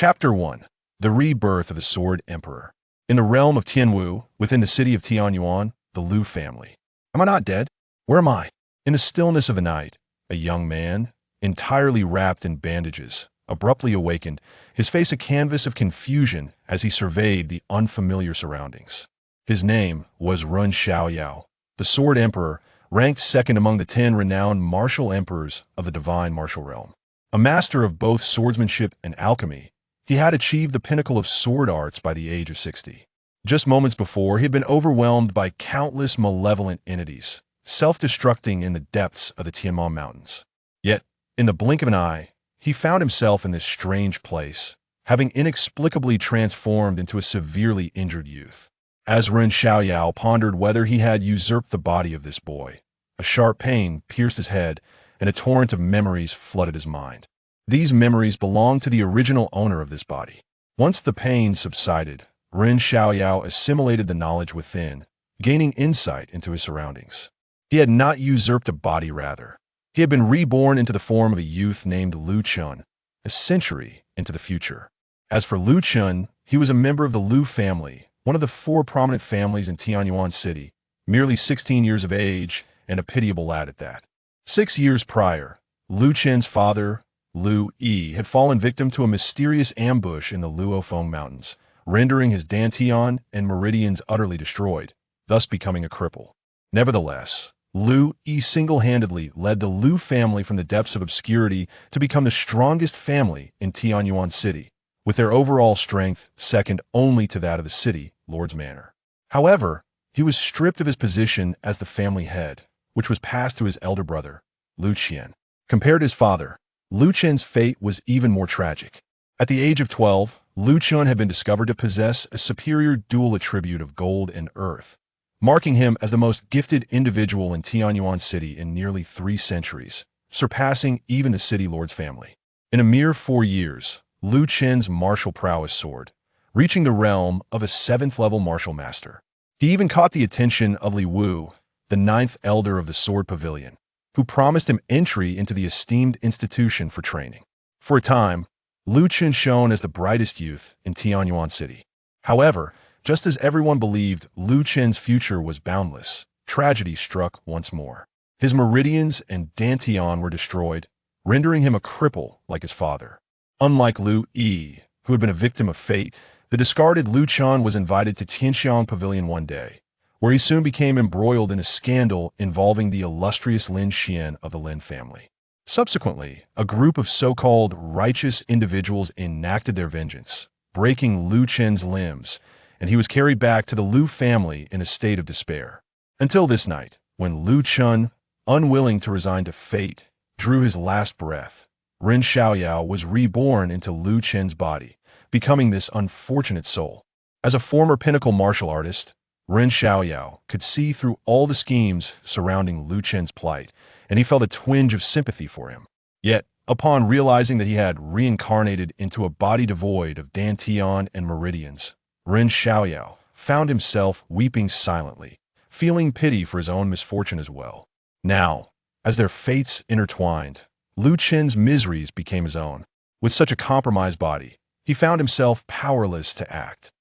Chapter 1. The Rebirth of the Sword Emperor. In the realm of Tianwu, within the city of Tianyuan, the Lu family. Am I not dead? Where am I? In the stillness of the night, a young man, entirely wrapped in bandages, abruptly awakened, his face a canvas of confusion as he surveyed the unfamiliar surroundings. His name was Ren Xiaoyao, the Sword Emperor, ranked second among the 10 renowned martial emperors of the divine martial realm. A master of both swordsmanship and alchemy, he had achieved the pinnacle of sword arts by the age of 60. Just moments before, he had been overwhelmed by countless malevolent entities, self-destructing in the depths of the Tianman Mountains. Yet, in the blink of an eye, he found himself in this strange place, having inexplicably transformed into a severely injured youth. As Ren Xiaoyao pondered whether he had usurped the body of this boy, a sharp pain pierced his head, and a torrent of memories flooded his mind. These memories belonged to the original owner of this body. Once the pain subsided, Ren Xiaoyao assimilated the knowledge within, gaining insight into his surroundings. He had not usurped a body, rather. He had been reborn into the form of a youth named Lu Chen, a century into the future. As for Lu Chen, he was a member of the Lu family, one of the 4 prominent families in Tianyuan city, merely 16 years of age and a pitiable lad at that. 6 years prior, Lu Chen's father, Lu Yi, had fallen victim to a mysterious ambush in the Luofeng Mountains, rendering his Dantian and meridians utterly destroyed, thus becoming a cripple. Nevertheless, Lu Yi single-handedly led the Lu family from the depths of obscurity to become the strongest family in Tianyuan city, with their overall strength second only to that of the city lord's manor. However, he was stripped of his position as the family head, which was passed to his elder brother, Lu Chen. Compared to his father, Lu Chen's fate was even more tragic. At the age of 12, Lu Chen had been discovered to possess a superior dual attribute of gold and earth, marking him as the most gifted individual in Tianyuan city in nearly 3 centuries, surpassing even the city lord's family. In a mere 4 years, Lu Chen's martial prowess soared, reaching the realm of a 7th-level martial master. He even caught the attention of Li Wu, the 9th elder of the Sword Pavilion, who promised him entry into the esteemed institution for training. For a time, Lu Chen shone as the brightest youth in Tianyuan city. However, just as everyone believed Lu Chen's future was boundless, tragedy struck once more. His meridians and Dantian were destroyed, rendering him a cripple like his father. Unlike Lu Yi, who had been a victim of fate, the discarded Lu Chen was invited to Tianxiang Pavilion one day, where he soon became embroiled in a scandal involving the illustrious Lin Xian of the Lin family. Subsequently, a group of so-called righteous individuals enacted their vengeance, breaking Lu Chen's limbs, and he was carried back to the Lu family in a state of despair. Until this night, when Lu Chen, unwilling to resign to fate, drew his last breath, Ren Xiaoyao was reborn into Lu Chen's body, becoming this unfortunate soul. As a former pinnacle martial artist, Ren Xiaoyao could see through all the schemes surrounding Lu Chen's plight, and he felt a twinge of sympathy for him. Yet, upon realizing that he had reincarnated into a body devoid of Dantian and meridians, Ren Xiaoyao found himself weeping silently, feeling pity for his own misfortune as well. Now, as their fates intertwined, Lu Chen's miseries became his own. With such a compromised body, he found himself powerless to act.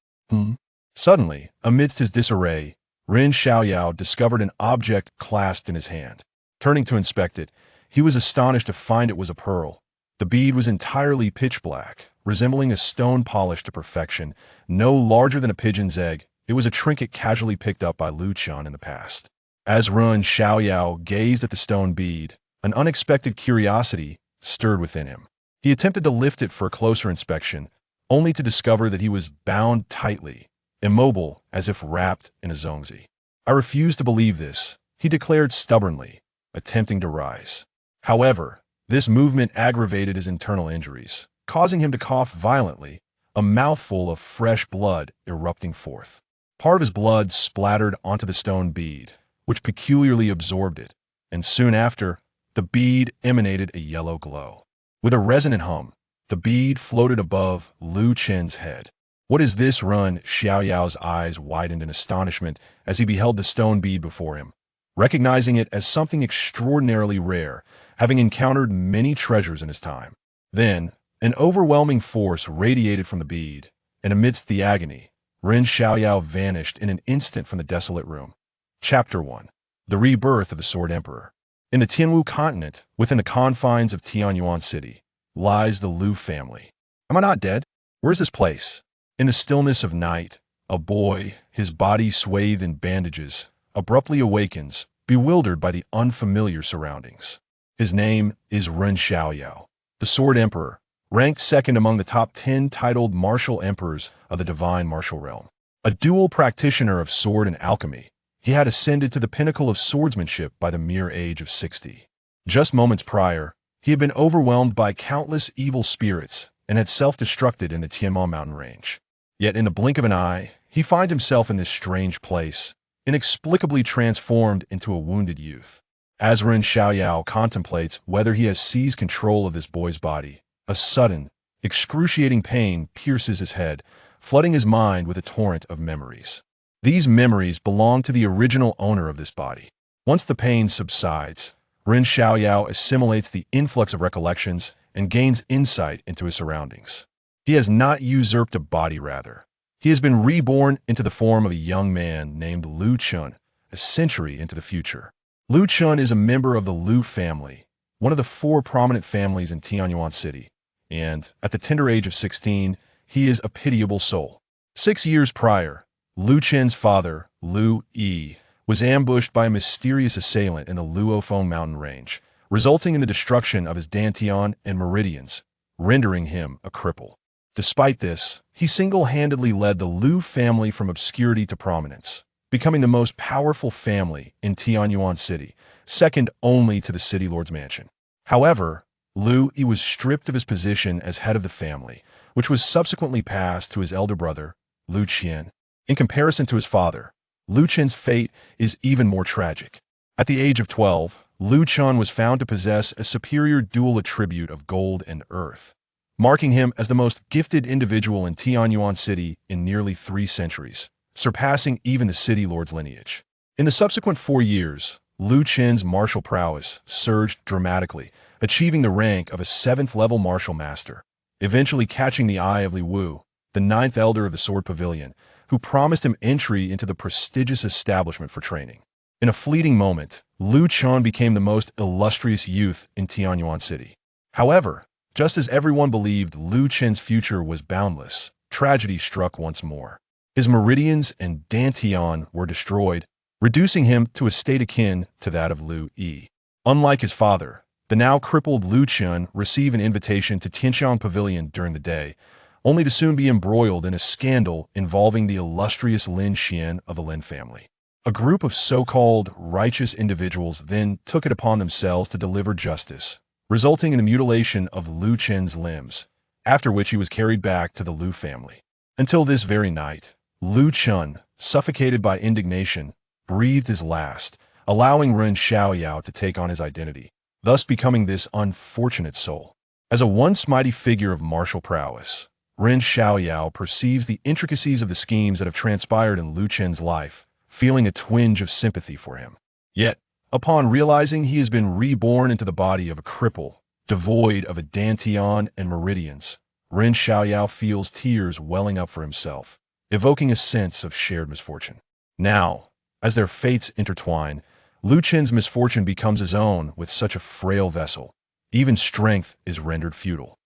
Suddenly, amidst his disarray, Ren Xiaoyao discovered an object clasped in his hand. Turning to inspect it, he was astonished to find it was a pearl. The bead was entirely pitch black, resembling a stone polished to perfection. No larger than a pigeon's egg, it was a trinket casually picked up by Lu Chen in the past. As Ren Xiaoyao gazed at the stone bead, an unexpected curiosity stirred within him. He attempted to lift it for a closer inspection, only to discover that he was bound tightly, immobile as if wrapped in a zongzi. "I refuse to believe this," he declared stubbornly, attempting to rise. However, this movement aggravated his internal injuries, causing him to cough violently, a mouthful of fresh blood erupting forth. Part of his blood splattered onto the stone bead, which peculiarly absorbed it, and soon after, the bead emanated a yellow glow. With a resonant hum, the bead floated above Lu Chen's head. "What is this?" Ren Xiaoyao's eyes widened in astonishment as he beheld the stone bead before him, recognizing it as something extraordinarily rare, having encountered many treasures in his time. Then, An overwhelming force radiated from the bead, and amidst the agony, Ren Xiaoyao vanished in an instant from the desolate room. Chapter 1. The Rebirth of the Sword Emperor. In the Tianwu continent, within the confines of Tianyuan city, lies the Lu family. Am I not dead? Where's this place? In the stillness of night, a boy, his body swathed in bandages, abruptly awakens, bewildered by the unfamiliar surroundings. His name is Ren Xiaoyao, the Sword Emperor, ranked second among the top 10 titled martial emperors of the divine martial realm. A dual practitioner of sword and alchemy, he had ascended to the pinnacle of swordsmanship by the mere age of 60. Just moments prior, he had been overwhelmed by countless evil spirits and had self-destructed in the Tianmu mountain range. Yet in the blink of an eye, he finds himself in this strange place, inexplicably transformed into a wounded youth. As Ren Xiaoyao contemplates whether he has seized control of this boy's body, a sudden, excruciating pain pierces his head, flooding his mind with a torrent of memories. These memories belong to the original owner of this body. Once the pain subsides, Ren Xiaoyao assimilates the influx of recollections and gains insight into his surroundings. He has not usurped a body, rather. He has been reborn into the form of a young man named Lu Chen, a century into the future. Lu Chen is a member of the Lu family, one of the 4 prominent families in Tianyuan city, and, at the tender age of 16, he is a pitiable soul. 6 years prior, Lu Chen's father, Lu Yi, was ambushed by a mysterious assailant in the Luofeng mountain range, resulting in the destruction of his dantian and meridians, rendering him a cripple. Despite this, he single-handedly led the Lu family from obscurity to prominence, becoming the most powerful family in Tianyuan city, second only to the city lord's mansion. However, Lu Yi was stripped of his position as head of the family, which was subsequently passed to his elder brother, Lu Chen. In comparison to his father, Lu Chen's fate is even more tragic. At the age of 12, Lu Chen was found to possess a superior dual attribute of gold and earth, marking him as the most gifted individual in Tianyuan city in nearly 3 centuries, surpassing even the city lord's lineage. In the subsequent 4 years, Lu Chen's martial prowess surged dramatically, achieving the rank of a 7th-level martial master, eventually catching the eye of Li Wu, the 9th elder of the Sword Pavilion, who promised him entry into the prestigious establishment for training. In a fleeting moment, Lu Chen became the most illustrious youth in Tianyuan city. However, just as everyone believed Lu Chen's future was boundless, tragedy struck once more. His meridians and dantian were destroyed, reducing him to a state akin to that of Lu Yi. Unlike his father, the now crippled Lu Chen received an invitation to Tianxiang Pavilion during the day, only to soon be embroiled in a scandal involving the illustrious Lin Xian of the Lin family. A group of so-called righteous individuals then took it upon themselves to deliver justice, resulting in the mutilation of Lu Chen's limbs, after which he was carried back to the Lu family. Until this very night, Lu Chen, suffocated by indignation, breathed his last, allowing Ren Xiaoyao to take on his identity, thus becoming this unfortunate soul. As a once mighty figure of martial prowess, Ren Xiaoyao perceives the intricacies of the schemes that have transpired in Lu Chen's life, feeling a twinge of sympathy for him. Yet, upon realizing he has been reborn into the body of a cripple, devoid of a dantian and meridians, Ren Xiaoyao feels tears welling up for himself, evoking a sense of shared misfortune. Now, as their fates intertwine, Lu Chen's misfortune becomes his own with such a frail vessel. Even strength is rendered futile.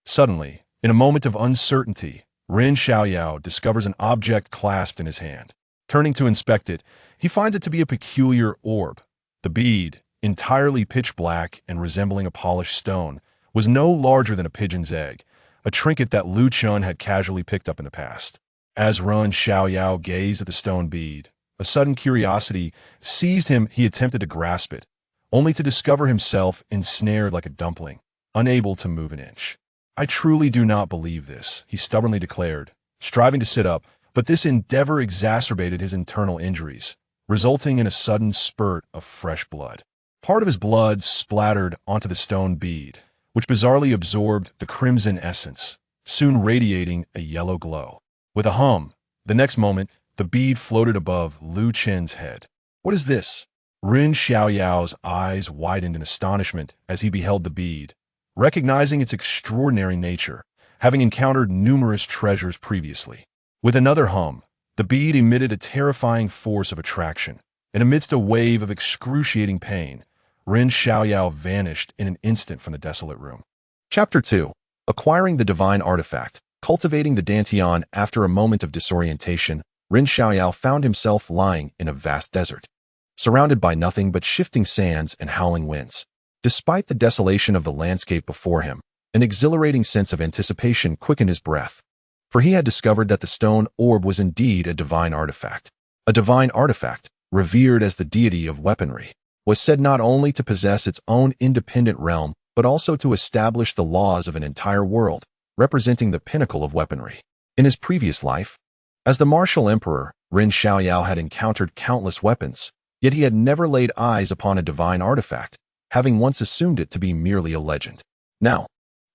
Suddenly, in a moment of uncertainty, Ren Xiaoyao discovers an object clasped in his hand. Turning to inspect it, he finds it to be a peculiar orb. The bead, entirely pitch black and resembling a polished stone, was no larger than a pigeon's egg, a trinket that Lu Chen had casually picked up in the past. As Ren Xiaoyao gazed at the stone bead, a sudden curiosity seized him. He attempted to grasp it, only to discover himself ensnared like a dumpling, unable to move an inch. "I truly do not believe this," he stubbornly declared, striving to sit up, but this endeavor exacerbated his internal injuries, resulting in a sudden spurt of fresh blood. Part of his blood splattered onto the stone bead, which bizarrely absorbed the crimson essence, soon radiating a yellow glow. With a hum, the next moment, the bead floated above Lu Chen's head. "What is this?" Ren Xiaoyao's eyes widened in astonishment as he beheld the bead, recognizing its extraordinary nature, having encountered numerous treasures previously. With another hum, the bead emitted a terrifying force of attraction, and amidst a wave of excruciating pain, Ren Xiaoyao vanished in an instant from the desolate room. Chapter 2. Acquiring the Divine Artifact. Cultivating the Dantian. After a moment of disorientation, Ren Xiaoyao found himself lying in a vast desert, surrounded by nothing but shifting sands and howling winds. Despite the desolation of the landscape before him, an exhilarating sense of anticipation quickened his breath, for he had discovered that the stone orb was indeed a divine artifact. A divine artifact, revered as the deity of weaponry, was said not only to possess its own independent realm, but also to establish the laws of an entire world, representing the pinnacle of weaponry. In his previous life, as the martial emperor, Ren Xiaoyao had encountered countless weapons, yet he had never laid eyes upon a divine artifact, having once assumed it to be merely a legend. Now,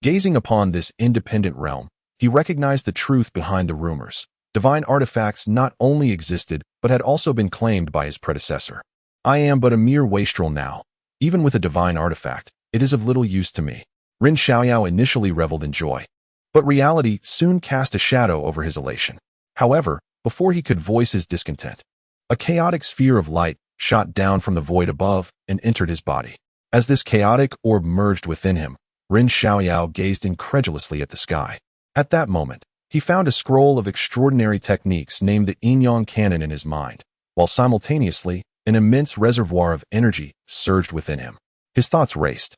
gazing upon this independent realm, he recognized the truth behind the rumors. Divine artifacts not only existed, but had also been claimed by his predecessor. I am but a mere wastrel now. Even with a divine artifact, it is of little use to me. Ren Xiaoyao initially reveled in joy, but reality soon cast a shadow over his elation. However, before he could voice his discontent, a chaotic sphere of light shot down from the void above and entered his body. As this chaotic orb merged within him, Ren Xiaoyao gazed incredulously at the sky. At that moment, he found a scroll of extraordinary techniques named the Tianyuan canon in his mind, while simultaneously, an immense reservoir of energy surged within him. His thoughts raced.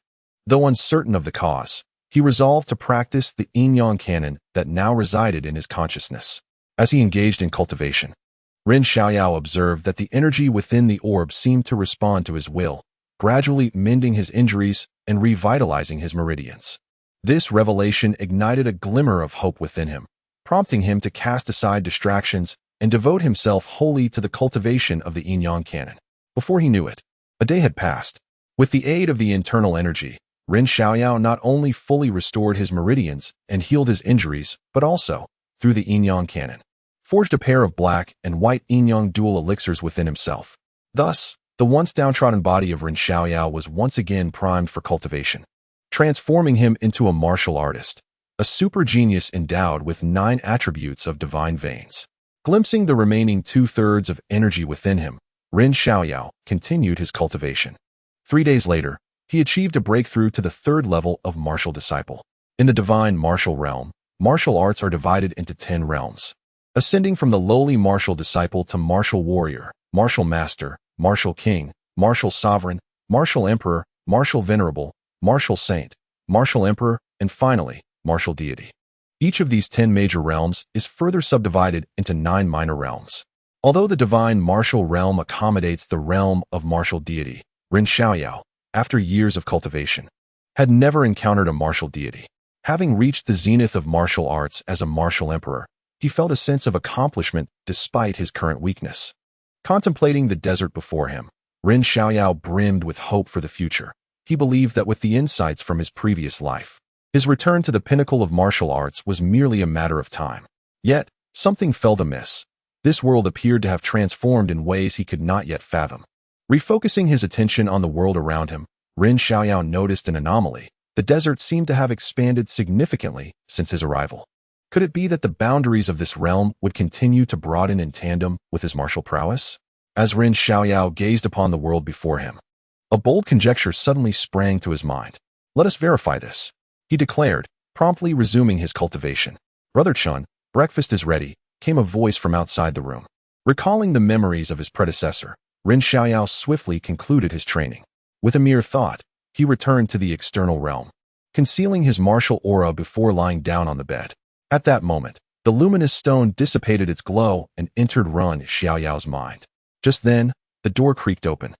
Though uncertain of the cause, he resolved to practice the Tianyuan canon that now resided in his consciousness. As he engaged in cultivation, Ren Xiaoyao observed that the energy within the orb seemed to respond to his will, gradually mending his injuries and revitalizing his meridians. This revelation ignited a glimmer of hope within him, prompting him to cast aside distractions and devote himself wholly to the cultivation of the Tianyuan canon. Before he knew it, a day had passed. With the aid of the internal energy, Ren Xiaoyao not only fully restored his meridians and healed his injuries, but also, through the Tianyuan canon, forged a pair of black and white Tianyuan dual elixirs within himself. Thus, the once downtrodden body of Ren Xiaoyao was once again primed for cultivation, transforming him into a martial artist, a super genius endowed with 9 attributes of divine veins. Glimpsing the remaining 2/3 of energy within him, Ren Xiaoyao continued his cultivation. 3 days later, he achieved a breakthrough to the 3rd level of martial disciple. In the divine martial realm, martial arts are divided into 10 realms, ascending from the lowly martial disciple to martial warrior, martial master, martial king, martial sovereign, martial emperor, martial venerable, martial saint, martial emperor, and finally, martial deity. Each of these 10 major realms is further subdivided into 9 minor realms. Although the divine martial realm accommodates the realm of martial deity, Ren Xiaoyao, after years of cultivation, had never encountered a martial deity. Having reached the zenith of martial arts as a martial emperor, he felt a sense of accomplishment despite his current weakness. Contemplating the desert before him, Ren Xiaoyao brimmed with hope for the future. He believed that with the insights from his previous life, his return to the pinnacle of martial arts was merely a matter of time. Yet, something felt amiss. This world appeared to have transformed in ways he could not yet fathom. Refocusing his attention on the world around him, Ren Xiaoyao noticed an anomaly. The desert seemed to have expanded significantly since his arrival. Could it be that the boundaries of this realm would continue to broaden in tandem with his martial prowess? As Ren Xiaoyao gazed upon the world before him, a bold conjecture suddenly sprang to his mind. "Let us verify this," he declared, promptly resuming his cultivation. "Brother Chun, breakfast is ready," came a voice from outside the room. Recalling the memories of his predecessor, Ren Xiaoyao swiftly concluded his training. With a mere thought, he returned to the external realm, concealing his martial aura before lying down on the bed. At that moment, the luminous stone dissipated its glow and entered Ren Xiaoyao's mind. Just then, the door creaked open,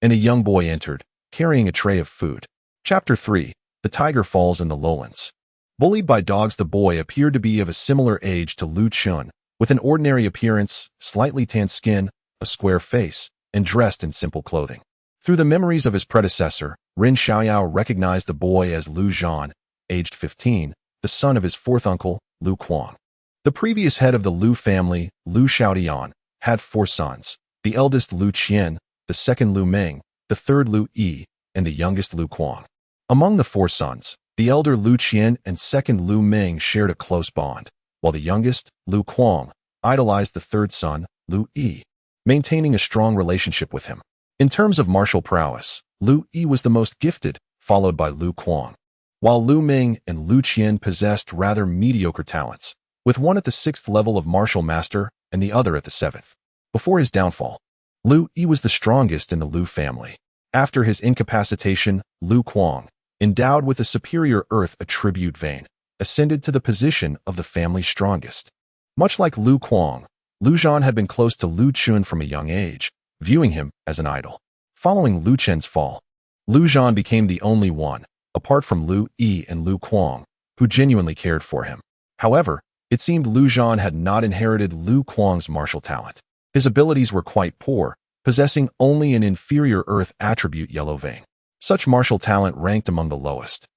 and a young boy entered, carrying a tray of food. Chapter 3. The Tiger Falls in the Lowlands. Bullied by dogs, the boy appeared to be of a similar age to Lu Chen, with an ordinary appearance, slightly tanned skin, a square face, and dressed in simple clothing. Through the memories of his predecessor, Ren Xiaoyao recognized the boy as Lu Zhan, aged 15, the son of his 4th uncle, Lu Quan. The previous head of the Lu family, Lu Xiaoyao, had 4 sons, the eldest Lu Chen, the second Lu Meng, the third Lu Yi, and the youngest Lu Quan. Among the 4 sons, The elder Lu Chen and second Lu Ming shared a close bond, while the youngest, Lu Kuang, idolized the third son, Lu Yi, maintaining a strong relationship with him. In terms of martial prowess, Lu Yi was the most gifted, followed by Lu Kuang, while Lu Ming and Lu Chen possessed rather mediocre talents, with one at the 6th level of martial master and the other at the 7th. Before his downfall, Lu Yi was the strongest in the Lu family. After his incapacitation, Lu Kuang, endowed with a superior earth attribute vein, ascended to the position of the family's strongest. Much like Lu Kuang, Lu Zhan had been close to Lu Chen from a young age, viewing him as an idol. Following Lu Chen's fall, Lu Zhan became the only one, apart from Lu Yi and Lu Kuang, who genuinely cared for him. However, it seemed Lu Zhan had not inherited Lu Kuang's martial talent. His abilities were quite poor, possessing only an inferior earth attribute yellow vein. Such martial talent ranked among the lowest,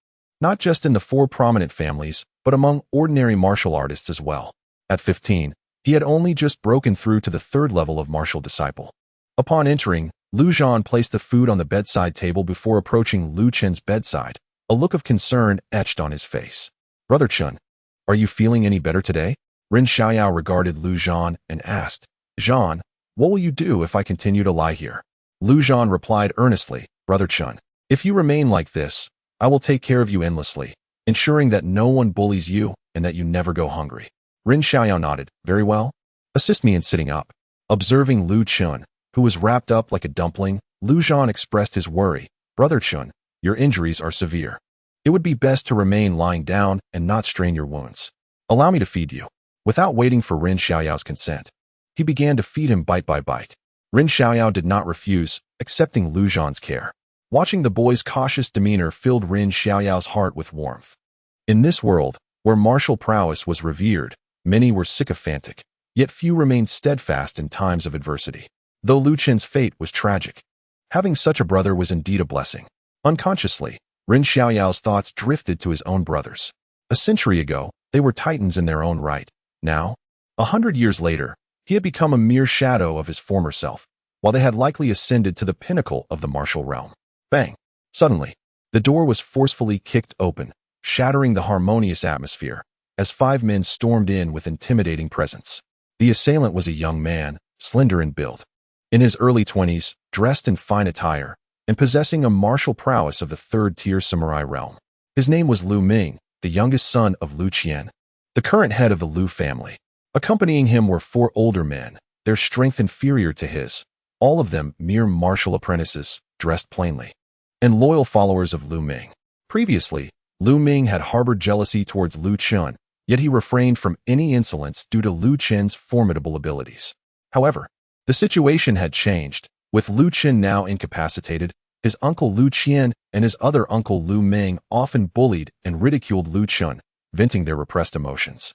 not just in the 4 prominent families, but among ordinary martial artists as well. At 15, he had only just broken through to the 3rd level of martial disciple. Upon entering, Lu Zhan placed the food on the bedside table before approaching Lu Chen's bedside, a look of concern etched on his face. "Brother Chen, are you feeling any better today?" Ren Xiaoyao regarded Lu Zhan and asked, "Zhan, what will you do if I continue to lie here?" Lu Zhan replied earnestly, "Brother Chen, if you remain like this, I will take care of you endlessly, ensuring that no one bullies you and that you never go hungry." Ren Xiaoyao nodded, "Very well. Assist me in sitting up." Observing Lu Chen, who was wrapped up like a dumpling, Lu Zhan expressed his worry, "Brother Chen, your injuries are severe. It would be best to remain lying down and not strain your wounds. Allow me to feed you." Without waiting for Ren Xiaoyao's consent, he began to feed him bite by bite. Ren Xiaoyao did not refuse, accepting Lu Zhan's care. Watching the boy's cautious demeanor filled Ren Xiaoyao's heart with warmth. In this world, where martial prowess was revered, many were sycophantic, yet few remained steadfast in times of adversity. Though Lu Chen's fate was tragic, having such a brother was indeed a blessing. Unconsciously, Ren Xiaoyao's thoughts drifted to his own brothers. A century ago, they were titans in their own right. Now, 100 years later, he had become a mere shadow of his former self, while they had likely ascended to the pinnacle of the martial realm. Bang! Suddenly, the door was forcefully kicked open, shattering the harmonious atmosphere, as 5 men stormed in with intimidating presence. The assailant was a young man, slender in build, in his early 20s, dressed in fine attire, and possessing a martial prowess of the 3rd-tier samurai realm. His name was Lu Ming, the youngest son of Lu Chen, the current head of the Lu family. Accompanying him were 4 older men, their strength inferior to his, all of them mere martial apprentices, dressed plainly, and loyal followers of Lu Ming. Previously, Lu Ming had harbored jealousy towards Lu Chen, yet he refrained from any insolence due to Lu Chen's formidable abilities. However, the situation had changed, with Lu Chen now incapacitated. His uncle Lu Chen and his other uncle Lu Ming often bullied and ridiculed Lu Chen, venting their repressed emotions.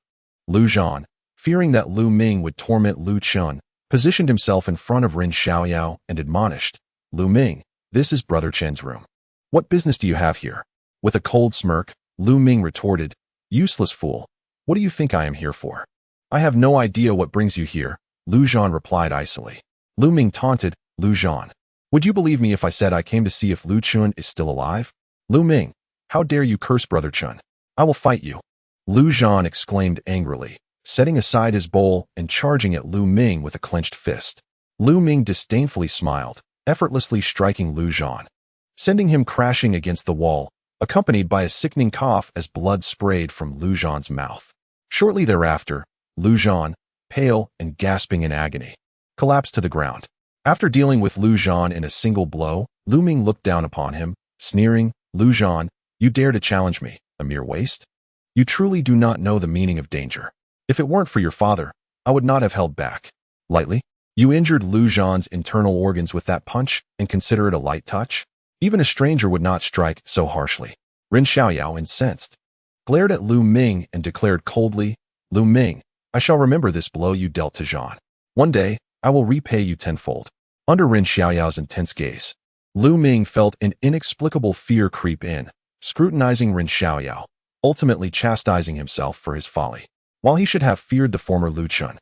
Lu Zhan, fearing that Lu Ming would torment Lu Chen, positioned himself in front of Ren Xiaoyao and admonished, "Lu Ming, this is Brother Chen's room. What business do you have here?" With a cold smirk, Lu Ming retorted, "Useless fool, what do you think I am here for?" "I have no idea what brings you here," Lu Zhan replied icily. Lu Ming taunted, "Lu Zhan, would you believe me if I said I came to see if Lu Chen is still alive?" "Lu Ming, how dare you curse Brother Chen? I will fight you." Lu Zhan exclaimed angrily, setting aside his bowl and charging at Lu Ming with a clenched fist. Lu Ming disdainfully smiled, effortlessly striking Lu Zhan, sending him crashing against the wall, accompanied by a sickening cough as blood sprayed from Lu Zhan's mouth. Shortly thereafter, Lu Zhan, pale and gasping in agony, collapsed to the ground. After dealing with Lu Zhan in a single blow, Lu Ming looked down upon him, sneering, "Lu Zhan, you dare to challenge me, a mere waste? You truly do not know the meaning of danger. If it weren't for your father, I would not have held back. Lightly? You injured Lu Zhan's internal organs with that punch and consider it a light touch? Even a stranger would not strike so harshly." Ren Xiaoyao, incensed, glared at Lu Ming and declared coldly, "Lu Ming, I shall remember this blow you dealt to Zhan. One day, I will repay you tenfold." Under Ren Xiaoyao's intense gaze, Lu Ming felt an inexplicable fear creep in, scrutinizing Ren Xiaoyao, ultimately chastising himself for his folly. While he should have feared the former Lu Chen,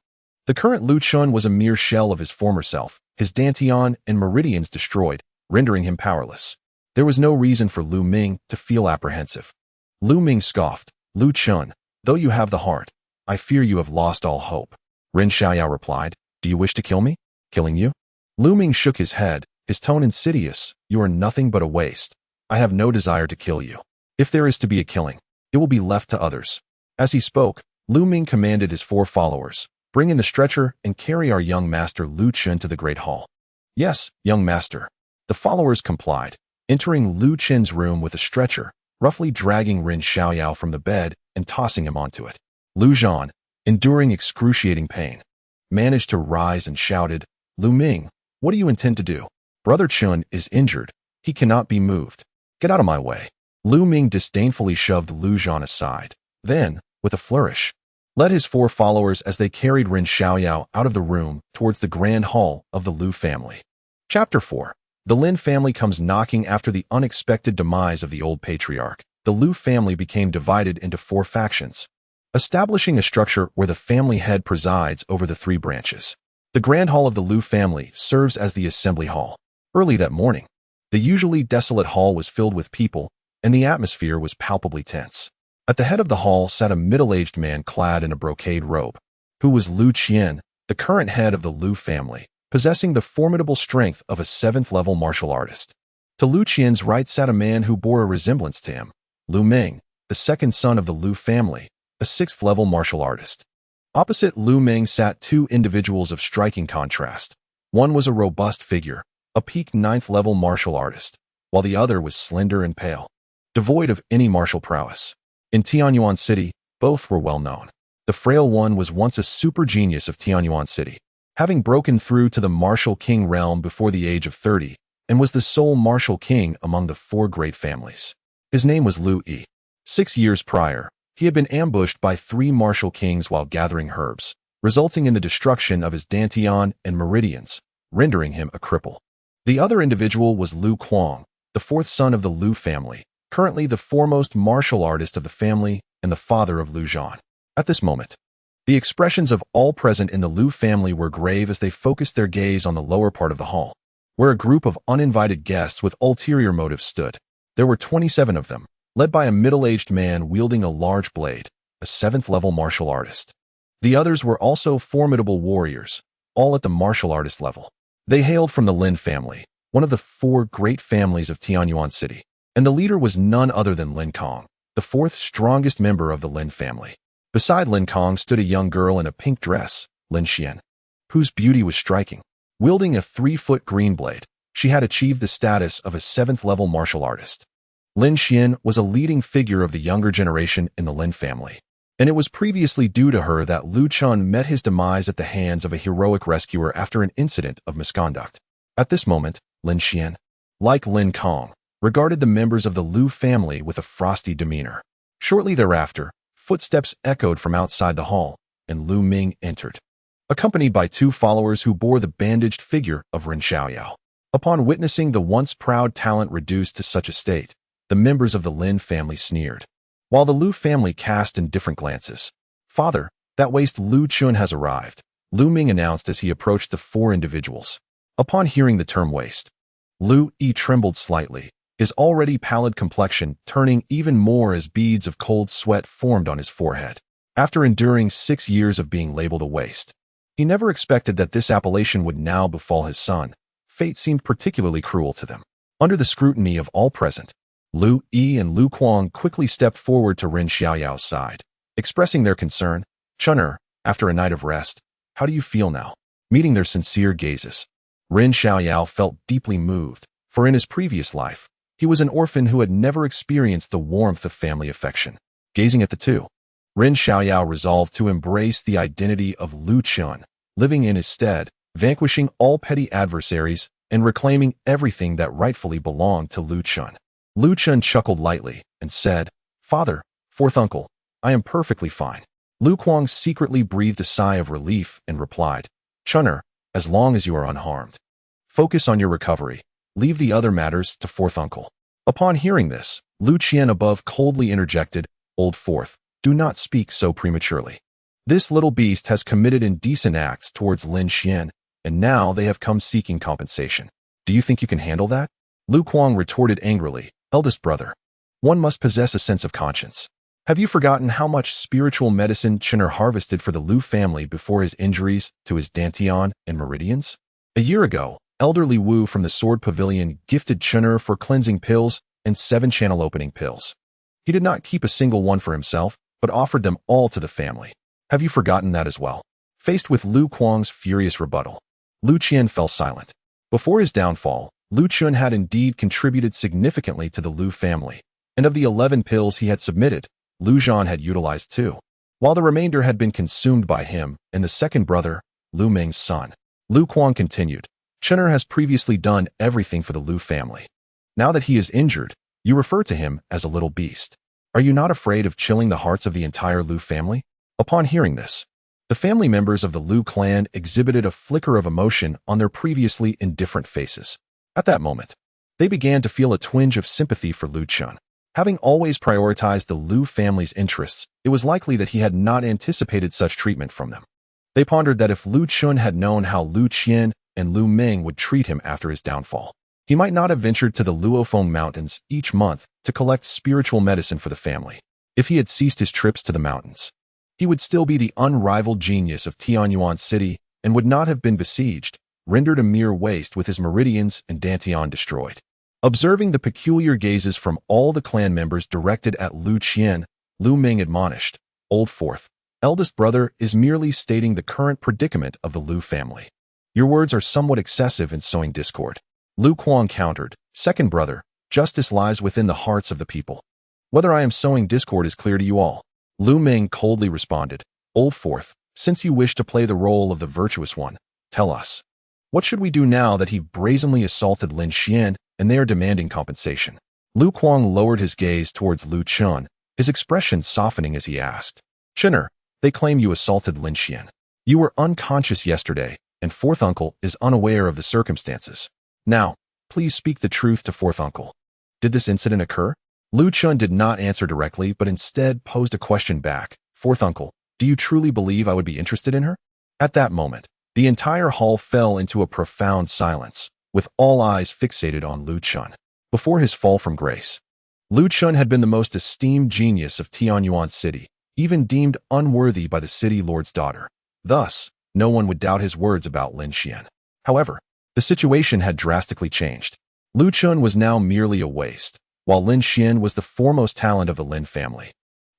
the current Lu Chen was a mere shell of his former self, his dantian and meridians destroyed, rendering him powerless. There was no reason for Lu Ming to feel apprehensive. Lu Ming scoffed. Lu Chen, though you have the heart, I fear you have lost all hope. Ren Xiaoyao replied, do you wish to kill me? Killing you? Lu Ming shook his head, his tone insidious. You are nothing but a waste. I have no desire to kill you. If there is to be a killing, it will be left to others. As he spoke, Lu Ming commanded his 4 followers, bring in the stretcher and carry our young master Lu Chen to the great hall. Yes, young master. The followers complied, entering Lu Chen's room with a stretcher, roughly dragging Ren Xiaoyao from the bed and tossing him onto it. Lu Zhan, enduring excruciating pain, managed to rise and shouted, Lu Ming, what do you intend to do? Brother Chen is injured. He cannot be moved. Get out of my way. Lu Ming disdainfully shoved Lu Zhan aside. Then, with a flourish, led his 4 followers as they carried Ren Xiaoyao out of the room towards the grand hall of the Lu family. Chapter 4. The Lin family comes knocking. After the unexpected demise of the old patriarch, the Lu family became divided into 4 factions, establishing a structure where the family head presides over the 3 branches. The grand hall of the Lu family serves as the assembly hall. Early that morning, the usually desolate hall was filled with people, and the atmosphere was palpably tense. At the head of the hall sat a middle-aged man clad in a brocade robe, who was Lu Chen, the current head of the Lu family, possessing the formidable strength of a 7th-level martial artist. To Lu Chen's right sat a man who bore a resemblance to him, Lu Ming, the 2nd son of the Lu family, a 6th-level martial artist. Opposite Lu Ming sat 2 individuals of striking contrast. One was a robust figure, a peak 9th-level martial artist, while the other was slender and pale, devoid of any martial prowess. In Tianyuan City, both were well known. The frail one was once a super genius of Tianyuan City, having broken through to the martial king realm before the age of 30, and was the sole martial king among the 4 great families. His name was Lu Yi. 6 years prior, he had been ambushed by 3 martial kings while gathering herbs, resulting in the destruction of his dantian and meridians, rendering him a cripple. The other individual was Lu Quang, the 4th son of the Lu family, currently the foremost martial artist of the family and the father of Lu Zhan. At this moment, the expressions of all present in the Lu family were grave as they focused their gaze on the lower part of the hall, where a group of uninvited guests with ulterior motives stood. There were 27 of them, led by a middle-aged man wielding a large blade, a 7th-level martial artist. The others were also formidable warriors, all at the martial artist level. They hailed from the Lin family, one of the 4 great families of Tianyuan City, and the leader was none other than Lin Kong, the 4th strongest member of the Lin family. Beside Lin Kong stood a young girl in a pink dress, Lin Xian, whose beauty was striking. Wielding a 3-foot green blade, she had achieved the status of a 7th-level martial artist. Lin Xian was a leading figure of the younger generation in the Lin family, and it was previously due to her that Lu Chen met his demise at the hands of a heroic rescuer after an incident of misconduct. At this moment, Lin Xian, like Lin Kong, regarded the members of the Lu family with a frosty demeanor. Shortly thereafter, footsteps echoed from outside the hall, and Lu Ming entered, accompanied by 2 followers who bore the bandaged figure of Ren Xiaoyao. Upon witnessing the once proud talent reduced to such a state, the members of the Lin family sneered, while the Lu family cast indifferent glances. Father, that waste Lu Chen has arrived, Lu Ming announced as he approached the 4 individuals. Upon hearing the term waste, Lu Yi trembled slightly, his already pallid complexion turning even more as beads of cold sweat formed on his forehead. After enduring 6 years of being labeled a waste, he never expected that this appellation would now befall his son. Fate seemed particularly cruel to them. Under the scrutiny of all present, Lu Yi and Lu Quang quickly stepped forward to Ren Xiaoyao's side, expressing their concern. Chun'er, after a night of rest, how do you feel now? Meeting their sincere gazes, Ren Xiaoyao felt deeply moved, for in his previous life, he was an orphan who had never experienced the warmth of family affection. Gazing at the 2, Ren Xiaoyao resolved to embrace the identity of Lu Chen, living in his stead, vanquishing all petty adversaries, and reclaiming everything that rightfully belonged to Lu Chen. Lu Chen chuckled lightly and said, Father, 4th uncle, I am perfectly fine. Lu Quang secretly breathed a sigh of relief and replied, Chun'er, as long as you are unharmed, focus on your recovery. Leave the other matters to 4th uncle. Upon hearing this, Lu Chen above coldly interjected, Old 4th, do not speak so prematurely. This little beast has committed indecent acts towards Lin Xian, and now they have come seeking compensation. Do you think you can handle that? Lu Quang retorted angrily, Eldest brother, one must possess a sense of conscience. Have you forgotten how much spiritual medicine Chener harvested for the Lu family before his injuries to his dantian and meridians? A year ago, elderly Wu from the Sword Pavilion gifted Chener for cleansing pills and 7 channel opening pills. He did not keep a single one for himself, but offered them all to the family. Have you forgotten that as well? Faced with Lu Kuang's furious rebuttal, Lu Chen fell silent. Before his downfall, Lu Chen had indeed contributed significantly to the Lu family, and of the 11 pills he had submitted, Lu Zhan had utilized 2, while the remainder had been consumed by him and the second brother, Lu Ming's son. Lu Kuang continued, Chener has previously done everything for the Lu family. Now that he is injured, you refer to him as a little beast. Are you not afraid of chilling the hearts of the entire Lu family? Upon hearing this, the family members of the Lu clan exhibited a flicker of emotion on their previously indifferent faces. At that moment, they began to feel a twinge of sympathy for Lu Chen. Having always prioritized the Lu family's interests, it was likely that he had not anticipated such treatment from them. They pondered that if Lu Chen had known how Lu Qian and Lu Ming would treat him after his downfall, he might not have ventured to the Luofeng Mountains each month to collect spiritual medicine for the family. If he had ceased his trips to the mountains, he would still be the unrivaled genius of Tianyuan city and would not have been besieged, rendered a mere waste with his meridians and dantian destroyed. Observing the peculiar gazes from all the clan members directed at Lu Qian, Lu Ming admonished, Old Fourth, eldest brother is merely stating the current predicament of the Lu family. Your words are somewhat excessive in sowing discord. Lu Kuang countered, Second brother, justice lies within the hearts of the people. Whether I am sowing discord is clear to you all. Lu Ming coldly responded, Old Fourth, since you wish to play the role of the virtuous one, tell us. What should we do now that he brazenly assaulted Lin Xian and they are demanding compensation? Lu Kuang lowered his gaze towards Lu Chen, his expression softening as he asked, Chener, they claim you assaulted Lin Xian. You were unconscious yesterday, and Fourth Uncle is unaware of the circumstances. Now, please speak the truth to Fourth Uncle. Did this incident occur? Lu Chen did not answer directly, but instead posed a question back. Fourth Uncle, do you truly believe I would be interested in her? At that moment, the entire hall fell into a profound silence, with all eyes fixated on Lu Chen. Before his fall from grace, Lu Chen had been the most esteemed genius of Tianyuan city, even deemed unworthy by the city lord's daughter. Thus, no one would doubt his words about Lin Xian. However, the situation had drastically changed. Lu Chen was now merely a waste, while Lin Xian was the foremost talent of the Lin family,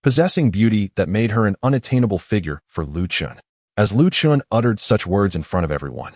possessing beauty that made her an unattainable figure for Lu Chen. As Lu Chen uttered such words in front of everyone,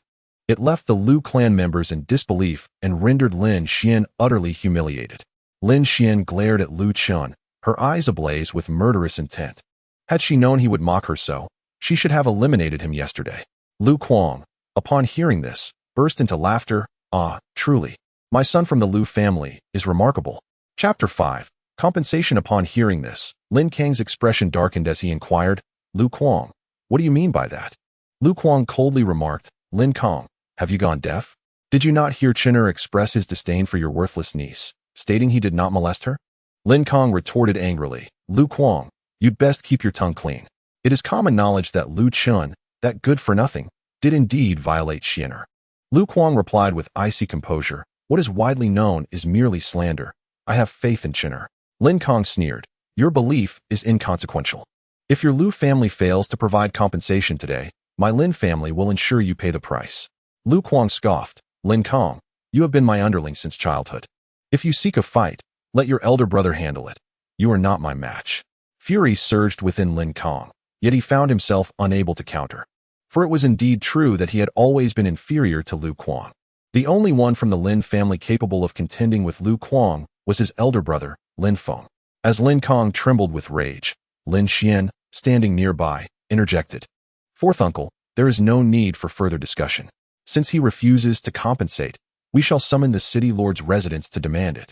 it left the Lu clan members in disbelief and rendered Lin Xian utterly humiliated. Lin Xian glared at Lu Chen, her eyes ablaze with murderous intent. Had she known he would mock her so, she should have eliminated him yesterday. Lu Kuang, upon hearing this, burst into laughter. Ah, truly, my son from the Lu family is remarkable. Chapter 5. Compensation. Upon hearing this, Lin Kang's expression darkened as he inquired, Lu Kuang, what do you mean by that? Lu Kuang coldly remarked, Lin Kang, have you gone deaf? Did you not hear Chener express his disdain for your worthless niece, stating he did not molest her? Lin Kang retorted angrily, Lu Kuang, you'd best keep your tongue clean. It is common knowledge that Lu Chen, that good-for-nothing, did indeed violate Chener. Lu Kuang replied with icy composure, what is widely known is merely slander. I have faith in Chener. Lin Kang sneered, your belief is inconsequential. If your Lu family fails to provide compensation today, my Lin family will ensure you pay the price. Lu Kuang scoffed, Lin Kang, you have been my underling since childhood. If you seek a fight, let your elder brother handle it. You are not my match. Fury surged within Lin Kang, yet he found himself unable to counter. For it was indeed true that he had always been inferior to Lu Kuang. The only one from the Lin family capable of contending with Lu Kuang was his elder brother, Lin Feng. As Lin Kang trembled with rage, Lin Xian, standing nearby, interjected. Fourth Uncle, there is no need for further discussion. Since he refuses to compensate, we shall summon the city lord's residence to demand it.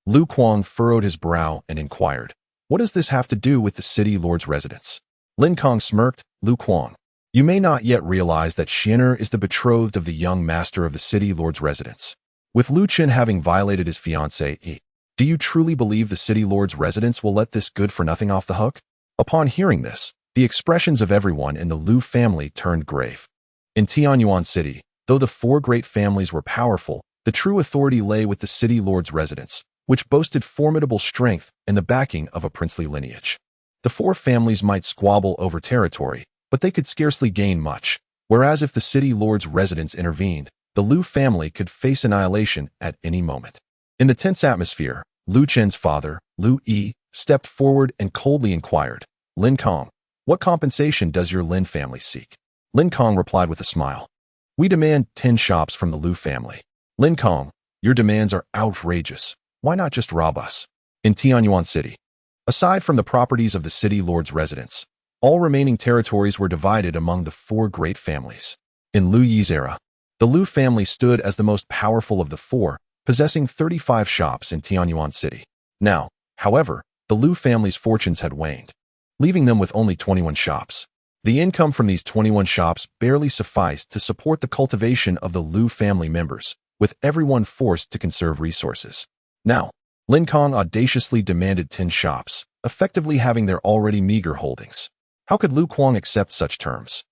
Lu Kuang furrowed his brow and inquired, what does this have to do with the city lord's residence? Lin Kang smirked, Lu Kuang, you may not yet realize that Chener is the betrothed of the young master of the city lord's residence. With Lu Chen having violated his fiancée, do you truly believe the city lord's residence will let this good-for-nothing off the hook? Upon hearing this, the expressions of everyone in the Lu family turned grave. In Tianyuan city, though the 4 great families were powerful, the true authority lay with the city lord's residence, which boasted formidable strength and the backing of a princely lineage. The four families might squabble over territory, but they could scarcely gain much, whereas if the city lord's residence intervened, the Lu family could face annihilation at any moment. In the tense atmosphere, Lu Chen's father, Lu Yi, stepped forward and coldly inquired, "Lin Kong, what compensation does your Lin family seek?" Lin Kong replied with a smile, "We demand 10 shops from the Lu family." "Lin Kong, your demands are outrageous. Why not just rob us?" In Tianyuan City, aside from the properties of the city lord's residence, all remaining territories were divided among the four great families. In Lu Yi's era, the Lu family stood as the most powerful of the four, possessing 35 shops in Tianyuan City. Now, however, the Lu family's fortunes had waned, leaving them with only 21 shops. The income from these 21 shops barely sufficed to support the cultivation of the Lu family members, with everyone forced to conserve resources. Now, Lin Kong audaciously demanded 10 shops, effectively having their already meager holdings. How could Lu Kuang accept such terms?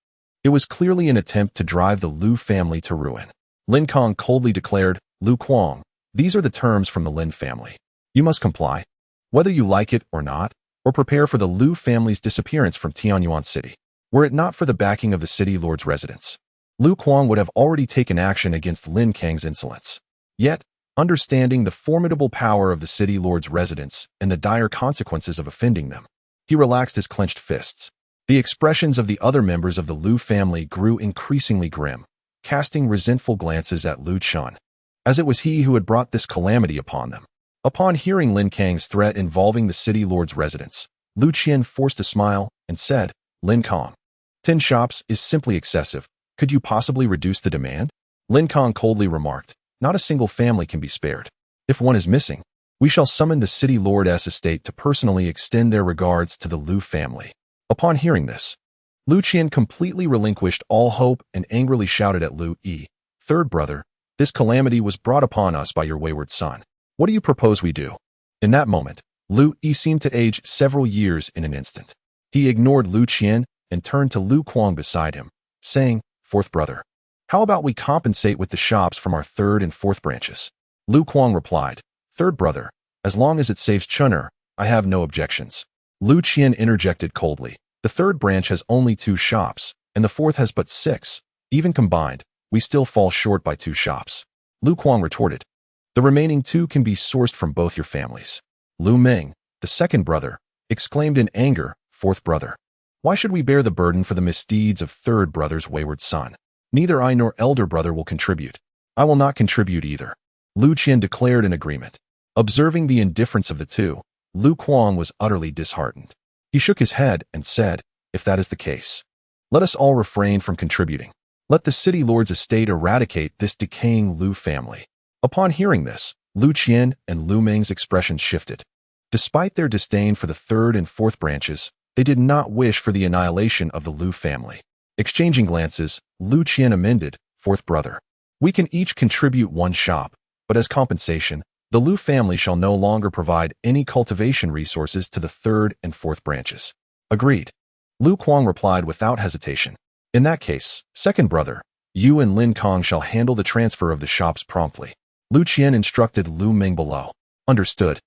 It was clearly an attempt to drive the Lu family to ruin. Lin Kong coldly declared, "Lu Kuang, these are the terms from the Lin family. You must comply, whether you like it or not, or prepare for the Lu family's disappearance from Tianyuan City." Were it not for the backing of the city lord's residence, Lu Kuang would have already taken action against Lin Kang's insolence. Yet, understanding the formidable power of the city lord's residence and the dire consequences of offending them, he relaxed his clenched fists. The expressions of the other members of the Lu family grew increasingly grim, casting resentful glances at Lu Chen, as it was he who had brought this calamity upon them. Upon hearing Lin Kang's threat involving the city lord's residence, Lu Chen forced a smile and said, "Lin Kong, 10 shops is simply excessive. Could you possibly reduce the demand?" Lin Kong coldly remarked, "Not a single family can be spared. If one is missing, we shall summon the city lord's estate to personally extend their regards to the Lu family." Upon hearing this, Lu Chen completely relinquished all hope and angrily shouted at Lu Yi, "Third brother, this calamity was brought upon us by your wayward son. What do you propose we do?" In that moment, Lu Yi seemed to age several years in an instant. He ignored Lu Chen and turned to Lu Kuang beside him, saying, "Fourth brother, how about we compensate with the shops from our third and fourth branches?" Lu Kuang replied, "Third brother, as long as it saves Chun'er, I have no objections." Lu Chen interjected coldly, "The third branch has only 2 shops, and the fourth has but 6. Even combined, we still fall short by 2 shops." Lu Kuang retorted, "The remaining 2 can be sourced from both your families." Lu Meng, the second brother, exclaimed in anger, "Fourth brother, why should we bear the burden for the misdeeds of third brother's wayward son? Neither I nor elder brother will contribute." "I will not contribute either," Lu Chen declared in agreement. Observing the indifference of the two, Lu Kuang was utterly disheartened. He shook his head and said, "If that is the case, let us all refrain from contributing. Let the city lord's estate eradicate this decaying Lu family." Upon hearing this, Lu Chen and Lu Meng's expressions shifted. Despite their disdain for the third and fourth branches, they did not wish for the annihilation of the Lu family. Exchanging glances, Lu Chen amended, "Fourth brother, we can each contribute 1 shop, but as compensation, the Lu family shall no longer provide any cultivation resources to the third and fourth branches." "Agreed," Lu Kuang replied without hesitation. "In that case, second brother, you and Lin Kong shall handle the transfer of the shops promptly." Lu Chen instructed Lu Meng below. "Understood,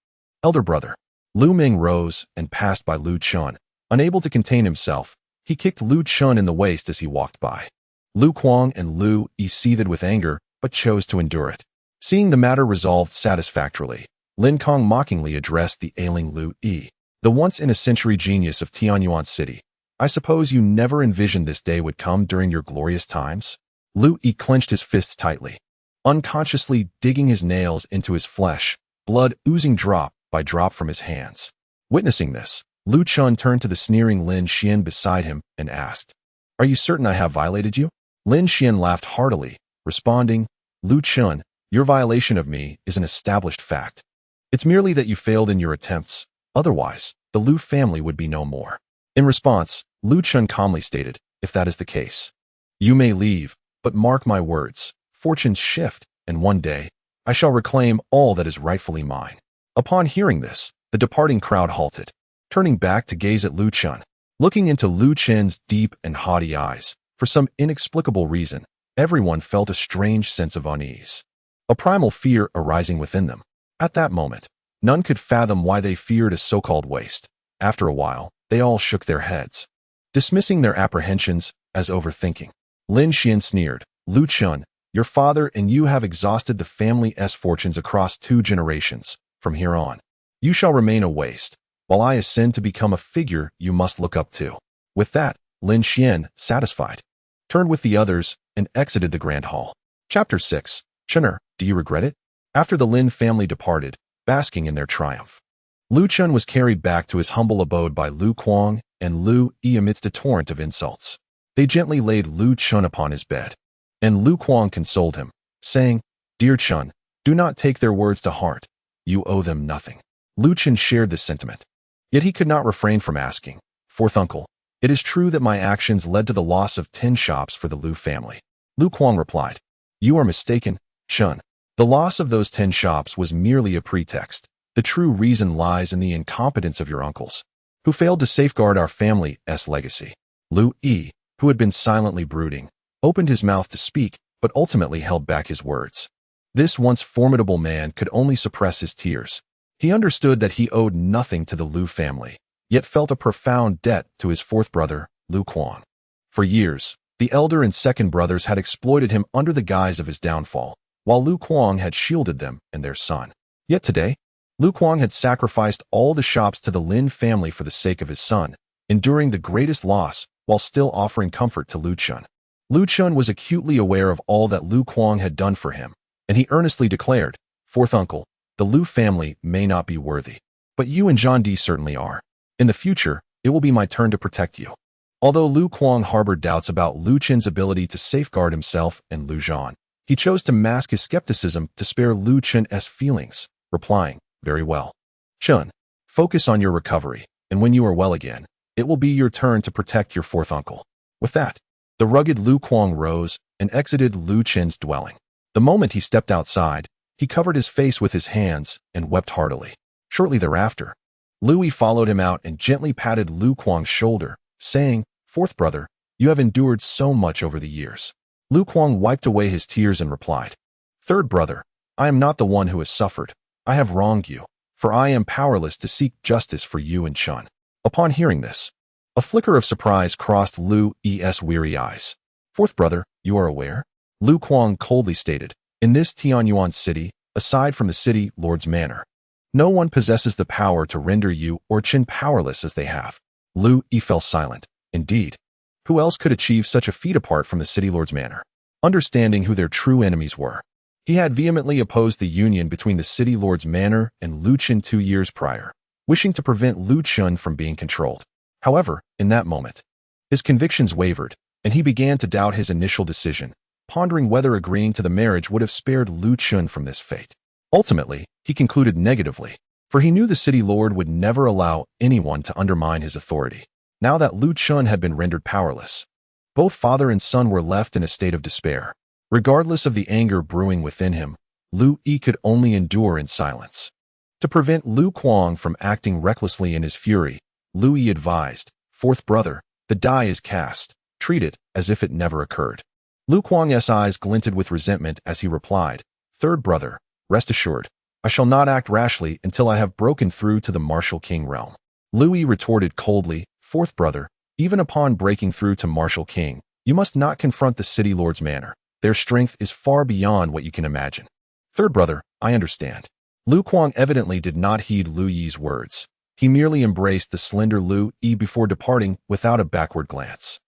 elder brother." Lu Meng rose and passed by Lu Chen. Unable to contain himself, he kicked Lu Chen in the waist as he walked by. Lu Kuang and Lu Yi seethed with anger, but chose to endure it. Seeing the matter resolved satisfactorily, Lin Kong mockingly addressed the ailing Lu Yi. "The once-in-a-century genius of Tianyuan City, I suppose you never envisioned this day would come during your glorious times?" Lu Yi clenched his fists tightly, unconsciously digging his nails into his flesh, blood oozing drop by drop from his hands. Witnessing this, Lu Chen turned to the sneering Lin Xian beside him and asked, "Are you certain I have violated you?" Lin Xian laughed heartily, responding, "Lu Chen, your violation of me is an established fact. It's merely that you failed in your attempts. Otherwise, the Lu family would be no more." In response, Lu Chen calmly stated, "If that is the case, you may leave, but mark my words, fortunes shift, and one day, I shall reclaim all that is rightfully mine." Upon hearing this, the departing crowd halted, turning back to gaze at Lu Chen. Looking into Lu Chen's deep and haughty eyes, for some inexplicable reason, everyone felt a strange sense of unease, a primal fear arising within them. At that moment, None could fathom why they feared a so-called waste. After a while, they all shook their heads, dismissing their apprehensions as overthinking. Lin Xian sneered, Lu Chen, your father and you have exhausted the family's fortunes across 2 generations. From here on, you shall remain a waste, while I ascend to become a figure you must look up to. With that, Lin Xian, satisfied, turned with the others and exited the grand hall. Chapter 6. Chener, do you regret it? After the Lin family departed, basking in their triumph, Lu Chen was carried back to his humble abode by Lu Kuang and Lu Yi amidst a torrent of insults. They gently laid Lu Chen upon his bed, and Lu Kuang consoled him, saying, Dear Chen, do not take their words to heart. You owe them nothing. Lu Chen shared this sentiment. Yet he could not refrain from asking, Fourth uncle, it is true that my actions led to the loss of 10 shops for the Lu family. Lu Kuang replied, You are mistaken, Chen. The loss of those 10 shops was merely a pretext. The true reason lies in the incompetence of your uncles, who failed to safeguard our family's legacy. Lu Yi, who had been silently brooding, opened his mouth to speak, but ultimately held back his words. This once formidable man could only suppress his tears. He understood that he owed nothing to the Lu family, yet felt a profound debt to his 4th brother, Lu Kuang. For years, the elder and 2nd brothers had exploited him under the guise of his downfall, while Lu Kuang had shielded them and their son. Yet today, Lu Kuang had sacrificed all the shops to the Lin family for the sake of his son, enduring the greatest loss while still offering comfort to Lu Chen. Lu Chen was acutely aware of all that Lu Kuang had done for him, and he earnestly declared, Fourth uncle, the Lu family may not be worthy, but you and John D certainly are. In the future, it will be my turn to protect you. Although Lu Kuang harbored doubts about Lu Chen's ability to safeguard himself and Lu Zhan, he chose to mask his skepticism to spare Lu Chen's feelings, replying, Very well. Chen, focus on your recovery, and when you are well again, it will be your turn to protect your 4th uncle. With that, the rugged Lu Kuang rose and exited Lu Chen's dwelling. The moment he stepped outside, he covered his face with his hands and wept heartily. Shortly thereafter, Lu Yi followed him out and gently patted Lu Kuang's shoulder, saying, Fourth brother, you have endured so much over the years. Lu Kuang wiped away his tears and replied, Third brother, I am not the one who has suffered. I have wronged you, for I am powerless to seek justice for you and Chen. Upon hearing this, a flicker of surprise crossed Lu Yi's weary eyes. Fourth brother, you are aware? Lu Kuang coldly stated, In this Tianyuan city, aside from the city lord's manor, no one possesses the power to render you or Chen powerless as they have. Lu Yi fell silent. Indeed, who else could achieve such a feat apart from the city lord's manor? Understanding who their true enemies were, he had vehemently opposed the union between the city lord's manor and Lu Chen 2 years prior, wishing to prevent Lu Chen from being controlled. However, in that moment, his convictions wavered, and he began to doubt his initial decision, pondering whether agreeing to the marriage would have spared Lu Chen from this fate. Ultimately, he concluded negatively, for he knew the city lord would never allow anyone to undermine his authority. Now that Lu Chen had been rendered powerless, both father and son were left in a state of despair. Regardless of the anger brewing within him, Lu Yi could only endure in silence. To prevent Lu Kuang from acting recklessly in his fury, Lu Yi advised, Fourth brother, the die is cast. Treat it as if it never occurred. Lu Kuang's eyes glinted with resentment as he replied, Third brother, rest assured, I shall not act rashly until I have broken through to the martial king realm. Lu Yi retorted coldly, Fourth brother, even upon breaking through to martial king, you must not confront the city lord's manor. Their strength is far beyond what you can imagine. Third brother, I understand. Lu Kuang evidently did not heed Lu Yi's words. He merely embraced the slender Lu Yi before departing without a backward glance.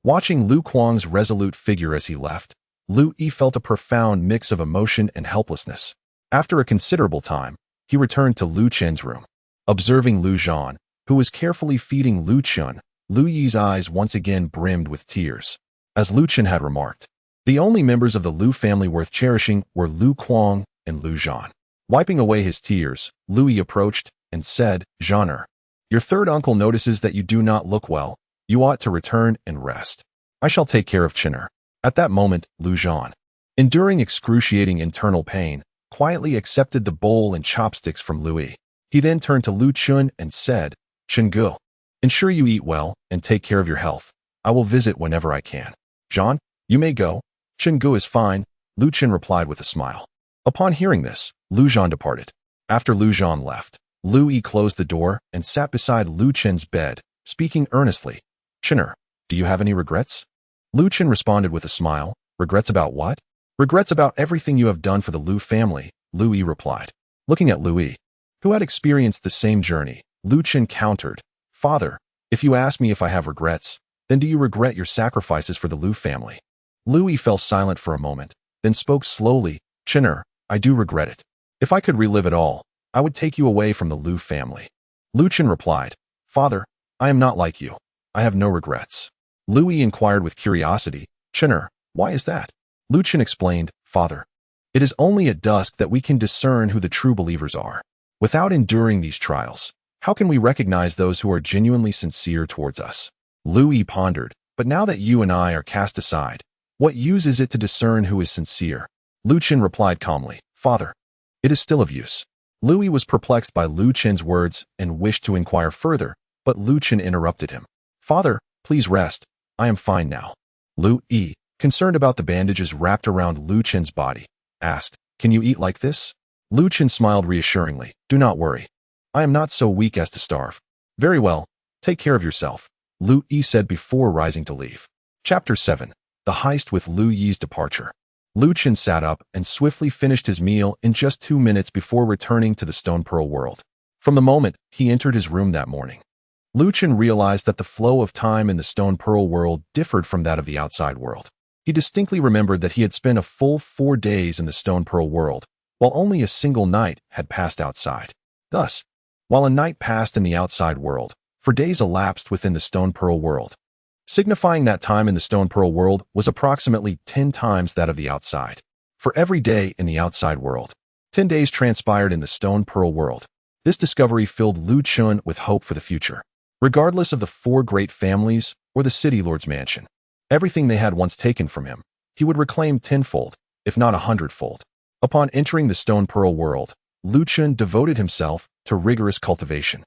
Watching Lu Kuang's resolute figure as he left, Lu Yi felt a profound mix of emotion and helplessness. After a considerable time, he returned to Lu Chen's room. Observing Lu Zhan, who was carefully feeding Lu Chen, Lu Yi's eyes once again brimmed with tears. As Lu Chen had remarked, the only members of the Lu family worth cherishing were Lu Kuang and Lu Zhan. Wiping away his tears, Lu Yi approached and said, Zhaner, your third uncle notices that you do not look well. You ought to return and rest. I shall take care of Chener. At that moment, Lu Zhan, enduring excruciating internal pain, quietly accepted the bowl and chopsticks from Lu Yi. He then turned to Lu Chen and said, Chenggu, ensure you eat well and take care of your health. I will visit whenever I can. Zhan, you may go. Chenggu is fine, Lu Chen replied with a smile. Upon hearing this, Lu Zhan departed. After Lu Zhan left, Lu Yi closed the door and sat beside Lu Chen's bed, speaking earnestly. "Chenner, do you have any regrets?" Lu Chen responded with a smile. "Regrets about what?" "Regrets about everything you have done for the Lu family," Lu Yi replied. Looking at Lu Yi, who had experienced the same journey, Lu Chen countered, "Father, if you ask me if I have regrets, then do you regret your sacrifices for the Lu family?" Lu Yi fell silent for a moment, then spoke slowly. "Chenner, I do regret it. If I could relive it all, I would take you away from the Lu family." Lu Chen replied, "Father, I am not like you. I have no regrets." Lu Yi inquired with curiosity, "Chenner, why is that?" Lu Chen explained, "Father, it is only at dusk that we can discern who the true believers are. Without enduring these trials, how can we recognize those who are genuinely sincere towards us?" Lu Yi pondered, "But now that you and I are cast aside, what use is it to discern who is sincere?" Lu Chen replied calmly, "Father, it is still of use." Lu Yi was perplexed by Lu Chen's words and wished to inquire further, but Lu Chen interrupted him. "Father, please rest. I am fine now." Lu Yi, concerned about the bandages wrapped around Lu Chen's body, asked, "Can you eat like this?" Lu Chen smiled reassuringly. "Do not worry. I am not so weak as to starve." "Very well. Take care of yourself," Lu Yi said before rising to leave. Chapter 7. The Heist with Lu Yi's Departure. Lu Chen sat up and swiftly finished his meal in just 2 minutes before returning to the Stone Pearl world. From the moment he entered his room that morning, Lu Chen realized that the flow of time in the Stone Pearl world differed from that of the outside world. He distinctly remembered that he had spent a full 4 days in the Stone Pearl world, while only a single night had passed outside. Thus, while a night passed in the outside world, for days elapsed within the Stone Pearl world, signifying that time in the Stone Pearl world was approximately 10 times that of the outside. For every day in the outside world, 10 days transpired in the Stone Pearl world. This discovery filled Lu Chen with hope for the future. Regardless of the 4 great families or the city lord's mansion, everything they had once taken from him, he would reclaim tenfold, if not 100-fold. Upon entering the Stone Pearl world, Lu Chen devoted himself to rigorous cultivation,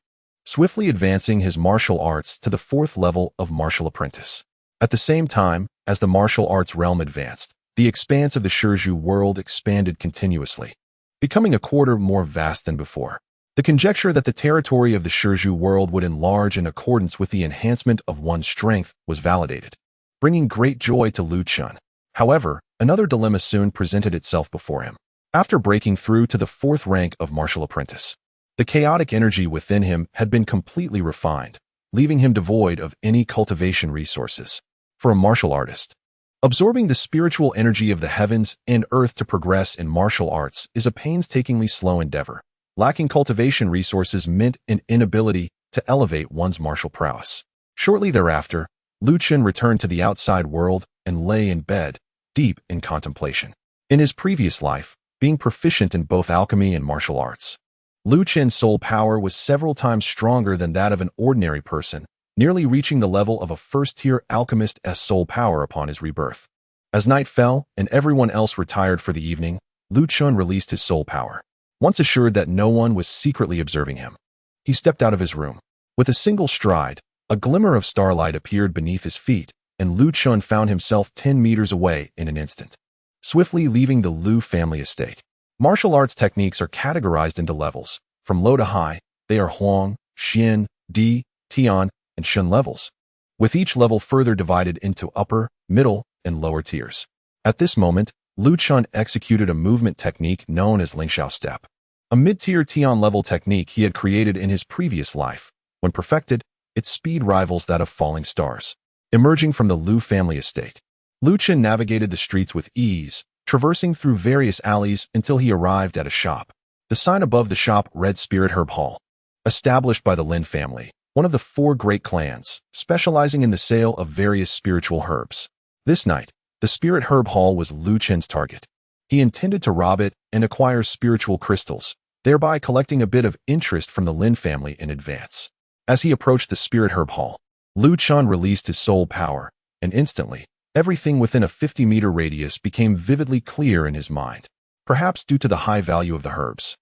swiftly advancing his martial arts to the 4th level of martial apprentice. At the same time, as the martial arts realm advanced, the expanse of the Shizhu world expanded continuously, becoming a quarter more vast than before. The conjecture that the territory of the Shizhu world would enlarge in accordance with the enhancement of one's strength was validated, bringing great joy to Lu Chen. However, another dilemma soon presented itself before him. After breaking through to the 4th rank of martial apprentice, the chaotic energy within him had been completely refined, leaving him devoid of any cultivation resources. For a martial artist, absorbing the spiritual energy of the heavens and earth to progress in martial arts is a painstakingly slow endeavor. Lacking cultivation resources meant an inability to elevate one's martial prowess. Shortly thereafter, Lu Chen returned to the outside world and lay in bed, deep in contemplation. In his previous life, being proficient in both alchemy and martial arts, Lu Chen's soul power was several times stronger than that of an ordinary person, nearly reaching the level of a first-tier alchemist's soul power upon his rebirth. As night fell and everyone else retired for the evening, Lu Chen released his soul power. Once assured that no one was secretly observing him, he stepped out of his room. With a single stride, a glimmer of starlight appeared beneath his feet, and Lu Chen found himself 10 meters away in an instant, swiftly leaving the Lu family estate. Martial arts techniques are categorized into levels. From low to high, they are Huang, Xian, Di, Tian, and Shun levels, with each level further divided into upper, middle, and lower tiers. At this moment, Lu Chen executed a movement technique known as Lingxiao Step, a mid-tier Tian level technique he had created in his previous life. When perfected, its speed rivals that of falling stars. Emerging from the Lu family estate, Lu Chen navigated the streets with ease, traversing through various alleys until he arrived at a shop. The sign above the shop read Spirit Herb Hall, established by the Lin family, one of the 4 great clans, specializing in the sale of various spiritual herbs. This night, the Spirit Herb Hall was Lu Chen's target. He intended to rob it and acquire spiritual crystals, thereby collecting a bit of interest from the Lin family in advance. As he approached the Spirit Herb Hall, Lu Chen released his soul power, and instantly, everything within a 50-meter radius became vividly clear in his mind, perhaps due to the high value of the herbs.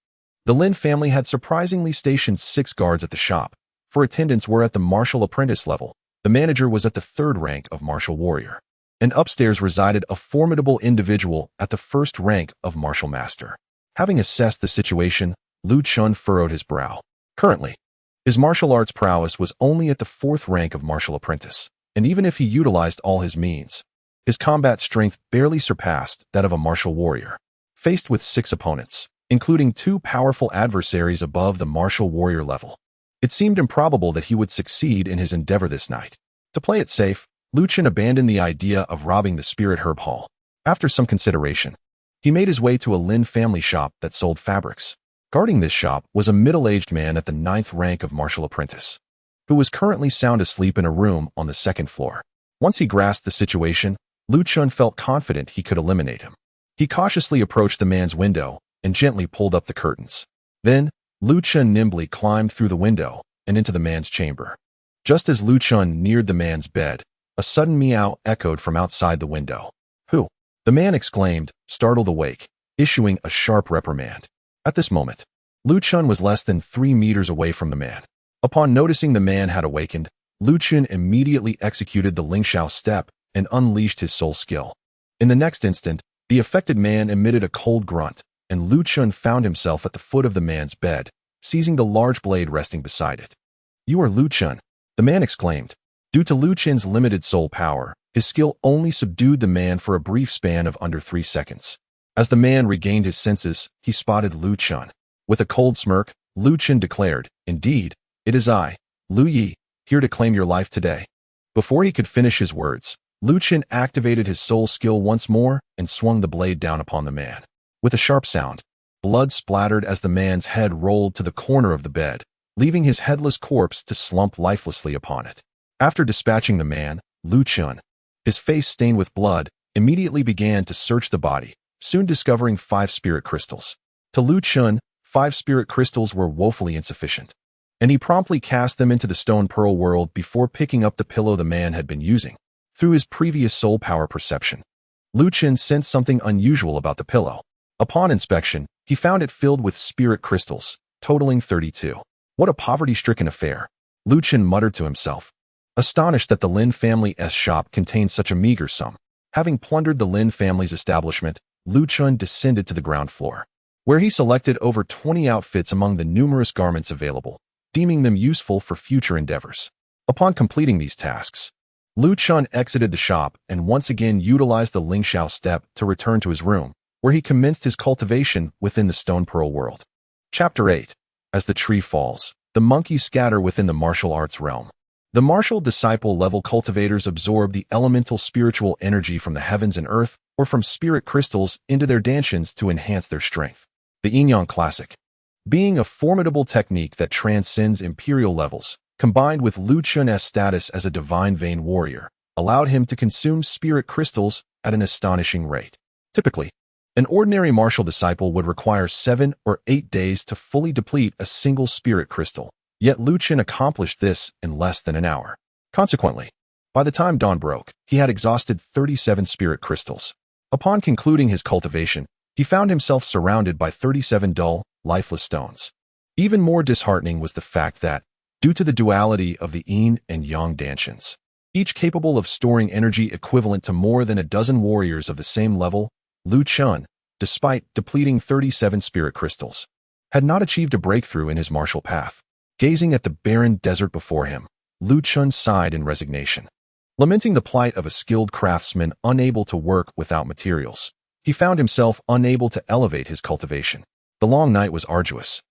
The Lin family had surprisingly stationed 6 guards at the shop, for attendants were at the martial apprentice level. The manager was at the 3rd rank of martial warrior, and upstairs resided a formidable individual at the 1st rank of martial master. Having assessed the situation, Lu Chen furrowed his brow. Currently, his martial arts prowess was only at the 4th rank of martial apprentice, and even if he utilized all his means, his combat strength barely surpassed that of a martial warrior. Faced with 6 opponents, including 2 powerful adversaries above the martial warrior level, it seemed improbable that he would succeed in his endeavor this night. To play it safe, Lu Chen abandoned the idea of robbing the Spirit Herb Hall. After some consideration, he made his way to a Lin family shop that sold fabrics. Guarding this shop was a middle-aged man at the 9th rank of martial apprentice, who was currently sound asleep in a room on the 2nd floor. Once he grasped the situation, Lu Chen felt confident he could eliminate him. He cautiously approached the man's window and gently pulled up the curtains. Then, Lu Chen nimbly climbed through the window and into the man's chamber. Just as Lu Chen neared the man's bed, a sudden meow echoed from outside the window. "Who?" the man exclaimed, startled awake, issuing a sharp reprimand. At this moment, Lu Chen was less than 3 meters away from the man. Upon noticing the man had awakened, Lu Chen immediately executed the Ling Xiao step and unleashed his soul skill. In the next instant, the affected man emitted a cold grunt, and Lu Chen found himself at the foot of the man's bed, seizing the large blade resting beside it. "You are Lu Chen," the man exclaimed. Due to Lu Chen's limited soul power, his skill only subdued the man for a brief span of under 3 seconds. As the man regained his senses, he spotted Lu Chen. With a cold smirk, Lu Chen declared, "Indeed, it is I, Lu Yi, here to claim your life today." Before he could finish his words, Lu Chen activated his soul skill once more and swung the blade down upon the man. With a sharp sound, blood splattered as the man's head rolled to the corner of the bed, leaving his headless corpse to slump lifelessly upon it. After dispatching the man, Lu Chen, his face stained with blood, immediately began to search the body, soon discovering 5 spirit crystals. To Lu Chen, 5 spirit crystals were woefully insufficient, and he promptly cast them into the stone pearl world before picking up the pillow the man had been using. Through his previous soul power perception, Lu Chen sensed something unusual about the pillow. Upon inspection, he found it filled with spirit crystals, totaling 32. What a poverty-stricken affair, Lu Chen muttered to himself, astonished that the Lin family's shop contained such a meager sum. Having plundered the Lin family's establishment, Lu Chen descended to the ground floor, where he selected over 20 outfits among the numerous garments available, deeming them useful for future endeavors. Upon completing these tasks, Lu Chen exited the shop and once again utilized the Ling Xiao step to return to his room, where he commenced his cultivation within the Stone Pearl world. Chapter 8. As the tree falls, the monkeys scatter within the martial arts realm. The martial disciple level cultivators absorb the elemental spiritual energy from the heavens and earth or from spirit crystals into their dantians to enhance their strength. The Yin-Yang Classic, being a formidable technique that transcends imperial levels, combined with Lu Chen's status as a divine vein warrior, allowed him to consume spirit crystals at an astonishing rate. Typically, an ordinary martial disciple would require 7 or 8 days to fully deplete a single spirit crystal, yet Lu Chen accomplished this in less than an hour. Consequently, by the time dawn broke, he had exhausted 37 spirit crystals. Upon concluding his cultivation, he found himself surrounded by 37 dull, lifeless stones. Even more disheartening was the fact that, due to the duality of the Yin and Yang dantians, each capable of storing energy equivalent to more than a dozen warriors of the same level, Lu Chen, despite depleting 37 spirit crystals, had not achieved a breakthrough in his martial path. Gazing at the barren desert before him, Lu Chen sighed in resignation. Lamenting the plight of a skilled craftsman unable to work without materials, he found himself unable to elevate his cultivation. The long night was arduous,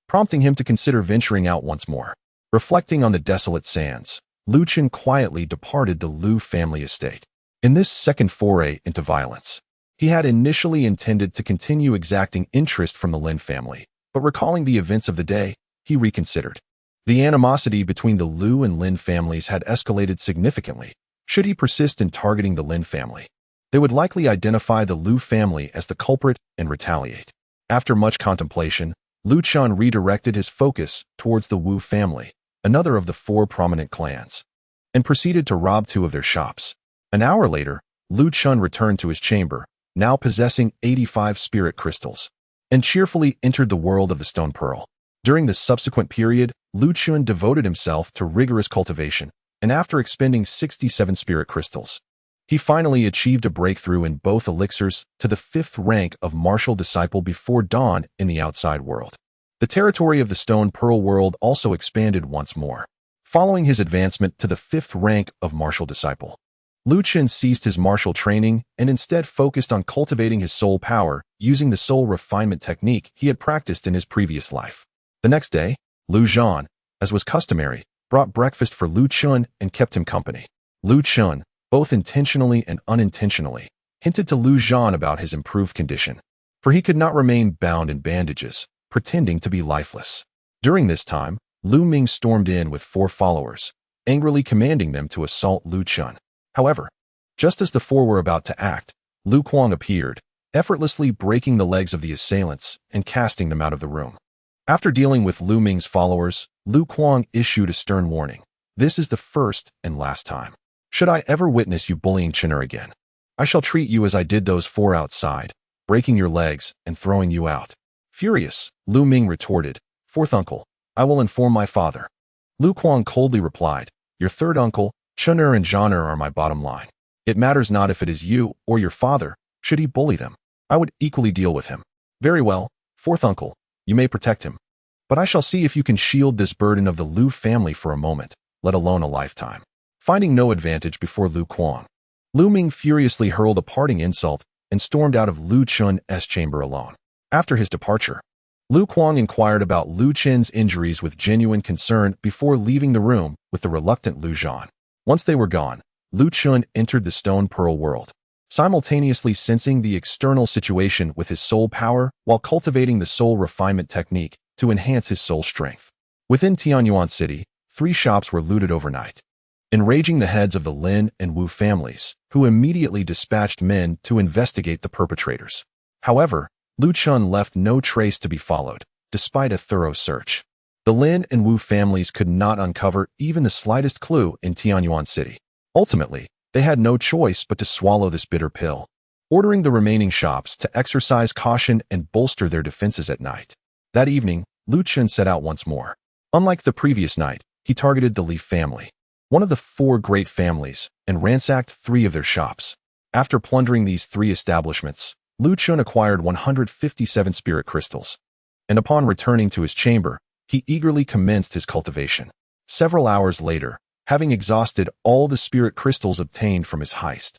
prompting him to consider venturing out once more. Reflecting on the desolate sands, Lu Chen quietly departed the Lu family estate. In this second foray into violence, he had initially intended to continue exacting interest from the Lin family, but recalling the events of the day, he reconsidered. The animosity between the Lu and Lin families had escalated significantly. Should he persist in targeting the Lin family, they would likely identify the Lu family as the culprit and retaliate. After much contemplation, Lu Chen redirected his focus towards the Wu family, another of the 4 prominent clans, and proceeded to rob 2 of their shops. An hour later, Lu Chen returned to his chamber, now possessing 85 spirit crystals, and cheerfully entered the world of the Stone Pearl. During the subsequent period, Lu Chen devoted himself to rigorous cultivation, and after expending 67 spirit crystals, he finally achieved a breakthrough in both elixirs to the 5th rank of martial disciple before dawn in the outside world. The territory of the Stone Pearl world also expanded once more. Following his advancement to the 5th rank of martial disciple, Lu Chen ceased his martial training and instead focused on cultivating his soul power using the soul refinement technique he had practiced in his previous life. The next day, Lu Zhan, as was customary, brought breakfast for Lu Chen and kept him company. Lu Chen, both intentionally and unintentionally, hinted to Lu Zhan about his improved condition, for he could not remain bound in bandages, pretending to be lifeless. During this time, Lu Ming stormed in with 4 followers, angrily commanding them to assault Lu Chen. However, just as the 4 were about to act, Lu Kuang appeared, effortlessly breaking the legs of the assailants and casting them out of the room. After dealing with Lu Ming's followers, Lu Kuang issued a stern warning. This is the first and last time. Should I ever witness you bullying Chener again, I shall treat you as I did those 4 outside, breaking your legs and throwing you out. Furious, Lu Ming retorted, 4th uncle, I will inform my father. Lu Kuang coldly replied, your 3rd uncle, Chener and Zhaner are my bottom line. It matters not if it is you or your father. Should he bully them, I would equally deal with him. Very well, 4th uncle, you may protect him. But I shall see if you can shield this burden of the Lu family for a moment, let alone a lifetime. Finding no advantage before Lu Kuang, Lu Ming furiously hurled a parting insult and stormed out of Lu Chen's chamber alone. After his departure, Lu Kuang inquired about Lu Chen's injuries with genuine concern before leaving the room with the reluctant Lu Zhan. Once they were gone, Lu Chen entered the Stone Pearl world, simultaneously sensing the external situation with his soul power while cultivating the soul refinement technique to enhance his soul strength. Within Tianyuan city, 3 shops were looted overnight, enraging the heads of the Lin and Wu families, who immediately dispatched men to investigate the perpetrators. However, Lu Chen left no trace to be followed, despite a thorough search. The Lin and Wu families could not uncover even the slightest clue in Tianyuan city. Ultimately, they had no choice but to swallow this bitter pill, ordering the remaining shops to exercise caution and bolster their defenses at night. That evening, Lu Chen set out once more. Unlike the previous night, he targeted the Li family, one of the 4 great families, and ransacked 3 of their shops. After plundering these 3 establishments, Lu Chen acquired 157 spirit crystals, and upon returning to his chamber, he eagerly commenced his cultivation. Several hours later, having exhausted all the spirit crystals obtained from his heist,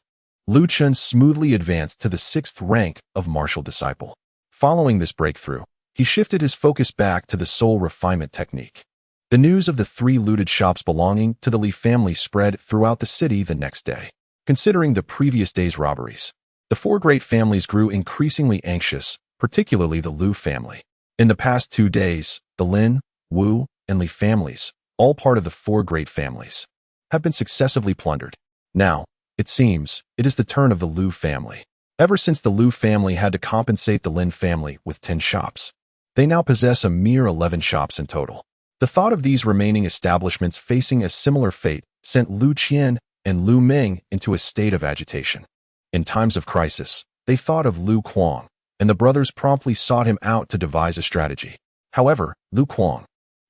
Lu Chen smoothly advanced to the 6th rank of martial disciple. Following this breakthrough, he shifted his focus back to the soul refinement technique. The news of the 3 looted shops belonging to the Li family spread throughout the city the next day. Considering the previous day's robberies, the 4 great families grew increasingly anxious, particularly the Lu family. In the past 2 days, the Lin, Wu, and Li families, all part of the 4 great families, have been successively plundered. Now, it seems, it is the turn of the Lu family. Ever since the Lu family had to compensate the Lin family with 10 shops, they now possess a mere 11 shops in total. The thought of these remaining establishments facing a similar fate sent Lu Chen and Lu Ming into a state of agitation. In times of crisis, they thought of Lu Kuang, and the brothers promptly sought him out to devise a strategy. However, Lu Kuang,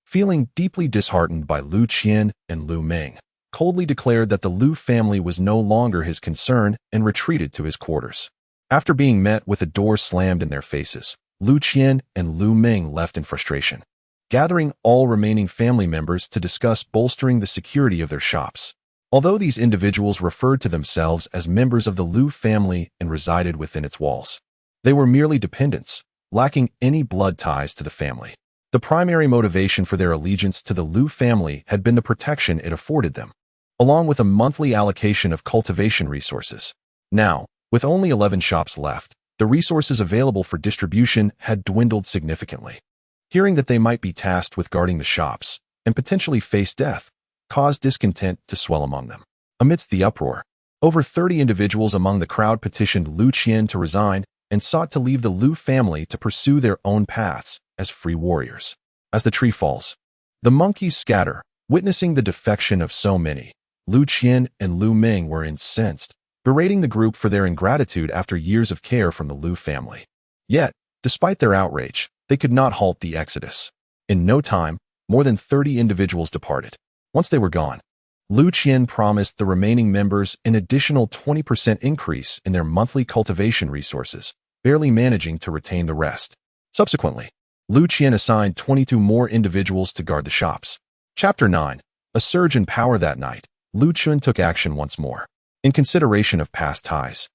feeling deeply disheartened by Lu Chen and Lu Ming, coldly declared that the Lu family was no longer his concern and retreated to his quarters. After being met with a door slammed in their faces, Lu Chen and Lu Ming left in frustration, gathering all remaining family members to discuss bolstering the security of their shops. Although these individuals referred to themselves as members of the Lu family and resided within its walls, they were merely dependents, lacking any blood ties to the family. The primary motivation for their allegiance to the Lu family had been the protection it afforded them, along with a monthly allocation of cultivation resources. Now, with only 11 shops left, the resources available for distribution had dwindled significantly. Hearing that they might be tasked with guarding the shops and potentially face death caused discontent to swell among them. Amidst the uproar, over 30 individuals among the crowd petitioned Lu Chen to resign and sought to leave the Lu family to pursue their own paths as free warriors. As the tree falls, the monkeys scatter. Witnessing the defection of so many, Lu Chen and Lu Ming were incensed, berating the group for their ingratitude after years of care from the Lu family. Yet, despite their outrage, they could not halt the exodus. In no time, more than 30 individuals departed. Once they were gone, Lu Chen promised the remaining members an additional 20% increase in their monthly cultivation resources, barely managing to retain the rest. Subsequently, Lu Chen assigned 22 more individuals to guard the shops. Chapter 9. A surge in power that night. Lu Chen took action once more. In consideration of past ties,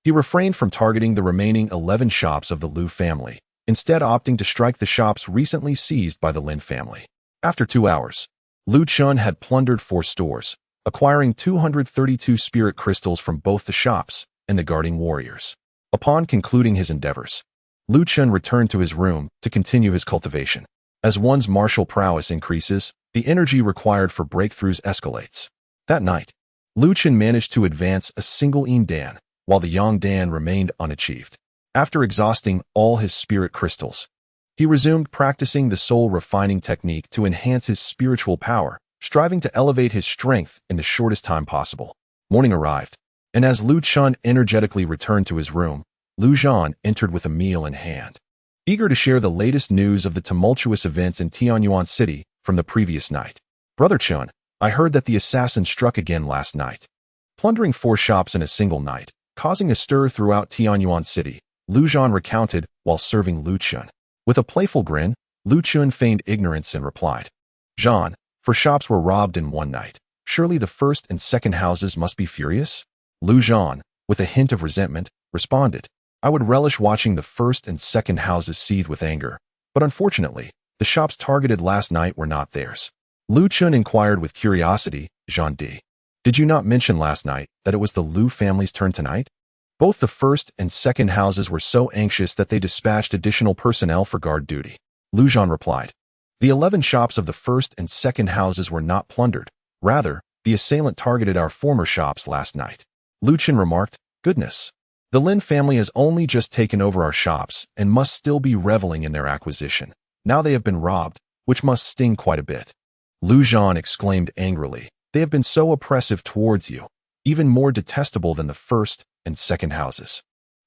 he refrained from targeting the remaining 11 shops of the Lu family, instead opting to strike the shops recently seized by the Lin family. After 2 hours, Lu Chen had plundered 4 stores, acquiring 232 spirit crystals from both the shops and the guarding warriors. Upon concluding his endeavors, Lu Chen returned to his room to continue his cultivation. As one's martial prowess increases, the energy required for breakthroughs escalates. That night, Lu Chen managed to advance a single Yin Dan, while the Yang Dan remained unachieved. After exhausting all his spirit crystals, he resumed practicing the soul refining technique to enhance his spiritual power, striving to elevate his strength in the shortest time possible. Morning arrived, and as Lu Chen energetically returned to his room, Lu Zhan entered with a meal in hand. Eager to share the latest news of the tumultuous events in Tianyuan City from the previous night. Brother Chen, I heard that the assassin struck again last night, plundering 4 shops in a single night, causing a stir throughout Tianyuan City, Lu Zhan recounted while serving Lu Chen. With a playful grin, Lu Chen feigned ignorance and replied, Zhan, 4 shops were robbed in one night. Surely the first and second houses must be furious? Lu Zhan, with a hint of resentment, responded, I would relish watching the first and second houses seethe with anger, but unfortunately, the shops targeted last night were not theirs. Lu Chen inquired with curiosity, Zhan Di, did you not mention last night that it was the Lu family's turn tonight? Both the first and second houses were so anxious that they dispatched additional personnel for guard duty. Lu Zhan replied, the 11 shops of the first and second houses were not plundered. Rather, the assailant targeted our former shops last night. Lu Chen remarked, goodness. The Lin family has only just taken over our shops and must still be reveling in their acquisition. Now they have been robbed, which must sting quite a bit. Lu Zhan exclaimed angrily, they have been so oppressive towards you, even more detestable than the first and second houses.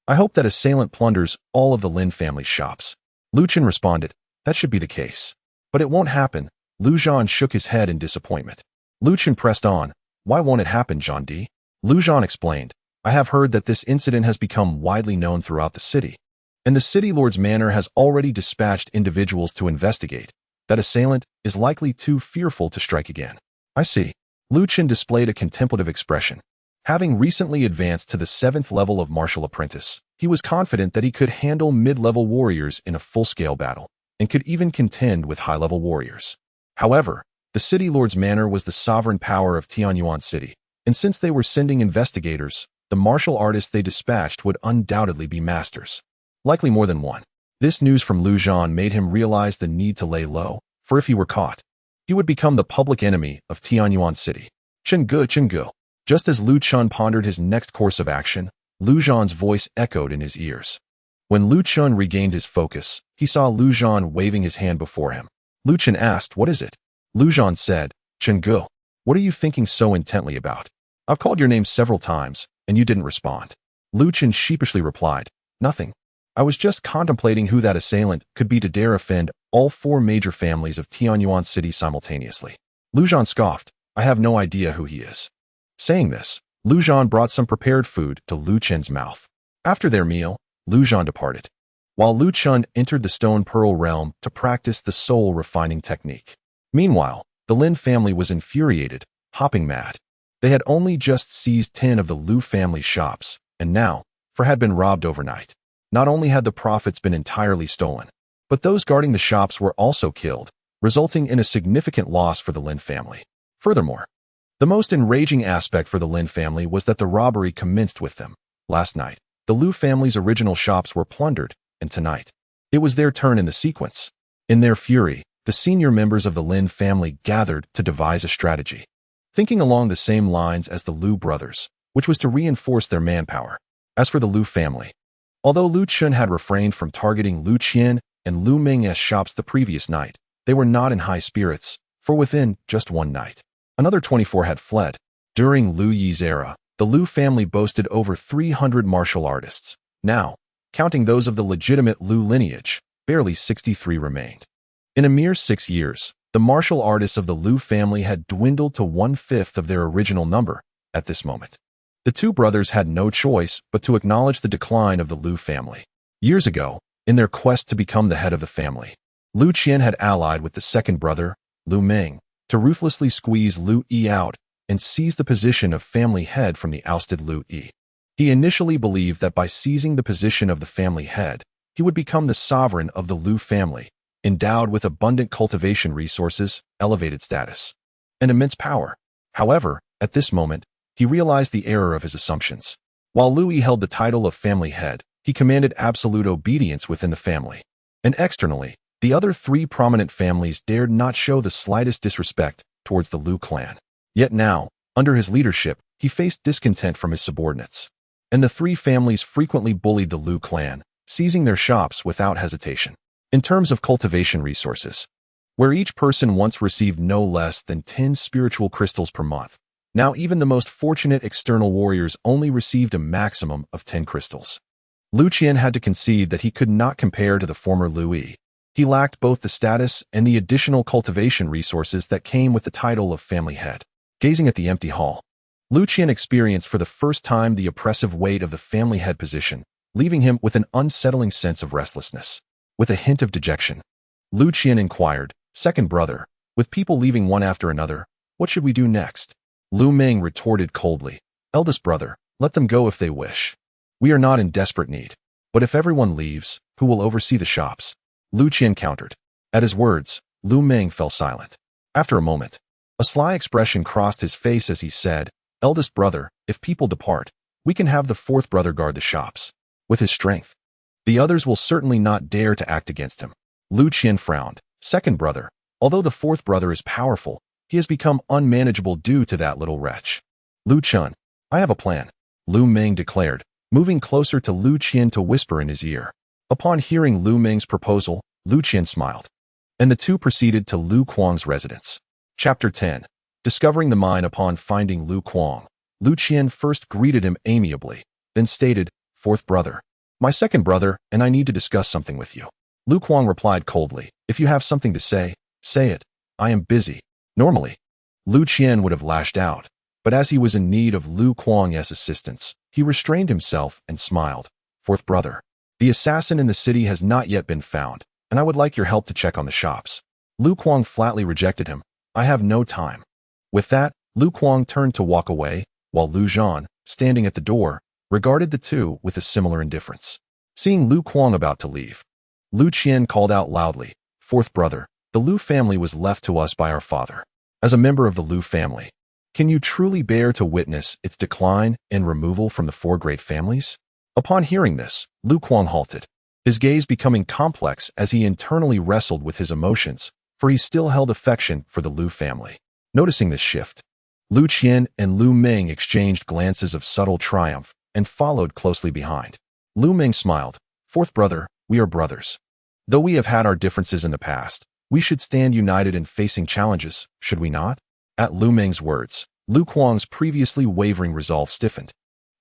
I hope that assailant plunders all of the Lin family's shops. Lu Chen responded, that should be the case. But it won't happen. Lu Zhan shook his head in disappointment. Lu Chen pressed on, why won't it happen, Zhan Di? Lu Zhan explained, I have heard that this incident has become widely known throughout the city, and the city lord's manor has already dispatched individuals to investigate. That assailant is likely too fearful to strike again. I see. Lu Chen displayed a contemplative expression. Having recently advanced to the 7th level of martial apprentice, he was confident that he could handle mid-level warriors in a full-scale battle, and could even contend with high-level warriors. However, the city lord's manor was the sovereign power of Tianyuan City, and since they were sending investigators, the martial artists they dispatched would undoubtedly be masters. Likely more than one. This news from Lu Zhan made him realize the need to lay low, for if he were caught, he would become the public enemy of Tianyuan City. Chenggu. Just as Lu Chen pondered his next course of action, Lu Zhan's voice echoed in his ears. When Lu Chen regained his focus, he saw Lu Zhan waving his hand before him. Lu Chen asked, what is it? Lu Zhan said, Chenggu, what are you thinking so intently about? I've called your name several times, and you didn't respond. Lu Chen sheepishly replied, nothing. I was just contemplating who that assailant could be to dare offend all 4 major families of Tianyuan City simultaneously. Lu Zhan scoffed, I have no idea who he is. Saying this, Lu Zhan brought some prepared food to Lu Chen's mouth. After their meal, Lu Zhan departed, while Lu Chen entered the Stone Pearl realm to practice the soul refining technique. Meanwhile, the Lin family was infuriated, hopping mad. They had only just seized 10 of the Lu family's shops, and now, had been robbed overnight. Not only had the profits been entirely stolen, but those guarding the shops were also killed, resulting in a significant loss for the Lin family. Furthermore, the most enraging aspect for the Lin family was that the robbery commenced with them. Last night, the Lu family's original shops were plundered, and tonight, it was their turn in the sequence. In their fury, the senior members of the Lin family gathered to devise a strategy, thinking along the same lines as the Lu brothers, which was to reinforce their manpower. As for the Lu family, although Lu Chen had refrained from targeting Lu Qian and Lu Ming's shops the previous night, they were not in high spirits, for within just one night, another 24 had fled. During Lu Yi's era, the Lu family boasted over 300 martial artists. Now, counting those of the legitimate Lu lineage, barely 63 remained. In a mere 6 years, the martial artists of the Lu family had dwindled to 1/5 of their original number at this moment. The 2 brothers had no choice but to acknowledge the decline of the Lu family. Years ago, in their quest to become the head of the family, Lu Chen had allied with the second brother, Lu Meng, to ruthlessly squeeze Lu Yi out and seize the position of family head from the ousted Lu Yi. He initially believed that by seizing the position of the family head, he would become the sovereign of the Lu family, endowed with abundant cultivation resources, elevated status, and immense power. However, at this moment, he realized the error of his assumptions. While Lu Yi held the title of family head, he commanded absolute obedience within the family. And externally, the other three prominent families dared not show the slightest disrespect towards the Lu clan. Yet now, under his leadership, he faced discontent from his subordinates. And the three families frequently bullied the Lu clan, seizing their shops without hesitation. In terms of cultivation resources, where each person once received no less than 10 spiritual crystals per month, now even the most fortunate external warriors only received a maximum of 10 crystals. Lu Chen had to concede that he could not compare to the former Lu Yi. He lacked both the status and the additional cultivation resources that came with the title of family head. Gazing at the empty hall, Lu Chen experienced for the first time the oppressive weight of the family head position, leaving him with an unsettling sense of restlessness. With a hint of dejection, Lu Chen inquired, "Second brother, with people leaving one after another, what should we do next?" Lu Meng retorted coldly, "Eldest brother, let them go if they wish. We are not in desperate need. But if everyone leaves, who will oversee the shops?" Lu Chen countered. At his words, Lu Meng fell silent. After a moment, a sly expression crossed his face as he said, "Eldest brother, if people depart, we can have the fourth brother guard the shops. With his strength, the others will certainly not dare to act against him." Lu Chen frowned. "Second brother, although the fourth brother is powerful, he has become unmanageable due to that little wretch." "Lu Chen, I have a plan," Lu Meng declared, moving closer to Lu Chen to whisper in his ear. Upon hearing Lu Meng's proposal, Lu Chen smiled, and the two proceeded to Lu Kuang's residence. Chapter 10. Discovering the mine. Upon finding Lu Kuang, Lu Chen first greeted him amiably, then stated, "Fourth brother, my second brother and I need to discuss something with you." Lu Kuang replied coldly, "If you have something to say, say it. I am busy." Normally, Lu Chen would have lashed out, but as he was in need of Lu Kuang's assistance, he restrained himself and smiled. "Fourth brother, the assassin in the city has not yet been found, and I would like your help to check on the shops." Lu Kuang flatly rejected him. "I have no time." With that, Lu Kuang turned to walk away, while Lu Zhan, standing at the door, regarded the two with a similar indifference. Seeing Lu Kuang about to leave, Lu Chen called out loudly, "Fourth brother, the Lu family was left to us by our father. As a member of the Lu family, can you truly bear to witness its decline and removal from the four great families?" Upon hearing this, Lu Kuang halted, his gaze becoming complex as he internally wrestled with his emotions, for he still held affection for the Lu family. Noticing this shift, Lu Chen and Lu Meng exchanged glances of subtle triumph and followed closely behind. Lu Meng smiled, "Fourth brother, we are brothers. Though we have had our differences in the past, we should stand united in facing challenges, should we not?" At Lu Meng's words, Lu Kuang's previously wavering resolve stiffened,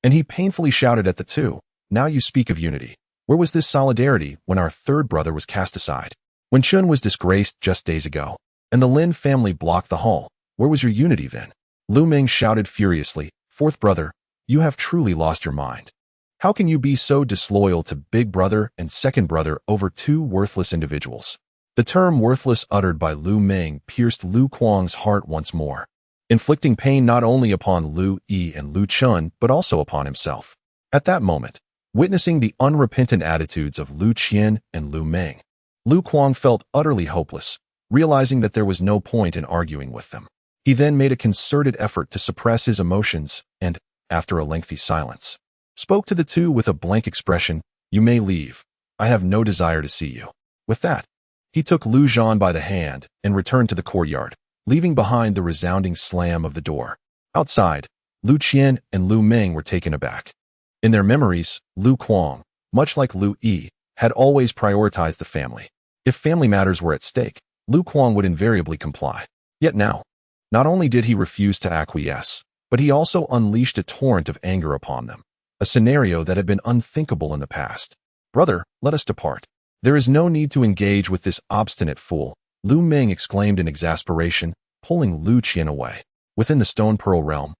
and he painfully shouted at the two, "Now you speak of unity. Where was this solidarity when our third brother was cast aside? When Chun was disgraced just days ago, and the Lin family blocked the hall, where was your unity then?" Lu Meng shouted furiously, "Fourth brother, you have truly lost your mind. How can you be so disloyal to big brother and second brother over two worthless individuals?" The term worthless uttered by Lu Meng pierced Lu Kuang's heart once more, inflicting pain not only upon Lu Yi and Lu Chen but also upon himself. At that moment, witnessing the unrepentant attitudes of Lu Chen and Lu Meng, Lu Kuang felt utterly hopeless, realizing that there was no point in arguing with them. He then made a concerted effort to suppress his emotions and, after a lengthy silence, spoke to the two with a blank expression, "You may leave. I have no desire to see you." With that, he took Lu Zhan by the hand and returned to the courtyard, leaving behind the resounding slam of the door. Outside, Lu Chen and Lu Meng were taken aback. In their memories, Lu Kuang, much like Lu Yi, had always prioritized the family. If family matters were at stake, Lu Kuang would invariably comply. Yet now, not only did he refuse to acquiesce, but he also unleashed a torrent of anger upon them, a scenario that had been unthinkable in the past. "Brother, let us depart. There is no need to engage with this obstinate fool," Lu Meng exclaimed in exasperation, pulling Lu Chen away. Within the Stone Pearl realm,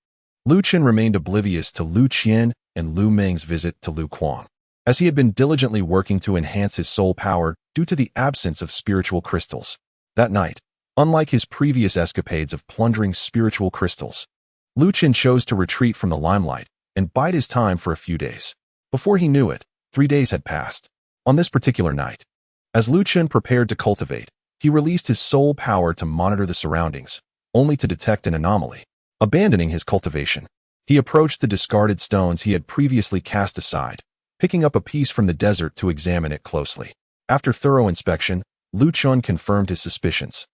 Lu Chen remained oblivious to Lu Chen and Lu Meng's visit to Lu Kuang. As he had been diligently working to enhance his soul power due to the absence of spiritual crystals. That night, unlike his previous escapades of plundering spiritual crystals, Lu Chen chose to retreat from the limelight and bide his time for a few days. Before he knew it, 3 days had passed. On this particular night, as Lu Chen prepared to cultivate, he released his soul power to monitor the surroundings, only to detect an anomaly. Abandoning his cultivation, he approached the discarded stones he had previously cast aside, picking up a piece from the desert to examine it closely. After thorough inspection, Lu Chen confirmed his suspicions.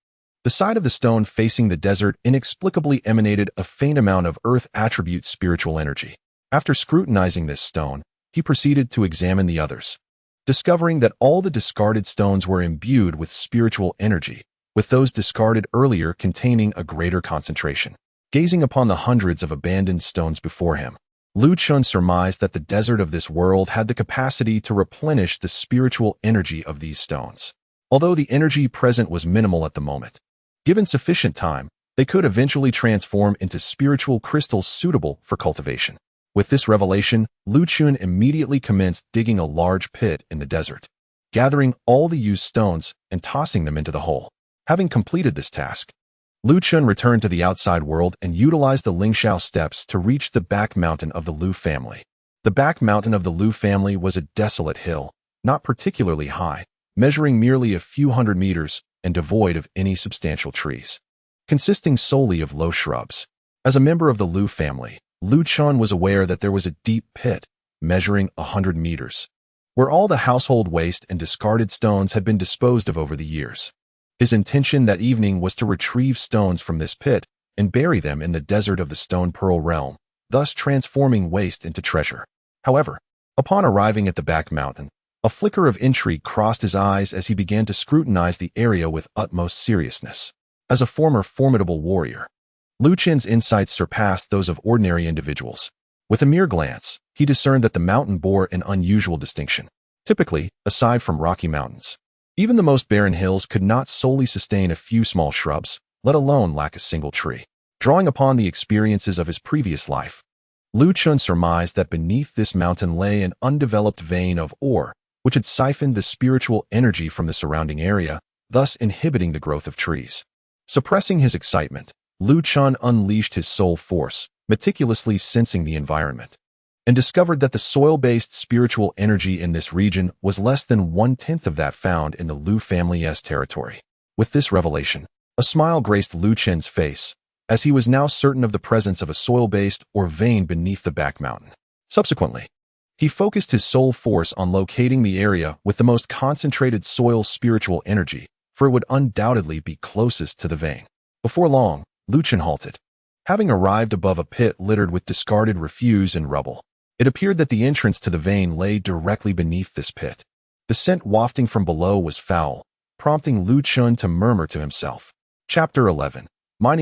The side of the stone facing the desert inexplicably emanated a faint amount of earth attribute spiritual energy. After scrutinizing this stone, he proceeded to examine the others, discovering that all the discarded stones were imbued with spiritual energy, with those discarded earlier containing a greater concentration. Gazing upon the hundreds of abandoned stones before him, Lu Chen surmised that the desert of this world had the capacity to replenish the spiritual energy of these stones. Although the energy present was minimal at the moment, given sufficient time, they could eventually transform into spiritual crystals suitable for cultivation. With this revelation, Lu Chen immediately commenced digging a large pit in the desert, gathering all the used stones and tossing them into the hole. Having completed this task, Lu Chen returned to the outside world and utilized the Lingxiao steps to reach the back mountain of the Lu family. The back mountain of the Lu family was a desolate hill, not particularly high, measuring merely a few hundred meters and devoid of any substantial trees, consisting solely of low shrubs. As a member of the Lu family, Lu Chen was aware that there was a deep pit, measuring 100 meters, where all the household waste and discarded stones had been disposed of over the years. His intention that evening was to retrieve stones from this pit and bury them in the desert of the Stone Pearl realm, thus transforming waste into treasure. However, upon arriving at the back mountain, a flicker of intrigue crossed his eyes as he began to scrutinize the area with utmost seriousness. As a former formidable warrior, Lu Chen's insights surpassed those of ordinary individuals. With a mere glance, he discerned that the mountain bore an unusual distinction. Typically, aside from rocky mountains, even the most barren hills could not solely sustain a few small shrubs, let alone lack a single tree. Drawing upon the experiences of his previous life, Lu Chen surmised that beneath this mountain lay an undeveloped vein of ore, which had siphoned the spiritual energy from the surrounding area, thus inhibiting the growth of trees. Suppressing his excitement, Lu Chen unleashed his soul force, meticulously sensing the environment, and discovered that the soil-based spiritual energy in this region was less than 1/10 of that found in the Lu family's territory. With this revelation, a smile graced Lu Chen's face, as he was now certain of the presence of a soil-based or vein beneath the back mountain. Subsequently, he focused his soul force on locating the area with the most concentrated soil spiritual energy, for it would undoubtedly be closest to the vein. Before long, Lu Chen halted, having arrived above a pit littered with discarded refuse and rubble. It appeared that the entrance to the vein lay directly beneath this pit. The scent wafting from below was foul, prompting Lu Chen to murmur to himself. Chapter 11.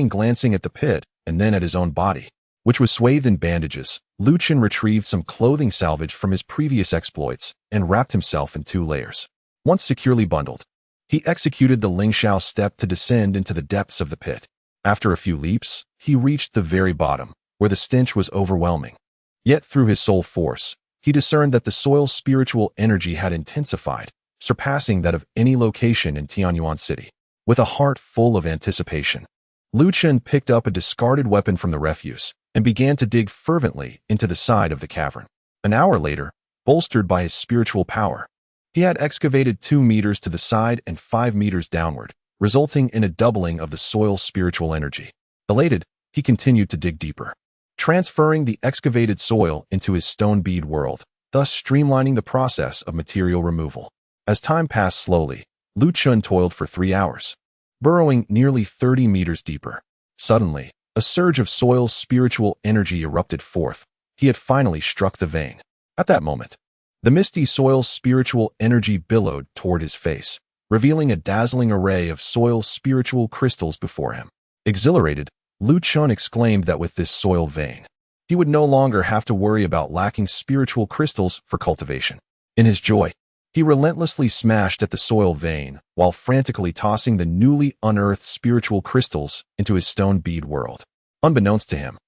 Glancing at the pit and then at his own body, which was swathed in bandages, Lu Chen retrieved some clothing salvage from his previous exploits and wrapped himself in 2 layers. Once securely bundled, he executed the Lingxiao step to descend into the depths of the pit. After a few leaps, he reached the very bottom, where the stench was overwhelming. Yet through his soul force, he discerned that the soil's spiritual energy had intensified, surpassing that of any location in Tianyuan city. With a heart full of anticipation, Lu Chen picked up a discarded weapon from the refuse and began to dig fervently into the side of the cavern. An hour later, bolstered by his spiritual power, he had excavated 2 meters to the side and 5 meters downward, resulting in a doubling of the soil's spiritual energy. Elated, he continued to dig deeper, transferring the excavated soil into his stone bead world, thus streamlining the process of material removal. As time passed slowly, Lu Chen toiled for 3 hours, burrowing nearly 30 meters deeper. Suddenly, a surge of soil's spiritual energy erupted forth. He had finally struck the vein. At that moment, the misty soil's spiritual energy billowed toward his face, revealing a dazzling array of soil spiritual crystals before him. Exhilarated, Lu Chen exclaimed that with this soil vein, he would no longer have to worry about lacking spiritual crystals for cultivation. In his joy, he relentlessly smashed at the soil vein while frantically tossing the newly unearthed spiritual crystals into his stone bead world. Unbeknownst to him,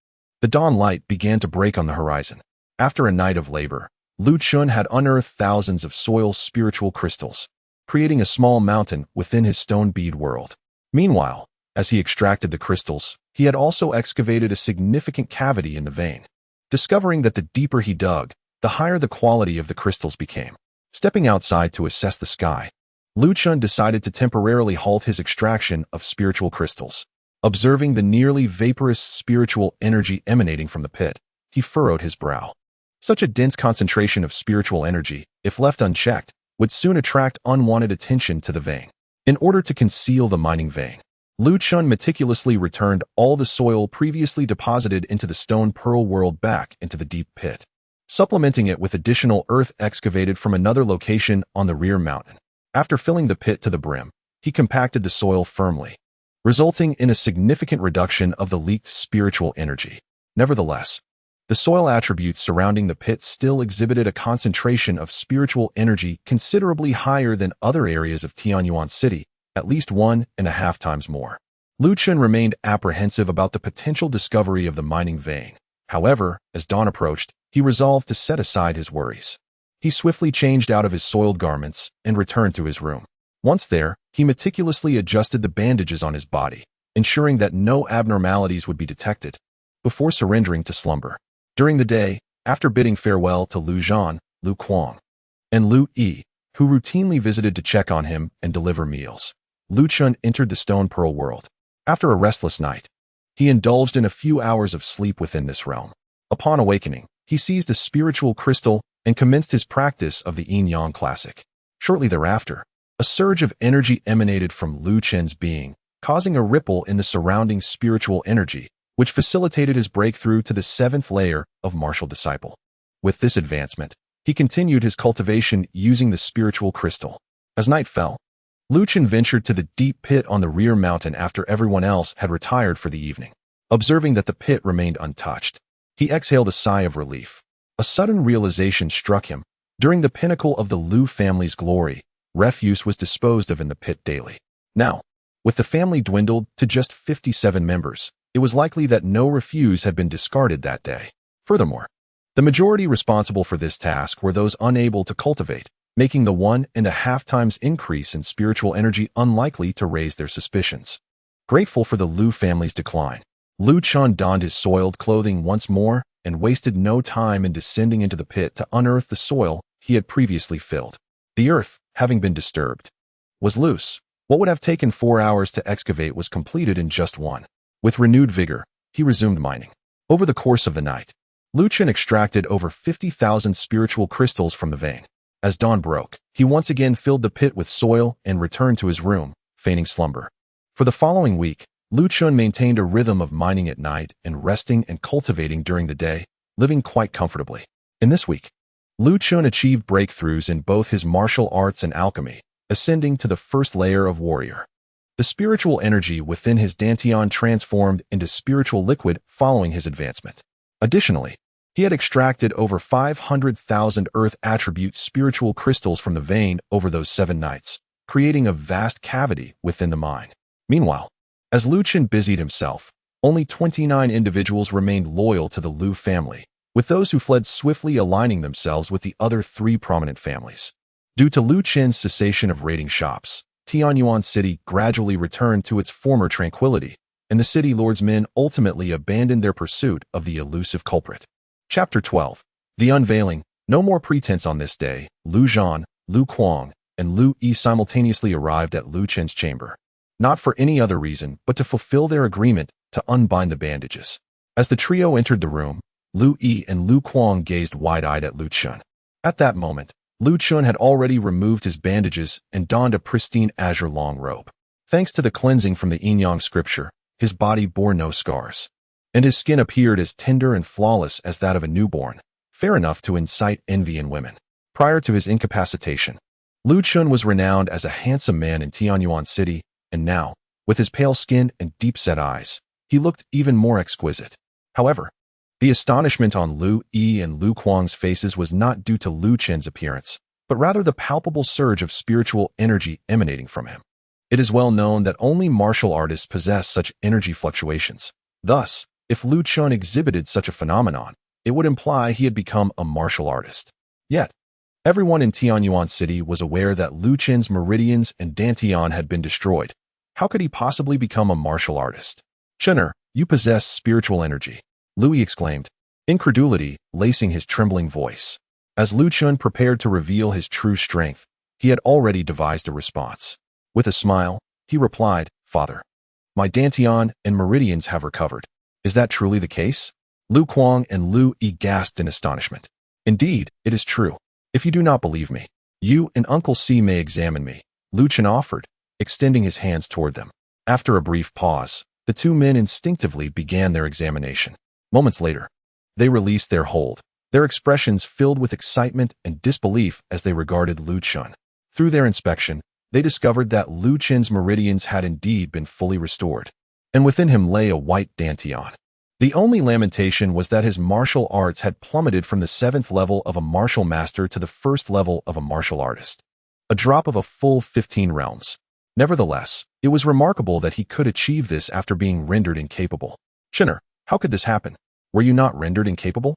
the dawn light began to break on the horizon. After a night of labor, Lu Chen had unearthed thousands of soil spiritual crystals. creating a small mountain within his stone bead world. Meanwhile, as he extracted the crystals, he had also excavated a significant cavity in the vein, discovering that the deeper he dug, the higher the quality of the crystals became. Stepping outside to assess the sky, Lu Chen decided to temporarily halt his extraction of spiritual crystals. Observing the nearly vaporous spiritual energy emanating from the pit, he furrowed his brow. Such a dense concentration of spiritual energy, if left unchecked, would soon attract unwanted attention to the vein. In order to conceal the mining vein, Lu Chen meticulously returned all the soil previously deposited into the stone pearl world back into the deep pit, supplementing it with additional earth excavated from another location on the rear mountain. After filling the pit to the brim, he compacted the soil firmly, resulting in a significant reduction of the leaked spiritual energy. Nevertheless, the soil attributes surrounding the pit still exhibited a concentration of spiritual energy considerably higher than other areas of Tianyuan City, at least 1.5 times more. Lu Chen remained apprehensive about the potential discovery of the mining vein. However, as dawn approached, he resolved to set aside his worries. He swiftly changed out of his soiled garments and returned to his room. Once there, he meticulously adjusted the bandages on his body, ensuring that no abnormalities would be detected, before surrendering to slumber. During the day, after bidding farewell to Lu Zhan, Lu Kuang, and Lu Yi, who routinely visited to check on him and deliver meals, Lu Chen entered the stone pearl world. After a restless night, he indulged in a few hours of sleep within this realm. Upon awakening, he seized a spiritual crystal and commenced his practice of the Yin-Yang classic. Shortly thereafter, a surge of energy emanated from Lu Chen's being, causing a ripple in the surrounding spiritual energy, which facilitated his breakthrough to the 7th layer of martial disciple. With this advancement, he continued his cultivation using the spiritual crystal. As night fell, Lu Chen ventured to the deep pit on the rear mountain after everyone else had retired for the evening. Observing that the pit remained untouched, he exhaled a sigh of relief. A sudden realization struck him. During the pinnacle of the Lu family's glory, refuse was disposed of in the pit daily. Now, with the family dwindled to just 57 members, it was likely that no refuse had been discarded that day. Furthermore, the majority responsible for this task were those unable to cultivate, making the 1.5 times increase in spiritual energy unlikely to raise their suspicions. Grateful for the Lu family's decline, Lu Chen donned his soiled clothing once more and wasted no time in descending into the pit to unearth the soil he had previously filled. The earth, having been disturbed, was loose. What would have taken 4 hours to excavate was completed in just one. With renewed vigor, he resumed mining. Over the course of the night, Lu Chen extracted over 50,000 spiritual crystals from the vein. As dawn broke, he once again filled the pit with soil and returned to his room, feigning slumber. For the following week, Lu Chen maintained a rhythm of mining at night and resting and cultivating during the day, living quite comfortably. In this week, Lu Chen achieved breakthroughs in both his martial arts and alchemy, ascending to the 1st layer of warrior. The spiritual energy within his dantian transformed into spiritual liquid following his advancement. Additionally, he had extracted over 500,000 earth attribute spiritual crystals from the vein over those 7 nights, creating a vast cavity within the mine. Meanwhile, as Lu Chen busied himself, only 29 individuals remained loyal to the Lu family, with those who fled swiftly aligning themselves with the other 3 prominent families. Due to Lu Chen's cessation of raiding shops, Tianyuan City gradually returned to its former tranquility, and the city lord's men ultimately abandoned their pursuit of the elusive culprit. Chapter 12. The Unveiling. No more pretense on this day. Lu Zhan, Lu Kuang, and Lu Yi simultaneously arrived at Lu Chen's chamber, not for any other reason but to fulfill their agreement to unbind the bandages. As the trio entered the room, Lu Yi and Lu Kuang gazed wide-eyed at Lu Chen. At that moment, Lu Chen had already removed his bandages and donned a pristine azure long robe. Thanks to the cleansing from the Yin-Yang scripture, his body bore no scars, and his skin appeared as tender and flawless as that of a newborn, fair enough to incite envy in women. Prior to his incapacitation, Lu Chen was renowned as a handsome man in Tianyuan City, and now, with his pale skin and deep-set eyes, he looked even more exquisite. However, the astonishment on Lu Yi and Lu Kuang's faces was not due to Lu Chen's appearance, but rather the palpable surge of spiritual energy emanating from him. It is well known that only martial artists possess such energy fluctuations. Thus, if Lu Chen exhibited such a phenomenon, it would imply he had become a martial artist. Yet, Everyone in Tianyuan City was aware that Lu Chen's meridians and dantian had been destroyed. How could he possibly become a martial artist? Chener, you possess spiritual energy, Louis exclaimed, incredulity lacing his trembling voice. As Lu Chen prepared to reveal his true strength, he had already devised a response. With a smile, he replied, Father, my dantian and meridians have recovered. Is that truly the case? Lu Kuang and Lu Yi gasped in astonishment. Indeed, it is true. If you do not believe me, you and Uncle C may examine me, Lu Chen offered, extending his hands toward them. After a brief pause, the two men instinctively began their examination. Moments later, they released their hold, their expressions filled with excitement and disbelief as they regarded Lu Chen. Through their inspection, they discovered that Lu Chen's meridians had indeed been fully restored, and within him lay a white dantian. The only lamentation was that his martial arts had plummeted from the 7th level of a martial master to the 1st level of a martial artist, a drop of a full 15 realms. Nevertheless, it was remarkable that he could achieve this after being rendered incapable. Chener, how could this happen? Were you not rendered incapable?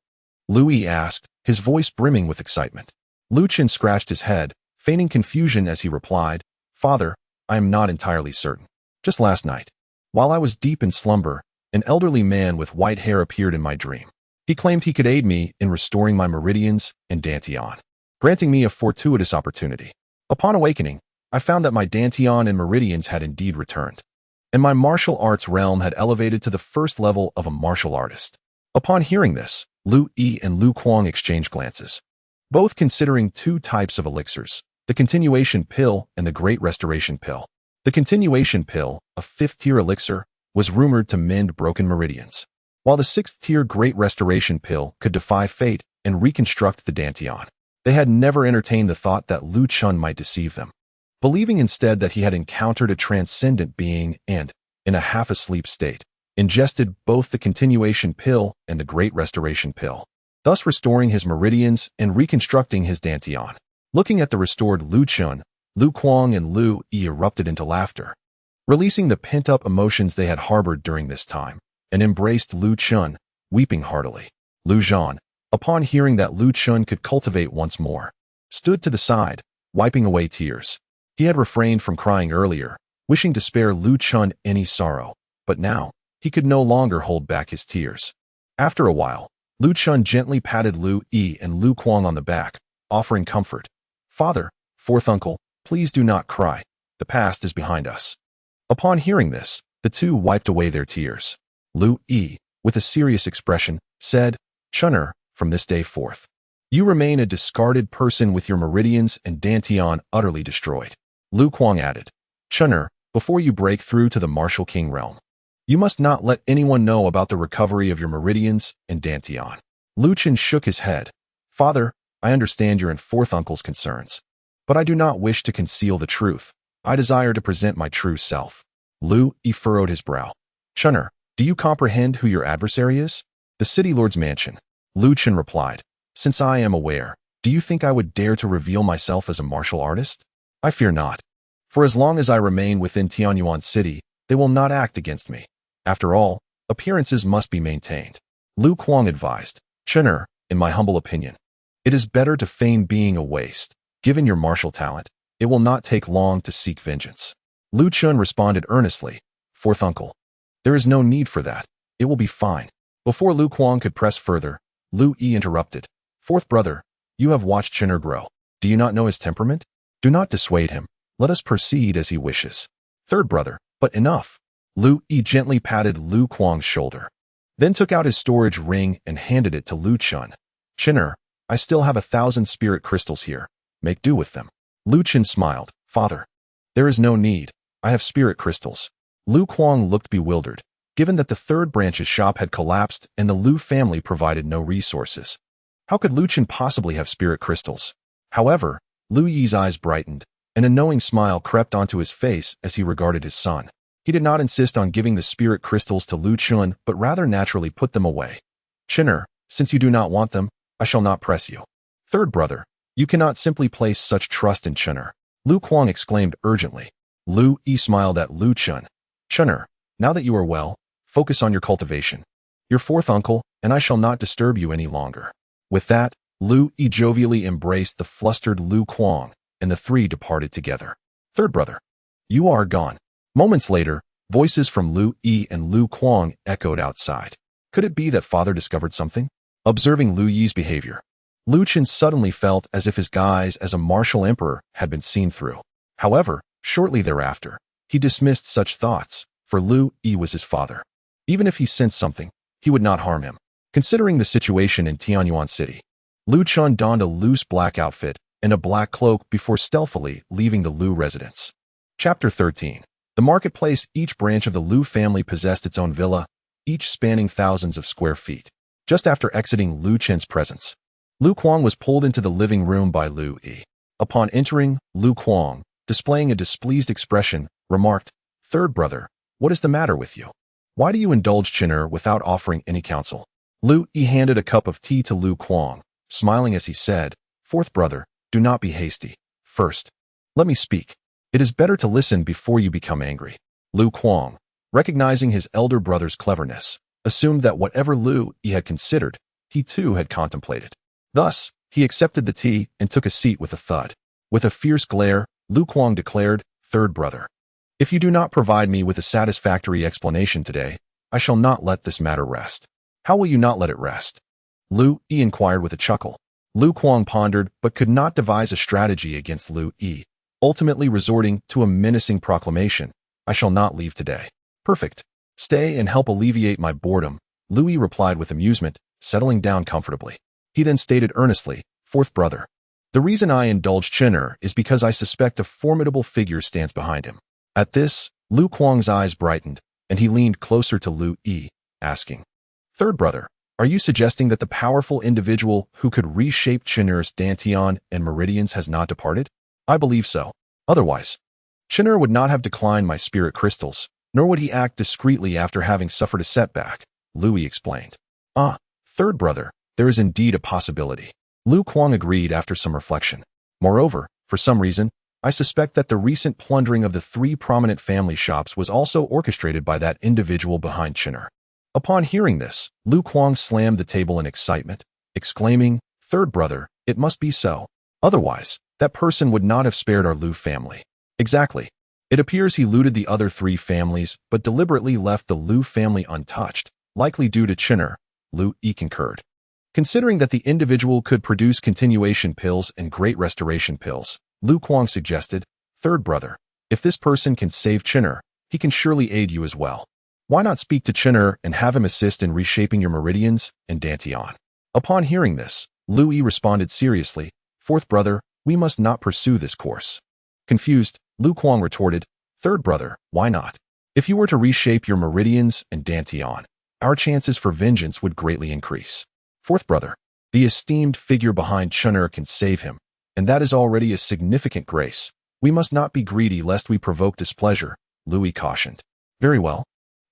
Louis asked, his voice brimming with excitement. Lu Chen scratched his head, feigning confusion as he replied, Father, I am not entirely certain. Just last night, while I was deep in slumber, an elderly man with white hair appeared in my dream. He claimed he could aid me in restoring my meridians and dantian, granting me a fortuitous opportunity. Upon awakening, I found that my dantian and meridians had indeed returned, and my martial arts realm had elevated to the 1st level of a martial artist. Upon hearing this, Lu Yi and Lu Kuang exchanged glances, both considering two types of elixirs, the continuation pill and the great restoration pill. The continuation pill, a 5th tier elixir, was rumored to mend broken meridians, while the 6th tier great restoration pill could defy fate and reconstruct the dantian. They had never entertained the thought that Lu Chen might deceive them, believing instead that he had encountered a transcendent being and, in a half-asleep state, ingested both the continuation pill and the great restoration pill, thus restoring his meridians and reconstructing his dantian. Looking at the restored Lu Chen, Lu Kuang and Lu Yi erupted into laughter, releasing the pent-up emotions they had harbored during this time, and embraced Lu Chen, weeping heartily. Lu Zhan, upon hearing that Lu Chen could cultivate once more, stood to the side, wiping away tears. He had refrained from crying earlier, wishing to spare Lu Chen any sorrow, but now, he could no longer hold back his tears. After a while, Lu Chen gently patted Lu Yi and Lu Kuang on the back, offering comfort. Father, 4th uncle, please do not cry. The past is behind us. Upon hearing this, the two wiped away their tears. Lu Yi, with a serious expression, said, Chener, from this day forth, you remain a discarded person with your meridians and dantian utterly destroyed. Lu Kuang added, Chener, before you break through to the martial king realm, you must not let anyone know about the recovery of your meridians and dantian. Lu Chen shook his head. Father, I understand your and 4th uncle's concerns, but I do not wish to conceal the truth. I desire to present my true self. Lu Yi furrowed his brow. Chener, do you comprehend who your adversary is? The city lord's mansion. Lu Chen replied, Since I am aware, do you think I would dare to reveal myself as a martial artist? I fear not. For as long as I remain within Tianyuan City, they will not act against me. After all, appearances must be maintained. Lu Kuang advised, Chener, in my humble opinion, it is better to feign being a waste. Given your martial talent, it will not take long to seek vengeance. Lu Chen responded earnestly, 4th uncle, there is no need for that. It will be fine. Before Lu Kuang could press further, Lu Yi interrupted. 4th brother, you have watched Chener grow. Do you not know his temperament? Do not dissuade him. Let us proceed as he wishes. 3rd brother, but enough. Lu Yi gently patted Lu Kuang's shoulder, then took out his storage ring and handed it to Lu Chen. Chener, I still have 1,000 spirit crystals here. Make do with them. Lu Chen smiled. Father, there is no need. I have spirit crystals. Lu Kuang looked bewildered, given that the 3rd branch's shop had collapsed and the Lu family provided no resources. How could Lu Chen possibly have spirit crystals? However, Lu Yi's eyes brightened, and a knowing smile crept onto his face as he regarded his son. He did not insist on giving the spirit crystals to Lu Chen, but rather naturally put them away. Chener, since you do not want them, I shall not press you. 3rd brother, you cannot simply place such trust in Chener. Lu Kuang exclaimed urgently. Lu Yi smiled at Lu Chen. Chener, now that you are well, focus on your cultivation. Your 4th uncle, and I shall not disturb you any longer. With that, Lu Yi jovially embraced the flustered Lu Kuang, and the three departed together. Third brother, you are gone. Moments later, voices from Lu Yi and Lu Kuang echoed outside. Could it be that father discovered something? Observing Lu Yi's behavior, Lu Chen suddenly felt as if his guise as a martial emperor had been seen through. However, shortly thereafter, he dismissed such thoughts, for Lu Yi was his father. Even if he sensed something, he would not harm him. Considering the situation in Tianyuan City, Lu Chen donned a loose black outfit and a black cloak before stealthily leaving the Lu residence. Chapter 13. The marketplace. Each branch of the Lu family possessed its own villa, each spanning thousands of square feet. Just after exiting Lu Chen's presence, Lu Kuang was pulled into the living room by Lu Yi. Upon entering, Lu Kuang, displaying a displeased expression, remarked, "Third brother, what is the matter with you? Why do you indulge Chin'er without offering any counsel?" Lu Yi handed a cup of tea to Lu Kuang, smiling as he said, "Fourth brother, do not be hasty. First, let me speak. It is better to listen before you become angry." Lu Kuang, recognizing his elder brother's cleverness, assumed that whatever Lu Yi had considered, he too had contemplated. Thus, he accepted the tea and took a seat with a thud. With a fierce glare, Lu Kuang declared, "Third brother, if you do not provide me with a satisfactory explanation today, I shall not let this matter rest." "How will you not let it rest?" Lu Yi inquired with a chuckle. Lu Kuang pondered but could not devise a strategy against Lu Yi, ultimately resorting to a menacing proclamation, "I shall not leave today." "Perfect. Stay and help alleviate my boredom," Lu Yi replied with amusement, settling down comfortably. He then stated earnestly, "Fourth brother, the reason I indulge Chin'er is because I suspect a formidable figure stands behind him." At this, Lu Kuang's eyes brightened, and he leaned closer to Lu Yi, asking, "Third brother, are you suggesting that the powerful individual who could reshape Chin'er's dantian and meridians has not departed?" "I believe so. Otherwise, Chin'er would not have declined my spirit crystals, nor would he act discreetly after having suffered a setback," Lu Yi explained. "Ah, third brother, there is indeed a possibility," Lu Kuang agreed after some reflection. "Moreover, for some reason, I suspect that the recent plundering of the three prominent family shops was also orchestrated by that individual behind Chin'er." Upon hearing this, Lu Kuang slammed the table in excitement, exclaiming, "Third brother, it must be so. Otherwise, that person would not have spared our Lu family." "Exactly. It appears he looted the other three families, but deliberately left the Lu family untouched, likely due to Chin'er," Lu Yi concurred. Considering that the individual could produce continuation pills and great restoration pills, Lu Kuang suggested, "Third brother, if this person can save Chin'er, he can surely aid you as well. Why not speak to Chin'er and have him assist in reshaping your meridians and dantian?" Upon hearing this, Lu Yi responded seriously, "Fourth brother, we must not pursue this course." Confused, Lu Kuang retorted, "Third brother, why not? If you were to reshape your meridians and dantian, our chances for vengeance would greatly increase. Fourth brother, the esteemed figure behind Chin'er can save him, and that is already a significant grace. We must not be greedy lest we provoke displeasure," Lu Yi cautioned. "Very well,"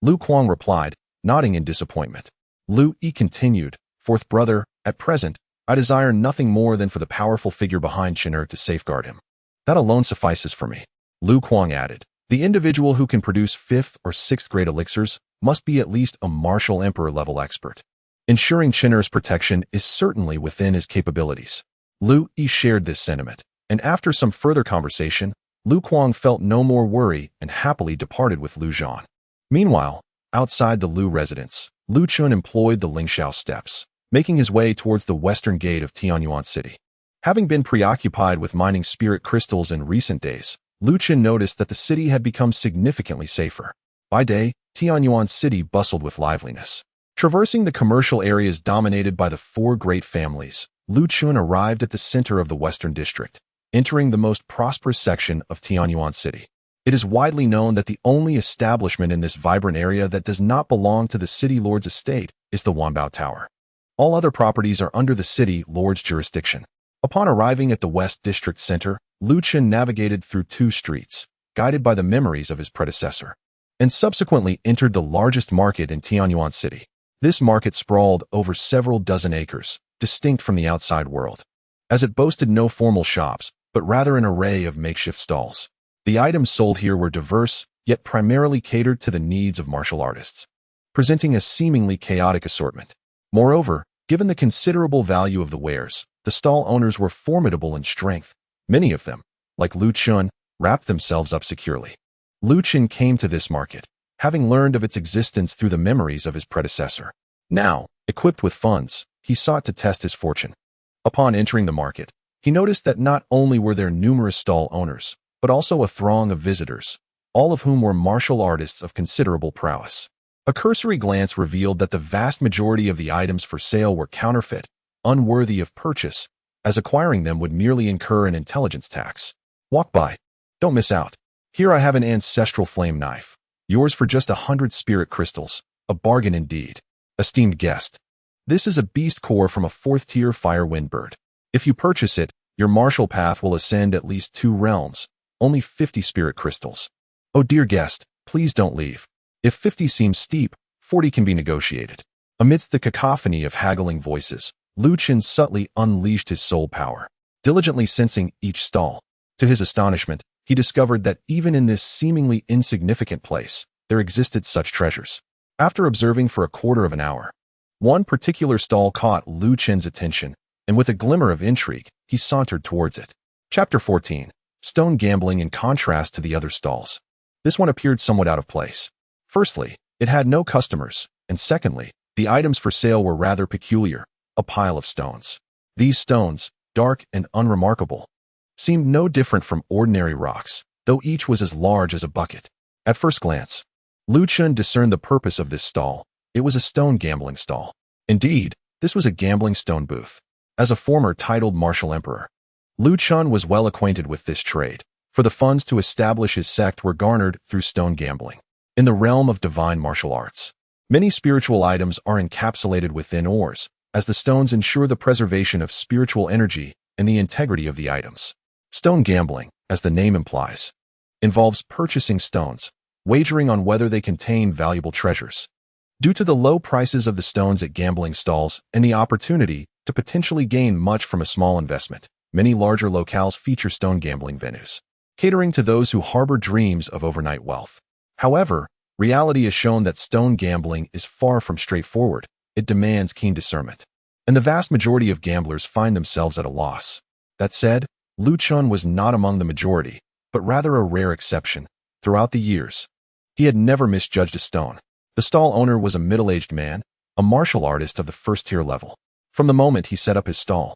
Lu Kuang replied, nodding in disappointment. Lu Yi continued, "Fourth brother, at present, I desire nothing more than for the powerful figure behind Chin'er to safeguard him. That alone suffices for me." Lu Kuang added, "The individual who can produce 5th or 6th grade elixirs must be at least a martial emperor level expert. Ensuring Chin'er's protection is certainly within his capabilities." Lu Yi shared this sentiment, and after some further conversation, Lu Kuang felt no more worry and happily departed with Lu Zhan. Meanwhile, outside the Lu residence, Lu Chen employed the Lingxiao steps, making his way towards the western gate of Tianyuan City. Having been preoccupied with mining spirit crystals in recent days, Lu Chen noticed that the city had become significantly safer. By day, Tianyuan City bustled with liveliness. Traversing the commercial areas dominated by the four great families, Lu Chen arrived at the center of the Western District, entering the most prosperous section of Tianyuan City. It is widely known that the only establishment in this vibrant area that does not belong to the city lord's estate is the Wanbao Tower. All other properties are under the city lord's jurisdiction. Upon arriving at the West District Center, Lu Chen navigated through 2 streets, guided by the memories of his predecessor, and subsequently entered the largest market in Tianyuan City. This market sprawled over several dozen acres, distinct from the outside world, as it boasted no formal shops, but rather an array of makeshift stalls. The items sold here were diverse, yet primarily catered to the needs of martial artists, presenting a seemingly chaotic assortment. Moreover, given the considerable value of the wares, The stall owners were formidable in strength. Many of them, like Lu Chen, wrapped themselves up securely. Lu Chen came to this market, having learned of its existence through the memories of his predecessor. Now, equipped with funds, he sought to test his fortune. Upon entering the market, he noticed that not only were there numerous stall owners, but also a throng of visitors, all of whom were martial artists of considerable prowess. A cursory glance revealed that the vast majority of the items for sale were counterfeit, unworthy of purchase, as acquiring them would merely incur an intelligence tax. Walk by. Don't miss out. Here I have an ancestral flame knife. Yours for just 100 spirit crystals. A bargain indeed. Esteemed guest. This is a beast core from a 4th tier fire wind bird. If you purchase it, your martial path will ascend at least 2 realms. Only 50 spirit crystals. Oh dear guest, please don't leave. If 50 seems steep, 40 can be negotiated. Amidst the cacophony of haggling voices, Lu Chen subtly unleashed his soul power, diligently sensing each stall. To his astonishment, he discovered that even in this seemingly insignificant place, there existed such treasures. After observing for a quarter of an hour, one particular stall caught Lu Chen's attention, and with a glimmer of intrigue, he sauntered towards it. Chapter 14. Stone gambling in contrast to the other stalls. This one appeared somewhat out of place. Firstly, it had no customers, and secondly, the items for sale were rather peculiar, a pile of stones. These stones, dark and unremarkable, seemed no different from ordinary rocks, though each was as large as a bucket. At first glance, Lu Chen discerned the purpose of this stall. It was a stone gambling stall. Indeed, this was a gambling stone booth. As a former titled martial emperor, Lu Chen was well acquainted with this trade, for the funds to establish his sect were garnered through stone gambling. In the realm of divine martial arts, many spiritual items are encapsulated within ores, as the stones ensure the preservation of spiritual energy and the integrity of the items. Stone gambling, as the name implies, involves purchasing stones, wagering on whether they contain valuable treasures. Due to the low prices of the stones at gambling stalls and the opportunity to potentially gain much from a small investment, many larger locales feature stone gambling venues, catering to those who harbor dreams of overnight wealth. However, reality has shown that stone gambling is far from straightforward. It demands keen discernment, and the vast majority of gamblers find themselves at a loss. That said, Lu Chen was not among the majority, but rather a rare exception. Throughout the years, he had never misjudged a stone. The stall owner was a middle-aged man, a martial artist of the 1st tier level. From the moment he set up his stall,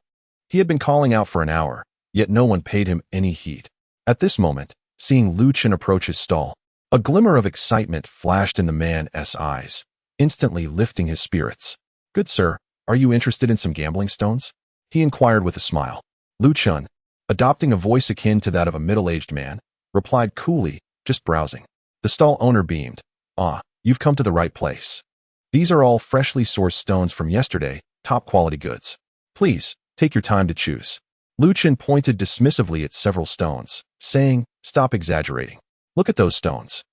he had been calling out for an hour, yet no one paid him any heed. At this moment, seeing Lu Chen approach his stall, a glimmer of excitement flashed in the man's eyes, instantly lifting his spirits. "Good sir, are you interested in some gambling stones?" he inquired with a smile. Lu Chen, adopting a voice akin to that of a middle-aged man, replied coolly, "Just browsing." The stall owner beamed. "Ah, you've come to the right place. These are all freshly sourced stones from yesterday, top-quality goods. Please, take your time to choose." Lu Chen pointed dismissively at several stones, saying, "Stop exaggerating. Look at those stones.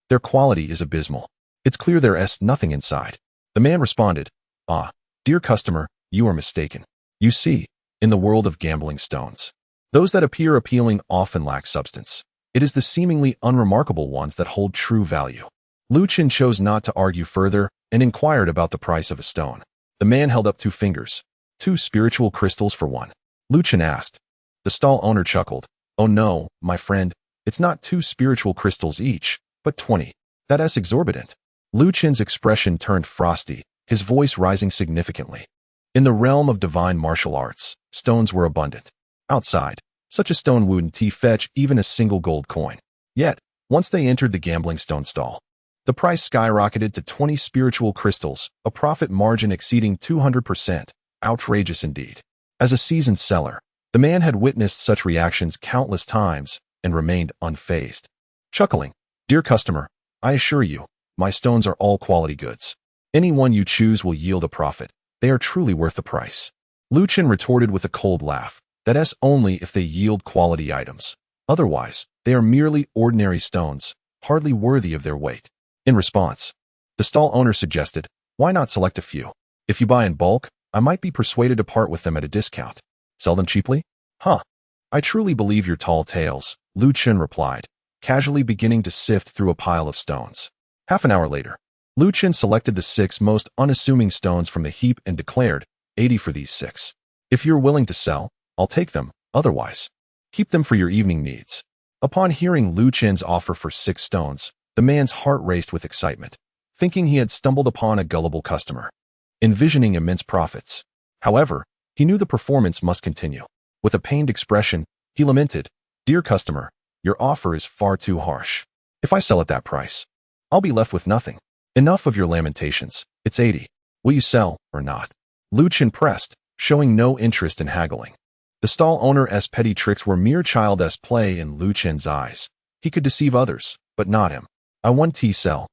Their quality is abysmal. It's clear there's nothing inside." The man responded, "Ah, dear customer, you are mistaken. You see, in the world of gambling stones, those that appear appealing often lack substance. It is the seemingly unremarkable ones that hold true value." Lu Chen chose not to argue further and inquired about the price of a stone. The man held up 2 fingers. 2 spiritual crystals for one. Lu Chen asked. The stall owner chuckled. "Oh no, my friend, it's not 2 spiritual crystals each, but 20. That's exorbitant." Lu Chen's expression turned frosty, his voice rising significantly. In the realm of divine martial arts, stones were abundant. Outside, such a stone wouldn't fetch even a single gold coin. Yet, once they entered the gambling stone stall, the price skyrocketed to 20 spiritual crystals, a profit margin exceeding 200%. Outrageous indeed. As a seasoned seller, the man had witnessed such reactions countless times and remained unfazed. Chuckling, "Dear customer, I assure you, my stones are all quality goods. Any one you choose will yield a profit. They are truly worth the price." Lu Chen retorted with a cold laugh. "That's only if they yield quality items. Otherwise, they are merely ordinary stones, hardly worthy of their weight." In response, the stall owner suggested, "Why not select a few? If you buy in bulk, I might be persuaded to part with them at a discount. Sell them cheaply?" "Huh. I truly believe your tall tales," Lu Chen replied, casually beginning to sift through a pile of stones. Half an hour later, Lu Chen selected the 6 most unassuming stones from the heap and declared, 80 for these 6. If you're willing to sell, I'll take them. Otherwise, keep them for your evening needs. Upon hearing Lu Chen's offer for 6 stones, the man's heart raced with excitement, thinking he had stumbled upon a gullible customer, envisioning immense profits. However, he knew the performance must continue. With a pained expression, he lamented, "Dear customer, your offer is far too harsh. If I sell at that price, I'll be left with nothing. Enough of your lamentations. It's 80. Will you sell or not?" Lu Chen pressed, showing no interest in haggling. The stall owner's petty tricks were mere childish play in Lu Chen's eyes. He could deceive others, but not him. "I want tea sell."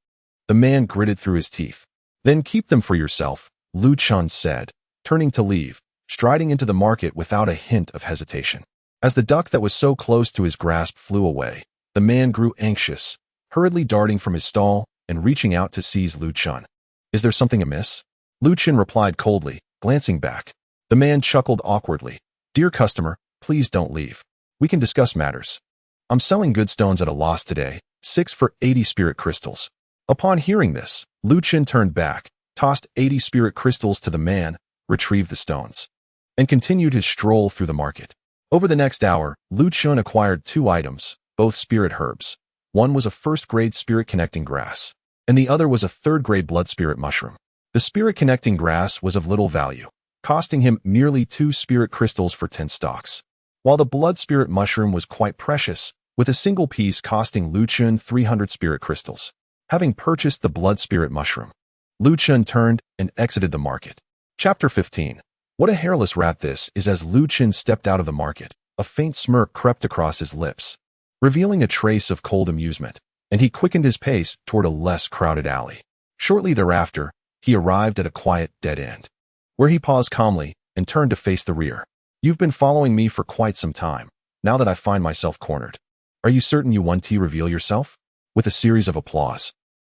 The man gritted through his teeth. "Then keep them for yourself," Lu Chen said, turning to leave, striding into the market without a hint of hesitation. As the duck that was so close to his grasp flew away, the man grew anxious, hurriedly darting from his stall and reaching out to seize Lu Chen. "Is there something amiss?" Lu Chen replied coldly, glancing back. The man chuckled awkwardly. "Dear customer, please don't leave. We can discuss matters. I'm selling good stones at a loss today, 6 for 80 spirit crystals." Upon hearing this, Lu Chen turned back, tossed 80 spirit crystals to the man, retrieved the stones, and continued his stroll through the market. Over the next hour, Lu Chen acquired 2 items, both spirit herbs. One was a first-grade spirit-connecting grass, and the other was a third-grade blood spirit mushroom. The spirit-connecting grass was of little value, costing him merely 2 spirit crystals for 10 stalks, while the blood spirit mushroom was quite precious, with a single piece costing Lu Chen 300 spirit crystals. Having purchased the blood spirit mushroom, Lu Chen turned and exited the market. Chapter 15. What a hairless rat this is. As Lu Chen stepped out of the market, a faint smirk crept across his lips, revealing a trace of cold amusement, and he quickened his pace toward a less crowded alley. Shortly thereafter, he arrived at a quiet dead end, where he paused calmly and turned to face the rear. "You've been following me for quite some time, now that I find myself cornered. Are you certain you want to reveal yourself?" With a series of applause,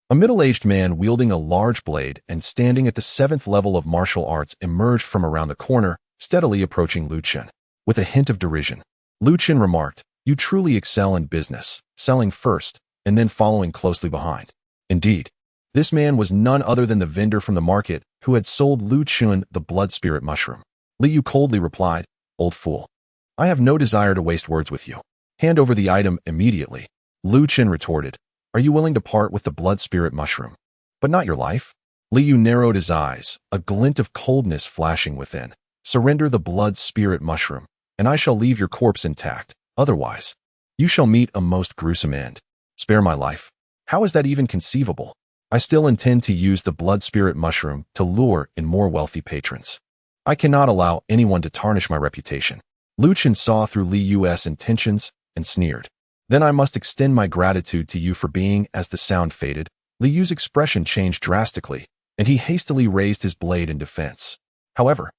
a middle-aged man wielding a large blade and standing at the 7th level of martial arts emerged from around the corner, steadily approaching Lu Chen. With a hint of derision, Lu Chen remarked, "You truly excel in business, selling first and then following closely behind." Indeed, this man was none other than the vendor from the market who had sold Lu Chen the blood spirit mushroom. Liu coldly replied, "Old fool, I have no desire to waste words with you. Hand over the item immediately." Lu Chen retorted, "Are you willing to part with the blood spirit mushroom, but not your life?" Liu narrowed his eyes, a glint of coldness flashing within. "Surrender the blood spirit mushroom, and I shall leave your corpse intact. Otherwise, you shall meet a most gruesome end." "Spare my life? How is that even conceivable? I still intend to use the blood spirit mushroom to lure in more wealthy patrons. I cannot allow anyone to tarnish my reputation." Lu Chen saw through Liu's intentions and sneered. "Then I must extend my gratitude to you for being." As the sound faded, Liu's expression changed drastically, and he hastily raised his blade in defense. However,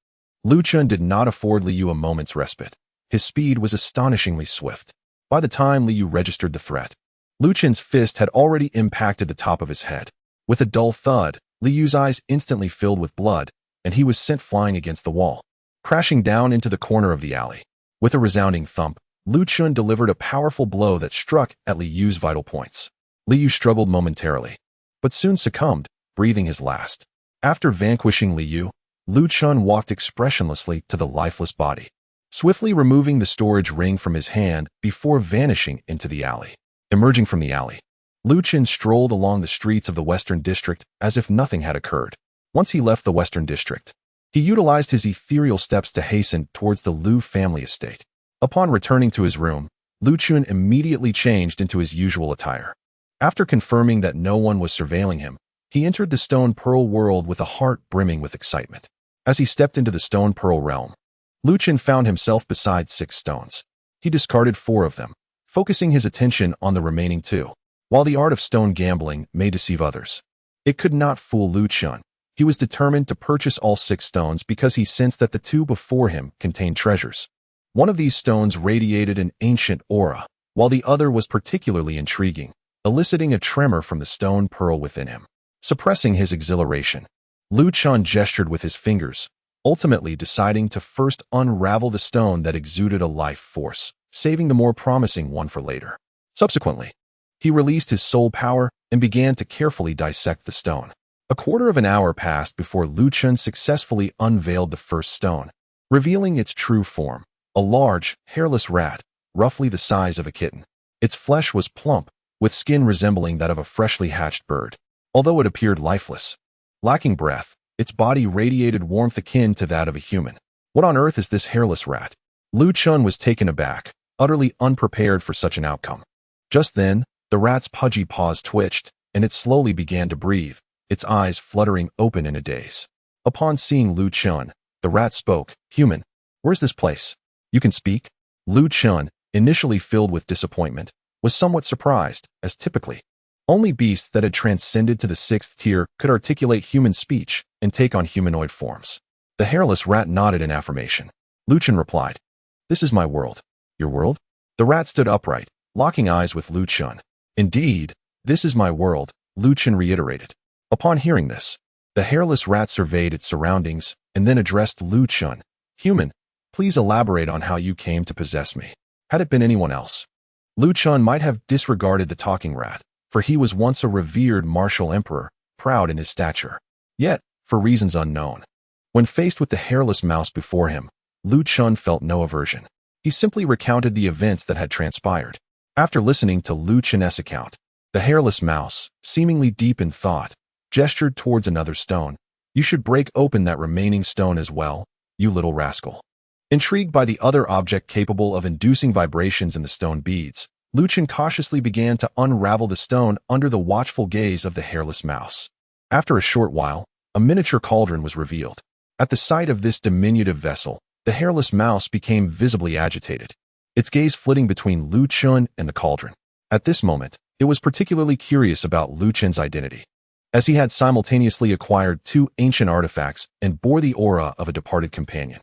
Lu Chen did not afford Liu a moment's respite. His speed was astonishingly swift. By the time Liu registered the threat, Lu Chen's fist had already impacted the top of his head. With a dull thud, Liu's eyes instantly filled with blood, and he was sent flying against the wall, crashing down into the corner of the alley. With a resounding thump, Lu Chen delivered a powerful blow that struck at Liu's vital points. Liu struggled momentarily, but soon succumbed, breathing his last. After vanquishing Liu, Lu Chen walked expressionlessly to the lifeless body, swiftly removing the storage ring from his hand before vanishing into the alley. Emerging from the alley, Lu Chen strolled along the streets of the Western District as if nothing had occurred. Once he left the Western District, he utilized his ethereal steps to hasten towards the Lu family estate. Upon returning to his room, Lu Chen immediately changed into his usual attire. After confirming that no one was surveilling him, he entered the Stone Pearl world with a heart brimming with excitement. As he stepped into the Stone Pearl realm, Lu Chen found himself beside 6 stones. He discarded 4 of them, focusing his attention on the remaining 2. While the art of stone gambling may deceive others, it could not fool Lu Chen. He was determined to purchase all 6 stones because he sensed that the 2 before him contained treasures. One of these stones radiated an ancient aura, while the other was particularly intriguing, eliciting a tremor from the stone pearl within him. Suppressing his exhilaration, Lu Chen gestured with his fingers, ultimately deciding to first unravel the stone that exuded a life force, saving the more promising one for later. Subsequently, he released his soul power and began to carefully dissect the stone. A quarter of an hour passed before Lu Chen successfully unveiled the first stone. revealing its true form, a large, hairless rat, roughly the size of a kitten. Its flesh was plump, with skin resembling that of a freshly hatched bird. Although it appeared lifeless, lacking breath, its body radiated warmth akin to that of a human. What on earth is this hairless rat? Lu Chen was taken aback, utterly unprepared for such an outcome. Just then, the rat's pudgy paws twitched, and it slowly began to breathe, its eyes fluttering open in a daze. Upon seeing Lu Chen, the rat spoke, "Human, where's this place? You can speak?" Lu Chen, initially filled with disappointment, was somewhat surprised, as typically, only beasts that had transcended to the 6th tier could articulate human speech and take on humanoid forms. The hairless rat nodded in affirmation. Lu Chen replied, "This is my world." "Your world?" The rat stood upright, locking eyes with Lu Chen. "Indeed, this is my world," Lu Chen reiterated. Upon hearing this, the hairless rat surveyed its surroundings and then addressed Lu Chen. "Human, please elaborate on how you came to possess me." Had it been anyone else, Lu Chen might have disregarded the talking rat, for he was once a revered martial emperor, proud in his stature. Yet, for reasons unknown, when faced with the hairless mouse before him, Lu Chen felt no aversion. He simply recounted the events that had transpired. After listening to Lu Chen's account, the hairless mouse, seemingly deep in thought, gestured towards another stone. "You should break open that remaining stone as well, you little rascal." Intrigued by the other object capable of inducing vibrations in the stone beads, Lu Chen cautiously began to unravel the stone under the watchful gaze of the hairless mouse. After a short while, a miniature cauldron was revealed. At the sight of this diminutive vessel, the hairless mouse became visibly agitated, its gaze flitting between Lu Chen and the cauldron. At this moment, it was particularly curious about Lu Chen's identity, as he had simultaneously acquired 2 ancient artifacts and bore the aura of a departed companion.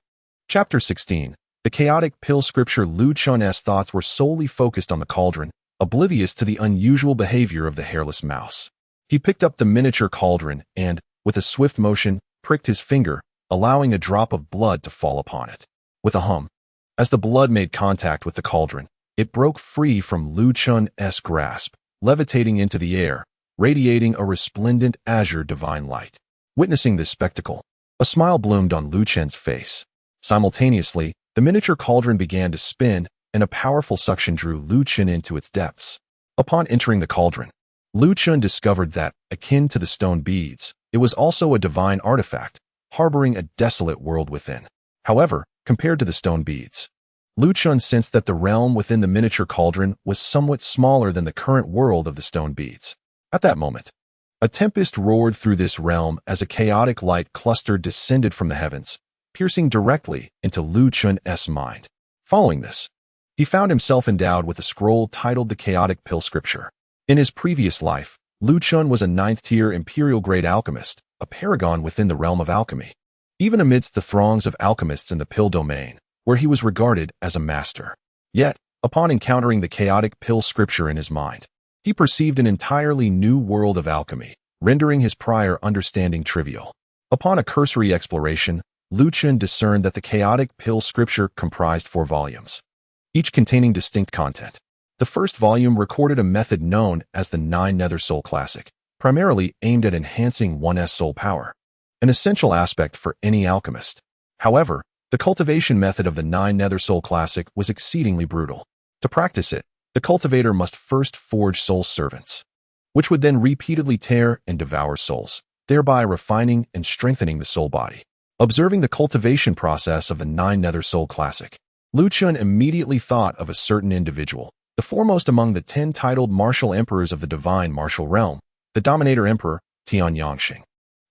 Chapter 16. The chaotic pill scripture. Lu Chen's thoughts were solely focused on the cauldron, oblivious to the unusual behavior of the hairless mouse. He picked up the miniature cauldron and, with a swift motion, pricked his finger, allowing a drop of blood to fall upon it. With a hum, as the blood made contact with the cauldron, it broke free from Lu Chen's grasp, levitating into the air, radiating a resplendent azure divine light. Witnessing this spectacle, a smile bloomed on Lu Chen's face. Simultaneously, the miniature cauldron began to spin, and a powerful suction drew Lu Chen into its depths. Upon entering the cauldron, Lu Chen discovered that, akin to the stone beads, it was also a divine artifact, harboring a desolate world within. However, compared to the stone beads, Lu Chen sensed that the realm within the miniature cauldron was somewhat smaller than the current world of the stone beads. At that moment, a tempest roared through this realm as a chaotic light cluster descended from the heavens, piercing directly into Lu Chen's mind. Following this, he found himself endowed with a scroll titled the Chaotic Pill Scripture. In his previous life, Lu Chen was a 9th-tier imperial-grade alchemist, a paragon within the realm of alchemy. Even amidst the throngs of alchemists in the pill domain, where he was regarded as a master. Yet, upon encountering the Chaotic Pill Scripture in his mind, he perceived an entirely new world of alchemy, rendering his prior understanding trivial. Upon a cursory exploration, Lu Chen discerned that the Chaotic Pill Scripture comprised 4 volumes, each containing distinct content. The first volume recorded a method known as the 9 Nether Soul Classic, primarily aimed at enhancing one's soul power, an essential aspect for any alchemist. However, the cultivation method of the 9 Nether Soul Classic was exceedingly brutal. To practice it, the cultivator must first forge soul servants, which would then repeatedly tear and devour souls, thereby refining and strengthening the soul body. Observing the cultivation process of the 9 Nether Soul Classic, Lu Chen immediately thought of a certain individual, the foremost among the 10 titled martial emperors of the divine martial realm, the Dominator Emperor, Tianyuan.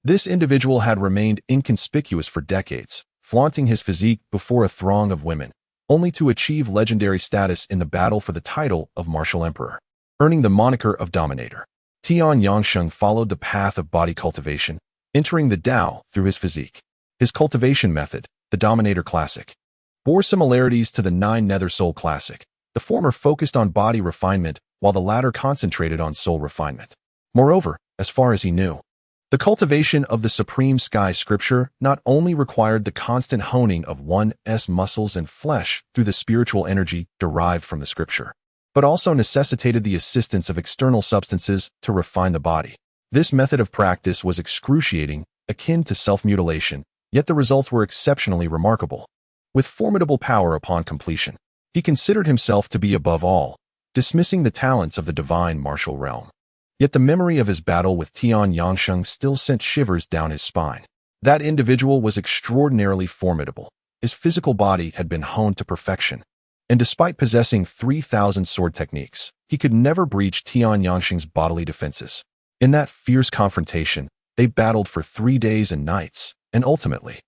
This individual had remained inconspicuous for decades, flaunting his physique before a throng of women, only to achieve legendary status in the battle for the title of martial emperor, earning the moniker of Dominator. Tianyuan followed the path of body cultivation, entering the Tao through his physique. His cultivation method, the Dominator Classic, bore similarities to the 9 Nether Soul Classic. The former focused on body refinement, while the latter concentrated on soul refinement. Moreover, as far as he knew, the cultivation of the Supreme Sky Scripture not only required the constant honing of one's muscles and flesh through the spiritual energy derived from the Scripture, but also necessitated the assistance of external substances to refine the body. This method of practice was excruciating, akin to self-mutilation, yet the results were exceptionally remarkable. with formidable power upon completion. He considered himself to be above all, dismissing the talents of the divine martial realm. Yet the memory of his battle with Tianyuan still sent shivers down his spine. That individual was extraordinarily formidable. His physical body had been honed to perfection, and despite possessing 3,000 sword techniques, he could never breach Tianyuan's bodily defenses. In that fierce confrontation, they battled for 3 days and nights, and ultimately,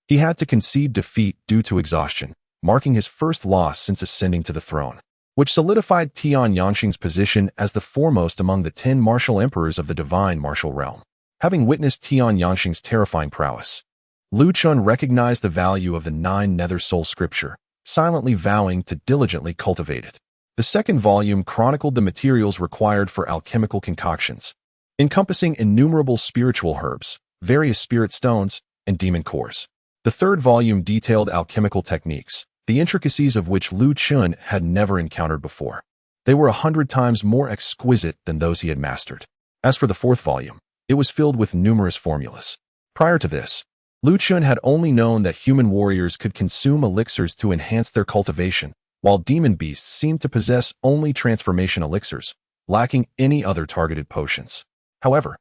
he had to concede defeat due to exhaustion, marking his first loss since ascending to the throne, which solidified Tianyuan's position as the foremost among the 10 martial emperors of the divine martial realm. Having witnessed Tianyuan's terrifying prowess, Lu Chen recognized the value of the 9 Nether Soul scripture, silently vowing to diligently cultivate it. The second volume chronicled the materials required for alchemical concoctions, encompassing innumerable spiritual herbs, various spirit stones, and demon cores. The third volume detailed alchemical techniques, the intricacies of which Lu Chen had never encountered before. They were 100 times more exquisite than those he had mastered. As for the fourth volume, it was filled with numerous formulas. Prior to this, Lu Chen had only known that human warriors could consume elixirs to enhance their cultivation, while demon beasts seemed to possess only transformation elixirs, lacking any other targeted potions. However,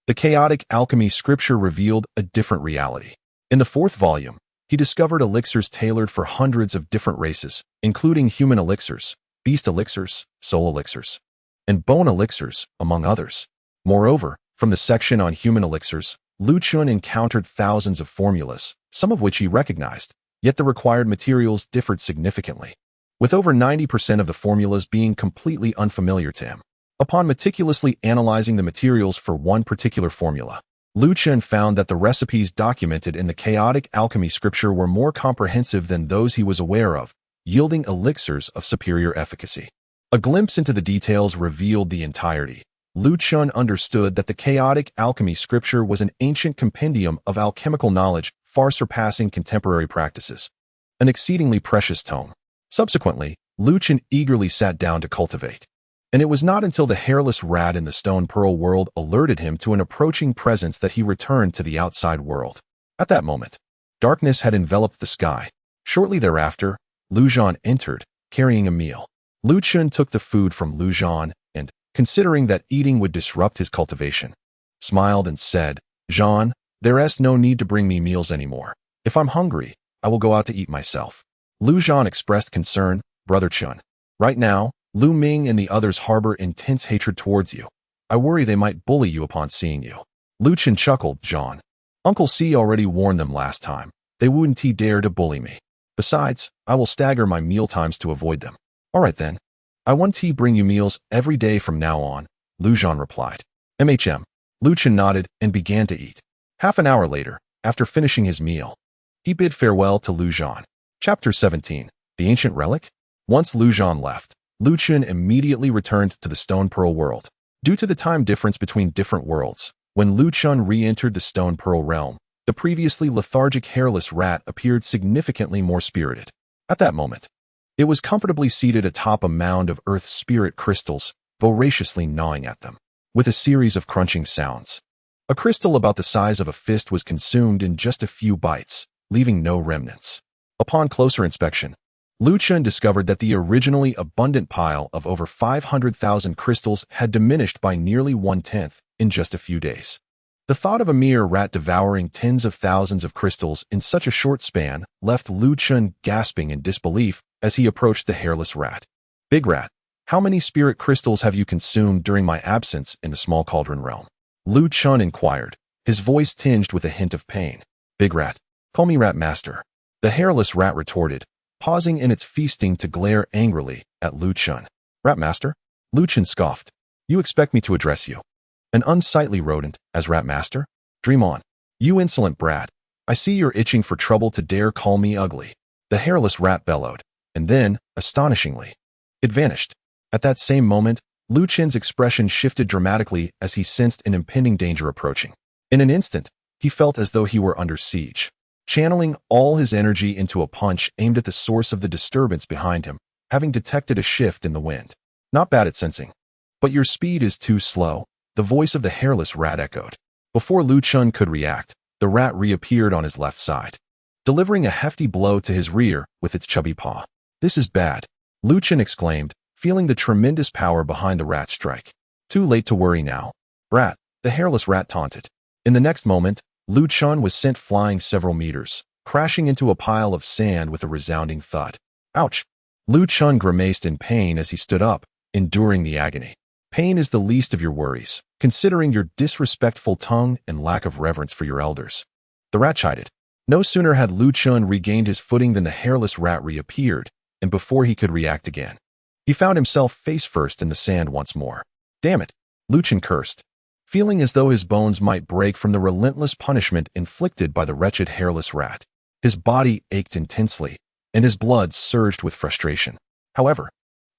the chaotic alchemy scripture revealed a different reality. In the fourth volume, he discovered elixirs tailored for hundreds of different races, including human elixirs, beast elixirs, soul elixirs, and bone elixirs, among others. Moreover, from the section on human elixirs, Lu Chen encountered thousands of formulas, some of which he recognized, yet the required materials differed significantly, with over 90% of the formulas being completely unfamiliar to him. Upon meticulously analyzing the materials for one particular formula, Lu Chen found that the recipes documented in the chaotic alchemy scripture were more comprehensive than those he was aware of, yielding elixirs of superior efficacy. A glimpse into the details revealed the entirety. Lu Chen understood that the chaotic alchemy scripture was an ancient compendium of alchemical knowledge far surpassing contemporary practices, an exceedingly precious tome. Subsequently, Lu Chen eagerly sat down to cultivate. And it was not until the hairless rat in the stone pearl world alerted him to an approaching presence that he returned to the outside world. At that moment, darkness had enveloped the sky. Shortly thereafter, Lu Zhan entered, carrying a meal. Lu Chen took the food from Lu Zhan and, considering that eating would disrupt his cultivation, smiled and said, "Zhan, there's no need to bring me meals anymore. If I'm hungry, I will go out to eat myself." Lu Zhan expressed concern, "Brother Chen, right now, Lu Ming and the others harbor intense hatred towards you. I worry they might bully you upon seeing you." Lu Chen chuckled, "Zhan, Uncle C already warned them last time. They wouldn't dare to bully me. Besides, I will stagger my meal times to avoid them." "All right then. I want to bring you meals every day from now on," Lu Zhan replied. "MHM." Lu Chen nodded and began to eat. Half an hour later, after finishing his meal, he bid farewell to Lu Zhan. Chapter 17. The Ancient Relic? Once Lu Zhan left, Lu Chen immediately returned to the Stone Pearl world. Due to the time difference between different worlds, when Lu Chen re-entered the Stone Pearl realm, the previously lethargic hairless rat appeared significantly more spirited. At that moment, it was comfortably seated atop a mound of earth spirit crystals, voraciously gnawing at them, with a series of crunching sounds. A crystal about the size of a fist was consumed in just a few bites, leaving no remnants. Upon closer inspection, Lu Chen discovered that the originally abundant pile of over 500,000 crystals had diminished by nearly 1/10 in just a few days. The thought of a mere rat devouring tens of thousands of crystals in such a short span left Lu Chen gasping in disbelief as he approached the hairless rat. "Big rat, how many spirit crystals have you consumed during my absence in the small cauldron realm?" Lu Chen inquired, his voice tinged with a hint of pain. "Big rat, call me Rat Master," the hairless rat retorted, pausing in its feasting to glare angrily at Lu Chen. "Rat Master?" Lu Chen scoffed. "You expect me to address you, an unsightly rodent, as Rat Master? Dream on. You insolent brat. I see you're itching for trouble to dare call me ugly." The hairless rat bellowed, and then, astonishingly, it vanished. At that same moment, Lu Chen's expression shifted dramatically as he sensed an impending danger approaching. In an instant, he felt as though he were under siege. Channeling all his energy into a punch aimed at the source of the disturbance behind him, having detected a shift in the wind. "Not bad at sensing. But your speed is too slow," the voice of the hairless rat echoed. Before Lu Chen could react, the rat reappeared on his left side. delivering a hefty blow to his rear with its chubby paw. "This is bad," Lu Chen exclaimed, feeling the tremendous power behind the rat's strike. "Too late to worry now, rat," the hairless rat taunted. In the next moment, Lu Chen was sent flying several meters, crashing into a pile of sand with a resounding thud. "Ouch!" Lu Chen grimaced in pain as he stood up, enduring the agony. "Pain is the least of your worries, considering your disrespectful tongue and lack of reverence for your elders," the rat chided. No sooner had Lu Chen regained his footing than the hairless rat reappeared, and before he could react again, he found himself face first in the sand once more. "Damn it," Lu Chen cursed, feeling as though his bones might break from the relentless punishment inflicted by the wretched hairless rat. His body ached intensely, and his blood surged with frustration. However,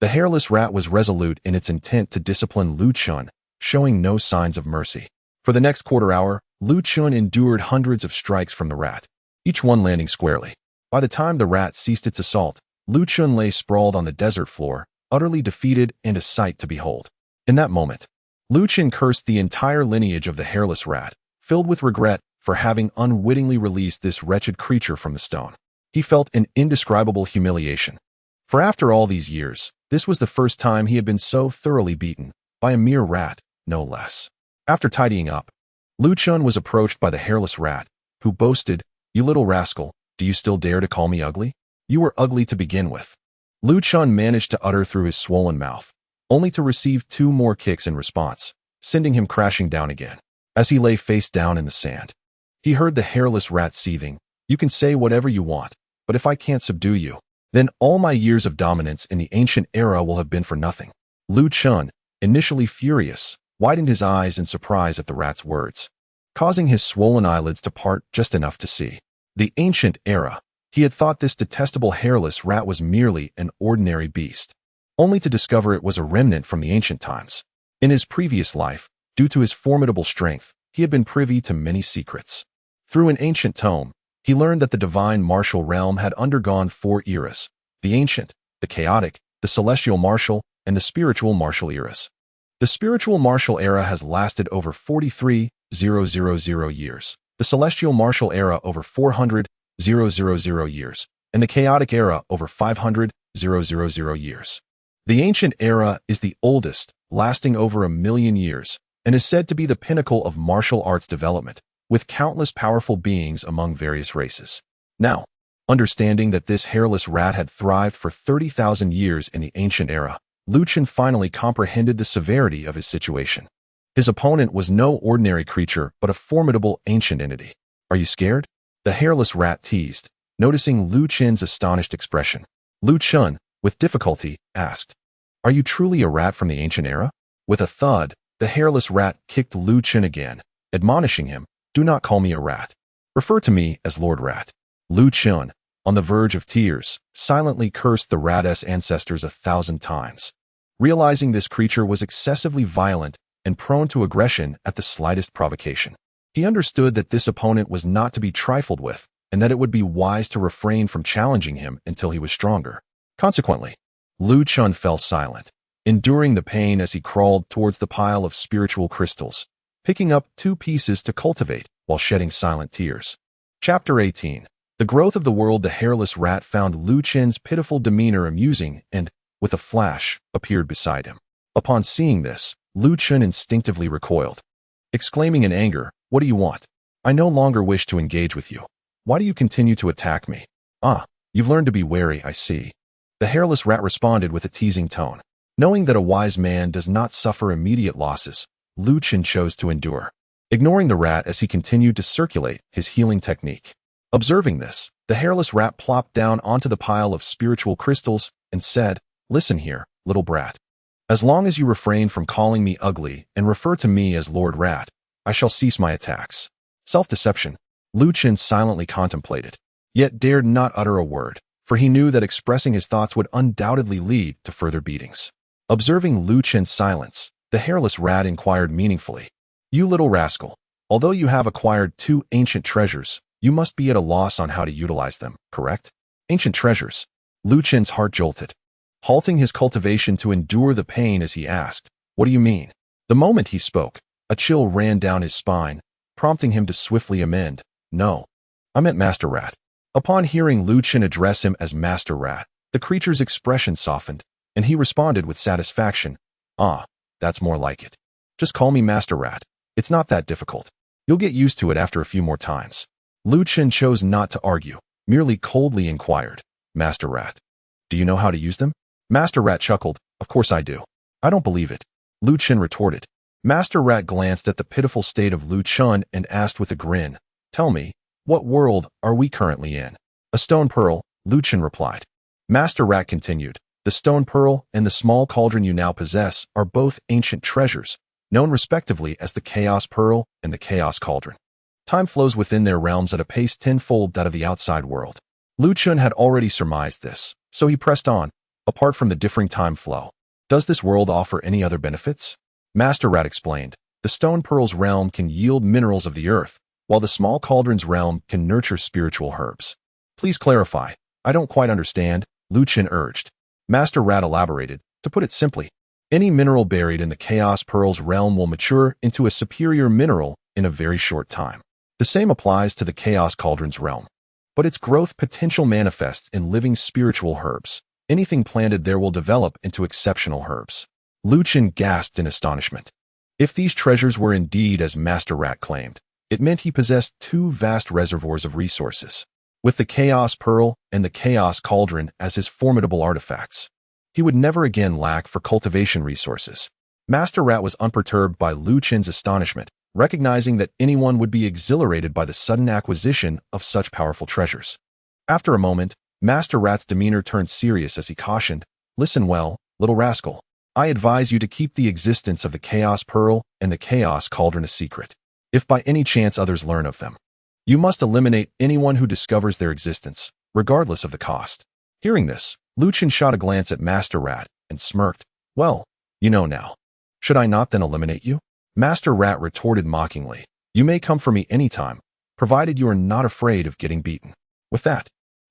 the hairless rat was resolute in its intent to discipline Lu Chen, showing no signs of mercy. For the next quarter hour, Lu Chen endured hundreds of strikes from the rat, each one landing squarely. By the time the rat ceased its assault, Lu Chen lay sprawled on the desert floor, utterly defeated and a sight to behold. In that moment, Lu Chen cursed the entire lineage of the hairless rat, filled with regret for having unwittingly released this wretched creature from the stone. He felt an indescribable humiliation. For after all these years, this was the first time he had been so thoroughly beaten, by a mere rat, no less. After tidying up, Lu Chen was approached by the hairless rat, who boasted, "You little rascal, do you still dare to call me ugly? You were ugly to begin with." Lu Chen managed to utter through his swollen mouth, only to receive 2 more kicks in response, sending him crashing down again. As he lay face down in the sand, he heard the hairless rat seething, "You can say whatever you want, but if I can't subdue you, then all my years of dominance in the ancient era will have been for nothing." Lu Chen, initially furious, widened his eyes in surprise at the rat's words, causing his swollen eyelids to part just enough to see. The ancient era. He had thought this detestable hairless rat was merely an ordinary beast, only to discover it was a remnant from the ancient times. In his previous life, due to his formidable strength, he had been privy to many secrets. Through an ancient tome, he learned that the divine martial realm had undergone 4 eras: the ancient, the chaotic, the celestial martial, and the spiritual martial eras. The spiritual martial era has lasted over 43,000 years, the celestial martial era over 400,000 years, and the chaotic era over 500,000 years. The ancient era is the oldest, lasting over 1,000,000 years, and is said to be the pinnacle of martial arts development, with countless powerful beings among various races. Now, understanding that this hairless rat had thrived for 30,000 years in the ancient era, Lu Chen finally comprehended the severity of his situation. His opponent was no ordinary creature, but a formidable ancient entity. "Are you scared?" the hairless rat teased, noticing Lu Chen's astonished expression. Lu Chen, with difficulty, asked, "Are you truly a rat from the ancient era?" With a thud, the hairless rat kicked Lu Chen again, admonishing him, "Do not call me a rat. Refer to me as Lord Rat." Lu Chen, on the verge of tears, silently cursed the rat's ancestors 1,000 times. Realizing this creature was excessively violent and prone to aggression at the slightest provocation, he understood that this opponent was not to be trifled with, and that it would be wise to refrain from challenging him until he was stronger. Consequently, Lu Chen fell silent, enduring the pain as he crawled towards the pile of spiritual crystals, picking up 2 pieces to cultivate while shedding silent tears. Chapter 18. The growth of the world. The hairless rat found Lu Chen's pitiful demeanor amusing and, with a flash, appeared beside him. Upon seeing this, Lu Chen instinctively recoiled, exclaiming in anger, "What do you want? I no longer wish to engage with you. Why do you continue to attack me?" "Ah, you've learned to be wary, I see," the hairless rat responded with a teasing tone. Knowing that a wise man does not suffer immediate losses, Lu Chen chose to endure, ignoring the rat as he continued to circulate his healing technique. Observing this, the hairless rat plopped down onto the pile of spiritual crystals and said, "Listen here, little brat. As long as you refrain from calling me ugly and refer to me as Lord Rat, I shall cease my attacks." Self-deception. Lu Chen silently contemplated, yet dared not utter a word, for he knew that expressing his thoughts would undoubtedly lead to further beatings. Observing Lu Chen's silence, the hairless rat inquired meaningfully, "You little rascal, although you have acquired 2 ancient treasures, you must be at a loss on how to utilize them, correct?" Ancient treasures. Lu Chen's heart jolted, halting his cultivation to endure the pain as he asked, "What do you mean?" The moment he spoke, a chill ran down his spine, prompting him to swiftly amend, "No, I meant Master Rat." Upon hearing Lu Chen address him as Master Rat, the creature's expression softened, and he responded with satisfaction. Ah, that's more like it. Just call me Master Rat. It's not that difficult. You'll get used to it after a few more times. Lu Chen chose not to argue, merely coldly inquired, Master Rat, do you know how to use them? Master Rat chuckled, of course I do. I don't believe it. Lu Chen retorted. Master Rat glanced at the pitiful state of Lu Chen and asked with a grin, tell me, what world are we currently in? A stone pearl, Lu Chen replied. Master Rat continued, the stone pearl and the small cauldron you now possess are both ancient treasures, known respectively as the Chaos Pearl and the Chaos Cauldron. Time flows within their realms at a pace tenfold that of the outside world. Lu Chen had already surmised this, so he pressed on, apart from the differing time flow. Does this world offer any other benefits? Master Rat explained, the stone pearl's realm can yield minerals of the earth, while the small cauldron's realm can nurture spiritual herbs. Please clarify. I don't quite understand, Lu Chen urged. Master Rat elaborated, to put it simply, any mineral buried in the Chaos Pearl's realm will mature into a superior mineral in a very short time. The same applies to the Chaos Cauldron's realm. But its growth potential manifests in living spiritual herbs. Anything planted there will develop into exceptional herbs. Lu Chen gasped in astonishment. If these treasures were indeed as Master Rat claimed, it meant he possessed two vast reservoirs of resources, with the Chaos Pearl and the Chaos Cauldron as his formidable artifacts. He would never again lack for cultivation resources. Master Rat was unperturbed by Lu Chen's astonishment, recognizing that anyone would be exhilarated by the sudden acquisition of such powerful treasures. After a moment, Master Rat's demeanor turned serious as he cautioned, listen well, little rascal. I advise you to keep the existence of the Chaos Pearl and the Chaos Cauldron a secret. If by any chance others learn of them, you must eliminate anyone who discovers their existence, regardless of the cost. Hearing this, Lu Chen shot a glance at Master Rat and smirked. Well, you know now. Should I not then eliminate you? Master Rat retorted mockingly. You may come for me anytime, provided you are not afraid of getting beaten. With that,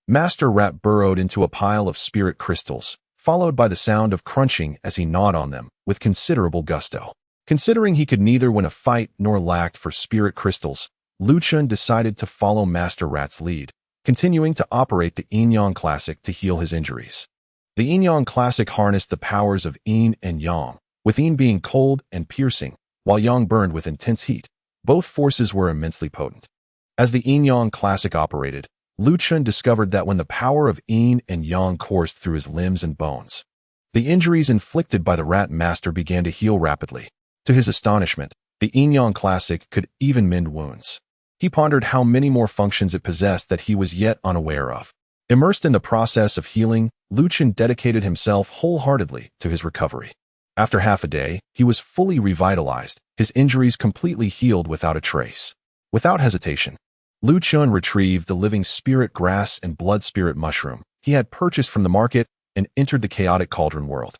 Master Rat burrowed into a pile of spirit crystals, followed by the sound of crunching as he gnawed on them with considerable gusto. Considering he could neither win a fight nor lacked for spirit crystals, Lu Chen decided to follow Master Rat's lead, continuing to operate the Yin-Yang Classic to heal his injuries. The Yin-Yang Classic harnessed the powers of Yin and Yang, with Yin being cold and piercing, while Yang burned with intense heat. Both forces were immensely potent. As the Yin-Yang Classic operated, Lu Chen discovered that when the power of Yin and Yang coursed through his limbs and bones, the injuries inflicted by the Rat Master began to heal rapidly. To his astonishment, the Yin-Yang Classic could even mend wounds. He pondered how many more functions it possessed that he was yet unaware of. Immersed in the process of healing, Lu Chen dedicated himself wholeheartedly to his recovery. After half a day, he was fully revitalized, his injuries completely healed without a trace. Without hesitation, Lu Chen retrieved the living spirit grass and blood spirit mushroom he had purchased from the market and entered the chaotic cauldron world.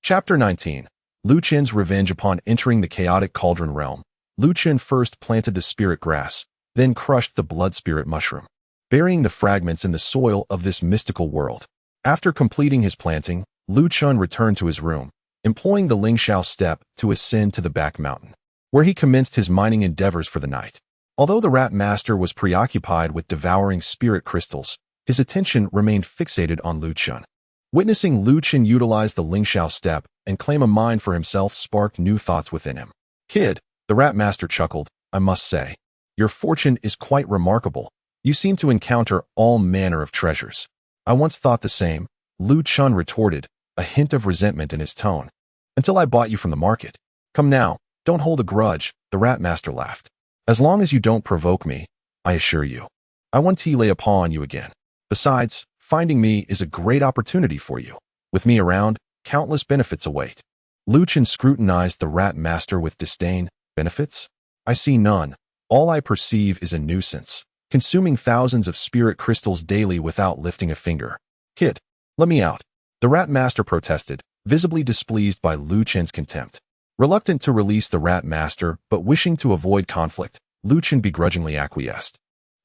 Chapter 19. Lu Chen's revenge. Upon entering the chaotic cauldron realm, Lu Chen first planted the spirit grass, then crushed the blood spirit mushroom, burying the fragments in the soil of this mystical world. After completing his planting, Lu Chen returned to his room, employing the Lingxiao step to ascend to the back mountain, where he commenced his mining endeavors for the night. Although the Rat Master was preoccupied with devouring spirit crystals, his attention remained fixated on Lu Chen. Witnessing Lu Chen utilize the Lingxiao step and claim a mind for himself sparked new thoughts within him. Kid, the Rat Master chuckled, I must say, your fortune is quite remarkable. You seem to encounter all manner of treasures. I once thought the same, Lu Chen retorted, a hint of resentment in his tone. Until I bought you from the market. Come now, don't hold a grudge, the Rat Master laughed. As long as you don't provoke me, I assure you, I won't lay a paw on you again. Besides, finding me is a great opportunity for you. With me around, countless benefits await. Lu Chen scrutinized the Rat Master with disdain. Benefits? I see none. All I perceive is a nuisance, consuming thousands of spirit crystals daily without lifting a finger. Kid, let me out. The Rat Master protested, visibly displeased by Lu Chen's contempt. Reluctant to release the Rat Master, but wishing to avoid conflict, Lu Chen begrudgingly acquiesced.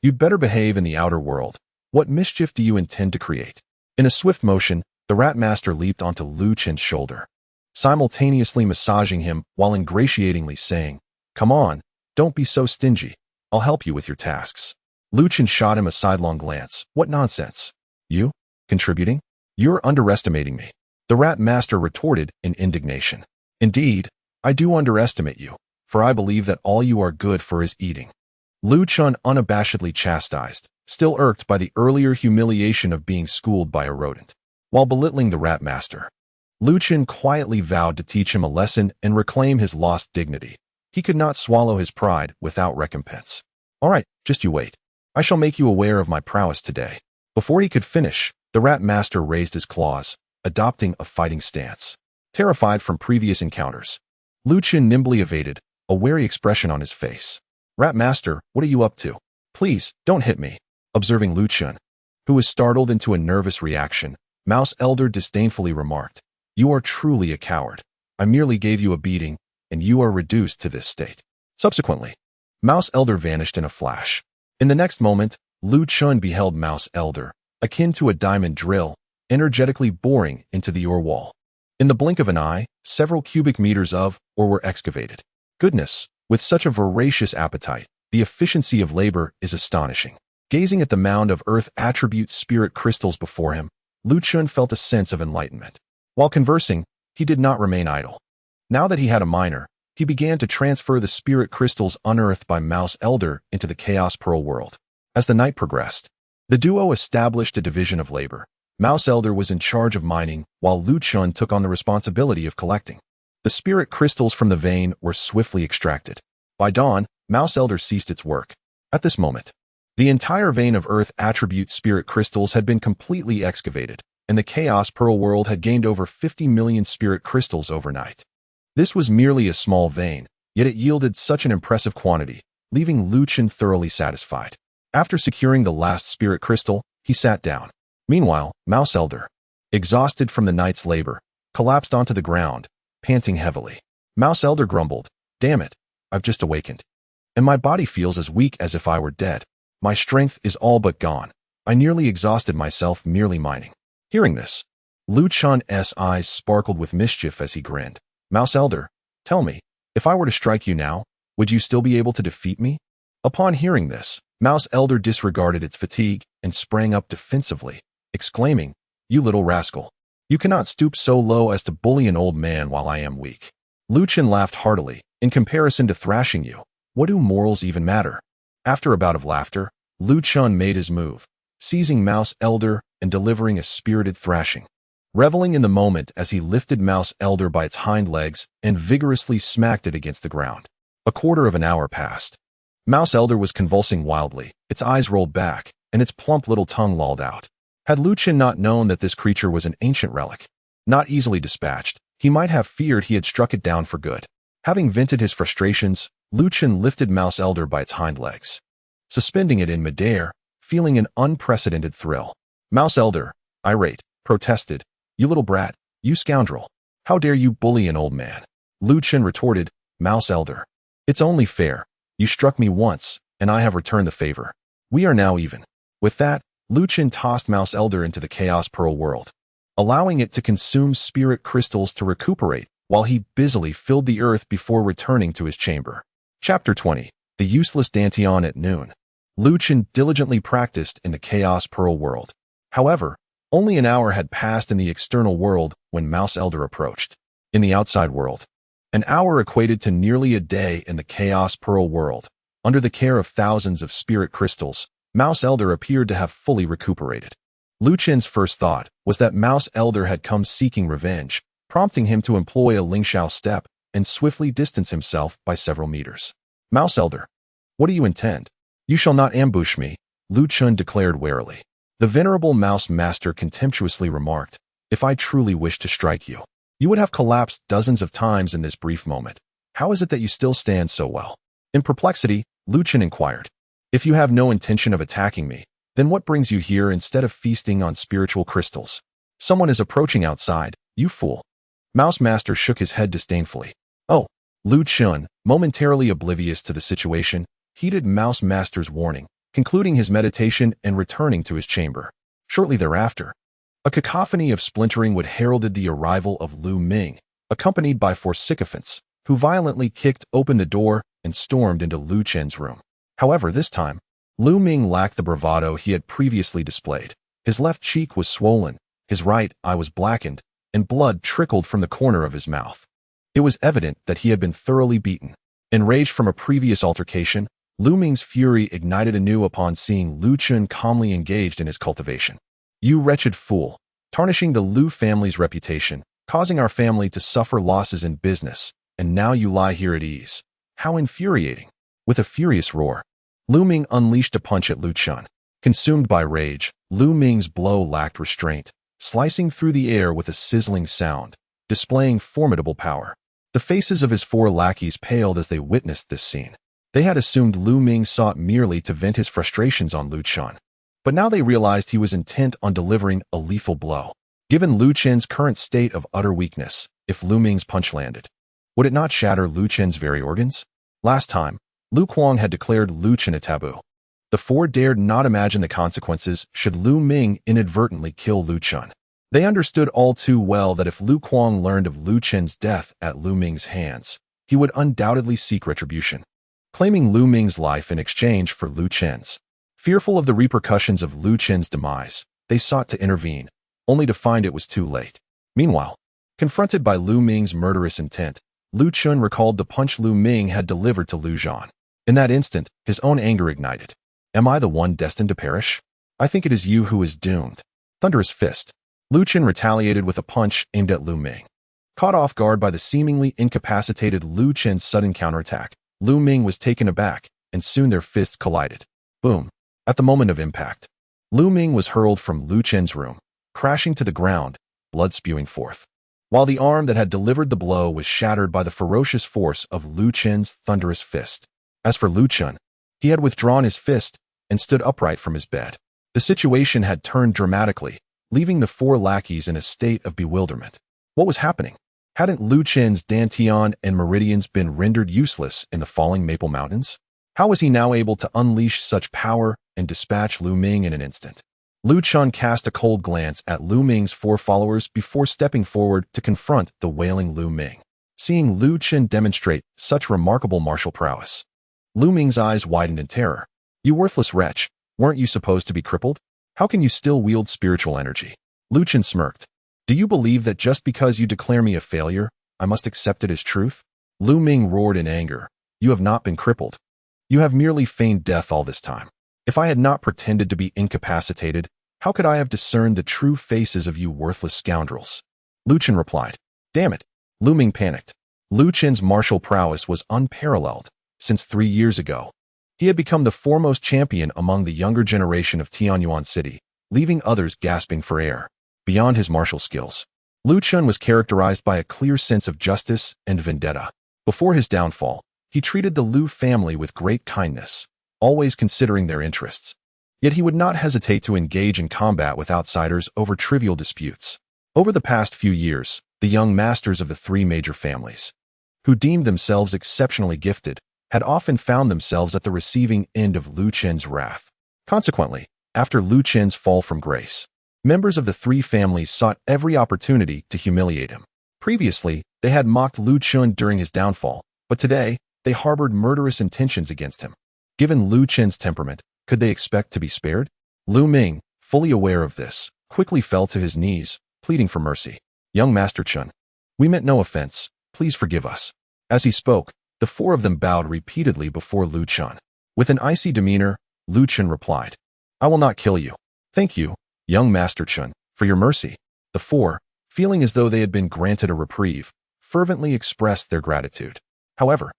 You'd better behave in the outer world. What mischief do you intend to create? In a swift motion, the Rat Master leaped onto Lu Chen's shoulder, simultaneously massaging him while ingratiatingly saying, Come on, don't be so stingy. I'll help you with your tasks. Lu Chen shot him a sidelong glance. What nonsense? You? Contributing? You're underestimating me. The rat master retorted in indignation. Indeed, I do underestimate you, for I believe that all you are good for is eating. Lu Chen unabashedly chastised, still irked by the earlier humiliation of being schooled by a rodent. While belittling the rat master, Lu Chen quietly vowed to teach him a lesson and reclaim his lost dignity. He could not swallow his pride without recompense. All right, just you wait. I shall make you aware of my prowess today. Before he could finish, the rat master raised his claws, adopting a fighting stance. Terrified from previous encounters, Lu Chen nimbly evaded, a wary expression on his face. Rat master, what are you up to? Please, don't hit me. Observing Lu Chen, who was startled into a nervous reaction, Mouse Elder disdainfully remarked, You are truly a coward. I merely gave you a beating, and you are reduced to this state. Subsequently, Mouse Elder vanished in a flash. In the next moment, Lu Chen beheld Mouse Elder, akin to a diamond drill, energetically boring into the ore wall. In the blink of an eye, several cubic meters of ore were excavated. Goodness, with such a voracious appetite, the efficiency of labor is astonishing. Gazing at the mound of earth attribute spirit crystals before him, Lu Chen felt a sense of enlightenment. While conversing, he did not remain idle. Now that he had a miner, he began to transfer the spirit crystals unearthed by Mouse Elder into the Chaos Pearl world. As the night progressed, the duo established a division of labor. Mouse Elder was in charge of mining, while Lu Chen took on the responsibility of collecting. The spirit crystals from the vein were swiftly extracted. By dawn, Mouse Elder ceased its work. At this moment, the entire vein of earth attribute spirit crystals had been completely excavated, and the Chaos Pearl world had gained over 50 million spirit crystals overnight. This was merely a small vein, yet it yielded such an impressive quantity, leaving Lu Chen thoroughly satisfied. After securing the last spirit crystal, he sat down. Meanwhile, Mouse Elder, exhausted from the night's labor, collapsed onto the ground, panting heavily. Mouse Elder grumbled, Damn it, I've just awakened, and my body feels as weak as if I were dead. My strength is all but gone. I nearly exhausted myself merely mining. Hearing this, Lu Chen's eyes sparkled with mischief as he grinned. Mouse Elder, tell me, if I were to strike you now, would you still be able to defeat me? Upon hearing this, Mouse Elder disregarded its fatigue and sprang up defensively, exclaiming, You little rascal. You cannot stoop so low as to bully an old man while I am weak. Lu Chen laughed heartily. In comparison to thrashing you, what do morals even matter? After a bout of laughter, Lu Chen made his move, seizing Mouse Elder and delivering a spirited thrashing. Reveling in the moment as he lifted Mouse Elder by its hind legs and vigorously smacked it against the ground. A quarter of an hour passed. Mouse Elder was convulsing wildly, its eyes rolled back, and its plump little tongue lolled out. Had Lu Chen not known that this creature was an ancient relic, not easily dispatched, he might have feared he had struck it down for good. Having vented his frustrations, Lu Chen lifted Mouse Elder by its hind legs, suspending it in midair, feeling an unprecedented thrill. Mouse Elder, irate, protested, You little brat, you scoundrel. How dare you bully an old man? Lu Chen retorted, Mouse Elder, it's only fair. You struck me once, and I have returned the favor. We are now even. With that, Lu Chen tossed Mouse Elder into the Chaos Pearl world, allowing it to consume spirit crystals to recuperate while he busily filled the earth before returning to his chamber. Chapter 20. The Useless Dantian at Noon. Lu Chen diligently practiced in the Chaos Pearl world. However, only an hour had passed in the external world when Mouse Elder approached. In the outside world, an hour equated to nearly a day in the Chaos Pearl world. Under the care of thousands of spirit crystals, Mouse Elder appeared to have fully recuperated. Lu Chen's first thought was that Mouse Elder had come seeking revenge, prompting him to employ a Lingxiao step and swiftly distance himself by several meters. Mouse Elder, what do you intend? You shall not ambush me, Lu Chen declared warily. The venerable Mouse Master contemptuously remarked, If I truly wished to strike you, you would have collapsed dozens of times in this brief moment. How is it that you still stand so well? In perplexity, Lu Chen inquired, If you have no intention of attacking me, then what brings you here instead of feasting on spiritual crystals? Someone is approaching outside, you fool. Mouse Master shook his head disdainfully. Oh, Lu Chen, momentarily oblivious to the situation, heeded Mouse Master's warning, concluding his meditation and returning to his chamber. Shortly thereafter, a cacophony of splintering wood heralded the arrival of Lu Ming, accompanied by four sycophants, who violently kicked open the door and stormed into Lu Chen's room. However, this time, Lu Ming lacked the bravado he had previously displayed. His left cheek was swollen, his right eye was blackened, and blood trickled from the corner of his mouth. It was evident that he had been thoroughly beaten. Enraged from a previous altercation, Lu Ming's fury ignited anew upon seeing Lu Chen calmly engaged in his cultivation. "You wretched fool, tarnishing the Lu family's reputation, causing our family to suffer losses in business, and now you lie here at ease. How infuriating!" With a furious roar, Lu Ming unleashed a punch at Lu Chen. Consumed by rage, Lu Ming's blow lacked restraint, slicing through the air with a sizzling sound, displaying formidable power. The faces of his four lackeys paled as they witnessed this scene. They had assumed Lu Ming sought merely to vent his frustrations on Lu Chen, but now they realized he was intent on delivering a lethal blow. Given Lu Chen's current state of utter weakness, if Lu Ming's punch landed, would it not shatter Lu Chen's very organs? Last time, Lu Kuang had declared Lu Chen a taboo. The four dared not imagine the consequences should Lu Ming inadvertently kill Lu Chen. They understood all too well that if Lu Kuang learned of Lu Chen's death at Lu Ming's hands, he would undoubtedly seek retribution, claiming Lu Ming's life in exchange for Lu Chen's. Fearful of the repercussions of Lu Chen's demise, they sought to intervene, only to find it was too late. Meanwhile, confronted by Lu Ming's murderous intent, Lu Chen recalled the punch Lu Ming had delivered to Lu Zhan. In that instant, his own anger ignited. "Am I the one destined to perish? I think it is you who is doomed." Thunderous fist. Lu Chen retaliated with a punch aimed at Lu Ming. Caught off guard by the seemingly incapacitated Lu Chen's sudden counterattack, Lu Ming was taken aback, and soon their fists collided. Boom. At the moment of impact, Lu Ming was hurled from Lu Chen's room, crashing to the ground, blood spewing forth, while the arm that had delivered the blow was shattered by the ferocious force of Lu Chen's thunderous fist. As for Lu Chen, he had withdrawn his fist and stood upright from his bed. The situation had turned dramatically, leaving the four lackeys in a state of bewilderment. What was happening? Hadn't Lu Chen's dantian and meridians been rendered useless in the falling Maple Mountains? How was he now able to unleash such power and dispatch Lu Ming in an instant? Lu Chen cast a cold glance at Lu Ming's four followers before stepping forward to confront the wailing Lu Ming. Seeing Lu Chen demonstrate such remarkable martial prowess, Lu Ming's eyes widened in terror. "You worthless wretch, weren't you supposed to be crippled? How can you still wield spiritual energy?" Lu Chen smirked. "Do you believe that just because you declare me a failure, I must accept it as truth?" Lu Ming roared in anger. "You have not been crippled. You have merely feigned death all this time. If I had not pretended to be incapacitated, how could I have discerned the true faces of you worthless scoundrels?" Lu Chen replied. "Damn it." Lu Ming panicked. Lu Chen's martial prowess was unparalleled. Since 3 years ago, he had become the foremost champion among the younger generation of Tianyuan City, leaving others gasping for air. Beyond his martial skills, Lu Chen was characterized by a clear sense of justice and vendetta. Before his downfall, he treated the Lu family with great kindness, always considering their interests. Yet he would not hesitate to engage in combat with outsiders over trivial disputes. Over the past few years, the young masters of the three major families, who deemed themselves exceptionally gifted, had often found themselves at the receiving end of Lu Chen's wrath. Consequently, after Lu Chen's fall from grace, members of the three families sought every opportunity to humiliate him. Previously, they had mocked Lu Chen during his downfall, but today, they harbored murderous intentions against him. Given Lu Chen's temperament, could they expect to be spared? Lu Ming, fully aware of this, quickly fell to his knees, pleading for mercy. "Young Master Chen, we meant no offense. Please forgive us." As he spoke, the four of them bowed repeatedly before Lu Chen. With an icy demeanor, Lu Chen replied, "I will not kill you. Thank you, young Master Chen, for your mercy." The four, feeling as though they had been granted a reprieve, fervently expressed their gratitude. However,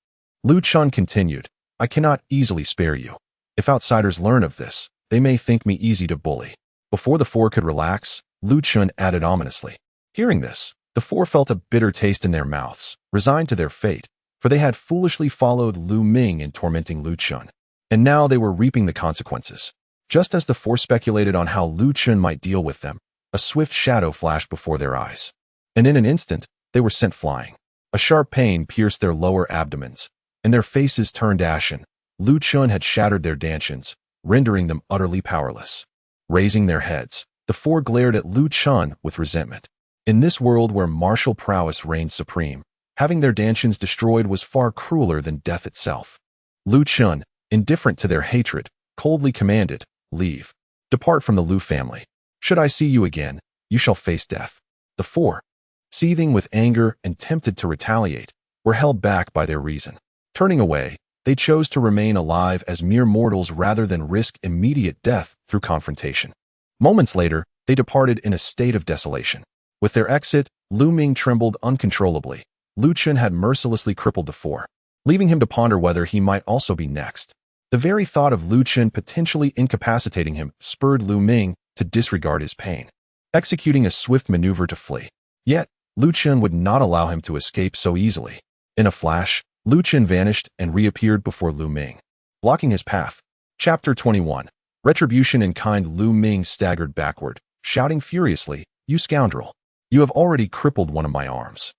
Lu Chen continued, "I cannot easily spare you. If outsiders learn of this, they may think me easy to bully." Before the four could relax, Lu Chen added ominously. Hearing this, the four felt a bitter taste in their mouths, resigned to their fate, for they had foolishly followed Lu Ming in tormenting Lu Chen, and now they were reaping the consequences. Just as the four speculated on how Lu Chen might deal with them, a swift shadow flashed before their eyes, and in an instant, they were sent flying. A sharp pain pierced their lower abdomens, and their faces turned ashen. Lu Chen had shattered their dantians, rendering them utterly powerless. Raising their heads, the four glared at Lu Chen with resentment. In this world where martial prowess reigned supreme, having their dantians destroyed was far crueler than death itself. Lu Chen, indifferent to their hatred, coldly commanded, "Leave. Depart from the Lu family. Should I see you again, you shall face death." The four, seething with anger and tempted to retaliate, were held back by their reason. Turning away, they chose to remain alive as mere mortals rather than risk immediate death through confrontation. Moments later, they departed in a state of desolation. With their exit, Lu Ming trembled uncontrollably. Lu Chen had mercilessly crippled the four, leaving him to ponder whether he might also be next. The very thought of Lu Chen potentially incapacitating him spurred Lu Ming to disregard his pain, executing a swift maneuver to flee. Yet, Lu Chen would not allow him to escape so easily. In a flash, Lu Chen vanished and reappeared before Lu Ming, blocking his path. Chapter 21. Retribution in kind. Lu Ming staggered backward, shouting furiously, "You scoundrel! You have already crippled one of my arms.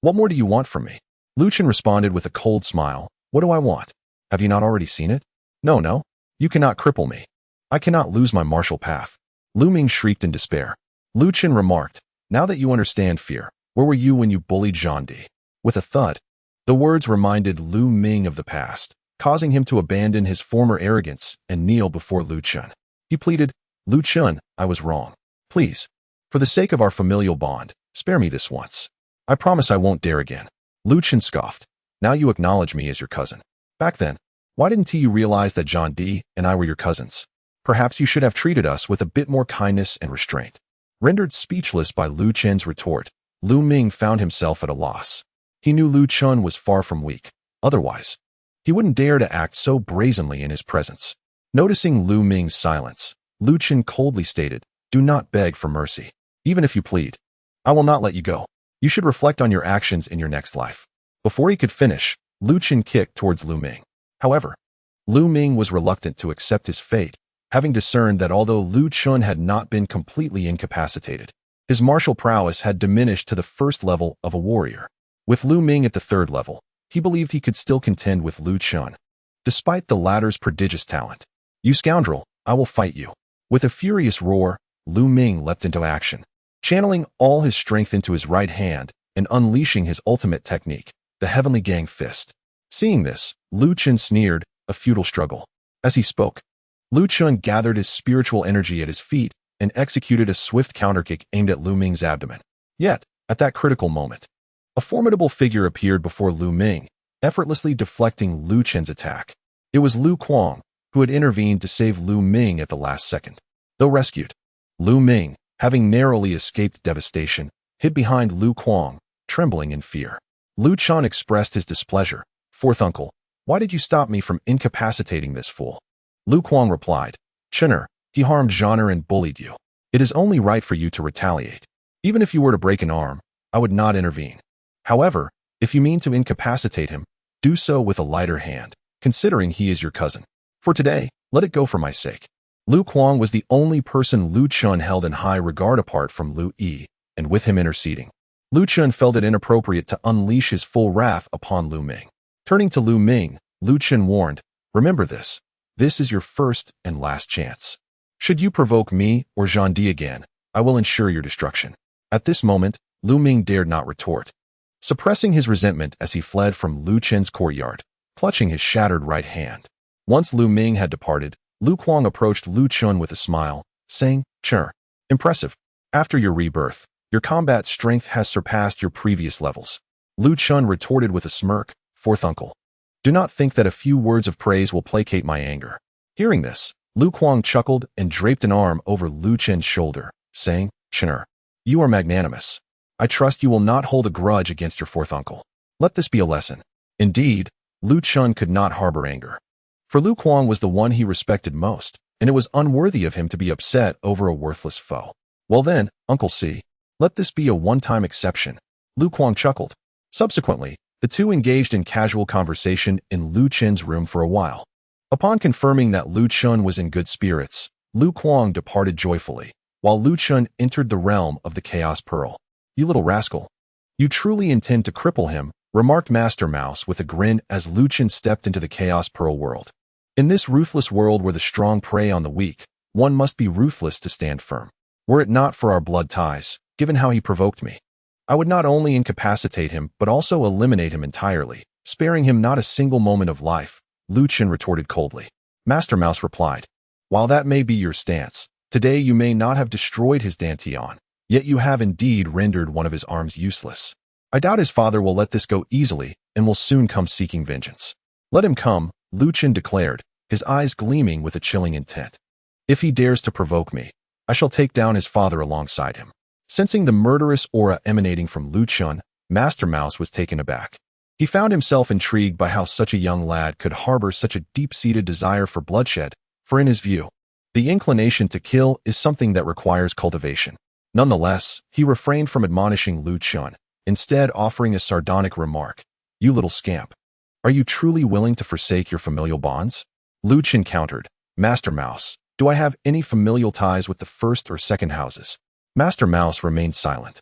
What more do you want from me?" Lu Chen responded with a cold smile. "What do I want? Have you not already seen it? No. You cannot cripple me. I cannot lose my martial path." Lu Ming shrieked in despair. Lu Chen remarked, "Now that you understand fear, where were you when you bullied Zhang Di?" With a thud, the words reminded Lu Ming of the past, causing him to abandon his former arrogance and kneel before Lu Chen. He pleaded, "Lu Chen, I was wrong. Please, for the sake of our familial bond, spare me this once. I promise I won't dare again." Lu Chen scoffed. "Now you acknowledge me as your cousin. Back then, why didn't you realize that Zhang Di and I were your cousins? Perhaps you should have treated us with a bit more kindness and restraint." Rendered speechless by Lu Chen's retort, Lu Ming found himself at a loss. He knew Lu Chen was far from weak. Otherwise, he wouldn't dare to act so brazenly in his presence. Noticing Lu Ming's silence, Lu Chen coldly stated, "Do not beg for mercy. Even if you plead, I will not let you go. You should reflect on your actions in your next life." Before he could finish, Lu Chen kicked towards Lu Ming. However, Lu Ming was reluctant to accept his fate, having discerned that although Lu Chen had not been completely incapacitated, his martial prowess had diminished to the first level of a warrior. With Lu Ming at the third level, he believed he could still contend with Lu Chen, despite the latter's prodigious talent. "You scoundrel, I will fight you." With a furious roar, Lu Ming leapt into action, channeling all his strength into his right hand and unleashing his ultimate technique, the Heavenly Gang Fist. Seeing this, Lu Chen sneered, a futile struggle. As he spoke, Lu Chen gathered his spiritual energy at his feet and executed a swift counterkick aimed at Lu Ming's abdomen. Yet, at that critical moment, a formidable figure appeared before Lu Ming, effortlessly deflecting Lu Chen's attack. It was Lu Kuang, who had intervened to save Lu Ming at the last second. Though rescued, Lu Ming, having narrowly escaped devastation, hid behind Lu Kuang, trembling in fear. Lu Chen expressed his displeasure. "Fourth uncle, why did you stop me from incapacitating this fool?" Lu Kuang replied, "Chener, he harmed Zhaner and bullied you. It is only right for you to retaliate. Even if you were to break an arm, I would not intervene. However, if you mean to incapacitate him, do so with a lighter hand, considering he is your cousin. For today, let it go for my sake." Lu Kuang was the only person Lu Chen held in high regard apart from Lu Yi, and with him interceding, Lu Chen felt it inappropriate to unleash his full wrath upon Lu Ming. Turning to Lu Ming, Lu Chen warned, "Remember this. This is your first and last chance. Should you provoke me or Zhang Di again, I will ensure your destruction." At this moment, Lu Ming dared not retort, suppressing his resentment as he fled from Lu Chen's courtyard, clutching his shattered right hand. Once Lu Ming had departed, Lu Kuang approached Lu Chen with a smile, saying, "Cher, impressive. After your rebirth, your combat strength has surpassed your previous levels." Lu Chen retorted with a smirk, "Fourth uncle, do not think that a few words of praise will placate my anger." Hearing this, Lu Kuang chuckled and draped an arm over Lu Chen's shoulder, saying, "Chener, you are magnanimous. I trust you will not hold a grudge against your fourth uncle. Let this be a lesson." Indeed, Lu Chen could not harbor anger. For Lu Kuang was the one he respected most, and it was unworthy of him to be upset over a worthless foe. "Well then, Uncle C, let this be a one-time exception." Lu Kuang chuckled. Subsequently, the two engaged in casual conversation in Lu Chen's room for a while. Upon confirming that Lu Chen was in good spirits, Lu Kuang departed joyfully, while Lu Chen entered the realm of the Chaos Pearl. "You little rascal. You truly intend to cripple him," remarked Master Mouse with a grin as Lu Chen stepped into the Chaos Pearl world. In this ruthless world where the strong prey on the weak, one must be ruthless to stand firm. Were it not for our blood ties, given how he provoked me, I would not only incapacitate him but also eliminate him entirely, sparing him not a single moment of life, Lu Chen retorted coldly. Master Mouse replied, While that may be your stance, today you may not have destroyed his dantian, yet you have indeed rendered one of his arms useless. I doubt his father will let this go easily and will soon come seeking vengeance. Let him come, Lu Chen declared, his eyes gleaming with a chilling intent. If he dares to provoke me, I shall take down his father alongside him. Sensing the murderous aura emanating from Lu Chen, Master Mouse was taken aback. He found himself intrigued by how such a young lad could harbor such a deep-seated desire for bloodshed, for in his view, the inclination to kill is something that requires cultivation. Nonetheless, he refrained from admonishing Lu Chen, instead offering a sardonic remark. You little scamp. Are you truly willing to forsake your familial bonds? Lu Chen countered. Master Mouse, do I have any familial ties with the first or second houses? Master Mouse remained silent.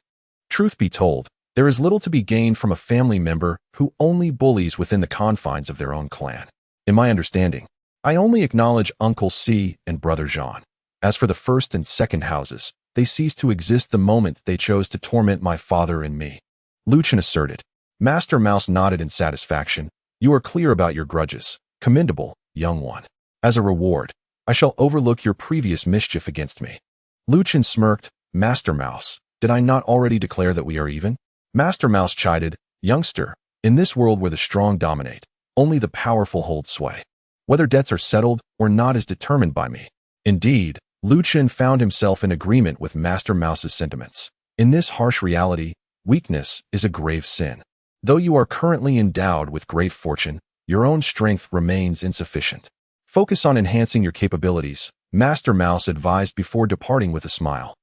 Truth be told, there is little to be gained from a family member who only bullies within the confines of their own clan. In my understanding, I only acknowledge Uncle C and Brother Jean. As for the first and second houses, they ceased to exist the moment they chose to torment my father and me. Lu Chen asserted. Master Mouse nodded in satisfaction. You are clear about your grudges. Commendable, young one. As a reward, I shall overlook your previous mischief against me. Lu Chen smirked. Master Mouse, did I not already declare that we are even? Master Mouse chided. Youngster, in this world where the strong dominate, only the powerful hold sway. Whether debts are settled or not is determined by me. Indeed, Lu Chen found himself in agreement with Master Mouse's sentiments. In this harsh reality, weakness is a grave sin. Though you are currently endowed with great fortune, your own strength remains insufficient. Focus on enhancing your capabilities, Master Mouse advised before departing with a smile.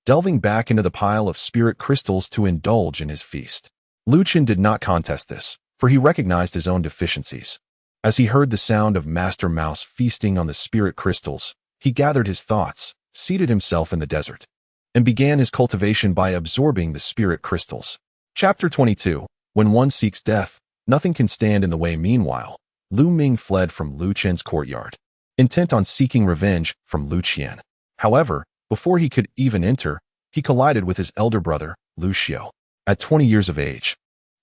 Delving back into the pile of spirit crystals to indulge in his feast. Lu Chen did not contest this, for he recognized his own deficiencies. As he heard the sound of Master Mouse feasting on the spirit crystals, he gathered his thoughts, seated himself in the desert, and began his cultivation by absorbing the spirit crystals. Chapter 22. When one seeks death, nothing can stand in the way. Meanwhile, Lu Ming fled from Lu Chen's courtyard, intent on seeking revenge from Lu Chen. However, before he could even enter, he collided with his elder brother, Lu Xiao. At 20 years of age,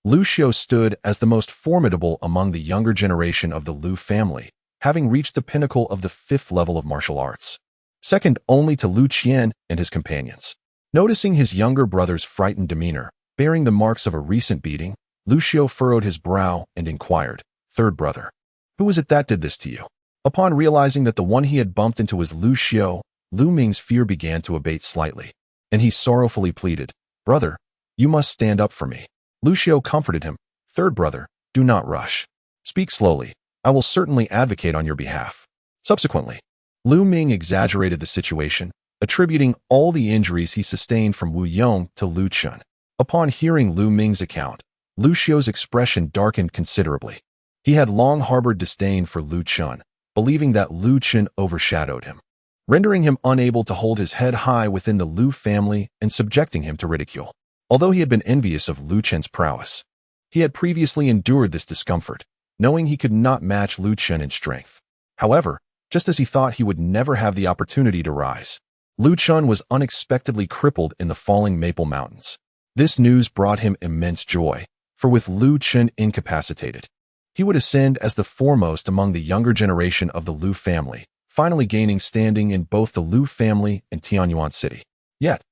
Lu Xiao stood as the most formidable among the younger generation of the Lu family, having reached the pinnacle of the 5th level of martial arts, second only to Lu Chen and his companions. Noticing his younger brother's frightened demeanor, bearing the marks of a recent beating, Lu Xiao furrowed his brow and inquired, Third brother, who was it that did this to you? Upon realizing that the one he had bumped into was Lu Xiao, Lu Ming's fear began to abate slightly, and he sorrowfully pleaded, Brother, you must stand up for me. Lu Xiao comforted him, Third brother, do not rush. Speak slowly. I will certainly advocate on your behalf. Subsequently, Lu Ming exaggerated the situation, attributing all the injuries he sustained from Wu Yong to Lu Chen. Upon hearing Lu Ming's account, Lu Xiao's expression darkened considerably. He had long harbored disdain for Lu Chen, believing that Lu Chen overshadowed him, rendering him unable to hold his head high within the Lu family and subjecting him to ridicule. Although he had been envious of Lu Chen's prowess, he had previously endured this discomfort, knowing he could not match Lu Chen in strength. However, just as he thought he would never have the opportunity to rise, Lu Chen was unexpectedly crippled in the falling Maple Mountains. This news brought him immense joy, for with Lu Chen incapacitated, he would ascend as the foremost among the younger generation of the Lu family, finally gaining standing in both the Lu family and Tianyuan city. Yet,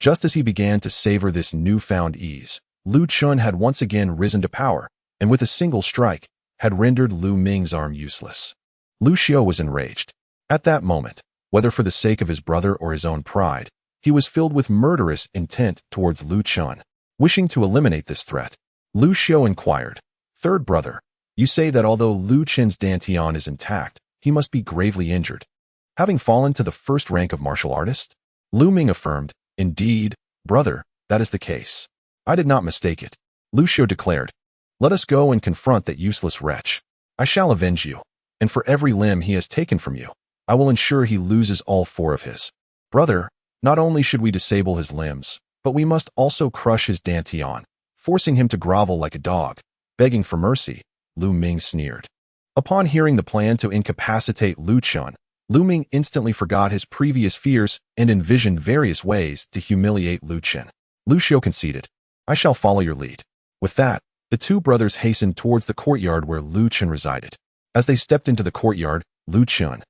just as he began to savor this newfound ease, Lu Chen had once again risen to power, and with a single strike, had rendered Lu Ming's arm useless. Lu Xiao was enraged. At that moment, whether for the sake of his brother or his own pride, he was filled with murderous intent towards Lu Chen. Wishing to eliminate this threat, Lu Xiao inquired, Third brother, you say that although Lu Chen's dantian is intact, he must be gravely injured, having fallen to the first rank of martial artist? Lu Ming affirmed, Indeed, brother, that is the case. I did not mistake it. Lu Xiao declared, Let us go and confront that useless wretch. I shall avenge you, and for every limb he has taken from you, I will ensure he loses all 4 of his. Brother, not only should we disable his limbs, but we must also crush his dantian, forcing him to grovel like a dog, begging for mercy, Lu Ming sneered. Upon hearing the plan to incapacitate Lu Chen, Lu Ming instantly forgot his previous fears and envisioned various ways to humiliate Lu Chen. Lu Xiao conceded, I shall follow your lead. With that, the 2 brothers hastened towards the courtyard where Lu Chen resided. As they stepped into the courtyard, Lu Chen,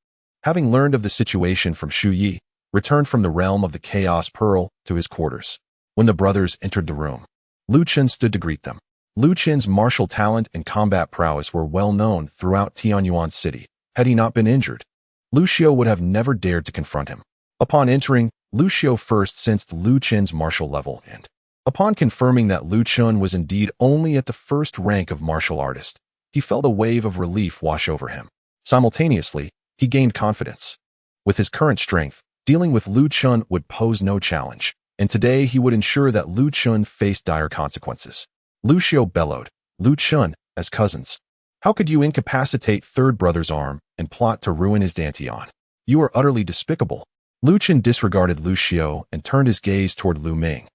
having learned of the situation from Shu Yi, returned from the realm of the Chaos Pearl to his quarters. When the brothers entered the room, Lu Chen stood to greet them. Lu Chen's martial talent and combat prowess were well known throughout Tianyuan city. Had he not been injured, Lu Xiao would have never dared to confront him. Upon entering, Lu Xiao first sensed Lu Chen's martial level and, upon confirming that Lu Chen was indeed only at the first rank of martial artist, he felt a wave of relief wash over him. Simultaneously, he gained confidence. With his current strength, dealing with Lu Chen would pose no challenge, and today he would ensure that Lu Chen faced dire consequences. Lu Xiao bellowed, "Lu Chen, as cousins, how could you incapacitate third brother's arm and plot to ruin his Dantian? You are utterly despicable." Lu Chen disregarded Lu Xiao and turned his gaze toward Lu Ming,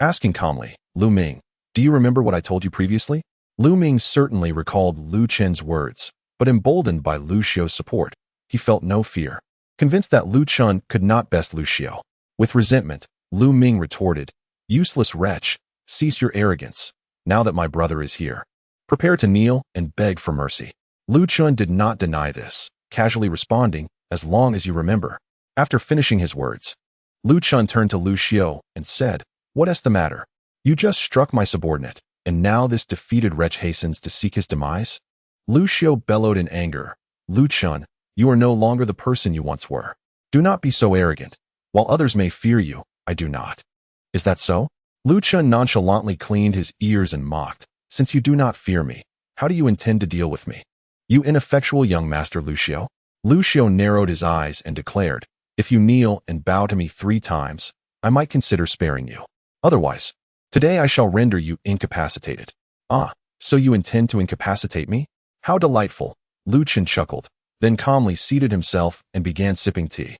asking calmly, "Lu Ming, do you remember what I told you previously?" Lu Ming certainly recalled Lu Chen's words, but emboldened by Lu Xiao's support, he felt no fear. Convinced that Lu Chen could not best Lu Xiao. With resentment, Lu Ming retorted, "Useless wretch, cease your arrogance. Now that my brother is here, prepare to kneel and beg for mercy." Lu Chen did not deny this, casually responding, "As long as you remember." After finishing his words, Lu Chen turned to Lu Xiao and said, "What is the matter? You just struck my subordinate, and now this defeated wretch hastens to seek his demise?" Lu Xiao bellowed in anger, "Lu Chen, you are no longer the person you once were. Do not be so arrogant. While others may fear you, I do not." "Is that so?" Lu Chen nonchalantly cleaned his ears and mocked, "Since you do not fear me, how do you intend to deal with me? You ineffectual young master Lu Xiao?" Lu Xiao narrowed his eyes and declared, "If you kneel and bow to me 3 times, I might consider sparing you. Otherwise, today I shall render you incapacitated." "Ah, so you intend to incapacitate me? How delightful." Lu Chen chuckled, then calmly seated himself and began sipping tea.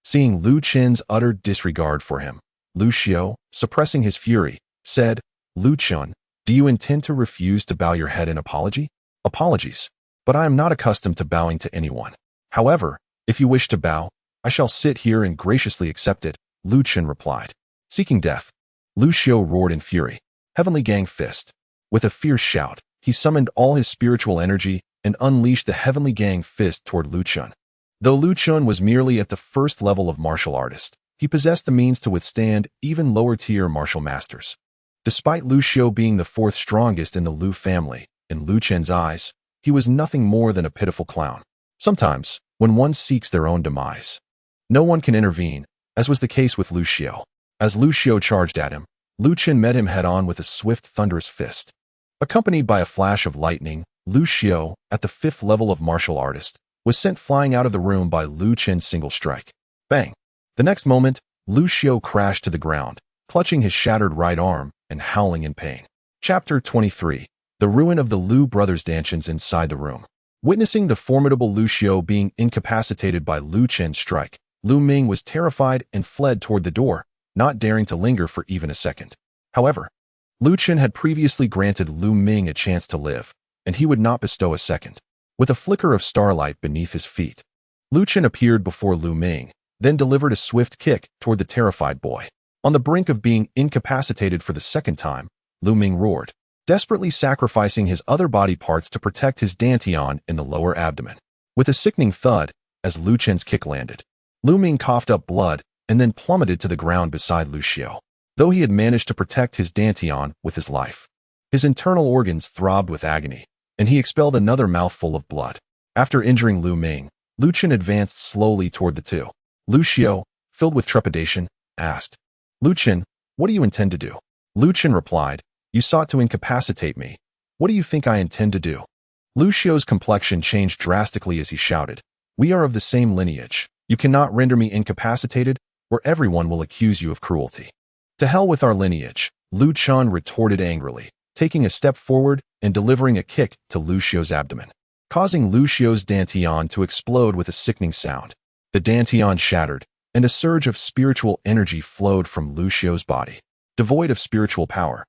Seeing Lu Chen's utter disregard for him, Lu Xiao, suppressing his fury, said, "Lu Chen, do you intend to refuse to bow your head in apology?" "Apologies, but I am not accustomed to bowing to anyone. However, if you wish to bow, I shall sit here and graciously accept it," Lu Chen replied. Seeking death, Lu Xiao roared in fury. Heavenly Gang Fist. With a fierce shout, he summoned all his spiritual energy and unleashed the Heavenly Gang Fist toward Lu Chen. Though Lu Chen was merely at the first level of martial artist, he possessed the means to withstand even lower-tier martial masters. Despite Lu Xiao being the 4th strongest in the Lu family, in Lu Chen's eyes, he was nothing more than a pitiful clown. Sometimes, when one seeks their own demise, no one can intervene, as was the case with Lu Xiao. As Lu Xiao charged at him, Lu Chen met him head-on with a swift, thunderous fist. Accompanied by a flash of lightning, Lu Xiao, at the 5th level of martial artist, was sent flying out of the room by Lu Chen's single strike. Bang! The next moment, Lu Xiao crashed to the ground, clutching his shattered right arm and howling in pain. Chapter 23. The ruin of the Lu brothers' Dantians inside the room. Witnessing the formidable Lu Xiao being incapacitated by Lu Chen's strike, Lu Ming was terrified and fled toward the door, not daring to linger for even a second. However, Lu Chen had previously granted Lu Ming a chance to live, and he would not bestow a second. With a flicker of starlight beneath his feet, Lu Chen appeared before Lu Ming, then delivered a swift kick toward the terrified boy. On the brink of being incapacitated for the second time, Lu Ming roared, desperately sacrificing his other body parts to protect his Dantian in the lower abdomen. With a sickening thud, as Lu Chen's kick landed, Lu Ming coughed up blood and then plummeted to the ground beside Lu Xiao. Though he had managed to protect his Dantian with his life, his internal organs throbbed with agony, and he expelled another mouthful of blood. After injuring Lu Ming, Lu Chen advanced slowly toward the two. Lu Xiao, filled with trepidation, asked, "Lu Chen, what do you intend to do?" Lu Chen replied, "You sought to incapacitate me. What do you think I intend to do?" Lu Xiao's complexion changed drastically as he shouted, "We are of the same lineage. You cannot render me incapacitated, or everyone will accuse you of cruelty." "To hell with our lineage," Lu Chen retorted angrily, taking a step forward and delivering a kick to Lu Xiao's abdomen, causing Lu Xiao's Dantian to explode with a sickening sound. The Dantian shattered, and a surge of spiritual energy flowed from Lu Xiao's body. Devoid of spiritual power,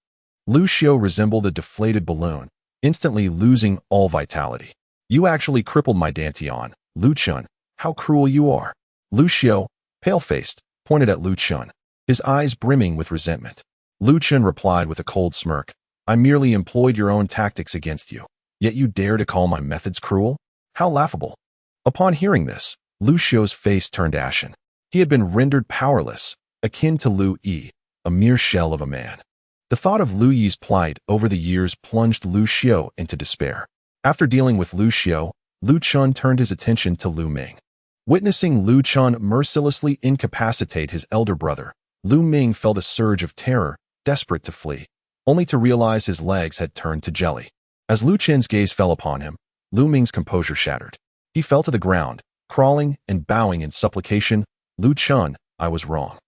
Lu Xiao resembled a deflated balloon, instantly losing all vitality. "You actually crippled my Dantian, Lu Chen. How cruel you are." Lu Xiao, pale-faced, pointed at Lu Chen, his eyes brimming with resentment. Lu Chen replied with a cold smirk, "I merely employed your own tactics against you, yet you dare to call my methods cruel? How laughable." Upon hearing this, Lu Xiao's face turned ashen. He had been rendered powerless, akin to Lu Yi, a mere shell of a man. The thought of Lu Yi's plight over the years plunged Lu Xiao into despair. After dealing with Lu Xiao, Lu Chen turned his attention to Lu Ming. Witnessing Lu Chen mercilessly incapacitate his elder brother, Lu Ming felt a surge of terror, desperate to flee, only to realize his legs had turned to jelly. As Lu Chen's gaze fell upon him, Lu Ming's composure shattered. He fell to the ground, crawling and bowing in supplication. "Lu Chen, I was wrong.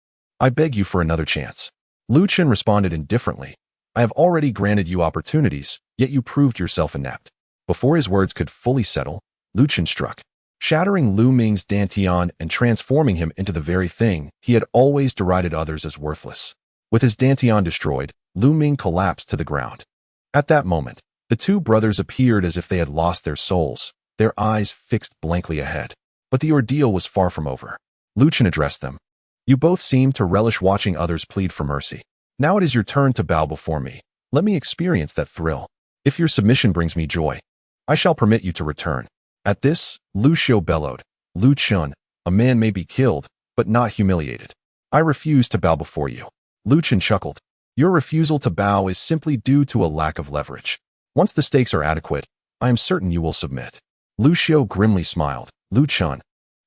I beg you for another chance." Lu Chen responded indifferently. "I have already granted you opportunities, yet you proved yourself inept." Before his words could fully settle, Lu Chen struck, shattering Lu Ming's dantian and transforming him into the very thing he had always derided others as worthless. With his dantian destroyed, Lu Ming collapsed to the ground. At that moment, the two brothers appeared as if they had lost their souls, their eyes fixed blankly ahead. But the ordeal was far from over. Lu Chen addressed them. "You both seem to relish watching others plead for mercy. Now it is your turn to bow before me. Let me experience that thrill. If your submission brings me joy, I shall permit you to return." At this, Lu Xiao bellowed, "Lu Chen, a man may be killed, but not humiliated. I refuse to bow before you." Lu Chen chuckled. "Your refusal to bow is simply due to a lack of leverage. Once the stakes are adequate, I am certain you will submit." Lu Xiao grimly smiled. "Lu Chen,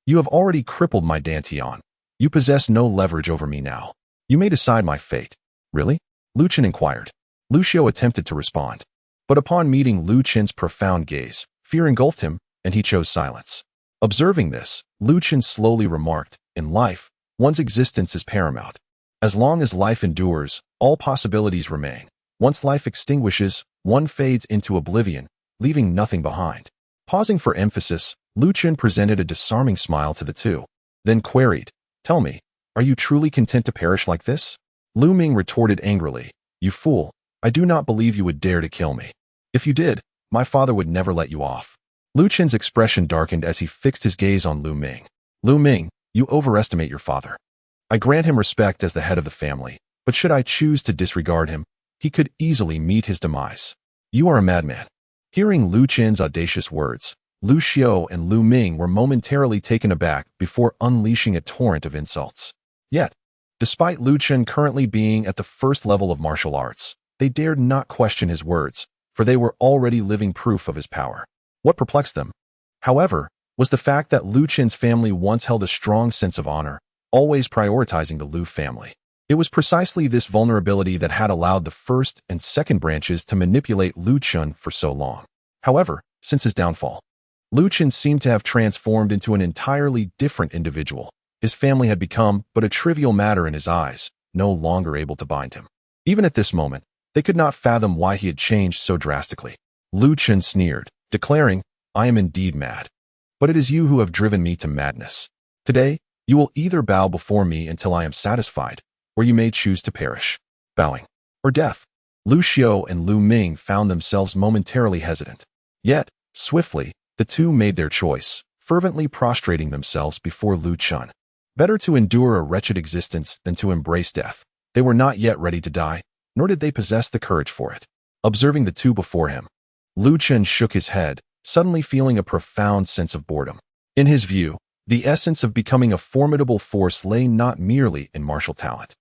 you have already crippled my dantian. You possess no leverage over me now. You may decide my fate." "Really?" Lu Chen inquired. Lu Xiao attempted to respond, but upon meeting Lu Chen's profound gaze, fear engulfed him, and he chose silence. Observing this, Lu Chen slowly remarked, "In life, one's existence is paramount. As long as life endures, all possibilities remain. Once life extinguishes, one fades into oblivion, leaving nothing behind." Pausing for emphasis, Lu Chen presented a disarming smile to the two, then queried, "Tell me, are you truly content to perish like this?" Lu Ming retorted angrily, "You fool, I do not believe you would dare to kill me. If you did, my father would never let you off." Lu Chen's expression darkened as he fixed his gaze on Lu Ming. "Lu Ming, you overestimate your father. I grant him respect as the head of the family, but should I choose to disregard him, he could easily meet his demise. You are a madman." Hearing Lu Chen's audacious words, Lu Xiao and Lu Ming were momentarily taken aback before unleashing a torrent of insults. Yet, despite Lu Chen currently being at the first level of martial arts, they dared not question his words, for they were already living proof of his power. What perplexed them, however, was the fact that Lu Chen's family once held a strong sense of honor, always prioritizing the Lu family. It was precisely this vulnerability that had allowed the first and second branches to manipulate Lu Chen for so long. However, since his downfall, Lu Chen seemed to have transformed into an entirely different individual. His family had become but a trivial matter in his eyes, no longer able to bind him. Even at this moment, they could not fathom why he had changed so drastically. Lu Chen sneered, declaring, "I am indeed mad. But it is you who have driven me to madness. Today, you will either bow before me until I am satisfied, or you may choose to perish. Bowing, or death." Lu Xiao and Lu Ming found themselves momentarily hesitant. Yet, swiftly, the two made their choice, fervently prostrating themselves before Lu Chen. Better to endure a wretched existence than to embrace death. They were not yet ready to die, nor did they possess the courage for it. Observing the two before him, Lu Chen shook his head, suddenly feeling a profound sense of boredom. In his view, the essence of becoming a formidable force lay not merely in martial talent,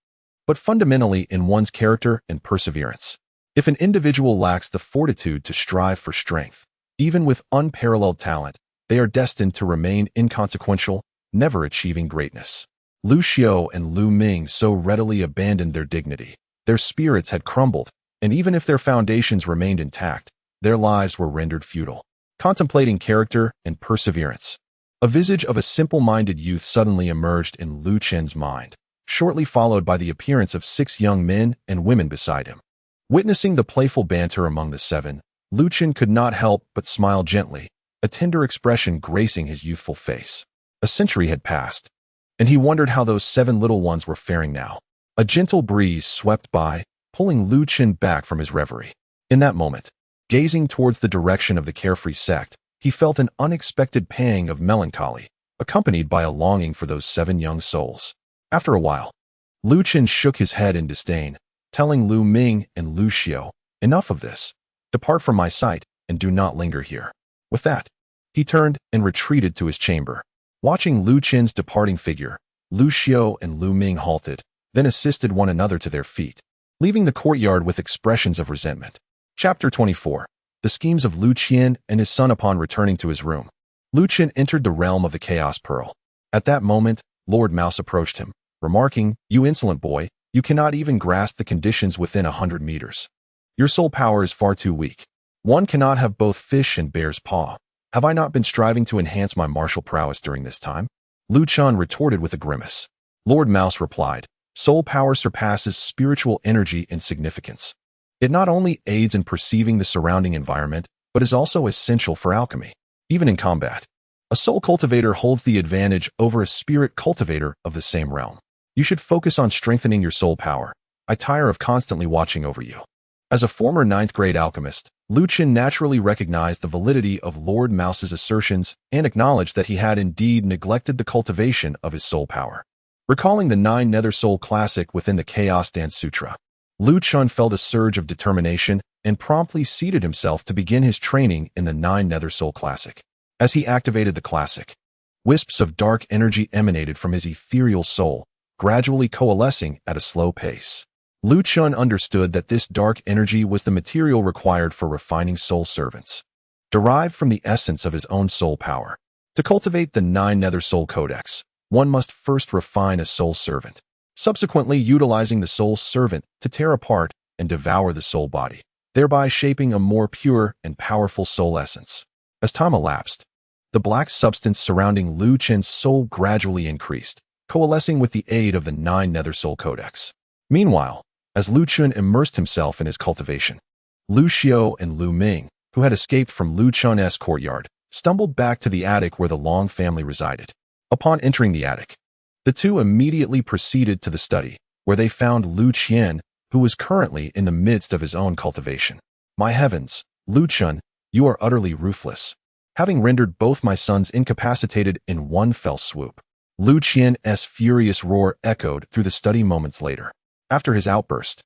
but fundamentally in one's character and perseverance. If an individual lacks the fortitude to strive for strength, even with unparalleled talent, they are destined to remain inconsequential, never achieving greatness. Lu Xiao and Lu Ming so readily abandoned their dignity. Their spirits had crumbled, and even if their foundations remained intact, their lives were rendered futile. Contemplating character and perseverance, a visage of a simple-minded youth suddenly emerged in Lu Chen's mind, shortly followed by the appearance of 6 young men and women beside him. Witnessing the playful banter among the 7, Lu Chen could not help but smile gently, a tender expression gracing his youthful face. A century had passed, and he wondered how those 7 little ones were faring now. A gentle breeze swept by, pulling Lu Chen back from his reverie. In that moment, gazing towards the direction of the carefree sect, he felt an unexpected pang of melancholy, accompanied by a longing for those 7 young souls. After a while, Lu Chen shook his head in disdain, telling Lu Ming and Lu Xiao, "Enough of this. Depart from my sight, and do not linger here." With that, he turned and retreated to his chamber. Watching Lu Chen's departing figure, Lu Xiao and Lu Ming halted, then assisted one another to their feet, leaving the courtyard with expressions of resentment. Chapter 24. The schemes of Lu Chen and his son upon returning to his room. Lu Chen entered the realm of the Chaos Pearl. At that moment, Lord Mouse approached him, remarking, "You insolent boy, you cannot even grasp the conditions within 100 meters. Your soul power is far too weak. One cannot have both fish and bear's paw. Have I not been striving to enhance my martial prowess during this time?" Lu Chen retorted with a grimace. Lord Mouse replied, "Soul power surpasses spiritual energy in significance. It not only aids in perceiving the surrounding environment, but is also essential for alchemy. Even in combat, a soul cultivator holds the advantage over a spirit cultivator of the same realm. You should focus on strengthening your soul power. I tire of constantly watching over you." As a former 9th grade alchemist, Lu Chen naturally recognized the validity of Lord Mouse's assertions and acknowledged that he had indeed neglected the cultivation of his soul power. Recalling the 9 Nether Soul Classic within the Chaos Dance Sutra, Lu Chen felt a surge of determination and promptly seated himself to begin his training in the 9 Nether Soul Classic. As he activated the classic, wisps of dark energy emanated from his ethereal soul, gradually coalescing at a slow pace. Lu Chen understood that this dark energy was the material required for refining soul servants, derived from the essence of his own soul power. To cultivate the 9 Nether Soul Codex, one must first refine a soul servant, subsequently utilizing the soul servant to tear apart and devour the soul body, thereby shaping a more pure and powerful soul essence. As time elapsed, the black substance surrounding Lu Chen's soul gradually increased, coalescing with the aid of the 9 Nether Soul Codex. Meanwhile, as Lu Chen immersed himself in his cultivation, Lu Xiao and Lu Ming, who had escaped from Lu Chen's courtyard, stumbled back to the attic where the Long family resided. Upon entering the attic, the two immediately proceeded to the study, where they found Lu Chen, who was currently in the midst of his own cultivation. "My heavens, Lu Chen, you are utterly ruthless, having rendered both my sons incapacitated in one fell swoop." Lu Chen's furious roar echoed through the study moments later. After his outburst,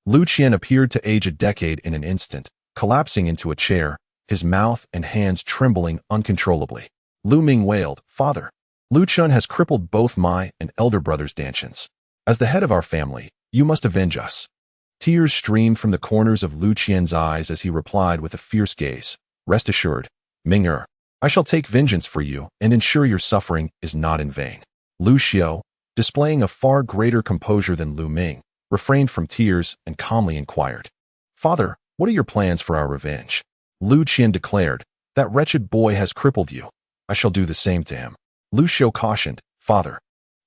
Lu Chen appeared to age a decade in an instant, collapsing into a chair, his mouth and hands trembling uncontrollably. Lu Ming wailed, "Father, Lu Chen has crippled both my and elder brother's dantians. As the head of our family, you must avenge us." Tears streamed from the corners of Lu Chen's eyes as he replied with a fierce gaze, "Rest assured, Ming-er, I shall take vengeance for you and ensure your suffering is not in vain." Lu Xiao, displaying a far greater composure than Lu Ming, refrained from tears and calmly inquired, "Father, what are your plans for our revenge?" Lu Chen declared, "That wretched boy has crippled you. I shall do the same to him." Lu Xiao cautioned, "Father,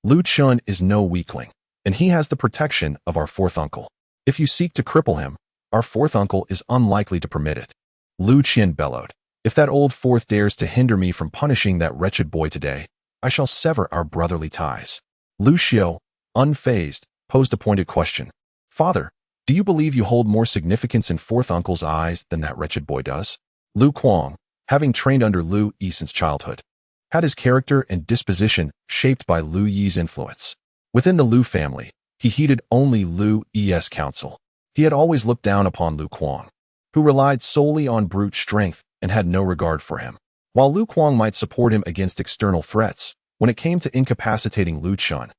Lu Chen is no weakling, and he has the protection of our 4th uncle. If you seek to cripple him, our 4th uncle is unlikely to permit it." Lu Chen bellowed, "If that old 4th dares to hinder me from punishing that wretched boy today, I shall sever our brotherly ties." Lu Xiao, unfazed, posed a pointed question, "Father, do you believe you hold more significance in 4th uncle's eyes than that wretched boy does?" Lu Kuang, having trained under Lu Yi since childhood, had his character and disposition shaped by Lu Yi's influence. Within the Lu family, he heeded only Lu Yi's counsel. He had always looked down upon Lu Kuang, who relied solely on brute strength and had no regard for him. While Lu Kuang might support him against external threats, when it came to incapacitating Lu Chen,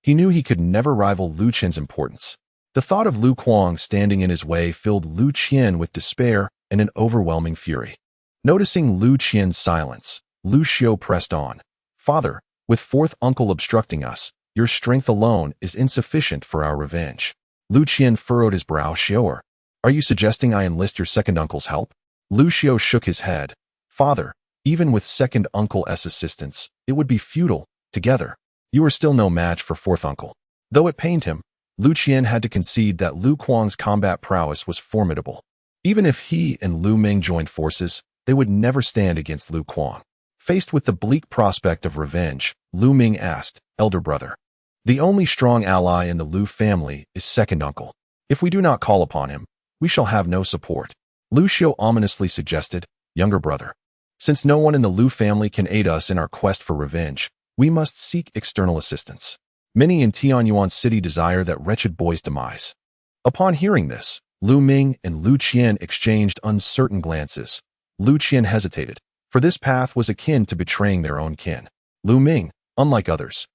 he knew he could never rival Lu Chen's importance. The thought of Lu Kuang standing in his way filled Lu Chen with despair and an overwhelming fury. Noticing Lu Chen's silence, Lu Xiao pressed on, "Father, with 4th uncle obstructing us, your strength alone is insufficient for our revenge." Lu Chen furrowed his brow. "Xiao, are you suggesting I enlist your 2nd uncle's help?" Lu Xiao shook his head. "Father, even with 2nd uncle's assistance, it would be futile. Together, you are still no match for 4th uncle." Though it pained him, Lu Chen had to concede that Lu Kuang's combat prowess was formidable. Even if he and Lu Ming joined forces, they would never stand against Lu Kuang. Faced with the bleak prospect of revenge, Lu Ming asked, "Elder brother, the only strong ally in the Lu family is 2nd uncle. If we do not call upon him, we shall have no support." Lu Xiao ominously suggested, "Younger brother, since no one in the Lu family can aid us in our quest for revenge, we must seek external assistance. Many in Tianyuan city desire that wretched boy's demise." Upon hearing this, Lu Ming and Lu Chen exchanged uncertain glances. Lu Chen hesitated, for this path was akin to betraying their own kin. Lu Ming, unlike others,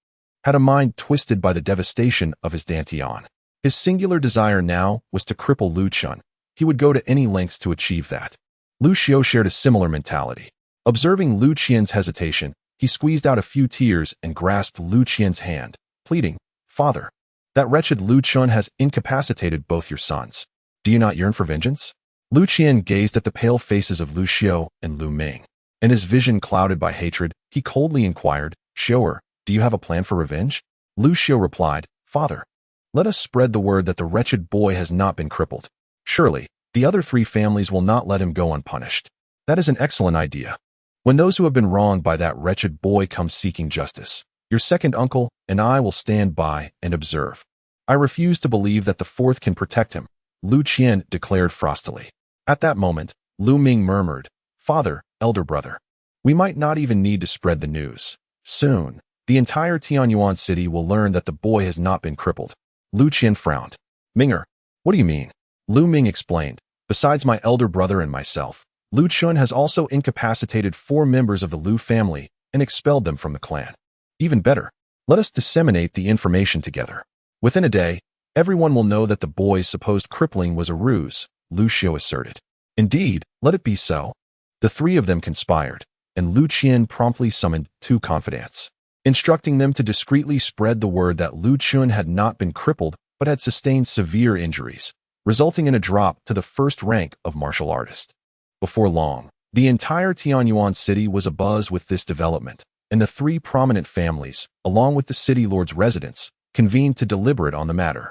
had a mind twisted by the devastation of his Dantian. His singular desire now was to cripple Lu Chen. He would go to any lengths to achieve that. Lu Xiao shared a similar mentality. Observing Lu Qian's hesitation, he squeezed out a few tears and grasped Lu Qian's hand, pleading, "Father, that wretched Lu Chen has incapacitated both your sons. Do you not yearn for vengeance?" Lu Qian gazed at the pale faces of Lu Xiao and Lu Ming, and his vision clouded by hatred, he coldly inquired, "Xiaoer, do you have a plan for revenge?" Lu Xiao replied, "Father, let us spread the word that the wretched boy has not been crippled. Surely, the other three families will not let him go unpunished. That is an excellent idea. When those who have been wronged by that wretched boy come seeking justice, your second uncle and I will stand by and observe. I refuse to believe that the fourth can protect him," Lu Qian declared frostily. At that moment, Lu Ming murmured, "Father, elder brother, we might not even need to spread the news. Soon, the entire Tianyuan city will learn that the boy has not been crippled." Lu Qian frowned. "Minger, what do you mean?" Lu Ming explained, "Besides my elder brother and myself, Lu Chen has also incapacitated 4 members of the Lu family and expelled them from the clan. Even better, let us disseminate the information together. Within a day, everyone will know that the boy's supposed crippling was a ruse," Lu Xiao asserted. "Indeed, let it be so." The 3 of them conspired, and Lu Qian promptly summoned 2 confidants, instructing them to discreetly spread the word that Lu Chen had not been crippled but had sustained severe injuries, resulting in a drop to the first rank of martial artist. Before long, the entire Tianyuan city was abuzz with this development, and the 3 prominent families, along with the city lord's residents, convened to deliberate on the matter.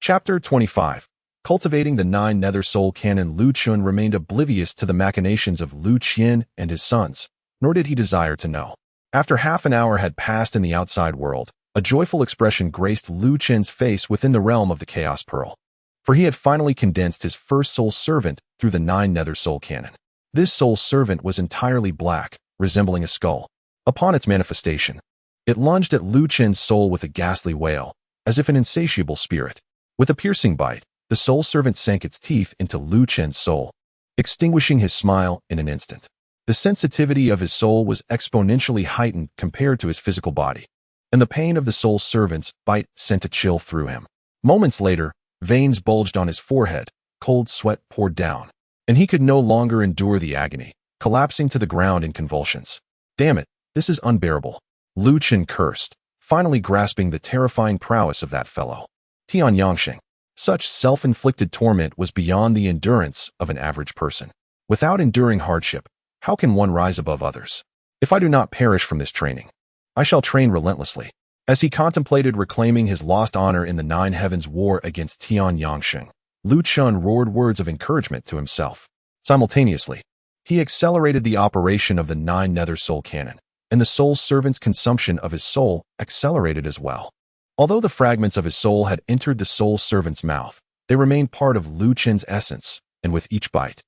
Chapter 25. Cultivating the 9 Nether Soul Canon. Lu Chen remained oblivious to the machinations of Lu Qian and his sons, nor did he desire to know. After half an hour had passed in the outside world, a joyful expression graced Lu Chen's face within the realm of the Chaos Pearl. For he had finally condensed his first soul servant through the 9 Nether Soul Canon. This soul servant was entirely black, resembling a skull. Upon its manifestation, it lunged at Lu Chen's soul with a ghastly wail, as if an insatiable spirit. With a piercing bite, the soul servant sank its teeth into Lu Chen's soul, extinguishing his smile in an instant. The sensitivity of his soul was exponentially heightened compared to his physical body, and the pain of the soul servant's bite sent a chill through him. Moments later, veins bulged on his forehead, cold sweat poured down, and he could no longer endure the agony, collapsing to the ground in convulsions. "Damn it, this is unbearable," Lu Chen cursed, finally grasping the terrifying prowess of that fellow. Tianyuan. Such self-inflicted torment was beyond the endurance of an average person. Without enduring hardship, how can one rise above others? If I do not perish from this training, I shall train relentlessly. As he contemplated reclaiming his lost honor in the 9 Heavens War against Tianyuan, Lu Chen roared words of encouragement to himself. Simultaneously, he accelerated the operation of the 9 Nether Soul Canon, and the soul servant's consumption of his soul accelerated as well. Although the fragments of his soul had entered the soul servant's mouth, they remained part of Lu Chen's essence, and with each bite,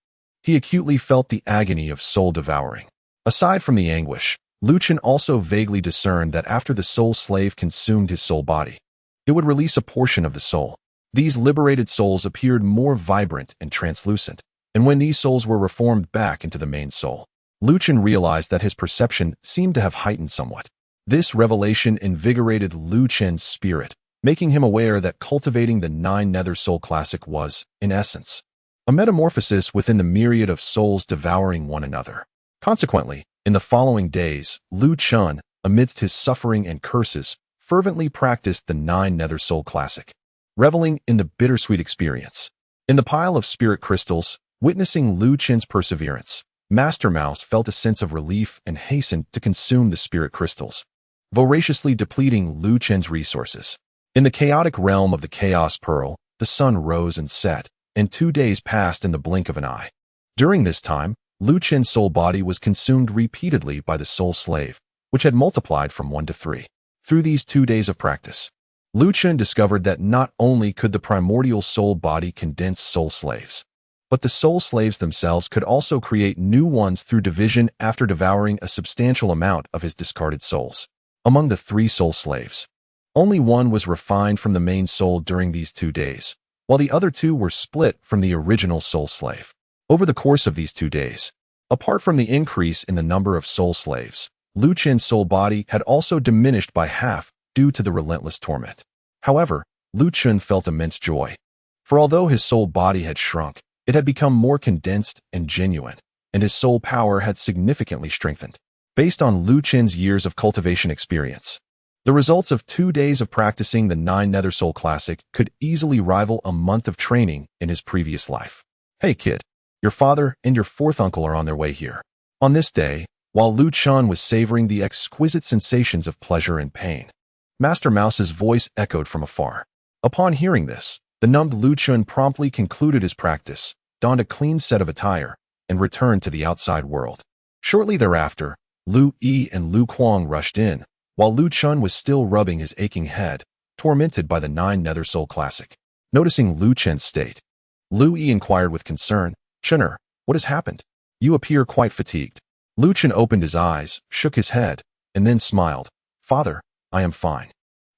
he acutely felt the agony of soul devouring. Aside from the anguish, Lu Chen also vaguely discerned that after the soul slave consumed his soul body, it would release a portion of the soul. These liberated souls appeared more vibrant and translucent, and when these souls were reformed back into the main soul, Lu Chen realized that his perception seemed to have heightened somewhat. This revelation invigorated Lu Chen's spirit, making him aware that cultivating the 9 Nether Soul Classic was, in essence, a metamorphosis within the myriad of souls devouring one another. Consequently, in the following days, Lu Chen, amidst his suffering and curses, fervently practiced the 9 Nether Soul Classic, reveling in the bittersweet experience. In the pile of spirit crystals, witnessing Lu Chen's perseverance, Master Mouse felt a sense of relief and hastened to consume the spirit crystals, voraciously depleting Lu Chen's resources. In the chaotic realm of the Chaos Pearl, the sun rose and set, and 2 days passed in the blink of an eye. During this time, Lu Chen's soul body was consumed repeatedly by the soul slave, which had multiplied from 1 to 3. Through these 2 days of practice, Lu Chen discovered that not only could the primordial soul body condense soul slaves, but the soul slaves themselves could also create new ones through division after devouring a substantial amount of his discarded souls. Among the 3 soul slaves, only one was refined from the main soul during these 2 days, while the other 2 were split from the original soul slave. Over the course of these 2 days, apart from the increase in the number of soul slaves, Lu Chen's soul body had also diminished by half due to the relentless torment. However, Lu Chen felt immense joy. For although his soul body had shrunk, it had become more condensed and genuine, and his soul power had significantly strengthened. Based on Lu Chen's years of cultivation experience, the results of 2 days of practicing the 9 Nether Soul Classic could easily rival a month of training in his previous life. Hey kid, your father and your 4th uncle are on their way here. On this day, while Lu Chen was savoring the exquisite sensations of pleasure and pain, Master Mouse's voice echoed from afar. Upon hearing this, the numbed Lu Chen promptly concluded his practice, donned a clean set of attire, and returned to the outside world. Shortly thereafter, Lu Yi and Lu Kuang rushed in, while Lu Chen was still rubbing his aching head, tormented by the 9 Nether Soul Classic. Noticing Lu Chen's state, Lu Yi inquired with concern, "Chener, what has happened? You appear quite fatigued." Lu Chen opened his eyes, shook his head, and then smiled. "Father, I am fine.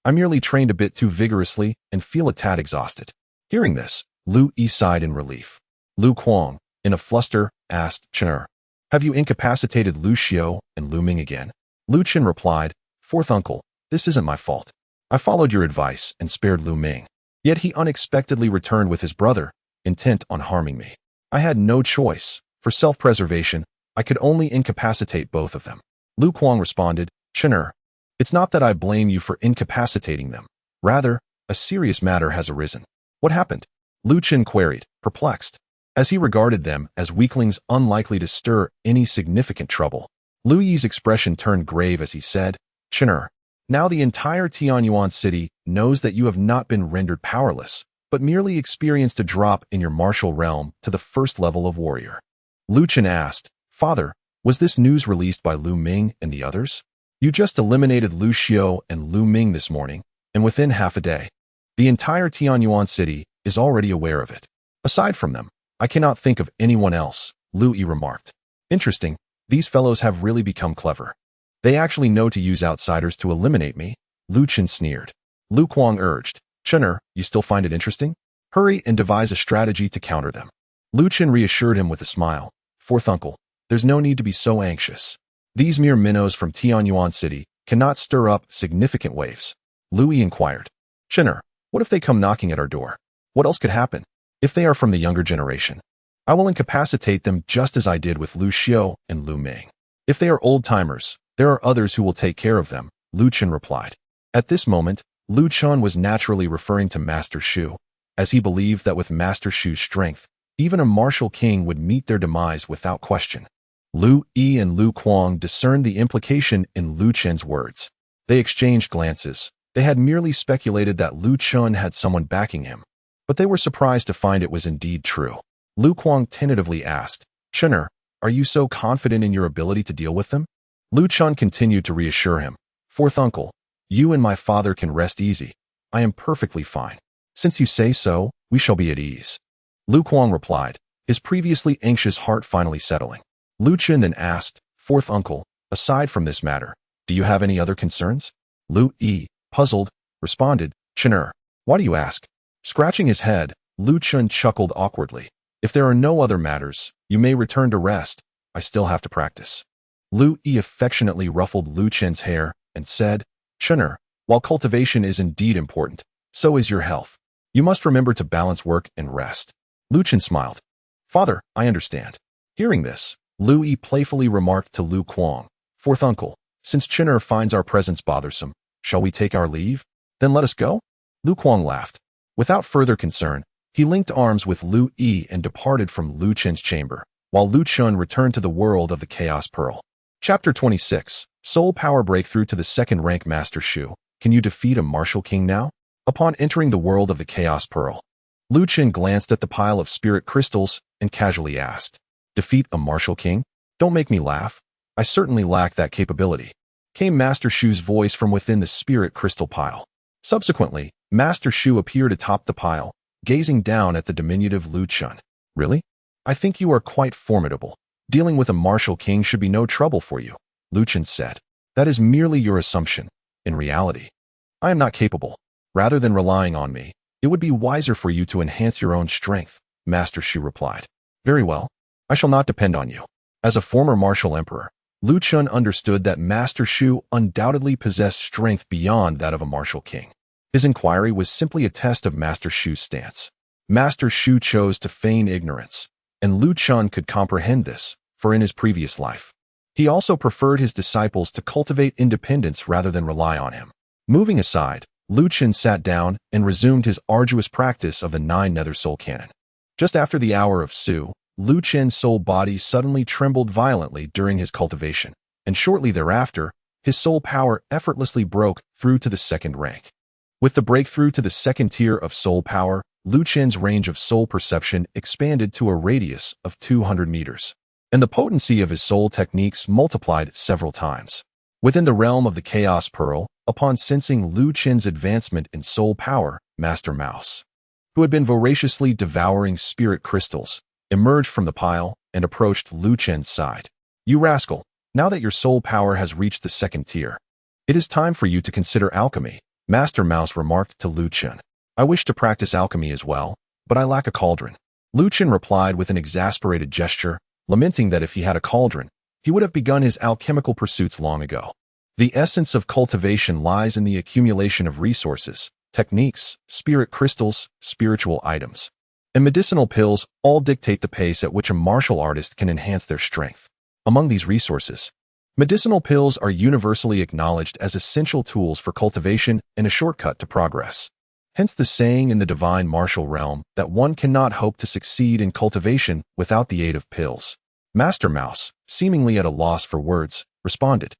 I merely trained a bit too vigorously and feel a tad exhausted." Hearing this, Lu Yi sighed in relief. Lu Kuang, in a fluster, asked, "Chener, have you incapacitated Lu Xiao and Lu Ming again?" Lu Chen replied, "4th uncle, this isn't my fault. I followed your advice and spared Lu Ming. Yet he unexpectedly returned with his brother, intent on harming me. I had no choice. For self-preservation, I could only incapacitate both of them." Lu Kuang responded, "Chener, it's not that I blame you for incapacitating them. Rather, a serious matter has arisen." "What happened?" Lu Chen queried, perplexed, as he regarded them as weaklings unlikely to stir any significant trouble. Lu Yi's expression turned grave as he said, "Chener, now the entire Tianyuan city knows that you have not been rendered powerless, but merely experienced a drop in your martial realm to the 1st level of warrior." Lu Chen asked, "Father, was this news released by Lu Ming and the others? You just eliminated Lu Xiao and Lu Ming this morning, and within half a day. The entire Tianyuan city is already aware of it. Aside from them, I cannot think of anyone else," Lu Yi remarked. "Interesting, these fellows have really become clever. They actually know to use outsiders to eliminate me," Lu Chen sneered. Lu Kuang urged, "Chener, you still find it interesting? Hurry and devise a strategy to counter them." Lu Chen reassured him with a smile, "4th uncle, there's no need to be so anxious. These mere minnows from Tianyuan city cannot stir up significant waves." Lu Yi inquired, "Chener, what if they come knocking at our door? What else could happen? If they are from the younger generation, I will incapacitate them just as I did with Lu Xiao and Lu Ming. If they are old-timers, there are others who will take care of them," Lu Chen replied. At this moment, Lu Chen was naturally referring to Master Shu, as he believed that with Master Shu's strength, even a martial king would meet their demise without question. Lu Yi and Lu Kuang discerned the implication in Lu Chen's words. They exchanged glances. They had merely speculated that Lu Chen had someone backing him, but they were surprised to find it was indeed true. Lu Kuang tentatively asked, "Chener, are you so confident in your ability to deal with them?" Lu Chen continued to reassure him, "4th uncle, you and my father can rest easy. I am perfectly fine. Since you say so, we shall be at ease." Lu Kuang replied, his previously anxious heart finally settling. Lu Chen then asked, "4th uncle, aside from this matter, do you have any other concerns?" Lu Yi, puzzled, responded, "Chener, why do you ask?" Scratching his head, Lu Chen chuckled awkwardly. "If there are no other matters, you may return to rest. I still have to practice." Lu Yi affectionately ruffled Lu Chen's hair and said, "Chener, while cultivation is indeed important, so is your health. You must remember to balance work and rest." Lu Chen smiled. "Father, I understand." Hearing this, Lu Yi playfully remarked to Lu Kuang, "4th uncle, since Chener finds our presence bothersome, shall we take our leave? Then let us go?" Lu Kuang laughed. Without further concern, he linked arms with Lu Yi and departed from Lu Chen's chamber, while Lu Chen returned to the world of the Chaos Pearl. Chapter 26, Soul Power Breakthrough to the 2nd Rank Master Shu. Can you defeat a martial king now? Upon entering the world of the Chaos Pearl, Lu Chen glanced at the pile of spirit crystals and casually asked, "Defeat a martial king? Don't make me laugh. I certainly lack that capability," came Master Shu's voice from within the spirit crystal pile. Subsequently, Master Shu appeared atop the pile, gazing down at the diminutive Lu Chen. "Really? I think you are quite formidable. Dealing with a martial king should be no trouble for you," Lu Chen said. "That is merely your assumption. In reality, I am not capable. Rather than relying on me, it would be wiser for you to enhance your own strength," Master Shu replied. "Very well. I shall not depend on you. As a former martial emperor, Lu Chen understood that Master Shu undoubtedly possessed strength beyond that of a martial king. His inquiry was simply a test of Master Shu's stance. Master Shu chose to feign ignorance, and Lu Chen could comprehend this, for in his previous life, he also preferred his disciples to cultivate independence rather than rely on him. Moving aside, Lu Chen sat down and resumed his arduous practice of the 9 nether soul canon. Just after the hour of Su, Lu Chen's soul body suddenly trembled violently during his cultivation, and shortly thereafter, his soul power effortlessly broke through to the 2nd rank. With the breakthrough to the 2nd tier of soul power, Lu Chen's range of soul perception expanded to a radius of 200 meters, and the potency of his soul techniques multiplied several times. Within the realm of the Chaos Pearl, upon sensing Lu Chen's advancement in soul power, Master Mouse, who had been voraciously devouring spirit crystals, emerged from the pile and approached Lu Chen's side. "You rascal, now that your soul power has reached the 2nd tier, it is time for you to consider alchemy," Master Mouse remarked to Lu Chen. "I wish to practice alchemy as well, but I lack a cauldron." Lu Chen replied with an exasperated gesture, lamenting that if he had a cauldron, he would have begun his alchemical pursuits long ago. The essence of cultivation lies in the accumulation of resources, techniques, spirit crystals, spiritual items, and medicinal pills all dictate the pace at which a martial artist can enhance their strength. Among these resources, medicinal pills are universally acknowledged as essential tools for cultivation and a shortcut to progress. Hence the saying in the divine martial realm that one cannot hope to succeed in cultivation without the aid of pills. Master Mouse, seemingly at a loss for words, responded,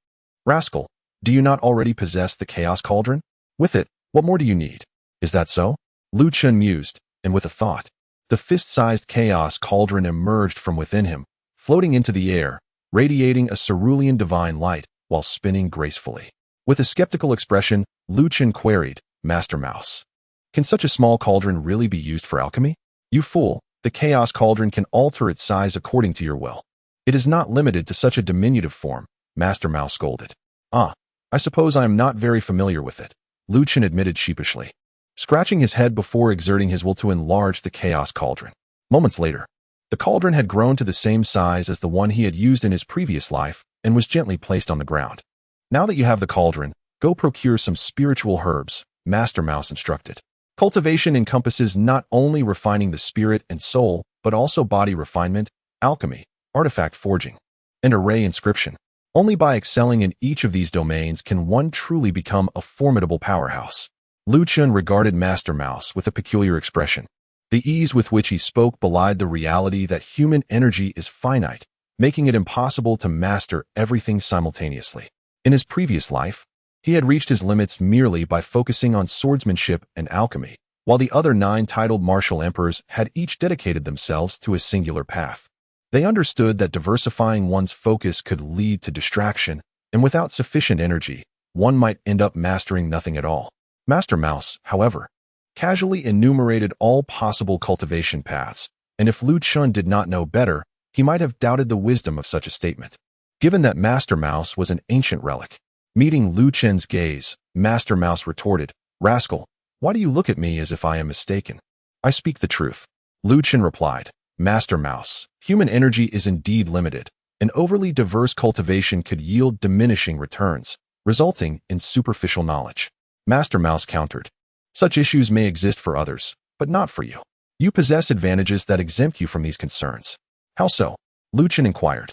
"Rascal, do you not already possess the Chaos Cauldron? With it, what more do you need?" "Is that so?" Lu Chen mused, and with a thought, the fist-sized Chaos Cauldron emerged from within him, floating into the air, radiating a cerulean divine light while spinning gracefully. With a skeptical expression, Lu Chen queried, "Master Mouse, can such a small cauldron really be used for alchemy?" "You fool, the Chaos Cauldron can alter its size according to your will. It is not limited to such a diminutive form," Master Mouse scolded. "Ah, I suppose I am not very familiar with it," Lu Chen admitted sheepishly, scratching his head before exerting his will to enlarge the Chaos Cauldron. Moments later, the cauldron had grown to the same size as the one he had used in his previous life and was gently placed on the ground. "Now that you have the cauldron, go procure some spiritual herbs," Master Mouse instructed. Cultivation encompasses not only refining the spirit and soul, but also body refinement, alchemy, artifact forging, and array inscription. Only by excelling in each of these domains can one truly become a formidable powerhouse. Lu Chen regarded Master Mouse with a peculiar expression. The ease with which he spoke belied the reality that human energy is finite, making it impossible to master everything simultaneously. In his previous life, he had reached his limits merely by focusing on swordsmanship and alchemy, while the other 9 titled martial emperors had each dedicated themselves to a singular path. They understood that diversifying one's focus could lead to distraction, and without sufficient energy, one might end up mastering nothing at all. Master Mouse, however, casually enumerated all possible cultivation paths, and if Lu Chen did not know better, he might have doubted the wisdom of such a statement. Given that Master Mouse was an ancient relic, meeting Lu Chen's gaze, Master Mouse retorted, "Rascal, why do you look at me as if I am mistaken? I speak the truth." Lu Chen replied, "Master Mouse, human energy is indeed limited. An overly diverse cultivation could yield diminishing returns, resulting in superficial knowledge." Master Mouse countered, "Such issues may exist for others, but not for you. You possess advantages that exempt you from these concerns." "How so?" Lu Chen inquired.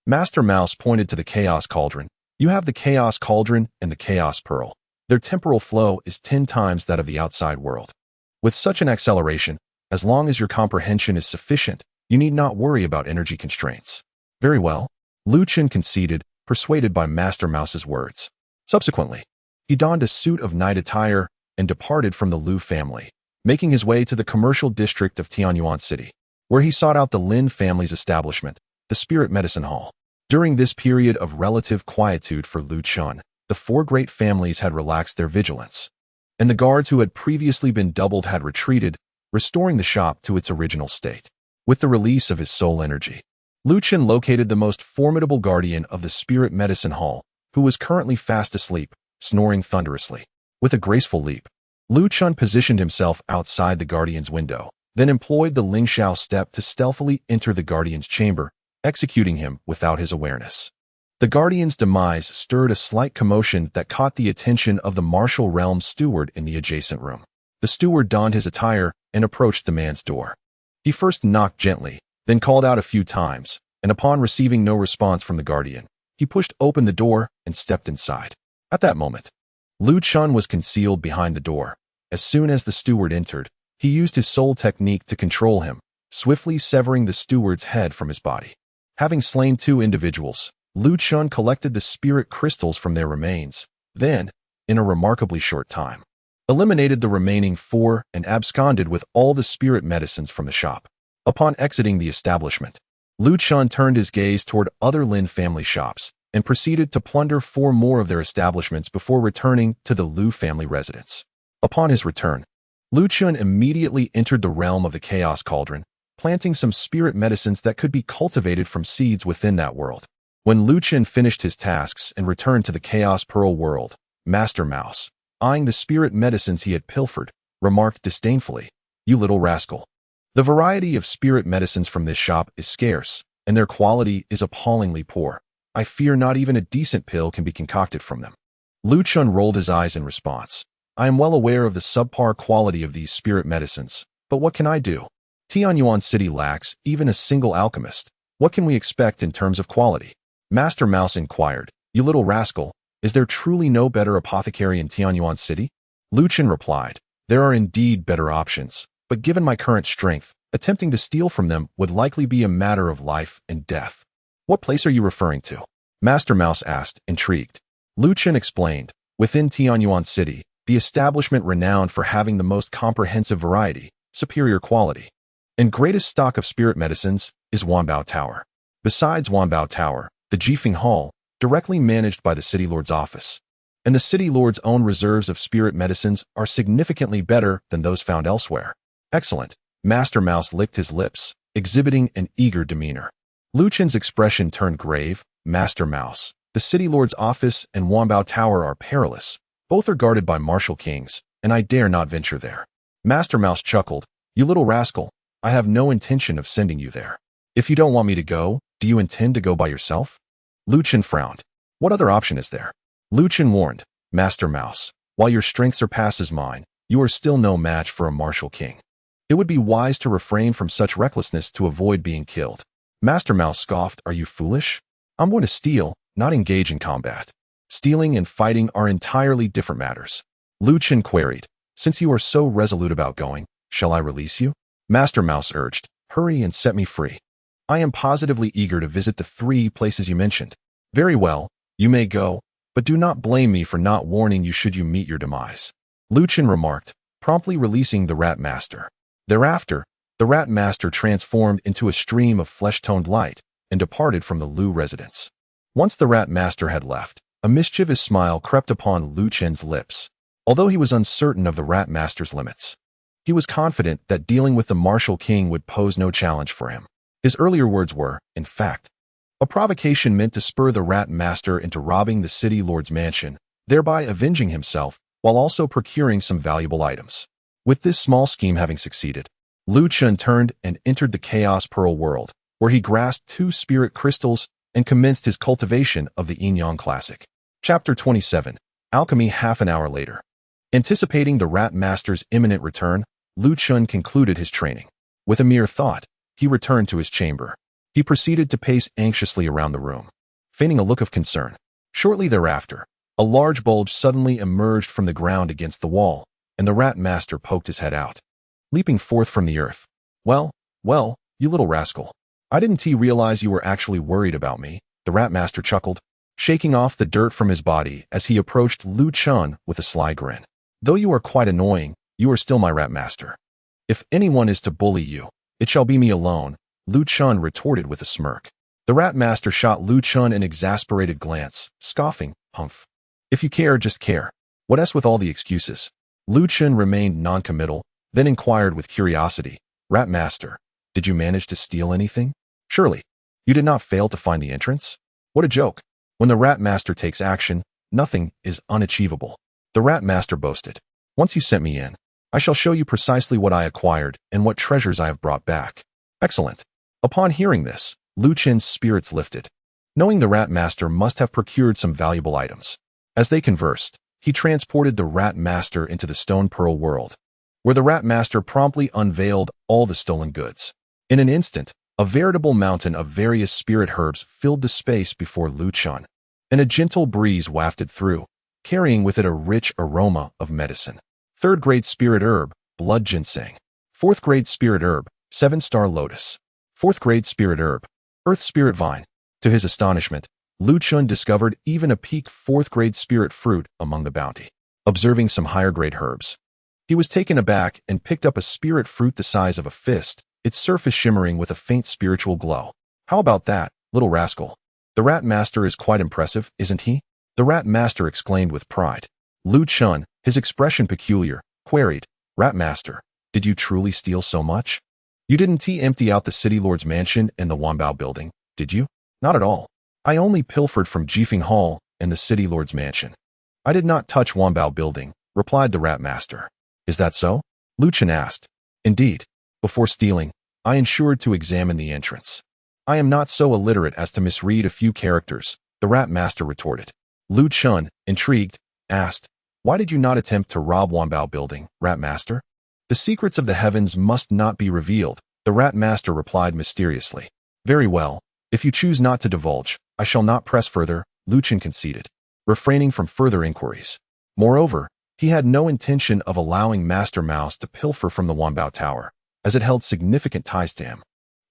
Master Mouse pointed to the Chaos Cauldron. "You have the Chaos Cauldron and the Chaos Pearl. Their temporal flow is 10 times that of the outside world. With such an acceleration, as long as your comprehension is sufficient, you need not worry about energy constraints." "Very well," Lu Chen conceded, persuaded by Master Mouse's words. Subsequently, he donned a suit of night attire and departed from the Lu family, making his way to the commercial district of Tianyuan City, where he sought out the Lin family's establishment, the Spirit Medicine Hall. During this period of relative quietude for Lu Chen, the 4 great families had relaxed their vigilance, and the guards who had previously been doubled had retreated, restoring the shop to its original state. With the release of his soul energy, Lu Chen located the most formidable guardian of the Spirit Medicine Hall, who was currently fast asleep, snoring thunderously. With a graceful leap, Lu Chen positioned himself outside the guardian's window, then employed the Lingxiao step to stealthily enter the guardian's chamber, executing him without his awareness. The Guardian's demise stirred a slight commotion that caught the attention of the martial realm's steward in the adjacent room. The steward donned his attire and approached the man's door. He first knocked gently, then called out a few times, and upon receiving no response from the Guardian, he pushed open the door and stepped inside. At that moment, Lu Chen was concealed behind the door. As soon as the steward entered, he used his soul technique to control him, swiftly severing the steward's head from his body. Having slain 2 individuals, Lu Chen collected the spirit crystals from their remains, then, in a remarkably short time, eliminated the remaining 4 and absconded with all the spirit medicines from the shop. Upon exiting the establishment, Lu Chen turned his gaze toward other Lin family shops and proceeded to plunder 4 more of their establishments before returning to the Lu family residence. Upon his return, Lu Chen immediately entered the realm of the Chaos Cauldron, planting some spirit medicines that could be cultivated from seeds within that world. When Lu Chen finished his tasks and returned to the Chaos Pearl world, Master Mouse, eyeing the spirit medicines he had pilfered, remarked disdainfully, "You little rascal. The variety of spirit medicines from this shop is scarce, and their quality is appallingly poor. I fear not even a decent pill can be concocted from them." Lu Chen rolled his eyes in response. "I am well aware of the subpar quality of these spirit medicines, but what can I do? Tianyuan City lacks even a single alchemist. What can we expect in terms of quality?" Master Mouse inquired, "You little rascal, is there truly no better apothecary in Tianyuan City?" Lu Chen replied, "There are indeed better options, but given my current strength, attempting to steal from them would likely be a matter of life and death." "What place are you referring to?" Master Mouse asked, intrigued. Lu Chen explained, "Within Tianyuan City, the establishment renowned for having the most comprehensive variety, superior quality, and greatest stock of spirit medicines is Wanbao Tower. Besides Wanbao Tower, the Jifeng Hall, directly managed by the City Lord's office, and the City Lord's own reserves of spirit medicines are significantly better than those found elsewhere." "Excellent." Master Mouse licked his lips, exhibiting an eager demeanor. Lu Chen's expression turned grave. "Master Mouse, the City Lord's office and Wanbao Tower are perilous. Both are guarded by martial kings, and I dare not venture there." Master Mouse chuckled, "You little rascal, I have no intention of sending you there. If you don't want me to go, do you intend to go by yourself?" Lu Chen frowned. "What other option is there?" Lu Chen warned, "Master Mouse, while your strength surpasses mine, you are still no match for a martial king. It would be wise to refrain from such recklessness to avoid being killed." Master Mouse scoffed, "Are you foolish? I'm going to steal, not engage in combat. Stealing and fighting are entirely different matters." Lu Chen queried, "Since you are so resolute about going, shall I release you?" Master Mouse urged, "Hurry and set me free. I am positively eager to visit the 3 places you mentioned." "Very well, you may go, but do not blame me for not warning you should you meet your demise," Lu Chen remarked, promptly releasing the Rat Master. Thereafter, the Rat Master transformed into a stream of flesh-toned light and departed from the Lu residence. Once the Rat Master had left, a mischievous smile crept upon Lu Chen's lips. Although he was uncertain of the Rat Master's limits, he was confident that dealing with the martial king would pose no challenge for him. His earlier words were, in fact, a provocation meant to spur the Rat Master into robbing the City Lord's mansion, thereby avenging himself while also procuring some valuable items. With this small scheme having succeeded, Lu Chen turned and entered the Chaos Pearl world, where he grasped 2 spirit crystals and commenced his cultivation of the Yin-Yang Classic. Chapter 27. Alchemy. Half an hour later. Anticipating the Rat Master's imminent return, Lu Chen concluded his training. With a mere thought, he returned to his chamber. He proceeded to pace anxiously around the room, feigning a look of concern. Shortly thereafter, a large bulge suddenly emerged from the ground against the wall, and the Rat Master poked his head out, leaping forth from the earth. Well, you little rascal. I didn't realize you were actually worried about me," the Rat Master chuckled, shaking off the dirt from his body as he approached Lu Chen with a sly grin. "Though you are quite annoying, you are still my Rat Master. If anyone is to bully you, it shall be me alone," Lu Chen retorted with a smirk. The Rat Master shot Lu Chen an exasperated glance, scoffing, "Humph. If you care, just care. What else with all the excuses?" Lu Chen remained noncommittal, then inquired with curiosity, "Rat Master, did you manage to steal anything? Surely, you did not fail to find the entrance?" "What a joke. When the Rat Master takes action, nothing is unachievable," the Rat Master boasted. "Once you sent me in, I shall show you precisely what I acquired and what treasures I have brought back." "Excellent." Upon hearing this, Lu Chen's spirits lifted. knowing the rat master must have procured some valuable items. As they conversed, he transported the rat master into the stone pearl world, where the rat master promptly unveiled all the stolen goods. In an instant, a veritable mountain of various spirit herbs filled the space before Lu Chen, and a gentle breeze wafted through, carrying with it a rich aroma of medicine. Third-grade spirit herb, blood ginseng. Fourth-grade spirit herb, seven-star lotus. Fourth-grade spirit herb, earth spirit vine. To his astonishment, Lu Chen discovered even a peak fourth-grade spirit fruit among the bounty. Observing some higher-grade herbs, he was taken aback and picked up a spirit fruit the size of a fist, its surface shimmering with a faint spiritual glow. "How about that, little rascal? The rat master is quite impressive, isn't he?" The rat master exclaimed with pride. Lu Chen, his expression peculiar, queried, "Rat master, did you truly steal so much? You didn't empty out the city lord's mansion and the Wanbao building, did you?" "Not at all. I only pilfered from Jifeng Hall and the city lord's mansion. I did not touch Wanbao building," replied the rat master. "Is that so?" Lu Chen asked. "Indeed. Before stealing, I ensured to examine the entrance. I am not so illiterate as to misread a few characters," the rat master retorted. Lu Chen, intrigued, asked, "Why did you not attempt to rob Wanbao building, rat master?" "The secrets of the heavens must not be revealed," the rat master replied mysteriously. "Very well. If you choose not to divulge, I shall not press further," Lu Chen conceded, refraining from further inquiries. Moreover, he had no intention of allowing Master Mouse to pilfer from the Wanbao Tower, as it held significant ties to him,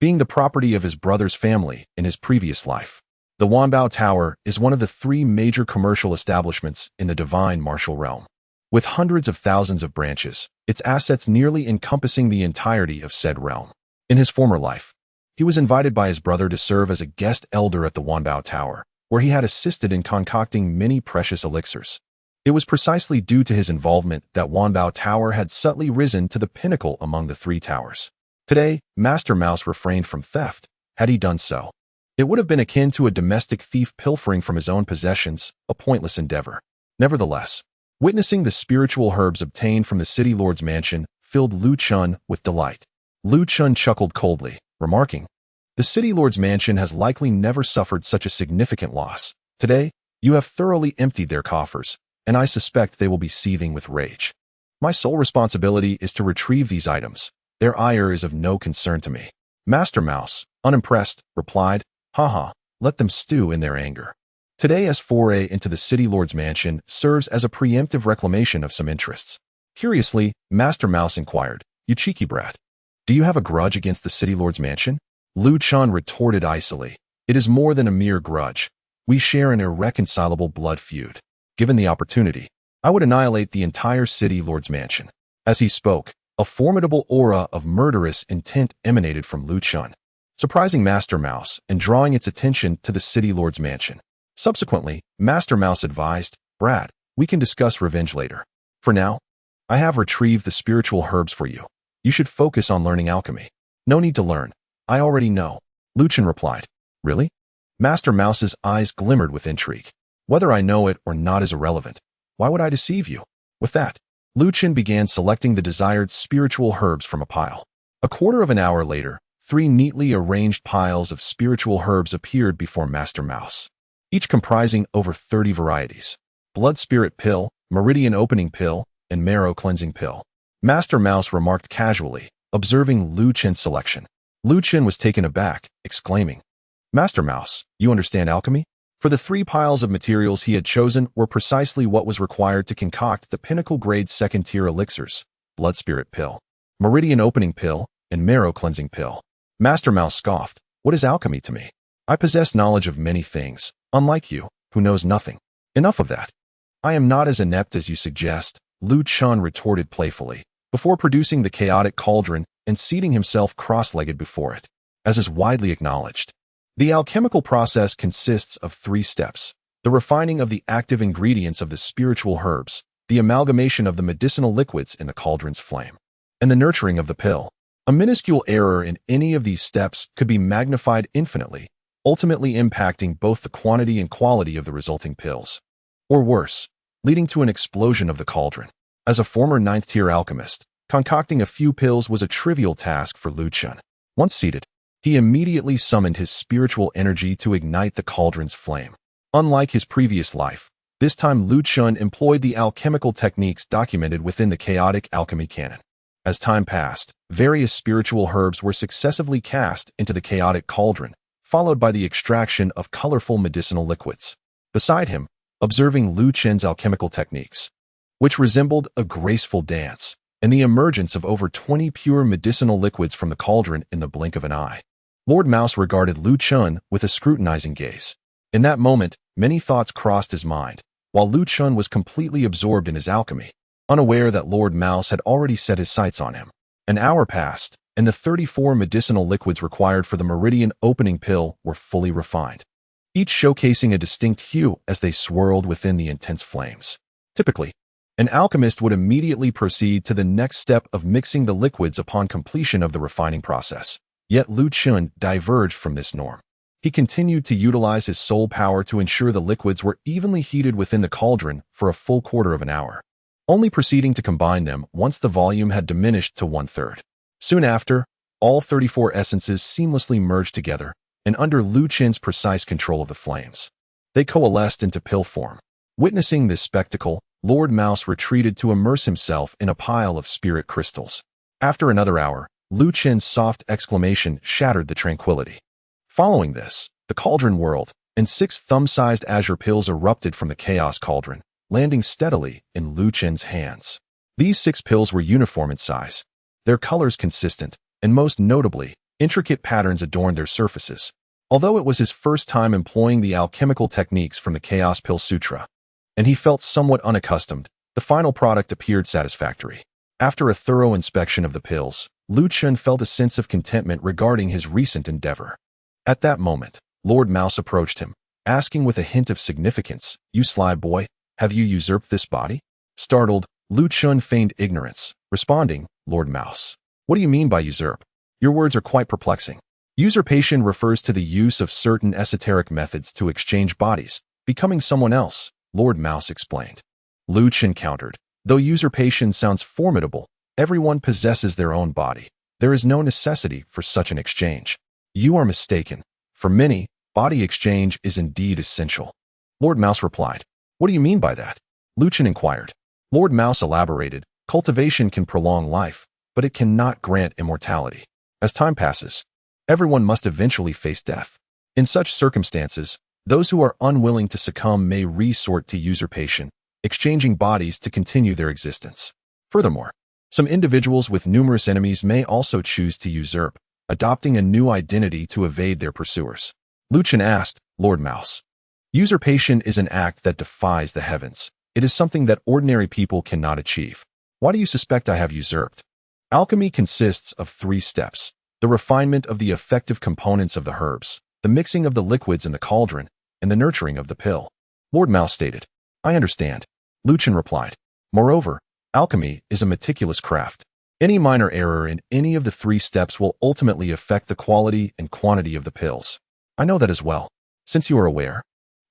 being the property of his brother's family in his previous life. The Wanbao Tower is one of the 3 major commercial establishments in the divine martial realm. With hundreds of thousands of branches, its assets nearly encompassing the entirety of said realm. In his former life, he was invited by his brother to serve as a guest elder at the Wanbao Tower, where he had assisted in concocting many precious elixirs. It was precisely due to his involvement that Wanbao Tower had subtly risen to the pinnacle among the 3 towers. Today, Master Mouse refrained from theft. Had he done so, it would have been akin to a domestic thief pilfering from his own possessions, a pointless endeavor. Nevertheless, witnessing the spiritual herbs obtained from the city lord's mansion filled Lu Chen with delight. Lu Chen chuckled coldly, remarking, "The city lord's mansion has likely never suffered such a significant loss. Today, you have thoroughly emptied their coffers, and I suspect they will be seething with rage. My sole responsibility is to retrieve these items. Their ire is of no concern to me." Master Mouse, unimpressed, replied, "Haha, let them stew in their anger. Today's foray into the city lord's mansion serves as a preemptive reclamation of some interests." Curiously, Master Mouse inquired, "You cheeky brat, do you have a grudge against the city lord's mansion?" Lu Chen retorted icily, "It is more than a mere grudge. We share an irreconcilable blood feud. Given the opportunity, I would annihilate the entire city lord's mansion." As he spoke, a formidable aura of murderous intent emanated from Lu Chen, surprising Master Mouse and drawing its attention to the city lord's mansion. Subsequently, Master Mouse advised, "Brad, we can discuss revenge later. For now, I have retrieved the spiritual herbs for you. You should focus on learning alchemy." "No need to learn. I already know," Lu Chen replied. "Really?" Master Mouse's eyes glimmered with intrigue. "Whether I know it or not is irrelevant. Why would I deceive you?" With that, Lu Chen began selecting the desired spiritual herbs from a pile. A quarter of an hour later, 3 neatly arranged piles of spiritual herbs appeared before Master Mouse, each comprising over 30 varieties: blood spirit pill, meridian opening pill, and marrow cleansing pill. Master Mouse remarked casually, observing Lu Chen's selection. Lu Chen was taken aback, exclaiming, "Master Mouse, you understand alchemy?" For the 3 piles of materials he had chosen were precisely what was required to concoct the pinnacle-grade 2nd-tier elixirs: blood spirit pill, meridian opening pill, and marrow cleansing pill. Master Mouse scoffed, "What is alchemy to me? I possess knowledge of many things, unlike you, who knows nothing." "Enough of that. I am not as inept as you suggest," Lu Chen retorted playfully, before producing the chaotic cauldron and seating himself cross-legged before it. As is widely acknowledged, the alchemical process consists of 3 steps: the refining of the active ingredients of the spiritual herbs, the amalgamation of the medicinal liquids in the cauldron's flame, and the nurturing of the pill. A minuscule error in any of these steps could be magnified infinitely, ultimately impacting both the quantity and quality of the resulting pills. Or worse, leading to an explosion of the cauldron. As a former 9th-tier alchemist, concocting a few pills was a trivial task for Lu Chen. Once seated, He immediately summoned his spiritual energy to ignite the cauldron's flame. Unlike his previous life, this time Lu Chen employed the alchemical techniques documented within the chaotic alchemy canon. As time passed, various spiritual herbs were successively cast into the chaotic cauldron, followed by the extraction of colorful medicinal liquids. Beside him, observing Lu Chen's alchemical techniques, which resembled a graceful dance, and the emergence of over 20 pure medicinal liquids from the cauldron in the blink of an eye. Lord Mouse regarded Lu Chen with a scrutinizing gaze. In that moment, many thoughts crossed his mind, while Lu Chen was completely absorbed in his alchemy, unaware that Lord Mouse had already set his sights on him. An hour passed, and the 34 medicinal liquids required for the meridian opening pill were fully refined, each showcasing a distinct hue as they swirled within the intense flames. Typically, an alchemist would immediately proceed to the next step of mixing the liquids upon completion of the refining process. Yet Lu Chen diverged from this norm. He continued to utilize his soul power to ensure the liquids were evenly heated within the cauldron for a full quarter of an hour, only proceeding to combine them once the volume had diminished to 1/3. Soon after, all 34 essences seamlessly merged together, and under Lu Chen's precise control of the flames, they coalesced into pill form. Witnessing this spectacle, Lord Mouse retreated to immerse himself in a pile of spirit crystals. After another hour, Lu Chen's soft exclamation shattered the tranquility. Following this, the cauldron whirled, and 6 thumb-sized azure pills erupted from the chaos cauldron, landing steadily in Lu Chen's hands. These 6 pills were uniform in size, their colors consistent, and most notably, intricate patterns adorned their surfaces. Although it was his first time employing the alchemical techniques from the Chaos Pill Sutra, and he felt somewhat unaccustomed, the final product appeared satisfactory. After a thorough inspection of the pills, Lu Chen felt a sense of contentment regarding his recent endeavor. At that moment, Lord Mouse approached him, asking with a hint of significance, "You sly boy, have you usurped this body?" Startled, Lu Chen feigned ignorance, responding, "Lord Mouse, what do you mean by usurp? Your words are quite perplexing." Usurpation refers to the use of certain esoteric methods to exchange bodies, becoming someone else, Lord Mouse explained. Lu Chen countered, "Though usurpation sounds formidable, everyone possesses their own body. There is no necessity for such an exchange." "You are mistaken. For many, body exchange is indeed essential." Lord Mouse replied. "What do you mean by that?" Lu Chen inquired. Lord Mouse elaborated, "Cultivation can prolong life, but it cannot grant immortality. As time passes, everyone must eventually face death. In such circumstances, those who are unwilling to succumb may resort to usurpation, exchanging bodies to continue their existence. Furthermore, some individuals with numerous enemies may also choose to usurp, adopting a new identity to evade their pursuers." Lu Chen asked, "Lord Mouse, usurpation is an act that defies the heavens. It is something that ordinary people cannot achieve. Why do you suspect I have usurped?" Alchemy consists of 3 steps: the refinement of the effective components of the herbs, the mixing of the liquids in the cauldron, and the nurturing of the pill. Lord Mouse stated. "I understand," Lu Chen replied. "Moreover, alchemy is a meticulous craft. Any minor error in any of the 3 steps will ultimately affect the quality and quantity of the pills. I know that as well. Since you are aware,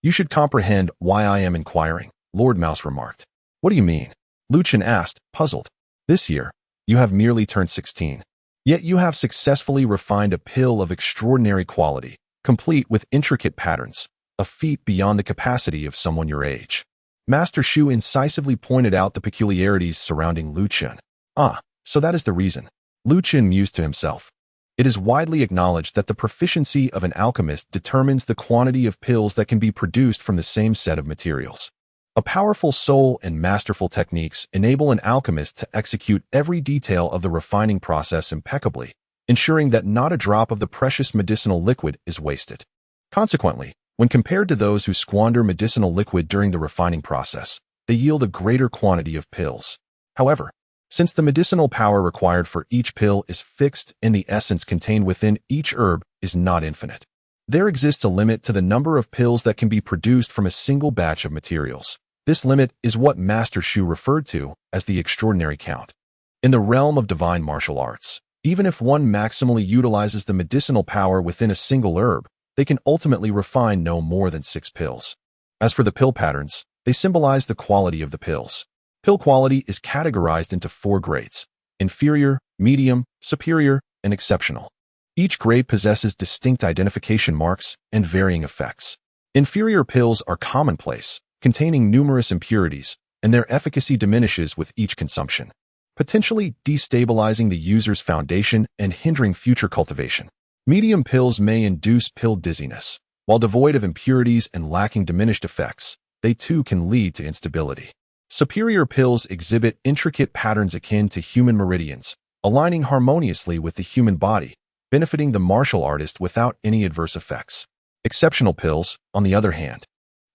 you should comprehend why I am inquiring," Lord Mouse remarked. "What do you mean?" Lu Chen asked, puzzled. "This year, you have merely turned 16. Yet you have successfully refined a pill of extraordinary quality, complete with intricate patterns, a feat beyond the capacity of someone your age." Master Shu incisively pointed out the peculiarities surrounding Lu Chen. "Ah, so that is the reason," Lu Chen mused to himself. It is widely acknowledged that the proficiency of an alchemist determines the quantity of pills that can be produced from the same set of materials. A powerful soul and masterful techniques enable an alchemist to execute every detail of the refining process impeccably, ensuring that not a drop of the precious medicinal liquid is wasted. Consequently, when compared to those who squander medicinal liquid during the refining process, they yield a greater quantity of pills. However, since the medicinal power required for each pill is fixed and the essence contained within each herb is not infinite, there exists a limit to the number of pills that can be produced from a single batch of materials. This limit is what Master Shu referred to as the extraordinary count. In the realm of divine martial arts, even if one maximally utilizes the medicinal power within a single herb, they can ultimately refine no more than 6 pills. As for the pill patterns, they symbolize the quality of the pills. Pill quality is categorized into 4 grades: inferior, medium, superior, and exceptional. Each grade possesses distinct identification marks and varying effects. Inferior pills are commonplace, containing numerous impurities, and their efficacy diminishes with each consumption, potentially destabilizing the user's foundation and hindering future cultivation. Medium pills may induce pill dizziness. While devoid of impurities and lacking diminished effects, they too can lead to instability. Superior pills exhibit intricate patterns akin to human meridians, aligning harmoniously with the human body, benefiting the martial artist without any adverse effects. Exceptional pills, on the other hand,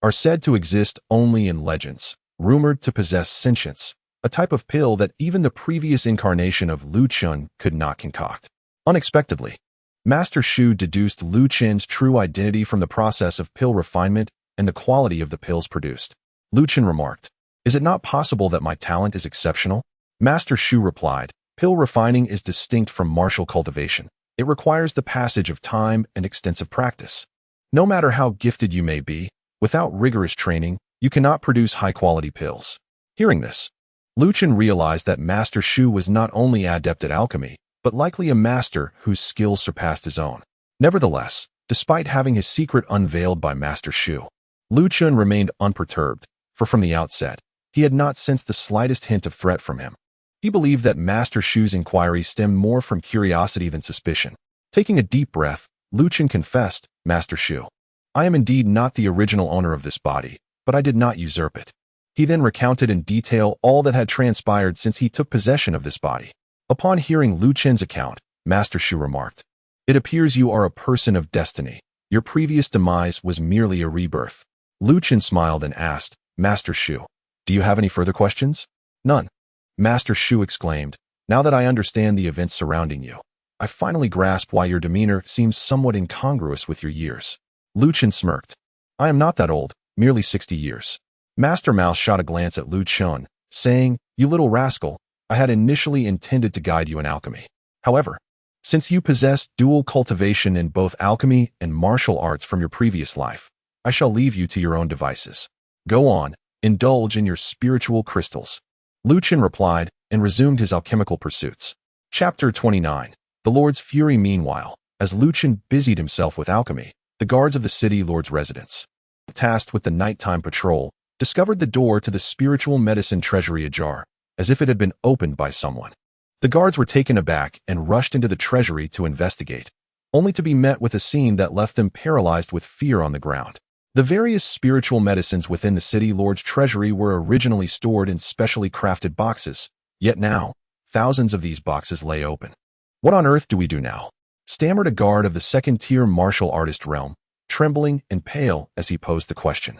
are said to exist only in legends, rumored to possess sentience, a type of pill that even the previous incarnation of Lu Chen could not concoct. Unexpectedly, Master Shu deduced Lu Chen's true identity from the process of pill refinement and the quality of the pills produced. Lu Chen remarked, "Is it not possible that my talent is exceptional?" Master Shu replied, "Pill refining is distinct from martial cultivation. It requires the passage of time and extensive practice. No matter how gifted you may be, without rigorous training, you cannot produce high-quality pills." Hearing this, Lu Chen realized that Master Shu was not only adept at alchemy, but likely a master whose skills surpassed his own. Nevertheless, despite having his secret unveiled by Master Shu, Lu Chen remained unperturbed, for from the outset, he had not sensed the slightest hint of threat from him. He believed that Master Shu's inquiry stemmed more from curiosity than suspicion. Taking a deep breath, Lu Chen confessed, "Master Shu, I am indeed not the original owner of this body, but I did not usurp it." He then recounted in detail all that had transpired since he took possession of this body. Upon hearing Lu Chen's account, Master Shu remarked, "It appears you are a person of destiny. Your previous demise was merely a rebirth." Lu Chen smiled and asked, "Master Shu, do you have any further questions?" "None." Master Shu exclaimed, "Now that I understand the events surrounding you, I finally grasp why your demeanor seems somewhat incongruous with your years." Lu Chen smirked. "I am not that old, merely 60 years. Master Mouse shot a glance at Lu Chen, saying, "You little rascal, I had initially intended to guide you in alchemy. However, since you possess dual cultivation in both alchemy and martial arts from your previous life, I shall leave you to your own devices. Go on, indulge in your spiritual crystals." Lu Chen replied and resumed his alchemical pursuits. Chapter 29. The Lord's Fury. Meanwhile, as Lu Chen busied himself with alchemy, the guards of the city lord's residence, tasked with the nighttime patrol, discovered the door to the spiritual medicine treasury ajar, as if it had been opened by someone. The guards were taken aback and rushed into the treasury to investigate, only to be met with a scene that left them paralyzed with fear on the ground. The various spiritual medicines within the city lord's treasury were originally stored in specially crafted boxes, yet now, thousands of these boxes lay open. "What on earth do we do now?" stammered a guard of the second-tier martial artist realm, trembling and pale as he posed the question.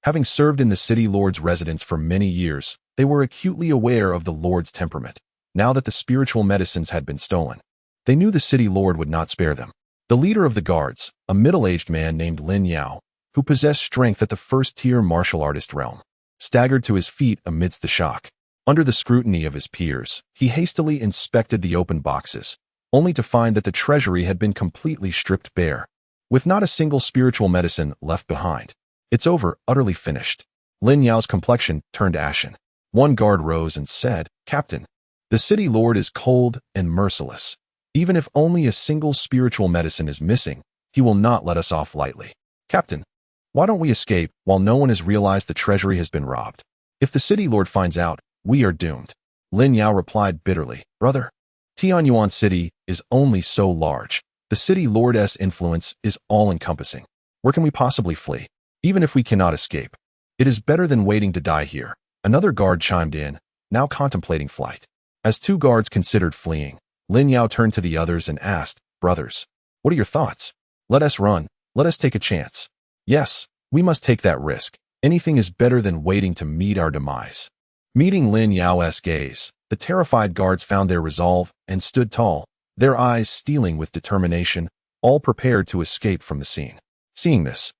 Having served in the city lord's residence for many years, they were acutely aware of the lord's temperament. Now that the spiritual medicines had been stolen, they knew the city lord would not spare them. The leader of the guards, a middle-aged man named Ren Xiaoyao, who possessed strength at the first-tier martial artist realm, staggered to his feet amidst the shock. Under the scrutiny of his peers, he hastily inspected the open boxes, only to find that the treasury had been completely stripped bare, with not a single spiritual medicine left behind. "It's over, utterly finished." Ren Xiaoyao's complexion turned ashen. One guard rose and said, "Captain, the city lord is cold and merciless. Even if only a single spiritual medicine is missing, he will not let us off lightly. Captain, why don't we escape while no one has realized the treasury has been robbed? If the city lord finds out, we are doomed." Ren Xiaoyao replied bitterly, "Brother, Tianyuan city is only so large. The city lord's influence is all-encompassing. Where can we possibly flee? Even if we cannot escape, it is better than waiting to die here." Another guard chimed in, now contemplating flight. As two guards considered fleeing, Ren Xiaoyao turned to the others and asked, "Brothers, what are your thoughts? Let us run. Let us take a chance." "Yes, we must take that risk. Anything is better than waiting to meet our demise." Meeting Ren Xiaoyao's gaze, the terrified guards found their resolve and stood tall, their eyes steeling with determination, all prepared to escape from the scene. Seeing this,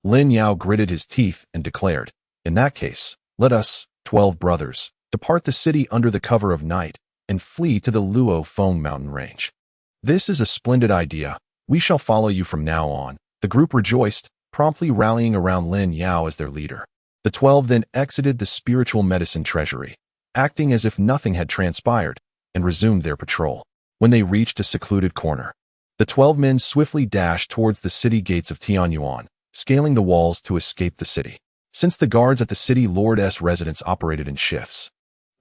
Ren Xiaoyao gritted his teeth and declared, "In that case, let us, 12 brothers, depart the city under the cover of night and flee to the Luo Feng mountain range." "This is a splendid idea. We shall follow you from now on." The group rejoiced, promptly rallying around Ren Xiaoyao as their leader. The 12 then exited the spiritual medicine treasury, acting as if nothing had transpired, and resumed their patrol. When they reached a secluded corner, The 12 men swiftly dashed towards the city gates of Tianyuan, scaling the walls to escape the city. Since the guards at the city lord's residence operated in shifts,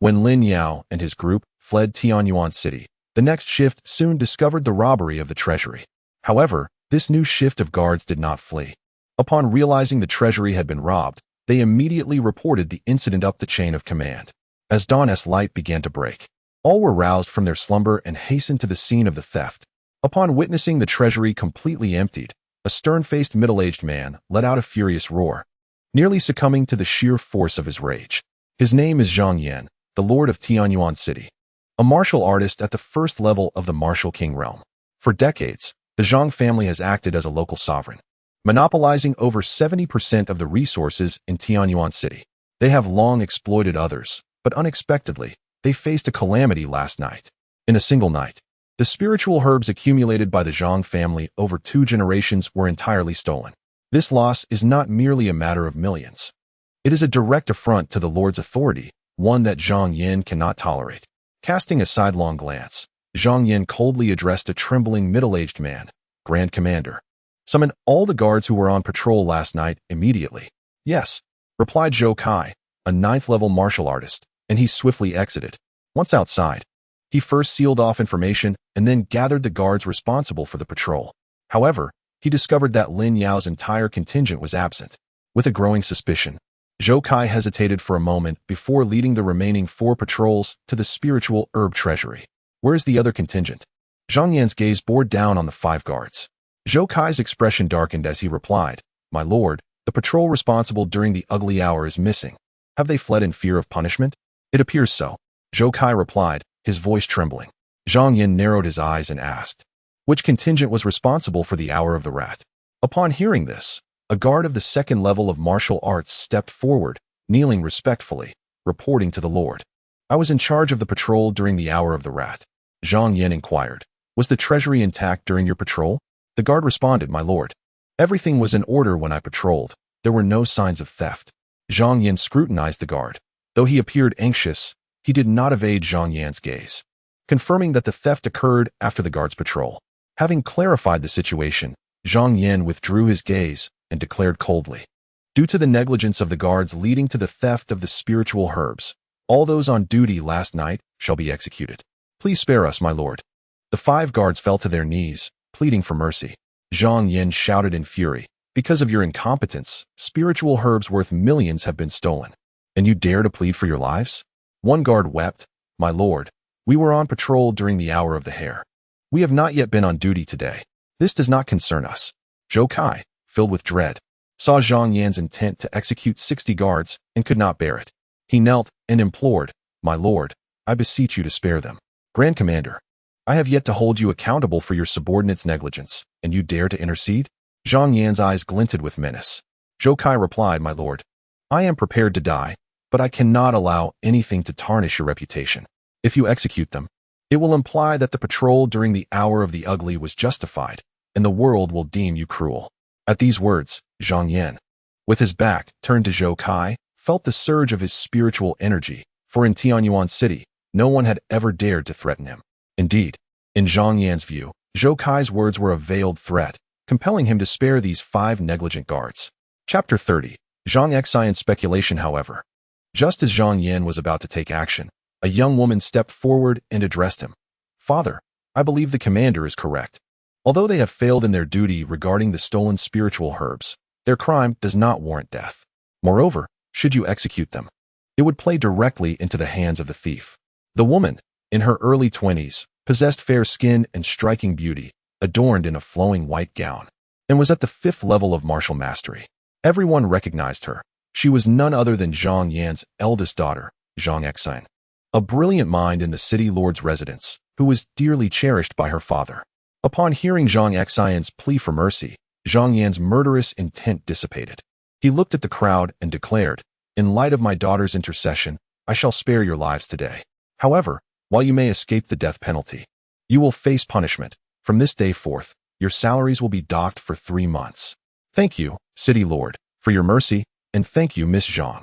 when Lin Yao and his group fled Tianyuan city, the next shift soon discovered the robbery of the treasury. However, this new shift of guards did not flee. Upon realizing the treasury had been robbed, they immediately reported the incident up the chain of command. As dawn's light began to break, all were roused from their slumber and hastened to the scene of the theft. Upon witnessing the treasury completely emptied, a stern-faced middle-aged man let out a furious roar, nearly succumbing to the sheer force of his rage. His name is Zhang Yan, the lord of Tianyuan city, a martial artist at the first level of the martial king realm. For decades, the Zhang family has acted as a local sovereign, monopolizing over 70% of the resources in Tianyuan city. They have long exploited others, but unexpectedly, they faced a calamity last night. In a single night, the spiritual herbs accumulated by the Zhang family over 2 generations were entirely stolen. This loss is not merely a matter of millions. It is a direct affront to the Lord's authority, one that Zhang Yin cannot tolerate. Casting a sidelong glance, Zhang Yin coldly addressed a trembling middle-aged man. Grand Commander, summon all the guards who were on patrol last night immediately. Yes, replied Zhou Kai, a 9th-level martial artist, and he swiftly exited. Once outside, he first sealed off information and then gathered the guards responsible for the patrol. However, he discovered that Lin Yao's entire contingent was absent. With a growing suspicion, Zhou Kai hesitated for a moment before leading the remaining 4 patrols to the spiritual herb treasury. Where's the other contingent? Zhang Yan's gaze bore down on the 5 guards. Zhou Kai's expression darkened as he replied, My lord, the patrol responsible during the ugly hour is missing. Have they fled in fear of punishment? It appears so, Zhou Kai replied, his voice trembling. Zhang Yin narrowed his eyes and asked, which contingent was responsible for the hour of the rat? Upon hearing this, a guard of the 2nd level of martial arts stepped forward, kneeling respectfully, reporting to the Lord. I was in charge of the patrol during the hour of the rat. Zhang Yin inquired, was the treasury intact during your patrol? The guard responded, My lord. Everything was in order when I patrolled. There were no signs of theft. Zhang Yin scrutinized the guard. Though he appeared anxious, he did not evade Zhang Yan's gaze, confirming that the theft occurred after the guard's patrol. Having clarified the situation, Zhang Yin withdrew his gaze and declared coldly, due to the negligence of the guards leading to the theft of the spiritual herbs, all those on duty last night shall be executed. Please spare us, my lord. The 5 guards fell to their knees, pleading for mercy. Zhang Yin shouted in fury, because of your incompetence, spiritual herbs worth millions have been stolen. And you dare to plead for your lives? One guard wept, My lord, we were on patrol during the hour of the hare. We have not yet been on duty today. This does not concern us. Zhou Kai, filled with dread, saw Zhang Yan's intent to execute 60 guards and could not bear it. He knelt and implored, My lord, I beseech you to spare them. Grand Commander, I have yet to hold you accountable for your subordinates' negligence, and you dare to intercede? Zhang Yan's eyes glinted with menace. Zhou Kai replied, My lord, I am prepared to die, but I cannot allow anything to tarnish your reputation. If you execute them, it will imply that the patrol during the hour of the ugly was justified, and the world will deem you cruel. At these words, Zhang Yan, with his back turned to Zhou Kai, felt the surge of his spiritual energy, for in Tianyuan city, no one had ever dared to threaten him. Indeed, in Zhang Yan's view, Zhou Kai's words were a veiled threat, compelling him to spare these 5 negligent guards. Chapter 30. Zhang Xiaoyao's speculation, however. Just as Zhang Yan was about to take action, a young woman stepped forward and addressed him. Father, I believe the commander is correct. Although they have failed in their duty regarding the stolen spiritual herbs, their crime does not warrant death. Moreover, should you execute them, it would play directly into the hands of the thief. The woman, in her early 20s, possessed fair skin and striking beauty, adorned in a flowing white gown, and was at the 5th level of martial mastery. Everyone recognized her. She was none other than Zhang Yan's eldest daughter, Zhang Xiaoyao, a brilliant mind in the city lord's residence, who was dearly cherished by her father. Upon hearing Zhang Xiaoyao's plea for mercy, Zhang Yan's murderous intent dissipated. He looked at the crowd and declared, In light of my daughter's intercession, I shall spare your lives today. However, while you may escape the death penalty, you will face punishment. From this day forth, your salaries will be docked for 3 months. Thank you, City Lord, for your mercy, and thank you, Miss Zhang.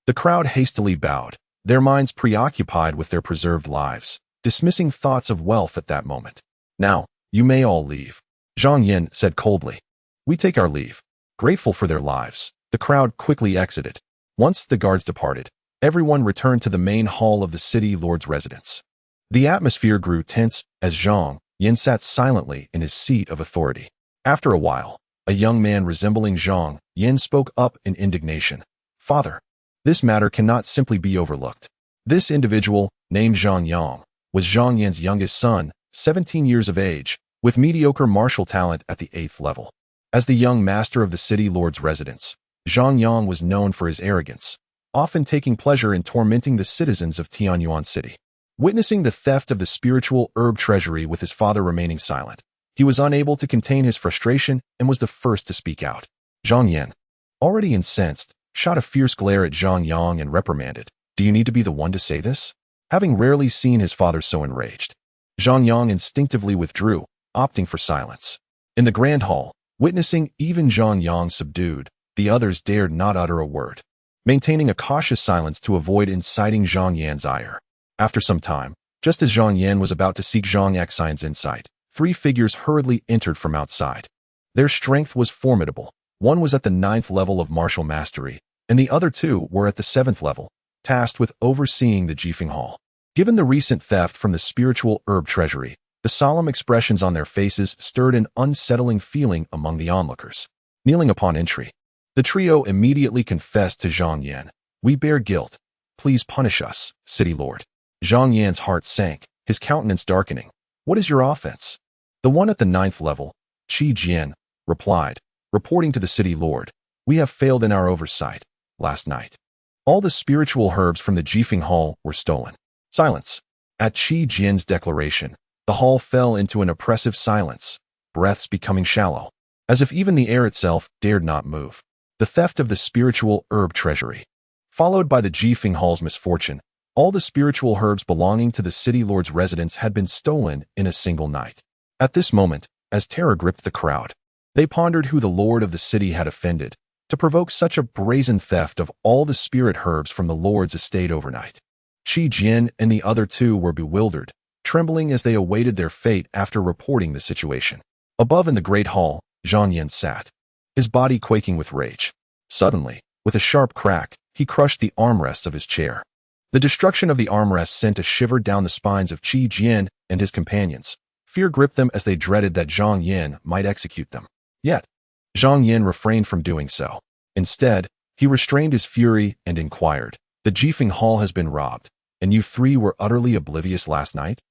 The crowd hastily bowed, their minds preoccupied with their preserved lives, dismissing thoughts of wealth at that moment. Now, You may all leave, Zhang Yin said coldly. We take our leave. Grateful for their lives, the crowd quickly exited. Once the guards departed, everyone returned to the main hall of the city lord's residence. The atmosphere grew tense as Zhang Yin sat silently in his seat of authority. After a while, a young man resembling Zhang Yin spoke up in indignation. Father, this matter cannot simply be overlooked. This individual, named Zhang Yang, was Zhang Yin's youngest son, 17 years of age, with mediocre martial talent at the 8th level. As the young master of the city lord's residence, Zhang Yang was known for his arrogance, often taking pleasure in tormenting the citizens of Tianyuan city. Witnessing the theft of the spiritual herb treasury with his father remaining silent, he was unable to contain his frustration and was the first to speak out. Zhang Yin, already incensed, shot a fierce glare at Zhang Yang and reprimanded, Do you need to be the one to say this? Having rarely seen his father so enraged, Zhang Yang instinctively withdrew, opting for silence. In the grand hall, witnessing even Zhang Yang subdued, the others dared not utter a word, maintaining a cautious silence to avoid inciting Zhang Yan's ire. After some time, just as Zhang Yan was about to seek Zhang Xiaoyao's insight, 3 figures hurriedly entered from outside. Their strength was formidable. One was at the 9th level of martial mastery, and the other 2 were at the 7th level, tasked with overseeing the Jifeng Hall. Given the recent theft from the spiritual herb treasury, the solemn expressions on their faces stirred an unsettling feeling among the onlookers. Kneeling upon entry, the trio immediately confessed to Zhang Yan. We bear guilt. Please punish us, City Lord. Zhang Yan's heart sank, his countenance darkening. What is your offense? The one at the 9th level, Qi Jian, replied, reporting to the City Lord. We have failed in our oversight. Last night, all the spiritual herbs from the Jifeng Hall were stolen. Silence. At Qi Jian's declaration, the hall fell into an oppressive silence, breaths becoming shallow, as if even the air itself dared not move. The theft of the spiritual herb treasury, followed by the Jifeng Hall's misfortune. All the spiritual herbs belonging to the city lord's residence had been stolen in a single night. At this moment, as terror gripped the crowd, they pondered who the lord of the city had offended to provoke such a brazen theft of all the spirit herbs from the lord's estate overnight. Qi Jian and the other 2 were bewildered, trembling as they awaited their fate after reporting the situation. Above in the great hall, Zhang Yin sat, his body quaking with rage. Suddenly, with a sharp crack, he crushed the armrests of his chair. The destruction of the armrests sent a shiver down the spines of Qi Jian and his companions. Fear gripped them as they dreaded that Zhang Yin might execute them. Yet, Zhang Yin refrained from doing so. Instead, he restrained his fury and inquired, The Jifeng Hall has been robbed, and you 3 were utterly oblivious last night?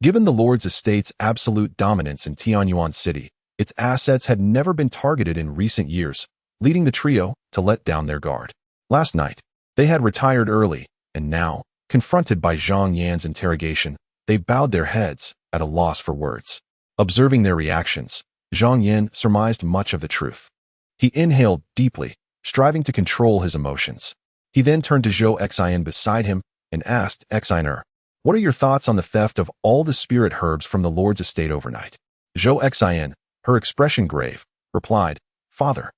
Given the Lord's estate's absolute dominance in Tianyuan city, its assets had never been targeted in recent years, leading the trio to let down their guard. Last night, they had retired early, and now, confronted by Zhang Yan's interrogation, they bowed their heads, at a loss for words. Observing their reactions, Zhang Yan surmised much of the truth. He inhaled deeply, striving to control his emotions. He then turned to Zhou Xian beside him and asked, Xianer, what are your thoughts on the theft of all the spirit herbs from the Lord's estate overnight? Zhou Xian, her expression grave, replied, Father,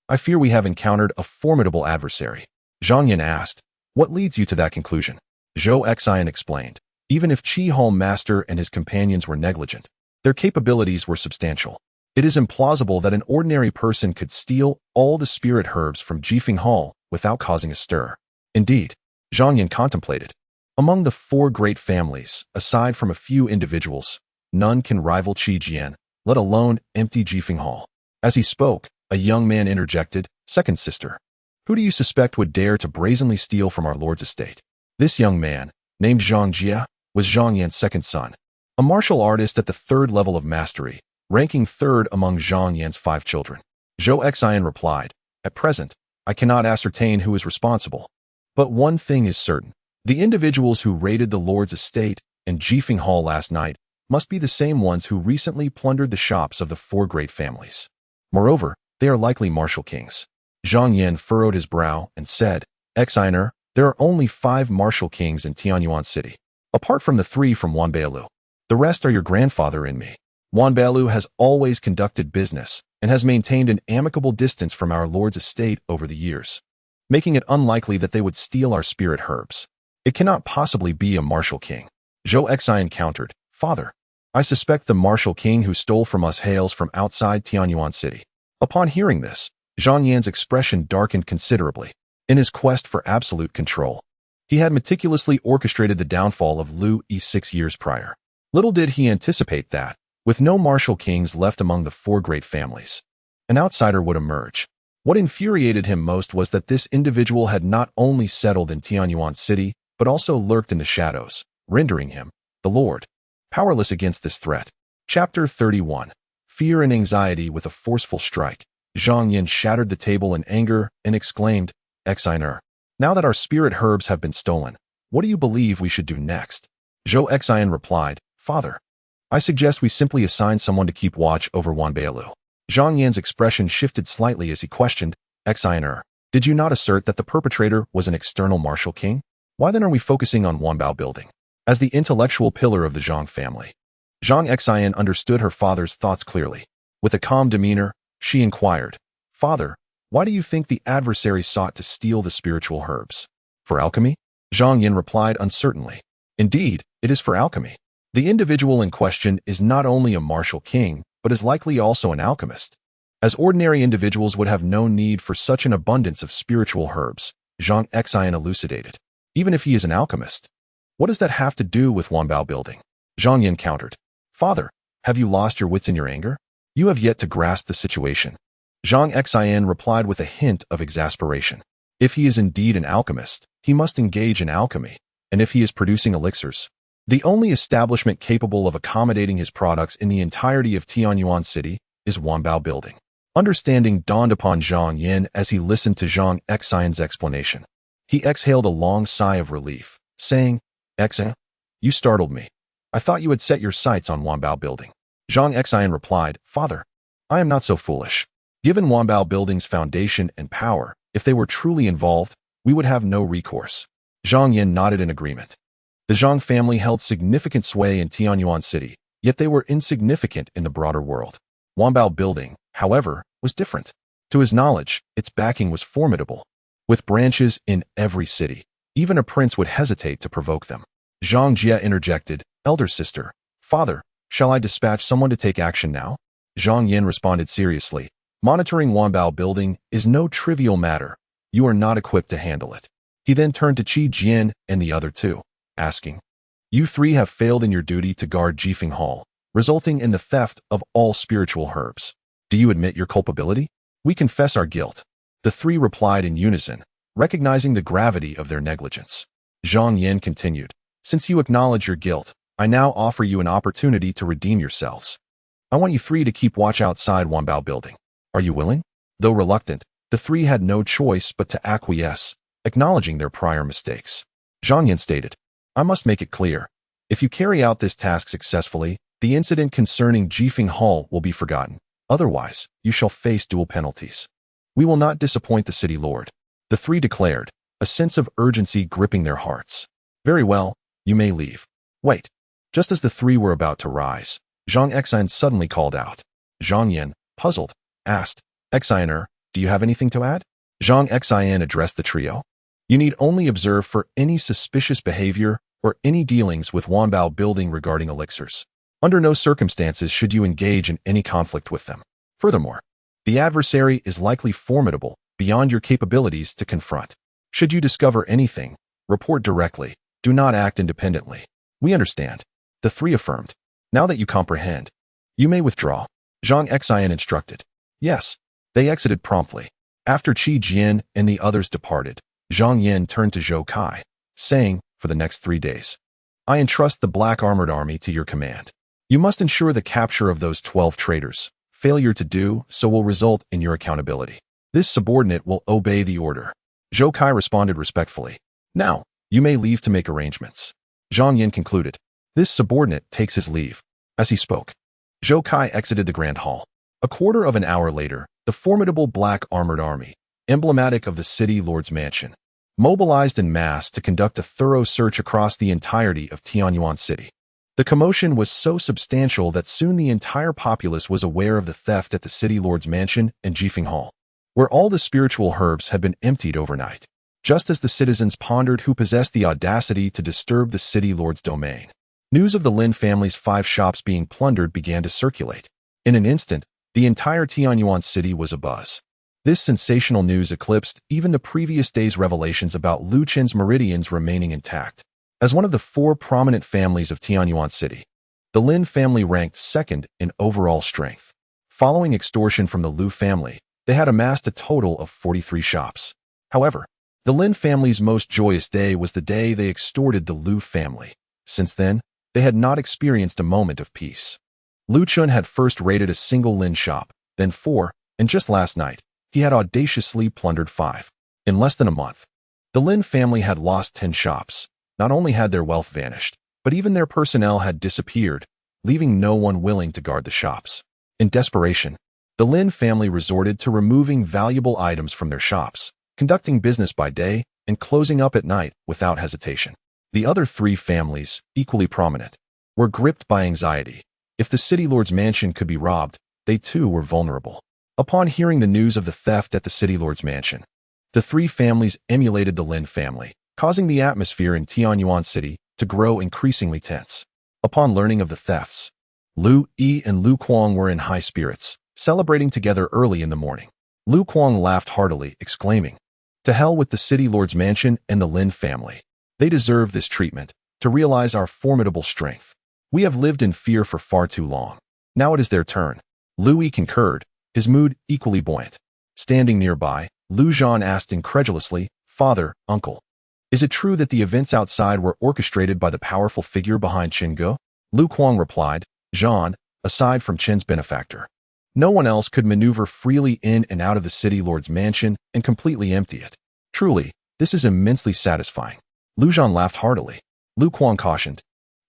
I fear we have encountered a formidable adversary. Zhang Yan asked, What leads you to that conclusion? Zhou Xian explained, Even if Qi Hall Master and his companions were negligent, their capabilities were substantial. It is implausible that an ordinary person could steal all the spirit herbs from Jifeng Hall without causing a stir. Indeed, Zhang Yan contemplated. Among the 4 great families, aside from a few individuals, none can rival Qi Jian, let alone empty Jifeng Hall. As he spoke, a young man interjected, Second sister, who do you suspect would dare to brazenly steal from our lord's estate? This young man, named Zhang Jia, was Zhang Yan's second son, a martial artist at the 3rd level of mastery, ranking 3rd among Zhang Yan's 5 children. Zhou Xian replied, At present, I cannot ascertain who is responsible. But one thing is certain. The individuals who raided the lord's estate and Jifeng Hall last night must be the same ones who recently plundered the shops of the 4 great families. Moreover, they are likely martial kings. Zhang Yan furrowed his brow and said, Xianer, there are only 5 martial kings in Tianyuan city, apart from the 3 from Wanbeilu. The rest are your grandfather and me. Wanbeilu has always conducted business and has maintained an amicable distance from our lord's estate over the years, making it unlikely that they would steal our spirit herbs. It cannot possibly be a martial king. Zhou Xian countered, Father, I suspect the martial king who stole from us hails from outside Tianyuan city. Upon hearing this, Zhang Yan's expression darkened considerably. In his quest for absolute control, he had meticulously orchestrated the downfall of Lu 6 years prior. Little did he anticipate that, with no martial kings left among the four great families, an outsider would emerge. What infuriated him most was that this individual had not only settled in Tianyuan city, but also lurked in the shadows, rendering him, the Lord, powerless against this threat. Chapter 31. Fear and anxiety with a forceful strike. Zhang Yan shattered the table in anger and exclaimed, "XVIIth, now that our spirit herbs have been stolen, what do you believe we should do next?" Zhou Xian replied, "Father, I suggest we simply assign someone to keep watch over Wanbailu." Zhang Yan's expression shifted slightly as he questioned, "XVIIth, did you not assert that the perpetrator was an external martial king? Why then are we focusing on Wanbao building as the intellectual pillar of the Zhang family?" Zhang Xian understood her father's thoughts clearly. With a calm demeanor, she inquired, "Father, why do you think the adversary sought to steal the spiritual herbs? For alchemy?" Zhang Yan replied uncertainly, "Indeed, it is for alchemy. The individual in question is not only a martial king, but is likely also an alchemist. As ordinary individuals would have no need for such an abundance of spiritual herbs," Zhang Xian elucidated. "Even if he is an alchemist, what does that have to do with Wanbao building?" Zhang Yan countered, "Father, have you lost your wits in your anger? You have yet to grasp the situation." Zhang Xian replied with a hint of exasperation. "If he is indeed an alchemist, he must engage in alchemy, and if he is producing elixirs, the only establishment capable of accommodating his products in the entirety of Tianyuan city is Wanbao building." Understanding dawned upon Zhang Yan as he listened to Zhang Xian's explanation. He exhaled a long sigh of relief, saying, "Xian, you startled me. I thought you had set your sights on Wanbao building." Zhang Xian replied, "Father, I am not so foolish. Given Wanbao building's foundation and power, if they were truly involved, we would have no recourse." Zhang Yan nodded in agreement. The Zhang family held significant sway in Tianyuan city, yet they were insignificant in the broader world. Wanbao building, however, was different. To his knowledge, its backing was formidable. With branches in every city, even a prince would hesitate to provoke them. Zhang Jia interjected, "Elder sister, father, shall I dispatch someone to take action now?" Zhang Yan responded seriously, "Monitoring Wanbao building is no trivial matter. You are not equipped to handle it." He then turned to Qi Jian and the other two, asking, "You three have failed in your duty to guard Jifeng Hall, resulting in the theft of all spiritual herbs. Do you admit your culpability?" "We confess our guilt," the three replied in unison, recognizing the gravity of their negligence. Zhang Yan continued, "Since you acknowledge your guilt, I now offer you an opportunity to redeem yourselves. I want you three to keep watch outside Wanbao building. Are you willing?" Though reluctant, the three had no choice but to acquiesce, acknowledging their prior mistakes. Zhang Yan stated, "I must make it clear. If you carry out this task successfully, the incident concerning Jifeng Hall will be forgotten. Otherwise, you shall face dual penalties. We will not disappoint the city lord," the three declared, a sense of urgency gripping their hearts. "Very well, you may leave." "Wait." Just as the three were about to rise, Zhang Xian suddenly called out. Zhang Yan, puzzled, asked, "XVIIth, do you have anything to add?" Zhang Xian addressed the trio. "You need only observe for any suspicious behavior or any dealings with Wanbao building regarding elixirs. Under no circumstances should you engage in any conflict with them. Furthermore, the adversary is likely formidable beyond your capabilities to confront. Should you discover anything, report directly. Do not act independently." "We understand," the three affirmed. "Now that you comprehend, you may withdraw," Zhang Xian instructed. "Yes." They exited promptly. After Qi Jian and the others departed, Zhang Yan turned to Zhou Kai, saying, "For the next 3 days, I entrust the Black Armored Army to your command. You must ensure the capture of those 12 traitors. Failure to do so will result in your accountability. This subordinate will obey the order." Zhou Kai responded respectfully. "Now, you may leave to make arrangements." Zhang Yan concluded. "This subordinate takes his leave." As he spoke, Zhou Kai exited the Grand Hall. A quarter of an hour later, the formidable Black Armored Army, emblematic of the city lord's mansion, mobilized en masse to conduct a thorough search across the entirety of Tianyuan city. The commotion was so substantial that soon the entire populace was aware of the theft at the city lord's mansion and Jifeng Hall, where all the spiritual herbs had been emptied overnight. Just as the citizens pondered who possessed the audacity to disturb the city lord's domain, News of the Lin family's 5 shops being plundered began to circulate. In an instant, the entire Tianyuan city was abuzz. This sensational news eclipsed even the previous day's revelations about Lu Chen's meridians remaining intact. As one of the 4 prominent families of Tianyuan City, the Lin family ranked second in overall strength. Following extortion from the Lu family, they had amassed a total of 43 shops. However, the Lin family's most joyous day was the day they extorted the Lu family. Since then, they had not experienced a moment of peace. Lu Chen had first raided a single Lin shop, then 4, and just last night, he had audaciously plundered 5. In less than a month, the Lin family had lost 10 shops. Not only had their wealth vanished, but even their personnel had disappeared, leaving no one willing to guard the shops. In desperation, the Lin family resorted to removing valuable items from their shops, conducting business by day and closing up at night without hesitation. The other 3 families, equally prominent, were gripped by anxiety. If the city lord's mansion could be robbed, they too were vulnerable. Upon hearing the news of the theft at the city lord's mansion, the 3 families emulated the Lin family, causing the atmosphere in Tianyuan City to grow increasingly tense. Upon learning of the thefts, Lu Yi and Lu Kuang were in high spirits, celebrating together early in the morning. Lu Kuang laughed heartily, exclaiming, "To hell with the city lord's mansion and the Lin family. They deserve this treatment, to realize our formidable strength. We have lived in fear for far too long. Now it is their turn." Lu Yi concurred, his mood equally buoyant. Standing nearby, Lu Zhan asked incredulously, "Father, uncle, is it true that the events outside were orchestrated by the powerful figure behind Chen Ge?" Lu Kuang replied, "Zhan, aside from Chen's benefactor, no one else could maneuver freely in and out of the city lord's mansion and completely empty it. Truly, this is immensely satisfying." Lu Zhan laughed heartily. Lu Kuang cautioned,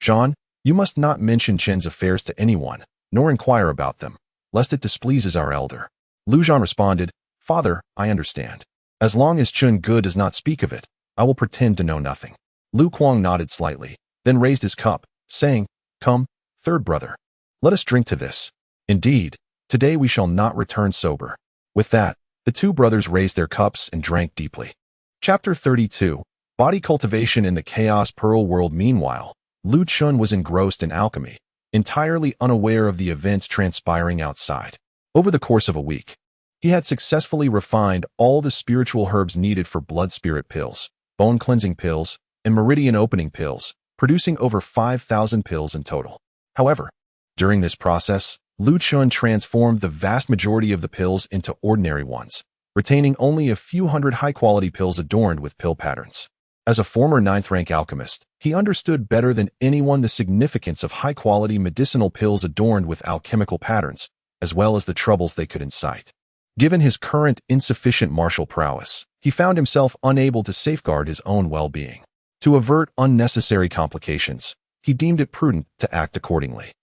"Zhan, you must not mention Chen's affairs to anyone, nor inquire about them, lest it displeases our elder." Lu Zhan responded, "Father, I understand. As long as Chen Ge does not speak of it, I will pretend to know nothing." Lu Kuang nodded slightly, then raised his cup, saying, "Come, third brother, let us drink to this. Indeed, today we shall not return sober." With that, the 2 brothers raised their cups and drank deeply. Chapter 32. Body cultivation in the Chaos Pearl world. Meanwhile, Lu Chen was engrossed in alchemy, entirely unaware of the events transpiring outside. Over the course of a week, he had successfully refined all the spiritual herbs needed for blood spirit pills, bone cleansing pills, and meridian opening pills, producing over 5,000 pills in total. However, during this process, Lu Chen transformed the vast majority of the pills into ordinary ones, retaining only a few hundred high-quality pills adorned with pill patterns. As a former 9th-rank alchemist, he understood better than anyone the significance of high-quality medicinal pills adorned with alchemical patterns, as well as the troubles they could incite. Given his current insufficient martial prowess, he found himself unable to safeguard his own well-being. To avert unnecessary complications, he deemed it prudent to act accordingly.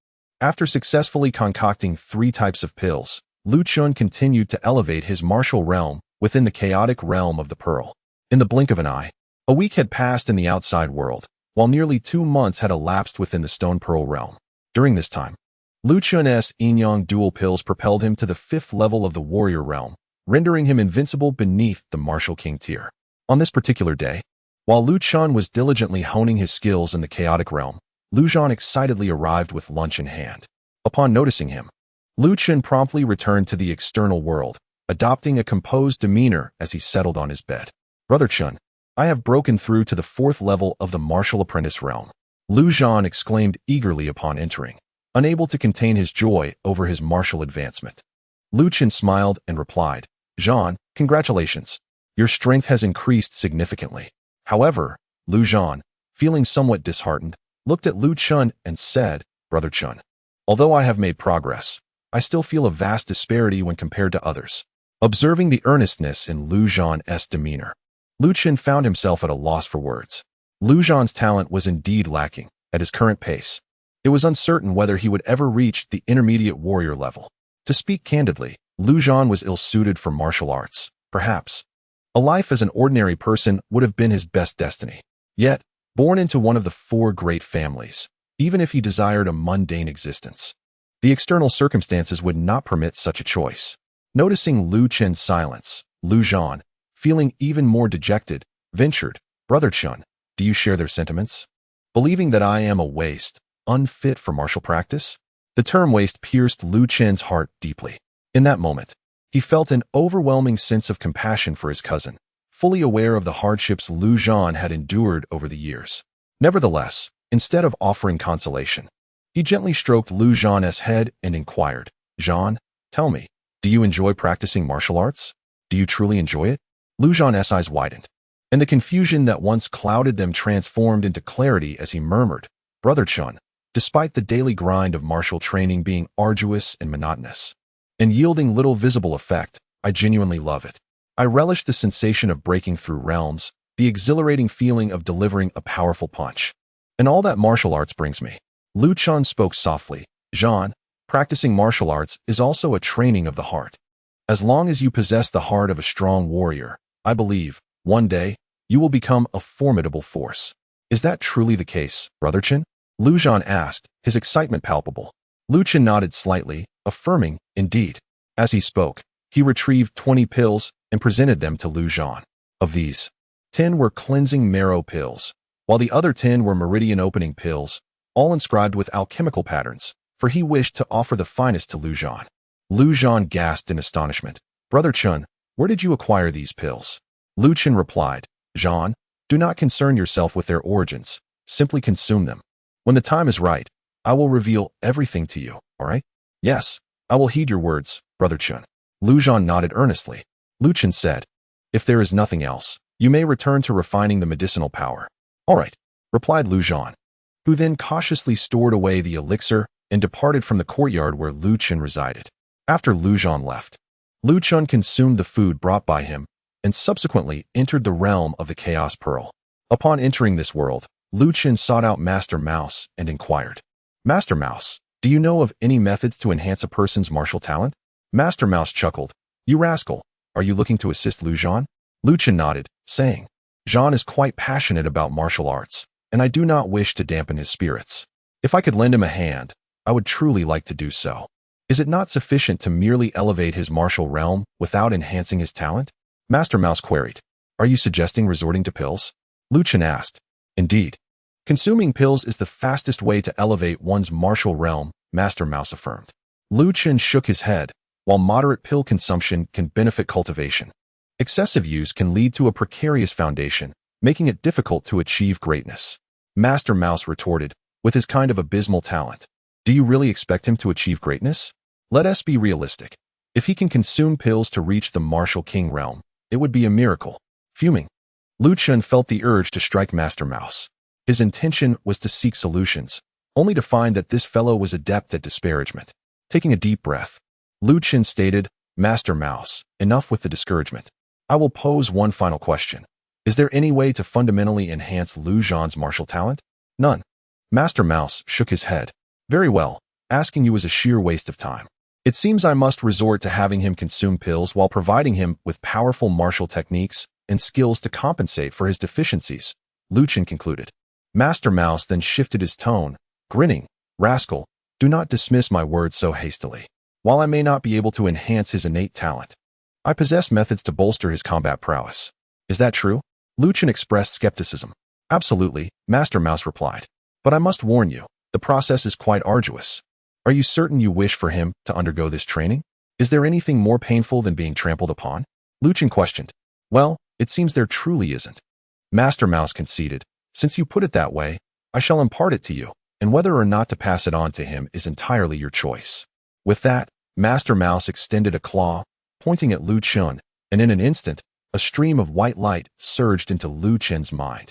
After successfully concocting 3 types of pills, Lu Chen continued to elevate his martial realm within the chaotic realm of the Pearl. In the blink of an eye, a week had passed in the outside world, while nearly 2 months had elapsed within the Stone Pearl realm. During this time, Lu Chen's Yin-Yang dual pills propelled him to the 5th level of the warrior realm, rendering him invincible beneath the martial king tier. On this particular day, while Lu Chen was diligently honing his skills in the chaotic realm, Lu Zhan excitedly arrived with lunch in hand. Upon noticing him, Lu Chen promptly returned to the external world, adopting a composed demeanor as he settled on his bed. "Brother Chen, I have broken through to the 4th level of the martial apprentice realm," Lu Zhan exclaimed eagerly upon entering, unable to contain his joy over his martial advancement. Lu Chen smiled and replied, "Zhan, congratulations. Your strength has increased significantly." However, Lu Zhan, feeling somewhat disheartened, looked at Lu Chen and said, "Brother Chen, although I have made progress, I still feel a vast disparity when compared to others." Observing the earnestness in Lu Zhan's demeanor, Lu Chen found himself at a loss for words. Lu Zhan's talent was indeed lacking at his current pace. It was uncertain whether he would ever reach the intermediate warrior level. To speak candidly, Lu Zhan was ill-suited for martial arts. Perhaps a life as an ordinary person would have been his best destiny. Yet, born into one of the 4 great families, even if he desired a mundane existence, the external circumstances would not permit such a choice. Noticing Lu Chen's silence, Lu Zhan, feeling even more dejected, ventured, "Brother Chen, do you share their sentiments?" "Believing that I am a waste, unfit for martial practice? The term waste pierced Lu Chen's heart deeply. In that moment, he felt an overwhelming sense of compassion for his cousin, fully aware of the hardships Lu Zhan had endured over the years. Nevertheless, instead of offering consolation, he gently stroked Lu Zhan's head and inquired, "Zhan, tell me, do you enjoy practicing martial arts? Do you truly enjoy it?" Lu Zhan's eyes widened, and the confusion that once clouded them transformed into clarity as he murmured, "Brother Chen, despite the daily grind of martial training being arduous and monotonous, and yielding little visible effect, I genuinely love it. I relish the sensation of breaking through realms, the exhilarating feeling of delivering a powerful punch, and all that martial arts brings me." Lu Chen spoke softly, "Zhan, practicing martial arts is also a training of the heart. As long as you possess the heart of a strong warrior, I believe, one day, you will become a formidable force." "Is that truly the case, Brother Chen?" Lu Zhan asked, his excitement palpable. Lu Chen nodded slightly, affirming, "Indeed." As he spoke, he retrieved 20 pills and presented them to Lu Zhan. Of these, 10 were cleansing marrow pills, while the other 10 were meridian-opening pills, all inscribed with alchemical patterns, for he wished to offer the finest to Lu Zhan. Lu Zhan gasped in astonishment. "Brother Chen, where did you acquire these pills?" Lu Chen replied, "Zhan, do not concern yourself with their origins, simply consume them. When the time is right, I will reveal everything to you, all right?" "Yes, I will heed your words, Brother Chen." Lu Zhan nodded earnestly. Lu Chen said, "If there is nothing else, you may return to refining the medicinal power." "All right," replied Lu Zhan, who then cautiously stored away the elixir and departed from the courtyard where Lu Chen resided. After Lu Zhan left, Lu Chen consumed the food brought by him and subsequently entered the realm of the Chaos Pearl. Upon entering this world, Lu Chen sought out Master Mouse and inquired, "Master Mouse, do you know of any methods to enhance a person's martial talent?" Master Mouse chuckled, "You rascal, are you looking to assist Lu Zhan?" Lu Chen nodded, saying, "Zhan is quite passionate about martial arts, and I do not wish to dampen his spirits. If I could lend him a hand, I would truly like to do so. Is it not sufficient to merely elevate his martial realm without enhancing his talent?" Master Mouse queried, "Are you suggesting resorting to pills?" Lu Chen asked, "Indeed. Consuming pills is the fastest way to elevate one's martial realm," Master Mouse affirmed. Lu Chen shook his head. While moderate pill consumption can benefit cultivation, excessive use can lead to a precarious foundation, making it difficult to achieve greatness. Master Mouse retorted, with his kind of abysmal talent, "Do you really expect him to achieve greatness? Let us be realistic. If he can consume pills to reach the martial king realm, it would be a miracle." Fuming, Lu Chen felt the urge to strike Master Mouse. His intention was to seek solutions, only to find that this fellow was adept at disparagement. Taking a deep breath, Lu Chen stated, "Master Mouse, enough with the discouragement. I will pose one final question. Is there any way to fundamentally enhance Lu Zhan's martial talent?" "None." Master Mouse shook his head. "Very well, asking you is a sheer waste of time. It seems I must resort to having him consume pills while providing him with powerful martial techniques and skills to compensate for his deficiencies," Lu Chen concluded. Master Mouse then shifted his tone, grinning, "Rascal, do not dismiss my words so hastily. While I may not be able to enhance his innate talent, I possess methods to bolster his combat prowess." "Is that true?" Lu Chen expressed skepticism. "Absolutely," Master Mouse replied. "But I must warn you, the process is quite arduous. Are you certain you wish for him to undergo this training? Is there anything more painful than being trampled upon?" Lu Chen questioned. "Well, it seems there truly isn't." Master Mouse conceded. "Since you put it that way, I shall impart it to you, and whether or not to pass it on to him is entirely your choice." With that, Master Mouse extended a claw, pointing at Lu Chen, and in an instant, a stream of white light surged into Lu Chen's mind.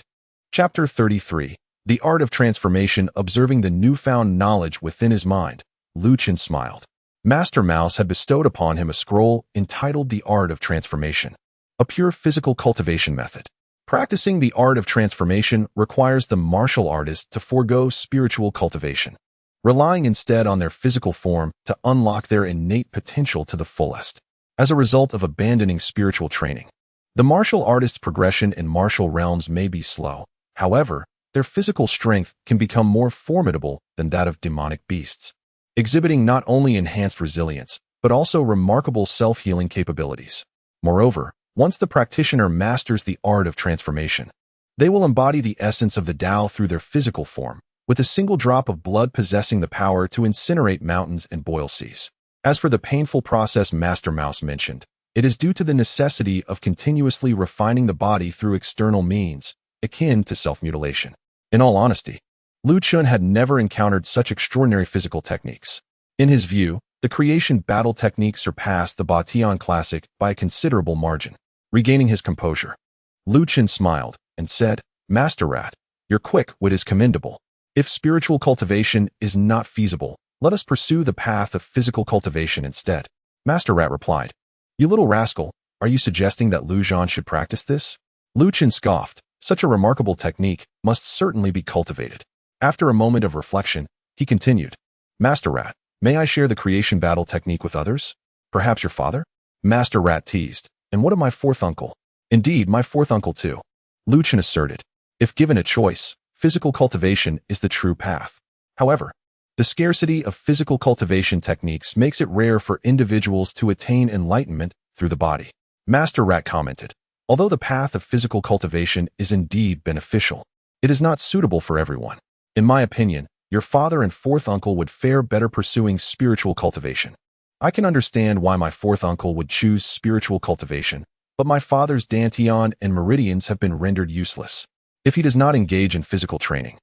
Chapter 33. The Art of Transformation. Observing the newfound knowledge within his mind, Lu Chen smiled. Master Mouse had bestowed upon him a scroll entitled The Art of Transformation, a pure physical cultivation method. Practicing the art of transformation requires the martial artist to forego spiritual cultivation, relying instead on their physical form to unlock their innate potential to the fullest. As a result of abandoning spiritual training, the martial artist's progression in martial realms may be slow. However, their physical strength can become more formidable than that of demonic beasts, exhibiting not only enhanced resilience, but also remarkable self-healing capabilities. Moreover, once the practitioner masters the art of transformation, they will embody the essence of the Tao through their physical form, with a single drop of blood possessing the power to incinerate mountains and boil seas. As for the painful process Master Mouse mentioned, it is due to the necessity of continuously refining the body through external means, akin to self-mutilation. In all honesty, Lu Chen had never encountered such extraordinary physical techniques. In his view, the creation battle technique surpassed the Batian classic by a considerable margin. Regaining his composure, Lu Chen smiled and said, "Master Rat, your quick wit is commendable. If spiritual cultivation is not feasible, let us pursue the path of physical cultivation instead." Master Rat replied, "You little rascal, are you suggesting that Lu Zhan should practice this?" Lu Chen scoffed. Such a remarkable technique must certainly be cultivated. After a moment of reflection, he continued, "Master Rat, may I share the creation battle technique with others? Perhaps your father?" Master Rat teased, "And what of my fourth uncle?" "Indeed, my fourth uncle too," Lu Chen asserted. "If given a choice, physical cultivation is the true path. However, the scarcity of physical cultivation techniques makes it rare for individuals to attain enlightenment through the body." Master Rat commented, "Although the path of physical cultivation is indeed beneficial, it is not suitable for everyone. In my opinion, your father and fourth uncle would fare better pursuing spiritual cultivation. I can understand why my fourth uncle would choose spiritual cultivation, but my father's dantian and meridians have been rendered useless. If he does not engage in physical training,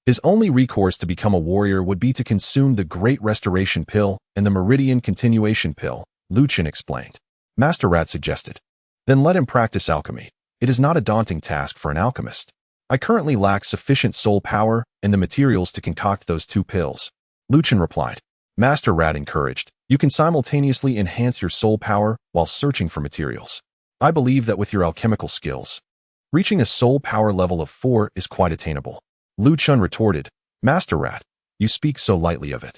his only recourse to become a warrior would be to consume the Great Restoration Pill and the Meridian Continuation Pill," Lu Chen explained. Master Rat suggested, "Then let him practice alchemy. It is not a daunting task for an alchemist. I currently lack sufficient soul power and the materials to concoct those two pills," Lu Chen replied. Master Rat encouraged, "You can simultaneously enhance your soul power while searching for materials. I believe that with your alchemical skills, reaching a soul power level of 4 is quite attainable." Lu Chen retorted, "Master Rat, you speak so lightly of it.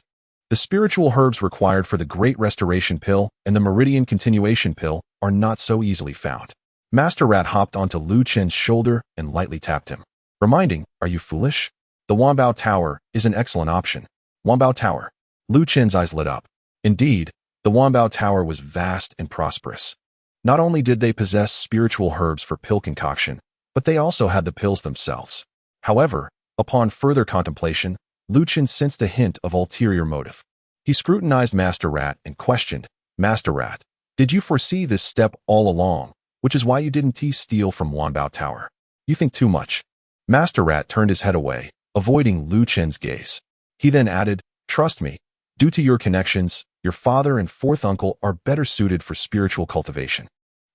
The spiritual herbs required for the Great Restoration Pill and the Meridian Continuation Pill are not so easily found." Master Rat hopped onto Lu Chen's shoulder and lightly tapped him, reminding, "Are you foolish? The Wanbao Tower is an excellent option." Wanbao Tower. Lu Chen's eyes lit up. Indeed, the Wanbao Tower was vast and prosperous. Not only did they possess spiritual herbs for pill concoction, but they also had the pills themselves. However, upon further contemplation, Lu Chen sensed a hint of ulterior motive. He scrutinized Master Rat and questioned, "Master Rat, did you foresee this step all along, which is why you didn't steal from Wanbao Tower? You think too much." Master Rat turned his head away, avoiding Lu Chen's gaze. He then added, "Trust me, due to your connections, your father and fourth uncle are better suited for spiritual cultivation."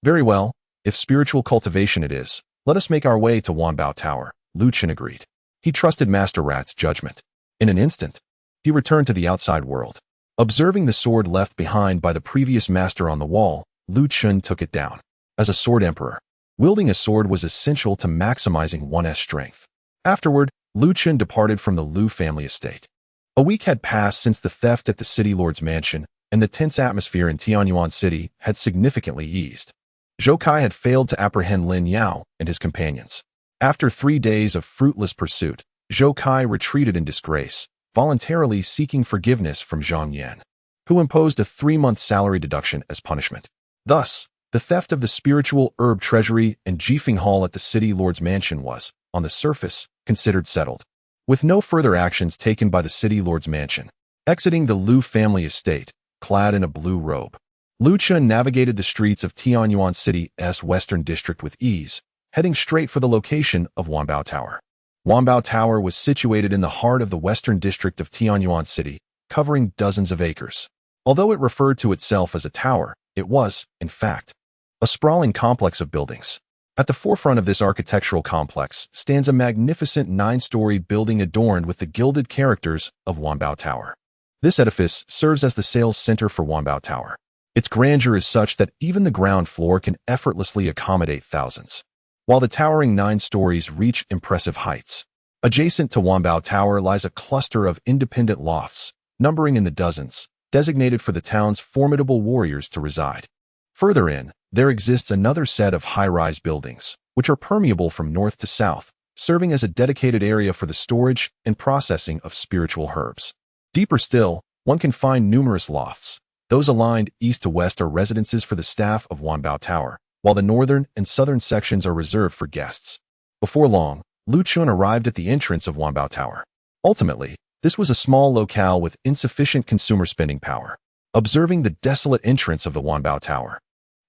"Very well, if spiritual cultivation it is, let us make our way to Wanbao Tower," Lu Chen agreed. He trusted Master Rat's judgment. In an instant, he returned to the outside world. Observing the sword left behind by the previous master on the wall, Lu Chen took it down. As a sword emperor, wielding a sword was essential to maximizing one's strength. Afterward, Lu Chen departed from the Lu family estate. A week had passed since the theft at the city lord's mansion, and the tense atmosphere in Tianyuan city had significantly eased. Zhou Kai had failed to apprehend Lin Yao and his companions. After 3 days of fruitless pursuit, Zhou Kai retreated in disgrace, voluntarily seeking forgiveness from Zhang Yan, who imposed a 3-month salary deduction as punishment. Thus, the theft of the spiritual herb treasury and Jifeng Hall at the city lord's mansion was, on the surface, considered settled. With no further actions taken by the city lord's mansion, exiting the Lu family estate, clad in a blue robe, Lu Chen navigated the streets of Tianyuan City's western district with ease, heading straight for the location of Wanbao Tower. Wanbao Tower was situated in the heart of the western district of Tianyuan City, covering dozens of acres. Although it referred to itself as a tower, it was, in fact, a sprawling complex of buildings. At the forefront of this architectural complex stands a magnificent 9-story building adorned with the gilded characters of Wanbao Tower. This edifice serves as the sales center for Wanbao Tower. Its grandeur is such that even the ground floor can effortlessly accommodate thousands, while the towering 9 stories reach impressive heights. Adjacent to Wanbao Tower lies a cluster of independent lofts, numbering in the dozens, designated for the town's formidable warriors to reside. Further in, there exists another set of high-rise buildings, which are permeable from north to south, serving as a dedicated area for the storage and processing of spiritual herbs. Deeper still, one can find numerous lofts. Those aligned east to west are residences for the staff of Wanbao Tower, while the northern and southern sections are reserved for guests. Before long, Lu Chen arrived at the entrance of Wanbao Tower. Ultimately, this was a small locale with insufficient consumer spending power. Observing the desolate entrance of the Wanbao Tower,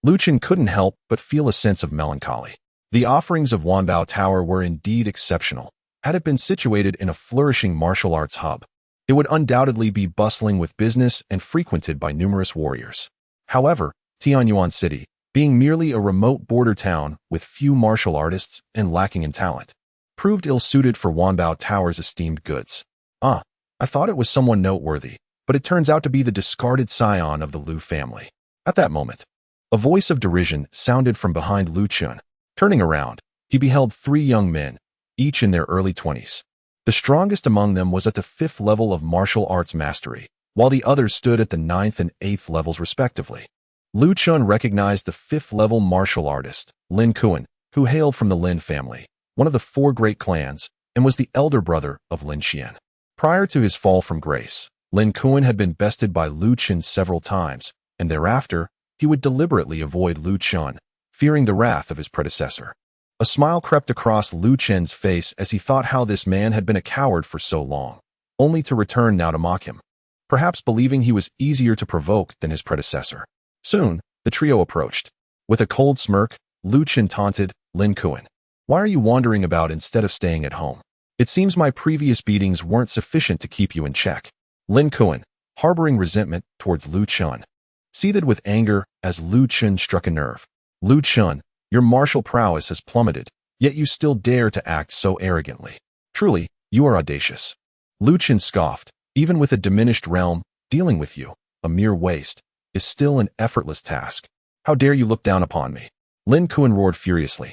Lu Chen couldn't help but feel a sense of melancholy. The offerings of Wanbao Tower were indeed exceptional. Had it been situated in a flourishing martial arts hub, it would undoubtedly be bustling with business and frequented by numerous warriors. However, Tianyuan City, being merely a remote border town with few martial artists and lacking in talent, proved ill-suited for Wanbao Tower's esteemed goods. I thought it was someone noteworthy, but it turns out to be the discarded scion of the Lu family. At that moment, a voice of derision sounded from behind Lu Chen. Turning around, he beheld 3 young men, each in their early 20s. The strongest among them was at the 5th level of martial arts mastery, while the others stood at the 9th and 8th levels respectively. Lu Chen recognized the 5th level martial artist, Lin Kuan, who hailed from the Lin family, one of the 4 great clans, and was the elder brother of Lin Xian. Prior to his fall from grace, Lin Kuan had been bested by Lu Chen several times, and thereafter, he would deliberately avoid Lu Chen, fearing the wrath of his predecessor. A smile crept across Lu Chen's face as he thought how this man had been a coward for so long, only to return now to mock him, perhaps believing he was easier to provoke than his predecessor. Soon, the trio approached. With a cold smirk, Lu Chen taunted Lin Kuan. "Why are you wandering about instead of staying at home? It seems my previous beatings weren't sufficient to keep you in check." Lin Kuan, harboring resentment towards Lu Chen, seethed with anger as Lu Chen struck a nerve. "Lu Chen, your martial prowess has plummeted, yet you still dare to act so arrogantly. Truly, you are audacious." Lu Chen scoffed. "Even with a diminished realm, dealing with you, a mere waste, is still an effortless task. How dare you look down upon me?" Lin Kuan roared furiously,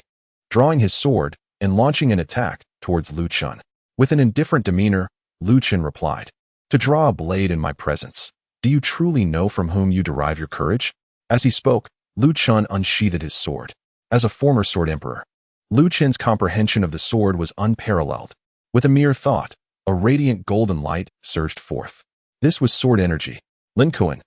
drawing his sword and launching an attack towards Lu Chen. With an indifferent demeanor, Lu Chen replied, "To draw a blade in my presence, do you truly know from whom you derive your courage?" As he spoke, Lu Chen unsheathed his sword. As a former sword emperor, Lu Chen's comprehension of the sword was unparalleled. With a mere thought, a radiant golden light surged forth. This was sword energy. Lin Kuan,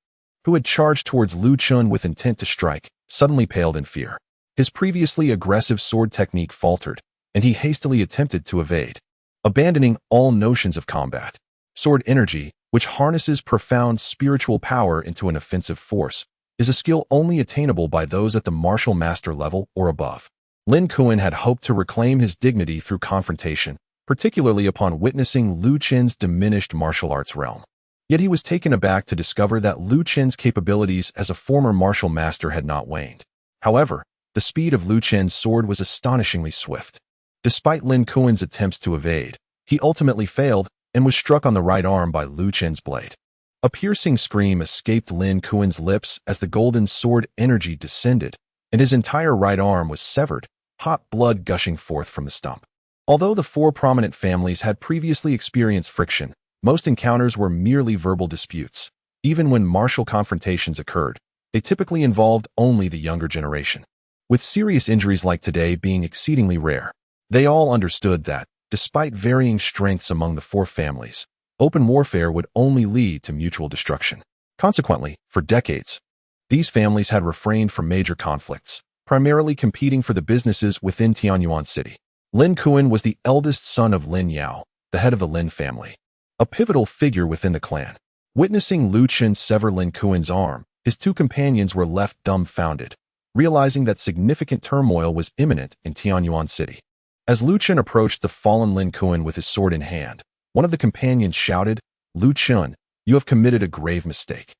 who had charged towards Lu Chen with intent to strike, suddenly paled in fear. His previously aggressive sword technique faltered, and he hastily attempted to evade, abandoning all notions of combat. Sword energy, which harnesses profound spiritual power into an offensive force, is a skill only attainable by those at the martial master level or above. Lin Kuan had hoped to reclaim his dignity through confrontation, particularly upon witnessing Lu Chen's diminished martial arts realm. Yet he was taken aback to discover that Lu Chen's capabilities as a former martial master had not waned. However, the speed of Lu Chen's sword was astonishingly swift. Despite Lin Kuan's attempts to evade, he ultimately failed and was struck on the right arm by Lu Chen's blade. A piercing scream escaped Lin Kuan's lips as the golden sword energy descended, and his entire right arm was severed, hot blood gushing forth from the stump. Although the 4 prominent families had previously experienced friction, most encounters were merely verbal disputes. Even when martial confrontations occurred, they typically involved only the younger generation. With serious injuries like today being exceedingly rare, they all understood that, despite varying strengths among the 4 families, open warfare would only lead to mutual destruction. Consequently, for decades, these families had refrained from major conflicts, primarily competing for the businesses within Tianyuan City. Lin Kuan was the eldest son of Lin Yao, the head of the Lin family, a pivotal figure within the clan. Witnessing Lu Chen sever Lin Kuan's arm, his 2 companions were left dumbfounded, realizing that significant turmoil was imminent in Tianyuan City. As Lu Chen approached the fallen Lin Kuan with his sword in hand, one of the companions shouted, "Lu Chen, you have committed a grave mistake.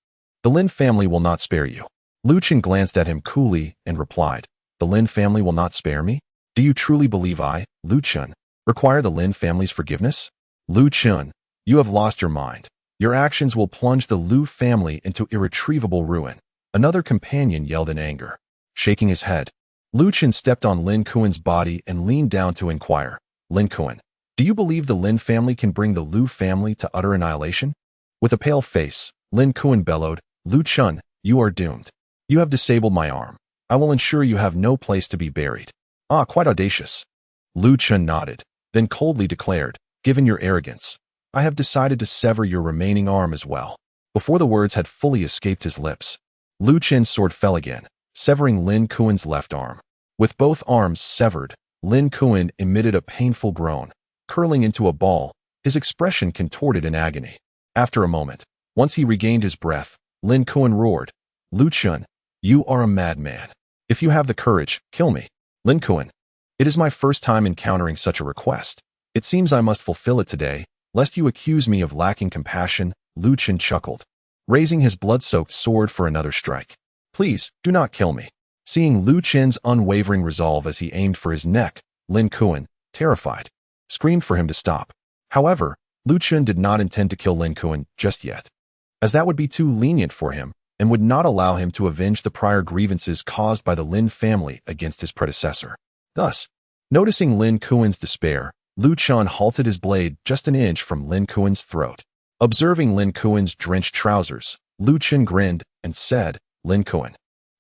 The Lin family will not spare you." Lu Chen glanced at him coolly and replied, "The Lin family will not spare me? Do you truly believe I, Lu Chen, require the Lin family's forgiveness? Lu Chen, you have lost your mind. Your actions will plunge the Lu family into irretrievable ruin." Another companion yelled in anger. Shaking his head, Lu Chen stepped on Lin Kuan's body and leaned down to inquire, "Lin Kuan, do you believe the Lin family can bring the Lu family to utter annihilation?" With a pale face, Lin Kuan bellowed, "Lu Chen, you are doomed. You have disabled my arm. I will ensure you have no place to be buried." "Ah, quite audacious." Lu Chen nodded, then coldly declared, "Given your arrogance, I have decided to sever your remaining arm as well." Before the words had fully escaped his lips, Lu Chen's sword fell again, severing Lin Kuan's left arm. With both arms severed, Lin Kuan emitted a painful groan, curling into a ball, his expression contorted in agony. After a moment, once he regained his breath, Lin Kuan roared, "Lu Chen, you are a madman. If you have the courage, kill me." "Lin Kuan, it is my first time encountering such a request. It seems I must fulfill it today, lest you accuse me of lacking compassion," Lu Chen chuckled, raising his blood-soaked sword for another strike. "Please, do not kill me." Seeing Lu Chen's unwavering resolve as he aimed for his neck, Lin Kuan, terrified, screamed for him to stop. However, Lu Chen did not intend to kill Lin Kuan just yet, as that would be too lenient for him and would not allow him to avenge the prior grievances caused by the Lin family against his predecessor. Thus, noticing Lin Kuan's despair, Lu Chen halted his blade just an inch from Lin Kuan's throat. Observing Lin Kuan's drenched trousers, Lu Chen grinned and said, "Lin Kuan,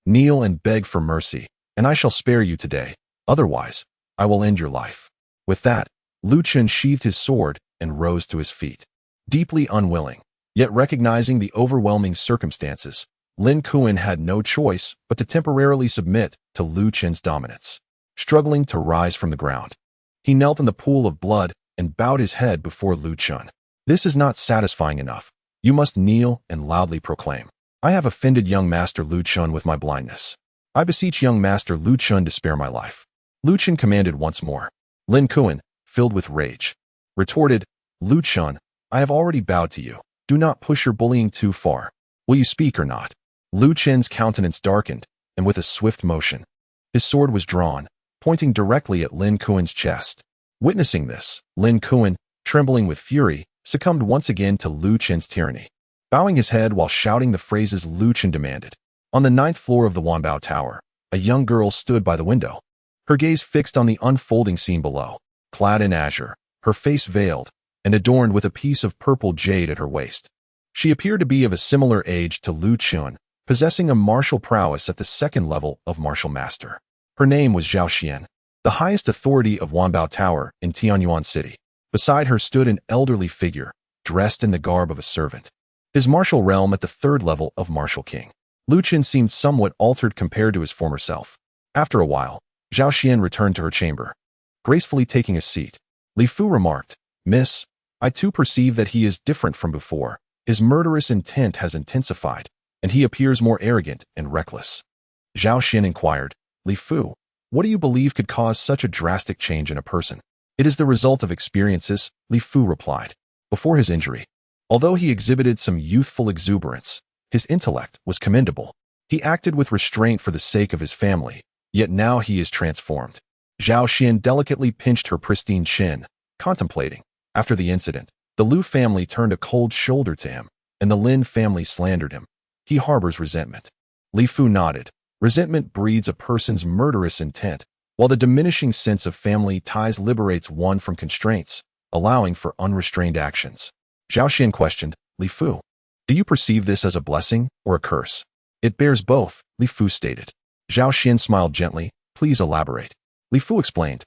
kneel and beg for mercy, and I shall spare you today. Otherwise, I will end your life." With that, Lu Chen sheathed his sword and rose to his feet. Deeply unwilling, yet recognizing the overwhelming circumstances, Lin Kuan had no choice but to temporarily submit to Lu Chen's dominance. Struggling to rise from the ground, he knelt in the pool of blood and bowed his head before Lu Chen. "This is not satisfying enough. You must kneel and loudly proclaim, 'I have offended young Master Lu Chen with my blindness. I beseech young Master Lu Chen to spare my life.'" Lu Chen commanded once more. Lin Kuan, filled with rage, retorted, "Lu Chen, I have already bowed to you. Do not push your bullying too far. Will you speak or not?" Lu Chen's countenance darkened, and with a swift motion, his sword was drawn, pointing directly at Lin Kuan's chest. Witnessing this, Lin Kuan, trembling with fury, succumbed once again to Lu Chen's tyranny, bowing his head while shouting the phrases Lu Chen demanded. On the 9th floor of the Wanbao Tower, a young girl stood by the window, her gaze fixed on the unfolding scene below. Clad in azure, her face veiled, and adorned with a piece of purple jade at her waist. She appeared to be of a similar age to Lu Chen, possessing a martial prowess at the 2nd level of martial master. Her name was Zhao Xian, the highest authority of Wanbao Tower in Tianyuan City. Beside her stood an elderly figure, dressed in the garb of a servant. His martial realm at the 3rd level of martial king. Lu Chen seemed somewhat altered compared to his former self. After a while, Zhao Xian returned to her chamber, gracefully taking a seat. Li Fu remarked, "Miss, I too perceive that he is different from before. His murderous intent has intensified, and he appears more arrogant and reckless." Zhao Xian inquired, "Li Fu, what do you believe could cause such a drastic change in a person?" "It is the result of experiences," Li Fu replied. Before his injury, although he exhibited some youthful exuberance, his intellect was commendable. He acted with restraint for the sake of his family, yet now he is transformed. Zhao Xian delicately pinched her pristine chin, contemplating. After the incident, the Lu family turned a cold shoulder to him, and the Lin family slandered him. He harbors resentment. Li Fu nodded. Resentment breeds a person's murderous intent, while the diminishing sense of family ties liberates one from constraints, allowing for unrestrained actions. Zhao Xian questioned, "Li Fu, do you perceive this as a blessing or a curse?" "It bears both," Li Fu stated. Zhao Xian smiled gently. "Please elaborate." Li Fu explained,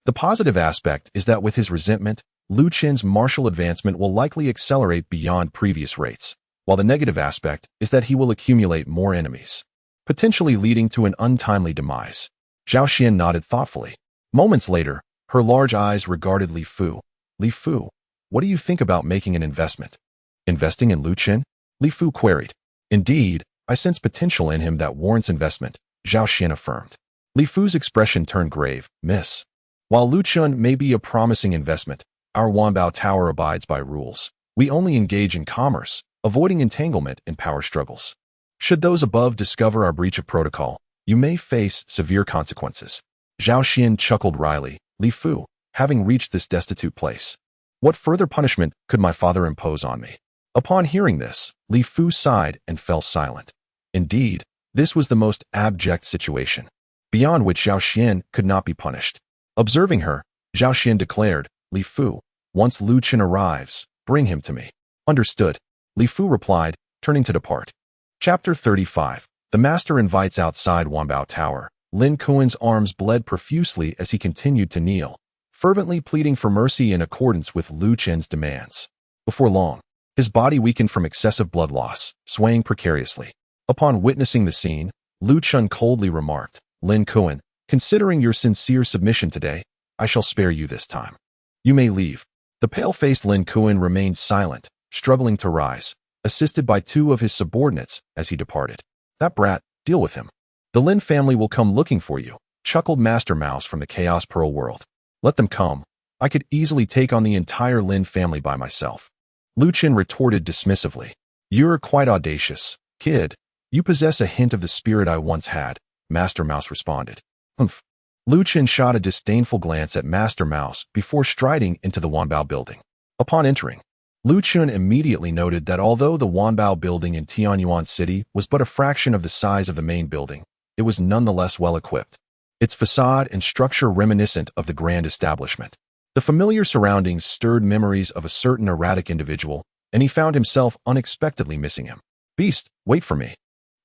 "The positive aspect is that with his resentment, Lu Chen's martial advancement will likely accelerate beyond previous rates, while the negative aspect is that he will accumulate more enemies, potentially leading to an untimely demise." Zhao Xian nodded thoughtfully. Moments later, her large eyes regarded Li Fu. "Li Fu, what do you think about making an investment?" "Investing in Lu Chen?" Li Fu queried. "Indeed, I sense potential in him that warrants investment," Zhao Xian affirmed. Li Fu's expression turned grave. "Miss, while Lu Chen may be a promising investment, our Wanbao Tower abides by rules. We only engage in commerce, avoiding entanglement in power struggles. Should those above discover our breach of protocol, you may face severe consequences." Zhao Xian chuckled wryly. "Li Fu, having reached this destitute place, what further punishment could my father impose on me?" Upon hearing this, Li Fu sighed and fell silent. Indeed, this was the most abject situation, beyond which Zhao Xian could not be punished. Observing her, Zhao Xian declared, "Li Fu, once Lu Chen arrives, bring him to me." "Understood," Li Fu replied, turning to depart. Chapter 35. The Master invites outside Wanbao Tower. Lin Kuan's arms bled profusely as he continued to kneel, fervently pleading for mercy in accordance with Lu Chen's demands. Before long, his body weakened from excessive blood loss, swaying precariously. Upon witnessing the scene, Lu Chen coldly remarked, "Lin Kuan, considering your sincere submission today, I shall spare you this time. You may leave." The pale-faced Lin Kuan remained silent, struggling to rise, assisted by two of his subordinates as he departed. That brat, deal with him. The Lin family will come looking for you, chuckled Master Mouse from the Chaos Pearl world. Let them come. I could easily take on the entire Lin family by myself. Lu Chen retorted dismissively. You're quite audacious, kid. You possess a hint of the spirit I once had, Master Mouse responded. Humph. Lu Chen shot a disdainful glance at Master Mouse before striding into the Wanbao building. Upon entering, Lu Chen immediately noted that although the Wanbao building in Tianyuan City was but a fraction of the size of the main building, it was nonetheless well-equipped. Its facade and structure reminiscent of the grand establishment. The familiar surroundings stirred memories of a certain erratic individual, and he found himself unexpectedly missing him. Beast, wait for me.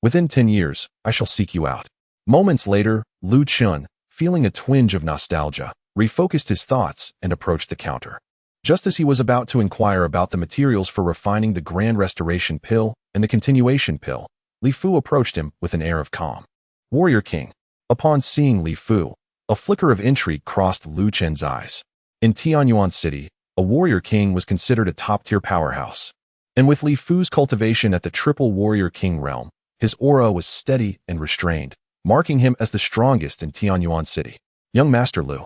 Within 10 years, I shall seek you out. Moments later, Lu Chen, feeling a twinge of nostalgia, refocused his thoughts and approached the counter. Just as he was about to inquire about the materials for refining the Grand Restoration Pill and the Continuation Pill, Li Fu approached him with an air of calm. Warrior King. Upon seeing Li Fu, a flicker of intrigue crossed Lu Chen's eyes. In Tianyuan City, a warrior king was considered a top-tier powerhouse. And with Li Fu's cultivation at the triple warrior king realm, his aura was steady and restrained, marking him as the strongest in Tianyuan City. Young Master Lu,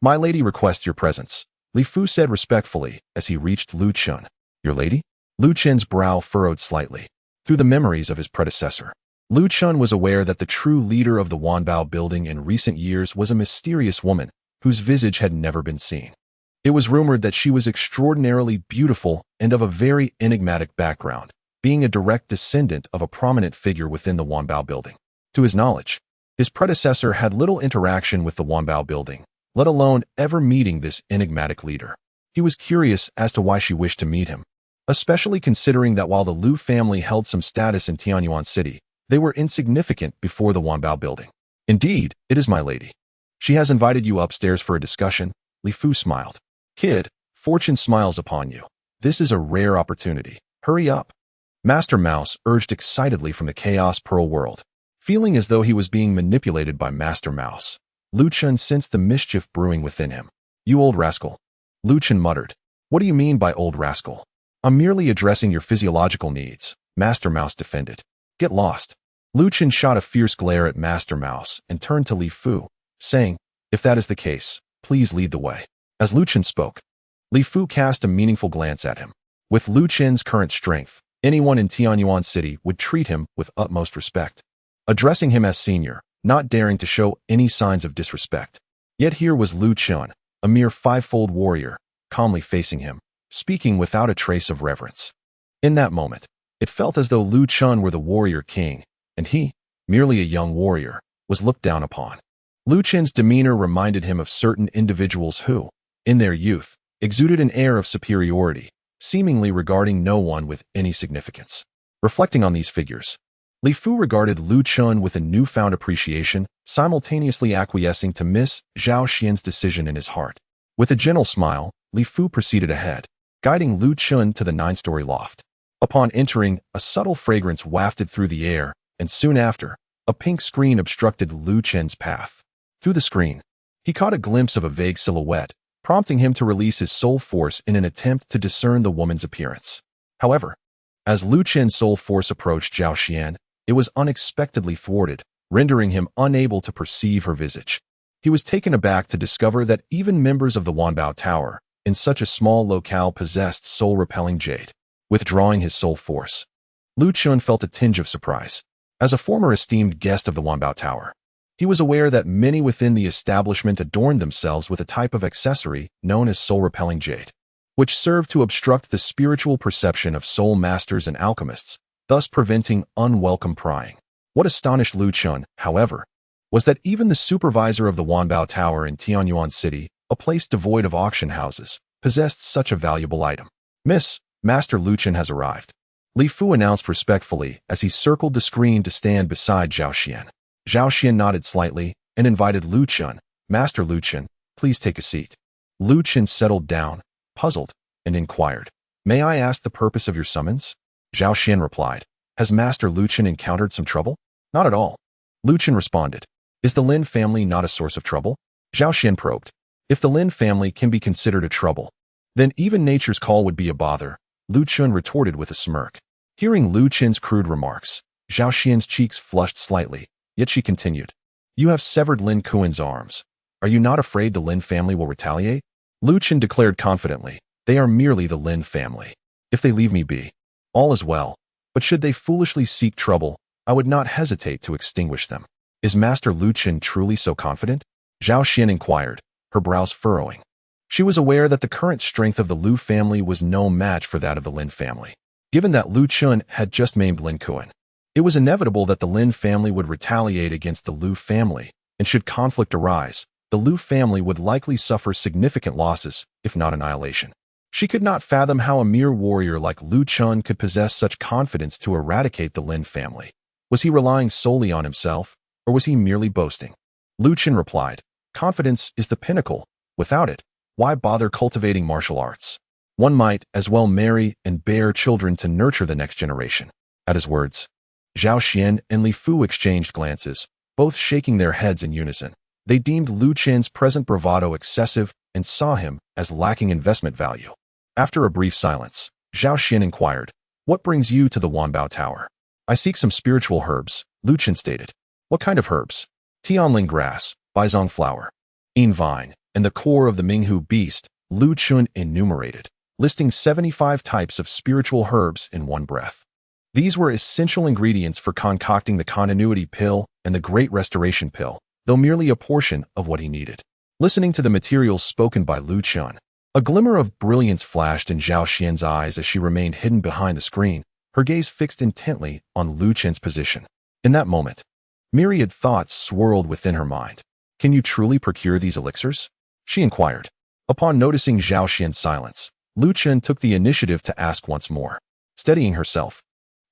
my lady requests your presence, Li Fu said respectfully as he reached Lu Chen. Your lady? Lu Chen's brow furrowed slightly. Through the memories of his predecessor, Lu Chen was aware that the true leader of the Wanbao building in recent years was a mysterious woman whose visage had never been seen. It was rumored that she was extraordinarily beautiful and of a very enigmatic background, being a direct descendant of a prominent figure within the Wanbao building. To his knowledge, his predecessor had little interaction with the Wanbao building, let alone ever meeting this enigmatic leader. He was curious as to why she wished to meet him, especially considering that while the Lu family held some status in Tianyuan City, they were insignificant before the Wanbao building. Indeed, it is my lady. She has invited you upstairs for a discussion, Li Fu smiled. Kid, fortune smiles upon you. This is a rare opportunity. Hurry up. Master Mouse urged excitedly from the Chaos Pearl world. Feeling as though he was being manipulated by Master Mouse, Lu Chen sensed the mischief brewing within him. You old rascal. Lu Chen muttered. What do you mean by old rascal? I'm merely addressing your physiological needs, Master Mouse defended. Get lost. Lu Chen shot a fierce glare at Master Mouse and turned to Li Fu, saying, if that is the case, please lead the way. As Lu Chen spoke, Li Fu cast a meaningful glance at him. With Lu Chen's current strength, anyone in Tianyuan City would treat him with utmost respect, addressing him as senior, not daring to show any signs of disrespect. Yet here was Lu Chen, a mere five-fold warrior, calmly facing him, speaking without a trace of reverence. In that moment, it felt as though Lu Chen were the warrior king, and he, merely a young warrior, was looked down upon. Lu Chen's demeanor reminded him of certain individuals who, in their youth, exuded an air of superiority, seemingly regarding no one with any significance. Reflecting on these figures, Li Fu regarded Lu Chen with a newfound appreciation, simultaneously acquiescing to Miss Zhao Xian's decision in his heart. With a gentle smile, Li Fu proceeded ahead, guiding Lu Chen to the 9-story loft. Upon entering, a subtle fragrance wafted through the air, and soon after, a pink screen obstructed Lu Chen's path. Through the screen, he caught a glimpse of a vague silhouette, prompting him to release his soul force in an attempt to discern the woman's appearance. However, as Lu Chen's soul force approached Zhao Xian, it was unexpectedly thwarted, rendering him unable to perceive her visage. He was taken aback to discover that even members of the Wanbao Tower, in such a small locale, possessed soul-repelling jade. Withdrawing his soul force, Lu Chen felt a tinge of surprise. As a former esteemed guest of the Wanbao Tower, he was aware that many within the establishment adorned themselves with a type of accessory known as soul-repelling jade, which served to obstruct the spiritual perception of soul masters and alchemists, thus preventing unwelcome prying. What astonished Lu Chen, however, was that even the supervisor of the Wanbao Tower in Tianyuan City, a place devoid of auction houses, possessed such a valuable item. Master Lu Chen has arrived, Li Fu announced respectfully as he circled the screen to stand beside Zhao Xian. Zhao Xian nodded slightly and invited Lu Chen. Master Lu Chen, please take a seat. Lu Chen settled down, puzzled, and inquired, may I ask the purpose of your summons? Zhao Xian replied, has Master Lu Chen encountered some trouble? Not at all. Lu Chen responded, is the Lin family not a source of trouble? Zhao Xian probed, if the Lin family can be considered a trouble, Then even nature's call would be a bother, Lu Chen retorted with a smirk. Hearing Lu Chen's crude remarks, Zhao Xian's cheeks flushed slightly, yet she continued. You have severed Lin Kuan's arms. Are you not afraid the Lin family will retaliate? Lu Chen declared confidently, they are merely the Lin family. If they leave me be, all is well. But should they foolishly seek trouble, I would not hesitate to extinguish them. Is Master Lu Chen truly so confident? Zhao Xian inquired, her brows furrowing. She was aware that the current strength of the Lu family was no match for that of the Lin family. Given that Lu Chen had just maimed Lin Kuan, it was inevitable that the Lin family would retaliate against the Lu family, and should conflict arise, the Lu family would likely suffer significant losses, if not annihilation. She could not fathom how a mere warrior like Lu Chen could possess such confidence to eradicate the Lin family. Was he relying solely on himself, or was he merely boasting? Lu Chen replied, confidence is the pinnacle. Without it, why bother cultivating martial arts? One might as well marry and bear children to nurture the next generation. At his words, Zhao Xian and Li Fu exchanged glances, both shaking their heads in unison. They deemed Lu Chen's present bravado excessive and saw him as lacking investment value. After a brief silence, Zhao Xian inquired, what brings you to the Wanbao Tower? I seek some spiritual herbs, Lu Chen stated. What kind of herbs? Tianling grass, Baizong flower, Yin vine, and the core of the Minghu beast, Lu Chen enumerated, listing 75 types of spiritual herbs in one breath. These were essential ingredients for concocting the continuity pill and the Great Restoration pill, though merely a portion of what he needed. Listening to the materials spoken by Lu Chen, a glimmer of brilliance flashed in Zhao Xian's eyes as she remained hidden behind the screen, her gaze fixed intently on Lu Chen's position. In that moment, myriad thoughts swirled within her mind. Can you truly procure these elixirs? She inquired. Upon noticing Zhao Xian's silence, Lu Chen took the initiative to ask once more. Steadying herself,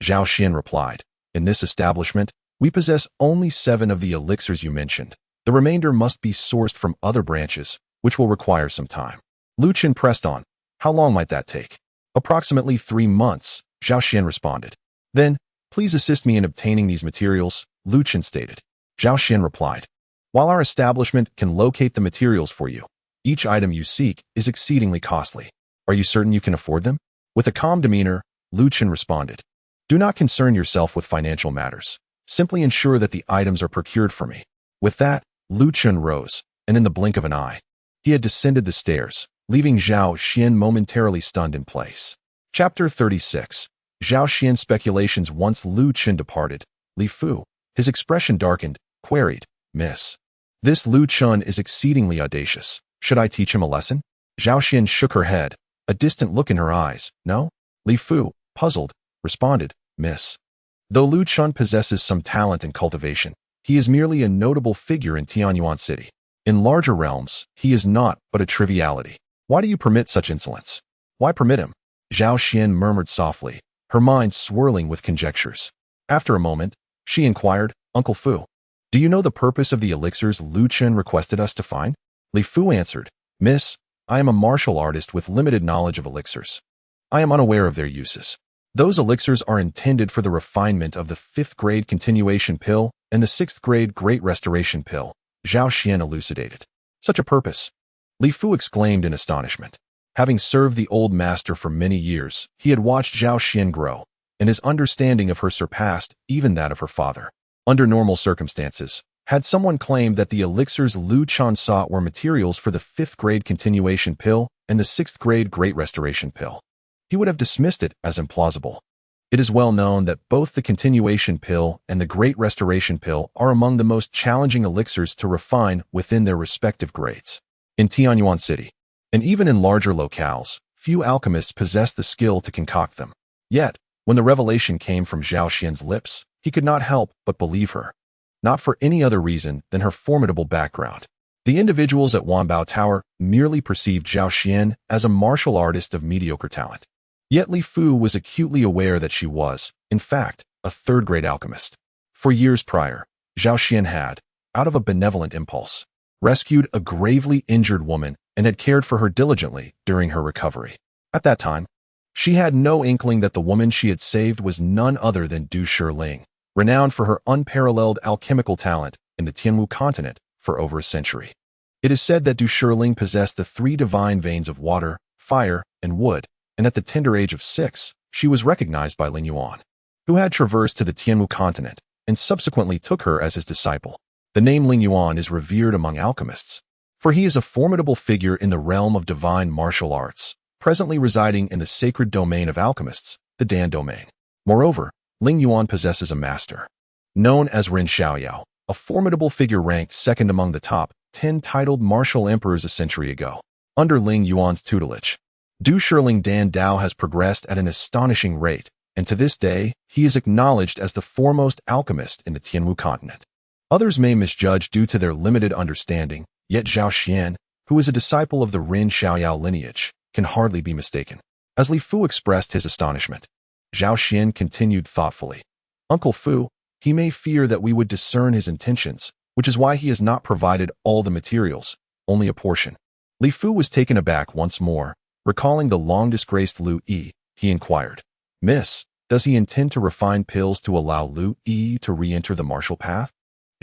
Zhao Xian replied, in this establishment, we possess only 7 of the elixirs you mentioned. The remainder must be sourced from other branches, which will require some time. Lu Chen pressed on. How long might that take? Approximately 3 months, Zhao Xian responded. Then, please assist me in obtaining these materials, Lu Chen stated. Zhao Xian replied. While our establishment can locate the materials for you, each item you seek is exceedingly costly. Are you certain you can afford them? With a calm demeanor, Lu Chen responded. Do not concern yourself with financial matters. Simply ensure that the items are procured for me. With that, Lu Chen rose, and in the blink of an eye, he had descended the stairs, leaving Zhao Xian momentarily stunned in place. Chapter 36. Zhao Xian's speculations. Once Lu Chen departed, Li Fu, his expression darkened, queried, Miss. This Lu Chen is exceedingly audacious. Should I teach him a lesson? Zhao Xian shook her head, a distant look in her eyes. No? Li Fu, puzzled, responded, Miss. Though Lu Chen possesses some talent in cultivation, he is merely a notable figure in Tianyuan city. In larger realms, he is not but a triviality. Why do you permit such insolence? Why permit him? Zhao Xian murmured softly, her mind swirling with conjectures. After a moment, she inquired, Uncle Fu, do you know the purpose of the elixirs Lu Chen requested us to find? Li Fu answered, Miss, I am a martial artist with limited knowledge of elixirs. I am unaware of their uses. Those elixirs are intended for the refinement of the 5th grade continuation pill and the 6th grade Great Restoration pill, Zhao Xian elucidated. Such a purpose? Li Fu exclaimed in astonishment. Having served the old master for many years, he had watched Zhao Xian grow, and his understanding of her surpassed even that of her father. Under normal circumstances, had someone claimed that the elixirs Lu Chen sought were materials for the 5th grade continuation pill and the 6th grade Great Restoration pill, he would have dismissed it as implausible. It is well known that both the continuation pill and the Great Restoration pill are among the most challenging elixirs to refine within their respective grades. In Tianyuan city, and even in larger locales, few alchemists possess the skill to concoct them. Yet, when the revelation came from Zhao Xian's lips, he could not help but believe her. Not for any other reason than her formidable background. The individuals at Wanbao Tower merely perceived Zhao Xian as a martial artist of mediocre talent. Yet Li Fu was acutely aware that she was, in fact, a 3rd grade alchemist. For years prior, Zhao Xian had, out of a benevolent impulse, rescued a gravely injured woman and had cared for her diligently during her recovery. At that time, she had no inkling that the woman she had saved was none other than Du Shiling, renowned for her unparalleled alchemical talent in the Tianwu continent for over a century. It is said that Du Shiling possessed the 3 divine veins of water, fire, and wood, and at the tender age of 6, she was recognized by Len Yuan, who had traversed to the Tianwu continent and subsequently took her as his disciple. The name Len Yuan is revered among alchemists, for he is a formidable figure in the realm of divine martial arts, presently residing in the sacred domain of alchemists, the Dan domain. Moreover, Len Yuan possesses a master, known as Ren Xiaoyao, a formidable figure ranked second among the top 10 titled martial emperors a century ago. Under Ling Yuan's tutelage, Du Shirling Dan Dao has progressed at an astonishing rate, and to this day, he is acknowledged as the foremost alchemist in the Tianwu continent. Others may misjudge due to their limited understanding, yet Zhao Xian, who is a disciple of the Ren Xiaoyao lineage, can hardly be mistaken. As Li Fu expressed his astonishment, Zhao Xian continued thoughtfully, "Uncle Fu, he may fear that we would discern his intentions, which is why he has not provided all the materials, only a portion." Li Fu was taken aback once more, recalling the long-disgraced Lu Yi. He inquired, "Miss, does he intend to refine pills to allow Lu Yi to re-enter the martial path?"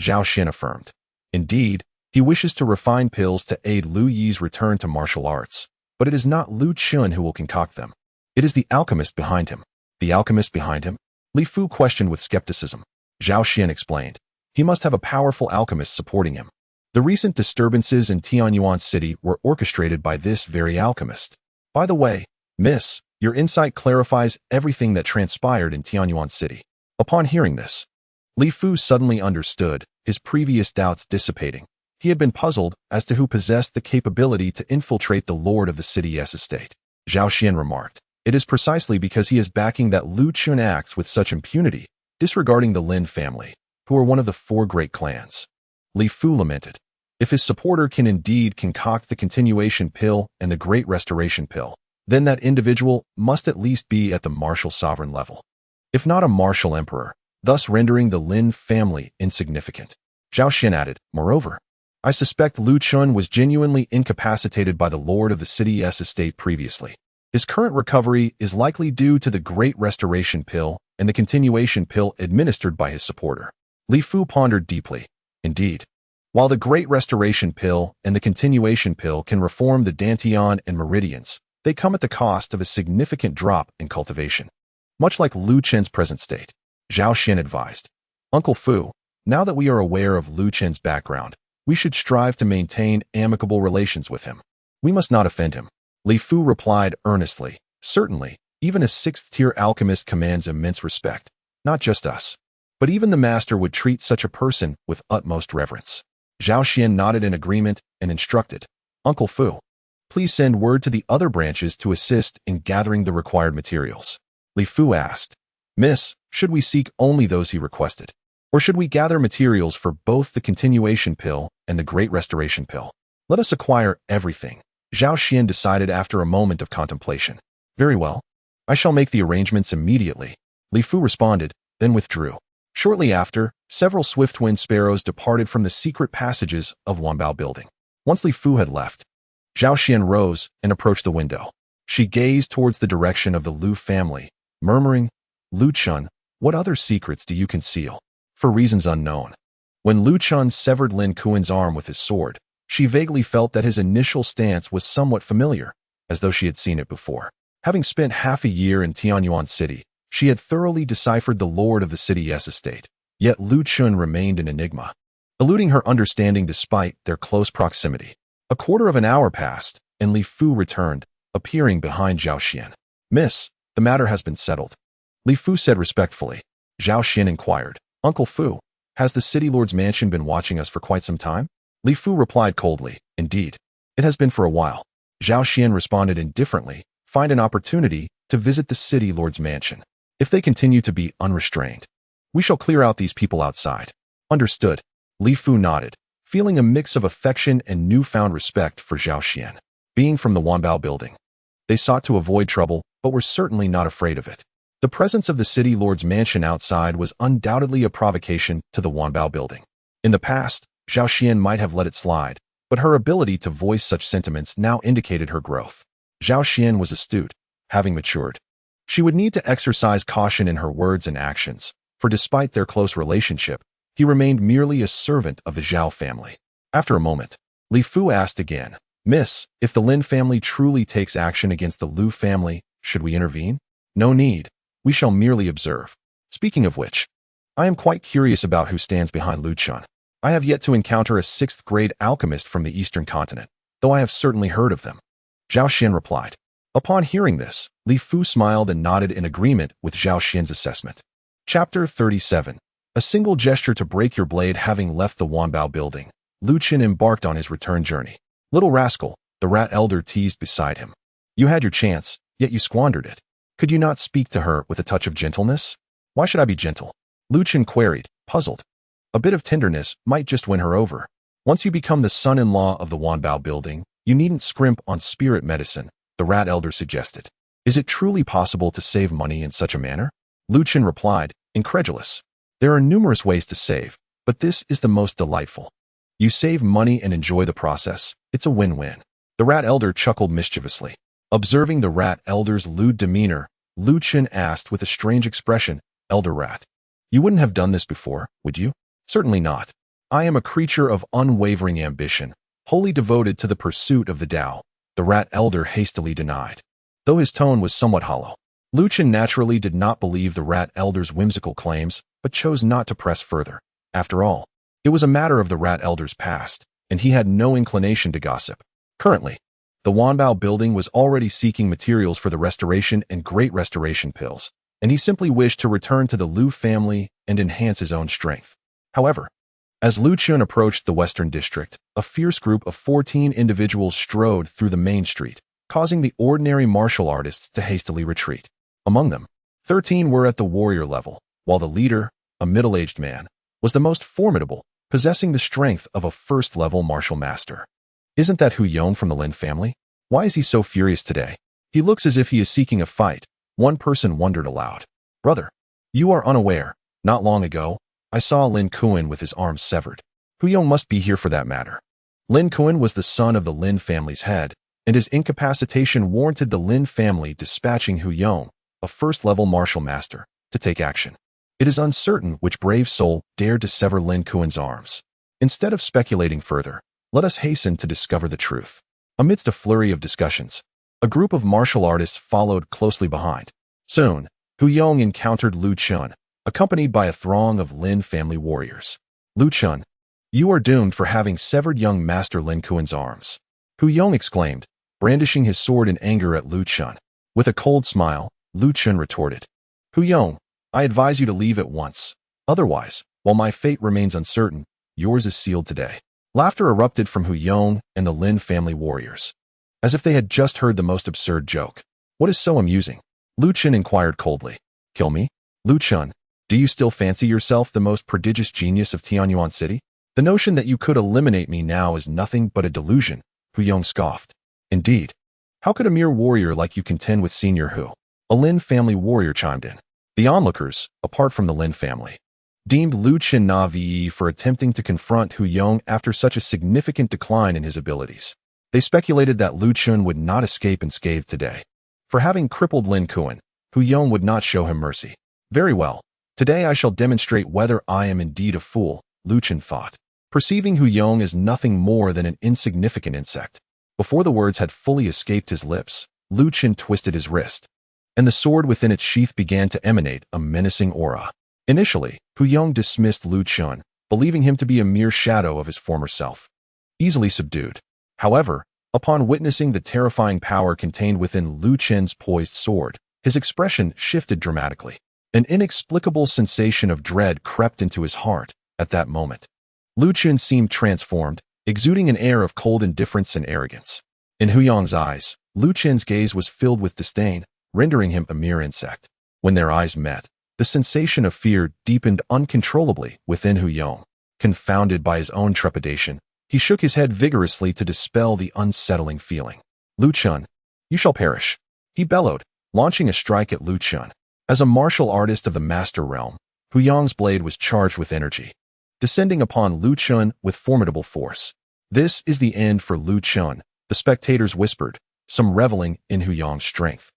Zhao Xian affirmed, "Indeed, he wishes to refine pills to aid Lu Yi's return to martial arts, but it is not Lu Chen who will concoct them. It is the alchemist behind him." "The alchemist behind him?" Li Fu questioned with skepticism. Zhao Xian explained, "He must have a powerful alchemist supporting him. The recent disturbances in Tianyuan city were orchestrated by this very alchemist. By the way, Miss, your insight clarifies everything that transpired in Tianyuan city." Upon hearing this, Li Fu suddenly understood, his previous doubts dissipating. He had been puzzled as to who possessed the capability to infiltrate the lord of the city's estate. Zhao Xian remarked, "It is precisely because he is backing that Lu Chen acts with such impunity, disregarding the Lin family, who are one of the 4 great clans." Li Fu lamented, "If his supporter can indeed concoct the continuation pill and the great restoration pill, then that individual must at least be at the martial sovereign level, if not a martial emperor, thus rendering the Lin family insignificant." Zhao Xian added, "Moreover, I suspect Lu Chen was genuinely incapacitated by the lord of the city's estate previously. His current recovery is likely due to the great restoration pill and the continuation pill administered by his supporter." Li Fu pondered deeply. Indeed, while the great restoration pill and the continuation pill can reform the dantian and meridians, they come at the cost of a significant drop in cultivation. Much like Lu Chen's present state. Zhao Xian advised, "Uncle Fu, now that we are aware of Lu Chen's background, we should strive to maintain amicable relations with him. We must not offend him." Li Fu replied earnestly, "Certainly, even a 6th-tier alchemist commands immense respect. Not just us, but even the master would treat such a person with utmost reverence." Zhao Xian nodded in agreement and instructed, "Uncle Fu, please send word to the other branches to assist in gathering the required materials." Li Fu asked, "Miss, should we seek only those he requested? Or should we gather materials for both the continuation pill and the great restoration pill?" "Let us acquire everything," Zhao Xian decided after a moment of contemplation. "Very well. I shall make the arrangements immediately," Li Fu responded, then withdrew. Shortly after, several swift-winged sparrows departed from the secret passages of Wanbao building. Once Li Fu had left, Zhao Xian rose and approached the window. She gazed towards the direction of the Lu family, murmuring, "Lu Chen, what other secrets do you conceal?" For reasons unknown, when Lu Chen severed Lin Kuan's arm with his sword, she vaguely felt that his initial stance was somewhat familiar, as though she had seen it before. Having spent half a year in Tianyuan city, she had thoroughly deciphered the lord of the city's estate, yet Lu Chen remained an enigma, eluding her understanding despite their close proximity. A quarter of an hour passed, and Li Fu returned, appearing behind Zhao Xian. "Miss, the matter has been settled," Li Fu said respectfully. Zhao Xian inquired, "Uncle Fu, has the city lord's mansion been watching us for quite some time?" Li Fu replied coldly, "Indeed, it has been for a while." Zhao Xian responded indifferently, "Find an opportunity to visit the city lord's mansion. If they continue to be unrestrained, we shall clear out these people outside." "Understood." Li Fu nodded, feeling a mix of affection and newfound respect for Zhao Xian. Being from the Wanbao building, they sought to avoid trouble, but were certainly not afraid of it. The presence of the city lord's mansion outside was undoubtedly a provocation to the Wanbao building. In the past, Zhao Xian might have let it slide, but her ability to voice such sentiments now indicated her growth. Zhao Xian was astute, having matured. She would need to exercise caution in her words and actions, for despite their close relationship, he remained merely a servant of the Zhao family. After a moment, Li Fu asked again, Miss, if the Lin family truly takes action against the Lu family, should we intervene? No need. We shall merely observe. Speaking of which, I am quite curious about who stands behind Lu Chen. I have yet to encounter a 6th-grade alchemist from the eastern continent, though I have certainly heard of them. Zhao Xin replied. Upon hearing this, Li Fu smiled and nodded in agreement with Zhao Xin's assessment. Chapter 37. A single gesture to break your blade. Having left the Wanbao building, Lu Chen embarked on his return journey. Little rascal, the rat elder teased beside him. You had your chance, yet you squandered it. Could you not speak to her with a touch of gentleness? Why should I be gentle? Lu Chen queried, puzzled. A bit of tenderness might just win her over. Once you become the son-in-law of the Wanbao building, you needn't scrimp on spirit medicine, the rat elder suggested. Is it truly possible to save money in such a manner? Lu Chen replied, incredulous. There are numerous ways to save, but this is the most delightful. You save money and enjoy the process. It's a win-win. The rat elder chuckled mischievously. Observing the rat elder's lewd demeanor, Lu Chen asked with a strange expression, Elder Rat, you wouldn't have done this before, would you? Certainly not. I am a creature of unwavering ambition, wholly devoted to the pursuit of the Tao, the rat elder hastily denied. Though his tone was somewhat hollow, Lu Chen naturally did not believe the rat elder's whimsical claims, but chose not to press further. After all, it was a matter of the rat elder's past, and he had no inclination to gossip. Currently, the Wanbao building was already seeking materials for the restoration and great restoration pills, and he simply wished to return to the Lu family and enhance his own strength. However, as Lu Chen approached the western district, a fierce group of 14 individuals strode through the main street, causing the ordinary martial artists to hastily retreat. Among them, 13 were at the warrior level, while the leader, a middle-aged man, was the most formidable, possessing the strength of a first-level martial master. Isn't that Hu Yong from the Lin family? Why is he so furious today? He looks as if he is seeking a fight, one person wondered aloud. Brother, you are unaware. Not long ago, I saw Lin Kuan with his arms severed. Hu Yong must be here for that matter. Lin Kuan was the son of the Lin family's head, and his incapacitation warranted the Lin family dispatching Hu Yong, a first-level martial master, to take action. It is uncertain which brave soul dared to sever Lin Kuan's arms. Instead of speculating further, let us hasten to discover the truth. Amidst a flurry of discussions, a group of martial artists followed closely behind. Soon, Hu Yong encountered Lu Chen, accompanied by a throng of Lin family warriors. Lu Chen, you are doomed for having severed young Master Lin Kuan's arms. Hu Yong exclaimed, brandishing his sword in anger at Lu Chen. With a cold smile, Lu Chen retorted, Hu Yong, I advise you to leave at once. Otherwise, while my fate remains uncertain, yours is sealed today. Laughter erupted from Hu Yong and the Lin family warriors, as if they had just heard the most absurd joke. What is so amusing? Lu Chen inquired coldly. Kill me? Lu Chen, do you still fancy yourself the most prodigious genius of Tianyuan City? The notion that you could eliminate me now is nothing but a delusion, Hu Yong scoffed. Indeed. How could a mere warrior like you contend with Senior Hu? A Lin family warrior chimed in. The onlookers, apart from the Lin family, deemed Lu Chen naive for attempting to confront Hu Yong after such a significant decline in his abilities. They speculated that Lu Chen would not escape unscathed today. For having crippled Lin Kuan, Hu Yong would not show him mercy. Very well. Today I shall demonstrate whether I am indeed a fool, Lu Chen thought, perceiving Hu Yong as nothing more than an insignificant insect. Before the words had fully escaped his lips, Lu Chen twisted his wrist, and the sword within its sheath began to emanate a menacing aura. Initially, Hu Yong dismissed Lu Chen, believing him to be a mere shadow of his former self, easily subdued. However, upon witnessing the terrifying power contained within Lu Chen's poised sword, his expression shifted dramatically. An inexplicable sensation of dread crept into his heart at that moment. Lu Chen seemed transformed, exuding an air of cold indifference and arrogance. In Hu Yong's eyes, Lu Chen's gaze was filled with disdain, rendering him a mere insect. When their eyes met, the sensation of fear deepened uncontrollably within Hu Yong. Confounded by his own trepidation, he shook his head vigorously to dispel the unsettling feeling. Lu Chen, you shall perish, he bellowed, launching a strike at Lu Chen. As a martial artist of the master realm, Hu Yong's blade was charged with energy, descending upon Lu Chen with formidable force. This is the end for Lu Chen, the spectators whispered, some reveling in Hu Yong's strength,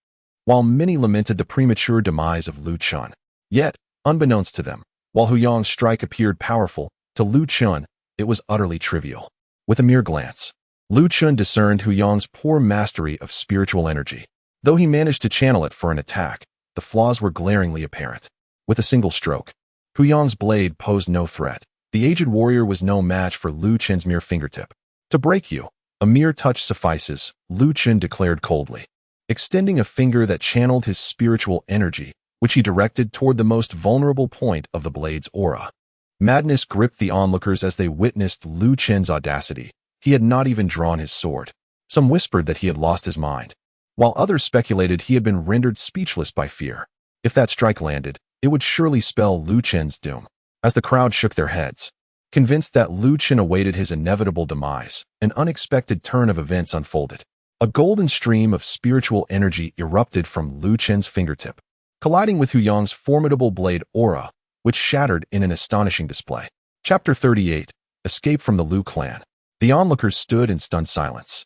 while many lamented the premature demise of Lu Chen. Yet, unbeknownst to them, while Hu Yong's strike appeared powerful, to Lu Chen, it was utterly trivial. With a mere glance, Lu Chen discerned Hu Yong's poor mastery of spiritual energy. Though he managed to channel it for an attack, the flaws were glaringly apparent. With a single stroke, Hu Yong's blade posed no threat. The aged warrior was no match for Lu Chen's mere fingertip. To break you, a mere touch suffices, Lu Chen declared coldly, extending a finger that channeled his spiritual energy, which he directed toward the most vulnerable point of the blade's aura. Madness gripped the onlookers as they witnessed Lu Chen's audacity. He had not even drawn his sword. Some whispered that he had lost his mind, while others speculated he had been rendered speechless by fear. If that strike landed, it would surely spell Lu Chen's doom. As the crowd shook their heads, convinced that Lu Chen awaited his inevitable demise, an unexpected turn of events unfolded. A golden stream of spiritual energy erupted from Lu Chen's fingertip, colliding with Hu Yong's formidable blade aura, which shattered in an astonishing display. Chapter 38. Escape from the Lu clan. The onlookers stood in stunned silence,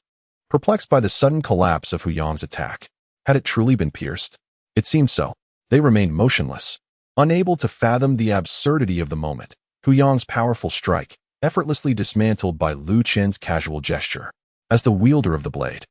perplexed by the sudden collapse of Hu Yong's attack. Had it truly been pierced? It seemed so. They remained motionless, unable to fathom the absurdity of the moment. Hu Yong's powerful strike, effortlessly dismantled by Lu Chen's casual gesture. As the wielder of the blade,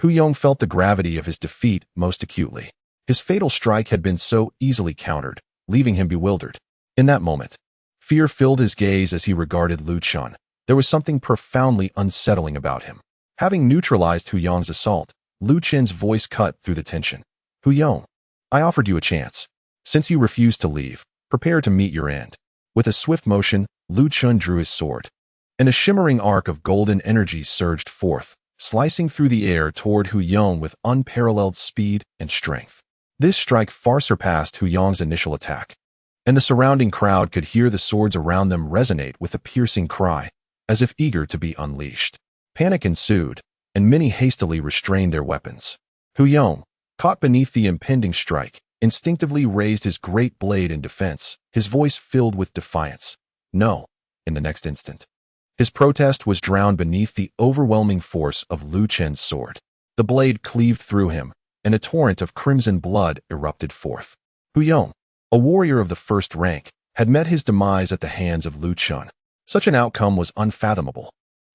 Hu Yong felt the gravity of his defeat most acutely. His fatal strike had been so easily countered, leaving him bewildered. In that moment, fear filled his gaze as he regarded Lu Chen. There was something profoundly unsettling about him. Having neutralized Hu Yong's assault, Lu Chen's voice cut through the tension. Hu Yong, I offered you a chance. Since you refused to leave, prepare to meet your end. With a swift motion, Lu Chen drew his sword, and a shimmering arc of golden energy surged forth, slicing through the air toward Hu Yong with unparalleled speed and strength. This strike far surpassed Hu Yong's initial attack, and the surrounding crowd could hear the swords around them resonate with a piercing cry, as if eager to be unleashed. Panic ensued, and many hastily restrained their weapons. Hu Yong, caught beneath the impending strike, instinctively raised his great blade in defense, his voice filled with defiance. No. In the next instant, his protest was drowned beneath the overwhelming force of Lu Chen's sword. The blade cleaved through him, and a torrent of crimson blood erupted forth. Hu Yong, a warrior of the first rank, had met his demise at the hands of Lu Chen. Such an outcome was unfathomable.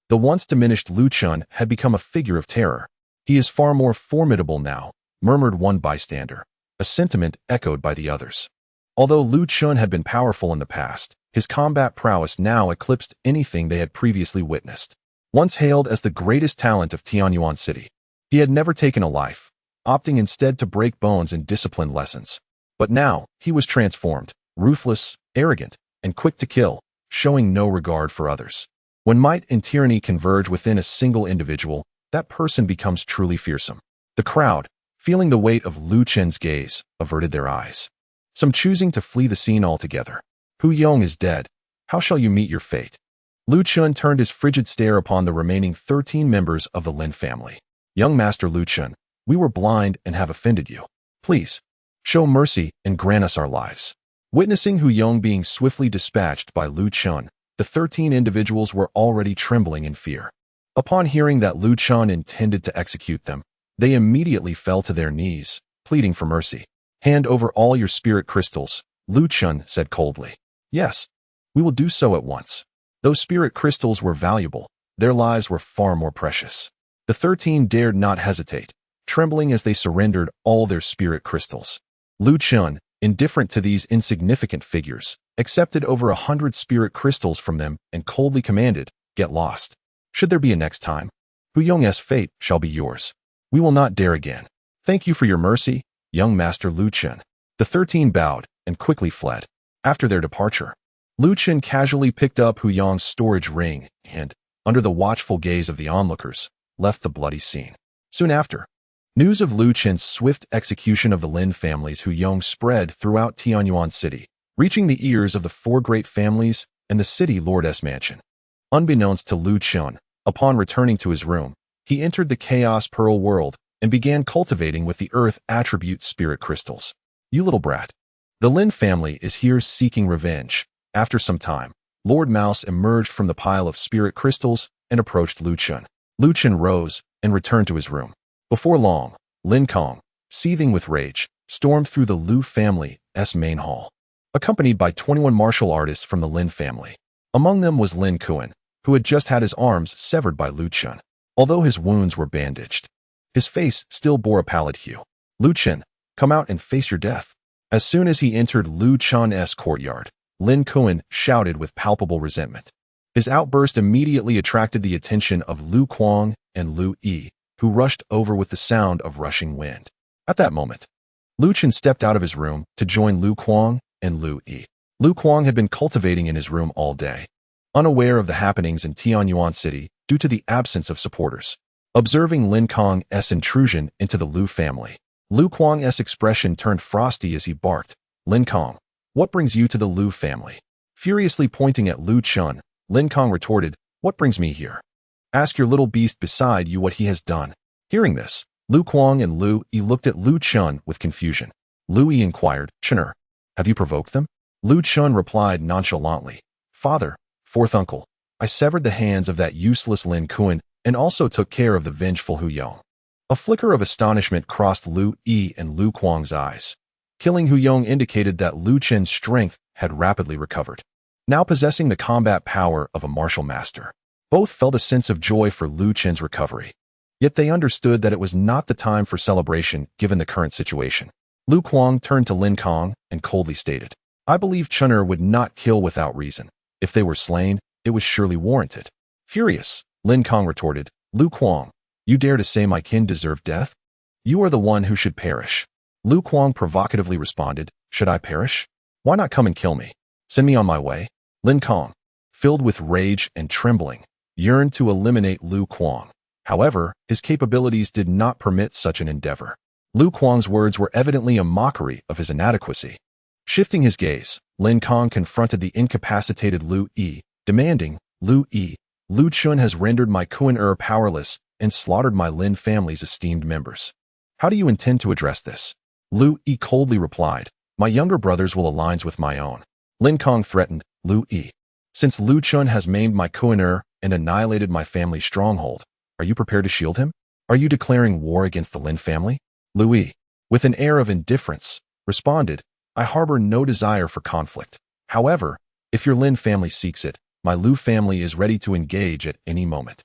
The once diminished Lu Chen had become a figure of terror. He is far more formidable now, murmured one bystander, a sentiment echoed by the others. Although Lu Chen had been powerful in the past, his combat prowess now eclipsed anything they had previously witnessed. Once hailed as the greatest talent of Tianyuan City, he had never taken a life, opting instead to break bones in discipline lessons. But now, he was transformed, ruthless, arrogant, and quick to kill, showing no regard for others. When might and tyranny converge within a single individual, that person becomes truly fearsome. The crowd, feeling the weight of Lu Chen's gaze, averted their eyes, some choosing to flee the scene altogether. Hu Yong is dead. How shall you meet your fate? Lu Chen turned his frigid stare upon the remaining 13 members of the Lin family. Young Master Lu Chen, we were blind and have offended you. Please, show mercy and grant us our lives. Witnessing Hu Yong being swiftly dispatched by Lu Chen, the 13 individuals were already trembling in fear. Upon hearing that Lu Chen intended to execute them, they immediately fell to their knees, pleading for mercy. Hand over all your spirit crystals, Lu Chen said coldly. Yes, we will do so at once. Those spirit crystals were valuable. Their lives were far more precious. The 13 dared not hesitate, trembling as they surrendered all their spirit crystals. Lu Chen, indifferent to these insignificant figures, accepted over 100 spirit crystals from them and coldly commanded, get lost. Should there be a next time, Hu Yong's fate shall be yours. We will not dare again. Thank you for your mercy, young Master Lu Chen. The 13 bowed and quickly fled. After their departure, Lu Chen casually picked up Hu Yong's storage ring and, under the watchful gaze of the onlookers, left the bloody scene. Soon after, news of Lu Chen's swift execution of the Lin family's Hu Yong spread throughout Tianyuan City, reaching the ears of the 4 great families and the city lord's mansion. Unbeknownst to Lu Chen, upon returning to his room, he entered the Chaos Pearl world and began cultivating with the Earth attribute spirit crystals. You little brat. The Lin family is here seeking revenge. After some time, Lord Mouse emerged from the pile of spirit crystals and approached Lu Chen. Lu Chen rose and returned to his room. Before long, Lin Kong, seething with rage, stormed through the Lu family's main hall, accompanied by 21 martial artists from the Lin family. Among them was Lin Kuan, who had just had his arms severed by Lu Chen. although his wounds were bandaged. His face still bore a pallid hue. Lu Chen, come out and face your death. As soon as he entered Lu Chen's courtyard, Lin Kuan shouted with palpable resentment. His outburst immediately attracted the attention of Lu Kuang and Lu Yi, who rushed over with the sound of rushing wind. At that moment, Lu Chen stepped out of his room to join Lu Kuang and Lu Yi. Lu Kuang had been cultivating in his room all day, unaware of the happenings in Tianyuan city due to the absence of supporters. Observing Lin Kang's intrusion into the Lu family, Lu Kuang's expression turned frosty as he barked, "Lin Kang, what brings you to the Lu family?" Furiously pointing at Lu Chen, Lin Kang retorted, "What brings me here? Ask your little beast beside you what he has done." Hearing this, Lu Kuang and Lu Yi looked at Lu Chen with confusion. Lu Yi inquired, "Chener, have you provoked them?" Lu Chen replied nonchalantly, "Father, fourth uncle, I severed the hands of that useless Lin Kuan and also took care of the vengeful Hu Yong." A flicker of astonishment crossed Lu Yi and Lu Kuang's eyes. Killing Hu Yong indicated that Lu Chen's strength had rapidly recovered, now possessing the combat power of a martial master. Both felt a sense of joy for Lu Chen's recovery. Yet they understood that it was not the time for celebration given the current situation. Lu Kuang turned to Lin Kang and coldly stated, "I believe Chener would not kill without reason. If they were slain, it was surely warranted." Furious, Lin Kang retorted, "Lu Kuang, you dare to say my kin deserve death? You are the one who should perish." Lu Kuang provocatively responded, "Should I perish? Why not come and kill me? Send me on my way." Lin Kang, filled with rage and trembling, yearned to eliminate Lu Kuang. However, his capabilities did not permit such an endeavor. Lu Kuang's words were evidently a mockery of his inadequacy. Shifting his gaze, Lin Kang confronted the incapacitated Lu Yi, demanding, "Lu Yi, Lu Chen has rendered my Kuan powerless and slaughtered my Lin family's esteemed members. How do you intend to address this?" Lu Yi coldly replied, "My younger brothers will align with my own." Lin Kang threatened, "Lu Yi, since Lu Chen has maimed my Kuan and annihilated my family's stronghold, are you prepared to shield him? Are you declaring war against the Lin family?" Lu Yi, with an air of indifference, responded, "I harbor no desire for conflict. However, if your Lin family seeks it, my Lu family is ready to engage at any moment."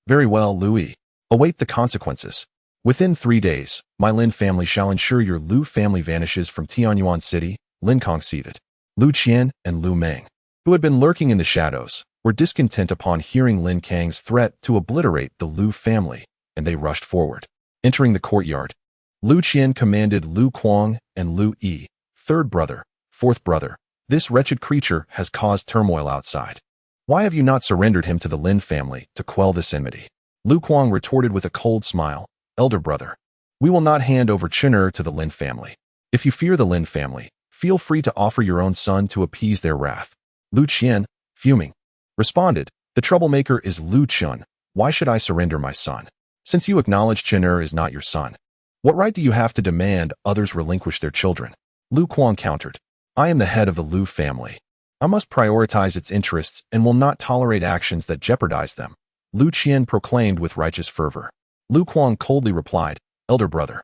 "Very well, Lu Yi. Await the consequences. Within 3 days, my Lin family shall ensure your Lu family vanishes from Tianyuan city." Lin Kang seethed. Lu Chen and Lu Meng, who had been lurking in the shadows, were discontent upon hearing Lin Kang's threat to obliterate the Lu family, and they rushed forward. Entering the courtyard, Lu Chen commanded Lu Kuang and Lu Yi, "Third brother, fourth brother, this wretched creature has caused turmoil outside. Why have you not surrendered him to the Lin family to quell this enmity?" Lu Kuang retorted with a cold smile, "Elder brother, we will not hand over Chener to the Lin family. If you fear the Lin family, feel free to offer your own son to appease their wrath." Lu Chen, fuming, responded, "The troublemaker is Lu Chen. Why should I surrender my son? Since you acknowledge Chener is not your son, what right do you have to demand others relinquish their children?" Lu Kuang countered, "I am the head of the Lu family. I must prioritize its interests and will not tolerate actions that jeopardize them." Lu Chen proclaimed with righteous fervor. Lu Kuang coldly replied, "Elder brother,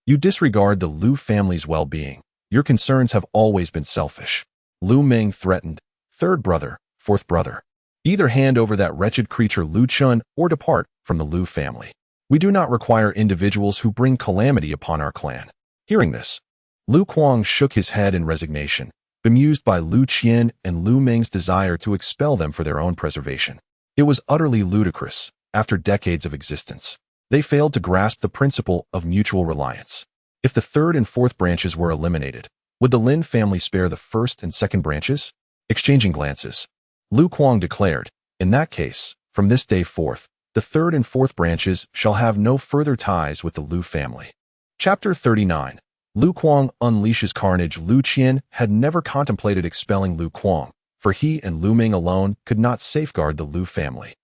you disregard the Lu family's well-being. Your concerns have always been selfish." Lu Meng threatened, "Third brother, fourth brother, either hand over that wretched creature Lu Chen or depart from the Lu family. We do not require individuals who bring calamity upon our clan." Hearing this, Lu Kuang shook his head in resignation, bemused by Lu Chen and Lu Meng's desire to expel them for their own preservation. It was utterly ludicrous. After decades of existence, they failed to grasp the principle of mutual reliance. If the third and fourth branches were eliminated, would the Lin family spare the first and second branches? Exchanging glances, Lu Kuang declared, "In that case, from this day forth, the third and fourth branches shall have no further ties with the Lu family." Chapter 39. Lu Kuang unleashes carnage. Lu Chen had never contemplated expelling Lu Kuang, for he and Lu Meng alone could not safeguard the Lu family.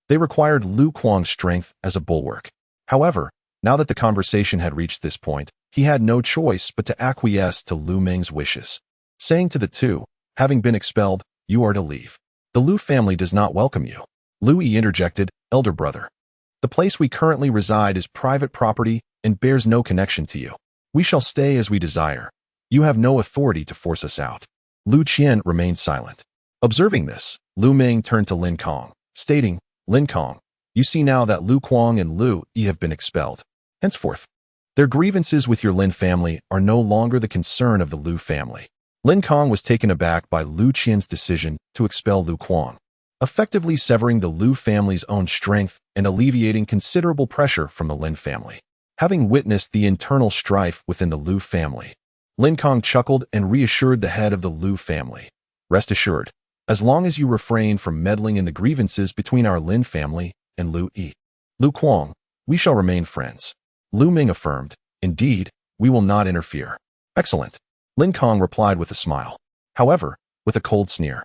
They required Lu Kuang's strength as a bulwark. However, now that the conversation had reached this point, he had no choice but to acquiesce to Lu Meng's wishes, saying to the two, "Having been expelled, you are to leave. The Lu family does not welcome you." Lu Yi interjected, "Elder brother, the place we currently reside is private property and bears no connection to you. We shall stay as we desire. You have no authority to force us out." Lu Chen remained silent. Observing this, Lu Meng turned to Lin Kang, stating, "Lin Kang, You see now that Lu Kuang and Lu Yi have been expelled. Henceforth, their grievances with your Lin family are no longer the concern of the Lu family. Lin Kong was taken aback by Lu Chen's decision to expel Lu Kuang, effectively severing the Lu family's own strength and alleviating considerable pressure from the Lin family. Having witnessed the internal strife within the Lu family, Lin Kong chuckled and reassured the head of the Lu family. Rest assured, as long as you refrain from meddling in the grievances between our Lin family and Lu Yi, Lu Kuang, we shall remain friends. Lu Ming affirmed, indeed, we will not interfere. Excellent. Lin Kong replied with a smile. However, with a cold sneer,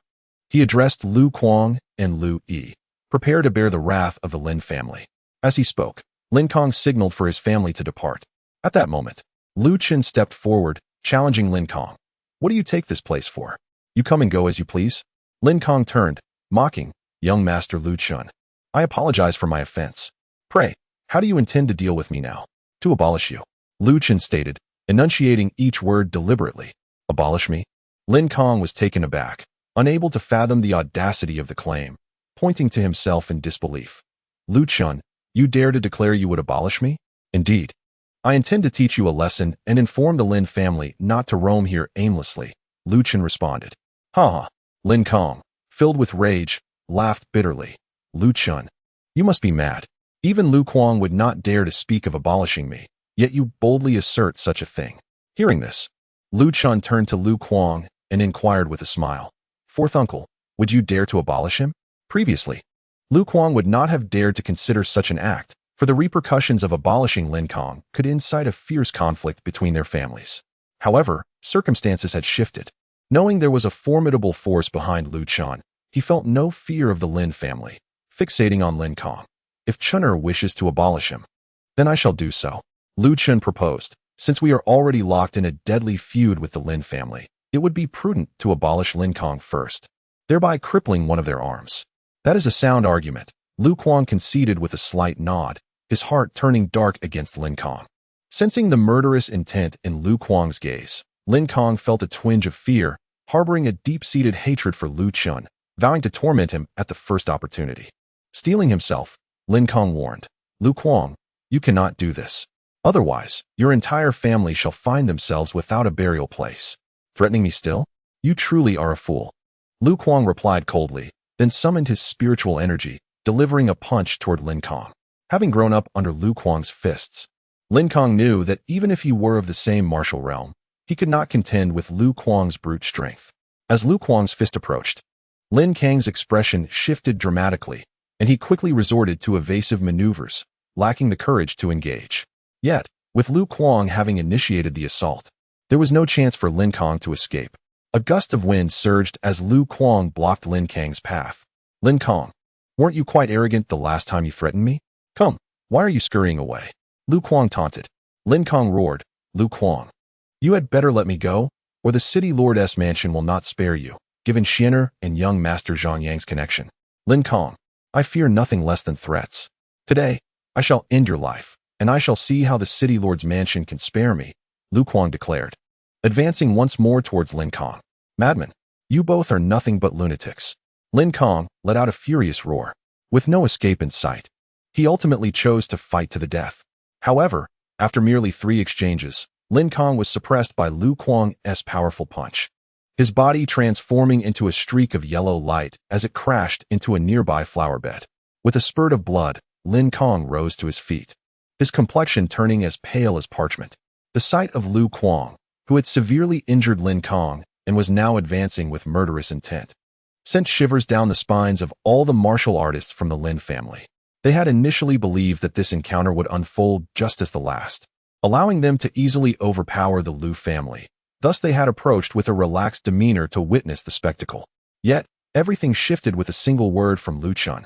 he addressed Lu Kuang and Lu Yi. Prepare to bear the wrath of the Lin family. As he spoke, Lin Kong signaled for his family to depart. At that moment, Lu Chen stepped forward, challenging Lin Kong. What do you take this place for? You come and go as you please? Lin Kong turned, mocking, young master Lu Chen. I apologize for my offense. Pray, how do you intend to deal with me now? To abolish you, Lu Chen stated, enunciating each word deliberately. Abolish me? Lin Kong was taken aback, unable to fathom the audacity of the claim, pointing to himself in disbelief. Lu Chen, you dare to declare you would abolish me? Indeed. I intend to teach you a lesson and inform the Lin family not to roam here aimlessly, Lu Chen responded. Ha ha. Lin Kong, filled with rage, laughed bitterly. Lu Chen, you must be mad. Even Lu Kuang would not dare to speak of abolishing me, yet you boldly assert such a thing. Hearing this, Lu Chen turned to Lu Kuang and inquired with a smile. Fourth uncle, would you dare to abolish him? Previously, Lu Kuang would not have dared to consider such an act, for the repercussions of abolishing Lin Kong could incite a fierce conflict between their families. However, circumstances had shifted. Knowing there was a formidable force behind Lu Chen, he felt no fear of the Lin family, fixating on Lin Kong. If Chun'er wishes to abolish him, then I shall do so. Lu Chen proposed, since we are already locked in a deadly feud with the Lin family, it would be prudent to abolish Lin Kong first, thereby crippling one of their arms. That is a sound argument, Lu Kuang conceded with a slight nod, his heart turning dark against Lin Kong. Sensing the murderous intent in Lu Kuang's gaze, Lin Kong felt a twinge of fear, harboring a deep-seated hatred for Lu Chen, vowing to torment him at the first opportunity. Steeling himself, Lin Kong warned, Lu Kuang, you cannot do this. Otherwise, your entire family shall find themselves without a burial place. Threatening me still? You truly are a fool. Lu Kuang replied coldly, then summoned his spiritual energy, delivering a punch toward Lin Kong. Having grown up under Lu Kuang's fists, Lin Kong knew that even if he were of the same martial realm, he could not contend with Lu Kuang's brute strength. As Lu Kuang's fist approached, Lin Kang's expression shifted dramatically, and he quickly resorted to evasive maneuvers, lacking the courage to engage. Yet, with Lu Kuang having initiated the assault, there was no chance for Lin Kong to escape. A gust of wind surged as Lu Kuang blocked Lin Kang's path. Lin Kong, weren't you quite arrogant the last time you threatened me? Come, why are you scurrying away? Lu Kuang taunted. Lin Kong roared, Lu Kuang, you had better let me go, or the city lord's mansion will not spare you, given Xian'er and young Master Zhang Yang's connection. Lin Kong, I fear nothing less than threats. Today, I shall end your life, and I shall see how the city lord's mansion can spare me, Lu Kuang declared, advancing once more towards Lin Kong. Madman, you both are nothing but lunatics. Lin Kong let out a furious roar. With no escape in sight, he ultimately chose to fight to the death. However, after merely 3 exchanges, Lin Kong was suppressed by Lu Kuang's powerful punch, his body transforming into a streak of yellow light as it crashed into a nearby flower bed. With a spurt of blood, Lin Kong rose to his feet, his complexion turning as pale as parchment. The sight of Lu Kuang, who had severely injured Lin Kong and was now advancing with murderous intent, sent shivers down the spines of all the martial artists from the Lin family. They had initially believed that this encounter would unfold just as the last, allowing them to easily overpower the Lu family. Thus they had approached with a relaxed demeanor to witness the spectacle. Yet, everything shifted with a single word from Lu Chen.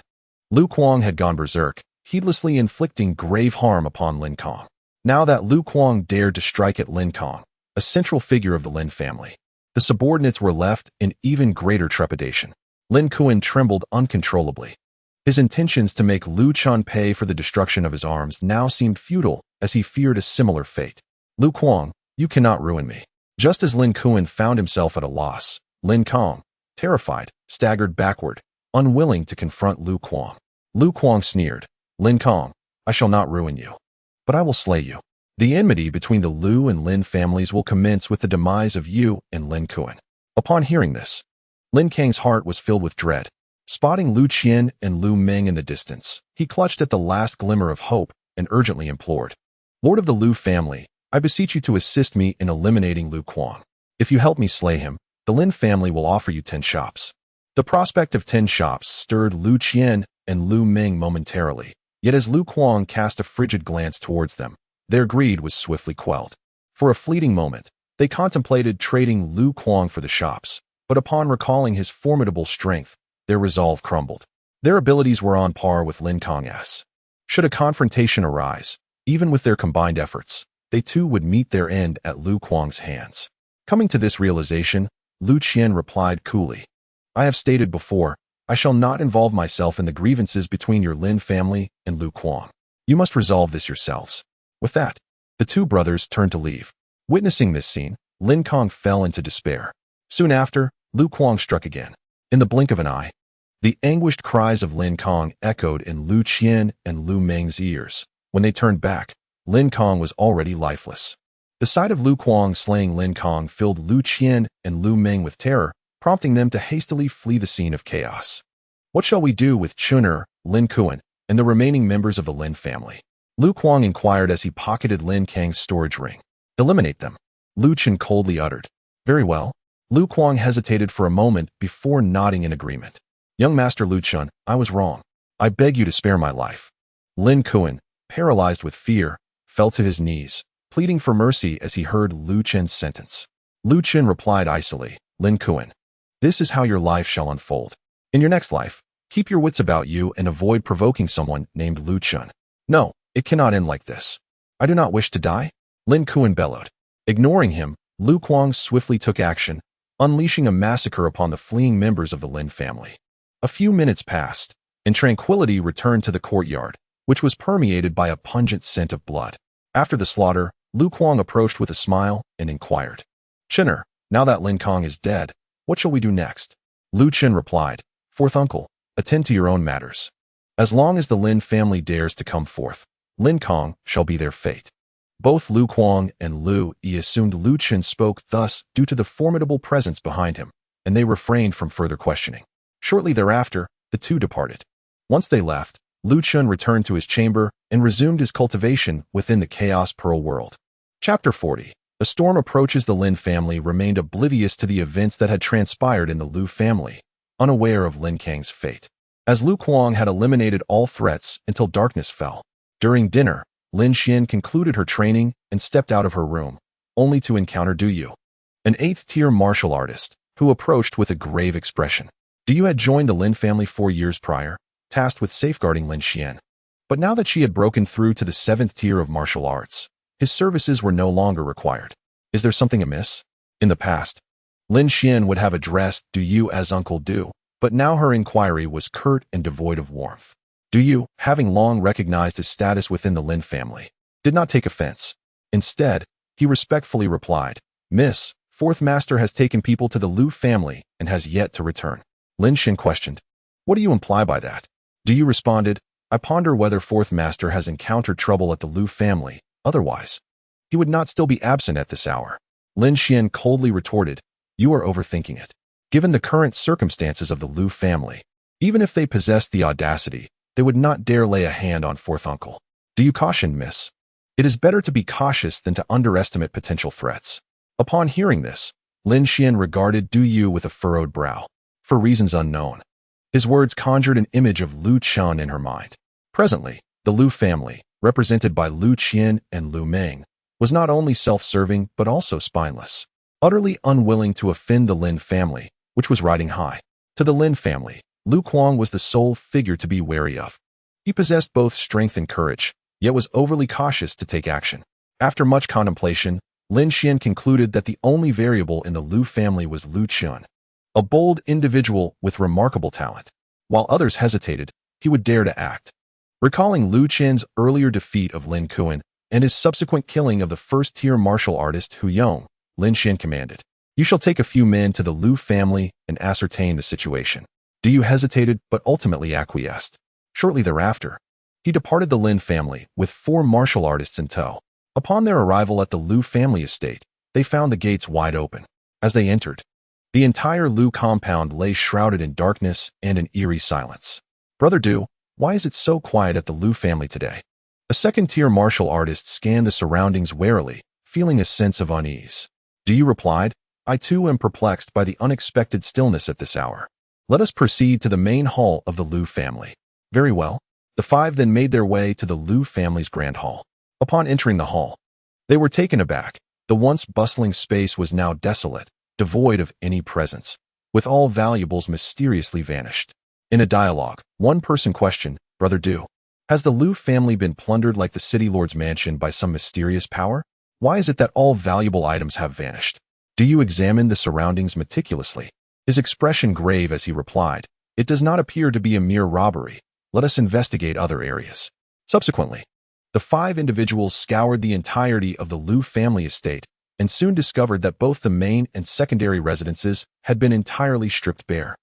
Lu Kuang had gone berserk, heedlessly inflicting grave harm upon Lin Kong. Now that Lu Kuang dared to strike at Lin Kong, a central figure of the Lin family, the subordinates were left in even greater trepidation. Lin Kuan trembled uncontrollably. His intentions to make Lu Chen pay for the destruction of his arms now seemed futile, as he feared a similar fate. Lu Kuang, you cannot ruin me. Just as Lin Kuan found himself at a loss, Lin Kong, terrified, staggered backward, unwilling to confront Lu Kuang. Lu Kuang sneered, Lin Kong, I shall not ruin you, but I will slay you. The enmity between the Lu and Lin families will commence with the demise of you and Lin Kuan. Upon hearing this, Lin Kang's heart was filled with dread. Spotting Lu Chen and Lu Meng in the distance, he clutched at the last glimmer of hope and urgently implored, Lord of the Lu family, I beseech you to assist me in eliminating Lu Kuang. If you help me slay him, the Lin family will offer you 10 shops. The prospect of 10 shops stirred Lu Chen and Lu Meng momentarily, yet as Lu Kuang cast a frigid glance towards them, their greed was swiftly quelled. For a fleeting moment, they contemplated trading Lu Kuang for the shops, but upon recalling his formidable strength, their resolve crumbled. Their abilities were on par with Lin Kong's. Should a confrontation arise, even with their combined efforts, they too would meet their end at Lu Kuang's hands. Coming to this realization, Lu Chen replied coolly, I have stated before, I shall not involve myself in the grievances between your Lin family and Lu Kuang. You must resolve this yourselves. With that, the two brothers turned to leave. Witnessing this scene, Lin Kong fell into despair. Soon after, Lu Kuang struck again. In the blink of an eye, the anguished cries of Lin Kong echoed in Lu Chen and Lu Meng's ears. When they turned back, Lin Kong was already lifeless. The sight of Lu Kuang slaying Lin Kong filled Lu Chen and Lu Meng with terror, prompting them to hastily flee the scene of chaos. What shall we do with Chun'er, Lin Kuan, and the remaining members of the Lin family? Lu Kuang inquired as he pocketed Lin Kang's storage ring. Eliminate them, Lu Chen coldly uttered. Very well. Lu Kuang hesitated for a moment before nodding in agreement. Young Master Lu Chen, I was wrong. I beg you to spare my life. Lin Kuan, paralyzed with fear, fell to his knees, pleading for mercy as he heard Lu Chen's sentence. Lu Chen replied icily, Lin Kuan, this is how your life shall unfold. In your next life, keep your wits about you and avoid provoking someone named Lu Chen. No, it cannot end like this. I do not wish to die, Lin Kuan bellowed. Ignoring him, Lu Kuang swiftly took action, unleashing a massacre upon the fleeing members of the Lin family. A few minutes passed, and tranquility returned to the courtyard, which was permeated by a pungent scent of blood. After the slaughter, Lu Kuang approached with a smile and inquired, Chun'er, now that Lin Kong is dead, what shall we do next? Lu Chen replied, Fourth uncle, attend to your own matters. As long as the Lin family dares to come forth, Lin Kong shall be their fate. Both Lu Kuang and Lu Yi assumed Lu Chen spoke thus due to the formidable presence behind him, and they refrained from further questioning. Shortly thereafter, the two departed. Once they left, Lu Chen returned to his chamber and resumed his cultivation within the Chaos Pearl world. Chapter 40. A storm approaches. The Lin family remained oblivious to the events that had transpired in the Lu family, unaware of Lin Kang's fate, as Lu Kuang had eliminated all threats until darkness fell. During dinner, Lin Xian concluded her training and stepped out of her room, only to encounter Du Yu, an 8th tier martial artist, who approached with a grave expression. Du Yu had joined the Lin family 4 years prior, tasked with safeguarding Lin Xian. But now that she had broken through to the 7th tier of martial arts, his services were no longer required. Is there something amiss? In the past, Lin Xian would have addressed Du Yu as Uncle Du, but now her inquiry was curt and devoid of warmth. Du Yu, having long recognized his status within the Lin family, did not take offense. Instead, he respectfully replied, Miss, Fourth Master has taken people to the Lu family and has yet to return. Lin Xian questioned, What do you imply by that? Du Yu responded, I ponder whether Fourth Master has encountered trouble at the Lu family, otherwise, he would not still be absent at this hour. Lin Xian coldly retorted, You are overthinking it. Given the current circumstances of the Lu family, even if they possessed the audacity, they would not dare lay a hand on Fourth Uncle. Do you caution, miss? It is better to be cautious than to underestimate potential threats. Upon hearing this, Lin Xian regarded Du Yu with a furrowed brow. For reasons unknown, his words conjured an image of Lu Chen in her mind. Presently, the Lu family, represented by Lu Chen and Lu Meng, was not only self-serving but also spineless, utterly unwilling to offend the Lin family, which was riding high. To the Lin family, Lu Kuang was the sole figure to be wary of. He possessed both strength and courage, yet was overly cautious to take action. After much contemplation, Lin Xian concluded that the only variable in the Lu family was Lu Chen, a bold individual with remarkable talent. While others hesitated, he would dare to act. Recalling Lu Chen's earlier defeat of Lin Kuan and his subsequent killing of the first-tier martial artist Hu Yong, Lin Xian commanded, You shall take a few men to the Lu family and ascertain the situation. Du Yu hesitated but ultimately acquiesced. Shortly thereafter, He departed the Lin family with 4 martial artists in tow. Upon their arrival at the Lu family estate, they found the gates wide open. As they entered, the entire Lu compound lay shrouded in darkness and an eerie silence. "Brother Du, why is it so quiet at the Lu family today?" A second-tier martial artist scanned the surroundings warily, feeling a sense of unease. Du replied, "I too am perplexed by the unexpected stillness at this hour. Let us proceed to the main hall of the Lu family." Very well. The 5 then made their way to the Lu family's grand hall. Upon entering the hall, they were taken aback. The once bustling space was now desolate, devoid of any presence, with all valuables mysteriously vanished. In a dialogue, one person questioned, "Brother Du, has the Lu family been plundered like the city lord's mansion by some mysterious power? Why is it that all valuable items have vanished?" Du examined the surroundings meticulously, his expression grave as he replied, "It does not appear to be a mere robbery. Let us investigate other areas." Subsequently, the 5 individuals scoured the entirety of the Lu family estate and soon discovered that both the main and secondary residences had been entirely stripped bare,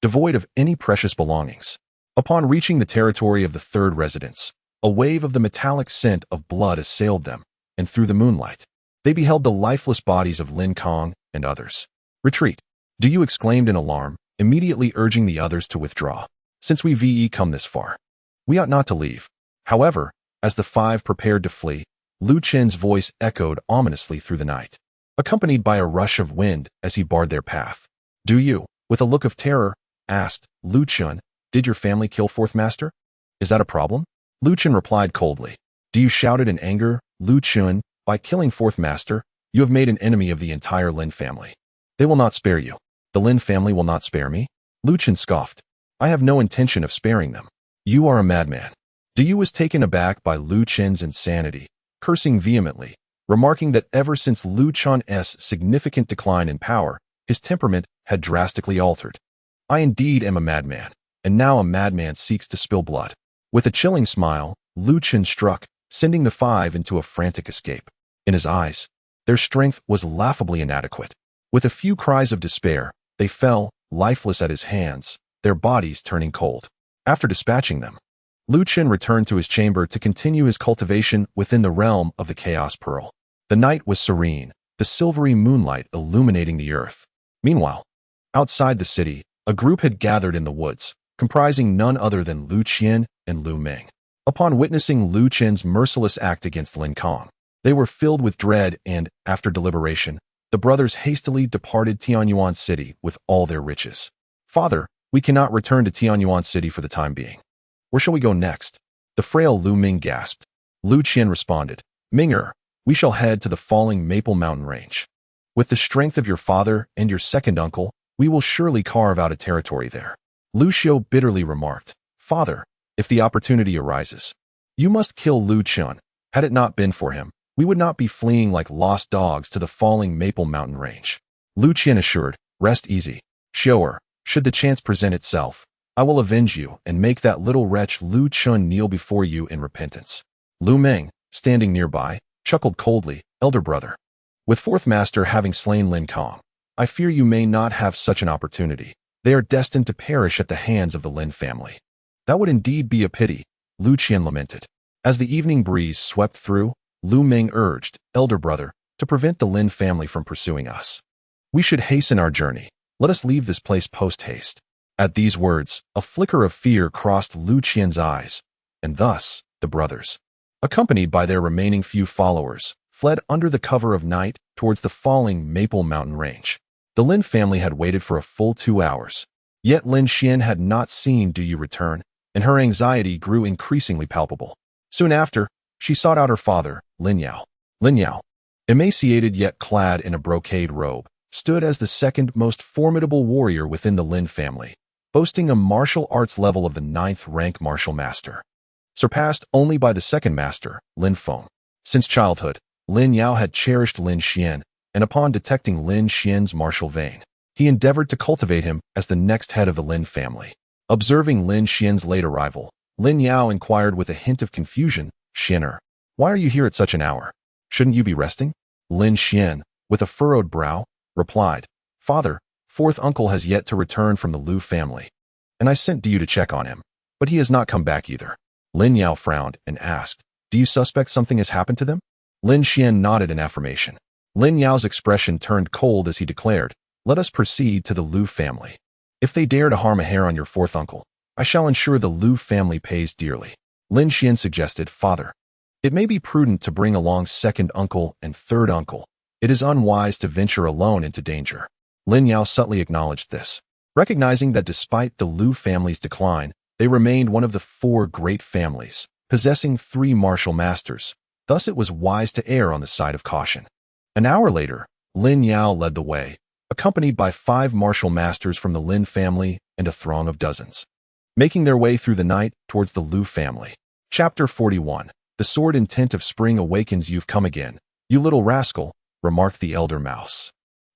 devoid of any precious belongings. Upon reaching the territory of the 3rd residence, a wave of the metallic scent of blood assailed them, and through the moonlight, they beheld the lifeless bodies of Lin Kong and others. "Retreat," Du exclaimed in alarm, immediately urging the others to withdraw. "Since we've come this far, we ought not to leave." However, as the 5 prepared to flee, Lu Chen's voice echoed ominously through the night, accompanied by a rush of wind as he barred their path. "Du," with a look of terror, asked, "Lu Chen, did your family kill 4th Master? Is that a problem?" Lu Chen replied coldly. Du shouted in anger, "Lu Chen, by killing 4th Master, you have made an enemy of the entire Lin family. They will not spare you." "The Lin family will not spare me?" Lu Chen scoffed. "I have no intention of sparing them. You are a madman." Du was taken aback by Lu Chen's insanity, cursing vehemently, remarking that ever since Lu Chen's significant decline in power, his temperament had drastically altered. "I indeed am a madman, and now a madman seeks to spill blood." With a chilling smile, Lu Chen struck, sending the 5 into a frantic escape. In his eyes, their strength was laughably inadequate. With a few cries of despair, they fell, lifeless at his hands, their bodies turning cold. After dispatching them, Lu Chen returned to his chamber to continue his cultivation within the realm of the Chaos Pearl. The night was serene, the silvery moonlight illuminating the earth. Meanwhile, outside the city, a group had gathered in the woods, comprising none other than Lu Chen and Lu Ming. Upon witnessing Lu Chen's merciless act against Lin Kong, they were filled with dread and, after deliberation, the brothers hastily departed Tianyuan city with all their riches. "Father, we cannot return to Tianyuan city for the time being. Where shall we go next?" The frail Lu Ming gasped. Lu Chen responded, "Minger, we shall head to the falling Maple Mountain Range. With the strength of your father and your second uncle, we will surely carve out a territory there." Lu Xiao bitterly remarked, "Father, if the opportunity arises, you must kill Lu Chen. Had it not been for him, we would not be fleeing like lost dogs to the falling Maple Mountain Range." Lu Chen assured, "Rest easy, Xiaoer. Should the chance present itself, I will avenge you and make that little wretch Lu Chen kneel before you in repentance." Lu Ming, standing nearby, chuckled coldly, "Elder brother, with 4th Master having slain Lin Kong, I fear you may not have such an opportunity. They are destined to perish at the hands of the Lin family." "That would indeed be a pity," Lu Chen lamented. As the evening breeze swept through, Lu Ming urged, "Elder brother, to prevent the Lin family from pursuing us, we should hasten our journey. Let us leave this place post-haste." At these words, a flicker of fear crossed Lu Chen's eyes, and thus, the brothers, accompanied by their remaining few followers, fled under the cover of night towards the falling Maple Mountain Range. The Lin family had waited for a full 2 hours, yet Lin Xian had not seen Du return, and her anxiety grew increasingly palpable. Soon after, she sought out her father, Lin Yao. Lin Yao, emaciated yet clad in a brocade robe, stood as the second most formidable warrior within the Lin family, boasting a martial arts level of the 9th rank martial master, surpassed only by the 2nd master, Lin Feng. Since childhood, Lin Yao had cherished Lin Xian, and upon detecting Lin Xian's martial vein, he endeavored to cultivate him as the next head of the Lin family. Observing Lin Xian's late arrival, Lin Yao inquired with a hint of confusion, "Xianer, why are you here at such an hour? Shouldn't you be resting?" Lin Xian, with a furrowed brow, replied, "Father, 4th uncle has yet to return from the Lu family, and I sent Du to check on him, but he has not come back either." Lin Yao frowned and asked, "Do you suspect something has happened to them?" Lin Xian nodded in affirmation. Lin Yao's expression turned cold as he declared, "Let us proceed to the Lu family. If they dare to harm a hair on your fourth uncle, I shall ensure the Lu family pays dearly." Lin Xian suggested, "Father, it may be prudent to bring along second uncle and third uncle. It is unwise to venture alone into danger." Lin Yao subtly acknowledged this, recognizing that despite the Lu family's decline, they remained one of the four great families, possessing 3 martial masters. Thus it was wise to err on the side of caution. An hour later, Lin Yao led the way, accompanied by 5 martial masters from the Lin family and a throng of dozens, making their way through the night towards the Lu family. Chapter 41. The sword intent of spring awakens. "You've come again, you little rascal," remarked the elder mouse,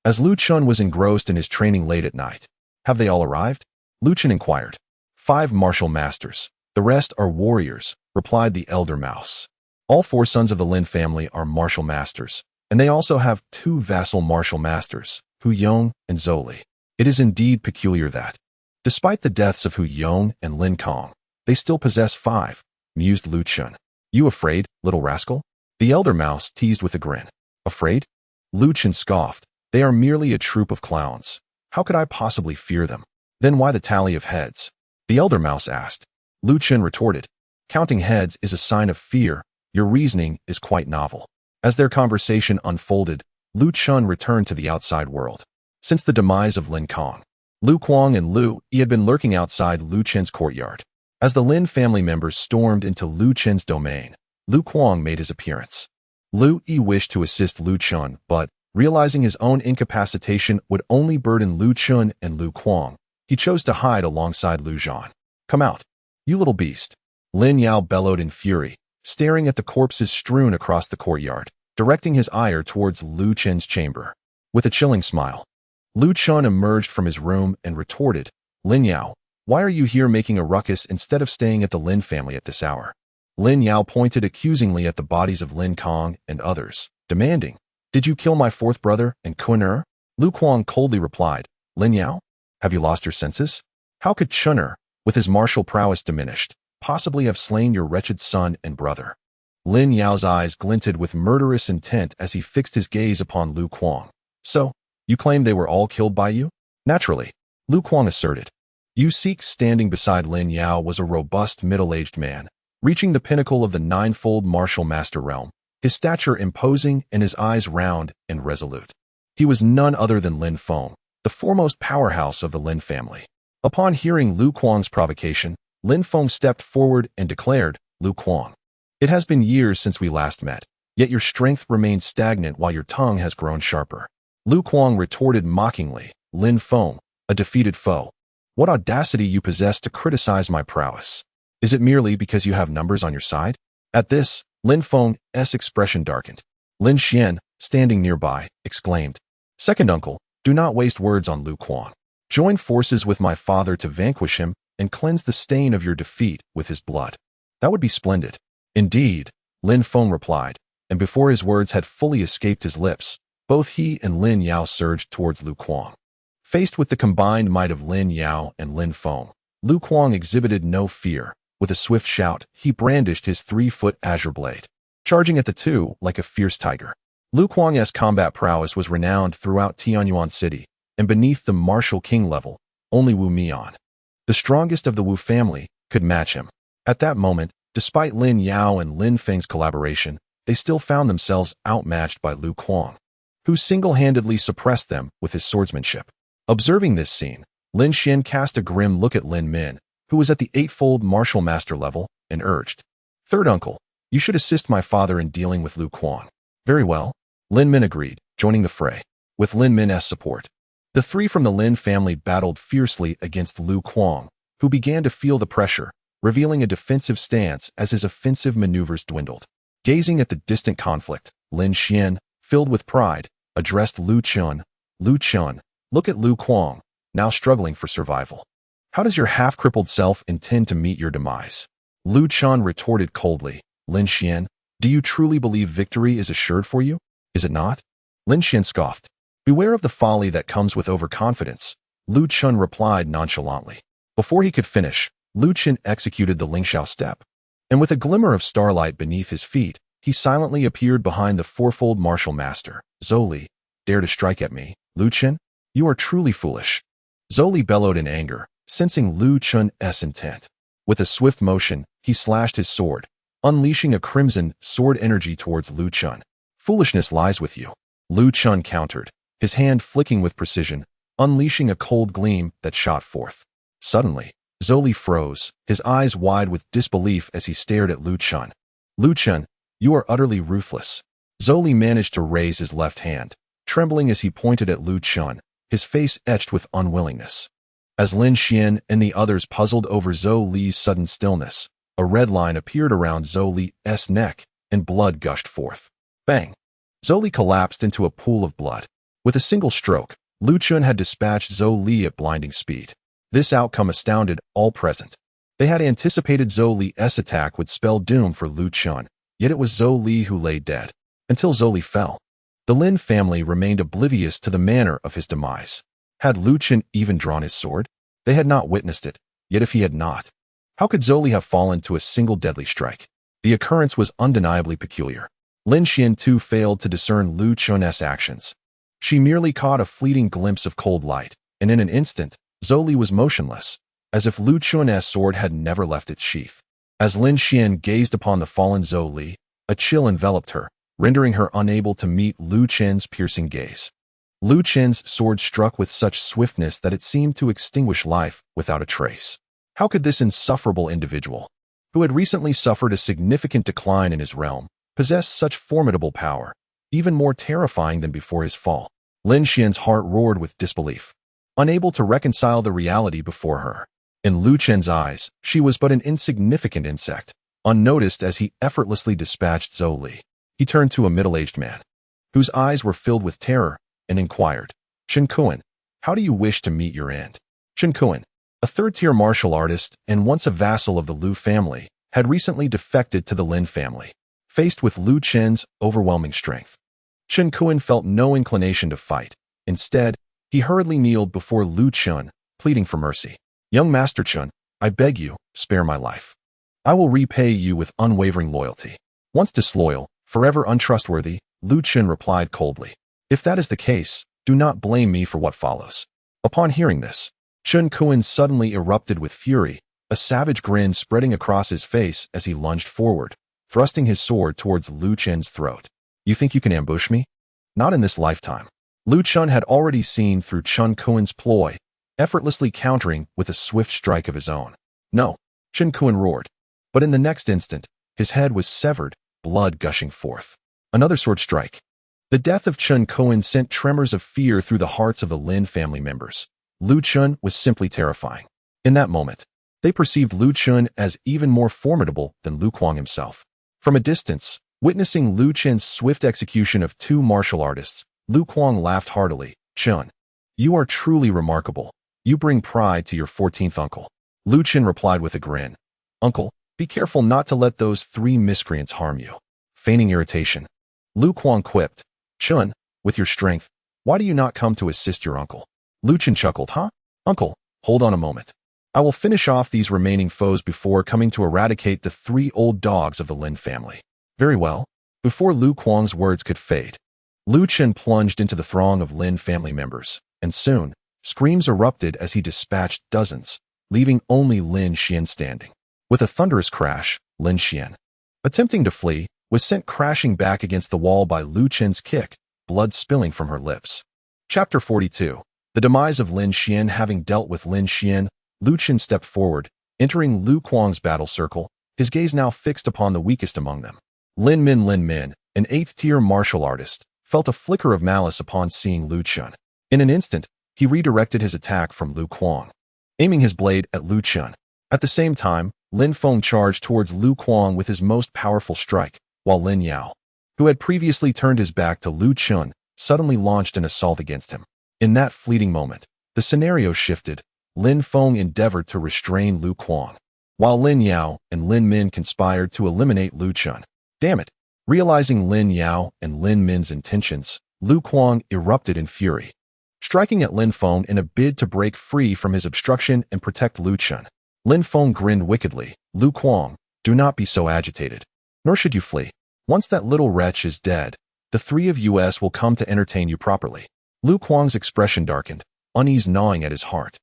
as Lu Chen was engrossed in his training late at night. "Have they all arrived?" Lu Chen inquired. 5 martial masters. The rest are warriors," replied the elder mouse. "All 4 sons of the Lin family are martial masters, and they also have 2 vassal martial masters, Hu Yong and Zoli. It is indeed peculiar that, despite the deaths of Hu Yong and Lin Kong, they still possess 5, mused Lu Chen. "You afraid, little rascal?" the elder mouse teased with a grin. "Afraid?" Lu Chen scoffed. "They are merely a troop of clowns. How could I possibly fear them?" "Then why the tally of heads?" the elder mouse asked. Lu Chen retorted, "Counting heads is a sign of fear. Your reasoning is quite novel." As their conversation unfolded, Lu Chen returned to the outside world. Since the demise of Lin Kong, Lu Kuang and Lu Yi had been lurking outside Lu Chen's courtyard. As the Lin family members stormed into Lu Chen's domain, Lu Kuang made his appearance. Lu Yi wished to assist Lu Chen, but, realizing his own incapacitation would only burden Lu Chen and Lu Kuang, he chose to hide alongside Lu Zhan. "Come out, you little beast," Lin Yao bellowed in fury, staring at the corpses strewn across the courtyard, directing his ire towards Lu Chen's chamber. With a chilling smile, Lu Chen emerged from his room and retorted, "Lin Yao, why are you here making a ruckus instead of staying at the Lin family at this hour?" Lin Yao pointed accusingly at the bodies of Lin Kong and others, demanding, "Did you kill my 4th brother and Kun'er?" Lu Kuang coldly replied, "Lin Yao, have you lost your senses? How could Chun'er, with his martial prowess diminished, possibly have slain your wretched son and brother?" Lin Yao's eyes glinted with murderous intent as he fixed his gaze upon Lu Kuang. "So, you claim they were all killed by you?" "Naturally," Lu Kuang asserted. Yu Sik standing beside Lin Yao was a robust middle-aged man, reaching the pinnacle of the 9-fold martial master realm, his stature imposing and his eyes round and resolute. He was none other than Lin Feng, the foremost powerhouse of the Lin family. Upon hearing Lu Kuang's provocation, Lin Feng stepped forward and declared, "Lu Kuang, it has been years since we last met, yet your strength remains stagnant while your tongue has grown sharper." Lu Kuang retorted mockingly, "Lin Feng, a defeated foe. What audacity you possess to criticize my prowess. Is it merely because you have numbers on your side?" At this, Lin Feng's expression darkened. Lin Xian, standing nearby, exclaimed, "Second uncle, do not waste words on Lu Kuang. Join forces with my father to vanquish him and cleanse the stain of your defeat with his blood." "That would be splendid." "Indeed," Lin Feng replied, and before his words had fully escaped his lips, both he and Lin Yao surged towards Lu Kuang. Faced with the combined might of Lin Yao and Lin Feng, Lu Kuang exhibited no fear. With a swift shout, he brandished his 3-foot azure blade, charging at the two like a fierce tiger. Lu Kuang's combat prowess was renowned throughout Tianyuan city, and beneath the martial king level, only Wu Mian, the strongest of the Wu family, could match him. At that moment, despite Lin Yao and Lin Feng's collaboration, they still found themselves outmatched by Lu Kuang, who single-handedly suppressed them with his swordsmanship. Observing this scene, Lin Xian cast a grim look at Lin Min, who was at the 8-fold martial master level, and urged, "Third uncle, you should assist my father in dealing with Lu Kuang." "Very well," Lin Min agreed, joining the fray. With Lin Min's support, the 3 from the Lin family battled fiercely against Lu Kuang, who began to feel the pressure, revealing a defensive stance as his offensive maneuvers dwindled. Gazing at the distant conflict, Lin Xian, filled with pride, addressed Lu Chen. "Lu Chen, look at Lu Kuang, now struggling for survival. How does your half-crippled self intend to meet your demise?" Lu Chen retorted coldly, "Lin Xian, do you truly believe victory is assured for you? Is it not?" Lin Xian scoffed. "Beware of the folly that comes with overconfidence," Lu Chen replied nonchalantly. Before he could finish, Lu Chen executed the Lingxiao step. and with a glimmer of starlight beneath his feet, he silently appeared behind the fourfold martial master. Zhou Li, dare to strike at me, Lu Chen? You are truly foolish. Zhou Li bellowed in anger, sensing Lu Chen's intent. With a swift motion, he slashed his sword, unleashing a crimson sword energy towards Lu Chen. Foolishness lies with you. Lu Chen countered, his hand flicking with precision, unleashing a cold gleam that shot forth. Suddenly, Zhou Li froze, his eyes wide with disbelief as he stared at Lu Chen. Lu Chen, you are utterly ruthless. Zhou Li managed to raise his left hand, trembling as he pointed at Lu Chen, his face etched with unwillingness. As Lin Xian and the others puzzled over Zhou Li's sudden stillness, a red line appeared around Zhou Li's neck, and blood gushed forth. Bang! Zhou Li collapsed into a pool of blood. With a single stroke, Lu Chen had dispatched Zhou Li at blinding speed. This outcome astounded all present. They had anticipated Zhou Li's attack would spell doom for Lu Chen, yet it was Zhou Li who lay dead. Until Zhou Li fell, the Lin family remained oblivious to the manner of his demise. Had Lu Chen even drawn his sword? They had not witnessed it, yet if he had not, how could Zhou Li have fallen to a single deadly strike? The occurrence was undeniably peculiar. Lin Xian too failed to discern Lu Chen's actions. She merely caught a fleeting glimpse of cold light, and in an instant, Zhou Li was motionless, as if Lu Chen's sword had never left its sheath. As Lin Xian gazed upon the fallen Zhou Li, a chill enveloped her, rendering her unable to meet Lu Chen's piercing gaze. Lu Chen's sword struck with such swiftness that it seemed to extinguish life without a trace. How could this insufferable individual, who had recently suffered a significant decline in his realm, possess such formidable power, even more terrifying than before his fall? Lin Xian's heart roared with disbelief, unable to reconcile the reality before her. In Lu Chen's eyes, she was but an insignificant insect, unnoticed as he effortlessly dispatched Zhou Li. He turned to a middle-aged man, whose eyes were filled with terror, and inquired, Chen Kuan, how do you wish to meet your end? Chen Kuan, a third-tier martial artist and once a vassal of the Lu family, had recently defected to the Lin family. Faced with Lu Chen's overwhelming strength, Chen Kuan felt no inclination to fight. Instead, he hurriedly kneeled before Lu Chen, pleading for mercy. Young Master Chen, I beg you, spare my life. I will repay you with unwavering loyalty. Once disloyal, forever untrustworthy, Lu Chen replied coldly. If that is the case, do not blame me for what follows. Upon hearing this, Chen Kuan suddenly erupted with fury, a savage grin spreading across his face as he lunged forward, thrusting his sword towards Lu Chen's throat. You think you can ambush me? Not in this lifetime. Lu Chen had already seen through Chen Kuan's ploy, effortlessly countering with a swift strike of his own. No, Chen Kuan roared. But in the next instant, his head was severed, blood gushing forth. Another sword strike. The death of Chen Kuan sent tremors of fear through the hearts of the Lin family members. Lu Chen was simply terrifying. In that moment, they perceived Lu Chen as even more formidable than Lu Kuang himself. From a distance, witnessing Lu Chen's swift execution of two martial artists, Lu Kuang laughed heartily. Chen, you are truly remarkable. You bring pride to your 14th uncle. Lu Chen replied with a grin. Uncle, be careful not to let those three miscreants harm you. Feigning irritation, Lu Kuang quipped. Chen, with your strength, why do you not come to assist your uncle? Lu Chen chuckled. Huh? Uncle, hold on a moment. I will finish off these remaining foes before coming to eradicate the three old dogs of the Lin family. Very well. Before Lu Kuang's words could fade, Lu Chen plunged into the throng of Lin family members, and soon, screams erupted as he dispatched dozens, leaving only Lin Xian standing. With a thunderous crash, Lin Xian, attempting to flee, was sent crashing back against the wall by Lu Chen's kick, blood spilling from her lips. Chapter 42. The demise of Lin Xian. Having dealt with Lin Xian, Lu Chen stepped forward, entering Lu Kuang's battle circle, his gaze now fixed upon the weakest among them. Lin Min, an 8th-tier martial artist, felt a flicker of malice upon seeing Lu Chen. In an instant, he redirected his attack from Lu Kuang, aiming his blade at Lu Chen. At the same time, Lin Feng charged towards Lu Kuang with his most powerful strike, while Lin Yao, who had previously turned his back to Lu Chen, suddenly launched an assault against him. In that fleeting moment, the scenario shifted. Lin Feng endeavored to restrain Lu Kuang, while Lin Yao and Lin Min conspired to eliminate Lu Chen. Damn it! Realizing Lin Yao and Lin Min's intentions, Lu Kuang erupted in fury, striking at Lin Feng in a bid to break free from his obstruction and protect Lu Chen. Lin Feng grinned wickedly. Lu Kuang, Do not be so agitated. Nor should you flee. Once that little wretch is dead, the three of us will come to entertain you properly. Lu Kuang's expression darkened, unease gnawing at his heart.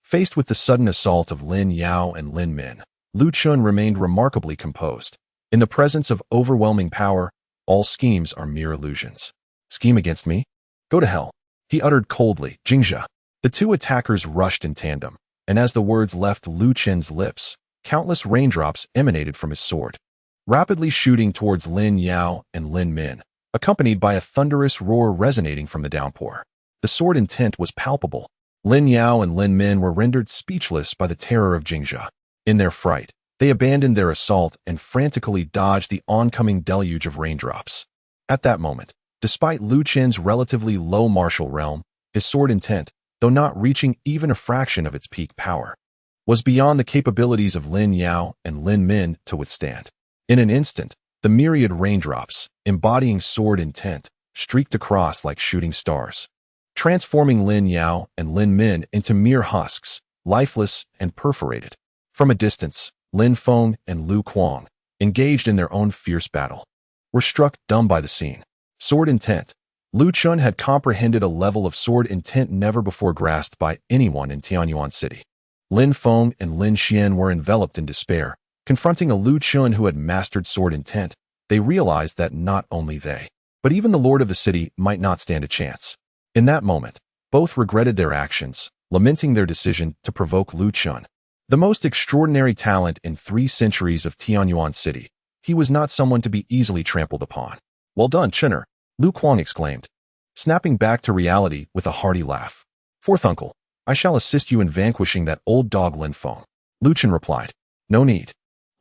Faced with the sudden assault of Lin Yao and Lin Min, Lu Chen remained remarkably composed. In the presence of overwhelming power, all schemes are mere illusions. Scheme against me? Go to hell, he uttered coldly. Jingzhe. The two attackers rushed in tandem, and as the words left Lu Chen's lips, countless raindrops emanated from his sword, rapidly shooting towards Lin Yao and Lin Min, accompanied by a thunderous roar resonating from the downpour. The sword intent was palpable. Lin Yao and Lin Min were rendered speechless by the terror of Jingzhe. In their fright, they abandoned their assault and frantically dodged the oncoming deluge of raindrops. At that moment, despite Lu Chen's relatively low martial realm, his sword intent, though not reaching even a fraction of its peak power, was beyond the capabilities of Lin Yao and Lin Min to withstand. In an instant, the myriad raindrops, embodying sword intent, streaked across like shooting stars, transforming Lin Yao and Lin Min into mere husks, lifeless and perforated. From a distance, Lin Feng and Lu Kuang, engaged in their own fierce battle, were struck dumb by the scene. Sword intent. Lu Chen had comprehended a level of sword intent never before grasped by anyone in Tianyuan City. Lin Feng and Lin Xian were enveloped in despair. Confronting a Lu Chen who had mastered sword intent, they realized that not only they, but even the lord of the city might not stand a chance. In that moment, both regretted their actions, lamenting their decision to provoke Lu Chen. The most extraordinary talent in 3 centuries of Tianyuan City, he was not someone to be easily trampled upon. Well done, Chener, Lu Kuang exclaimed, snapping back to reality with a hearty laugh. Fourth uncle, I shall assist you in vanquishing that old dog Lin Feng. Lu Chen replied. No need.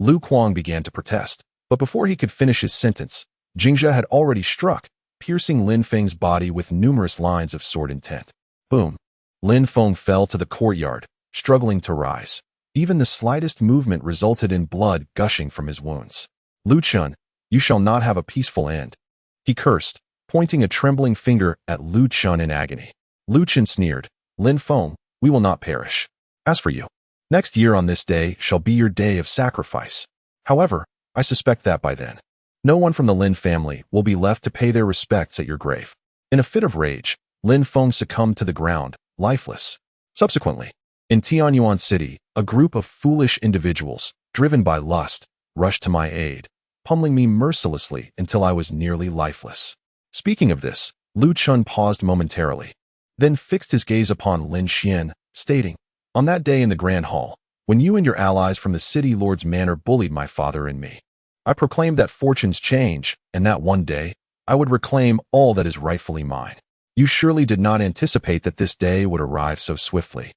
Lu Kuang began to protest, but before he could finish his sentence, Jingzhe had already struck, piercing Lin Feng's body with numerous lines of sword intent. Boom. Lin Feng fell to the courtyard, struggling to rise. Even the slightest movement resulted in blood gushing from his wounds. Lu Chen, you shall not have a peaceful end, he cursed, pointing a trembling finger at Lu Chen in agony. Lu Chen sneered. Lin Feng, we will not perish. As for you, next year on this day shall be your day of sacrifice. However, I suspect that by then, no one from the Lin family will be left to pay their respects at your grave. In a fit of rage, Lin Feng succumbed to the ground, lifeless. Subsequently, in Tianyuan City, a group of foolish individuals, driven by lust, rushed to my aid, pummeling me mercilessly until I was nearly lifeless. Speaking of this, Lu Chen paused momentarily, then fixed his gaze upon Lin Xian, stating, on that day in the Grand Hall, when you and your allies from the city lord's manor bullied my father and me, I proclaimed that fortunes change, and that one day, I would reclaim all that is rightfully mine. You surely did not anticipate that this day would arrive so swiftly,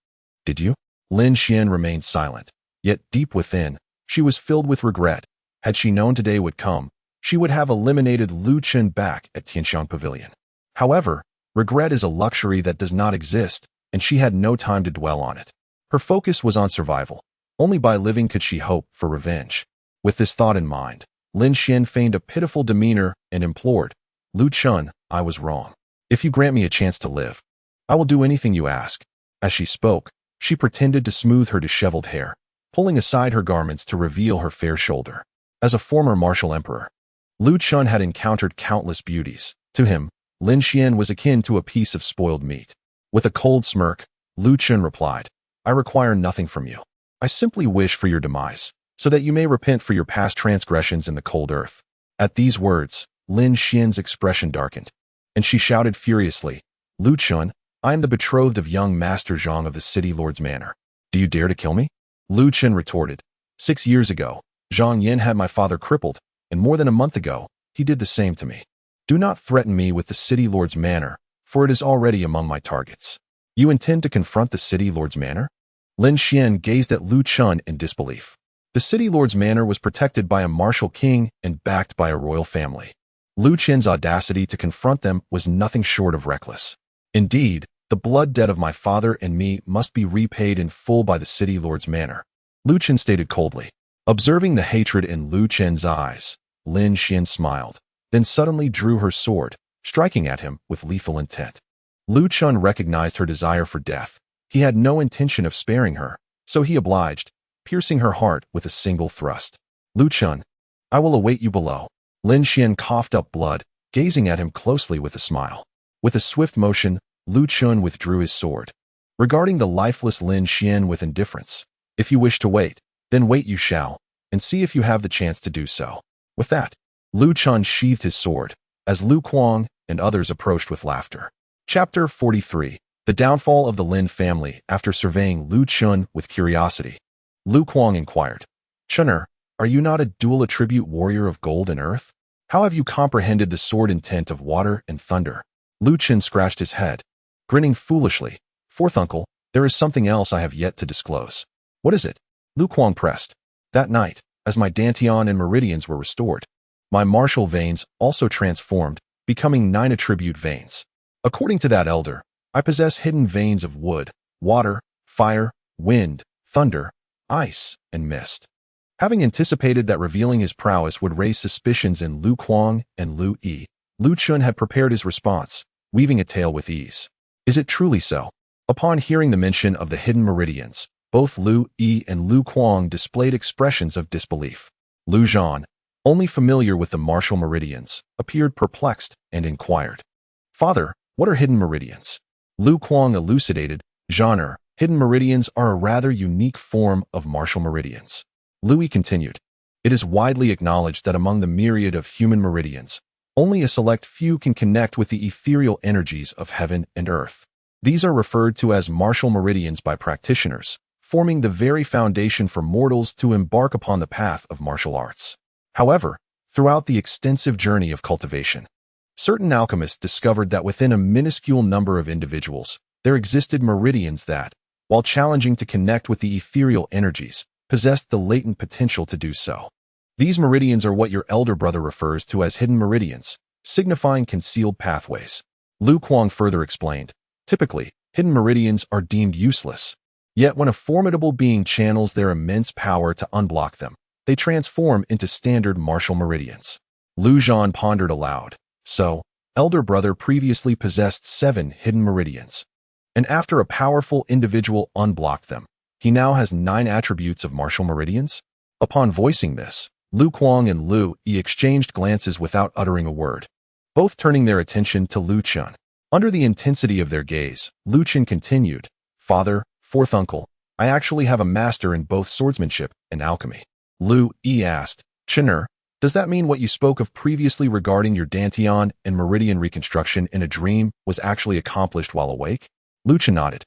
did you? Lin Xian remained silent, yet deep within, she was filled with regret. Had she known today would come, she would have eliminated Lu Chen back at Tianxiang Pavilion. However, regret is a luxury that does not exist, and she had no time to dwell on it. Her focus was on survival. Only by living could she hope for revenge. With this thought in mind, Lin Xian feigned a pitiful demeanor and implored, Lu Chen, I was wrong. If you grant me a chance to live, I will do anything you ask. As she spoke, she pretended to smooth her disheveled hair, pulling aside her garments to reveal her fair shoulder. As a former martial emperor, Lu Chen had encountered countless beauties. To him, Lin Xian was akin to a piece of spoiled meat. With a cold smirk, Lu Chen replied, I require nothing from you. I simply wish for your demise, so that you may repent for your past transgressions in the cold earth. At these words, Lin Xian's expression darkened, and she shouted furiously, Lu Chen, I am the betrothed of young Master Zhang of the city lord's manor. Do you dare to kill me? Lu Chen retorted, 6 years ago, Zhang Yin had my father crippled, and more than a month ago, he did the same to me. Do not threaten me with the city lord's manor, for it is already among my targets. You intend to confront the city lord's manor? Lin Xian gazed at Lu Chen in disbelief. The city lord's manor was protected by a martial king and backed by a royal family. Lu Chen's audacity to confront them was nothing short of reckless. Indeed, the blood debt of my father and me must be repaid in full by the city lord's manor, Lu Chen stated coldly. Observing the hatred in Lu Chen's eyes, Lin Xian smiled, then suddenly drew her sword, striking at him with lethal intent. Lu Chen recognized her desire for death. He had no intention of sparing her, so he obliged, piercing her heart with a single thrust. Lu Chen, I will await you below. Lin Xian coughed up blood, gazing at him closely with a smile. With a swift motion, Lu Chen withdrew his sword, regarding the lifeless Lin Xian with indifference. If you wish to wait, then wait you shall, and see if you have the chance to do so. With that, Lu Chen sheathed his sword, as Lu Kuang and others approached with laughter. Chapter 43. The downfall of the Lin family. After surveying Lu Chen with curiosity, Lu Kuang inquired, Chener, are you not a dual attribute warrior of gold and earth? How have you comprehended the sword intent of water and thunder? Lu Chen scratched his head, grinning foolishly. Fourth uncle, there is something else I have yet to disclose. What is it? Lu Kuang pressed. That night, as my dantian and meridians were restored, my martial veins also transformed, becoming 9 attribute veins. According to that elder, I possess hidden veins of wood, water, fire, wind, thunder, ice, and mist. Having anticipated that revealing his prowess would raise suspicions in Lu Kuang and Lu Yi, Lu Chen had prepared his response, weaving a tale with ease. Is it truly so? Upon hearing the mention of the hidden meridians, both Lu Yi and Lu Kuang displayed expressions of disbelief. Lu Zhan, only familiar with the martial meridians, appeared perplexed and inquired, Father, what are hidden meridians? Lu Kuang elucidated, Zhaner, hidden meridians are a rather unique form of martial meridians. Lu Yi continued, it is widely acknowledged that among the myriad of human meridians, only a select few can connect with the ethereal energies of heaven and earth. These are referred to as martial meridians by practitioners, forming the very foundation for mortals to embark upon the path of martial arts. However, throughout the extensive journey of cultivation, certain alchemists discovered that within a minuscule number of individuals, there existed meridians that, while challenging to connect with the ethereal energies, possessed the latent potential to do so. These meridians are what your elder brother refers to as hidden meridians, signifying concealed pathways. Lu Kuang further explained, typically, hidden meridians are deemed useless. Yet when a formidable being channels their immense power to unblock them, they transform into standard martial meridians. Lu Zhan pondered aloud. So, elder brother previously possessed 7 hidden meridians, and after a powerful individual unblocked them, he now has 9 attributes of martial meridians? Upon voicing this, Lu Kuang and Lu Yi exchanged glances without uttering a word, both turning their attention to Lu Chen. Under the intensity of their gaze, Lu Chen continued, Father, fourth uncle, I actually have a master in both swordsmanship and alchemy. Lu Yi asked, Chener, does that mean what you spoke of previously regarding your dantian and meridian reconstruction in a dream was actually accomplished while awake? Lu Chen nodded.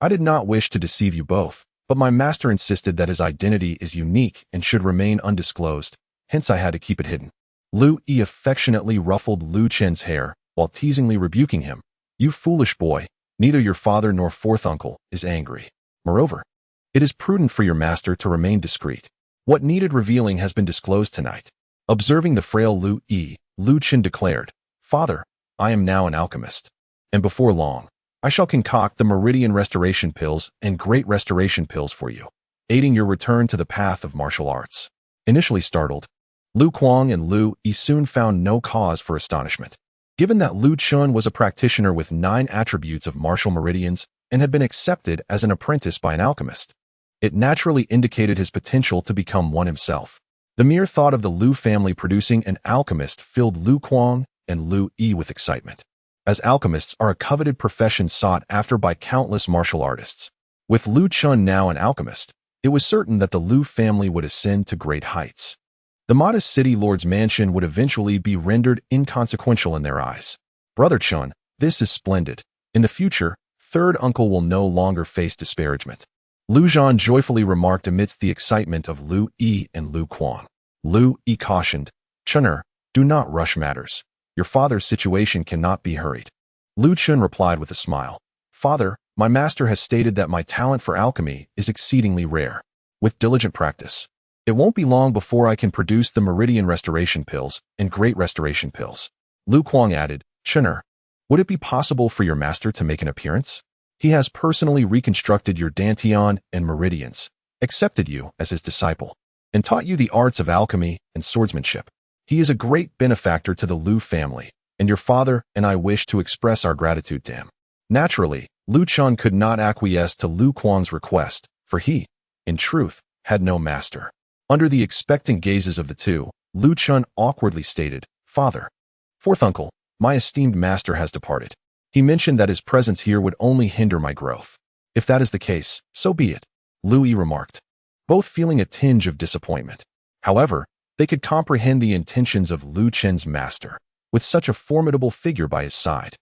I did not wish to deceive you both, but my master insisted that his identity is unique and should remain undisclosed, hence I had to keep it hidden. Lu Yi affectionately ruffled Lu Chen's hair, while teasingly rebuking him. You foolish boy, neither your father nor fourth uncle is angry. Moreover, it is prudent for your master to remain discreet. What needed revealing has been disclosed tonight. Observing the frail Lu Yi, Lu Chen declared, Father, I am now an alchemist, and before long, I shall concoct the meridian restoration pills and great restoration pills for you, aiding your return to the path of martial arts. Initially startled, Lu Kuang and Lu Yi soon found no cause for astonishment. Given that Lu Chen was a practitioner with 9 attributes of martial meridians and had been accepted as an apprentice by an alchemist, it naturally indicated his potential to become one himself. The mere thought of the Lu family producing an alchemist filled Lu Kuang and Lu Yi with excitement, as alchemists are a coveted profession sought after by countless martial artists. With Lu Chen now an alchemist, it was certain that the Lu family would ascend to great heights. The modest city lord's mansion would eventually be rendered inconsequential in their eyes. Brother Chen, this is splendid. In the future, third uncle will no longer face disparagement. Lu Zhan joyfully remarked amidst the excitement of Lu Yi and Lu Kuang. Lu Yi cautioned, Chener, do not rush matters. Your father's situation cannot be hurried. Lu Chen replied with a smile. Father, my master has stated that my talent for alchemy is exceedingly rare. With diligent practice, it won't be long before I can produce the meridian restoration pills and great restoration pills. Lu Kuang added, Chener, would it be possible for your master to make an appearance? He has personally reconstructed your dantian and meridians, accepted you as his disciple, and taught you the arts of alchemy and swordsmanship. He is a great benefactor to the Lu family, and your father and I wish to express our gratitude to him. Naturally, Lu Chen could not acquiesce to Lu Kuang's request, for he, in truth, had no master. Under the expectant gazes of the two, Lu Chen awkwardly stated, "Father, fourth uncle, my esteemed master has departed. He mentioned that his presence here would only hinder my growth. If that is the case, so be it," Lu Yi remarked, both feeling a tinge of disappointment. However, they could comprehend the intentions of Lu Chen's master, with such a formidable figure by his side.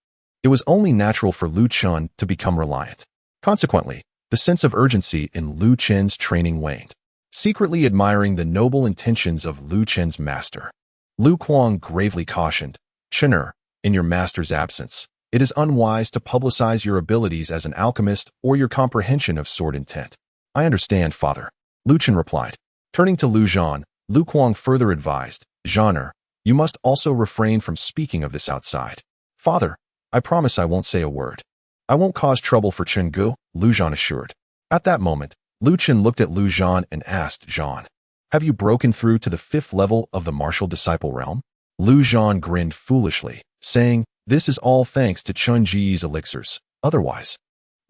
It was only natural for Lu Chen to become reliant. Consequently, the sense of urgency in Lu Chen's training waned. Secretly admiring the noble intentions of Lu Chen's master, Lu Kuang gravely cautioned, "Chener, in your master's absence, it is unwise to publicize your abilities as an alchemist or your comprehension of sword intent." "I understand, father," Lu Chen replied. Turning to Lu Zhan, Lu Kuang further advised, "Zhaner, you must also refrain from speaking of this outside." "Father, I promise I won't say a word." "I won't cause trouble for Chen Gu," Lu Zhan assured. At that moment, Lu Chen looked at Lu Zhan and asked, "Zhan, have you broken through to the 5th level of the martial disciple realm?" Lu Zhan grinned foolishly, saying, "This is all thanks to Chun Ji's elixirs. Otherwise,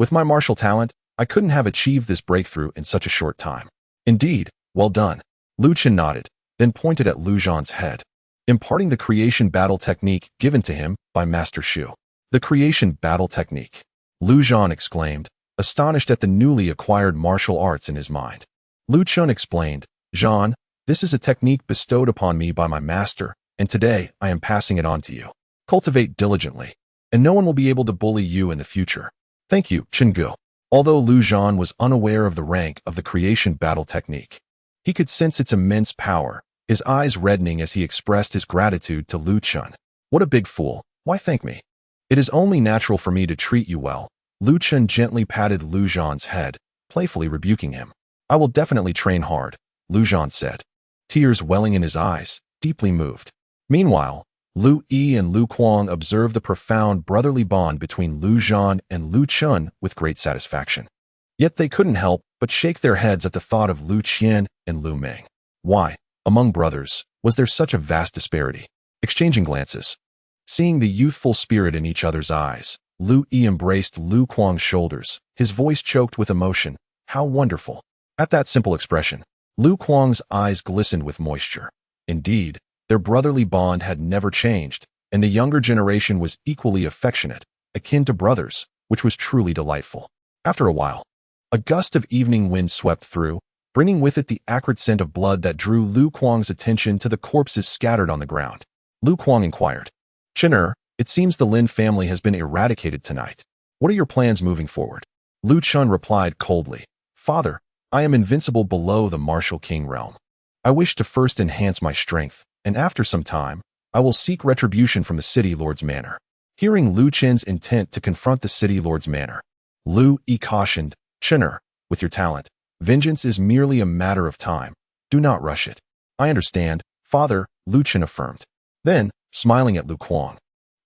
with my martial talent, I couldn't have achieved this breakthrough in such a short time." "Indeed, well done." Lu Chen nodded, then pointed at Lu Zhan's head, imparting the creation battle technique given to him by Master Shu. "The creation battle technique," Lu Zhan exclaimed, astonished at the newly acquired martial arts in his mind. Lu Chen explained, "Zhan, this is a technique bestowed upon me by my master, and today I am passing it on to you. Cultivate diligently, and no one will be able to bully you in the future." "Thank you, Chen Gu." Although Lu Zhan was unaware of the rank of the creation battle technique, he could sense its immense power, his eyes reddening as he expressed his gratitude to Lu Chen. "What a big fool. Why thank me? It is only natural for me to treat you well." Lu Chen gently patted Lu Zhan's head, playfully rebuking him. "I will definitely train hard," Lu Zhan said, tears welling in his eyes, deeply moved. Meanwhile, Lu Yi and Lu Kuang observed the profound brotherly bond between Lu Zhan and Lu Chen with great satisfaction. Yet they couldn't help but shake their heads at the thought of Lu Qian and Lu Meng. Why, among brothers, was there such a vast disparity? Exchanging glances, seeing the youthful spirit in each other's eyes, Lu Yi embraced Lu Kuang's shoulders, his voice choked with emotion. How wonderful! At that simple expression, Lu Kuang's eyes glistened with moisture. Indeed, their brotherly bond had never changed, and the younger generation was equally affectionate, akin to brothers, which was truly delightful. After a while, a gust of evening wind swept through, bringing with it the acrid scent of blood that drew Lu Kuang's attention to the corpses scattered on the ground. Lu Kuang inquired, "Chener, it seems the Lin family has been eradicated tonight. What are your plans moving forward?" Lu Chen replied coldly, "Father, I am invincible below the martial king realm. I wish to first enhance my strength, and after some time, I will seek retribution from the city lord's manor." Hearing Lu Chen's intent to confront the city lord's manor, Lu Yi cautioned, "Chener, with your talent, vengeance is merely a matter of time. Do not rush it." "I understand, father," Lu Chen affirmed. Then, smiling at Lu Kuang,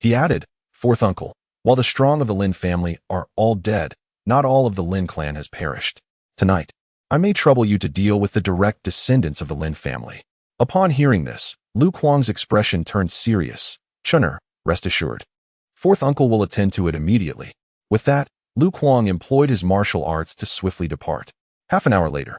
he added, "Fourth uncle, while the strong of the Lin family are all dead, not all of the Lin clan has perished. Tonight, I may trouble you to deal with the direct descendants of the Lin family." Upon hearing this, Lu Kuang's expression turned serious. "Chener, rest assured. Fourth uncle will attend to it immediately." With that, Lu Kuang employed his martial arts to swiftly depart. Half an hour later,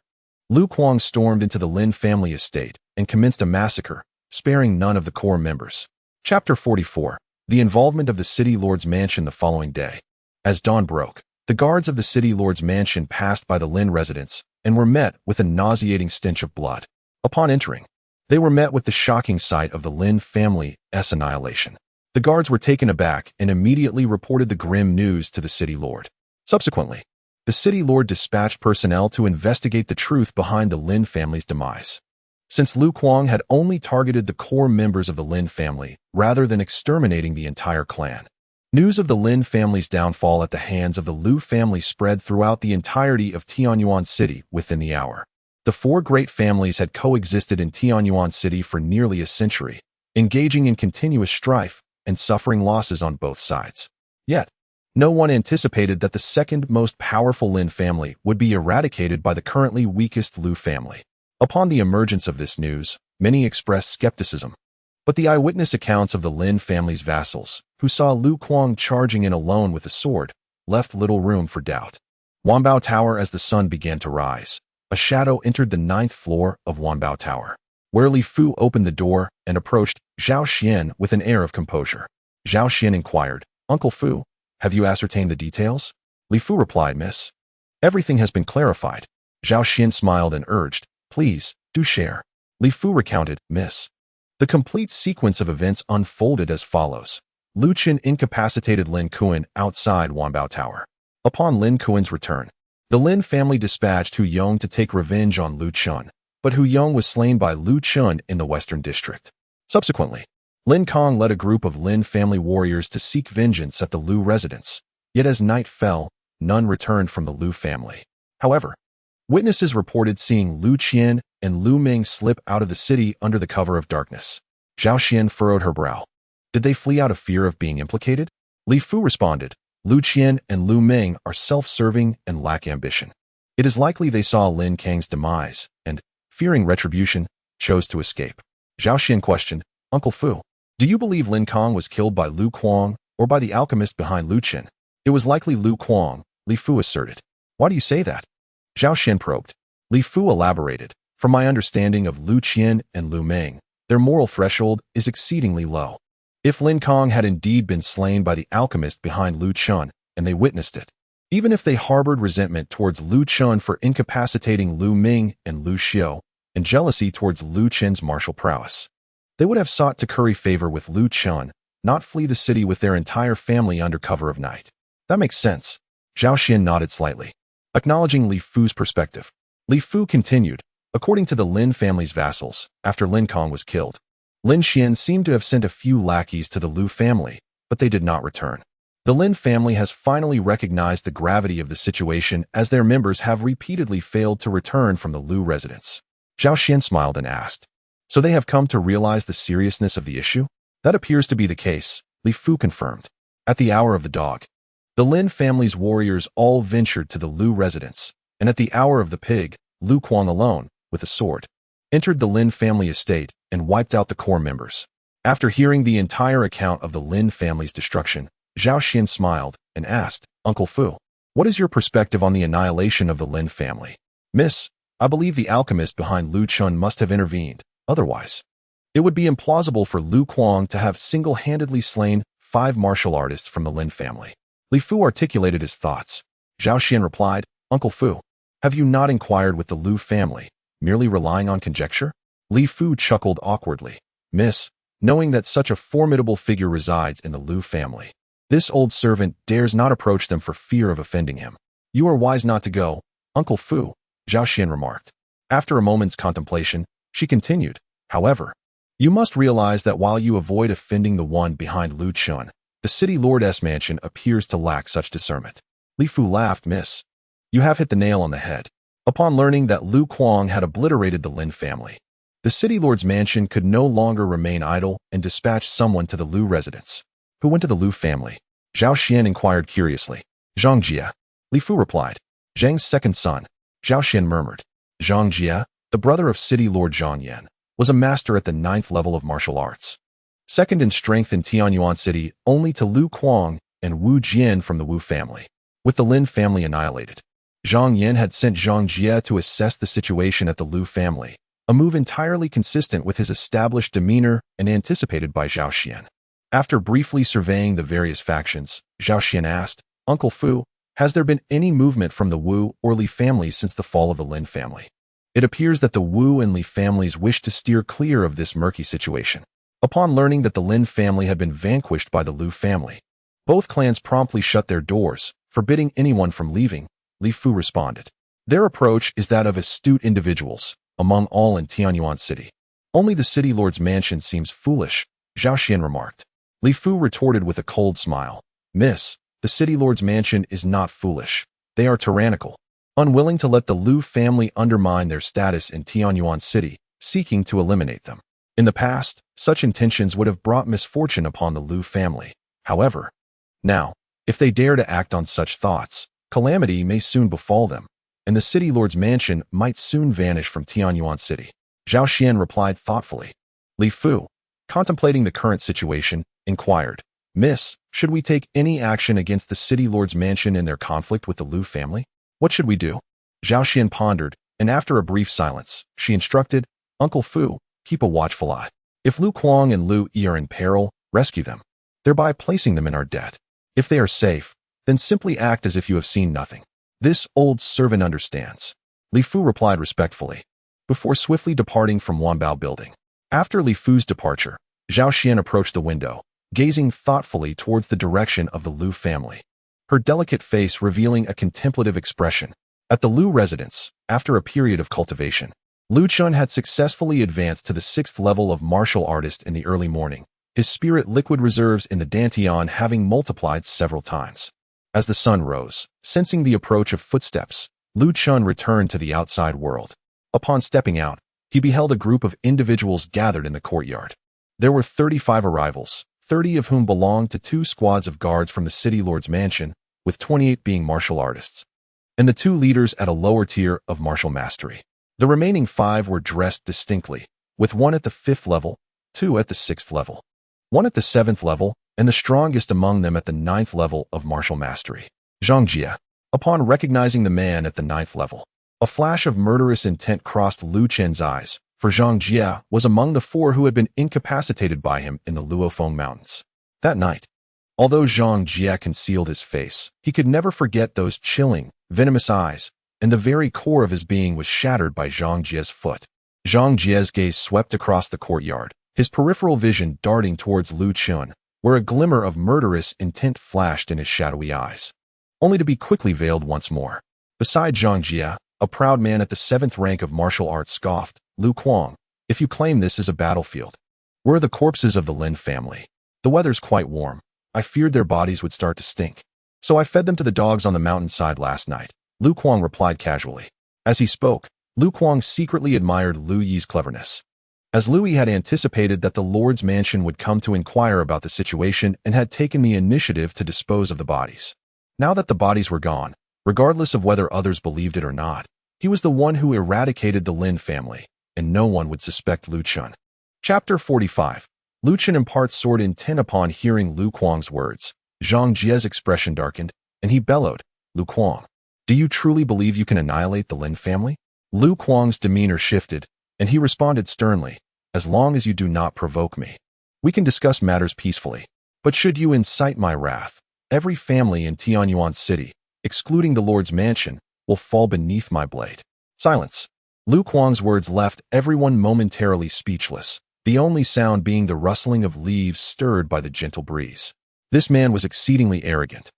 Lu Kuang stormed into the Lin family estate and commenced a massacre, sparing none of the core members. Chapter 44. The involvement of the city lord's mansion the following day. As dawn broke, the guards of the city lord's mansion passed by the Lin residence and were met with a nauseating stench of blood. Upon entering, they were met with the shocking sight of the Lin family's annihilation. The guards were taken aback and immediately reported the grim news to the city lord. Subsequently, the city lord dispatched personnel to investigate the truth behind the Lin family's demise. Since Lu Kuang had only targeted the core members of the Lin family rather than exterminating the entire clan, news of the Lin family's downfall at the hands of the Lu family spread throughout the entirety of Tianyuan city within the hour. The four great families had coexisted in Tianyuan city for nearly a century, engaging in continuous strife and suffering losses on both sides. Yet, no one anticipated that the second most powerful Lin family would be eradicated by the currently weakest Lu family. Upon the emergence of this news, many expressed skepticism. But the eyewitness accounts of the Lin family's vassals, who saw Lu Kuang charging in alone with a sword, left little room for doubt. Wanbao Tower. As the sun began to rise, a a shadow entered the 9th floor of Wanbao Tower, where Li Fu opened the door and approached Zhao Xian with an air of composure. Zhao Xian inquired, "Uncle Fu, have you ascertained the details?" Li Fu replied, "Miss. Everything has been clarified." Zhao Xian smiled and urged, "Please, do share." Li Fu recounted, "Miss." The complete sequence of events unfolded as follows. Lu Chen incapacitated Lin Kuan outside Wanbao Tower. Upon Lin Kuan's return, the Lin family dispatched Hu Yong to take revenge on Lu Chen, but Hu Yong was slain by Lu Chen in the Western District. Subsequently, Lin Kong led a group of Lin family warriors to seek vengeance at the Lu residence, yet as night fell, none returned from the Lu family. However, witnesses reported seeing Lu Qian and Lu Ming slip out of the city under the cover of darkness. Zhao Xian furrowed her brow. Did they flee out of fear of being implicated? Li Fu responded, "Lu Qian and Lu Ming are self-serving and lack ambition. It is likely they saw Lin Kang's demise and, fearing retribution, chose to escape." Zhao Xian questioned, "Uncle Fu, do you believe Lin Kang was killed by Lu Kuang or by the alchemist behind Lu Chen?" "It was likely Lu Kuang," Li Fu asserted. "Why do you say that?" Zhao Xian probed. Li Fu elaborated, "From my understanding of Lu Qian and Lu Ming, their moral threshold is exceedingly low. If Lin Kang had indeed been slain by the alchemist behind Lu Chen, and they witnessed it, even if they harbored resentment towards Lu Chen for incapacitating Lu Ming and Lu Xiu, and jealousy towards Lu Chen's martial prowess, they would have sought to curry favor with Lu Chen, not flee the city with their entire family under cover of night." "That makes sense." Zhao Xian nodded slightly, acknowledging Li Fu's perspective. Li Fu continued, "According to the Lin family's vassals, after Lin Kang was killed, Lin Xian seemed to have sent a few lackeys to the Lu family, but they did not return. The Lin family has finally recognized the gravity of the situation as their members have repeatedly failed to return from the Lu residence." Zhao Xian smiled and asked, "So they have come to realize the seriousness of the issue?" "That appears to be the case," Li Fu confirmed. At the hour of the dog, the Lin family's warriors all ventured to the Lu residence, and at the hour of the pig, Lu Kuang alone, with a sword, entered the Lin family estate and wiped out the core members. After hearing the entire account of the Lin family's destruction, Zhao Xian smiled and asked, "Uncle Fu, what is your perspective on the annihilation of the Lin family?" "Miss, I believe the alchemist behind Lu Chen must have intervened. Otherwise, it would be implausible for Lu Kuang to have single-handedly slain 5 martial artists from the Lin family." Li Fu articulated his thoughts. Zhao Xian replied, "Uncle Fu, have you not inquired with the Lu family, merely relying on conjecture?" Li Fu chuckled awkwardly. "Miss, knowing that such a formidable figure resides in the Lu family, this old servant dares not approach them for fear of offending him." "You are wise not to go, Uncle Fu," Zhao Xian remarked. After a moment's contemplation, she continued, "However, you must realize that while you avoid offending the one behind Lu Chen, the city lord's mansion appears to lack such discernment." Li Fu laughed, "Miss, you have hit the nail on the head." Upon learning that Lu Kuang had obliterated the Lin family, the city lord's mansion could no longer remain idle and dispatched someone to the Lu residence. "Who went to the Lu family?" Zhao Xian inquired curiously. "Zhang Jie," Li Fu replied. "Zhang's second son," Zhao Xian murmured. Zhang Jie, the brother of city lord Zhang Yan, was a master at the 9th level of martial arts, second in strength in Tianyuan city only to Lu Kuang and Wu Jian from the Wu family. With the Lin family annihilated, Zhang Yan had sent Zhang Jie to assess the situation at the Lu family, a move entirely consistent with his established demeanor and anticipated by Zhao Xian. After briefly surveying the various factions, Zhao Xian asked, "Uncle Fu, has there been any movement from the Wu or Li families since the fall of the Lin family?" It appears that the Wu and Li families wish to steer clear of this murky situation. Upon learning that the Lin family had been vanquished by the Lu family, both clans promptly shut their doors, forbidding anyone from leaving, Li Fu responded. "Their approach is that of astute individuals, among all in Tianyuan city. Only the city lord's mansion seems foolish," Zhao Xian remarked. Li Fu retorted with a cold smile. "Miss, the city lord's mansion is not foolish. They are tyrannical, unwilling to let the Lu family undermine their status in Tianyuan city, seeking to eliminate them. In the past, such intentions would have brought misfortune upon the Lu family. However, now, if they dare to act on such thoughts, calamity may soon befall them, and the city lord's mansion might soon vanish from Tianyuan city." Zhao Xian replied thoughtfully. Li Fu, contemplating the current situation, inquired, "Miss, should we take any action against the city lord's mansion in their conflict with the Lu family? What should we do?" Zhao Xian pondered, and after a brief silence, she instructed, "Uncle Fu, keep a watchful eye. If Lu Kuang and Lu Yi are in peril, rescue them, thereby placing them in our debt. If they are safe, then simply act as if you have seen nothing. This old servant understands." Li Fu replied respectfully, before swiftly departing from Wanbao building. After Li Fu's departure, Zhao Xian approached the window, gazing thoughtfully towards the direction of the Lu family, her delicate face revealing a contemplative expression. At the Lu residence, after a period of cultivation, Lu Chen had successfully advanced to the 6th level of martial artist in the early morning, his spirit liquid reserves in the Dantian having multiplied several times. As the sun rose, sensing the approach of footsteps, Lu Chen returned to the outside world. Upon stepping out, he beheld a group of individuals gathered in the courtyard. There were 35 arrivals, 30 of whom belonged to 2 squads of guards from the city lord's mansion, with 28 being martial artists, and the 2 leaders at a lower tier of martial mastery. The remaining 5 were dressed distinctly, with 1 at the 5th level, 2 at the 6th level, 1 at the 7th level, and the strongest among them at the 9th level of martial mastery. Zhang Jie. Upon recognizing the man at the 9th level, a flash of murderous intent crossed Lu Chen's eyes, for Zhang Jie was among the 4 who had been incapacitated by him in the Luofeng Mountains. That night, although Zhang Jie concealed his face, he could never forget those chilling, venomous eyes, and the very core of his being was shattered by Zhang Jie's foot. Zhang Jie's gaze swept across the courtyard, his peripheral vision darting towards Lu Chen, where a glimmer of murderous intent flashed in his shadowy eyes, only to be quickly veiled once more. Beside Zhang Jie, a proud man at the 7th rank of martial arts scoffed, "Lu Kuang, if you claim this is a battlefield, where are the corpses of the Lin family? The weather's quite warm. I feared their bodies would start to stink, so I fed them to the dogs on the mountainside last night," Lu Kuang replied casually. As he spoke, Lu Kuang secretly admired Lu Yi's cleverness, as Lu Yi had anticipated that the Lord's mansion would come to inquire about the situation and had taken the initiative to dispose of the bodies. Now that the bodies were gone, regardless of whether others believed it or not, he was the one who eradicated the Lin family, and no one would suspect Lu Chen. Chapter 45. Lu Chen imparts sword intent. Upon hearing Lu Kuang's words, Zhang Jie's expression darkened, and he bellowed, "Lu Kuang, do you truly believe you can annihilate the Lin family?" Lu Kuang's demeanor shifted, and he responded sternly, "As long as you do not provoke me, we can discuss matters peacefully. But should you incite my wrath, every family in Tianyuan city, excluding the Lord's mansion, will fall beneath my blade." Silence. Lu Kuang's words left everyone momentarily speechless, the only sound being the rustling of leaves stirred by the gentle breeze. This man was exceedingly arrogant,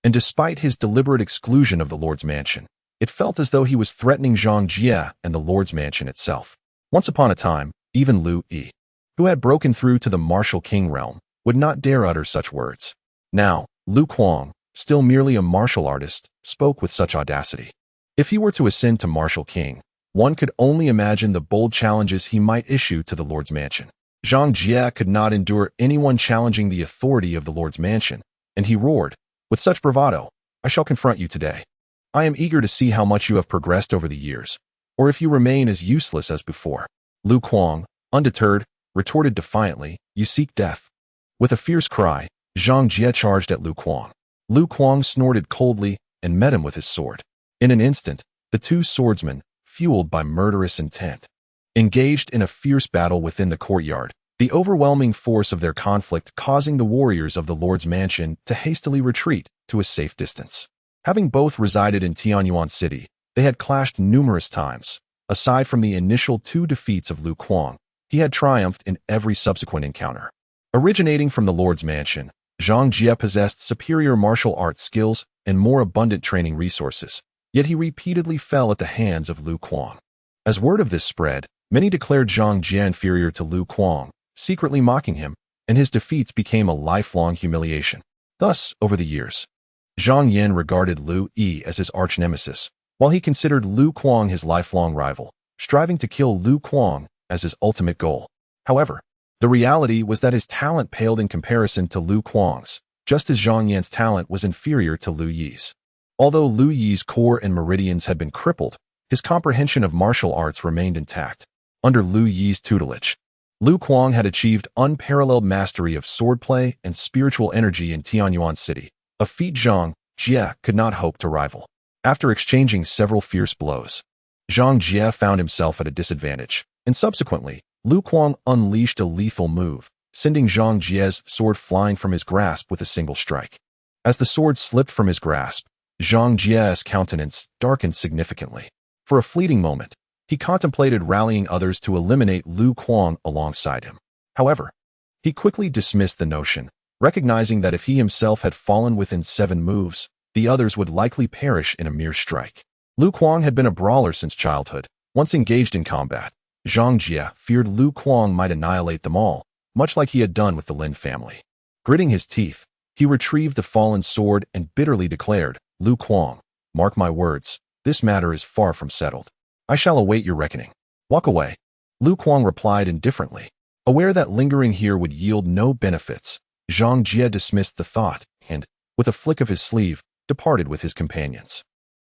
and despite his deliberate exclusion of the Lord's mansion, it felt as though he was threatening Zhang Jie and the Lord's mansion itself. Once upon a time, even Lu Yi, who had broken through to the martial king realm, would not dare utter such words. Now, Lu Kuang, still merely a martial artist, spoke with such audacity. If he were to ascend to martial king, one could only imagine the bold challenges he might issue to the Lord's mansion. Zhang Jie could not endure anyone challenging the authority of the Lord's mansion, and he roared, with such bravado, "I shall confront you today. I am eager to see how much you have progressed over the years, or if you remain as useless as before." Lu Kuang, undeterred, retorted defiantly, "You seek death." With a fierce cry, Zhang Jie charged at Lu Kuang. Lu Kuang snorted coldly and met him with his sword. In an instant, the 2 swordsmen, fueled by murderous intent, engaged in a fierce battle within the courtyard, the overwhelming force of their conflict causing the warriors of the Lord's mansion to hastily retreat to a safe distance. Having both resided in Tianyuan city, they had clashed numerous times. Aside from the initial 2 defeats of Lu Kuang, he had triumphed in every subsequent encounter. Originating from the Lord's mansion, Zhang Jie possessed superior martial arts skills and more abundant training resources, yet he repeatedly fell at the hands of Lu Kuang. As word of this spread, many declared Zhang Jie inferior to Lu Kuang, secretly mocking him, and his defeats became a lifelong humiliation. Thus, over the years, Zhang Yan regarded Lu Yi as his arch-nemesis, while he considered Lu Kuang his lifelong rival, striving to kill Lu Kuang as his ultimate goal. However, the reality was that his talent paled in comparison to Lu Kuang's, just as Zhang Yan's talent was inferior to Lu Yi's. Although Lu Yi's core and meridians had been crippled, his comprehension of martial arts remained intact. Under Lu Yi's tutelage, Lu Kuang had achieved unparalleled mastery of swordplay and spiritual energy in Tianyuan city, a feat Zhang Jie could not hope to rival. After exchanging several fierce blows, Zhang Jie found himself at a disadvantage, and subsequently, Lu Kuang unleashed a lethal move, sending Zhang Jie's sword flying from his grasp with a single strike. As the sword slipped from his grasp, Zhang Jie's countenance darkened significantly. For a fleeting moment, he contemplated rallying others to eliminate Lu Kuang alongside him. However, he quickly dismissed the notion, recognizing that if he himself had fallen within 7 moves, the others would likely perish in a mere strike. Lu Kuang had been a brawler since childhood. Once engaged in combat, Zhang Jie feared Lu Kuang might annihilate them all, much like he had done with the Lin family. Gritting his teeth, he retrieved the fallen sword and bitterly declared, "Lu Kuang, mark my words, this matter is far from settled. I shall await your reckoning. Walk away." Lu Kuang replied indifferently. Aware that lingering here would yield no benefits, Zhang Jie dismissed the thought and, with a flick of his sleeve, departed with his companions.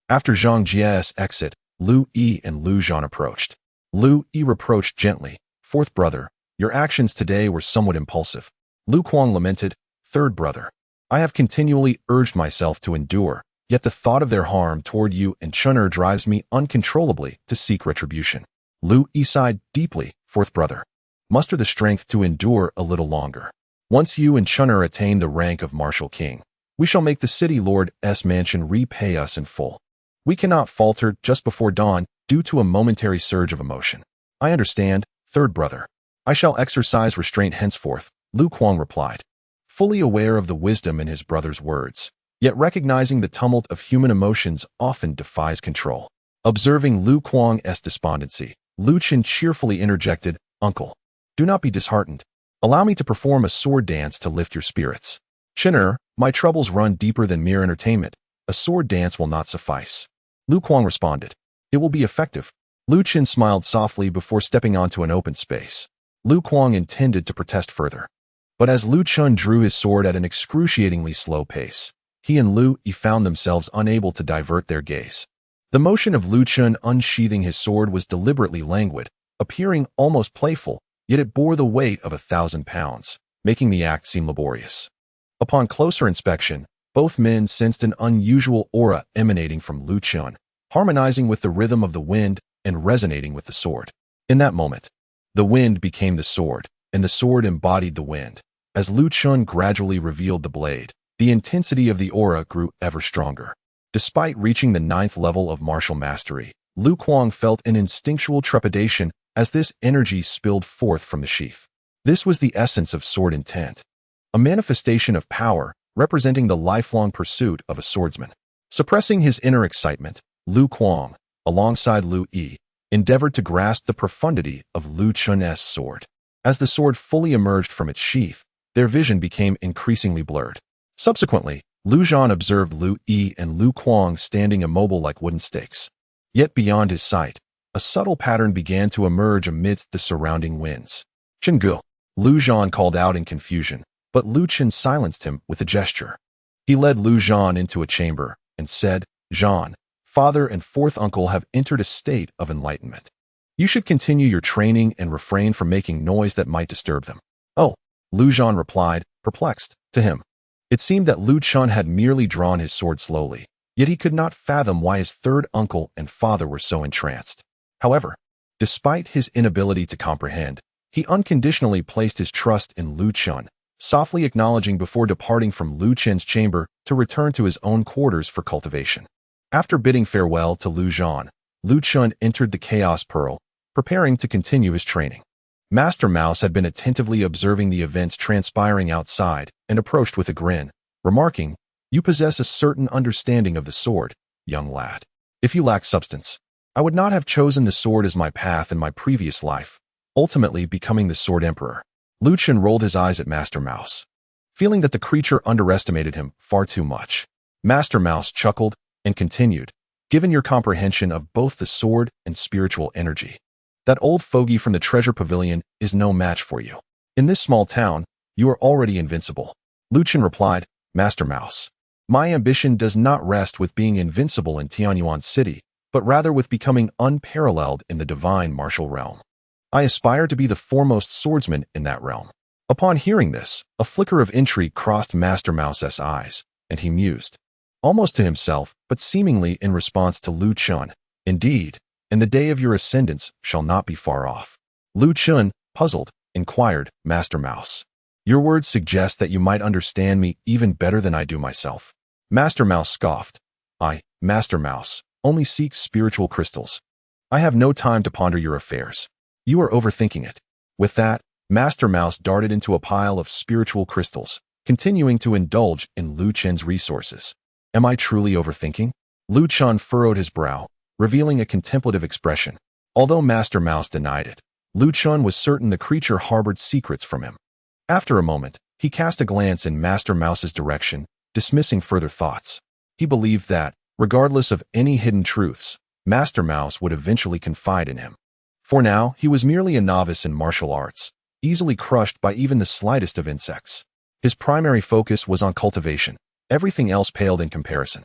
After Zhang Jie's exit, Lu Yi and Lu Zhan approached. Lu Yi reproached gently, "Fourth brother, your actions today were somewhat impulsive." Lu Kuang lamented, "Third brother, I have continually urged myself to endure, yet the thought of their harm toward you and Chun'er drives me uncontrollably to seek retribution." Lu Yi sighed deeply, "Fourth brother, muster the strength to endure a little longer. Once you and Chun'er attain the rank of martial king, we shall make the city lord's mansion repay us in full. We cannot falter just before dawn due to a momentary surge of emotion." "I understand, third brother. I shall exercise restraint henceforth," Lu Kuang replied, fully aware of the wisdom in his brother's words, yet recognizing the tumult of human emotions often defies control. Observing Lu Kuang's despondency, Lu Chen cheerfully interjected, "Uncle, do not be disheartened. Allow me to perform a sword dance to lift your spirits." "Chun'er, my troubles run deeper than mere entertainment. A sword dance will not suffice." Lu Kuang responded, "It will be effective." Lu Chen smiled softly before stepping onto an open space. Lu Kuang intended to protest further, but as Lu Chen drew his sword at an excruciatingly slow pace, he and Lu Yi found themselves unable to divert their gaze. The motion of Lu Chen unsheathing his sword was deliberately languid, appearing almost playful, yet it bore the weight of 1,000 pounds, making the act seem laborious. Upon closer inspection, both men sensed an unusual aura emanating from Lu Chen, harmonizing with the rhythm of the wind and resonating with the sword. In that moment, the wind became the sword, and the sword embodied the wind. As Lu Chen gradually revealed the blade, the intensity of the aura grew ever stronger. Despite reaching the 9th level of martial mastery, Lu Kuang felt an instinctual trepidation as this energy spilled forth from the sheath. This was the essence of sword intent, a manifestation of power representing the lifelong pursuit of a swordsman. Suppressing his inner excitement, Lu Kuang, alongside Lu Yi, endeavored to grasp the profundity of Lu Chen's sword. As the sword fully emerged from its sheath, their vision became increasingly blurred. Subsequently, Lu Zhan observed Lu Yi and Lu Kuang standing immobile like wooden stakes. Yet beyond his sight, a subtle pattern began to emerge amidst the surrounding winds. "Chenggu," Lu Zhan called out in confusion, but Lu Chen silenced him with a gesture. He led Lu Zhan into a chamber and said, "Zhan, father and fourth uncle have entered a state of enlightenment. You should continue your training and refrain from making noise that might disturb them." "Oh," Lu Zhan replied, perplexed. To him, it seemed that Lu Chen had merely drawn his sword slowly, yet he could not fathom why his third uncle and father were so entranced. However, despite his inability to comprehend, he unconditionally placed his trust in Lu Chen, softly acknowledging before departing from Lu Chen's chamber to return to his own quarters for cultivation. After bidding farewell to Lu Zhan, Lu Chen entered the Chaos Pearl, preparing to continue his training. Master Mouse had been attentively observing the events transpiring outside and approached with a grin, remarking, "You possess a certain understanding of the sword, young lad. If you lack substance, I would not have chosen the sword as my path in my previous life, ultimately becoming the Sword Emperor." Lu Chen rolled his eyes at Master Mouse, feeling that the creature underestimated him far too much. Master Mouse chuckled and continued, "Given your comprehension of both the sword and spiritual energy, that old fogey from the treasure pavilion is no match for you. In this small town, you are already invincible." Lu Chen replied, "Master Mouse, my ambition does not rest with being invincible in Tianyuan city, but rather with becoming unparalleled in the divine martial realm. I aspire to be the foremost swordsman in that realm." Upon hearing this, a flicker of intrigue crossed Master Mouse's eyes, and he mused, almost to himself, but seemingly in response to Lu Chen, "Indeed, and the day of your ascendance shall not be far off. Lu Chen, puzzled, inquired, Master Mouse. Your words suggest that you might understand me even better than I do myself. Master Mouse scoffed. I, Master Mouse, only seek spiritual crystals. I have no time to ponder your affairs. You are overthinking it. With that, Master Mouse darted into a pile of spiritual crystals, continuing to indulge in Lu Chen's resources. Am I truly overthinking? Lu Chen furrowed his brow, revealing a contemplative expression. Although Master Mouse denied it, Lu Chen was certain the creature harbored secrets from him. After a moment, he cast a glance in Master Mouse's direction, dismissing further thoughts. He believed that, regardless of any hidden truths, Master Mouse would eventually confide in him. For now, he was merely a novice in martial arts, easily crushed by even the slightest of insects. His primary focus was on cultivation. Everything else paled in comparison.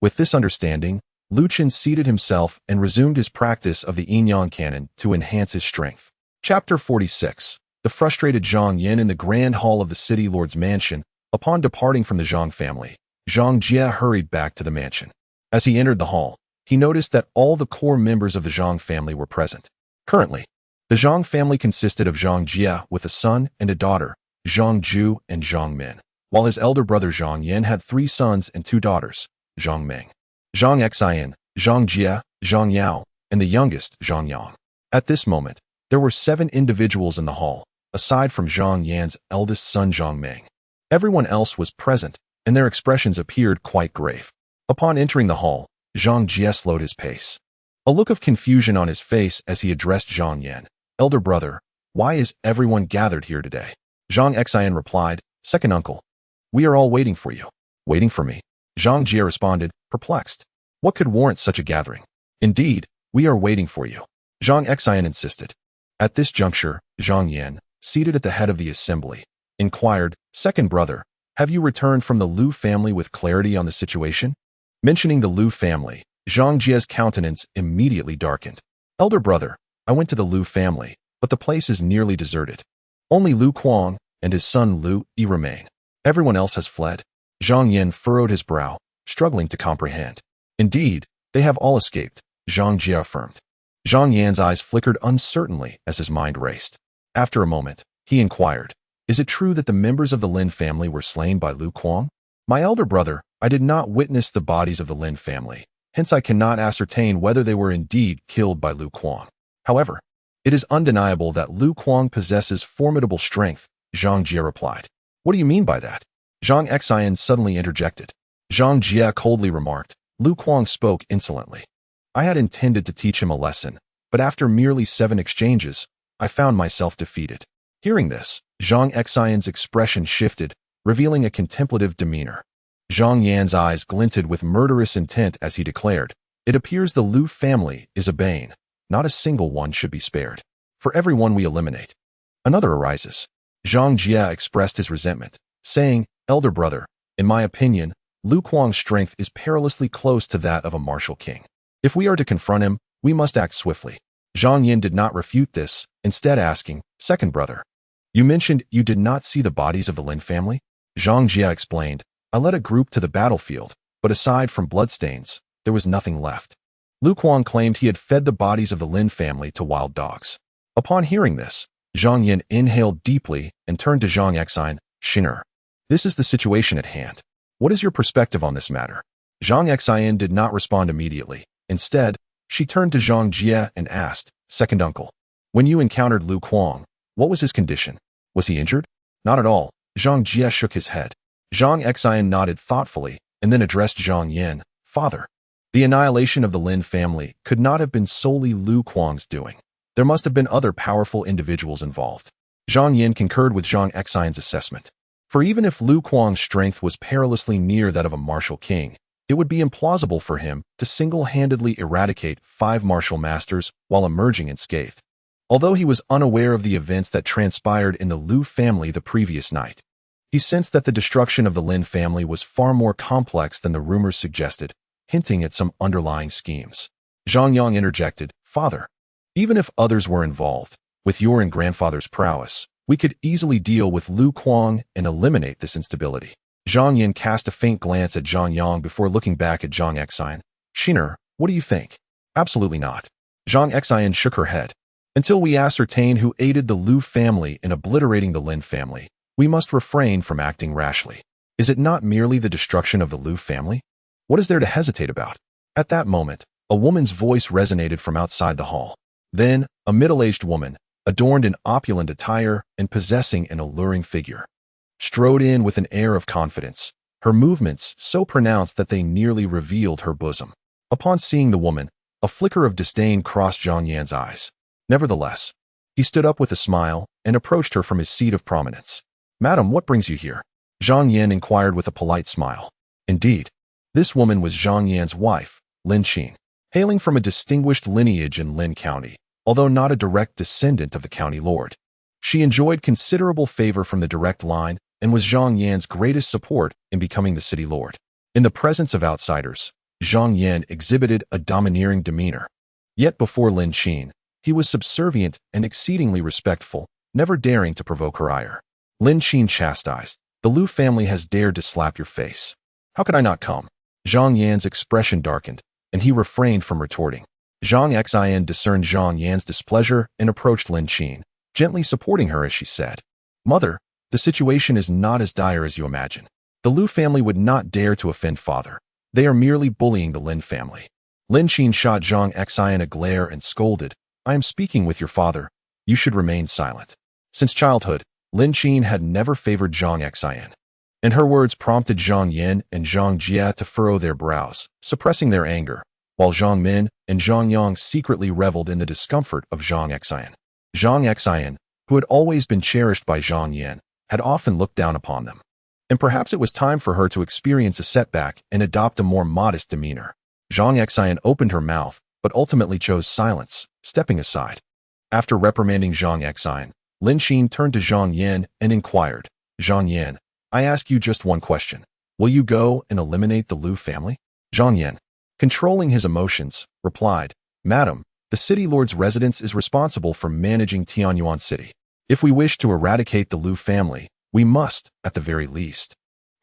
With this understanding, Lu Chen seated himself and resumed his practice of the Tianyuan canon to enhance his strength. Chapter 46. The frustrated Zhang Yin in the grand hall of the city lord's mansion. Upon departing from the Zhang family, Zhang Jie hurried back to the mansion. As he entered the hall, he noticed that all the core members of the Zhang family were present. Currently, the Zhang family consisted of Zhang Jie with a son and a daughter, Zhang Ju and Zhang Min, while his elder brother Zhang Yin had 3 sons and 2 daughters, Zhang Ming, Zhang Xiaoyao, Zhang Jie, Zhang Yao, and the youngest, Zhang Yang. At this moment, there were 7 individuals in the hall, aside from Zhang Yan's eldest son Zhang Ming. Everyone else was present, and their expressions appeared quite grave. Upon entering the hall, Zhang Jie slowed his pace. A look of confusion on his face as he addressed Zhang Yan. Elder brother, why is everyone gathered here today? Zhang Xian replied, Second uncle. We are all waiting for you. Waiting for me? Zhang Jie responded, perplexed. What could warrant such a gathering? Indeed, we are waiting for you. Zhang Xian insisted. At this juncture, Zhang Yan, seated at the head of the assembly, inquired, Second brother, have you returned from the Lu family with clarity on the situation? Mentioning the Lu family, Zhang Jie's countenance immediately darkened. Elder brother, I went to the Lu family, but the place is nearly deserted. Only Lu Kuang and his son Lu Yi remain. Everyone else has fled. Zhang Yin furrowed his brow, struggling to comprehend. Indeed, they have all escaped, Zhang Jie affirmed. Zhang Yan's eyes flickered uncertainly as his mind raced. After a moment, he inquired, Is it true that the members of the Lin family were slain by Lu Kuang? My elder brother, I did not witness the bodies of the Lin family, hence I cannot ascertain whether they were indeed killed by Lu Kuang. However, it is undeniable that Lu Kuang possesses formidable strength, Zhang Jie replied. What do you mean by that? Zhang Xian suddenly interjected. Zhang Jie coldly remarked, Lu Kuang spoke insolently. I had intended to teach him a lesson, but after merely 7 exchanges, I found myself defeated. Hearing this, Zhang Xian's expression shifted, revealing a contemplative demeanor. Zhang Yan's eyes glinted with murderous intent as he declared, It appears the Lu family is a bane. Not a single one should be spared. For every one we eliminate, another arises. Zhang Jie expressed his resentment, saying, Elder brother, in my opinion, Lu Kuang's strength is perilously close to that of a martial king. If we are to confront him, we must act swiftly. Zhang Yin did not refute this, instead asking, Second brother, you mentioned you did not see the bodies of the Lin family? Zhang Jie explained, I led a group to the battlefield, but aside from bloodstains, there was nothing left. Lu Kuang claimed he had fed the bodies of the Lin family to wild dogs. Upon hearing this, Zhang Yin inhaled deeply and turned to Zhang Xian, Shinner. This is the situation at hand. What is your perspective on this matter? Zhang Xian did not respond immediately. Instead, she turned to Zhang Jie and asked, Second uncle, when you encountered Lu Kuang, what was his condition? Was he injured? Not at all. Zhang Jie shook his head. Zhang Xian nodded thoughtfully and then addressed Zhang Yin, Father. The annihilation of the Lin family could not have been solely Lu Kuang's doing. There must have been other powerful individuals involved. Zhang Yin concurred with Zhang Xian's assessment. For even if Lu Kuang's strength was perilously near that of a martial king, it would be implausible for him to single-handedly eradicate 5 martial masters while emerging unscathed. Although he was unaware of the events that transpired in the Lu family the previous night, he sensed that the destruction of the Lin family was far more complex than the rumors suggested, hinting at some underlying schemes. Zhang Yang interjected, Father, even if others were involved, with your and grandfather's prowess, we could easily deal with Lu Kuang and eliminate this instability. Zhang Yin cast a faint glance at Zhang Yang before looking back at Zhang Xian. Shinner, what do you think? Absolutely not. Zhang Xian shook her head. Until we ascertain who aided the Lu family in obliterating the Lin family, we must refrain from acting rashly. Is it not merely the destruction of the Lu family? What is there to hesitate about? At that moment, a woman's voice resonated from outside the hall. Then, a middle-aged woman, adorned in opulent attire and possessing an alluring figure, strode in with an air of confidence, her movements so pronounced that they nearly revealed her bosom. Upon seeing the woman, a flicker of disdain crossed Zhang Yan's eyes. Nevertheless, he stood up with a smile and approached her from his seat of prominence. "Madam, what brings you here?" Zhang Yan inquired with a polite smile. Indeed, this woman was Zhang Yan's wife, Lin Chen, hailing from a distinguished lineage in Lin County, although not a direct descendant of the county lord. She enjoyed considerable favor from the direct line and was Zhang Yan's greatest support in becoming the city lord. In the presence of outsiders, Zhang Yan exhibited a domineering demeanor. Yet before Lin Chen, he was subservient and exceedingly respectful, never daring to provoke her ire. Lin Chen chastised, "The Lu family has dared to slap your face. How could I not come?" Zhang Yan's expression darkened, and he refrained from retorting. Zhang Xian discerned Zhang Yan's displeasure and approached Lin Chen, gently supporting her as she said, "Mother, the situation is not as dire as you imagine. The Lu family would not dare to offend father. They are merely bullying the Lin family." Lin Chen shot Zhang Xian a glare and scolded, "I am speaking with your father. You should remain silent." Since childhood, Lin Chen had never favored Zhang Xian, and her words prompted Zhang Yan and Zhang Jia to furrow their brows, suppressing their anger, while Zhang Min and Zhang Yang secretly reveled in the discomfort of Zhang Xian. Zhang Xian, who had always been cherished by Zhang Yan, had often looked down upon them. And perhaps it was time for her to experience a setback and adopt a more modest demeanor. Zhang Xian opened her mouth, but ultimately chose silence, stepping aside. After reprimanding Zhang Xian, Lin Chen turned to Zhang Yan and inquired, "Zhang Yan, I ask you just one question. Will you go and eliminate the Lu family?" Zhang Yan, controlling his emotions, replied, "Madam, the city lord's residence is responsible for managing Tianyuan city. If we wish to eradicate the Lu family, we must, at the very least,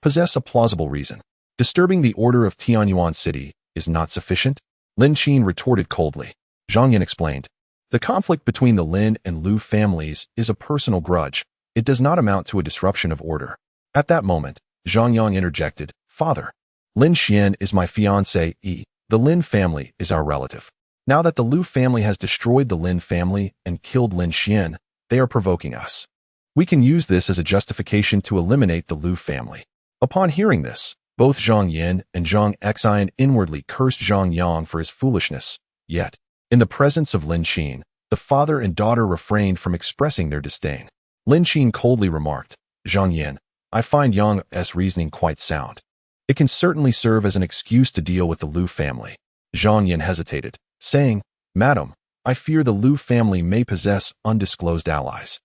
possess a plausible reason. Disturbing the order of Tianyuan city is not sufficient." Lin Chen retorted coldly. Zhang Yan explained, "The conflict between the Lin and Lu families is a personal grudge. It does not amount to a disruption of order." At that moment, Zhang Yang interjected, "Father, Lin Xian is my fiancé. The Lin family is our relative. Now that the Lu family has destroyed the Lin family and killed Lin Xian, they are provoking us. We can use this as a justification to eliminate the Lu family." Upon hearing this, both Zhang Yan and Zhang Xian inwardly cursed Zhang Yang for his foolishness. Yet, in the presence of Lin Chen, the father and daughter refrained from expressing their disdain. Lin Chen coldly remarked, "Zhang Yan, I find Yang's reasoning quite sound. It can certainly serve as an excuse to deal with the Lu family." Zhang Yan hesitated, saying, "Madam, I fear the Lu family may possess undisclosed allies,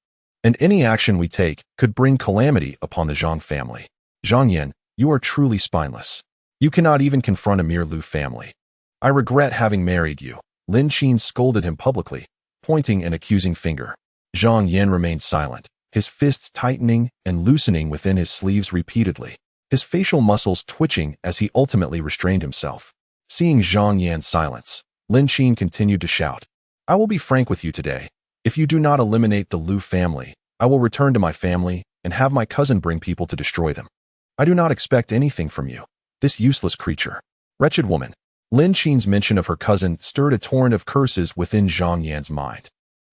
and any action we take could bring calamity upon the Zhang family." "Zhang Yan, you are truly spineless. You cannot even confront a mere Lu family. I regret having married you." Lin Chen scolded him publicly, pointing an accusing finger. Zhang Yan remained silent, his fists tightening and loosening within his sleeves repeatedly, his facial muscles twitching as he ultimately restrained himself. Seeing Zhang Yan's silence, Lin Chen continued to shout, "I will be frank with you today. If you do not eliminate the Lu family, I will return to my family and have my cousin bring people to destroy them. I do not expect anything from you, this useless creature." Wretched woman. Lin Chen's mention of her cousin stirred a torrent of curses within Zhang Yan's mind.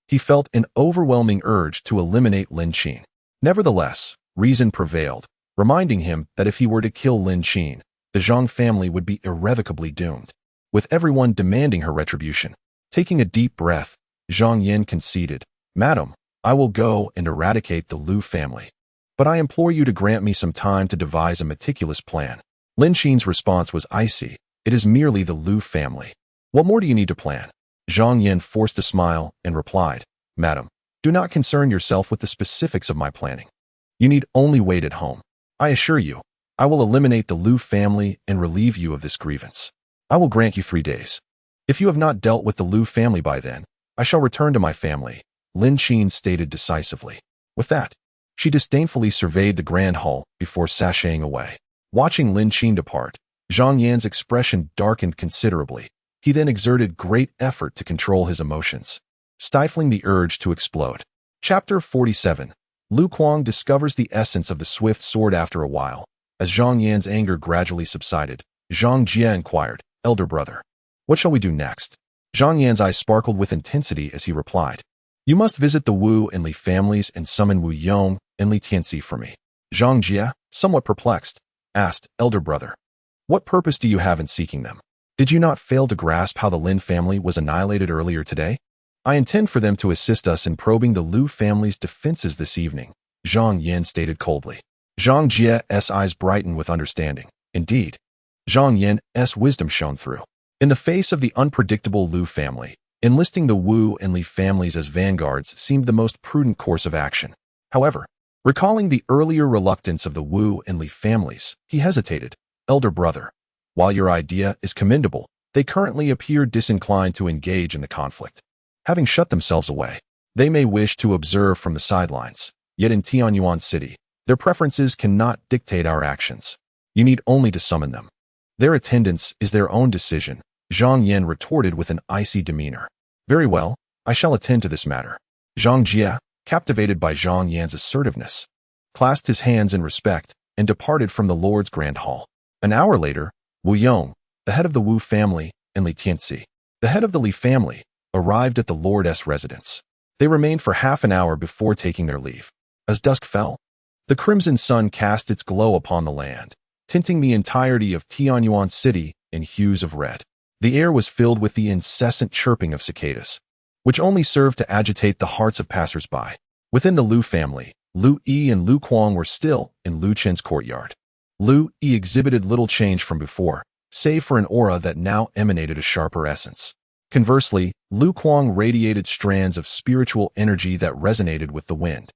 He felt an overwhelming urge to eliminate Lin Chen. Nevertheless, reason prevailed, reminding him that if he were to kill Lin Chen, the Zhang family would be irrevocably doomed, with everyone demanding her retribution. Taking a deep breath, Zhang Yan conceded, "Madam, I will go and eradicate the Lu family. But I implore you to grant me some time to devise a meticulous plan." Lin Chen's response was icy. "It is merely the Lu family. What more do you need to plan?" Zhang Yan forced a smile and replied, "Madam, do not concern yourself with the specifics of my planning. You need only wait at home. I assure you, I will eliminate the Lu family and relieve you of this grievance. I will grant you 3 days. If you have not dealt with the Lu family by then, I shall return to my family," Lin Chen stated decisively. With that, she disdainfully surveyed the grand hall before sashaying away. Watching Lin Chen depart, Zhang Yan's expression darkened considerably. He then exerted great effort to control his emotions, stifling the urge to explode. Chapter 47. Lu Kuang discovers the essence of the swift sword after a while. As Zhang Yan's anger gradually subsided, Zhang Jie inquired, "Elder brother, what shall we do next?" Zhang Yan's eyes sparkled with intensity as he replied, "You must visit the Wu and Li families and summon Wu Yong and Li Tianxi for me." Zhang Jie, somewhat perplexed, asked, "Elder brother, what purpose do you have in seeking them? Did you not fail to grasp how the Lin family was annihilated earlier today?" "I intend for them to assist us in probing the Lu family's defenses this evening," Zhang Yan stated coldly. Zhang Jie's eyes brightened with understanding. Indeed, Zhang Yan's wisdom shone through. In the face of the unpredictable Lu family, enlisting the Wu and Li families as vanguards seemed the most prudent course of action. However, recalling the earlier reluctance of the Wu and Li families, he hesitated. "Elder brother, while your idea is commendable, they currently appear disinclined to engage in the conflict. Having shut themselves away, they may wish to observe from the sidelines. Yet in Tianyuan City, their preferences cannot dictate our actions. You need only to summon them. Their attendance is their own decision," Zhang Yan retorted with an icy demeanor. "Very well, I shall attend to this matter." Zhang Jie, captivated by Zhang Yan's assertiveness, clasped his hands in respect and departed from the Lord's Grand Hall. An hour later, Wu Yong, the head of the Wu family, and Li Tianxi, the head of the Li family, arrived at the Lord's residence. They remained for half an hour before taking their leave. As dusk fell, the crimson sun cast its glow upon the land, tinting the entirety of Tianyuan City in hues of red. The air was filled with the incessant chirping of cicadas, which only served to agitate the hearts of passers-by. Within the Lu family, Lu Yi and Lu Kuang were still in Lu Chen's courtyard. Lu Yi exhibited little change from before, save for an aura that now emanated a sharper essence. Conversely, Lu Kuang radiated strands of spiritual energy that resonated with the wind.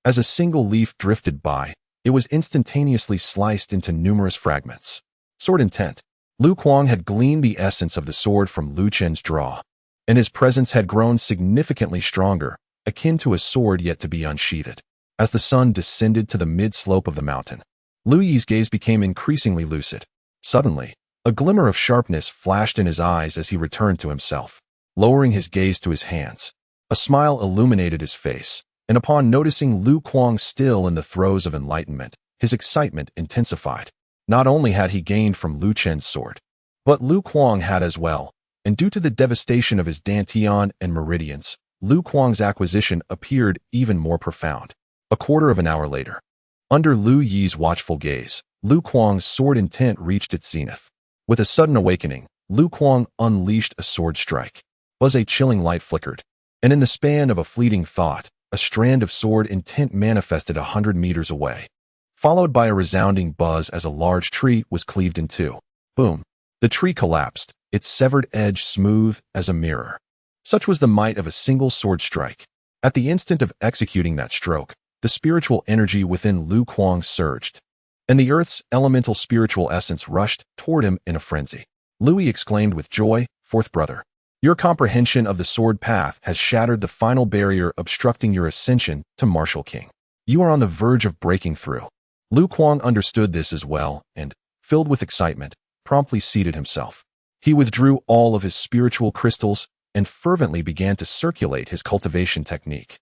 As a single leaf drifted by, it was instantaneously sliced into numerous fragments. Sword intent. Lu Kuang had gleaned the essence of the sword from Lu Chen's draw, and his presence had grown significantly stronger, akin to a sword yet to be unsheathed. As the sun descended to the mid-slope of the mountain, Lu Yi's gaze became increasingly lucid. Suddenly, a glimmer of sharpness flashed in his eyes as he returned to himself. Lowering his gaze to his hands, a smile illuminated his face, and upon noticing Lu Kuang still in the throes of enlightenment, his excitement intensified. Not only had he gained from Lu Chen's sword, but Lu Kuang had as well, and due to the devastation of his dantian and meridians, Lu Kuang's acquisition appeared even more profound. A quarter of an hour later, under Lu Yi's watchful gaze, Lu Kuang's sword intent reached its zenith. With a sudden awakening, Lu Kuang unleashed a sword strike. A chilling light flickered, and in the span of a fleeting thought, a strand of sword intent manifested 100 meters away, followed by a resounding buzz as a large tree was cleaved in two. Boom! The tree collapsed, its severed edge smooth as a mirror. Such was the might of a single sword strike. At the instant of executing that stroke, the spiritual energy within Lu Kuang surged, and the earth's elemental spiritual essence rushed toward him in a frenzy. Lu Yi exclaimed with joy, "Fourth brother, your comprehension of the sword path has shattered the final barrier obstructing your ascension to Martial King. You are on the verge of breaking through." Lu Kuang understood this as well and, filled with excitement, promptly seated himself. He withdrew all of his spiritual crystals and fervently began to circulate his cultivation technique,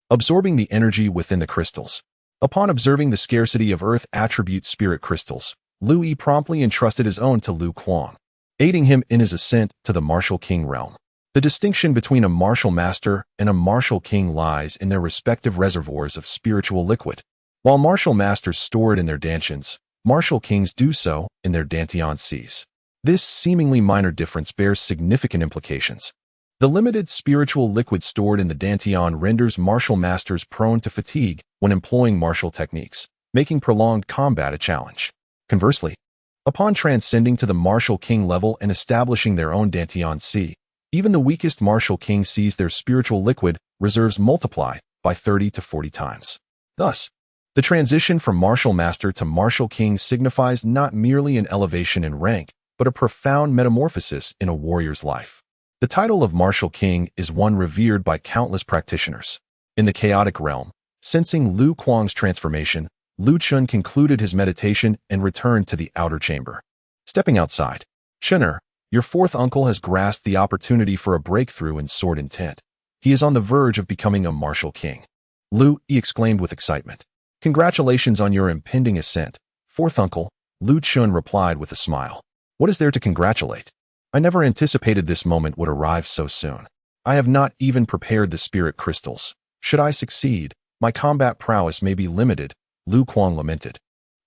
absorbing the energy within the crystals. Upon observing the scarcity of earth attribute spirit crystals, Lu Yi promptly entrusted his own to Lu Kuang, aiding him in his ascent to the Martial King realm. The distinction between a martial master and a martial king lies in their respective reservoirs of spiritual liquid. While martial masters store it in their dantians, martial kings do so in their dantian seas. This seemingly minor difference bears significant implications. The limited spiritual liquid stored in the dantian renders martial masters prone to fatigue when employing martial techniques, making prolonged combat a challenge. Conversely, upon transcending to the martial king level and establishing their own dantian sea, even the weakest martial king sees their spiritual liquid reserves multiply by 30 to 40 times. Thus, the transition from martial master to martial king signifies not merely an elevation in rank, but a profound metamorphosis in a warrior's life. The title of martial king is one revered by countless practitioners. In the chaotic realm, sensing Lu Kuang's transformation, Lu Chen concluded his meditation and returned to the outer chamber. Stepping outside, Chener, Your fourth uncle has grasped the opportunity for a breakthrough in sword intent. He is on the verge of becoming a martial king. Lu exclaimed with excitement. Congratulations on your impending ascent, fourth uncle, Lu Chen replied with a smile. What is there to congratulate? I never anticipated this moment would arrive so soon. I have not even prepared the spirit crystals. Should I succeed, my combat prowess may be limited, Lu Kuang lamented,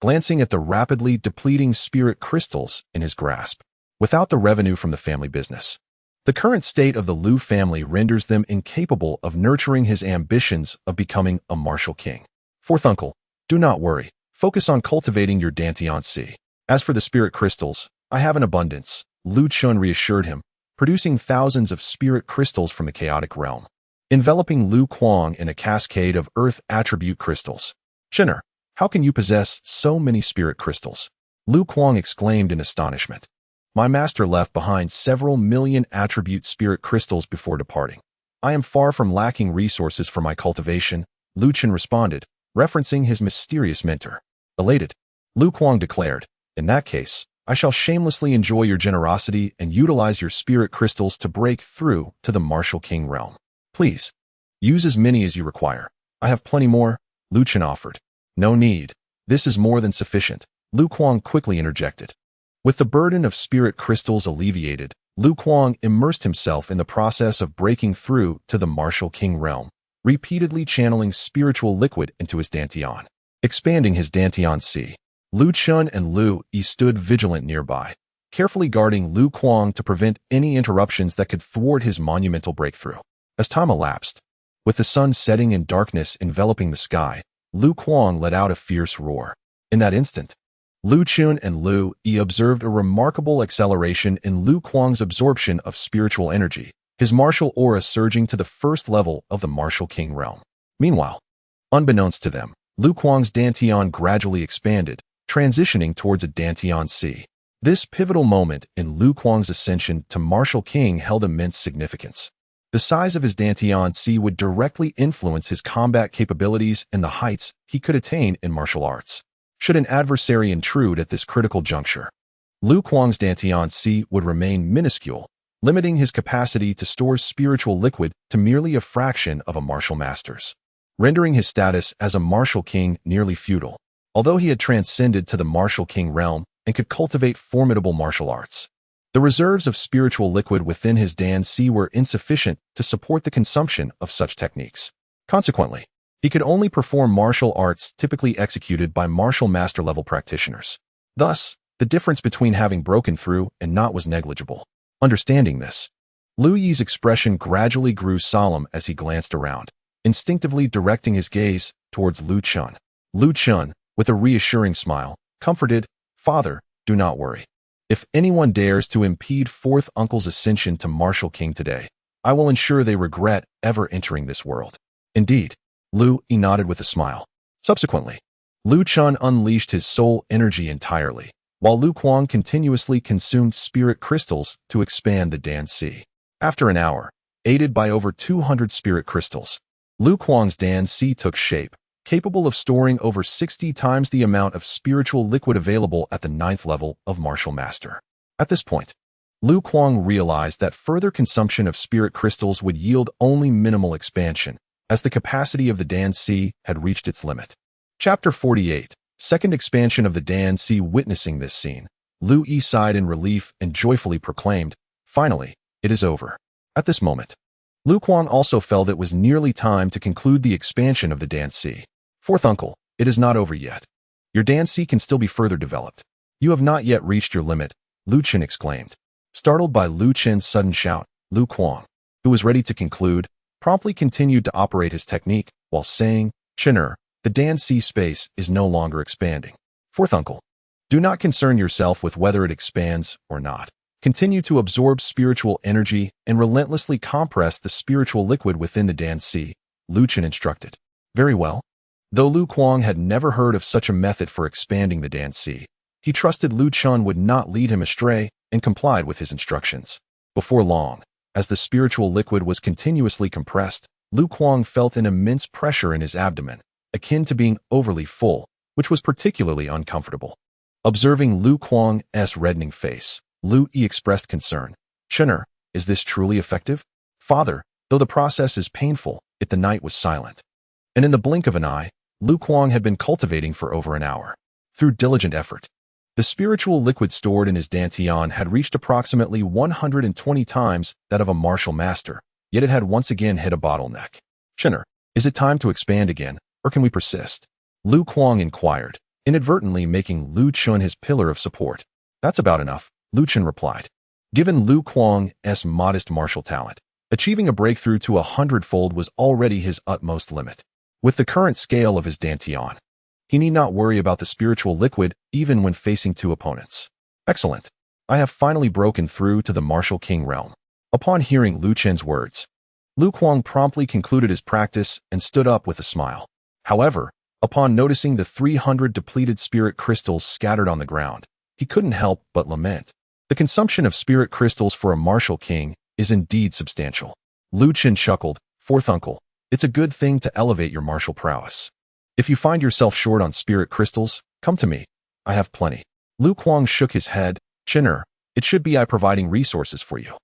glancing at the rapidly depleting spirit crystals in his grasp. Without the revenue from the family business, the current state of the Lu family renders them incapable of nurturing his ambitions of becoming a martial king. Fourth uncle, do not worry. Focus on cultivating your Dantian. As for the spirit crystals, I have an abundance, Lu Chen reassured him, producing thousands of spirit crystals from the chaotic realm, enveloping Lu Kuang in a cascade of earth attribute crystals. Chenner, how can you possess so many spirit crystals? Lu Kuang exclaimed in astonishment. My master left behind several million attribute spirit crystals before departing. I am far from lacking resources for my cultivation, Lu Chen responded, referencing his mysterious mentor. Elated, Lu Kuang declared, in that case, I shall shamelessly enjoy your generosity and utilize your spirit crystals to break through to the martial king realm. Please, use as many as you require. I have plenty more, Lu Chen offered. No need. This is more than sufficient, Lu Kuang quickly interjected. With the burden of spirit crystals alleviated, Lu Kuang immersed himself in the process of breaking through to the martial king realm, repeatedly channeling spiritual liquid into his Dantian, expanding his Dantian. Lu Chen and Lu Yi stood vigilant nearby, carefully guarding Lu Kuang to prevent any interruptions that could thwart his monumental breakthrough. As time elapsed, with the sun setting and darkness enveloping the sky, Lu Kuang let out a fierce roar. In that instant, Lu Chen and Lu Yi observed a remarkable acceleration in Lu Kuang's absorption of spiritual energy, his martial aura surging to the first level of the martial king realm. Meanwhile, unbeknownst to them, Lu Kuang's Dantian gradually expanded, transitioning towards a Dantian. This pivotal moment in Lu Kuang's ascension to martial king held immense significance. The size of his Dantian would directly influence his combat capabilities and the heights he could attain in martial arts. Should an adversary intrude at this critical juncture, Lu Kuang's Dantian would remain minuscule, limiting his capacity to store spiritual liquid to merely a fraction of a martial master's, rendering his status as a martial king nearly futile. Although he had transcended to the martial king realm and could cultivate formidable martial arts, the reserves of spiritual liquid within his Dan were insufficient to support the consumption of such techniques. Consequently, he could only perform martial arts typically executed by martial master-level practitioners. Thus, the difference between having broken through and not was negligible. Understanding this, Lu Yi's expression gradually grew solemn as he glanced around, instinctively directing his gaze towards Lu Chen. Lu Chen, with a reassuring smile, comforted, Father, do not worry. If anyone dares to impede fourth uncle's ascension to martial king today, I will ensure they regret ever entering this world. Indeed, Lu Yi nodded with a smile. Subsequently, Lu Chen unleashed his soul energy entirely, while Lu Kuang continuously consumed spirit crystals to expand the Dan. After an hour, aided by over 200 spirit crystals, Lu Kuang's Dan took shape, capable of storing over 60 times the amount of spiritual liquid available at the 9th level of martial master. At this point, Lu Kuang realized that further consumption of spirit crystals would yield only minimal expansion, as the capacity of the Dan had reached its limit. Chapter 48, Second Expansion of the Dan. Witnessing this scene, Lu Yi sighed in relief and joyfully proclaimed, Finally, it is over. At this moment, Lu Kuang also felt it was nearly time to conclude the expansion of the Dan. Fourth uncle, it is not over yet. Your Dan can still be further developed. You have not yet reached your limit, Lu Chen exclaimed. Startled by Lu Chen's sudden shout, Lu Kuang, who was ready to conclude, promptly continued to operate his technique while saying, Chenner, the Dan space is no longer expanding. Fourth uncle, do not concern yourself with whether it expands or not. Continue to absorb spiritual energy and relentlessly compress the spiritual liquid within the Dan, Lu Chen instructed. Very well. Though Lu Kuang had never heard of such a method for expanding the Dan, he trusted Lu Chen would not lead him astray and complied with his instructions. Before long, as the spiritual liquid was continuously compressed, Lu Kuang felt an immense pressure in his abdomen, akin to being overly full, which was particularly uncomfortable. Observing Lu Kuang's reddening face, Lu Yi expressed concern. Chen'er, is this truly effective? Father, though the process is painful, the night was silent. And in the blink of an eye, Lu Kuang had been cultivating for over an hour. Through diligent effort, the spiritual liquid stored in his dantian had reached approximately 120 times that of a martial master, yet it had once again hit a bottleneck. Chen'er, is it time to expand again, or can we persist? Lu Kuang inquired, inadvertently making Lu Chen his pillar of support. That's about enough, Lu Chen replied. Given Lu Kuang's modest martial talent, achieving a breakthrough to 100-fold was already his utmost limit. With the current scale of his dantian, he need not worry about the spiritual liquid even when facing two opponents. Excellent. I have finally broken through to the martial king realm. Upon hearing Lu Chen's words, Lu Kuang promptly concluded his practice and stood up with a smile. However, upon noticing the 300 depleted spirit crystals scattered on the ground, he couldn't help but lament. The consumption of spirit crystals for a martial king is indeed substantial. Lu Chen chuckled. Fourth uncle, it's a good thing to elevate your martial prowess. If you find yourself short on spirit crystals, come to me. I have plenty. Lu Kuang shook his head. Chen'er, it should be I providing resources for you.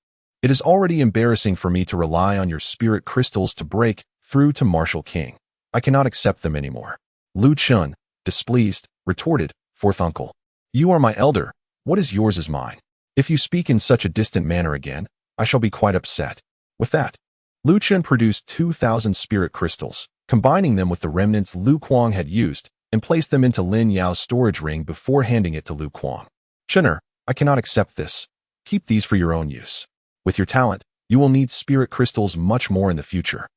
It is already embarrassing for me to rely on your spirit crystals to break through to martial king. I cannot accept them anymore. Lu Chen, displeased, retorted. Fourth uncle, you are my elder. What is yours is mine. If you speak in such a distant manner again, I shall be quite upset. With that, Lu Chen produced 2,000 spirit crystals, combining them with the remnants Lu Kuang had used, and placed them into Lin Yao's storage ring before handing it to Lu Kuang. Chen'er, I cannot accept this. Keep these for your own use. With your talent, you will need spirit crystals much more in the future,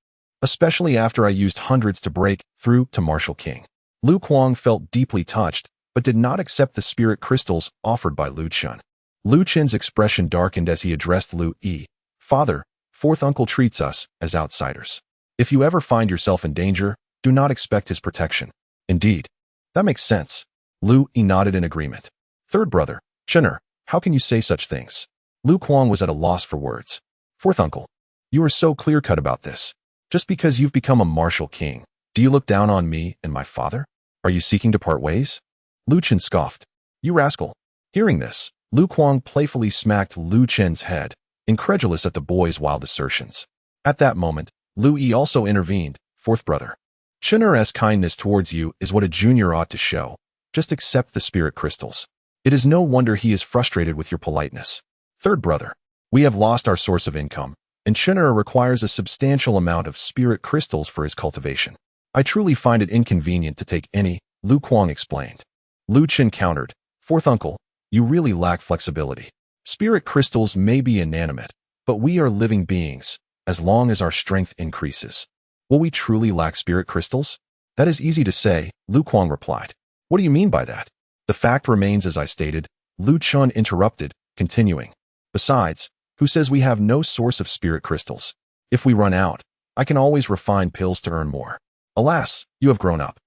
especially after I used hundreds to break through to martial king. Lu Kuang felt deeply touched, but did not accept the spirit crystals offered by Lu Chen. Lu Chen's expression darkened as he addressed Lu Yi. Father, fourth uncle treats us as outsiders. If you ever find yourself in danger, do not expect his protection. Indeed. That makes sense. Lu Yi nodded in agreement. Third brother, Chen'er, how can you say such things? Lu Kuang was at a loss for words. Fourth uncle, you are so clear-cut about this. Just because you've become a martial king, do you look down on me and my father? Are you seeking to part ways? Lu Chen scoffed. You rascal. Hearing this, Lu Kuang playfully smacked Lu Chen's head, incredulous at the boy's wild assertions. At that moment, Lu Yi also intervened. Fourth brother, Chen'er's kindness towards you is what a junior ought to show. Just accept the spirit crystals. It is no wonder he is frustrated with your politeness. Third brother, we have lost our source of income, and Chen'er requires a substantial amount of spirit crystals for his cultivation. I truly find it inconvenient to take any, Lu Kuang explained. Lu Chen countered. Fourth uncle, you really lack flexibility. Spirit crystals may be inanimate, but we are living beings, as long as our strength increases. Will we truly lack spirit crystals? That is easy to say, Lu Kuang replied. What do you mean by that? The fact remains as I stated, Lu Chen interrupted, continuing. Besides, who says we have no source of spirit crystals? If we run out, I can always refine pills to earn more. Alas, you have grown up.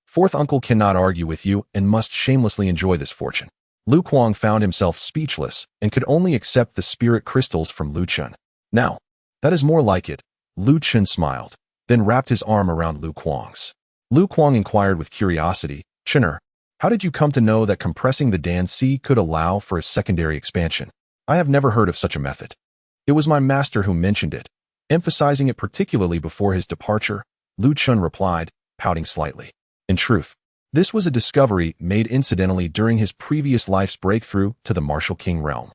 Fourth uncle cannot argue with you and must shamelessly enjoy this fortune. Lu Kuang found himself speechless and could only accept the spirit crystals from Lu Chen. Now, that is more like it. Lu Chen smiled, then wrapped his arm around Lu Kuang's. Lu Kuang inquired with curiosity, Chen'er, how did you come to know that compressing the danci could allow for a secondary expansion? I have never heard of such a method. It was my master who mentioned it, emphasizing it particularly before his departure, Lu Chen replied, pouting slightly. In truth, this was a discovery made incidentally during his previous life's breakthrough to the martial king realm.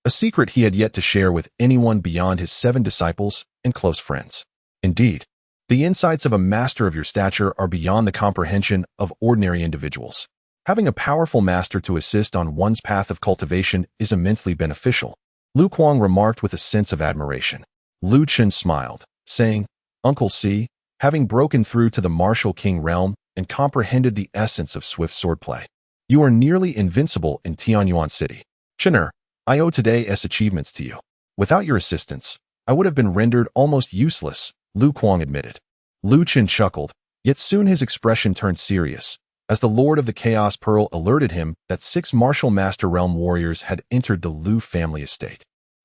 A secret he had yet to share with anyone beyond his 7 disciples and close friends. Indeed, the insights of a master of your stature are beyond the comprehension of ordinary individuals. Having a powerful master to assist on one's path of cultivation is immensely beneficial, Lu Kuang remarked with a sense of admiration. Lu Chen smiled, saying, Uncle C, having broken through to the martial king realm and comprehended the essence of swift swordplay, you are nearly invincible in Tianyuan city. Chen'er, I owe today's achievements to you. Without your assistance, I would have been rendered almost useless, Lu Kuang admitted. Lu Chen chuckled, yet soon his expression turned serious, as the Lord of the Chaos Pearl alerted him that 6 martial master realm warriors had entered the Lu family estate.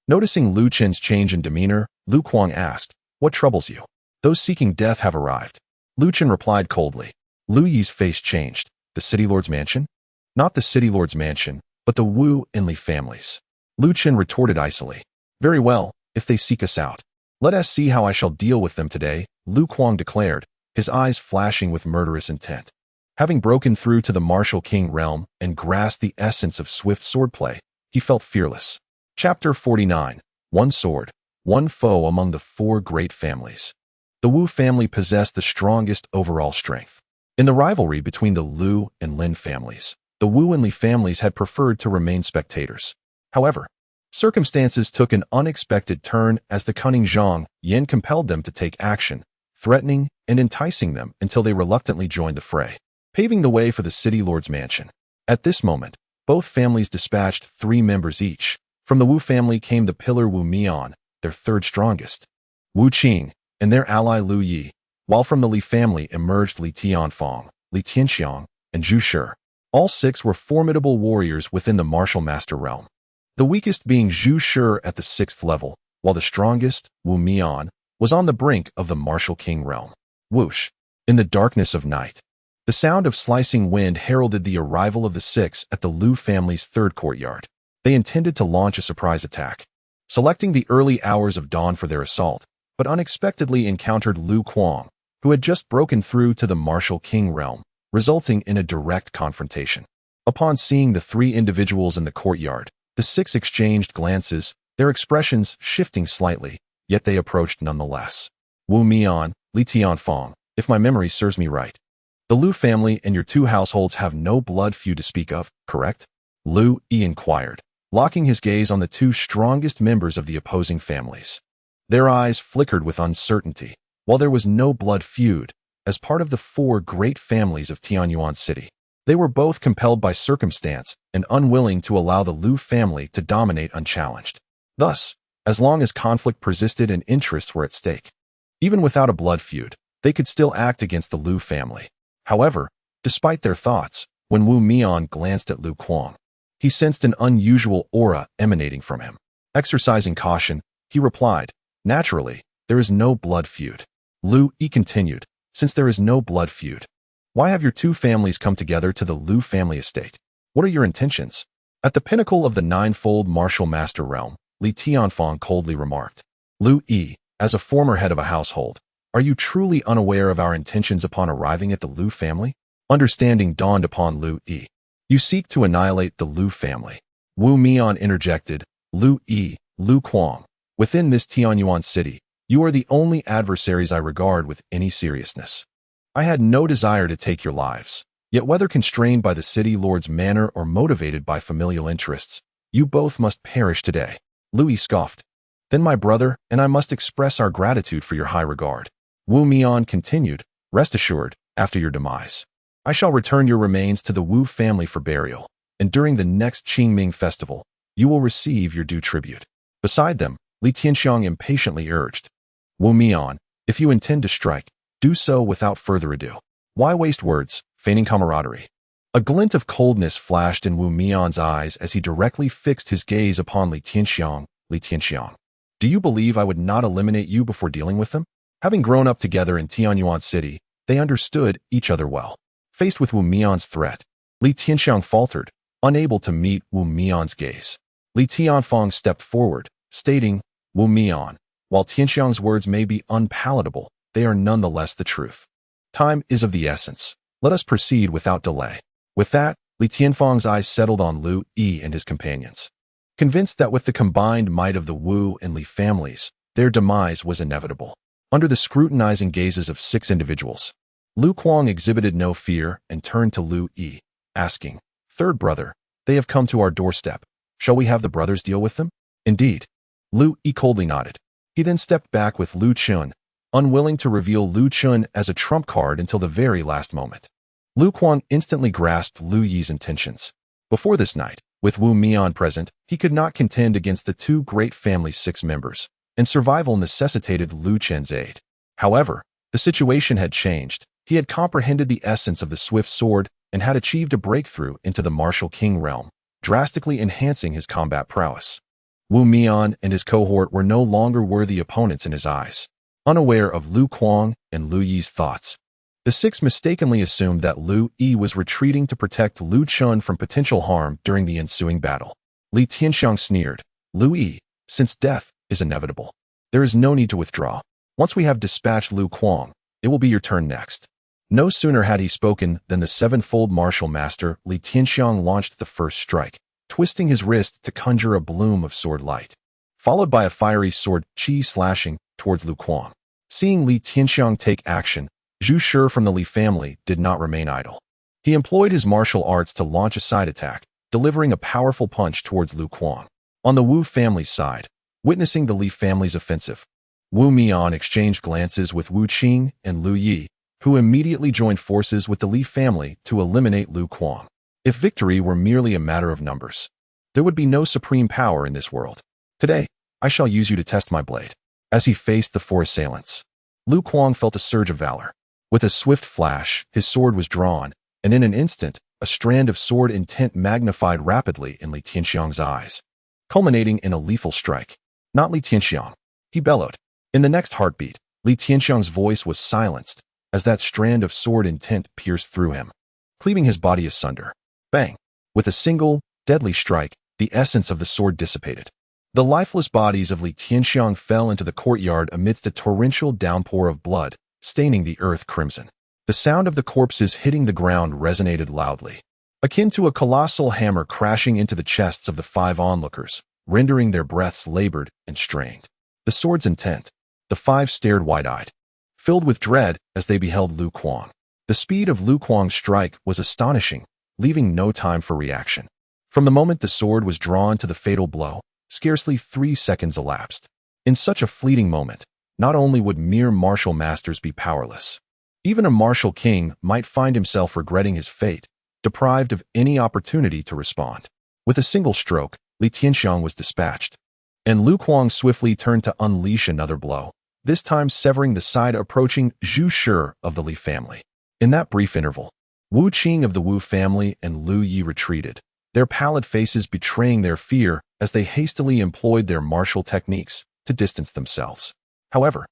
Noticing Lu Chen's change in demeanor, Lu Kuang asked, What troubles you? Those seeking death have arrived. Lu Chen replied coldly. Lu Yi's face changed. The city lord's mansion? Not the city lord's mansion, but the Wu and Li families. Lu Chen retorted icily. Very well, if they seek us out. Let us see how I shall deal with them today, Lu Kuang declared, his eyes flashing with murderous intent. Having broken through to the martial king realm and grasped the essence of swift swordplay, he felt fearless. Chapter 49. One sword, one foe among the four great families. The Wu family possessed the strongest overall strength. In the rivalry between the Lu and Lin families, the Wu and Li families had preferred to remain spectators. However, circumstances took an unexpected turn as the cunning Zhang Yan compelled them to take action, threatening and enticing them until they reluctantly joined the fray, paving the way for the city lord's mansion. At this moment, both families dispatched 3 members each. From the Wu family came the pillar Wu Mian, their third strongest, Wu Qing, and their ally Lu Yi, while from the Li family emerged Li Tianfang, Li Tianxiang, and Zhu Shi. All 6 were formidable warriors within the martial master realm. The weakest being Zhu Shi at the 6th level, while the strongest, Wu Mian, was on the brink of the martial king realm. Whoosh! In the darkness of night, the sound of slicing wind heralded the arrival of the 6 at the Lu family's 3rd courtyard. They intended to launch a surprise attack, selecting the early hours of dawn for their assault, but unexpectedly encountered Lu Kuang, who had just broken through to the martial king realm, resulting in a direct confrontation. Upon seeing the 3 individuals in the courtyard, the 6 exchanged glances, their expressions shifting slightly, yet they approached nonetheless. Wu Mian, Li Tianfang, if my memory serves me right. The Lu family and your 2 households have no blood feud to speak of, correct? Lu Yi inquired, locking his gaze on the 2 strongest members of the opposing families. Their eyes flickered with uncertainty. While there was no blood feud, as part of the 4 great families of Tianyuan city, they were both compelled by circumstance and unwilling to allow the Lu family to dominate unchallenged. Thus, as long as conflict persisted and interests were at stake, even without a blood feud, they could still act against the Lu family. However, despite their thoughts, when Wu Mian glanced at Lu Kuang, he sensed an unusual aura emanating from him. Exercising caution, he replied, naturally, there is no blood feud. Lu Yi continued, since there is no blood feud, why have your 2 families come together to the Lu family estate? What are your intentions? At the pinnacle of the 9-fold martial master realm, Li Tianfang coldly remarked. Lu Yi, as a former head of a household, are you truly unaware of our intentions upon arriving at the Lu family? Understanding dawned upon Lu Yi. You seek to annihilate the Lu family. Wu Mian interjected, Lu Yi, Lu Kuang. Within this Tianyuan city, you are the only adversaries I regard with any seriousness. I had no desire to take your lives, yet whether constrained by the city lord's manner or motivated by familial interests, you both must perish today. Lu Yi scoffed. Then my brother and I must express our gratitude for your high regard. Wu Mian continued, rest assured, after your demise, I shall return your remains to the Wu family for burial, and during the next Qingming festival, you will receive your due tribute. Beside them, Li Tianxiang impatiently urged, Wu Mian, if you intend to strike, do so without further ado. Why waste words, feigning camaraderie? A glint of coldness flashed in Wu Mian's eyes as he directly fixed his gaze upon Li Tianxiang. Li Tianxiang, do you believe I would not eliminate you before dealing with them? Having grown up together in Tianyuan city, they understood each other well. Faced with Wu Mian's threat, Li Tianxiang faltered, unable to meet Wu Mian's gaze. Li Tianfang stepped forward, stating, Wu Mian, while Tianxiang's words may be unpalatable, they are nonetheless the truth. Time is of the essence. Let us proceed without delay. With that, Li Tianfang's eyes settled on Lu Yi and his companions. Convinced that with the combined might of the Wu and Li families, their demise was inevitable. Under the scrutinizing gazes of 6 individuals, Lu Kuang exhibited no fear and turned to Lu Yi, asking, Third brother, they have come to our doorstep. Shall we have the brothers deal with them? Indeed. Lu Yi coldly nodded. He then stepped back with Lu Chen, unwilling to reveal Lu Chen as a trump card until the very last moment. Lu Kuang instantly grasped Lu Yi's intentions. Before this night, with Wu Mian present, he could not contend against the 2 great family's 6 members, and survival necessitated Lu Chen's aid. However, the situation had changed. He had comprehended the essence of the swift sword and had achieved a breakthrough into the martial king realm, drastically enhancing his combat prowess. Wu Mian and his cohort were no longer worthy opponents in his eyes. Unaware of Lu Kuang and Lu Yi's thoughts, the 6 mistakenly assumed that Lu Yi was retreating to protect Lu Chen from potential harm during the ensuing battle. Li Tianxiang sneered. Lu Yi, since death is inevitable, there is no need to withdraw. Once we have dispatched Lu Kuang, it will be your turn next. No sooner had he spoken than the sevenfold martial master Li Tianxiang launched the first strike, twisting his wrist to conjure a bloom of sword light, followed by a fiery sword chi slashing towards Lu Kuang. Seeing Li Tianxiang take action, Zhu Shi from the Li family did not remain idle. He employed his martial arts to launch a side attack, delivering a powerful punch towards Lu Kuang. On the Wu family's side, witnessing the Li family's offensive, Wu Mian exchanged glances with Wu Qing and Lu Yi, who immediately joined forces with the Li family to eliminate Lu Kuang. If victory were merely a matter of numbers, there would be no supreme power in this world. Today, I shall use you to test my blade. As he faced the four assailants, Lu Kuang felt a surge of valor. With a swift flash, his sword was drawn, and in an instant, a strand of sword intent magnified rapidly in Li Tianxiang's eyes, culminating in a lethal strike. Not Li Tianxiang, he bellowed. In the next heartbeat, Li Tianxiang's voice was silenced as that strand of sword intent pierced through him, cleaving his body asunder. Bang! With a single, deadly strike, the essence of the sword dissipated. The lifeless bodies of Li Tianxiang fell into the courtyard amidst a torrential downpour of blood, staining the earth crimson. The sound of the corpses hitting the ground resonated loudly, akin to a colossal hammer crashing into the chests of the five onlookers, rendering their breaths labored and strained. The sword's intent. The five stared wide-eyed, filled with dread as they beheld Lu Kuang. The speed of Lu Kuang's strike was astonishing, leaving no time for reaction. From the moment the sword was drawn to the fatal blow, scarcely 3 seconds elapsed. In such a fleeting moment, not only would mere martial masters be powerless, even a martial king might find himself regretting his fate, deprived of any opportunity to respond. With a single stroke, Li Tianxiang was dispatched, and Lu Kuang swiftly turned to unleash another blow, this time severing the side approaching Zhu Shi of the Li family. In that brief interval, Wu Qing of the Wu family and Lu Yi retreated, their pallid faces betraying their fear as they hastily employed their martial techniques to distance themselves. However,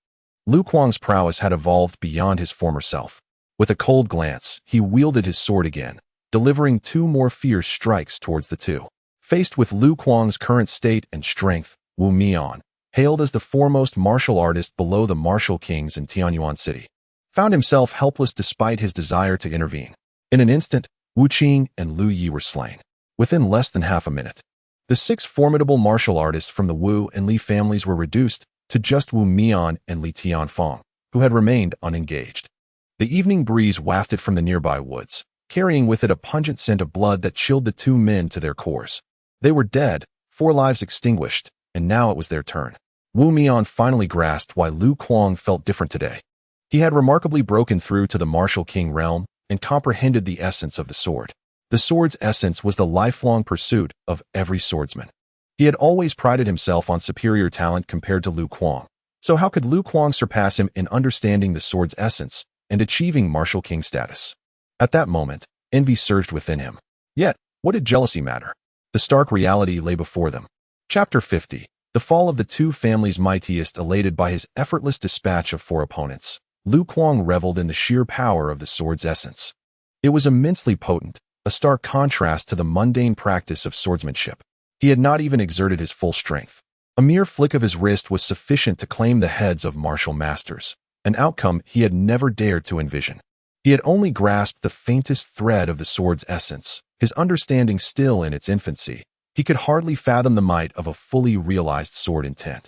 Lu Kuang's prowess had evolved beyond his former self. With a cold glance, he wielded his sword again, delivering 2 more fierce strikes towards the two. Faced with Lu Kuang's current state and strength, Wu Mian, hailed as the foremost martial artist below the martial kings in Tianyuan city, found himself helpless despite his desire to intervene. In an instant, Wu Qing and Lu Yi were slain. Within less than half a minute, the 6 formidable martial artists from the Wu and Li families were reduced to just Wu Mian and Li Tianfang, who had remained unengaged. The evening breeze wafted from the nearby woods, carrying with it a pungent scent of blood that chilled the 2 men to their cores. They were dead, 4 lives extinguished, and now it was their turn. Wu Mian finally grasped why Lu Kuang felt different today. He had remarkably broken through to the martial king realm and comprehended the essence of the sword. The sword's essence was the lifelong pursuit of every swordsman. He had always prided himself on superior talent compared to Lu Kuang, so how could Lu Kuang surpass him in understanding the sword's essence and achieving martial king status? At that moment, envy surged within him. Yet, what did jealousy matter? The stark reality lay before them. Chapter 50. The fall of the 2 families' mightiest. Elated by his effortless dispatch of 4 opponents, Lu Kuang reveled in the sheer power of the sword's essence. It was immensely potent, a stark contrast to the mundane practice of swordsmanship. He had not even exerted his full strength. A mere flick of his wrist was sufficient to claim the heads of martial masters, an outcome he had never dared to envision. He had only grasped the faintest thread of the sword's essence, his understanding still in its infancy. He could hardly fathom the might of a fully realized sword intent.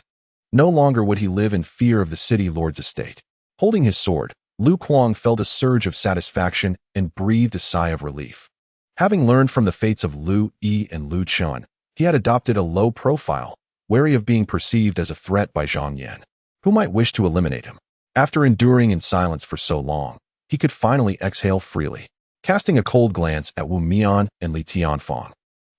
No longer would he live in fear of the city lord's estate. Holding his sword, Lu Kuang felt a surge of satisfaction and breathed a sigh of relief. Having learned from the fates of Lu Yi and Lu Chen, he had adopted a low profile, wary of being perceived as a threat by Zhang Yan, who might wish to eliminate him. After enduring in silence for so long, he could finally exhale freely. Casting a cold glance at Wu Mian and Li Tianfang,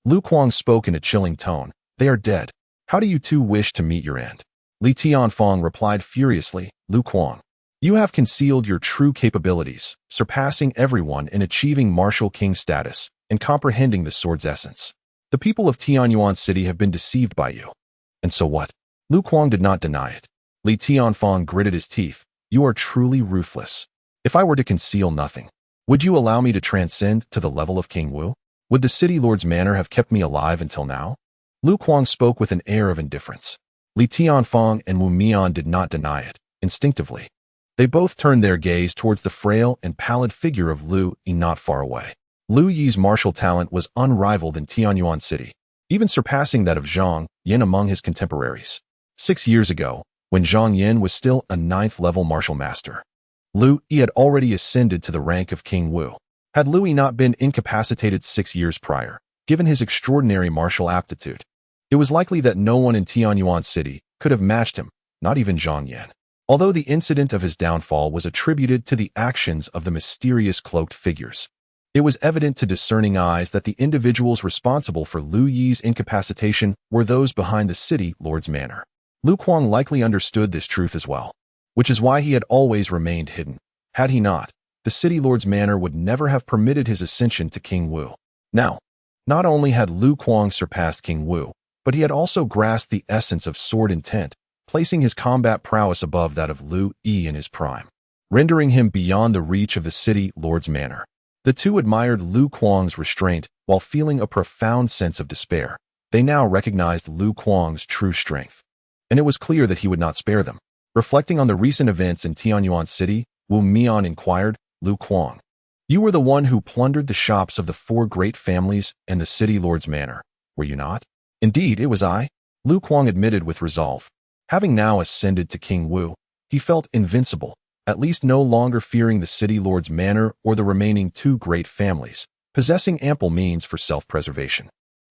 Lu Kuang spoke in a chilling tone. They are dead. How do you 2 wish to meet your end? Li Tianfang replied furiously. Lu Kuang, you have concealed your true capabilities, surpassing everyone in achieving martial king status and comprehending the sword's essence. The people of Tianyuan city have been deceived by you. And so what? Lu Kuang did not deny it. Li Tianfang gritted his teeth. You are truly ruthless. If I were to conceal nothing, would you allow me to transcend to the level of King Wu? Would the city lord's manor have kept me alive until now? Lu Kuang spoke with an air of indifference. Li Tianfang and Wu Mian did not deny it. Instinctively, they both turned their gaze towards the frail and pallid figure of Lu Yi not far away. Lu Yi's martial talent was unrivaled in Tianyuan city, even surpassing that of Zhang Yin among his contemporaries. 6 years ago, when Zhang Yin was still a 9th-level martial master, Lu Yi had already ascended to the rank of King Wu. Had Lu Yi not been incapacitated 6 years prior, given his extraordinary martial aptitude, it was likely that no one in Tianyuan city could have matched him, not even Zhang Yin. Although the incident of his downfall was attributed to the actions of the mysterious cloaked figures, it was evident to discerning eyes that the individuals responsible for Lu Yi's incapacitation were those behind the city lord's manor. Lu Kuang likely understood this truth as well, which is why he had always remained hidden. Had he not, the city lord's manor would never have permitted his ascension to King Wu. Now, not only had Lu Kuang surpassed King Wu, but he had also grasped the essence of sword intent, placing his combat prowess above that of Lu Yi in his prime, rendering him beyond the reach of the city lord's manor. The two admired Lu Kuang's restraint while feeling a profound sense of despair. They now recognized Lu Kuang's true strength, and it was clear that he would not spare them. Reflecting on the recent events in Tianyuan city, Wu Mian inquired, "Lu Kuang, you were the one who plundered the shops of the 4 great families and the city lord's manor, were you not?" "Indeed, it was I," Lu Kuang admitted with resolve. Having now ascended to King Wu, he felt invincible, at least no longer fearing the city lord's manor or the remaining 2 great families, possessing ample means for self-preservation.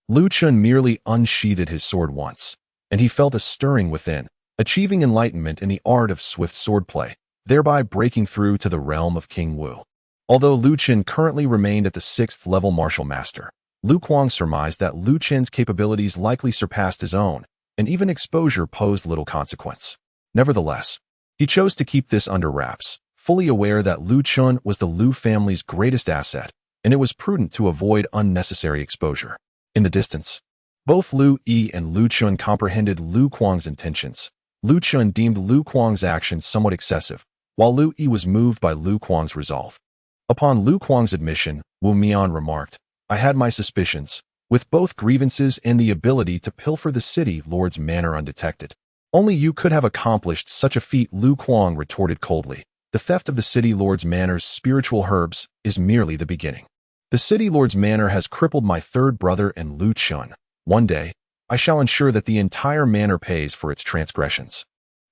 Lu Chen merely unsheathed his sword once, and he felt a stirring within, achieving enlightenment in the art of swift swordplay, thereby breaking through to the realm of King Wu. Although Lu Chen currently remained at the 6th-level martial master, Lu Kuang surmised that Lu Chen's capabilities likely surpassed his own, and even exposure posed little consequence. Nevertheless, he chose to keep this under wraps, fully aware that Lu Chen was the Lu family's greatest asset, and it was prudent to avoid unnecessary exposure. In the distance, both Lu Yi and Lu Chen comprehended Lu Kuang's intentions. Lu Chen deemed Lu Kuang's actions somewhat excessive, while Lu Yi was moved by Lu Kuang's resolve. Upon Lu Kuang's admission, Wu Mian remarked, "I had my suspicions, with both grievances and the ability to pilfer the city lord's manor undetected. Only you could have accomplished such a feat," Lu Kuang retorted coldly. "The theft of the city lord's manor's spiritual herbs is merely the beginning. The city lord's manor has crippled my 3rd brother and Lu Chen. One day, I shall ensure that the entire manor pays for its transgressions."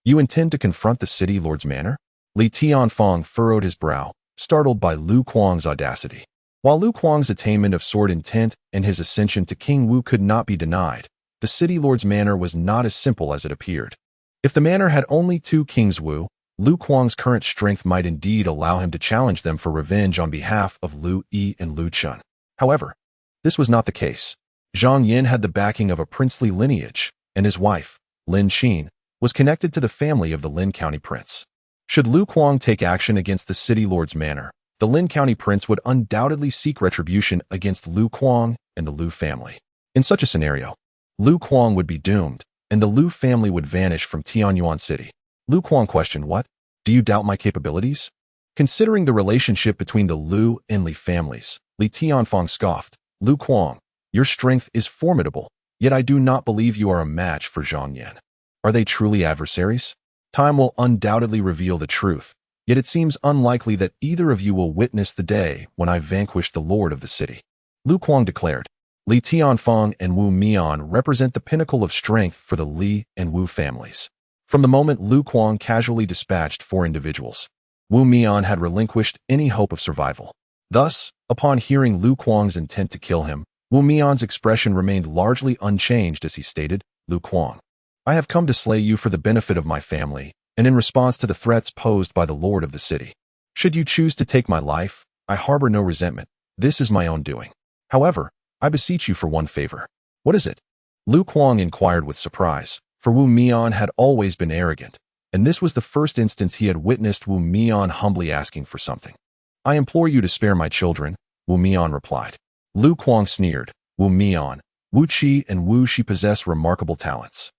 "You intend to confront the city lord's manor?" Li Tianfang furrowed his brow, startled by Lu Kuang's audacity. While Lu Kuang's attainment of sword intent and his ascension to King Wu could not be denied, the city lord's manor was not as simple as it appeared. If the manor had only 2 Kings Wu, Lu Kuang's current strength might indeed allow him to challenge them for revenge on behalf of Lu Yi and Lu Chen. However, this was not the case. Zhang Yin had the backing of a princely lineage, and his wife, Lin Xin, was connected to the family of the Lin County Prince. Should Lu Kuang take action against the city lord's manor, the Lin County Prince would undoubtedly seek retribution against Lu Kuang and the Lu family. In such a scenario, Lu Kuang would be doomed, and the Lu family would vanish from Tianyuan city. Lu Kuang questioned, "What? Do you doubt my capabilities?" Considering the relationship between the Lu and Li families, Li Tianfang scoffed, "Lu Kuang, your strength is formidable, yet I do not believe you are a match for Zhang Yin. Are they truly adversaries? Time will undoubtedly reveal the truth, yet it seems unlikely that either of you will witness the day when I vanquish the lord of the city," Lu Kuang declared. Li Tianfang and Wu Mian represent the pinnacle of strength for the Li and Wu families. From the moment Lu Kuang casually dispatched 4 individuals, Wu Mian had relinquished any hope of survival. Thus, upon hearing Lu Kuang's intent to kill him, Wu Mian's expression remained largely unchanged as he stated, "Lu Kuang, I have come to slay you for the benefit of my family, and in response to the threats posed by the lord of the city. Should you choose to take my life, I harbor no resentment. This is my own doing. However, I beseech you for one favor." "What is it?" Lu Kuang inquired with surprise, for Wu Mian had always been arrogant, and this was the first instance he had witnessed Wu Mian humbly asking for something. "I implore you to spare my children," Wu Mian replied. Lu Kuang sneered, "Wu Mian, Wu Qi and Wu Shi possess remarkable talents.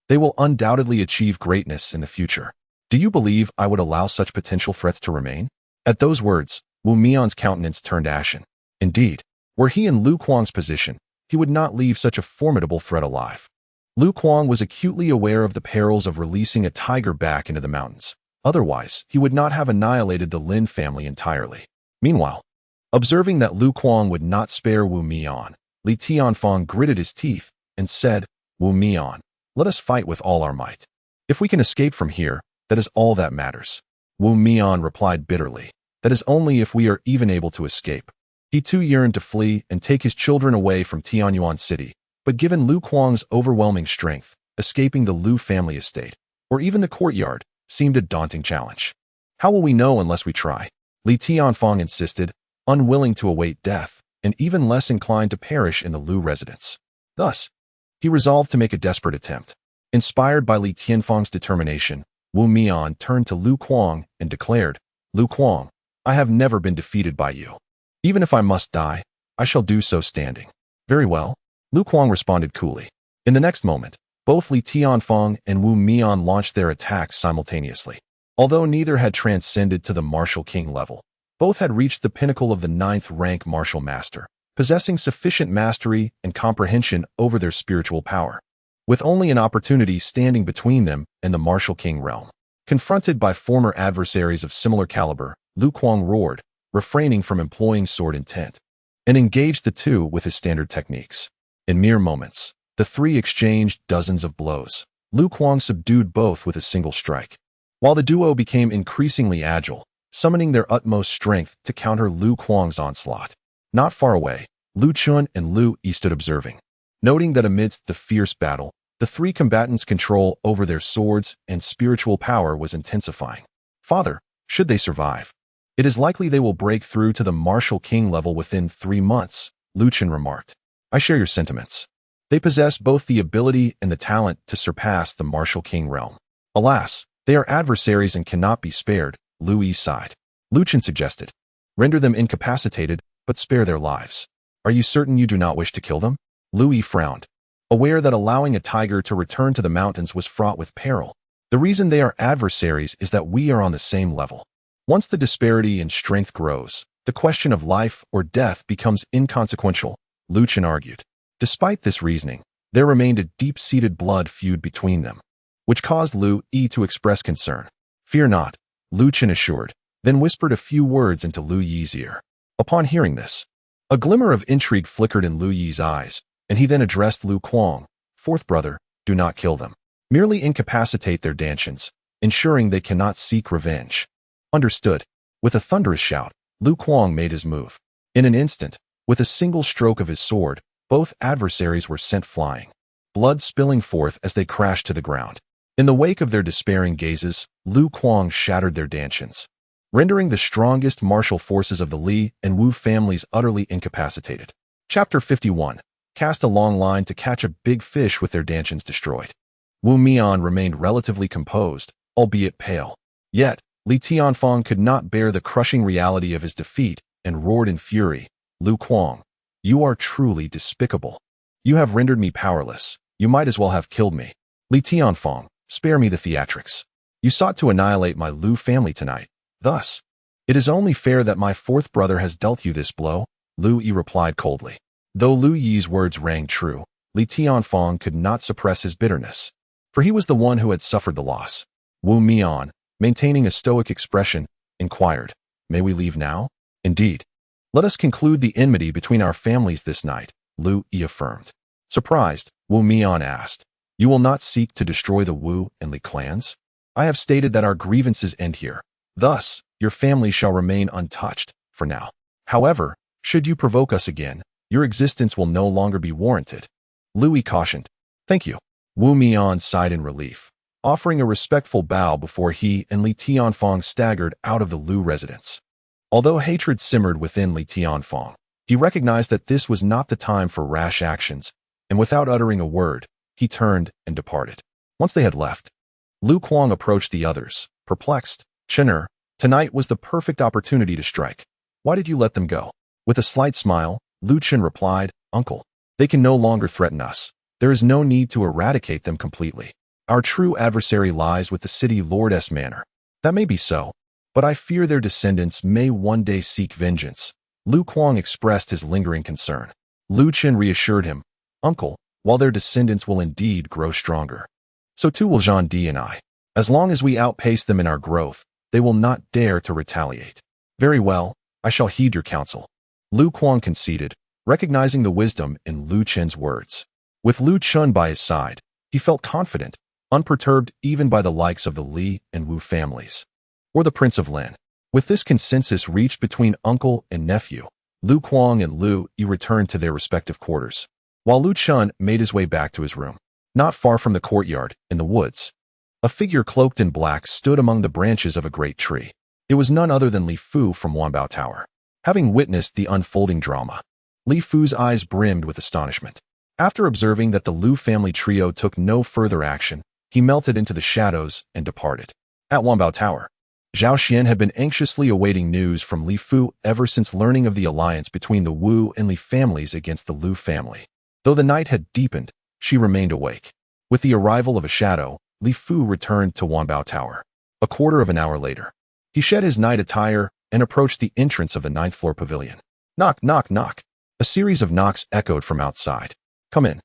They will undoubtedly achieve greatness in the future. Do you believe I would allow such potential threats to remain?" At those words, Wu Mian's countenance turned ashen. Indeed, were he in Lu Kuang's position, he would not leave such a formidable threat alive. Lu Kuang was acutely aware of the perils of releasing a tiger back into the mountains. Otherwise, he would not have annihilated the Lin family entirely. Meanwhile, observing that Lu Kuang would not spare Wu Mian, Li Tianfang gritted his teeth and said, "Wu Mian, let us fight with all our might. If we can escape from here, that is all that matters." Wu Mian replied bitterly, "That is only if we are even able to escape." He too yearned to flee and take his children away from Tianyuan city, but given Lu Kuang's overwhelming strength, escaping the Lu family estate, or even the courtyard, seemed a daunting challenge. "How will we know unless we try?" Li Tianfang insisted, unwilling to await death, and even less inclined to perish in the Lu residence. Thus, he resolved to make a desperate attempt. Inspired by Li Tianfang's determination, Wu Mian turned to Lu Kuang and declared, "Lu Kuang, I have never been defeated by you. Even if I must die, I shall do so standing." "Very well," Lu Kuang responded coolly. In the next moment, both Li Tianfang and Wu Mian launched their attacks simultaneously. Although neither had transcended to the martial king level, both had reached the pinnacle of the 9th rank martial master, possessing sufficient mastery and comprehension over their spiritual power. With only an opportunity standing between them and the martial king realm. Confronted by former adversaries of similar caliber, Lu Kuang roared, refraining from employing sword intent, and engaged the two with his standard techniques. In mere moments, the three exchanged dozens of blows. Lu Kuang subdued both with a single strike, while the duo became increasingly agile, summoning their utmost strength to counter Lu Kuang's onslaught. Not far away, Lu Chen and Lu Yi stood observing, noting that amidst the fierce battle, the three combatants' control over their swords and spiritual power was intensifying. "Father, should they survive, it is likely they will break through to the martial king level within 3 months, Lu Chen remarked. "I share your sentiments. They possess both the ability and the talent to surpass the martial king realm. Alas, they are adversaries and cannot be spared," Lu Yi sighed. Lu Chen suggested, "Render them incapacitated, but spare their lives." "Are you certain you do not wish to kill them?" Lu Yi frowned, aware that allowing a tiger to return to the mountains was fraught with peril. "The reason they are adversaries is that we are on the same level. Once the disparity in strength grows, the question of life or death becomes inconsequential," Lu Chen argued. Despite this reasoning, there remained a deep-seated blood feud between them, which caused Lu Yi to express concern. "Fear not," Lu Chen assured, then whispered a few words into Lu Yi's ear. Upon hearing this, a glimmer of intrigue flickered in Lu Yi's eyes, and he then addressed Lu Kuang, "Fourth brother, do not kill them. Merely incapacitate their dantians, ensuring they cannot seek revenge." "Understood." With a thunderous shout, Lu Kuang made his move. In an instant, with a single stroke of his sword, both adversaries were sent flying, blood spilling forth as they crashed to the ground. In the wake of their despairing gazes, Lu Kuang shattered their dantians, rendering the strongest martial forces of the Li and Wu families utterly incapacitated. Chapter 51. Cast a long line to catch a big fish with their dantians destroyed. Wu Mian remained relatively composed, albeit pale. Yet, Li Tianfang could not bear the crushing reality of his defeat and roared in fury, "Lu Kuang, you are truly despicable. You have rendered me powerless. You might as well have killed me. Li Tianfang, spare me the theatrics. You sought to annihilate my Lu family tonight. Thus, it is only fair that my fourth brother has dealt you this blow," Lu Yi replied coldly. Though Lu Yi's words rang true, Li Tianfang could not suppress his bitterness, for he was the one who had suffered the loss. Wu Mian, maintaining a stoic expression, inquired, "May we leave now?" "Indeed. Let us conclude the enmity between our families this night," Lu Yi affirmed. Surprised, Wu Mian asked, "You will not seek to destroy the Wu and Li clans? I have stated that our grievances end here. Thus, your family shall remain untouched, for now. However, should you provoke us again, your existence will no longer be warranted," Lu Yi cautioned. "Thank you." Wu Mian sighed in relief, offering a respectful bow before he and Li Tianfang staggered out of the Lu residence. Although hatred simmered within Li Tianfang, he recognized that this was not the time for rash actions, and without uttering a word, he turned and departed. Once they had left, Lu Kuang approached the others, perplexed. "Chener, tonight was the perfect opportunity to strike. Why did you let them go?" With a slight smile, Lu Chen replied, "Uncle, they can no longer threaten us. There is no need to eradicate them completely. Our true adversary lies with the city lordess manor. That may be so, but I fear their descendants may one day seek vengeance." Lu Kuang expressed his lingering concern. Lu Chen reassured him, "Uncle, while their descendants will indeed grow stronger, so too will Zhang Di and I. As long as we outpace them in our growth, they will not dare to retaliate." "Very well, I shall heed your counsel," Lu Kuang conceded, recognizing the wisdom in Lu Chen's words. With Lu Chen by his side, he felt confident, unperturbed even by the likes of the Li and Wu families, or the Prince of Lin. With this consensus reached between uncle and nephew, Lu Kuang and Lu Yi returned to their respective quarters, while Lu Chen made his way back to his room. Not far from the courtyard, in the woods, a figure cloaked in black stood among the branches of a great tree. It was none other than Li Fu from Wanbao Tower. Having witnessed the unfolding drama, Li Fu's eyes brimmed with astonishment. After observing that the Lu family trio took no further action, he melted into the shadows and departed. At Wanbao Tower, Zhao Xian had been anxiously awaiting news from Li Fu ever since learning of the alliance between the Wu and Li families against the Lu family. Though the night had deepened, she remained awake. With the arrival of a shadow, Li Fu returned to Wanbao Tower. A quarter of an hour later, he shed his night attire and approached the entrance of the 9th floor pavilion. Knock, knock, knock. A series of knocks echoed from outside. "Come in."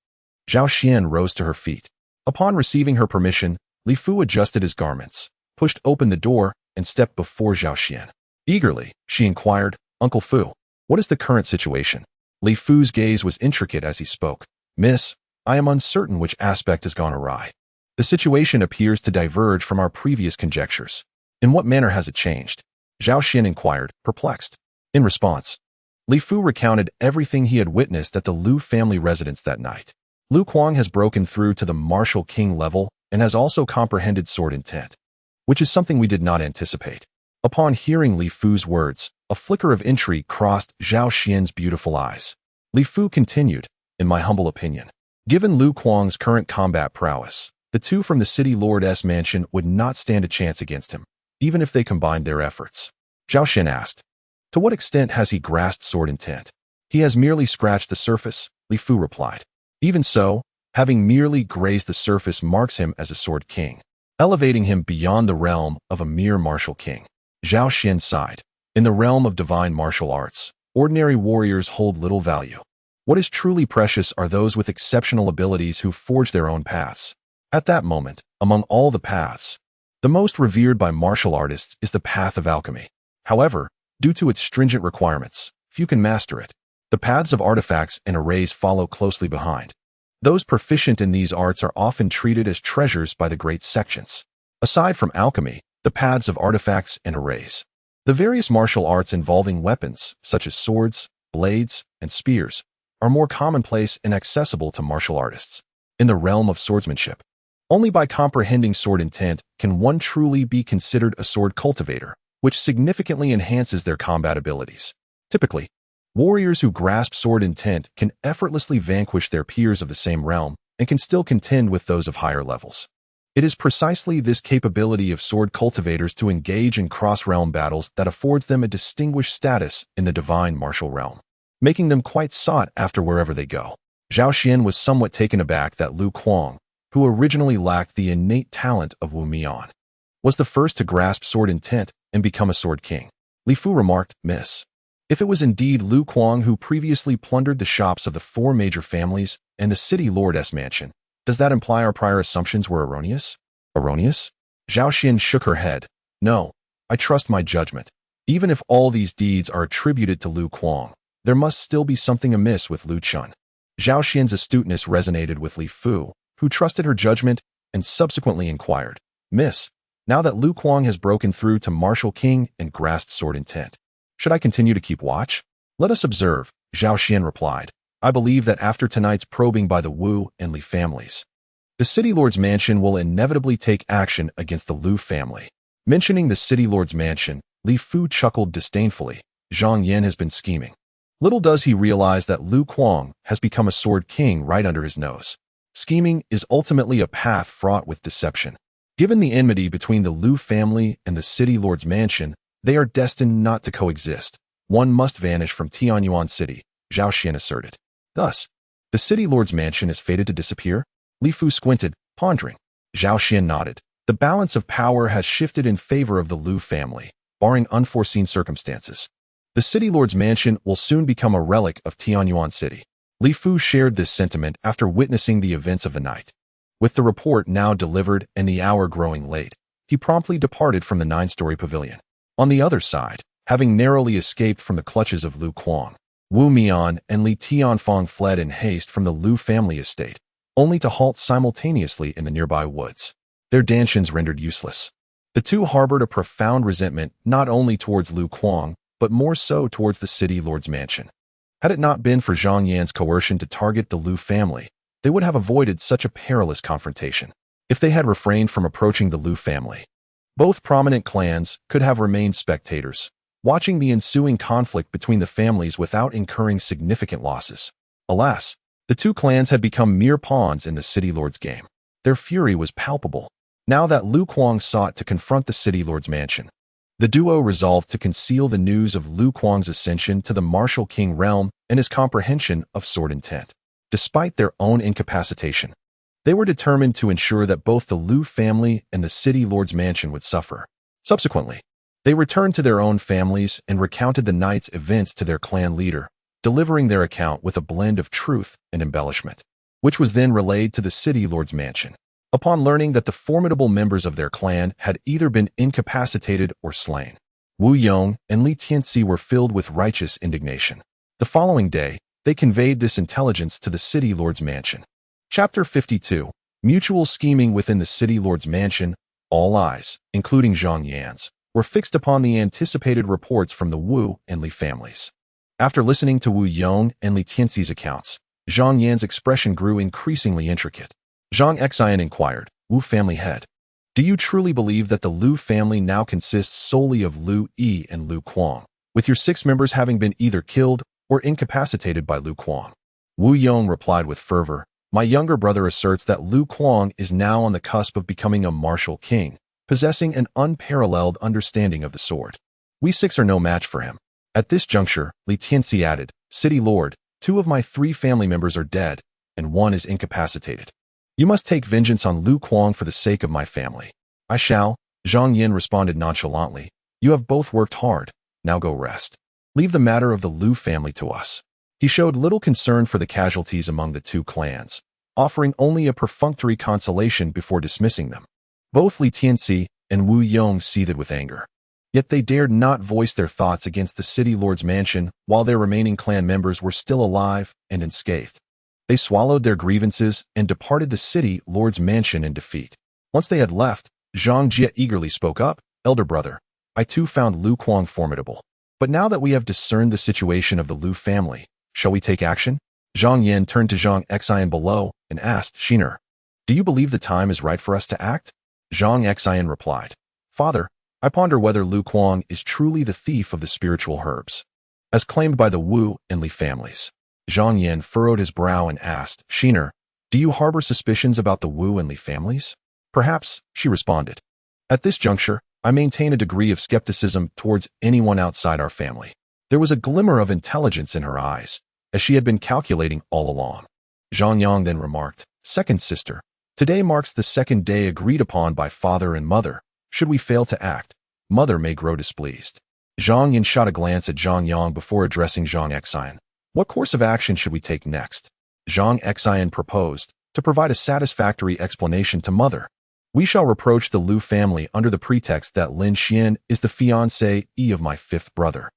Zhao Xian rose to her feet. Upon receiving her permission, Li Fu adjusted his garments, pushed open the door, and stepped before Zhao Xian. Eagerly, she inquired, "Uncle Fu, what is the current situation?" Li Fu's gaze was intricate as he spoke. "Miss, I am uncertain which aspect has gone awry. The situation appears to diverge from our previous conjectures. In what manner has it changed?" Zhao Xian inquired, perplexed. In response, Li Fu recounted everything he had witnessed at the Lu family residence that night. Lu Kuang has broken through to the martial king level and has also comprehended sword intent, which is something we did not anticipate. Upon hearing Li Fu's words, a flicker of intrigue crossed Zhao Xian's beautiful eyes. Li Fu continued, "In my humble opinion, given Lu Kuang's current combat prowess, the two from the city lord's mansion would not stand a chance against him, even if they combined their efforts." Zhao Xian asked, "To what extent has he grasped sword intent?" "He has merely scratched the surface," Li Fu replied. "Even so, having merely grazed the surface marks him as a sword king, elevating him beyond the realm of a mere martial king." Zhao Xian sighed. "In the realm of divine martial arts, ordinary warriors hold little value. What is truly precious are those with exceptional abilities who forge their own paths." At that moment, among all the paths, the most revered by martial artists is the path of alchemy. However, due to its stringent requirements, few can master it. The paths of artifacts and arrays follow closely behind. Those proficient in these arts are often treated as treasures by the great sections. Aside from alchemy, the paths of artifacts and arrays, the various martial arts involving weapons, such as swords, blades, and spears, are more commonplace and accessible to martial artists. In the realm of swordsmanship, only by comprehending sword intent can one truly be considered a sword cultivator, which significantly enhances their combat abilities. Typically, warriors who grasp sword intent can effortlessly vanquish their peers of the same realm and can still contend with those of higher levels. It is precisely this capability of sword cultivators to engage in cross-realm battles that affords them a distinguished status in the divine martial realm, making them quite sought after wherever they go. Zhao Xian was somewhat taken aback that Lu Kuang, who originally lacked the innate talent of Wu Mian, was the first to grasp sword intent and become a sword king. Li Fu remarked, "Miss, if it was indeed Lu Kuang who previously plundered the shops of the 4 major families and the city lord's mansion, does that imply our prior assumptions were erroneous?" "Erroneous?" Zhao Xian shook her head. "No, I trust my judgment. Even if all these deeds are attributed to Lu Kuang, there must still be something amiss with Lu Chen." Zhao Xian's astuteness resonated with Li Fu, who trusted her judgment and subsequently inquired, "Miss, now that Lu Kuang has broken through to martial king and grasped sword intent, should I continue to keep watch?" "Let us observe," Zhao Xian replied. "I believe that after tonight's probing by the Wu and Li families, the city lord's mansion will inevitably take action against the Lu family." Mentioning the city lord's mansion, Li Fu chuckled disdainfully. Zhang Yan has been scheming. Little does he realize that Lu Kuang has become a sword king right under his nose. Scheming is ultimately a path fraught with deception. Given the enmity between the Lu family and the city lord's mansion, they are destined not to coexist. One must vanish from Tianyuan city, Zhao Xian asserted. Thus, the city lord's mansion is fated to disappear? Li Fu squinted, pondering. Zhao Xian nodded. The balance of power has shifted in favor of the Lu family, barring unforeseen circumstances. The city lord's mansion will soon become a relic of Tianyuan city. Li Fu shared this sentiment after witnessing the events of the night. With the report now delivered and the hour growing late, he promptly departed from the 9-story pavilion. On the other side, having narrowly escaped from the clutches of Lu Kuang, Wu Mian and Li Tianfang fled in haste from the Lu family estate, only to halt simultaneously in the nearby woods. Their dantians rendered useless. The two harbored a profound resentment not only towards Lu Kuang, but more so towards the city lord's mansion. Had it not been for Zhang Yan's coercion to target the Lu family, they would have avoided such a perilous confrontation. If they had refrained from approaching the Lu family, both prominent clans could have remained spectators, watching the ensuing conflict between the families without incurring significant losses. Alas, the two clans had become mere pawns in the city lord's game. Their fury was palpable. Now that Lu Kuang sought to confront the city lord's mansion, the duo resolved to conceal the news of Lu Kuang's ascension to the martial king realm and his comprehension of sword intent. Despite their own incapacitation, they were determined to ensure that both the Lu family and the city lord's mansion would suffer. Subsequently, they returned to their own families and recounted the night's events to their clan leader, delivering their account with a blend of truth and embellishment, which was then relayed to the city lord's mansion. Upon learning that the formidable members of their clan had either been incapacitated or slain, Wu Yong and Li Tianxi were filled with righteous indignation. The following day, they conveyed this intelligence to the city lord's mansion. Chapter 52. Mutual scheming within the city lord's mansion. All eyes, including Zhang Yan's, were fixed upon the anticipated reports from the Wu and Li families. After listening to Wu Yong and Li Tianxi's accounts, Zhang Yan's expression grew increasingly intricate. Zhang Xian inquired, Wu family head, do you truly believe that the Lu family now consists solely of Lu Yi and Lu Kuang, with your 6 members having been either killed or incapacitated by Lu Kuang? Wu Yong replied with fervor, my younger brother asserts that Lu Kuang is now on the cusp of becoming a martial king, possessing an unparalleled understanding of the sword. We 6 are no match for him. At this juncture, Li Tianxi added, City Lord, 2 of my 3 family members are dead, and 1 is incapacitated. You must take vengeance on Lu Kuang for the sake of my family. I shall, Zhang Yin responded nonchalantly. You have both worked hard, now go rest. Leave the matter of the Lu family to us. He showed little concern for the casualties among the 2 clans, offering only a perfunctory consolation before dismissing them. Both Li Tianxi and Wu Yong seethed with anger. Yet they dared not voice their thoughts against the city lord's mansion while their remaining clan members were still alive and unscathed. They swallowed their grievances and departed the city lord's mansion in defeat. Once they had left, Zhang Jie eagerly spoke up, Elder brother, I too found Lu Kuang formidable. But now that we have discerned the situation of the Lu family, shall we take action? Zhang Yan turned to Zhang Xian below and asked, Shiner, do you believe the time is right for us to act? Zhang Xian replied, Father, I ponder whether Lu Kuang is truly the thief of the spiritual herbs, as claimed by the Wu and Li families. Zhang Yan furrowed his brow and asked, Shiner, do you harbor suspicions about the Wu and Li families? Perhaps, she responded. At this juncture, I maintain a degree of skepticism towards anyone outside our family. There was a glimmer of intelligence in her eyes, as she had been calculating all along. Zhang Yang then remarked, Second sister, today marks the 2nd day agreed upon by father and mother. Should we fail to act, mother may grow displeased. Zhang Yin shot a glance at Zhang Yang before addressing Zhang Xian. What course of action should we take next? Zhang Xian proposed, to provide a satisfactory explanation to mother. We shall reproach the Lu family under the pretext that Lin Xian is the fiancée of my 5th brother,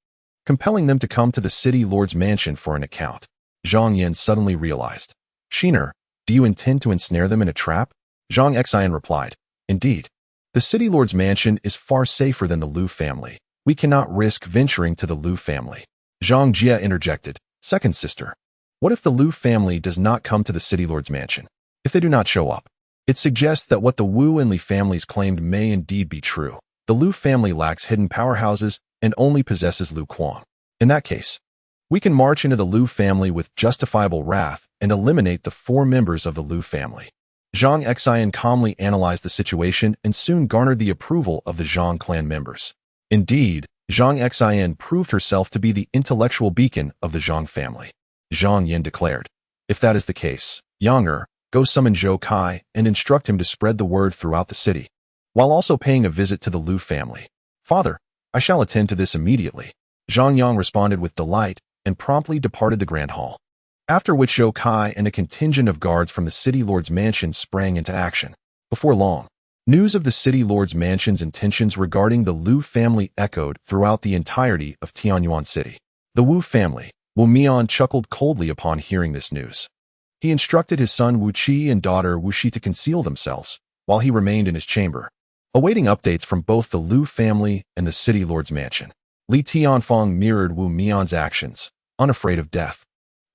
compelling them to come to the city lord's mansion for an account. Zhang Yin suddenly realized. Shiner, do you intend to ensnare them in a trap? Zhang Xian replied, Indeed. The city lord's mansion is far safer than the Lu family. We cannot risk venturing to the Lu family. Zhang Jie interjected, Second sister, what if the Lu family does not come to the city lord's mansion? If they do not show up, it suggests that what the Wu and Li families claimed may indeed be true. The Lu family lacks hidden powerhouses and only possesses Lu Kuang. In that case, we can march into the Lu family with justifiable wrath and eliminate the 4 members of the Lu family. Zhang Xian calmly analyzed the situation and soon garnered the approval of the Zhang clan members. Indeed, Zhang Xian proved herself to be the intellectual beacon of the Zhang family. Zhang Yin declared, If that is the case, Yang go summon Zhou Kai and instruct him to spread the word throughout the city, while also paying a visit to the Lu family. Father, I shall attend to this immediately. Zhang Yang responded with delight and promptly departed the grand hall. after which Zhou Kai and a contingent of guards from the city lord's mansion sprang into action. Before long, news of the city lord's mansion's intentions regarding the Lu family echoed throughout the entirety of Tianyuan City. The Wu family, Wu Mian chuckled coldly upon hearing this news. He instructed his son Wu Qi and daughter Wu Shi to conceal themselves, while he remained in his chamber, awaiting updates from both the Lu family and the city lord's mansion. Li Tianfeng mirrored Wu Mian's actions, unafraid of death.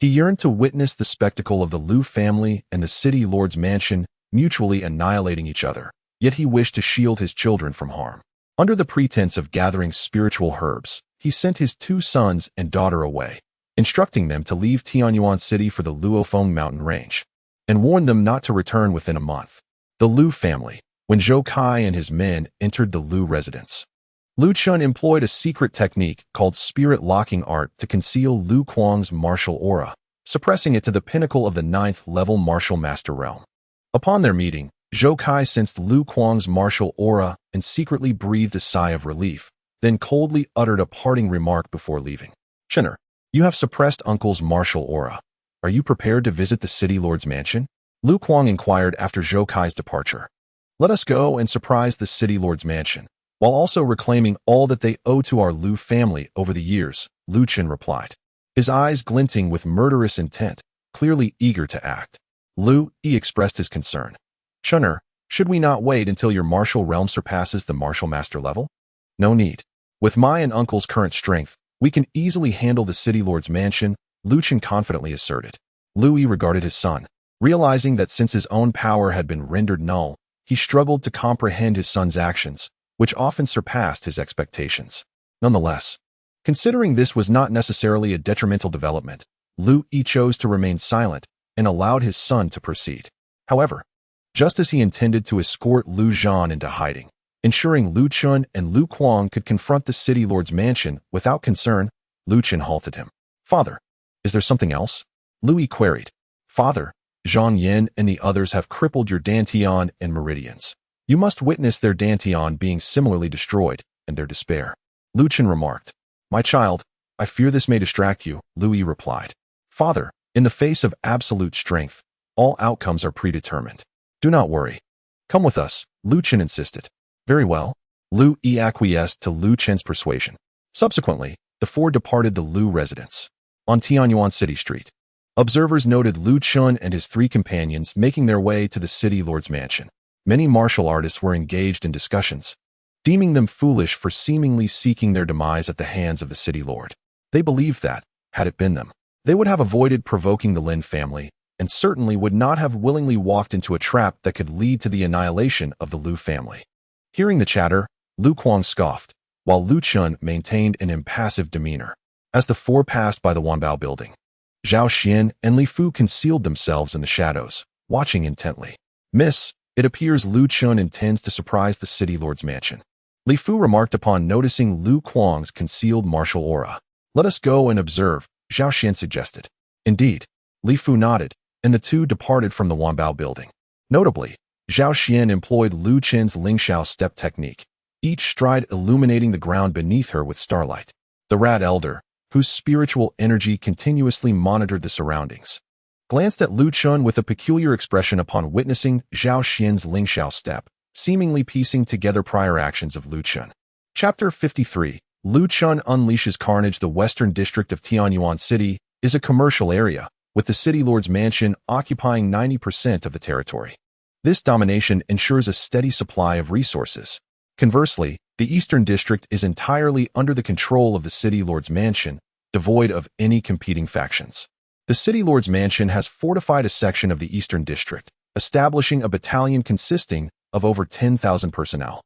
He yearned to witness the spectacle of the Lu family and the city lord's mansion mutually annihilating each other, yet he wished to shield his children from harm. Under the pretense of gathering spiritual herbs, he sent his 2 sons and daughter away, instructing them to leave Tianyuan City for the Luofeng mountain range, and warned them not to return within a month. The Lu family, when Zhou Kai and his men entered the Lu residence. Lu Chen employed a secret technique called spirit locking art to conceal Lu Kuang's martial aura, suppressing it to the pinnacle of the 9th level martial master realm. Upon their meeting, Zhou Kai sensed Lu Kuang's martial aura and secretly breathed a sigh of relief, then coldly uttered a parting remark before leaving. "Chener, you have suppressed Uncle's martial aura. Are you prepared to visit the city lord's mansion?" Lu Kuang inquired after Zhou Kai's departure. "Let us go and surprise the city lord's mansion, while also reclaiming all that they owe to our Lu family over the years," Lu Chen replied, his eyes glinting with murderous intent, clearly eager to act. Lu Yi expressed his concern. "Chener, should we not wait until your martial realm surpasses the martial master level?" "No need. With my and Uncle's current strength, we can easily handle the city lord's mansion," Lu Chen confidently asserted. Lu Yi regarded his son. Realizing that since his own power had been rendered null, he struggled to comprehend his son's actions, which often surpassed his expectations. Nonetheless, considering this was not necessarily a detrimental development, Lu Yi chose to remain silent and allowed his son to proceed. However, just as he intended to escort Lu Zhan into hiding, ensuring Lu Chen and Lu Kuang could confront the city lord's mansion without concern, Lu Chen halted him. "Father, is there something else?" Lu Yi queried. "Father, Zhang Yin and the others have crippled your Dantian and meridians. You must witness their Dantian being similarly destroyed and their despair." Lu Chen remarked. "My child, I fear this may distract you," Lu Yi replied. "Father, in the face of absolute strength, all outcomes are predetermined. Do not worry. Come with us," Lu Chen insisted. "Very well." Lu Yi acquiesced to Lu Chen's persuasion. Subsequently, the 4 departed the Lu residence. On Tianyuan City Street, observers noted Lu Chen and his 3 companions making their way to the city lord's mansion. Many martial artists were engaged in discussions, deeming them foolish for seemingly seeking their demise at the hands of the city lord. They believed that, had it been them, they would have avoided provoking the Lin family, and certainly would not have willingly walked into a trap that could lead to the annihilation of the Lu family. Hearing the chatter, Lu Kuang scoffed, while Lu Chen maintained an impassive demeanor. As the 4 passed by the Wanbao building, Zhao Xian and Li Fu concealed themselves in the shadows, watching intently. "Miss, it appears Lu Chen intends to surprise the city lord's mansion," Li Fu remarked upon noticing Lu Kuang's concealed martial aura. "Let us go and observe," Zhao Xian suggested. Indeed, Li Fu nodded, and the 2 departed from the Wanbao building. Notably, Zhao Xian employed Lu Chen's Lingxiao step technique, each stride illuminating the ground beneath her with starlight. The Rat Elder, whose spiritual energy continuously monitored the surroundings, glanced at Lu Chen with a peculiar expression upon witnessing Zhao Xian's Lingxiao step, seemingly piecing together prior actions of Lu Chen. Chapter 53. Lu Chen unleashes carnage. The western district of Tianyuan City is a commercial area, with the city lord's mansion occupying 90% of the territory. This domination ensures a steady supply of resources. Conversely, the eastern district is entirely under the control of the city lord's mansion, devoid of any competing factions. The city lord's mansion has fortified a section of the eastern district, establishing a battalion consisting of over 10,000 personnel.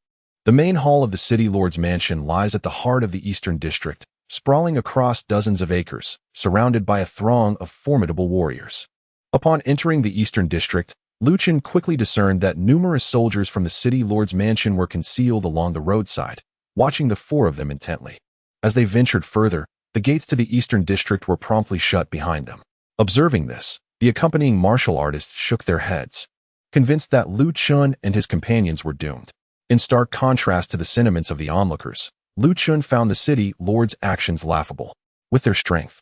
The main hall of the city lord's mansion lies at the heart of the eastern district, sprawling across dozens of acres, surrounded by a throng of formidable warriors. Upon entering the eastern district, Lu Chen quickly discerned that numerous soldiers from the city lord's mansion were concealed along the roadside, watching the 4 of them intently. As they ventured further, the gates to the eastern district were promptly shut behind them. Observing this, the accompanying martial artists shook their heads, convinced that Lu Chen and his companions were doomed. In stark contrast to the sentiments of the onlookers, Lu Chen found the city lord's actions laughable. With their strength,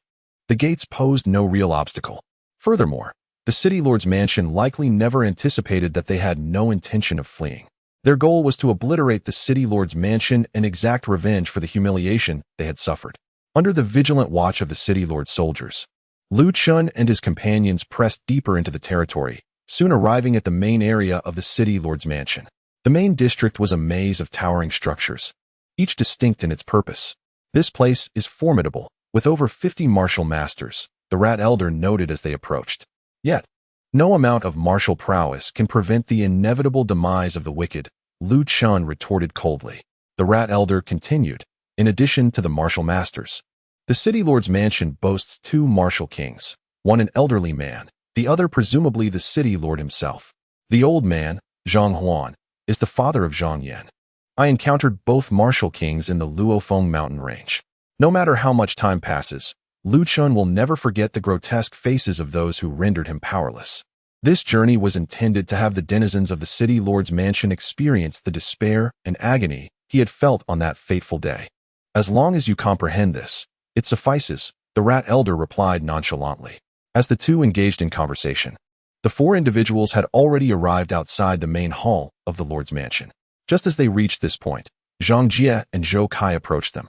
the gates posed no real obstacle. Furthermore, the city lord's mansion likely never anticipated that they had no intention of fleeing. Their goal was to obliterate the city lord's mansion and exact revenge for the humiliation they had suffered. Under the vigilant watch of the city lord's soldiers, Lu Chen and his companions pressed deeper into the territory, soon arriving at the main area of the city lord's mansion. The main district was a maze of towering structures, each distinct in its purpose. This place is formidable, with over 50 martial masters, the Rat Elder noted as they approached. Yet, no amount of martial prowess can prevent the inevitable demise of the wicked, Lu Chen retorted coldly. The Rat Elder continued, in addition to the martial masters, the city lord's mansion boasts 2 martial kings, one an elderly man, the other presumably the city lord himself. The old man, Zhang Huan, is the father of Zhang Yan. I encountered both martial kings in the Luofeng mountain range. No matter how much time passes, Lu Chen will never forget the grotesque faces of those who rendered him powerless. This journey was intended to have the denizens of the city lord's mansion experience the despair and agony he had felt on that fateful day. As long as you comprehend this, it suffices, the Rat Elder replied nonchalantly. As the two engaged in conversation, the 4 individuals had already arrived outside the main hall of the lord's mansion. Just as they reached this point, Zhang Jie and Zhou Kai approached them.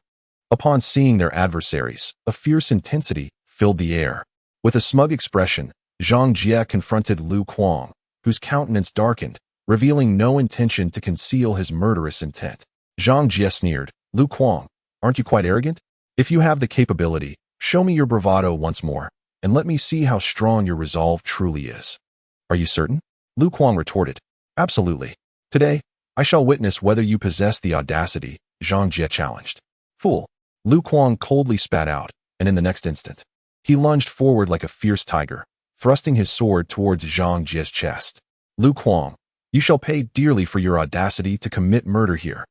Upon seeing their adversaries, a fierce intensity filled the air. With a smug expression, Zhang Jie confronted Lu Kuang, whose countenance darkened, revealing no intention to conceal his murderous intent. Zhang Jie sneered, Lu Kuang, aren't you quite arrogant? If you have the capability, show me your bravado once more, and let me see how strong your resolve truly is. Are you certain? Lu Kuang retorted. Absolutely. Today, I shall witness whether you possess the audacity, Zhang Jie challenged. Fool. Lu Kuang coldly spat out, and in the next instant, he lunged forward like a fierce tiger, thrusting his sword towards Zhang Jie's chest. Lu Kuang, you shall pay dearly for your audacity to commit murder here.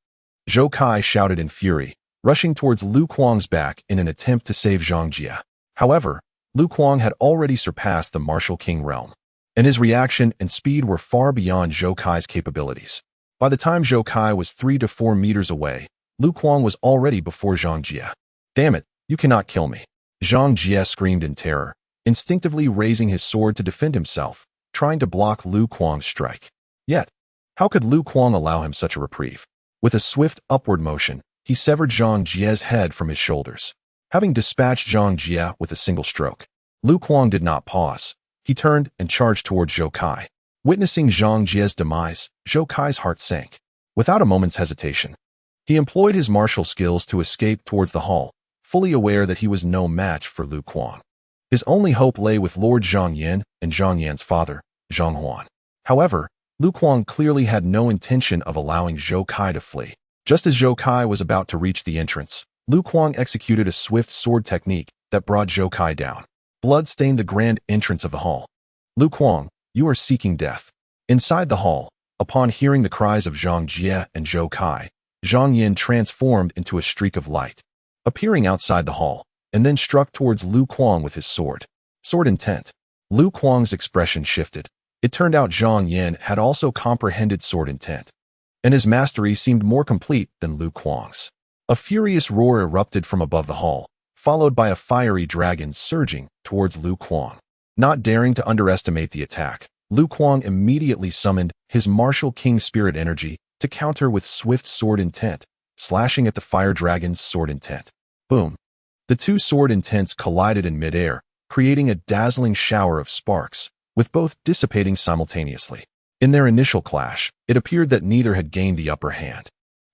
Zhou Kai shouted in fury, rushing towards Lu Kuang's back in an attempt to save Zhang Jie. However, Lu Kuang had already surpassed the martial king realm, and his reaction and speed were far beyond Zhou Kai's capabilities. By the time Zhou Kai was 3 to 4 meters away, Lu Kuang was already before Zhang Jie. Damn it, you cannot kill me. Zhang Jie screamed in terror, instinctively raising his sword to defend himself, trying to block Lu Kuang's strike. Yet, how could Lu Kuang allow him such a reprieve? With a swift upward motion, he severed Zhang Jie's head from his shoulders. Having dispatched Zhang Jie with a single stroke, Lu Kuang did not pause. He turned and charged towards Zhou Kai. Witnessing Zhang Jie's demise, Zhou Kai's heart sank. Without a moment's hesitation, he employed his martial skills to escape towards the hall, fully aware that he was no match for Lu Kuang. His only hope lay with Lord Zhang Yan and Zhang Yan's father, Zhang Huan. However, Lu Kuang clearly had no intention of allowing Zhou Kai to flee. Just as Zhou Kai was about to reach the entrance, Lu Kuang executed a swift sword technique that brought Zhou Kai down. Blood stained the grand entrance of the hall. Lu Kuang, you are seeking death. Inside the hall, upon hearing the cries of Zhang Jie and Zhou Kai, Zhang Yan transformed into a streak of light, appearing outside the hall, and then struck towards Lu Kuang with his sword. Sword intent. Lu Kuang's expression shifted. It turned out Zhang Yan had also comprehended sword intent, and his mastery seemed more complete than Lu Kuang's. A furious roar erupted from above the hall, followed by a fiery dragon surging towards Lu Kuang. Not daring to underestimate the attack, Lu Kuang immediately summoned his martial king spirit energy to counter with swift sword intent, slashing at the fire dragon's sword intent. Boom. The two sword intents collided in midair, creating a dazzling shower of sparks, with both dissipating simultaneously. In their initial clash, it appeared that neither had gained the upper hand.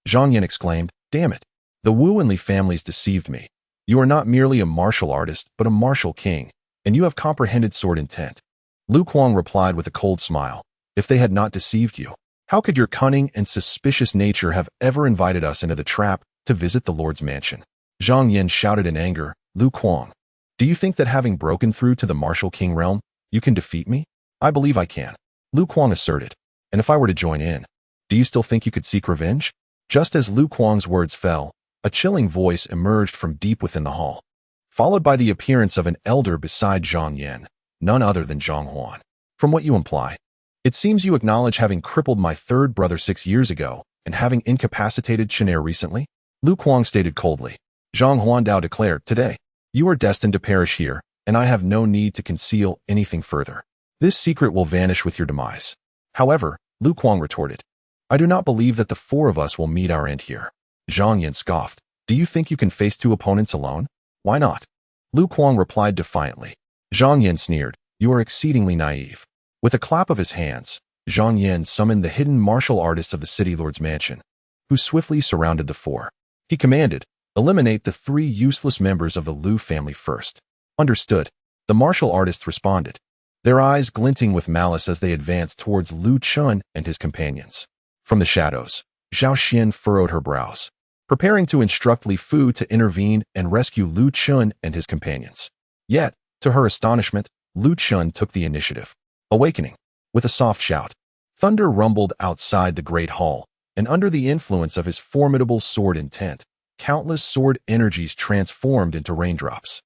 Zhang Yan exclaimed, "Damn it! The Wu and Li families deceived me. You are not merely a martial artist, but a martial king, and you have comprehended sword intent." Lu Kuang replied with a cold smile, "If they had not deceived you, how could your cunning and suspicious nature have ever invited us into the trap to visit the Lord's mansion?" Zhang Yan shouted in anger, "Lu Kuang, do you think that having broken through to the martial king realm, you can defeat me?" "I believe I can," Lu Kuang asserted. "And if I were to join in, do you still think you could seek revenge?" Just as Lu Kuang's words fell, a chilling voice emerged from deep within the hall, followed by the appearance of an elder beside Zhang Yan, none other than Zhang Huan. "From what you imply, it seems you acknowledge having crippled my third brother 6 years ago and having incapacitated Chen recently?" Lu Kuang stated coldly. Zhang Huandao declared, "Today, you are destined to perish here, and I have no need to conceal anything further. This secret will vanish with your demise. However, Lu Kuang retorted, I do not believe that the four of us will meet our end here. Zhang Yan scoffed, do you think you can face two opponents alone? Why not? Lu Kuang replied defiantly. Zhang Yan sneered, you are exceedingly naive. With a clap of his hands, Zhang Yan summoned the hidden martial artists of the city lord's mansion, who swiftly surrounded the four. He commanded, eliminate the three useless members of the Lu family first. Understood. The martial artists responded, their eyes glinting with malice as they advanced towards Lu Chen and his companions. From the shadows, Zhao Xian furrowed her brows, preparing to instruct Li Fu to intervene and rescue Lu Chen and his companions. Yet, to her astonishment, Lu Chen took the initiative. Awakening. With a soft shout, thunder rumbled outside the great hall, and under the influence of his formidable sword intent, countless sword energies transformed into raindrops,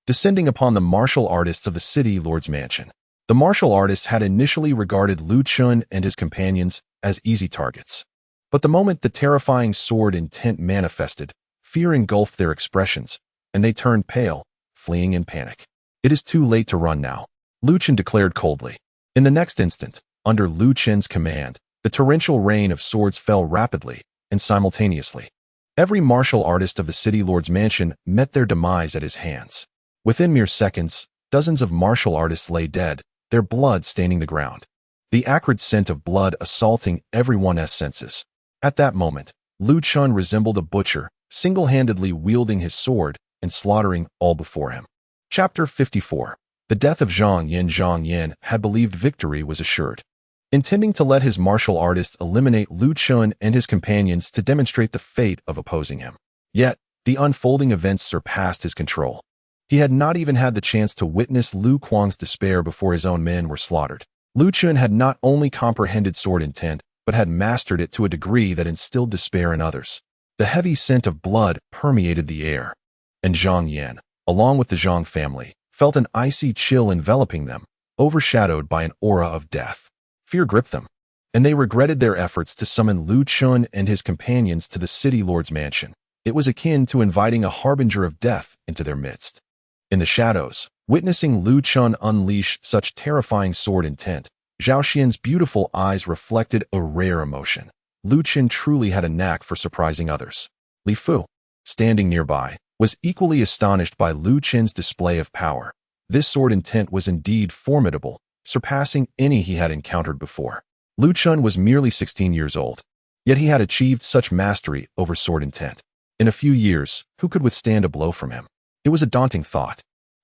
descending upon the martial artists of the city lord's mansion. The martial artists had initially regarded Lu Chen and his companions as easy targets. But the moment the terrifying sword intent manifested, fear engulfed their expressions, and they turned pale, fleeing in panic. It is too late to run now, Lu Chen declared coldly. In the next instant, under Lu Chen's command, the torrential rain of swords fell rapidly and simultaneously. Every martial artist of the city lord's mansion met their demise at his hands. Within mere seconds, dozens of martial artists lay dead, their blood staining the ground. The acrid scent of blood assaulting everyone's senses. At that moment, Lu Chen resembled a butcher, single-handedly wielding his sword and slaughtering all before him. Chapter 54. The death of Zhang Yan. Zhang Yan had believed victory was assured. Intending to let his martial artists eliminate Lu Chen and his companions to demonstrate the fate of opposing him. Yet, the unfolding events surpassed his control. He had not even had the chance to witness Lu Kuang's despair before his own men were slaughtered. Lu Chen had not only comprehended sword intent, but had mastered it to a degree that instilled despair in others. The heavy scent of blood permeated the air, and Zhang Yan, along with the Zhang family, felt an icy chill enveloping them, overshadowed by an aura of death. Fear gripped them, and they regretted their efforts to summon Lu Chen and his companions to the city lord's mansion. It was akin to inviting a harbinger of death into their midst. In the shadows, witnessing Lu Chen unleash such terrifying sword intent, Zhao Xian's beautiful eyes reflected a rare emotion. Lu Chen truly had a knack for surprising others. Li Fu, standing nearby, was equally astonished by Lu Chen's display of power. This sword intent was indeed formidable, surpassing any he had encountered before. Lu Chen was merely 16 years old, yet he had achieved such mastery over sword intent. In a few years, who could withstand a blow from him? It was a daunting thought.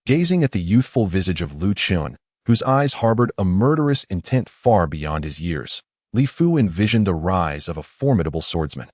Gazing at the youthful visage of Lu Chen, whose eyes harbored a murderous intent far beyond his years, Li Fu envisioned the rise of a formidable swordsman.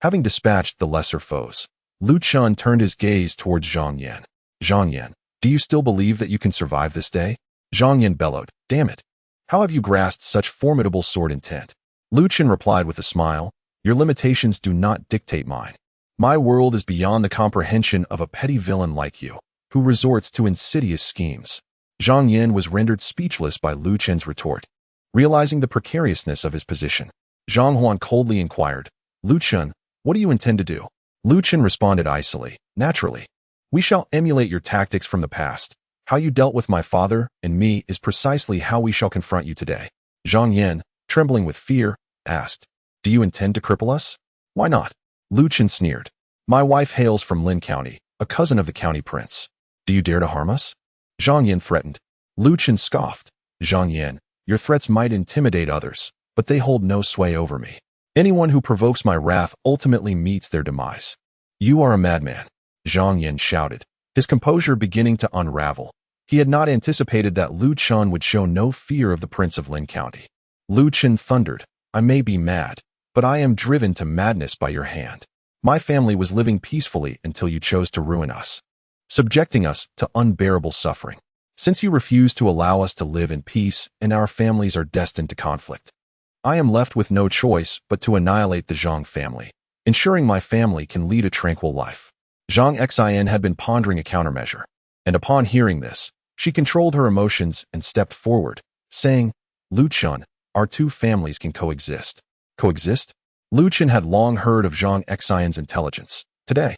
Having dispatched the lesser foes, Lu Chen turned his gaze towards Zhang Yan. Zhang Yan, do you still believe that you can survive this day? Zhang Yan bellowed, damn it. How have you grasped such formidable sword intent? Lu Chen replied with a smile, your limitations do not dictate mine. My world is beyond the comprehension of a petty villain like you, who resorts to insidious schemes. Zhang Yan was rendered speechless by Lu Chen's retort. Realizing the precariousness of his position, Zhang Huan coldly inquired, Lu Chen, what do you intend to do? Lu Chen responded icily, naturally. We shall emulate your tactics from the past. How you dealt with my father and me is precisely how we shall confront you today. Zhang Yan, trembling with fear, asked, do you intend to cripple us? Why not? Lu Chen sneered. My wife hails from Lin County, a cousin of the county prince. Do you dare to harm us? Zhang Yan threatened. Lu Chen scoffed. Zhang Yan, your threats might intimidate others, but they hold no sway over me. Anyone who provokes my wrath ultimately meets their demise. You are a madman, Zhang Yan shouted, his composure beginning to unravel. He had not anticipated that Lu Chen would show no fear of the prince of Lin County. Lu Chen thundered, I may be mad, but I am driven to madness by your hand. My family was living peacefully until you chose to ruin us, subjecting us to unbearable suffering. Since you refuse to allow us to live in peace and our families are destined to conflict, I am left with no choice but to annihilate the Zhang family, ensuring my family can lead a tranquil life. Zhang Xian had been pondering a countermeasure, and upon hearing this, she controlled her emotions and stepped forward, saying, Lu Chen, our two families can coexist. Coexist? Lu Chen had long heard of Zhang Xian's intelligence. Today,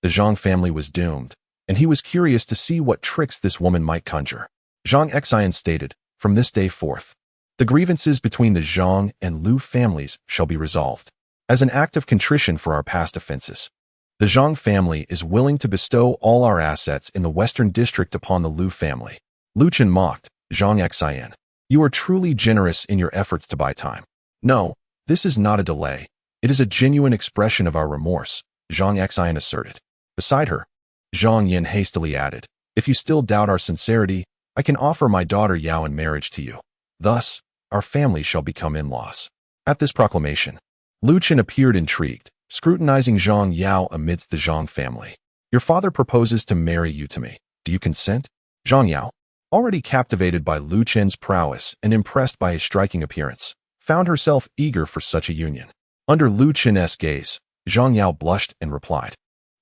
the Zhang family was doomed, and he was curious to see what tricks this woman might conjure. Zhang Xian stated, "From this day forth, the grievances between the Zhang and Lu families shall be resolved. As an act of contrition for our past offenses, the Zhang family is willing to bestow all our assets in the western district upon the Lu family." Lu Chen mocked, "Zhang Xian, you are truly generous in your efforts to buy time. No, this is not a delay. It is a genuine expression of our remorse," Zhang Xian asserted. Beside her, Zhang Yin hastily added, "If you still doubt our sincerity, I can offer my daughter Yao in marriage to you. Thus, our family shall become in-laws." At this proclamation, Lu Chen appeared intrigued, scrutinizing Zhang Yao amidst the Zhang family. "Your father proposes to marry you to me. Do you consent?" Zhang Yao, already captivated by Lu Chen's prowess and impressed by his striking appearance, found herself eager for such a union. Under Lu Chen's gaze, Zhang Yao blushed and replied,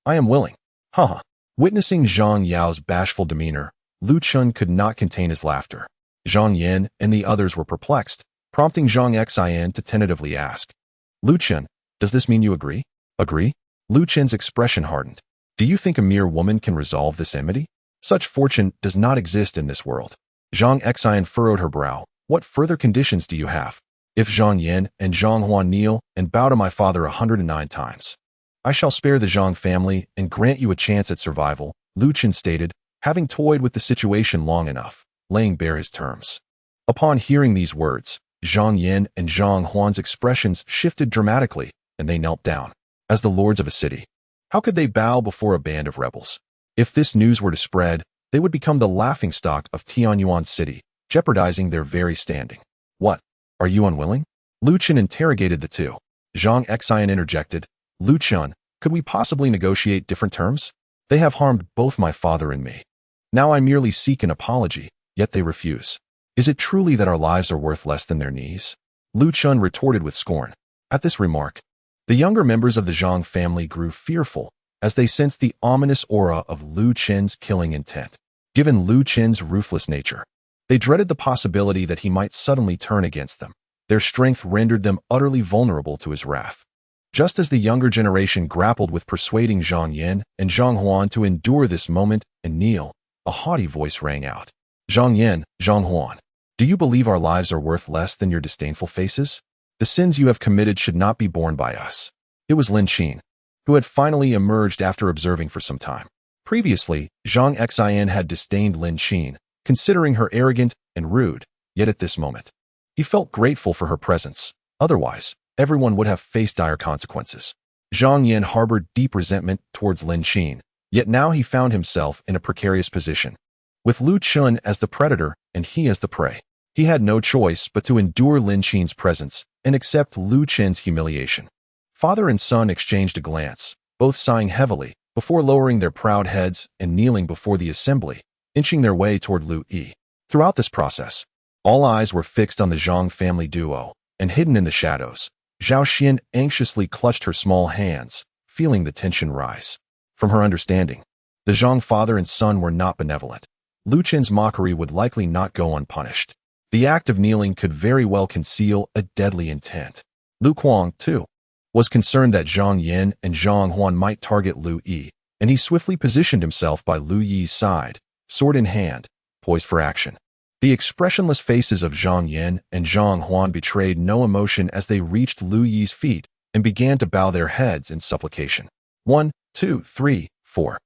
"I am willing." Haha. Witnessing Zhang Yao's bashful demeanor, Lu Chen could not contain his laughter. Zhang Yin and the others were perplexed, prompting Zhang Xian to tentatively ask, "Lu Chen, does this mean you agree?" "Agree?" Lu Chen's expression hardened. "Do you think a mere woman can resolve this enmity? Such fortune does not exist in this world." Zhang Xian furrowed her brow. "What further conditions do you have?" "If Zhang Yin and Zhang Huan kneel and bow to my father 109 times, I shall spare the Zhang family and grant you a chance at survival," Lu Chen stated, having toyed with the situation long enough, laying bare his terms. Upon hearing these words, Zhang Yin and Zhang Huan's expressions shifted dramatically, and they knelt down. As the lords of a city, how could they bow before a band of rebels? If this news were to spread, they would become the laughingstock of Tianyuan city, jeopardizing their very standing. "What? Are you unwilling?" Lu Chen interrogated the two. Zhang Xian interjected, "Lu Chen, could we possibly negotiate different terms? They have harmed both my father and me. Now I merely seek an apology, yet they refuse. Is it truly that our lives are worth less than their knees?" Lu Chen retorted with scorn. At this remark, the younger members of the Zhang family grew fearful as they sensed the ominous aura of Lu Chen's killing intent. Given Lu Chen's ruthless nature, they dreaded the possibility that he might suddenly turn against them. Their strength rendered them utterly vulnerable to his wrath. Just as the younger generation grappled with persuading Zhang Yin and Zhang Huan to endure this moment and kneel, a haughty voice rang out. "Zhang Yin, Zhang Huan, do you believe our lives are worth less than your disdainful faces? The sins you have committed should not be borne by us." It was Lin Xin, who had finally emerged after observing for some time. Previously, Zhang Xian had disdained Lin Xin, considering her arrogant and rude, yet at this moment, he felt grateful for her presence. Otherwise, everyone would have faced dire consequences. Zhang Yin harbored deep resentment towards Lin Xin, yet now he found himself in a precarious position. With Lu Chen as the predator and he as the prey, he had no choice but to endure Lin Xin's presence and accept Lu Chen's humiliation. Father and son exchanged a glance, both sighing heavily, before lowering their proud heads and kneeling before the assembly, inching their way toward Lu Yi. Throughout this process, all eyes were fixed on the Zhang family duo, and hidden in the shadows, Zhao Xian anxiously clutched her small hands, feeling the tension rise. From her understanding, the Zhang father and son were not benevolent. Lu Chen's mockery would likely not go unpunished. The act of kneeling could very well conceal a deadly intent. Lu Kuang, too, was concerned that Zhang Yin and Zhang Huan might target Lu Yi, and he swiftly positioned himself by Lu Yi's side, sword in hand, poised for action. The expressionless faces of Zhang Yin and Zhang Huan betrayed no emotion as they reached Lu Yi's feet and began to bow their heads in supplication. 1, 2, 3, 4.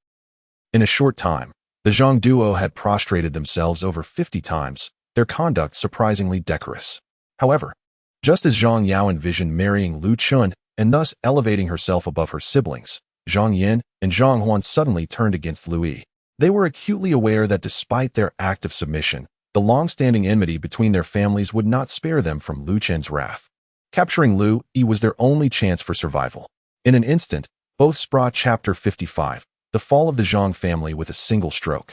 In a short time, the Zhang duo had prostrated themselves over 50 times, their conduct surprisingly decorous. However, just as Zhang Yao envisioned marrying Lu Chen and thus elevating herself above her siblings, Zhang Yin and Zhang Huan suddenly turned against Lu Yi. They were acutely aware that despite their act of submission, the long-standing enmity between their families would not spare them from Lu Chen's wrath. Capturing Lu Yi was their only chance for survival. In an instant, both sprung Chapter 55, the fall of the Zhang family with a single stroke.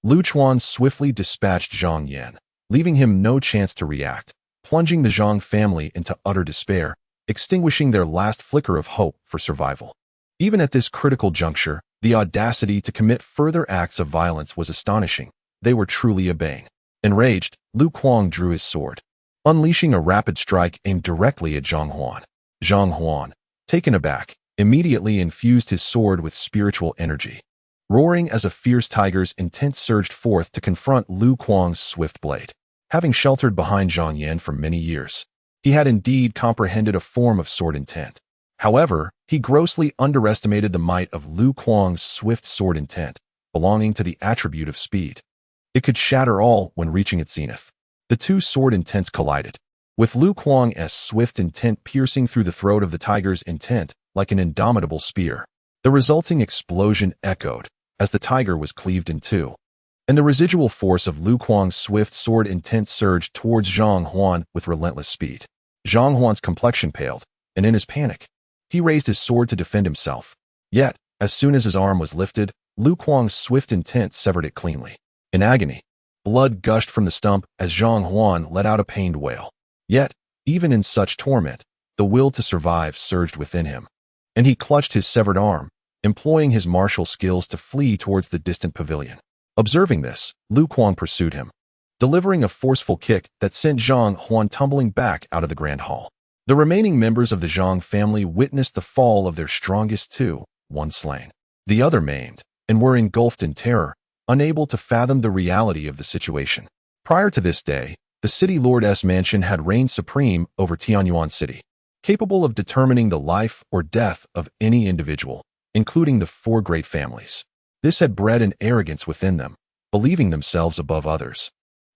Lu Chuan swiftly dispatched Zhang Yan, leaving him no chance to react, plunging the Zhang family into utter despair, extinguishing their last flicker of hope for survival. Even at this critical juncture, the audacity to commit further acts of violence was astonishing. They were truly obeying. Enraged, Lu Kuang drew his sword, unleashing a rapid strike aimed directly at Zhang Huan. Zhang Huan, taken aback, immediately infused his sword with spiritual energy. roaring as a fierce tiger's intent surged forth to confront Lu Kuang's swift blade. Having sheltered behind Zhang Yan for many years, he had indeed comprehended a form of sword intent. However, he grossly underestimated the might of Lu Kuang's swift sword intent, belonging to the attribute of speed. It could shatter all when reaching its zenith. The two sword intents collided, with Lu Kuang's swift intent piercing through the throat of the tiger's intent like an indomitable spear. The resulting explosion echoed as the tiger was cleaved in two, and the residual force of Lu Kuang's swift sword intent surged towards Zhang Huan with relentless speed. Zhang Huan's complexion paled, and in his panic, he raised his sword to defend himself. Yet, as soon as his arm was lifted, Lu Kuang's swift intent severed it cleanly. In agony, blood gushed from the stump as Zhang Huan let out a pained wail. Yet, even in such torment, the will to survive surged within him, and he clutched his severed arm, employing his martial skills to flee towards the distant pavilion. Observing this, Lu Kuang pursued him, delivering a forceful kick that sent Zhang Huan tumbling back out of the grand hall. The remaining members of the Zhang family witnessed the fall of their strongest two, one slain, the other maimed, and were engulfed in terror, unable to fathom the reality of the situation. Prior to this day, the city lord's mansion had reigned supreme over Tianyuan city, capable of determining the life or death of any individual, including the four great families. This had bred an arrogance within them, believing themselves above others,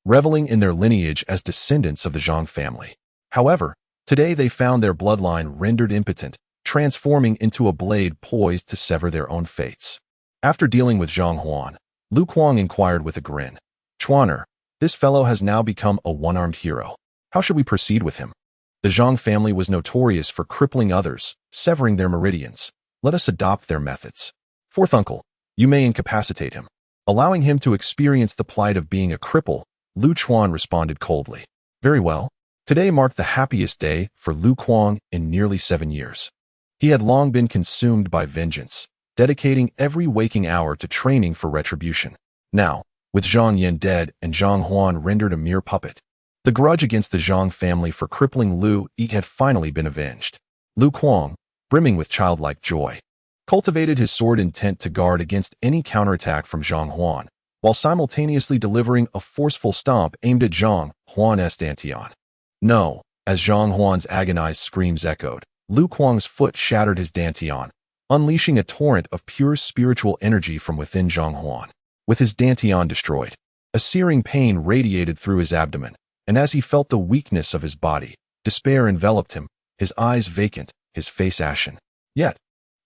reveling in their lineage as descendants of the Zhang family. However, today they found their bloodline rendered impotent, transforming into a blade poised to sever their own fates. After dealing with Zhang Huan, Lu Kuang inquired with a grin, "Chuaner, this fellow has now become a one-armed hero. How should we proceed with him? The Zhang family was notorious for crippling others, severing their meridians. Let us adopt their methods. Fourth uncle, you may incapacitate him." Allowing him to experience the plight of being a cripple, Lu Chuan responded coldly. Very well. Today marked the happiest day for Lu Kuang in nearly 7 years. He had long been consumed by vengeance, dedicating every waking hour to training for retribution. Now, with Zhang Yan dead and Zhang Huan rendered a mere puppet, the grudge against the Zhang family for crippling Lu Yi had finally been avenged. Lu Kuang, brimming with childlike joy, cultivated his sword intent to guard against any counterattack from Zhang Huan, while simultaneously delivering a forceful stomp aimed at Zhang Huan's dantian. No, as Zhang Huan's agonized screams echoed, Lu Kuang's foot shattered his dantian, unleashing a torrent of pure spiritual energy from within Zhang Huan. With his dantian destroyed, a searing pain radiated through his abdomen, and as he felt the weakness of his body, despair enveloped him, his eyes vacant, his face ashen. Yet,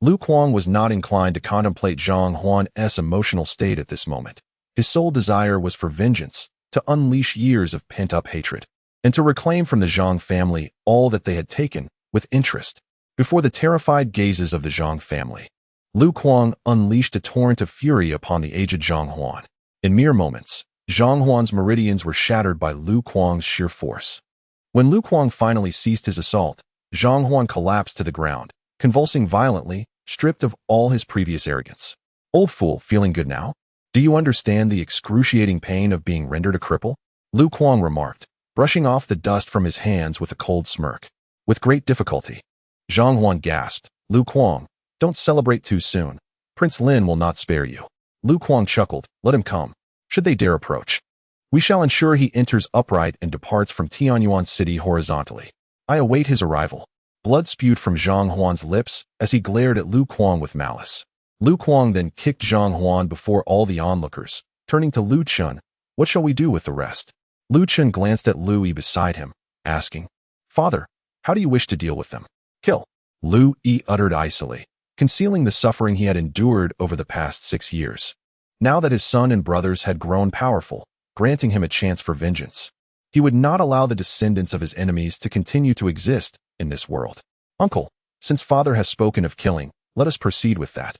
Lu Kuang was not inclined to contemplate Zhang Huan's emotional state at this moment. His sole desire was for vengeance, to unleash years of pent-up hatred, and to reclaim from the Zhang family all that they had taken, with interest. Before the terrified gazes of the Zhang family, Lu Kuang unleashed a torrent of fury upon the aged Zhang Huan. In mere moments, Zhang Huan's meridians were shattered by Lu Kuang's sheer force. When Lu Kuang finally ceased his assault, Zhang Huan collapsed to the ground, convulsing violently, stripped of all his previous arrogance. Old fool, feeling good now? Do you understand the excruciating pain of being rendered a cripple? Lu Kuang remarked, brushing off the dust from his hands with a cold smirk. With great difficulty, Zhang Huan gasped, "Lu Kuang, don't celebrate too soon. Prince Lin will not spare you." Lu Kuang chuckled, "Let him come. Should they dare approach, we shall ensure he enters upright and departs from Tianyuan city horizontally. I await his arrival." Blood spewed from Zhang Huan's lips as he glared at Lu Kuang with malice. Lu Kuang then kicked Zhang Huan before all the onlookers, turning to Lu Chen, "What shall we do with the rest?" Lu Chen glanced at Lu Yi beside him, asking, "Father, how do you wish to deal with them?" "Kill," Lu Yi uttered icily, concealing the suffering he had endured over the past 6 years. Now that his son and brothers had grown powerful, granting him a chance for vengeance, he would not allow the descendants of his enemies to continue to exist in this world. "Uncle, since father has spoken of killing, let us proceed with that."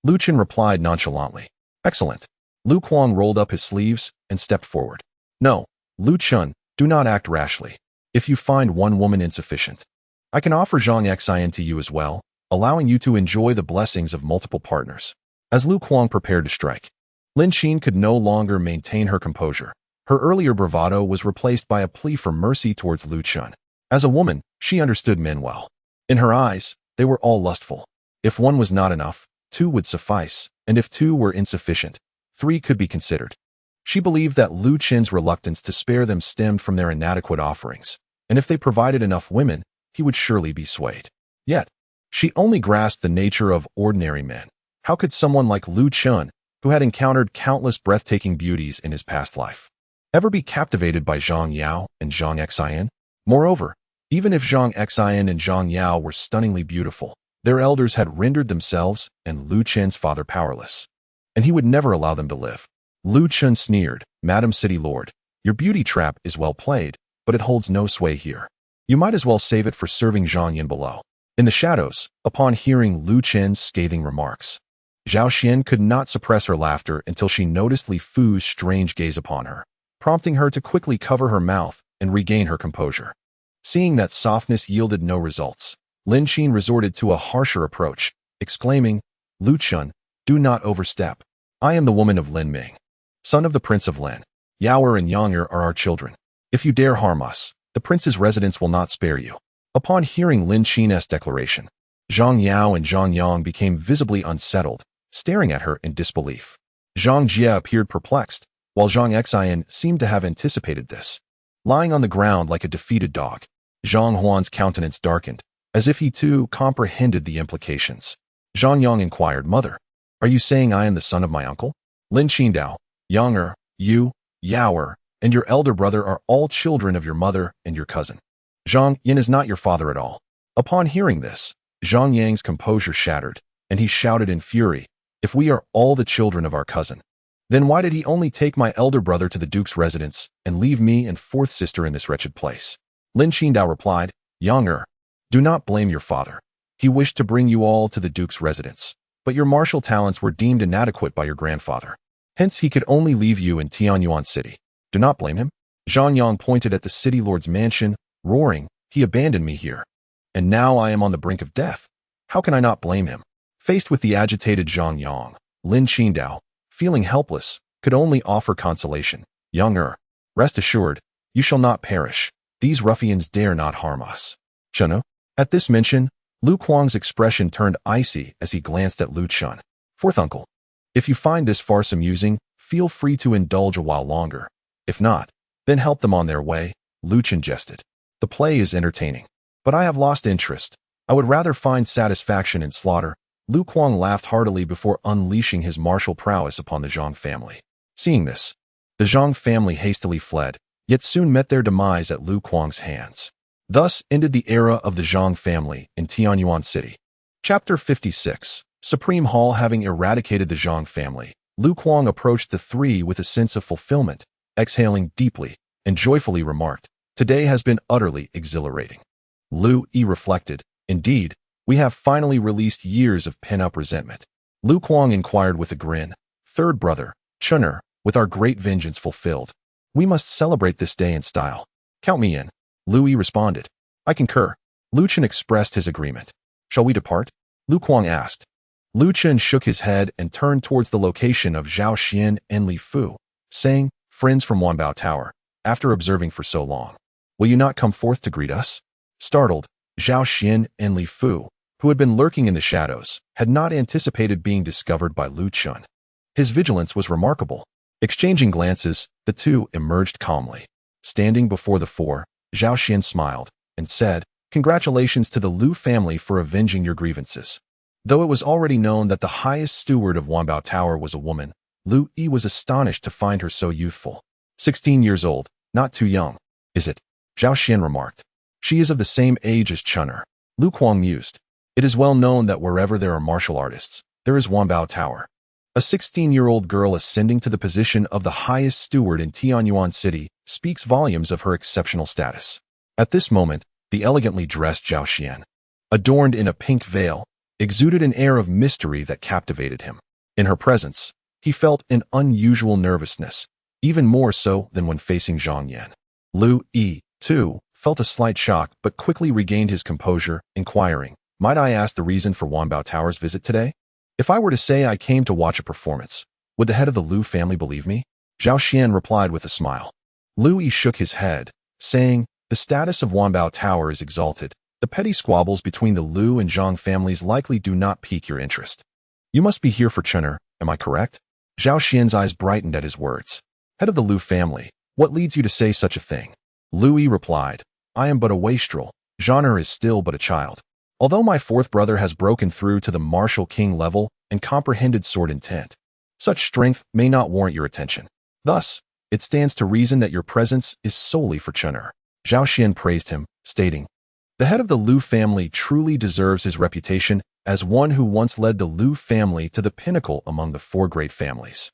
Lu Chen replied nonchalantly. "Excellent." Lu Kuang rolled up his sleeves and stepped forward. "No, Lu Chen, do not act rashly. If you find one woman insufficient, I can offer Zhang Xin to you as well, allowing you to enjoy the blessings of multiple partners." As Lu Kuang prepared to strike, Lin Xin could no longer maintain her composure. Her earlier bravado was replaced by a plea for mercy towards Lu Chen. As a woman, she understood men well. In her eyes, they were all lustful. If one was not enough, 2 would suffice, and if 2 were insufficient, 3 could be considered. She believed that Lu Chen's reluctance to spare them stemmed from their inadequate offerings, and if they provided enough women, he would surely be swayed. Yet, she only grasped the nature of ordinary men. How could someone like Lu Chen, who had encountered countless breathtaking beauties in his past life, ever be captivated by Zhang Yao and Zhang Xian? Moreover, even if Zhang Xian and Zhang Yao were stunningly beautiful, their elders had rendered themselves and Lu Chen's father powerless, and he would never allow them to live. Lu Chen sneered, "Madam City Lord, your beauty trap is well played, but it holds no sway here. You might as well save it for serving Zhang Yin below." In the shadows, upon hearing Lu Chen's scathing remarks, Zhao Xian could not suppress her laughter until she noticed Li Fu's strange gaze upon her, prompting her to quickly cover her mouth and regain her composure. Seeing that softness yielded no results, Lin Xin resorted to a harsher approach, exclaiming, "Lu Chen, do not overstep. I am the woman of Lin Ming, son of the Prince of Lin. Yaoer and Yang'er are our children. If you dare harm us, the prince's residence will not spare you." Upon hearing Lin Xin's declaration, Zhang Yao and Zhang Yang became visibly unsettled, staring at her in disbelief. Zhang Jie appeared perplexed, while Zhang Xian seemed to have anticipated this. Lying on the ground like a defeated dog, Zhang Huan's countenance darkened, as if he too comprehended the implications. Zhang Yang inquired, "Mother, are you saying I am the son of my uncle?" Lin Qindao, Yang'er, you, Yaoer, and your elder brother are all children of your mother and your cousin. Zhang Yin is not your father at all. Upon hearing this, Zhang Yang's composure shattered, and he shouted in fury, "If we are all the children of our cousin, then why did he only take my elder brother to the duke's residence and leave me and fourth sister in this wretched place?" Lin Qindao replied, "Yang'er, do not blame your father. He wished to bring you all to the duke's residence, but your martial talents were deemed inadequate by your grandfather. Hence he could only leave you in Tianyuan city. Do not blame him." Zhang Yang pointed at the city lord's mansion, roaring, "He abandoned me here, and now I am on the brink of death. How can I not blame him?" Faced with the agitated Zhang Yang, Lin Qindao, feeling helpless, could only offer consolation. "Yang'er, rest assured, you shall not perish. These ruffians dare not harm us." "Cheno?" At this mention, Lu Kuang's expression turned icy as he glanced at Lu Chen. "Fourth uncle, if you find this farce amusing, feel free to indulge a while longer. If not, then help them on their way," Lu Chen jested. "The play is entertaining, but I have lost interest. I would rather find satisfaction in slaughter." Lu Kuang laughed heartily before unleashing his martial prowess upon the Zhang family. Seeing this, the Zhang family hastily fled, yet soon met their demise at Lu Kuang's hands. Thus ended the era of the Zhang family in Tianyuan city. Chapter 56. Supreme Hall. Having eradicated the Zhang family, Lu Kuang approached the three with a sense of fulfillment, exhaling deeply, and joyfully remarked, "Today has been utterly exhilarating." Lu Yi reflected, "Indeed, we have finally released years of pent-up resentment." Lu Kuang inquired with a grin, "Third brother, Chener, with our great vengeance fulfilled, we must celebrate this day in style. Count me in." Lu Yi responded, "I concur." Lu Chen expressed his agreement. "Shall we depart?" Lu Kuang asked. Lu Chen shook his head and turned towards the location of Zhao Xian and Li Fu, saying, "Friends from Wanbao Tower, after observing for so long, will you not come forth to greet us?" Startled, Zhao Xian and Li Fu, who had been lurking in the shadows, had not anticipated being discovered by Lu Chen. His vigilance was remarkable. Exchanging glances, the two emerged calmly. Standing before the four, Zhao Xian smiled and said, "Congratulations to the Lu family for avenging your grievances." Though it was already known that the highest steward of Wanbao Tower was a woman, Lu Yi was astonished to find her so youthful. 16 years old, not too young, is it? Zhao Xian remarked. "She is of the same age as Chener." Lu Kuang mused. "It is well known that wherever there are martial artists, there is Wanbao Tower. A 16-year-old girl ascending to the position of the highest steward in Tianyuan city speaks volumes of her exceptional status." At this moment, the elegantly dressed Zhao Xian, adorned in a pink veil, exuded an air of mystery that captivated him. In her presence, he felt an unusual nervousness, even more so than when facing Zhang Yan. Lu Yi, too, felt a slight shock but quickly regained his composure, inquiring, "Might I ask the reason for Wanbao Tower's visit today?" "If I were to say I came to watch a performance, would the head of the Lu family believe me?" Zhao Xian replied with a smile. Lu Yi shook his head, saying, "The status of Wanbao Tower is exalted. The petty squabbles between the Lu and Zhang families likely do not pique your interest. You must be here for Chener, Am I correct? Zhao Xian's eyes brightened at his words. Head of the Lu family, what leads you to say such a thing? Lu Yi replied, I am but a wastrel. Genre is still but a child. Although my fourth brother has broken through to the martial king level and comprehended sword intent, such strength may not warrant your attention. Thus, it stands to reason that your presence is solely for Chun'er. Zhao Xian praised him, stating, the head of the Lu family truly deserves his reputation as one who once led the Lu family to the pinnacle among the four great families.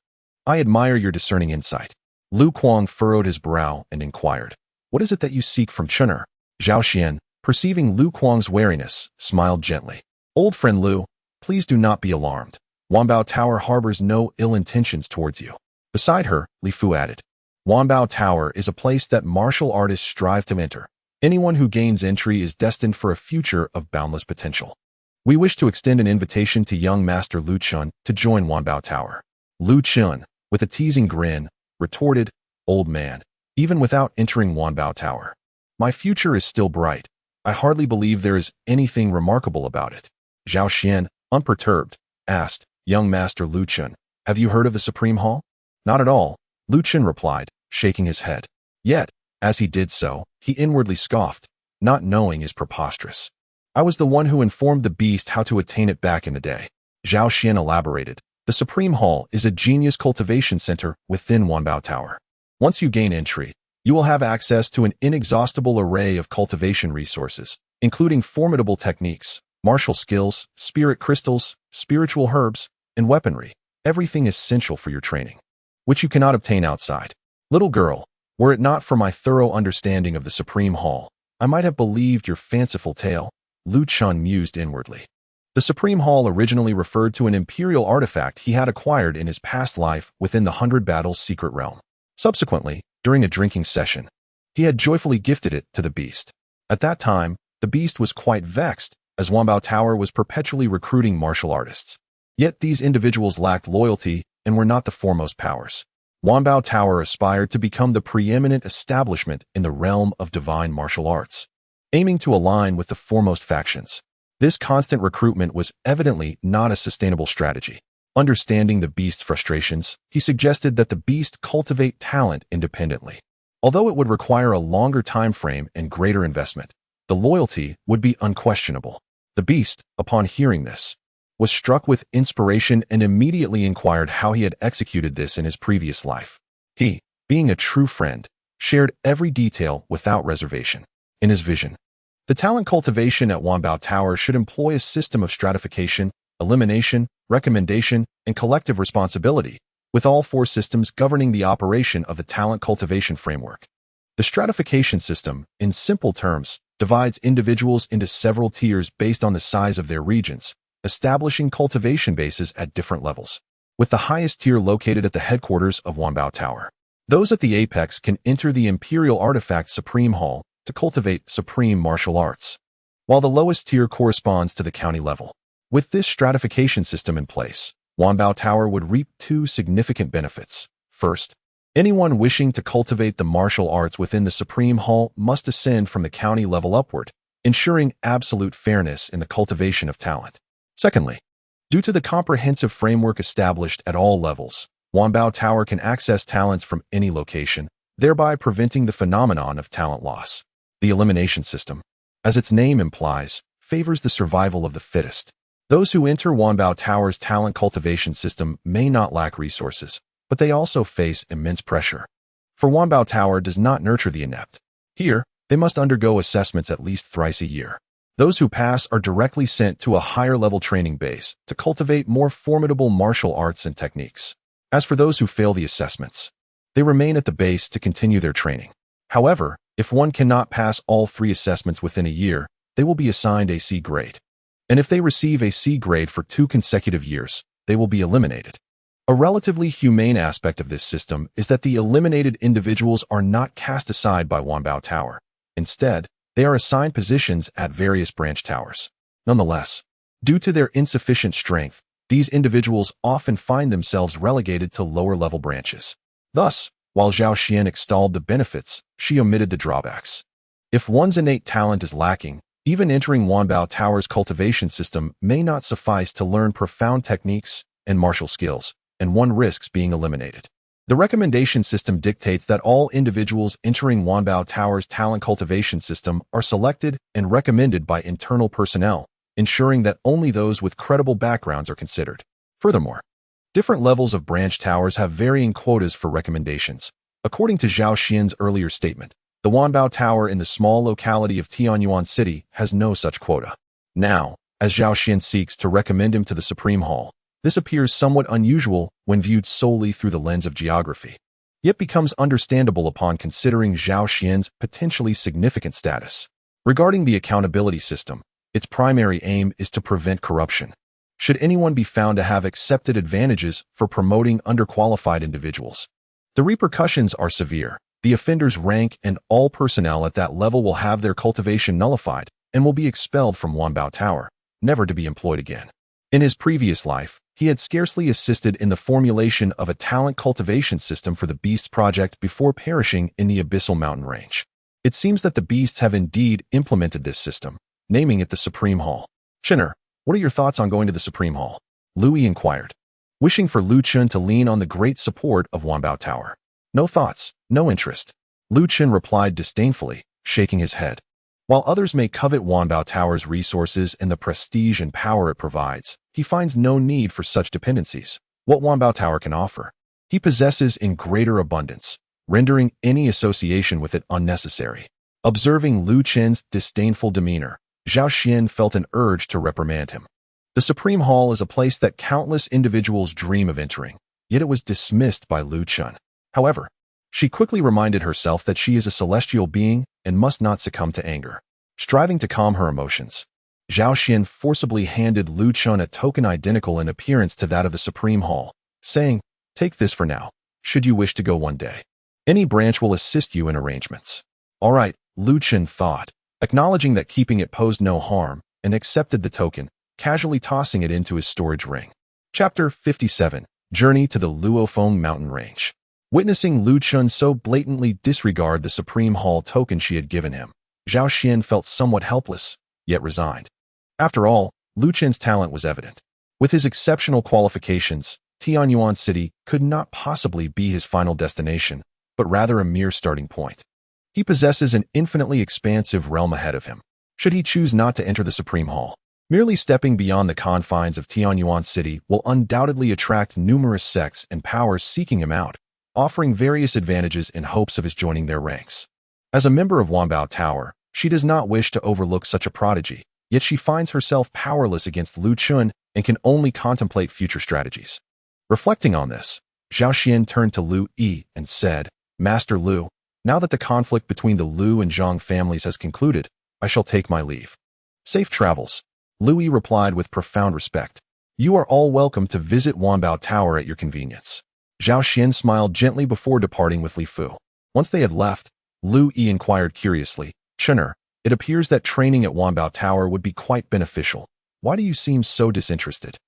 I admire your discerning insight. Lu Kuang furrowed his brow and inquired, what is it that you seek from Chun'er? Zhao Xian, perceiving Lu Kuang's wariness, smiled gently. Old friend Lu, please do not be alarmed. Wanbao Tower harbors no ill intentions towards you. Beside her, Li Fu added, Wanbao Tower is a place that martial artists strive to enter. Anyone who gains entry is destined for a future of boundless potential. We wish to extend an invitation to young Master Lu Chen to join Wanbao Tower. Lu Chen, with a teasing grin, retorted, Old man, even without entering Wanbao Tower, my future is still bright. I hardly believe there is anything remarkable about it. Zhao Xian, unperturbed, asked, Young Master Lu Chen, have you heard of the Supreme Hall? Not at all, Lu Chen replied, shaking his head. Yet, as he did so, he inwardly scoffed, not knowing is preposterous. I was the one who informed the beast how to attain it back in the day. Zhao Xian elaborated, the Supreme Hall is a genius cultivation center within Wanbao Tower. Once you gain entry, you will have access to an inexhaustible array of cultivation resources, including formidable techniques, martial skills, spirit crystals, spiritual herbs, and weaponry, everything essential for your training, which you cannot obtain outside. Little girl, were it not for my thorough understanding of the Supreme Hall, I might have believed your fanciful tale, Lu Chen mused inwardly. The Supreme Hall originally referred to an imperial artifact he had acquired in his past life within the 100 Battles secret realm. Subsequently, during a drinking session, he had joyfully gifted it to the beast. At that time, the beast was quite vexed, as Wanbao Tower was perpetually recruiting martial artists. Yet these individuals lacked loyalty and were not the foremost powers. Wanbao Tower aspired to become the preeminent establishment in the realm of divine martial arts, aiming to align with the foremost factions. This constant recruitment was evidently not a sustainable strategy. Understanding the beast's frustrations, he suggested that the beast cultivate talent independently. Although it would require a longer time frame and greater investment, the loyalty would be unquestionable. The beast, upon hearing this, was struck with inspiration and immediately inquired how he had executed this in his previous life. He, being a true friend, shared every detail without reservation. In his vision, the talent cultivation at Wanbao Tower should employ a system of stratification, elimination, recommendation, and collective responsibility, with all four systems governing the operation of the talent cultivation framework. The stratification system, in simple terms, divides individuals into several tiers based on the size of their regions, establishing cultivation bases at different levels, with the highest tier located at the headquarters of Wanbao Tower. Those at the apex can enter the Imperial Artifact Supreme Hall to cultivate supreme martial arts, while the lowest tier corresponds to the county level. With this stratification system in place, Wanbao Tower would reap two significant benefits. First, anyone wishing to cultivate the martial arts within the Supreme Hall must ascend from the county level upward, ensuring absolute fairness in the cultivation of talent. Secondly, due to the comprehensive framework established at all levels, Wanbao Tower can access talents from any location, thereby preventing the phenomenon of talent loss. The elimination system, as its name implies, favors the survival of the fittest. Those who enter Wanbao Tower's talent cultivation system may not lack resources, but they also face immense pressure. For Wanbao Tower does not nurture the inept. Here, they must undergo assessments at least thrice a year. Those who pass are directly sent to a higher-level training base to cultivate more formidable martial arts and techniques. As for those who fail the assessments, they remain at the base to continue their training. However, if one cannot pass all 3 assessments within a year, they will be assigned a C grade. And if they receive a C grade for 2 consecutive years, they will be eliminated. A relatively humane aspect of this system is that the eliminated individuals are not cast aside by Wanbao Tower. Instead, they are assigned positions at various branch towers. Nonetheless, due to their insufficient strength, these individuals often find themselves relegated to lower-level branches. Thus, while Zhao Xian extolled the benefits, she omitted the drawbacks. If one's innate talent is lacking, even entering Wanbao Tower's cultivation system may not suffice to learn profound techniques, and martial skills, and one risks being eliminated. The recommendation system dictates that all individuals entering Wanbao Tower's talent cultivation system are selected and recommended by internal personnel, ensuring that only those with credible backgrounds are considered. Furthermore, different levels of branch towers have varying quotas for recommendations. According to Zhao Xian's earlier statement, the Wanbao Tower in the small locality of Tianyuan City has no such quota. Now, as Zhao Xian seeks to recommend him to the Supreme Hall, this appears somewhat unusual when viewed solely through the lens of geography, yet becomes understandable upon considering Zhao Xian's potentially significant status. Regarding the accountability system, its primary aim is to prevent corruption. Should anyone be found to have accepted advantages for promoting underqualified individuals, the repercussions are severe. The offender's rank and all personnel at that level will have their cultivation nullified and will be expelled from Wanbao Tower, never to be employed again. In his previous life, he had scarcely assisted in the formulation of a talent cultivation system for the Beasts project before perishing in the Abyssal Mountain Range. It seems that the Beasts have indeed implemented this system, naming it the Supreme Hall. Chinner, what are your thoughts on going to the Supreme Hall? Louis inquired, wishing for Lu Chen to lean on the great support of Wanbao Tower. No thoughts, no interest. Lu Chen replied disdainfully, shaking his head. While others may covet Wanbao Tower's resources and the prestige and power it provides, he finds no need for such dependencies. What Wanbao Tower can offer, he possesses in greater abundance, rendering any association with it unnecessary. Observing Lu Chen's disdainful demeanor, Zhao Xian felt an urge to reprimand him. The Supreme Hall is a place that countless individuals dream of entering, yet it was dismissed by Lu Chen. However, she quickly reminded herself that she is a celestial being and must not succumb to anger. Striving to calm her emotions, Zhao Xian forcibly handed Lu Chen a token identical in appearance to that of the Supreme Hall, saying, "Take this for now, should you wish to go one day. Any branch will assist you in arrangements." All right, Lu Chen thought, acknowledging that keeping it posed no harm, and accepted the token, casually tossing it into his storage ring. Chapter 57, Journey to the Luofeng Mountain Range. Witnessing Lu Chen so blatantly disregard the Supreme Hall token she had given him, Zhao Xian felt somewhat helpless, yet resigned. After all, Lu Chen's talent was evident. With his exceptional qualifications, Tianyuan City could not possibly be his final destination, but rather a mere starting point. He possesses an infinitely expansive realm ahead of him. Should he choose not to enter the Supreme Hall, merely stepping beyond the confines of Tianyuan City will undoubtedly attract numerous sects and powers seeking him out, offering various advantages in hopes of his joining their ranks. As a member of Wanbao Tower, she does not wish to overlook such a prodigy, yet she finds herself powerless against Lu Chen and can only contemplate future strategies. Reflecting on this, Zhao Xian turned to Lu Yi and said, "Master Lu, now that the conflict between the Lu and Zhang families has concluded, I shall take my leave." "Safe travels," Lu Yi replied with profound respect. "You are all welcome to visit Wanbao Tower at your convenience." Zhao Xian smiled gently before departing with Li Fu. Once they had left, Lu Yi inquired curiously, "Chinner, it appears that training at Wanbao Tower would be quite beneficial. Why do you seem so disinterested?"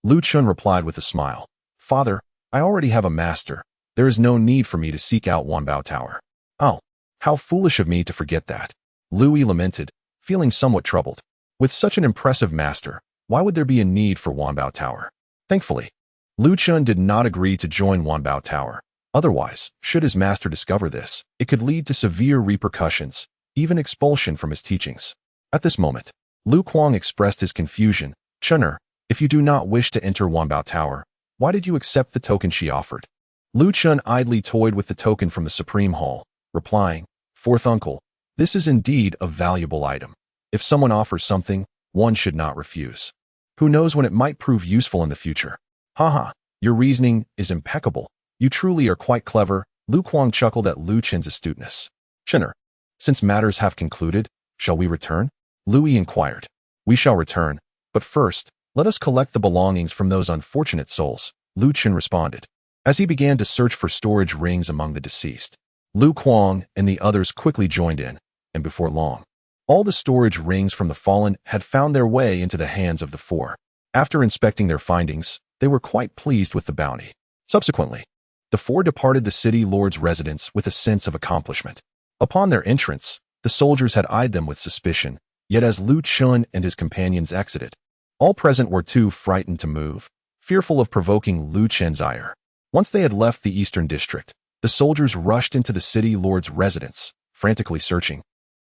Lu Chen replied with a smile, "Father, I already have a master. There is no need for me to seek out Wanbao Tower." "Oh, how foolish of me to forget that," Lu Yi lamented, feeling somewhat troubled. With such an impressive master, why would there be a need for Wanbao Tower? Thankfully, Lu Chen did not agree to join Wanbao Tower. Otherwise, should his master discover this, it could lead to severe repercussions, even expulsion from his teachings. At this moment, Lu Kuang expressed his confusion. "Chinner, if you do not wish to enter Wanbao Tower, why did you accept the token she offered?" Lu Chen idly toyed with the token from the Supreme Hall, replying, "Fourth uncle, this is indeed a valuable item. If someone offers something, one should not refuse. Who knows when it might prove useful in the future." "Haha, your reasoning is impeccable. You truly are quite clever." Lu Kuang chuckled at Lu Chen's astuteness. "Chinner, since matters have concluded, shall we return?" Lu Yi inquired. "We shall return, but first, let us collect the belongings from those unfortunate souls," Lu Chen responded. As he began to search for storage rings among the deceased, Lu Kuang and the others quickly joined in, and before long, all the storage rings from the fallen had found their way into the hands of the four. After inspecting their findings, they were quite pleased with the bounty. Subsequently, the four departed the city lord's residence with a sense of accomplishment. Upon their entrance, the soldiers had eyed them with suspicion, yet as Lu Chen and his companions exited, all present were too frightened to move, fearful of provoking Lu Chen's ire. Once they had left the eastern district, the soldiers rushed into the city lord's residence, frantically searching.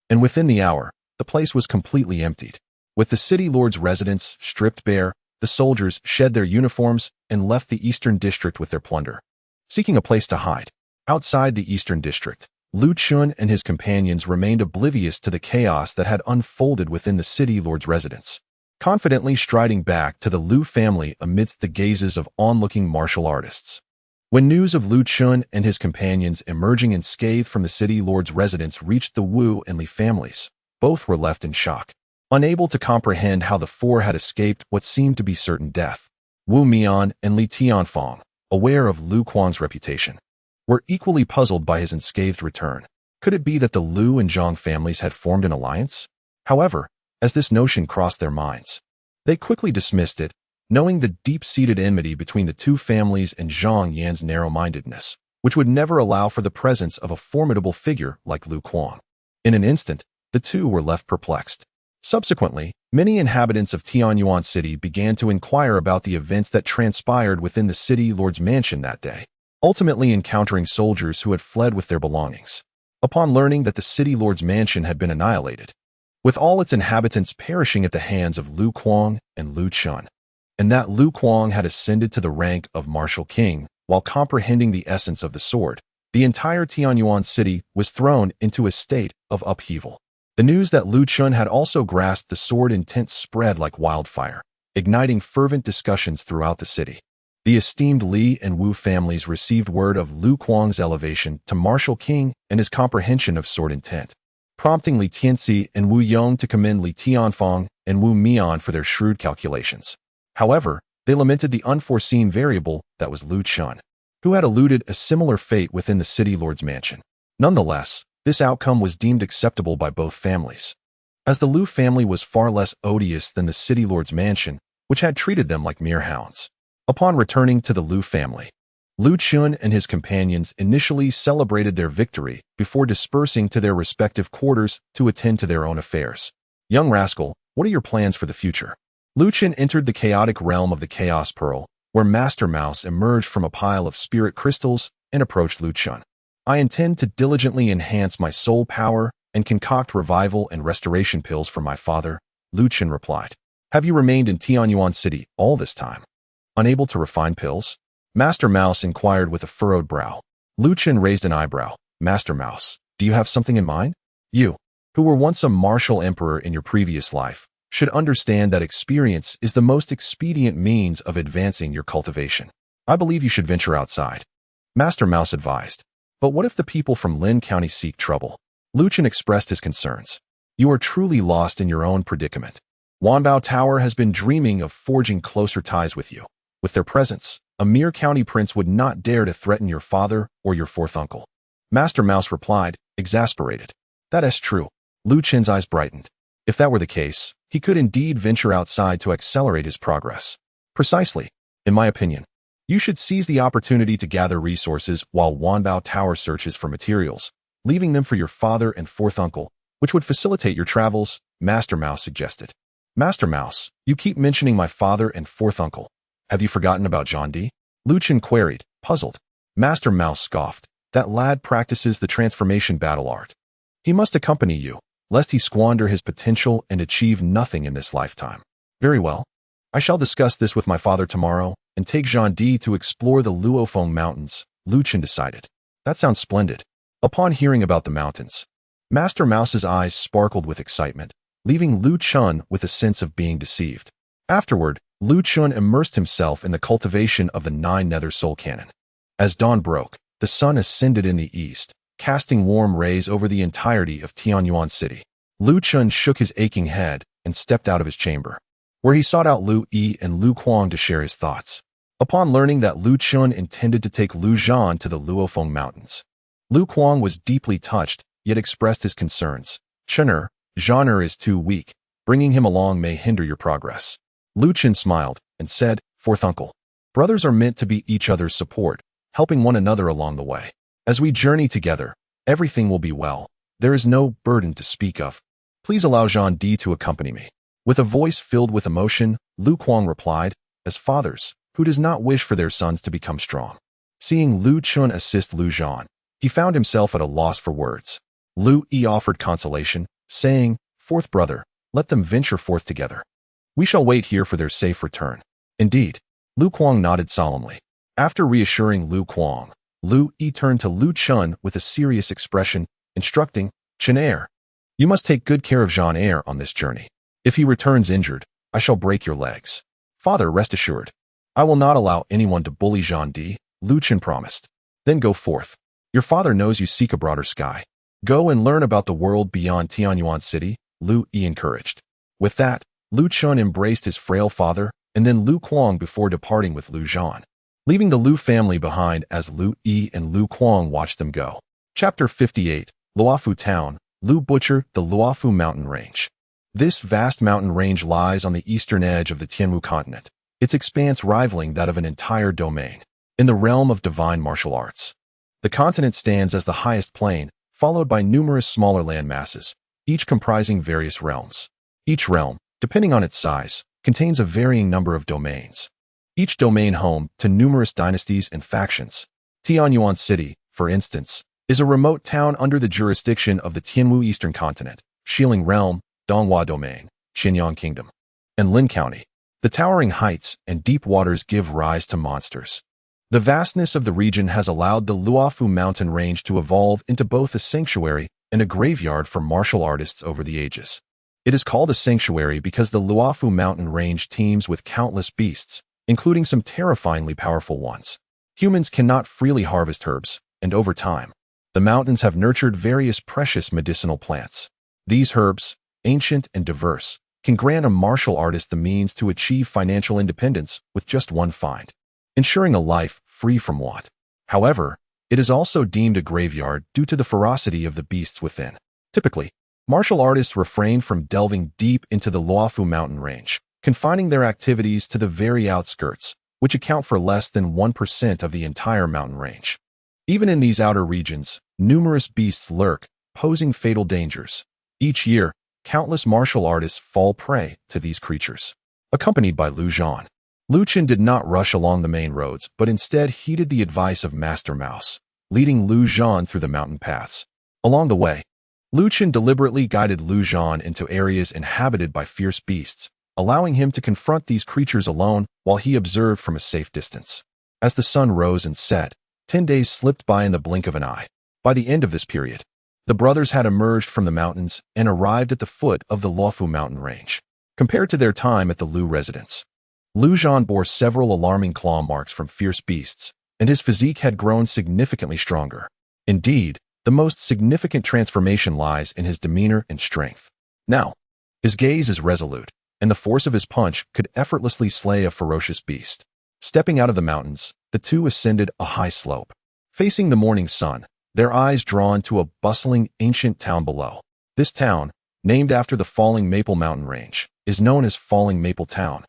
And within the hour, the place was completely emptied. With the city lord's residence stripped bare, the soldiers shed their uniforms and left the eastern district with their plunder. Seeking a place to hide, outside the eastern district, Lu Chen and his companions remained oblivious to the chaos that had unfolded within the city lord's residence, confidently striding back to the Lu family amidst the gazes of onlooking martial artists. When news of Lu Chen and his companions emerging unscathed from the city lord's residence reached the Wu and Li families, both were left in shock, unable to comprehend how the four had escaped what seemed to be certain death. Wu Mian and Li Tianfang, aware of Lu Quang's reputation, were equally puzzled by his unscathed return. Could it be that the Lu and Zhang families had formed an alliance? However, as this notion crossed their minds, they quickly dismissed it, knowing the deep-seated enmity between the two families and Zhang Yan's narrow-mindedness, which would never allow for the presence of a formidable figure like Lu Quang. In an instant, the two were left perplexed. Subsequently, many inhabitants of Tianyuan city began to inquire about the events that transpired within the city lord's mansion that day, ultimately encountering soldiers who had fled with their belongings. Upon learning that the city lord's mansion had been annihilated, with all its inhabitants perishing at the hands of Lu Quang and Lu Chen, and that Lu Quang had ascended to the rank of martial king while comprehending the essence of the sword, the entire Tianyuan city was thrown into a state of upheaval. The news that Lu Chen had also grasped the sword intent spread like wildfire, igniting fervent discussions throughout the city. The esteemed Li and Wu families received word of Lu Quang's elevation to martial king and his comprehension of sword intent, prompting Li Tianxi and Wu Yong to commend Li Tianfang and Wu Mian for their shrewd calculations. However, they lamented the unforeseen variable that was Lu Chen, who had eluded a similar fate within the city lord's mansion. Nonetheless, this outcome was deemed acceptable by both families, as the Lu family was far less odious than the city lord's mansion, which had treated them like mere hounds. Upon returning to the Lu family, Lu Chen and his companions initially celebrated their victory before dispersing to their respective quarters to attend to their own affairs. Young rascal, what are your plans for the future? Lu Chen entered the chaotic realm of the Chaos Pearl, where Master Mouse emerged from a pile of spirit crystals and approached Lu Chen. I intend to diligently enhance my soul power and concoct revival and restoration pills for my father, Lu Chen replied. Have you remained in Tianyuan city all this time, unable to refine pills? Master Mouse inquired with a furrowed brow. Lu Chen raised an eyebrow. Master Mouse, do you have something in mind? You, who were once a martial emperor in your previous life, should understand that experience is the most expedient means of advancing your cultivation. I believe you should venture outside, Master Mouse advised. But what if the people from Lin County seek trouble? Lu Chen expressed his concerns. You are truly lost in your own predicament. Wanbao Tower has been dreaming of forging closer ties with you. With their presence, a mere county prince would not dare to threaten your father or your fourth uncle. Master Mouse replied, exasperated. That is true. Lu Chen's eyes brightened. If that were the case, he could indeed venture outside to accelerate his progress. Precisely, in my opinion. You should seize the opportunity to gather resources while Wanbao Tower searches for materials, leaving them for your father and fourth uncle, which would facilitate your travels, Master Mouse suggested. Master Mouse, you keep mentioning my father and fourth uncle. Have you forgotten about John D? Lu Chen queried, puzzled. Master Mouse scoffed. That lad practices the transformation battle art. He must accompany you, lest he squander his potential and achieve nothing in this lifetime. Very well. I shall discuss this with my father tomorrow and take Jean D to explore the Luofeng Mountains, Lu Chen decided. That sounds splendid. Upon hearing about the mountains, Master Mouse's eyes sparkled with excitement, leaving Lu Chen with a sense of being deceived. Afterward, Lu Chen immersed himself in the cultivation of the 9 nether soul cannon. As dawn broke, the sun ascended in the east, casting warm rays over the entirety of Tianyuan city. Lu Chen shook his aching head and stepped out of his chamber, where he sought out Lu Yi and Lu Quang to share his thoughts. Upon learning that Lu Chen intended to take Lu Zhan to the Luofeng Mountains, Lu Quang was deeply touched, yet expressed his concerns. Chener, Zhaner is too weak. Bringing him along may hinder your progress. Lu Chen smiled and said, Fourth uncle, brothers are meant to be each other's support, helping one another along the way. As we journey together, everything will be well. There is no burden to speak of. Please allow Jean D to accompany me. With a voice filled with emotion, Lu Quang replied, as fathers, who does not wish for their sons to become strong. Seeing Lu Chen assist Lu Zhan, he found himself at a loss for words. Lu Yi offered consolation, saying, "Fourth brother, let them venture forth together. We shall wait here for their safe return." Indeed, Lu Kuang nodded solemnly. After reassuring Lu Kuang, Lu Yi turned to Lu Chen with a serious expression, instructing, "Chen heir, you must take good care of Zhan heir on this journey. If he returns injured, I shall break your legs. Father, rest assured, I will not allow anyone to bully Zhan Di," Lu Chen promised. "Then go forth. Your father knows you seek a broader sky. Go and learn about the world beyond Tianyuan city," Lu Yi encouraged. With that, Lu Chen embraced his frail father and then Lu Kuang before departing with Lu Zhan, leaving the Lu family behind as Lu Yi and Lu Kuang watched them go. Chapter 58, Luofu Town, Lu Butcher, the Luofu Mountain Range. This vast mountain range lies on the eastern edge of the Tianwu continent, its expanse rivaling that of an entire domain. In the realm of divine martial arts, the continent stands as the highest plain, followed by numerous smaller land masses, each comprising various realms. Each realm, depending on its size, contains a varying number of domains, each domain home to numerous dynasties and factions. Tianyuan City, for instance, is a remote town under the jurisdiction of the Tianwu Eastern Continent, Xiling Realm, Donghua Domain, Qinyang Kingdom, and Lin County. The towering heights and deep waters give rise to monsters. The vastness of the region has allowed the Luofu mountain range to evolve into both a sanctuary and a graveyard for martial artists over the ages. It is called a sanctuary because the Luofu mountain range teems with countless beasts, including some terrifyingly powerful ones. Humans cannot freely harvest herbs, and over time, the mountains have nurtured various precious medicinal plants. These herbs, ancient and diverse, can grant a martial artist the means to achieve financial independence with just one find, ensuring a life free from want. However, it is also deemed a graveyard due to the ferocity of the beasts within. Typically, martial artists refrain from delving deep into the Luofu mountain range, confining their activities to the very outskirts, which account for less than 1% of the entire mountain range. Even in these outer regions, numerous beasts lurk, posing fatal dangers. Each year, countless martial artists fall prey to these creatures. Accompanied by Lu Zhan, Lu Chen did not rush along the main roads, but instead heeded the advice of Master Mouse, leading Lu Zhan through the mountain paths. Along the way, Lu Chen deliberately guided Lu Zhan into areas inhabited by fierce beasts, allowing him to confront these creatures alone while he observed from a safe distance. As the sun rose and set, 10 days slipped by in the blink of an eye. By the end of this period, the brothers had emerged from the mountains and arrived at the foot of the Luofu mountain range. Compared to their time at the Lu residence, Lu Zhan bore several alarming claw marks from fierce beasts, and his physique had grown significantly stronger. Indeed, the most significant transformation lies in his demeanor and strength. Now, his gaze is resolute, and the force of his punch could effortlessly slay a ferocious beast. Stepping out of the mountains, the two ascended a high slope. Facing the morning sun, their eyes drawn to a bustling, ancient town below. This town, named after the Falling Maple Mountain Range, is known as Falling Maple Town,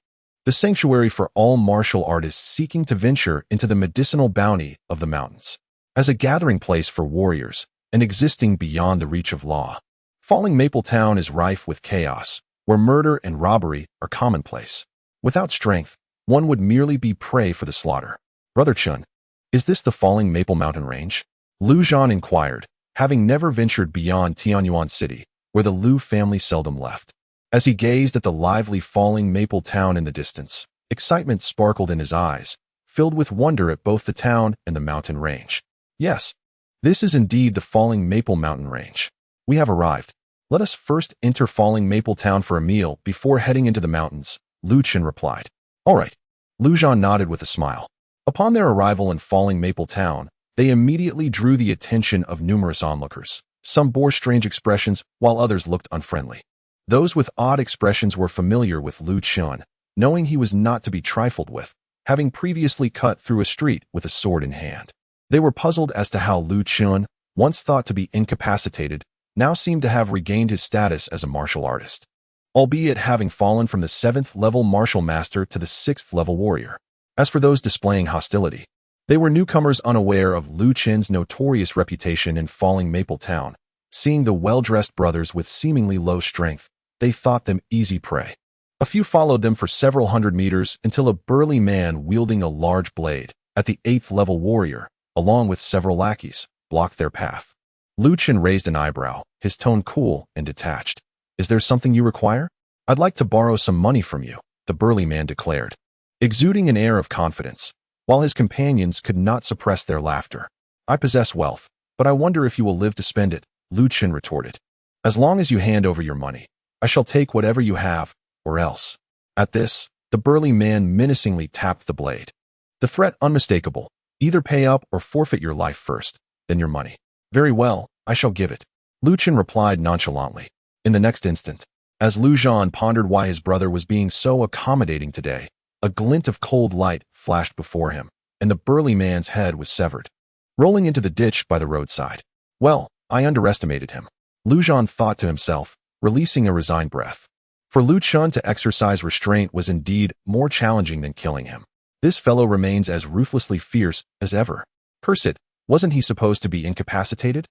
the sanctuary for all martial artists seeking to venture into the medicinal bounty of the mountains. As a gathering place for warriors and existing beyond the reach of law, Falling Maple Town is rife with chaos, where murder and robbery are commonplace. Without strength, one would merely be prey for the slaughter. "Brother Chen, is this the Falling Maple Mountain Range?" Lu Zhan inquired, having never ventured beyond Tianyuan City, where the Lu family seldom left. As he gazed at the lively Falling Maple Town in the distance, excitement sparkled in his eyes, filled with wonder at both the town and the mountain range. "Yes, this is indeed the Falling Maple Mountain Range. We have arrived. Let us first enter Falling Maple Town for a meal before heading into the mountains," Lu Chen replied. "All right." Lu Zhan nodded with a smile. Upon their arrival in Falling Maple Town, they immediately drew the attention of numerous onlookers. Some bore strange expressions, while others looked unfriendly. Those with odd expressions were familiar with Lu Chen, knowing he was not to be trifled with, having previously cut through a street with a sword in hand. They were puzzled as to how Lu Chen, once thought to be incapacitated, now seemed to have regained his status as a martial artist, albeit having fallen from the 7th-level martial master to the 6th-level warrior. As for those displaying hostility, they were newcomers unaware of Lu Chen's notorious reputation in Falling Maple Town. Seeing the well-dressed brothers with seemingly low strength, they thought them easy prey. A few followed them for several hundred meters until a burly man wielding a large blade, at the 8th level warrior, along with several lackeys, blocked their path. Lu Chen raised an eyebrow, his tone cool and detached. "Is there something you require?" "I'd like to borrow some money from you," the burly man declared, exuding an air of confidence, while his companions could not suppress their laughter. "I possess wealth, but I wonder if you will live to spend it," Lu Chen retorted. "As long as you hand over your money, I shall take whatever you have, or else." At this, the burly man menacingly tapped the blade. The threat unmistakable: either pay up or forfeit your life first, then your money. "Very well, I shall give it," Lu Chen replied nonchalantly. In the next instant, as Lu Zhan pondered why his brother was being so accommodating today, a glint of cold light flashed before him, and the burly man's head was severed, rolling into the ditch by the roadside. "Well, I underestimated him," Lu Zhan thought to himself, releasing a resigned breath. For Lu Chen to exercise restraint was indeed more challenging than killing him. This fellow remains as ruthlessly fierce as ever. Curse it, wasn't he supposed to be incapacitated?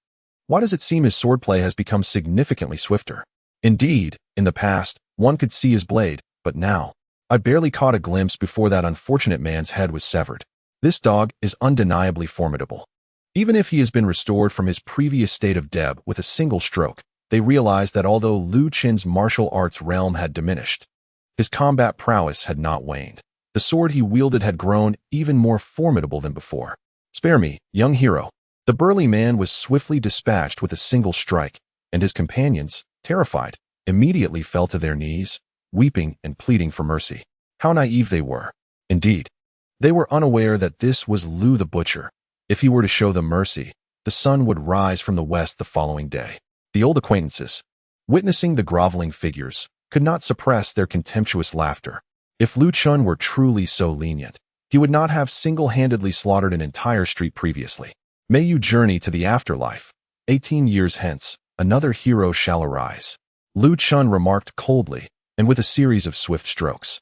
Why does it seem his swordplay has become significantly swifter? Indeed, in the past, one could see his blade, but now, I barely caught a glimpse before that unfortunate man's head was severed. This dog is undeniably formidable. Even if he has been restored from his previous state of deb with a single stroke, they realized that although Lu Chen's martial arts realm had diminished, his combat prowess had not waned. The sword he wielded had grown even more formidable than before. "Spare me, young hero." The burly man was swiftly dispatched with a single strike, and his companions, terrified, immediately fell to their knees, weeping and pleading for mercy. How naive they were. Indeed, they were unaware that this was Lu the Butcher. If he were to show them mercy, the sun would rise from the west the following day. The old acquaintances, witnessing the groveling figures, could not suppress their contemptuous laughter. If Lu Chen were truly so lenient, he would not have single-handedly slaughtered an entire street previously. "May you journey to the afterlife. 18 years hence, another hero shall arise," Lu Chen remarked coldly, and with a series of swift strokes,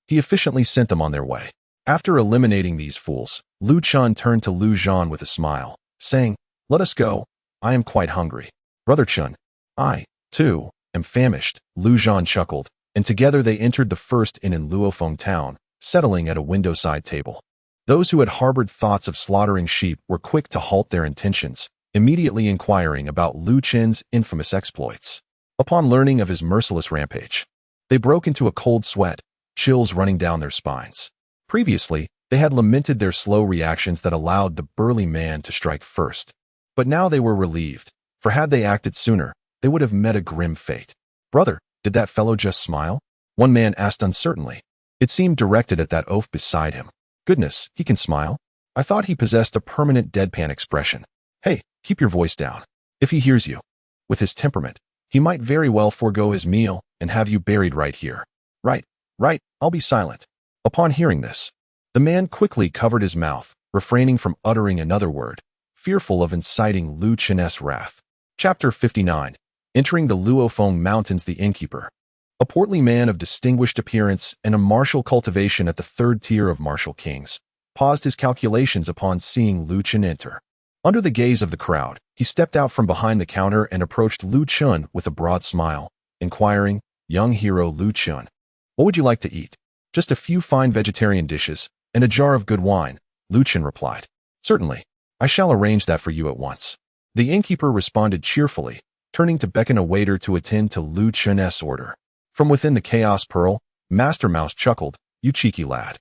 he efficiently sent them on their way. After eliminating these fools, Lu Chen turned to Lu Zhan with a smile, saying, "Let us go. I am quite hungry." "Brother Chen, I, too, am famished," Lu Zhan chuckled, and together they entered the first inn in Luofeng town, settling at a window-side table. Those who had harbored thoughts of slaughtering sheep were quick to halt their intentions, immediately inquiring about Lu Chen's infamous exploits. Upon learning of his merciless rampage, they broke into a cold sweat, chills running down their spines. Previously, they had lamented their slow reactions that allowed the burly man to strike first. But now they were relieved, for had they acted sooner, they would have met a grim fate. "Brother, did that fellow just smile?" one man asked uncertainly. It seemed directed at that oaf beside him. "Goodness, he can smile. I thought he possessed a permanent deadpan expression. Hey, keep your voice down. If he hears you, with his temperament, he might very well forego his meal and have you buried right here." Right, I'll be silent." Upon hearing this, the man quickly covered his mouth, refraining from uttering another word, fearful of inciting Lu Chen's wrath. Chapter 59. Entering the Luofeng Mountains. The innkeeper, a portly man of distinguished appearance and a martial cultivation at the 3rd tier of martial kings, paused his calculations upon seeing Lu Chen enter. Under the gaze of the crowd, he stepped out from behind the counter and approached Lu Chen with a broad smile, inquiring, "Young hero Lu Chen, what would you like to eat?" "Just a few fine vegetarian dishes, and a jar of good wine," Lu Chen replied. "Certainly, I shall arrange that for you at once." The innkeeper responded cheerfully, turning to beckon a waiter to attend to Lu Chen's order. From within the Chaos Pearl, Master Mouse chuckled, "You cheeky lad.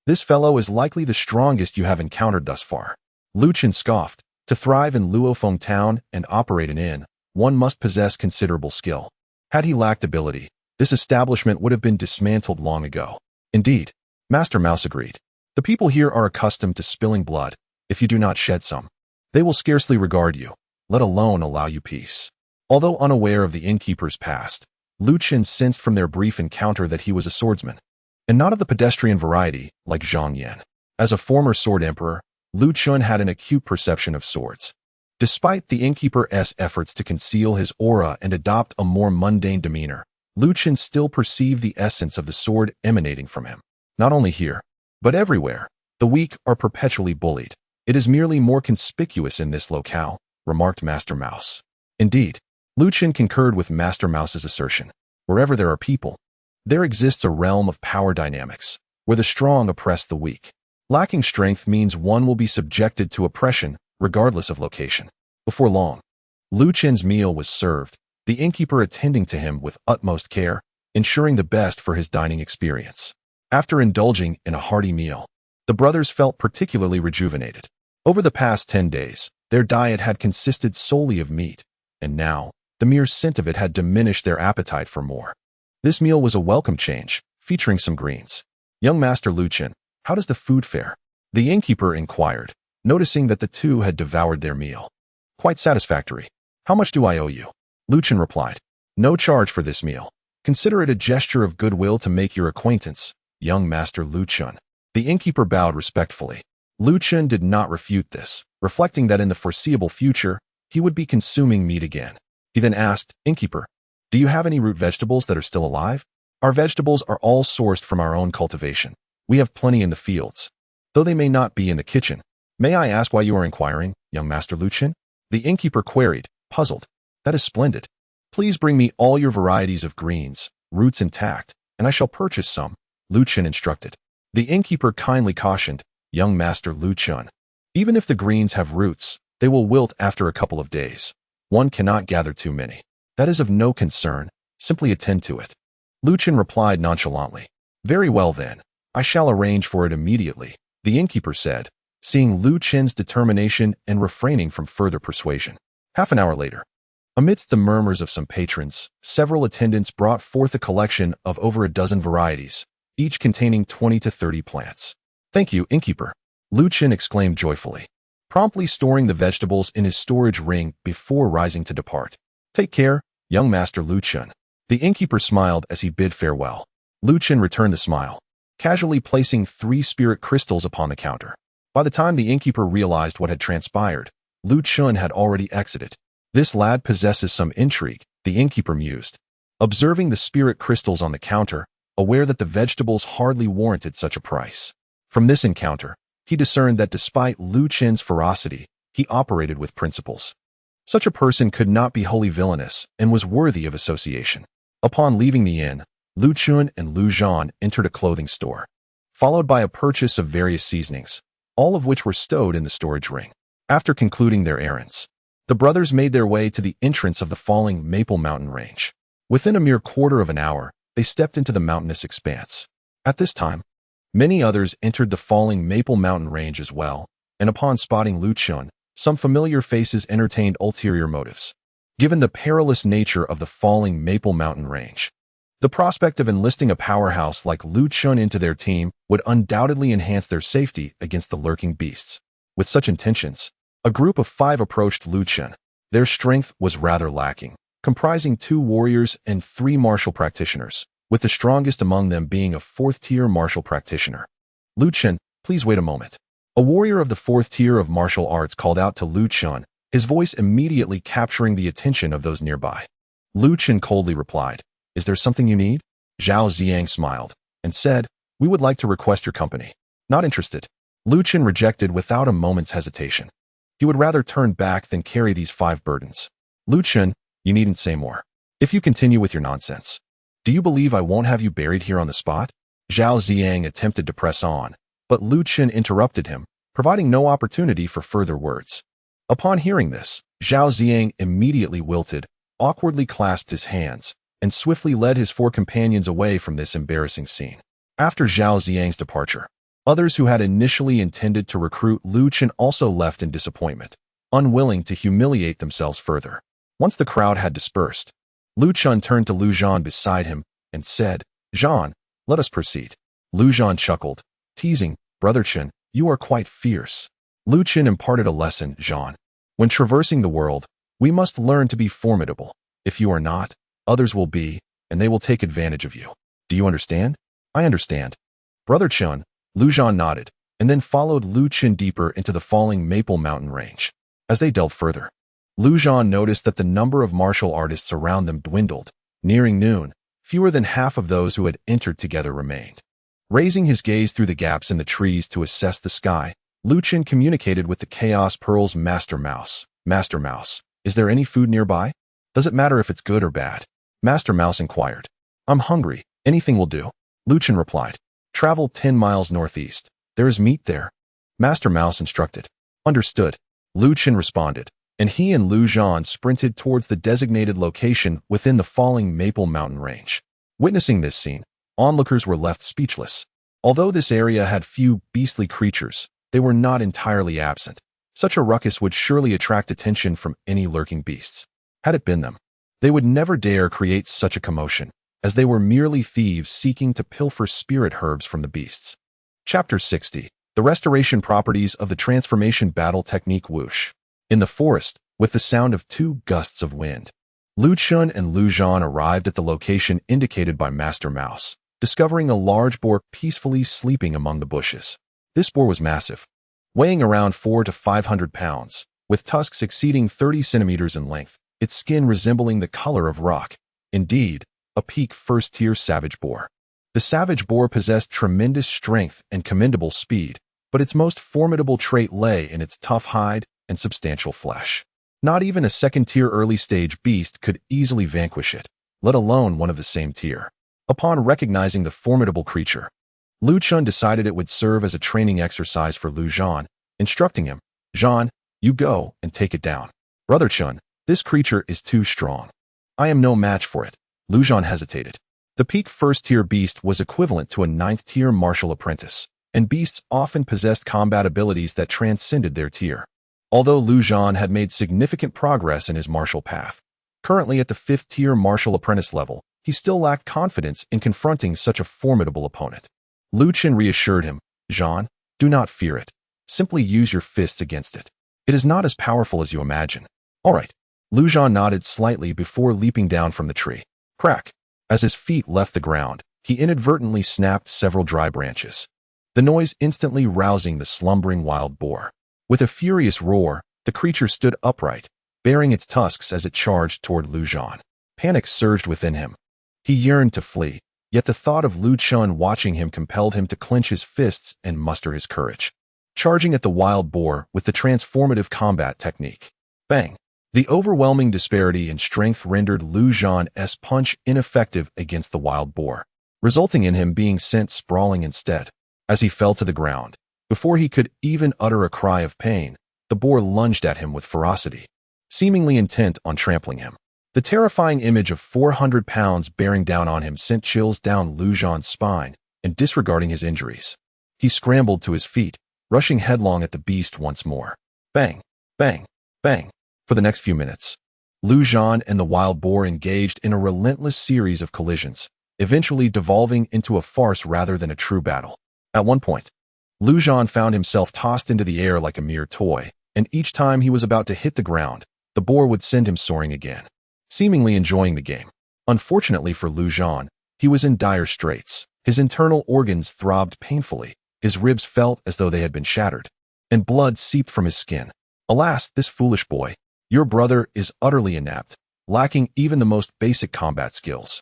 This fellow is likely the strongest you have encountered thus far." Lu Chen scoffed. To thrive in Luofeng town and operate an inn, one must possess considerable skill. Had he lacked ability, this establishment would have been dismantled long ago. Indeed, Master Mouse agreed. "The people here are accustomed to spilling blood. If you do not shed some, they will scarcely regard you, let alone allow you peace." Although unaware of the innkeeper's past, Lu Chen sensed from their brief encounter that he was a swordsman, and not of the pedestrian variety like Zhang Yan. As a former sword emperor, Lu Chen had an acute perception of swords. Despite the innkeeper's efforts to conceal his aura and adopt a more mundane demeanor, Lu Chen still perceived the essence of the sword emanating from him. Not only here, but everywhere, the weak are perpetually bullied. "It is merely more conspicuous in this locale," remarked Master Mouse. Indeed, Lu Chen concurred with Master Mouse's assertion. Wherever there are people, There exists a realm of power dynamics, where the strong oppress the weak. Lacking strength means one will be subjected to oppression, regardless of location. Before long, Lu Chen's meal was served, the innkeeper attending to him with utmost care, ensuring the best for his dining experience. After indulging in a hearty meal, the brothers felt particularly rejuvenated. Over the past 10 days, their diet had consisted solely of meat, and now, the mere scent of it had diminished their appetite for more. This meal was a welcome change, featuring some greens. "Young Master Lu Chen, how does the food fare?" the innkeeper inquired, noticing that the two had devoured their meal. "Quite satisfactory. How much do I owe you?" Lu Chen replied. "No charge for this meal. Consider it a gesture of goodwill to make your acquaintance, young Master Lu Chen." The innkeeper bowed respectfully. Lu Chen did not refute this, reflecting that in the foreseeable future, he would be consuming meat again. He then asked, "Innkeeper, do you have any root vegetables that are still alive?" "Our vegetables are all sourced from our own cultivation. We have plenty in the fields, though they may not be in the kitchen." "May I ask why you are inquiring, young Master Lu Chen?" the innkeeper queried, puzzled. "That is splendid. Please bring me all your varieties of greens, roots intact, and I shall purchase some," Lu Chen instructed. The innkeeper kindly cautioned, "Young Master Lu Chen, even if the greens have roots, they will wilt after a couple of days. One cannot gather too many. That is of no concern, simply attend to it." Lu Chen replied nonchalantly. "Very well then, I shall arrange for it immediately," the innkeeper said, seeing Lu Chen's determination and refraining from further persuasion. Half an hour later, amidst the murmurs of some patrons, several attendants brought forth a collection of over a dozen varieties, each containing 20 to 30 plants. "Thank you, innkeeper," Lu Chen exclaimed joyfully, promptly storing the vegetables in his storage ring before rising to depart. "Take care, young Master Lu Chen." The innkeeper smiled as he bid farewell. Lu Chen returned the smile, casually placing 3 spirit crystals upon the counter. By the time the innkeeper realized what had transpired, Lu Chen had already exited. "This lad possesses some intrigue," the innkeeper mused, observing the spirit crystals on the counter, aware that the vegetables hardly warranted such a price. From this encounter, he discerned that despite Lu Chen's ferocity, he operated with principles. Such a person could not be wholly villainous and was worthy of association. Upon leaving the inn, Lu Chen and Lu Zhan entered a clothing store, followed by a purchase of various seasonings, all of which were stowed in the storage ring. After concluding their errands, the brothers made their way to the entrance of the falling Maple Mountain range. Within a mere quarter of an hour, they stepped into the mountainous expanse. At this time, many others entered the falling Maple Mountain range as well, and upon spotting Lu Chen, some familiar faces entertained ulterior motives. Given the perilous nature of the falling Maple Mountain range, the prospect of enlisting a powerhouse like Lu Chen into their team would undoubtedly enhance their safety against the lurking beasts. With such intentions, a group of 5 approached Lu Chen. Their strength was rather lacking, comprising 2 warriors and 3 martial practitioners, with the strongest among them being a 4th tier martial practitioner. "Lu Chen, please wait a moment." A warrior of the 4th tier of martial arts called out to Lu Chen, his voice immediately capturing the attention of those nearby. Lu Chen coldly replied, "Is there something you need?" Zhao Ziang smiled and said, "We would like to request your company." "Not interested." Lu Chen rejected without a moment's hesitation. He would rather turn back than carry these 5 burdens. "Lu Chen, you needn't say more. If you continue with your nonsense, do you believe I won't have you buried here on the spot?" Zhao Ziang attempted to press on, but Lu Chen interrupted him, providing no opportunity for further words. Upon hearing this, Zhao Ziang immediately wilted, awkwardly clasped his hands, and swiftly led his 4 companions away from this embarrassing scene. After Zhao Ziang's departure, others who had initially intended to recruit Lu Chen also left in disappointment, unwilling to humiliate themselves further. Once the crowd had dispersed, Lu Chen turned to Lu Zhan beside him and said, "Zhan, let us proceed." Lu Zhan chuckled, teasing, "Brother Chen, you are quite fierce." Lu Chen imparted a lesson, "Zhan, when traversing the world, we must learn to be formidable. If you are not, others will be, and they will take advantage of you. Do you understand?" "I understand." "Brother Chen," Lu Zhan nodded, and then followed Lu Chen deeper into the falling Maple Mountain range. As they delved further, Lu Zhan noticed that the number of martial artists around them dwindled. Nearing noon, fewer than half of those who had entered together remained. Raising his gaze through the gaps in the trees to assess the sky, Lu Chen communicated with the Chaos Pearl's Master Mouse. "Master Mouse, is there any food nearby? Does it matter if it's good or bad?" Master Mouse inquired. "I'm hungry, Anything will do, Lu Chen replied. Travel 10 miles northeast. There is meat there. Master Mouse instructed. Understood, Lu Chen responded, and he and Lu Zhan sprinted towards the designated location within the falling Maple Mountain range. Witnessing this scene, onlookers were left speechless. Although this area had few beastly creatures, they were not entirely absent. Such a ruckus would surely attract attention from any lurking beasts. Had it been them, they would never dare create such a commotion, as they were merely thieves seeking to pilfer spirit herbs from the beasts. Chapter 60. The Restoration Properties of the Transformation Battle Technique Whoosh. In the forest, with the sound of 2 gusts of wind, Lu Chen and Lu Zhan arrived at the location indicated by Master Mouse, discovering a large boar peacefully sleeping among the bushes. This boar was massive, weighing around 400 to 500 pounds, with tusks exceeding 30 centimeters in length, its skin resembling the color of rock. Indeed, a peak first-tier savage boar. The savage boar possessed tremendous strength and commendable speed, but its most formidable trait lay in its tough hide and substantial flesh. Not even a second-tier early-stage beast could easily vanquish it, let alone one of the same tier. Upon recognizing the formidable creature, Lu Chen decided it would serve as a training exercise for Lu Zhan, instructing him, Zhan, you go and take it down. Brother Chen, this creature is too strong. I am no match for it. Lu Zhan hesitated. The peak first-tier beast was equivalent to a 9th-tier martial apprentice, and beasts often possessed combat abilities that transcended their tier. Although Lu Zhan had made significant progress in his martial path, currently at the 5th-tier martial apprentice level, he still lacked confidence in confronting such a formidable opponent. Lu Chen reassured him, Zhan, do not fear it. Simply use your fists against it. It is not as powerful as you imagine. All right. Lu Zhan nodded slightly before leaping down from the tree. Crack. As his feet left the ground, he inadvertently snapped several dry branches, the noise instantly rousing the slumbering wild boar. With a furious roar, the creature stood upright, baring its tusks as it charged toward Lu Zhan. Panic surged within him. He yearned to flee, yet the thought of Lu Chen watching him compelled him to clench his fists and muster his courage, charging at the wild boar with the transformative combat technique. Bang! The overwhelming disparity in strength rendered Lu Zhan's punch ineffective against the wild boar, resulting in him being sent sprawling instead. As he fell to the ground, before he could even utter a cry of pain, the boar lunged at him with ferocity, seemingly intent on trampling him. The terrifying image of 400 pounds bearing down on him sent chills down Lu Zhan's spine, and disregarding his injuries, he scrambled to his feet, rushing headlong at the beast once more. Bang! Bang! Bang! For the next few minutes, Lu Zhan and the wild boar engaged in a relentless series of collisions, eventually devolving into a farce rather than a true battle. At one point, Lu Zhan found himself tossed into the air like a mere toy, and each time he was about to hit the ground, the boar would send him soaring again, seemingly enjoying the game. Unfortunately for Lu Zhan, he was in dire straits. His internal organs throbbed painfully, his ribs felt as though they had been shattered, and blood seeped from his skin. Alas, this foolish boy, your brother is utterly inept, lacking even the most basic combat skills.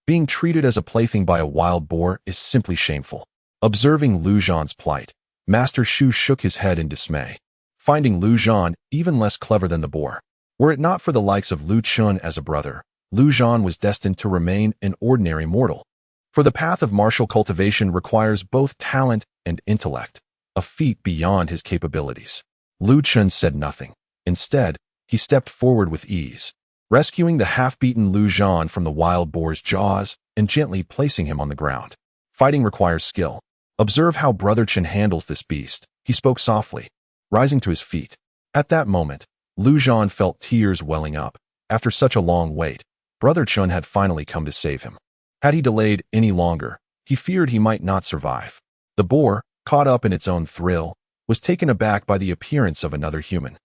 Being treated as a plaything by a wild boar is simply shameful. Observing Lu Zhan's plight, Master Shu shook his head in dismay, finding Lu Zhan even less clever than the boar. Were it not for the likes of Lu Chen as a brother, Lu Zhan was destined to remain an ordinary mortal. For the path of martial cultivation requires both talent and intellect, a feat beyond his capabilities. Lu Chen said nothing. Instead, he stepped forward with ease, rescuing the half-beaten Lu Zhan from the wild boar's jaws and gently placing him on the ground. Fighting requires skill. Observe how Brother Chen handles this beast, he spoke softly, rising to his feet. At that moment, Lu Zhan felt tears welling up. After such a long wait, Brother Chen had finally come to save him. Had he delayed any longer, he feared he might not survive. The boar, caught up in its own thrill, was taken aback by the appearance of another human,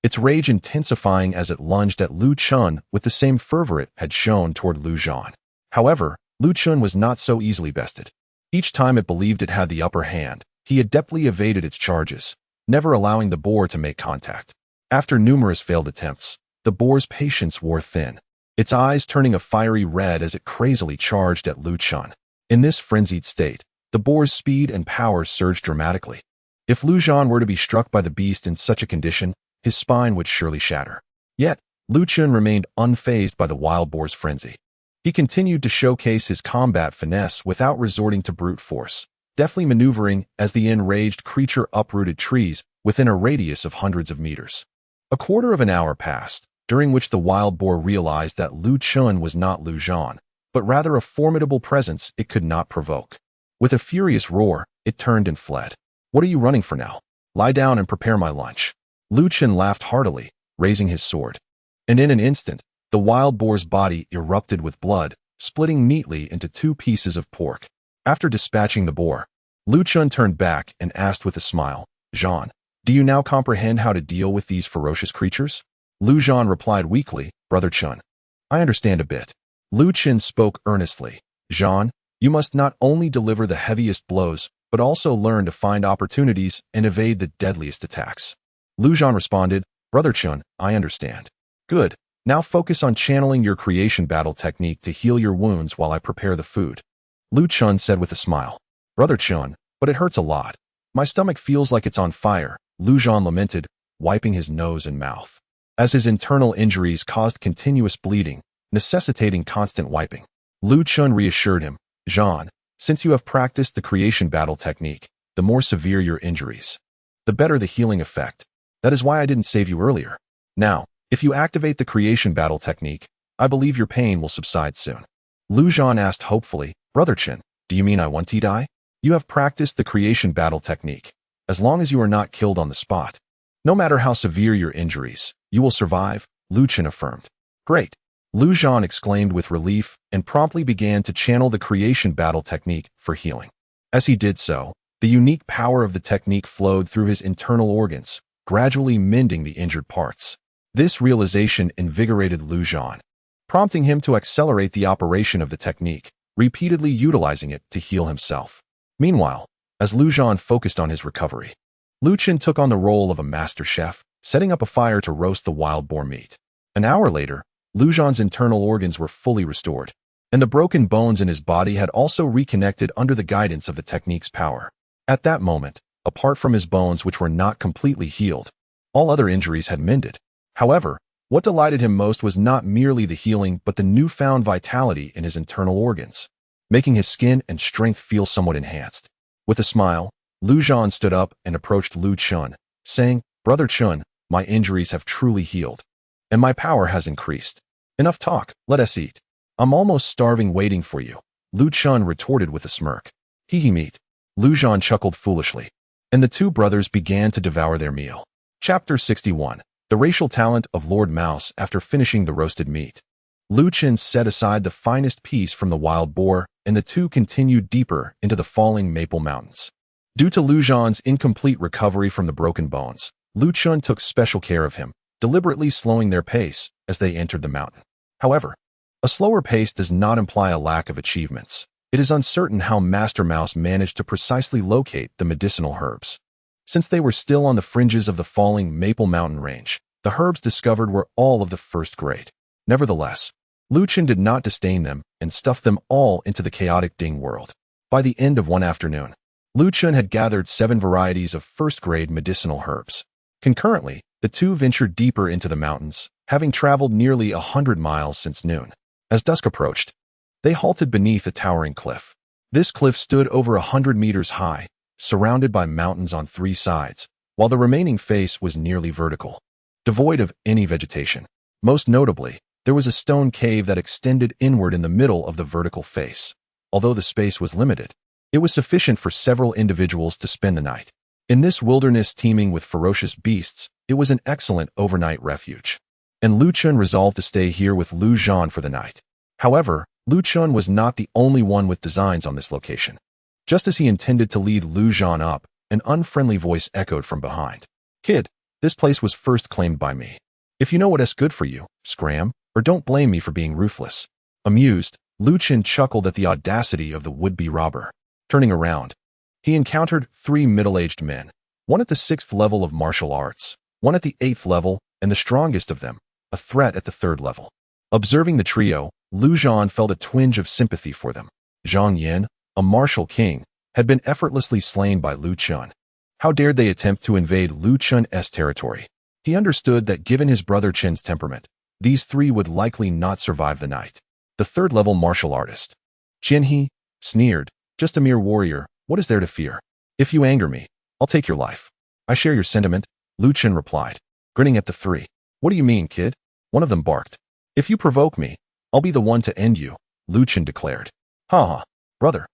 its rage intensifying as it lunged at Lu Chen with the same fervor it had shown toward Lu Zhan. However, Lu Chen was not so easily bested. Each time it believed it had the upper hand, he adeptly evaded its charges, never allowing the boar to make contact. After numerous failed attempts, the boar's patience wore thin, its eyes turning a fiery red as it crazily charged at Lu Chen. In this frenzied state, the boar's speed and power surged dramatically. If Lu Zhan were to be struck by the beast in such a condition, his spine would surely shatter. Yet, Lu Chen remained unfazed by the wild boar's frenzy. He continued to showcase his combat finesse without resorting to brute force, deftly maneuvering as the enraged creature uprooted trees within a radius of hundreds of meters. A quarter of an hour passed, during which the wild boar realized that Lu Chen was not Lu Zhan, but rather a formidable presence it could not provoke. With a furious roar, it turned and fled. "What are you running for now? Lie down and prepare my lunch." Lu Chen laughed heartily, raising his sword. And in an instant, the wild boar's body erupted with blood, splitting neatly into 2 pieces of pork. After dispatching the boar, Lu Chen turned back and asked with a smile, "Zhan, do you now comprehend how to deal with these ferocious creatures?" Lu Zhan replied weakly, "Brother Chen, I understand a bit." Lu Chen spoke earnestly, "Zhan, you must not only deliver the heaviest blows, but also learn to find opportunities and evade the deadliest attacks." Lu Zhan responded, "Brother Chen, I understand." "Good. Now focus on channeling your creation battle technique to heal your wounds while I prepare the food." Lu Chen said with a smile, "Brother Chen, but it hurts a lot. My stomach feels like it's on fire," Lu Zhan lamented, wiping his nose and mouth, as his internal injuries caused continuous bleeding, necessitating constant wiping. Lu Chen reassured him, "Zhan, since you have practiced the creation battle technique, the more severe your injuries, the better the healing effect. That is why I didn't save you earlier. Now, if you activate the creation battle technique, I believe your pain will subside soon." Lu Zhan asked hopefully, "Brother Chen, do you mean I won't die? You have practiced the creation battle technique. As long as you are not killed on the spot, no matter how severe your injuries, you will survive," Lu Chen affirmed. "Great," Lu Zhan exclaimed with relief and promptly began to channel the creation battle technique for healing. As he did so, the unique power of the technique flowed through his internal organs, gradually mending the injured parts. This realization invigorated Lu Zhan, prompting him to accelerate the operation of the technique, repeatedly utilizing it to heal himself. Meanwhile, as Lu Zhan focused on his recovery, Lu Chen took on the role of a master chef, setting up a fire to roast the wild boar meat. An hour later, Lu Zhan's internal organs were fully restored, and the broken bones in his body had also reconnected under the guidance of the technique's power. At that moment, apart from his bones which were not completely healed, all other injuries had mended. However, what delighted him most was not merely the healing but the newfound vitality in his internal organs, making his skin and strength feel somewhat enhanced. With a smile, Lu Zhan stood up and approached Lu Chen, saying, "Brother Chen, my injuries have truly healed, and my power has increased. Enough talk, let us eat. I'm almost starving waiting for you," Lu Chen retorted with a smirk. "Hee meat." Lu Zhan chuckled foolishly, and the 2 brothers began to devour their meal. Chapter 61. The Racial Talent of Lord Mouse. After finishing the roasted meat, Lu Chen set aside the finest piece from the wild boar, and the 2 continued deeper into the falling maple mountains. Due to Lu Zhan's incomplete recovery from the broken bones, Lu Chen took special care of him, deliberately slowing their pace as they entered the mountain. However, a slower pace does not imply a lack of achievements. It is uncertain how Master Mouse managed to precisely locate the medicinal herbs. Since they were still on the fringes of the falling Maple Mountain range, the herbs discovered were all of the first grade. Nevertheless, Lu Chen did not disdain them and stuffed them all into the chaotic Ding world. By the end of one afternoon, Lu Chen had gathered 7 varieties of first-grade medicinal herbs. Concurrently, the 2 ventured deeper into the mountains, having traveled nearly 100 miles since noon. As dusk approached, they halted beneath a towering cliff. This cliff stood over 100 meters high, surrounded by mountains on 3 sides, while the remaining face was nearly vertical, devoid of any vegetation. Most notably, there was a stone cave that extended inward in the middle of the vertical face. Although the space was limited, it was sufficient for several individuals to spend the night. In this wilderness teeming with ferocious beasts, it was an excellent overnight refuge, and Lu Chen resolved to stay here with Lu Zhan for the night. However, Lu Chen was not the only one with designs on this location. Just as he intended to lead Lu Zhan up, an unfriendly voice echoed from behind. "Kid, this place was first claimed by me. If you know what is good for you, scram, or don't blame me for being ruthless." Amused, Lu Chen chuckled at the audacity of the would-be robber. Turning around, he encountered 3 middle-aged men, one at the 6th level of martial arts, one at the 8th level, and the strongest of them, a threat at the 3rd level. Observing the trio, Lu Zhan felt a twinge of sympathy for them. Zhang Yan, a martial king, had been effortlessly slain by Lu Chen. How dared they attempt to invade Lu Chen's territory? He understood that given his brother Chen's temperament, these 3 would likely not survive the night. the third-level martial artist. Qianhe sneered, just a mere warrior, what is there to fear? If you anger me, I'll take your life. I share your sentiment, Lu Chen replied, grinning at the three. What do you mean, kid? One of them barked. If you provoke me, I'll be the one to end you, Lu Chen declared. Ha ha, brother.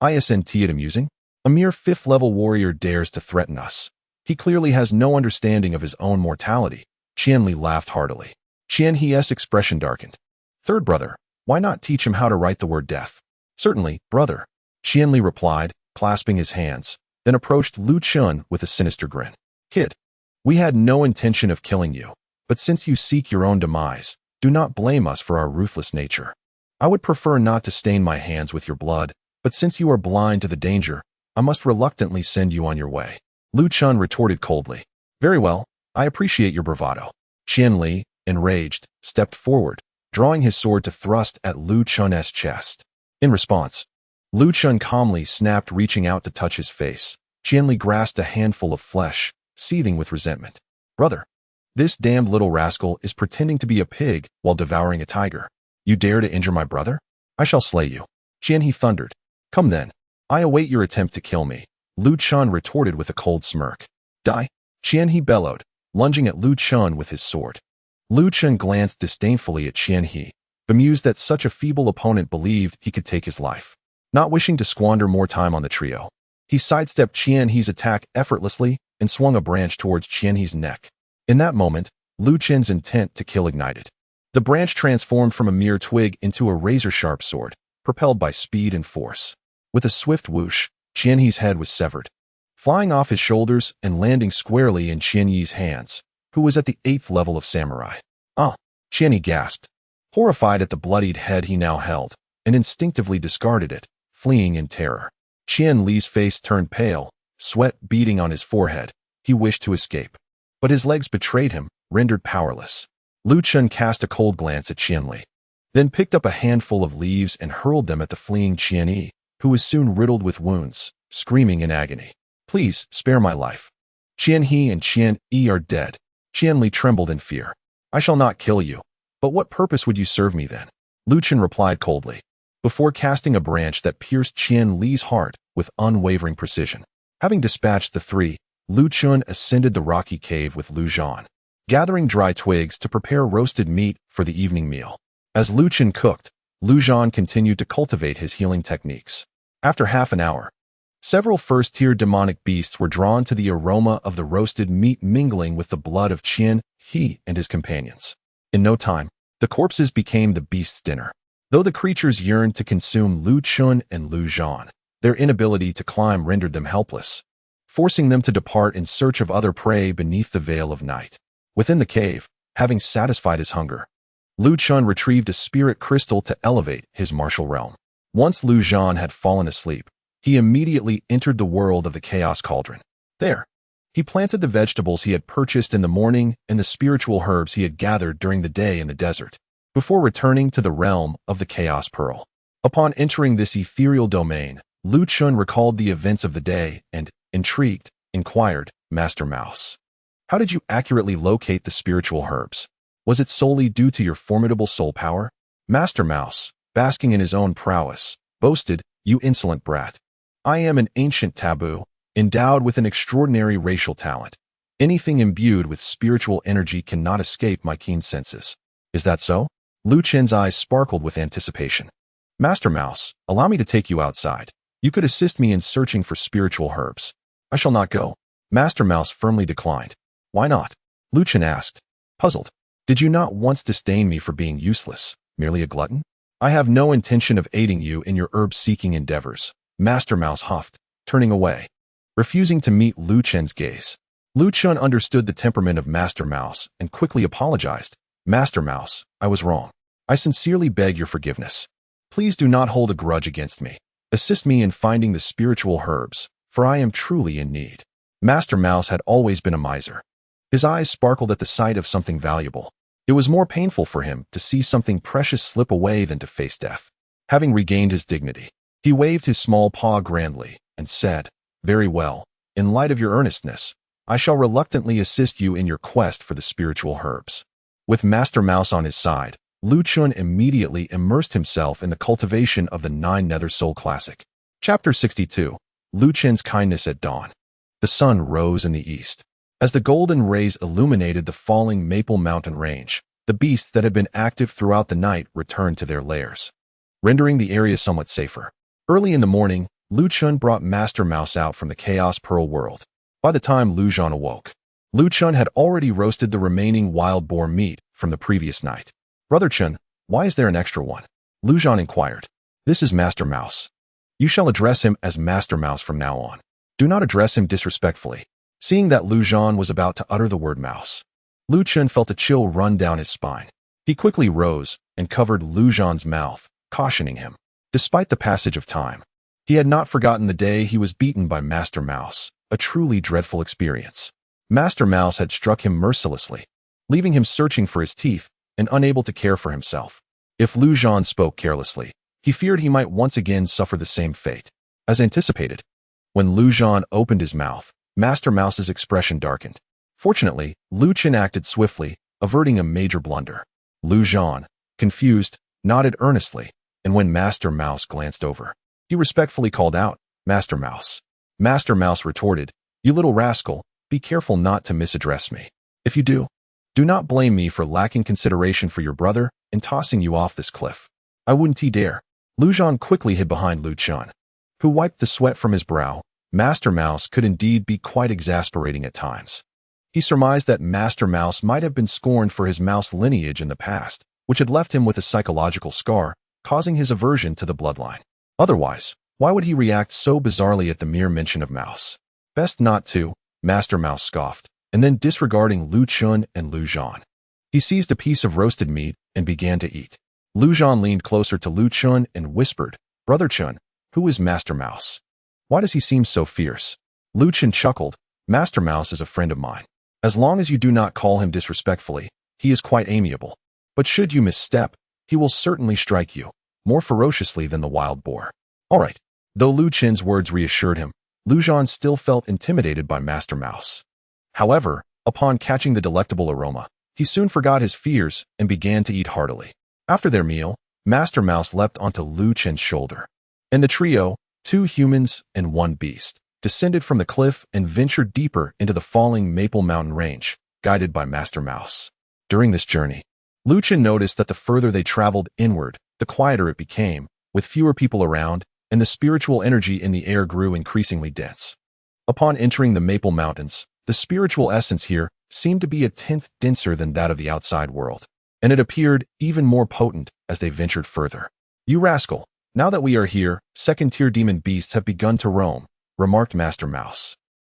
Isn't it amusing? A mere fifth-level warrior dares to threaten us. He clearly has no understanding of his own mortality. Qianli laughed heartily. Qianhe's expression darkened. Third brother, why not teach him how to write the word death? Certainly, brother, Qianli replied, clasping his hands, then approached Lu Chen with a sinister grin. Kid, we had no intention of killing you, but since you seek your own demise, do not blame us for our ruthless nature. I would prefer not to stain my hands with your blood, but since you are blind to the danger, I must reluctantly send you on your way. Lu Chen retorted coldly. Very well, I appreciate your bravado. Qianli, enraged, stepped forward, drawing his sword to thrust at Lu Chen's chest. In response, Lu Chen calmly snapped, reaching out to touch his face. Qianli grasped a handful of flesh, seething with resentment. Brother, this damned little rascal is pretending to be a pig while devouring a tiger. You dare to injure my brother? I shall slay you. Qianhe thundered. Come then. I await your attempt to kill me. Lu Chen retorted with a cold smirk. Die. Qianhe bellowed, lunging at Lu Chen with his sword. Lu Chen glanced disdainfully at Qianhe, bemused that such a feeble opponent believed he could take his life. Not wishing to squander more time on the trio, he sidestepped Qianhe's attack effortlessly and swung a branch towards Qianhe's neck. In that moment, Lu Chen's intent to kill ignited. The branch transformed from a mere twig into a razor-sharp sword, propelled by speed and force. With a swift whoosh, Qianhe's head was severed, flying off his shoulders and landing squarely in Qianhe's hands, who was at the 8th level of samurai. Ah! Qianhe gasped, horrified at the bloodied head he now held, and instinctively discarded it, fleeing in terror. Qianli's face turned pale, sweat beading on his forehead. He wished to escape, but his legs betrayed him, rendered powerless. Lu Chen cast a cold glance at Qianli, then picked up a handful of leaves and hurled them at the fleeing Qianhe, who was soon riddled with wounds, screaming in agony. Please, spare my life. Qianhe and Qianhe are dead. Qianli trembled in fear. I shall not kill you. But what purpose would you serve me then? Lu Chen replied coldly, before casting a branch that pierced Qianli's heart with unwavering precision. Having dispatched the three, Lu Chen ascended the rocky cave with Lu Zhan, gathering dry twigs to prepare roasted meat for the evening meal. As Lu Chen cooked, Lu Zhan continued to cultivate his healing techniques. After half an hour, several first-tier demonic beasts were drawn to the aroma of the roasted meat mingling with the blood of Qianhe and his companions. In no time, the corpses became the beast's dinner. Though the creatures yearned to consume Lu Chen and Lu Zhan, their inability to climb rendered them helpless, forcing them to depart in search of other prey beneath the veil of night. Within the cave, having satisfied his hunger, Lu Chen retrieved a spirit crystal to elevate his martial realm. Once Lu Zhan had fallen asleep, he immediately entered the world of the Chaos Cauldron. There, he planted the vegetables he had purchased in the morning and the spiritual herbs he had gathered during the day in the desert, before returning to the realm of the Chaos Pearl. Upon entering this ethereal domain, Lu Chen recalled the events of the day and, intrigued, inquired, Master Mouse, how did you accurately locate the spiritual herbs? Was it solely due to your formidable soul power? Master Mouse, basking in his own prowess, boasted, You insolent brat. I am an ancient taboo, endowed with an extraordinary racial talent. Anything imbued with spiritual energy cannot escape my keen senses. Is that so? Lu Chen's eyes sparkled with anticipation. Master Mouse, allow me to take you outside. You could assist me in searching for spiritual herbs. I shall not go. Master Mouse firmly declined. Why not? Lu Chen asked, puzzled. Did you not once disdain me for being useless, merely a glutton? I have no intention of aiding you in your herb-seeking endeavors, Master Mouse huffed, turning away, refusing to meet Lu Chen's gaze. Lu Chen understood the temperament of Master Mouse and quickly apologized. Master Mouse, I was wrong. I sincerely beg your forgiveness. Please do not hold a grudge against me. Assist me in finding the spiritual herbs, for I am truly in need. Master Mouse had always been a miser. His eyes sparkled at the sight of something valuable. It was more painful for him to see something precious slip away than to face death. Having regained his dignity, he waved his small paw grandly and said, Very well, in light of your earnestness, I shall reluctantly assist you in your quest for the spiritual herbs. With Master Mouse on his side, Lu Chen immediately immersed himself in the cultivation of the 9 Nether Soul Classic. Chapter 62. Lu Chen's Kindness at Dawn. The sun rose in the east. As the golden rays illuminated the falling Maple Mountain range, the beasts that had been active throughout the night returned to their lairs, rendering the area somewhat safer. Early in the morning, Lu Chen brought Master Mouse out from the Chaos Pearl world. By the time Lu Zhan awoke, Lu Chen had already roasted the remaining wild boar meat from the previous night. Brother Chen, why is there an extra one? Lu Zhan inquired. This is Master Mouse. You shall address him as Master Mouse from now on. Do not address him disrespectfully. Seeing that Lu Zhan was about to utter the word mouse, Lu Chen felt a chill run down his spine. He quickly rose and covered Lu Zhan's mouth, cautioning him. Despite the passage of time, he had not forgotten the day he was beaten by Master Mouse, a truly dreadful experience. Master Mouse had struck him mercilessly, leaving him searching for his teeth and unable to care for himself. If Lu Zhan spoke carelessly, he feared he might once again suffer the same fate. As anticipated, when Lu Zhan opened his mouth, Master Mouse's expression darkened. Fortunately, Lu Chen acted swiftly, averting a major blunder. Lu Zhan, confused, nodded earnestly, and when Master Mouse glanced over, he respectfully called out, Master Mouse. Master Mouse retorted, You little rascal, be careful not to misaddress me. If you do not blame me for lacking consideration for your brother and tossing you off this cliff. I wouldn't dare. Lu Zhan quickly hid behind Lu Chen, who wiped the sweat from his brow. Master Mouse could indeed be quite exasperating at times. He surmised that Master Mouse might have been scorned for his mouse lineage in the past, which had left him with a psychological scar, causing his aversion to the bloodline. Otherwise, why would he react so bizarrely at the mere mention of mouse? Best not to, Master Mouse scoffed, and then disregarding Lu Chen and Lu Zhan, he seized a piece of roasted meat and began to eat. Lu Zhan leaned closer to Lu Chen and whispered, Brother Chen, who is Master Mouse? Why does he seem so fierce? Lu Chen chuckled, Master Mouse is a friend of mine. As long as you do not call him disrespectfully, he is quite amiable. But should you misstep, he will certainly strike you, more ferociously than the wild boar. All right. Though Lu Chen's words reassured him, Lu Zhan still felt intimidated by Master Mouse. However, upon catching the delectable aroma, he soon forgot his fears and began to eat heartily. After their meal, Master Mouse leapt onto Lu Chen's shoulder, and the trio, 2 humans and 1 beast, descended from the cliff and ventured deeper into the falling Maple Mountain range, guided by Master Mouse. During this journey, Lu Chen noticed that the further they traveled inward, the quieter it became, with fewer people around, and the spiritual energy in the air grew increasingly dense. Upon entering the Maple Mountains, the spiritual essence here seemed to be a tenth denser than that of the outside world, and it appeared even more potent as they ventured further. You rascal, now that we are here, second-tier demon beasts have begun to roam, remarked Master Mouse.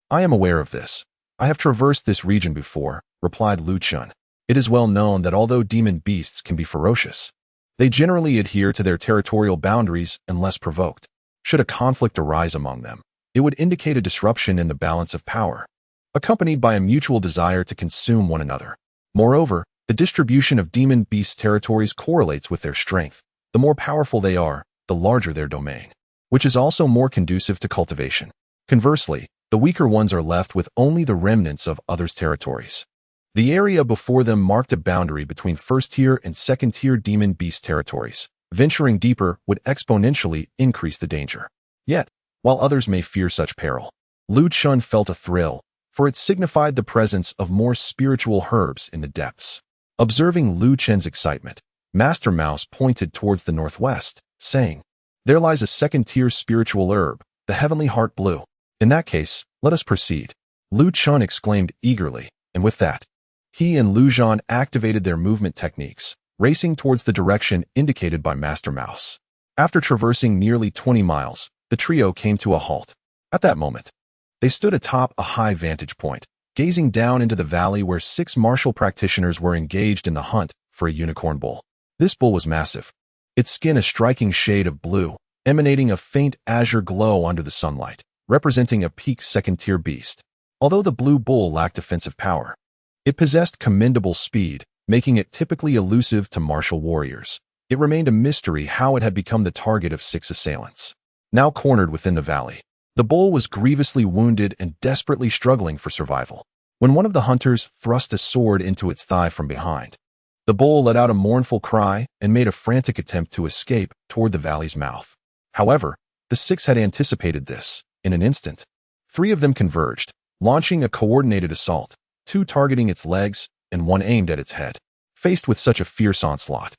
I am aware of this. I have traversed this region before, replied Lu Chen. It is well known that although demon beasts can be ferocious, they generally adhere to their territorial boundaries unless provoked. Should a conflict arise among them, it would indicate a disruption in the balance of power, accompanied by a mutual desire to consume one another. Moreover, the distribution of demon beast territories correlates with their strength. The more powerful they are, the larger their domain, which is also more conducive to cultivation. Conversely, the weaker ones are left with only the remnants of others' territories. The area before them marked a boundary between first-tier and second-tier demon beast territories. Venturing deeper would exponentially increase the danger. Yet, while others may fear such peril, Lu Chen felt a thrill, for it signified the presence of more spiritual herbs in the depths. Observing Lu Chen's excitement, Master Mouse pointed towards the northwest, saying, There lies a second-tier spiritual herb, the heavenly heart blue. In that case, let us proceed. Lu Chen exclaimed eagerly, and with that, he and Lu Zhan activated their movement techniques, racing towards the direction indicated by Master Mouse. After traversing nearly 20 miles, the trio came to a halt. At that moment, they stood atop a high vantage point, gazing down into the valley where 6 martial practitioners were engaged in the hunt for a unicorn bull. This bull was massive, its skin a striking shade of blue, emanating a faint azure glow under the sunlight, representing a peak second-tier beast. Although the blue bull lacked offensive power, it possessed commendable speed, making it typically elusive to martial warriors. It remained a mystery how it had become the target of 6 assailants. Now cornered within the valley, the bull was grievously wounded and desperately struggling for survival. When one of the hunters thrust a sword into its thigh from behind, The bull let out a mournful cry and made a frantic attempt to escape toward the valley's mouth. However, the six had anticipated this. In an instant, three of them converged, launching a coordinated assault, two targeting its legs and one aimed at its head. Faced with such a fierce onslaught,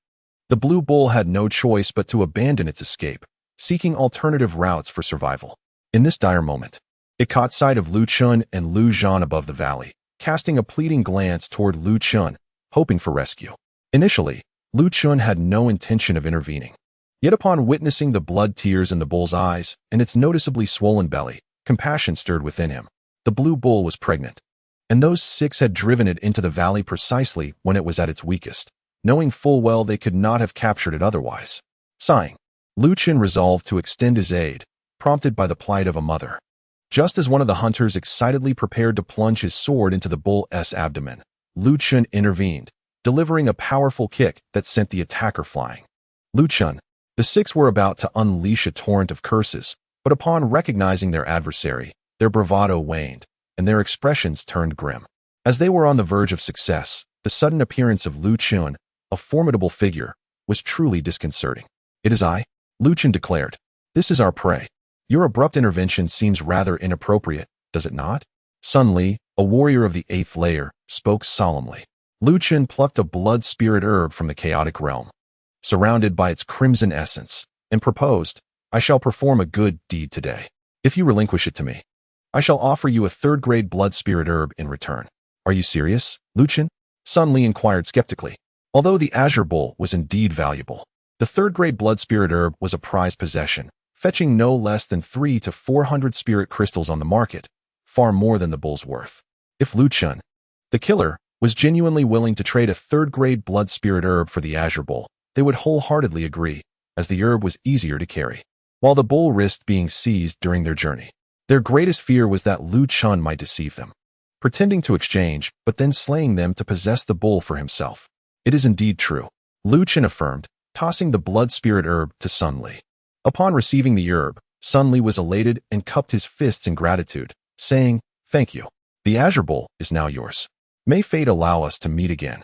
the blue bull had no choice but to abandon its escape, seeking alternative routes for survival. In this dire moment, it caught sight of Lu Chen and Lu Zhan above the valley, casting a pleading glance toward Lu Chen, hoping for rescue. Initially, Lu Chen had no intention of intervening. Yet upon witnessing the blood tears in the bull's eyes and its noticeably swollen belly, compassion stirred within him. The blue bull was pregnant, and those six had driven it into the valley precisely when it was at its weakest, knowing full well they could not have captured it otherwise. Sighing, Lu Chen resolved to extend his aid, prompted by the plight of a mother. Just as one of the hunters excitedly prepared to plunge his sword into the bull's abdomen, Lu Chen intervened, delivering a powerful kick that sent the attacker flying. Lu Chen. The six were about to unleash a torrent of curses, but upon recognizing their adversary, their bravado waned, and their expressions turned grim. As they were on the verge of success, the sudden appearance of Lu Chen, a formidable figure, was truly disconcerting. "It is I," Lu Chen declared. "This is our prey. Your abrupt intervention seems rather inappropriate, does it not?" Sun Li, a warrior of the 8th layer, spoke solemnly. Lu Chen plucked a blood spirit herb from the chaotic realm, surrounded by its crimson essence, and proposed, "I shall perform a good deed today. If you relinquish it to me, I shall offer you a 3rd-grade blood spirit herb in return." "Are you serious, Lu Chen?" Sun Li inquired skeptically. Although the azure bull was indeed valuable, the 3rd-grade blood spirit herb was a prized possession, fetching no less than 300 to 400 spirit crystals on the market, far more than the bull's worth. If Lu Chen, the killer, was genuinely willing to trade a 3rd-grade blood spirit herb for the azure bull, they would wholeheartedly agree, as the herb was easier to carry. While the bull risked being seized during their journey, their greatest fear was that Lu Chen might deceive them, pretending to exchange, but then slaying them to possess the bull for himself. "It is indeed true," Lu Chen affirmed, tossing the blood spirit herb to Sun Li. Upon receiving the herb, Sun Li was elated and cupped his fists in gratitude, saying, "Thank you. The azure bull is now yours. May fate allow us to meet again."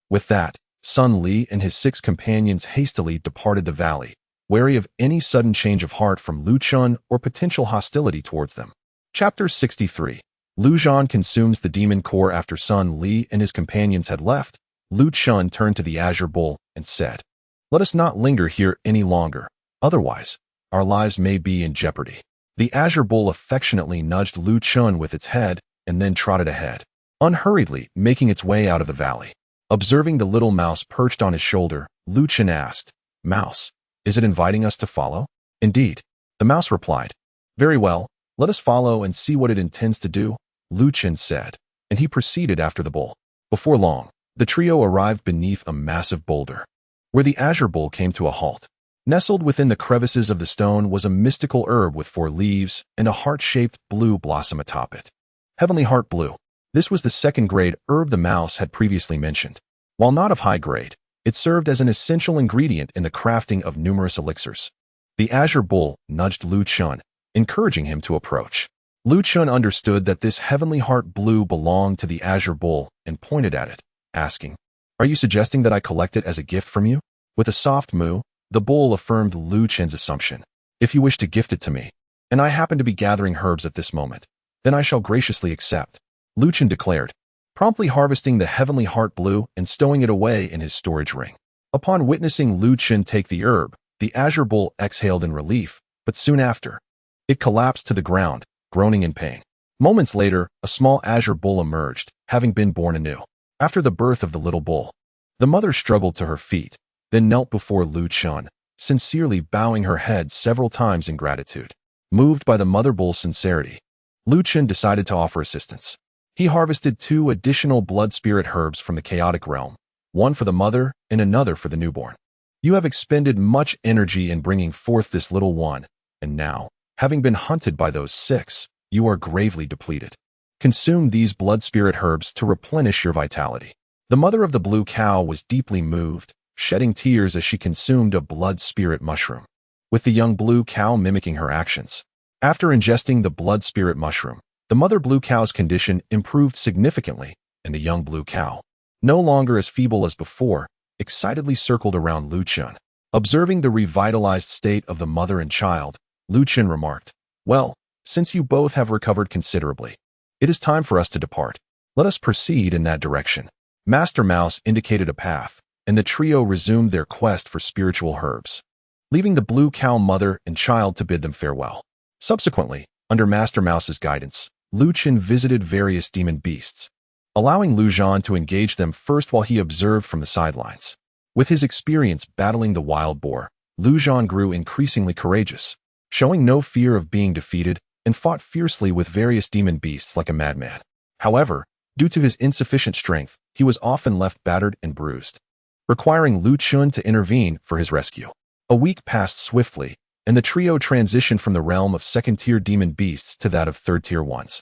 With that, Sun Li and his 6 companions hastily departed the valley, wary of any sudden change of heart from Lu Chen or potential hostility towards them. Chapter 63. Lu Zhan consumes the demon core. After Sun Li and his companions had left, Lu Chen turned to the azure bull and said, "Let us not linger here any longer, otherwise our lives may be in jeopardy." The azure bull affectionately nudged Lu Chen with its head and then trotted ahead, unhurriedly making its way out of the valley. Observing the little mouse perched on his shoulder, Lu Chen asked, "Mouse, is it inviting us to follow?" "Indeed," the mouse replied. "Very well, let us follow and see what it intends to do," Lu Chen said, and he proceeded after the bull. Before long, the trio arrived beneath a massive boulder, where the azure bull came to a halt. Nestled within the crevices of the stone was a mystical herb with 4 leaves and a heart-shaped blue blossom atop it. Heavenly Heart Blue. This was the 2nd-grade herb the mouse had previously mentioned. While not of high grade, it served as an essential ingredient in the crafting of numerous elixirs. The azure bull nudged Lu Chen, encouraging him to approach. Lu Chen understood that this Heavenly Heart Blue belonged to the azure bull and pointed at it, asking, "Are you suggesting that I collect it as a gift from you?" With a soft moo, the bull affirmed Lu Chen's assumption. "If you wish to gift it to me, and I happen to be gathering herbs at this moment, then I shall graciously accept," Lu Chen declared, promptly harvesting the Heavenly Heart Blue and stowing it away in his storage ring. Upon witnessing Lu Chen take the herb, the azure bull exhaled in relief, but soon after, it collapsed to the ground, groaning in pain. Moments later, a small azure bull emerged, having been born anew. After the birth of the little bull, the mother struggled to her feet, then knelt before Lu Chen, sincerely bowing her head several times in gratitude. Moved by the mother bull's sincerity, Lu Chen decided to offer assistance. He harvested 2 additional blood spirit herbs from the chaotic realm, one for the mother and another for the newborn. "You have expended much energy in bringing forth this little one, and now, having been hunted by those 6, you are gravely depleted. Consume these blood spirit herbs to replenish your vitality." The mother of the blue cow was deeply moved, shedding tears as she consumed a blood spirit mushroom, with the young blue cow mimicking her actions. After ingesting the blood spirit mushroom, the mother blue cow's condition improved significantly, and the young blue cow, no longer as feeble as before, excitedly circled around Lu Chen. Observing the revitalized state of the mother and child, Lu Chen remarked, "Well, since you both have recovered considerably, it is time for us to depart. Let us proceed in that direction." Master Mouse indicated a path, and the trio resumed their quest for spiritual herbs, leaving the blue cow mother and child to bid them farewell. Subsequently, under Master Mouse's guidance, Lu Chen visited various demon beasts, allowing Lu Zhan to engage them first while he observed from the sidelines. With his experience battling the wild boar, Lu Zhan grew increasingly courageous, showing no fear of being defeated and fought fiercely with various demon beasts like a madman. However, due to his insufficient strength, he was often left battered and bruised, requiring Lu Chen to intervene for his rescue. A week passed swiftly, and the trio transitioned from the realm of second-tier demon beasts to that of third-tier ones,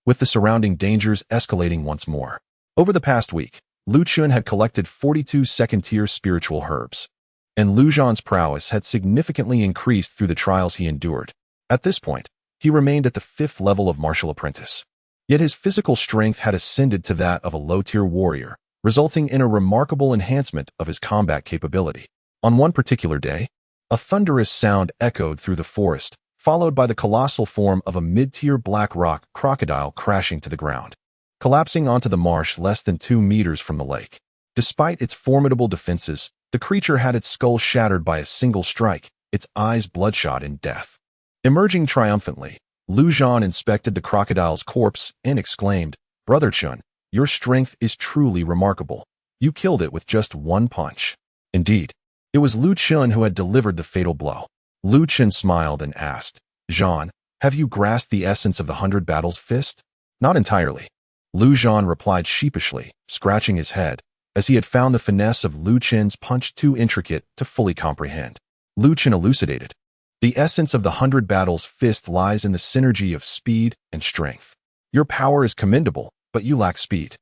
with the surrounding dangers escalating once more. Over the past week, Lu Chen had collected 42 second-tier spiritual herbs, and Lu Zhan's prowess had significantly increased through the trials he endured. At this point, he remained at the 5th level of martial apprentice. Yet his physical strength had ascended to that of a low-tier warrior, resulting in a remarkable enhancement of his combat capability. On one particular day, a thunderous sound echoed through the forest, followed by the colossal form of a mid-tier black rock crocodile crashing to the ground, collapsing onto the marsh less than 2 meters from the lake. Despite its formidable defenses, the creature had its skull shattered by a single strike, its eyes bloodshot in death. Emerging triumphantly, Lu Zhan inspected the crocodile's corpse and exclaimed, "Brother Chen, your strength is truly remarkable. You killed it with just one punch." Indeed, it was Lu Chen who had delivered the fatal blow. Lu Chen smiled and asked, "Zhan, have you grasped the essence of the 100 Battles fist?" "Not entirely." Lu Zhan replied sheepishly, scratching his head, as he had found the finesse of Lu Chen's punch too intricate to fully comprehend. Lu Chen elucidated, "The essence of the 100 Battles fist lies in the synergy of speed and strength. Your power is commendable, but you lack speed.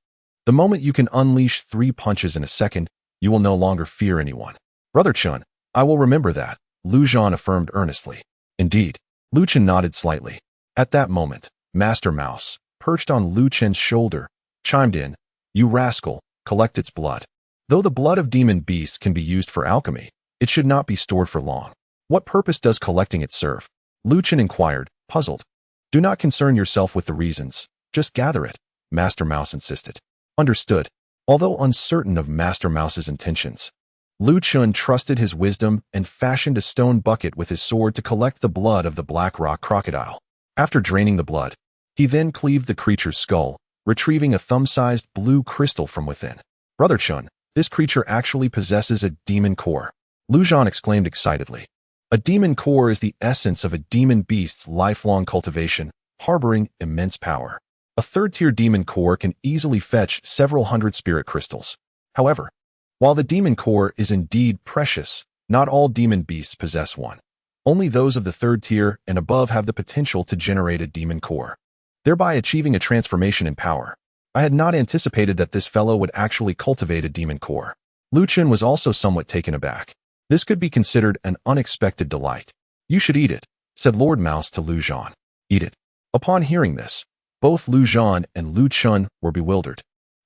The moment you can unleash 3 punches in a second, you will no longer fear anyone." "Brother Chen, I will remember that," Lu Zhan affirmed earnestly. Indeed, Lu Chen nodded slightly. At that moment, Master Mouse, perched on Lu Chen's shoulder, chimed in, "You rascal, collect its blood. Though the blood of demon beasts can be used for alchemy, it should not be stored for long. What purpose does collecting it serve?" Lu Chen inquired, puzzled. "Do not concern yourself with the reasons. Just gather it," Master Mouse insisted. Understood. Although uncertain of Master Mouse's intentions, Lu Chen trusted his wisdom and fashioned a stone bucket with his sword to collect the blood of the black rock crocodile. After draining the blood, he then cleaved the creature's skull, retrieving a thumb-sized blue crystal from within. "Brother Chen, this creature actually possesses a demon core," Lu Zhan exclaimed excitedly. A demon core is the essence of a demon beast's lifelong cultivation, harboring immense power. A third-tier demon core can easily fetch several hundred spirit crystals. However, while the demon core is indeed precious, not all demon beasts possess one. Only those of the 3rd tier and above have the potential to generate a demon core, thereby achieving a transformation in power. I had not anticipated that this fellow would actually cultivate a demon core. Lu Chen was also somewhat taken aback. This could be considered an unexpected delight. "You should eat it," said Lord Mouse to Lu Zhan. "Eat it." Upon hearing this, both Lu Zhan and Lu Chen were bewildered.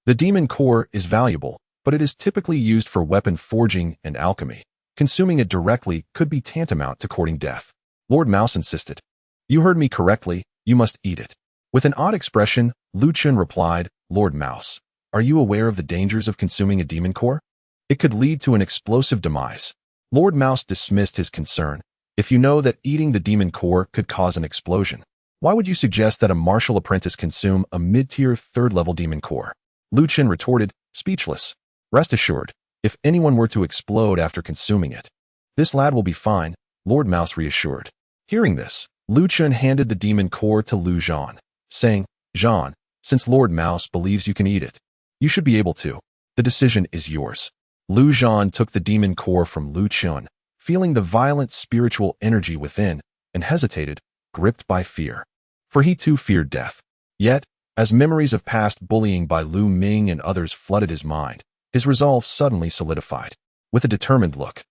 The demon core is valuable, but it is typically used for weapon forging and alchemy. Consuming it directly could be tantamount to courting death. Lord Mouse insisted. "You heard me correctly, you must eat it." With an odd expression, Lu Chen replied, "Lord Mouse, are you aware of the dangers of consuming a demon core? It could lead to an explosive demise." Lord Mouse dismissed his concern. "If you know that eating the demon core could cause an explosion, why would you suggest that a martial apprentice consume a mid-tier 3rd-level demon core?" Lu Chen retorted, speechless. "Rest assured, if anyone were to explode after consuming it, this lad will be fine," Lord Mouse reassured. Hearing this, Lu Chen handed the demon core to Lu Zhan, saying, "Zhan, since Lord Mouse believes you can eat it, you should be able to. The decision is yours." Lu Zhan took the demon core from Lu Chen, feeling the violent spiritual energy within, and hesitated, gripped by fear. For he too feared death. Yet, as memories of past bullying by Lu Ming and others flooded his mind, his resolve suddenly solidified. With a determined look,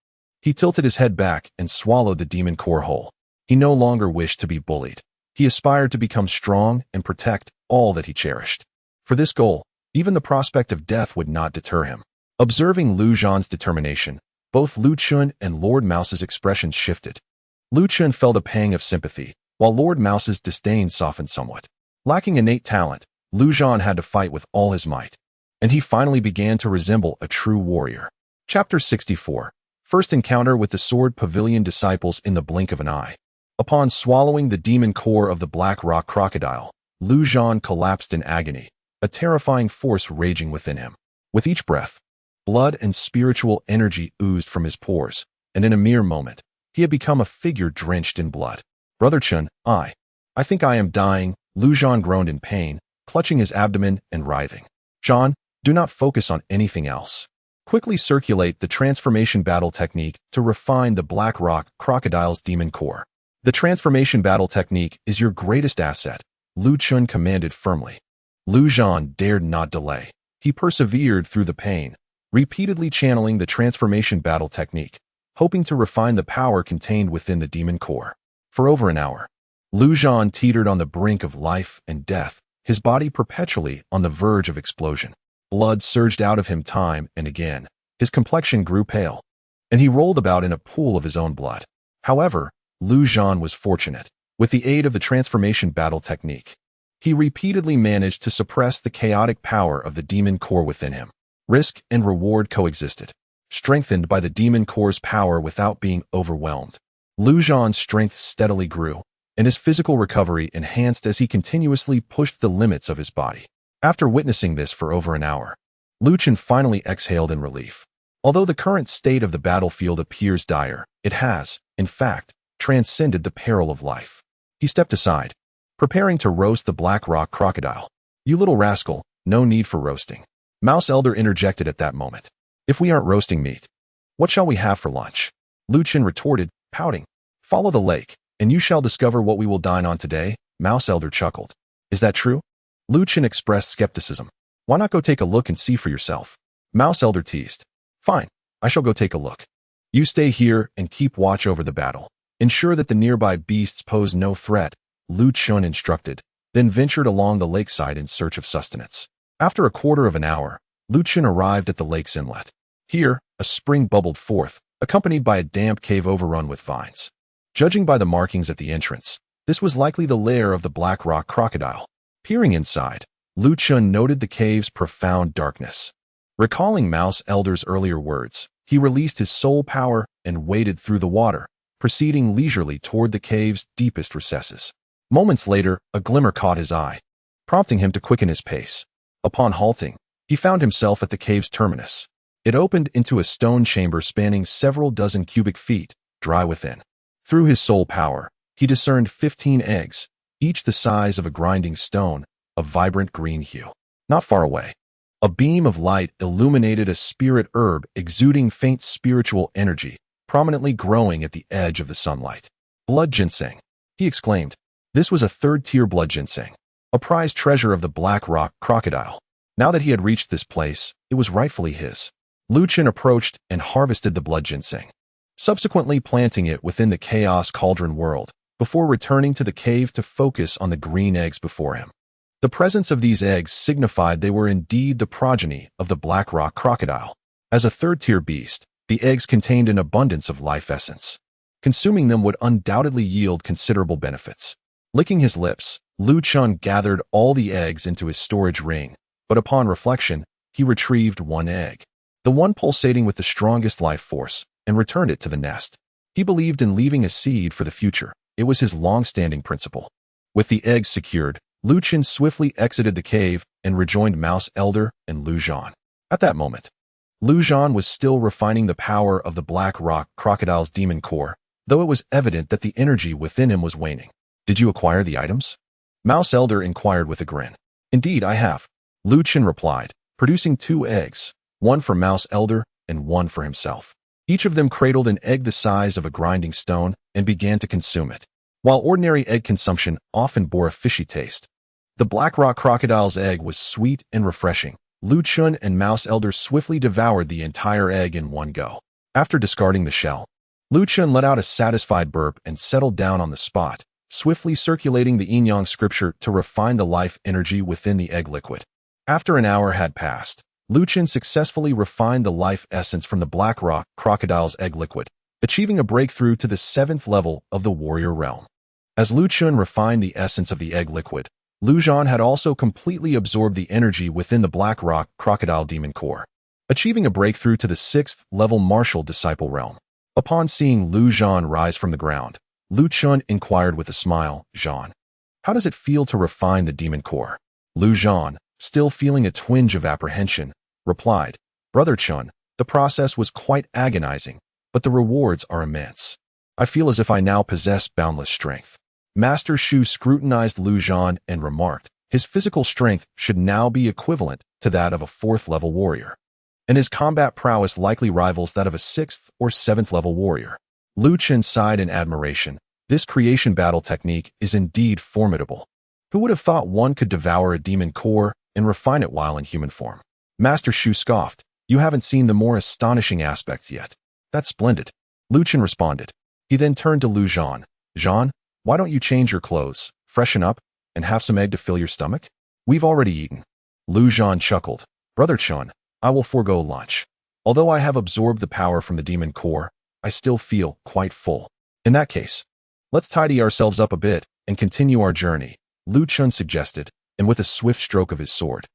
he tilted his head back and swallowed the demon core whole. He no longer wished to be bullied. He aspired to become strong and protect all that he cherished. For this goal, even the prospect of death would not deter him. Observing Lu Zhan's determination, both Lu Chen and Lord Mouse's expressions shifted. Lu Chen felt a pang of sympathy, while Lord Mouse's disdain softened somewhat. Lacking innate talent, Lu Zhan had to fight with all his might, and he finally began to resemble a true warrior. Chapter 64. First encounter with the Sword Pavilion disciples in the blink of an eye. Upon swallowing the demon core of the Black Rock Crocodile, Lu Zhan collapsed in agony, a terrifying force raging within him. With each breath, blood and spiritual energy oozed from his pores, and in a mere moment, he had become a figure drenched in blood. Brother Chen, I think I am dying, Lu Zhan groaned in pain, clutching his abdomen and writhing. Zhan, do not focus on anything else. Quickly circulate the transformation battle technique to refine the Black Rock Crocodile's demon core. The transformation battle technique is your greatest asset, Lu Chen commanded firmly. Lu Zhan dared not delay. He persevered through the pain, repeatedly channeling the transformation battle technique, hoping to refine the power contained within the demon core. For over an hour, Lu Zhan teetered on the brink of life and death, his body perpetually on the verge of explosion. Blood surged out of him time and again, his complexion grew pale, and he rolled about in a pool of his own blood. However, Lu Zhan was fortunate. With the aid of the transformation battle technique, he repeatedly managed to suppress the chaotic power of the demon core within him. Risk and reward coexisted, strengthened by the demon core's power without being overwhelmed. Lu Zhan's strength steadily grew, and his physical recovery enhanced as he continuously pushed the limits of his body. After witnessing this for over an hour, Lu Chen finally exhaled in relief. Although the current state of the battlefield appears dire, it has, in fact, transcended the peril of life. He stepped aside, preparing to roast the Black Rock Crocodile. You little rascal, no need for roasting. Mouse Elder interjected at that moment. If we aren't roasting meat, what shall we have for lunch? Lu Chen retorted, pouting. Follow the lake, and you shall discover what we will dine on today, Mouse Elder chuckled. Is that true? Lu Chen expressed skepticism. Why not go take a look and see for yourself? Mouse Elder teased. Fine, I shall go take a look. You stay here and keep watch over the battle. Ensure that the nearby beasts pose no threat, Lu Chen instructed, then ventured along the lakeside in search of sustenance. After a quarter of an hour, Lu Chen arrived at the lake's inlet. Here, a spring bubbled forth, accompanied by a damp cave overrun with vines. Judging by the markings at the entrance, this was likely the lair of the Black Rock Crocodile. Peering inside, Lu Chen noted the cave's profound darkness. Recalling Mouse Elder's earlier words, he released his soul power and waded through the water, proceeding leisurely toward the cave's deepest recesses. Moments later, a glimmer caught his eye, prompting him to quicken his pace. Upon halting, he found himself at the cave's terminus. It opened into a stone chamber spanning several dozen cubic feet, dry within. Through his soul power, he discerned 15 eggs, each the size of a grinding stone, of vibrant green hue. Not far away, a beam of light illuminated a spirit herb exuding faint spiritual energy, prominently growing at the edge of the sunlight. Blood ginseng, he exclaimed. This was a third-tier blood ginseng, a prized treasure of the Black Rock Crocodile. Now that he had reached this place, it was rightfully his. Lu Chen approached and harvested the blood ginseng, subsequently planting it within the Chaos Cauldron world, before returning to the cave to focus on the green eggs before him. The presence of these eggs signified they were indeed the progeny of the Black Rock Crocodile. As a third-tier beast, the eggs contained an abundance of life essence. Consuming them would undoubtedly yield considerable benefits. Licking his lips, Lu Chen gathered all the eggs into his storage ring, but upon reflection, he retrieved one egg, the one pulsating with the strongest life force, and returned it to the nest. He believed in leaving a seed for the future. It was his long-standing principle. With the eggs secured, Lu Chen swiftly exited the cave and rejoined Mouse Elder and Lu Zhan. At that moment, Lu Zhan was still refining the power of the Black Rock Crocodile's demon core, though it was evident that the energy within him was waning. Did you acquire the items? Mouse Elder inquired with a grin. Indeed, I have, Lu Chen replied, producing 2 eggs, one for Mouse Elder and one for himself. Each of them cradled an egg the size of a grinding stone and began to consume it. While ordinary egg consumption often bore a fishy taste, the Black Rock Crocodile's egg was sweet and refreshing. Lu Chen and Mouse Elder swiftly devoured the entire egg in one go. After discarding the shell, Lu Chen let out a satisfied burp and settled down on the spot, swiftly circulating the Yin-Yang scripture to refine the life energy within the egg liquid. After an hour had passed, Lu Chen successfully refined the life essence from the black rock crocodile's egg liquid, achieving a breakthrough to the 7th level of the warrior realm. As Lu Chen refined the essence of the egg liquid, Lu Zhan had also completely absorbed the energy within the black rock crocodile demon core, achieving a breakthrough to the 6th level martial disciple realm. Upon seeing Lu Zhan rise from the ground, Lu Chen inquired with a smile, "Zhan, how does it feel to refine the demon core?" Lu Zhan, still feeling a twinge of apprehension, replied, "Brother Chen, the process was quite agonizing, but the rewards are immense. I feel as if I now possess boundless strength." Master Shu scrutinized Lu Zhan and remarked, his physical strength should now be equivalent to that of a 4th level warrior, and his combat prowess likely rivals that of a 6th or 7th level warrior. Lu Chen sighed in admiration. This creation battle technique is indeed formidable. Who would have thought one could devour a demon core and refine it while in human form? Master Shu scoffed, "You haven't seen the more astonishing aspects yet." "That's splendid," Lu Chen responded. He then turned to Lu Zhan. "Zhan, why don't you change your clothes, freshen up, and have some egg to fill your stomach? We've already eaten." Lu Zhan chuckled. "Brother Chen, I will forego lunch. Although I have absorbed the power from the demon core, I still feel quite full. In that case, let's tidy ourselves up a bit and continue our journey," Lu Chen suggested, and with a swift stroke of his sword,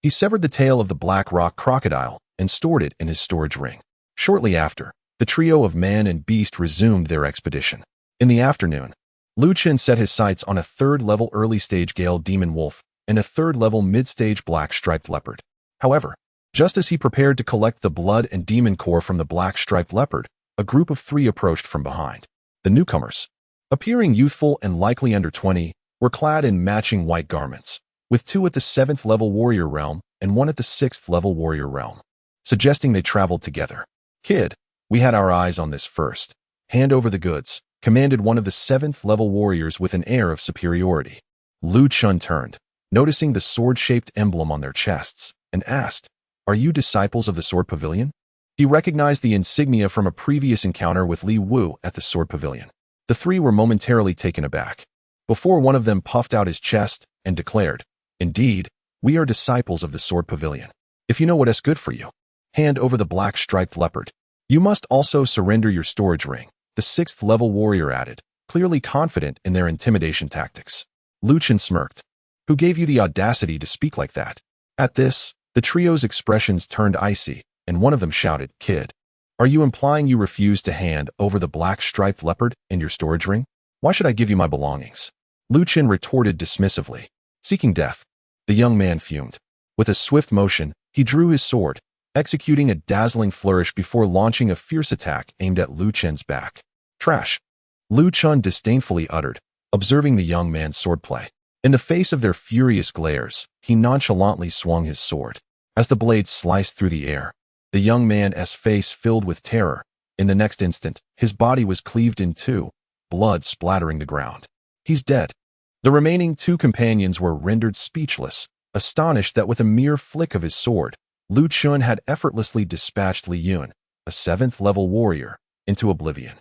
he severed the tail of the black rock crocodile and stored it in his storage ring. Shortly after, the trio of man and beast resumed their expedition. In the afternoon, Lu Chen set his sights on a 3rd-level early-stage Gale demon wolf and a 3rd-level mid-stage black-striped leopard. However, just as he prepared to collect the blood and demon core from the black-striped leopard, a group of 3 approached from behind. The newcomers, appearing youthful and likely under 20, were clad in matching white garments, with 2 at the 7th-level warrior realm and 1 at the 6th-level warrior realm, suggesting they traveled together. "Kid, we had our eyes on this first. Hand over the goods," commanded one of the 7th-level warriors with an air of superiority. Lu Chen turned, noticing the sword-shaped emblem on their chests, and asked, "Are you disciples of the Sword Pavilion?" He recognized the insignia from a previous encounter with Li Wu at the Sword Pavilion. The 3 were momentarily taken aback, before one of them puffed out his chest and declared, "Indeed, we are disciples of the Sword Pavilion. If you know what is good for you, hand over the black-striped leopard. You must also surrender your storage ring," the 6th-level warrior added, clearly confident in their intimidation tactics. Lu Chen smirked. "Who gave you the audacity to speak like that?" At this, the trio's expressions turned icy, and one of them shouted, "Kid, are you implying you refuse to hand over the black-striped leopard and your storage ring? Why should I give you my belongings?" Lu Chen retorted dismissively. "Seeking death," the young man fumed. With a swift motion, he drew his sword, executing a dazzling flourish before launching a fierce attack aimed at Lu Chen's back. "Trash," Lu Chen disdainfully uttered, observing the young man's swordplay. In the face of their furious glares, he nonchalantly swung his sword. As the blade sliced through the air, the young man's face filled with terror. In the next instant, his body was cleaved in 2, blood splattering the ground. "He's dead." The remaining 2 companions were rendered speechless, astonished that with a mere flick of his sword, Lu Chen had effortlessly dispatched Li Yun, a 7th-level warrior, into oblivion.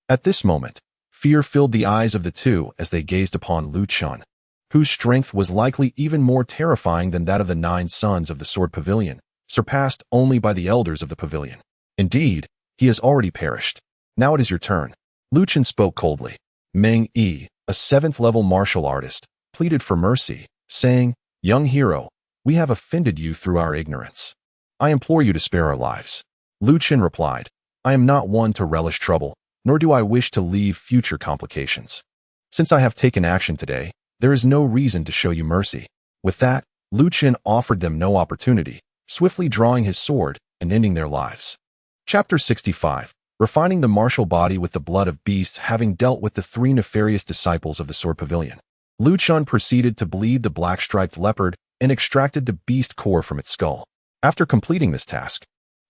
At this moment, fear filled the eyes of the 2 as they gazed upon Lu Chen, whose strength was likely even more terrifying than that of the 9 sons of the Sword Pavilion, surpassed only by the elders of the pavilion. "Indeed, he has already perished. Now it is your turn." Lu Chen spoke coldly. Meng Yi, a 7th-level martial artist, pleaded for mercy, saying, "Young hero, we have offended you through our ignorance. I implore you to spare our lives." Lu Chen replied, "I am not one to relish trouble, nor do I wish to leave future complications. Since I have taken action today, there is no reason to show you mercy." With that, Lu Chen offered them no opportunity, swiftly drawing his sword and ending their lives. Chapter 65. Refining the martial body with the blood of beasts. Having dealt with the 3 nefarious disciples of the Sword Pavilion, Lu Chen proceeded to bleed the black-striped leopard and extracted the beast core from its skull. After completing this task,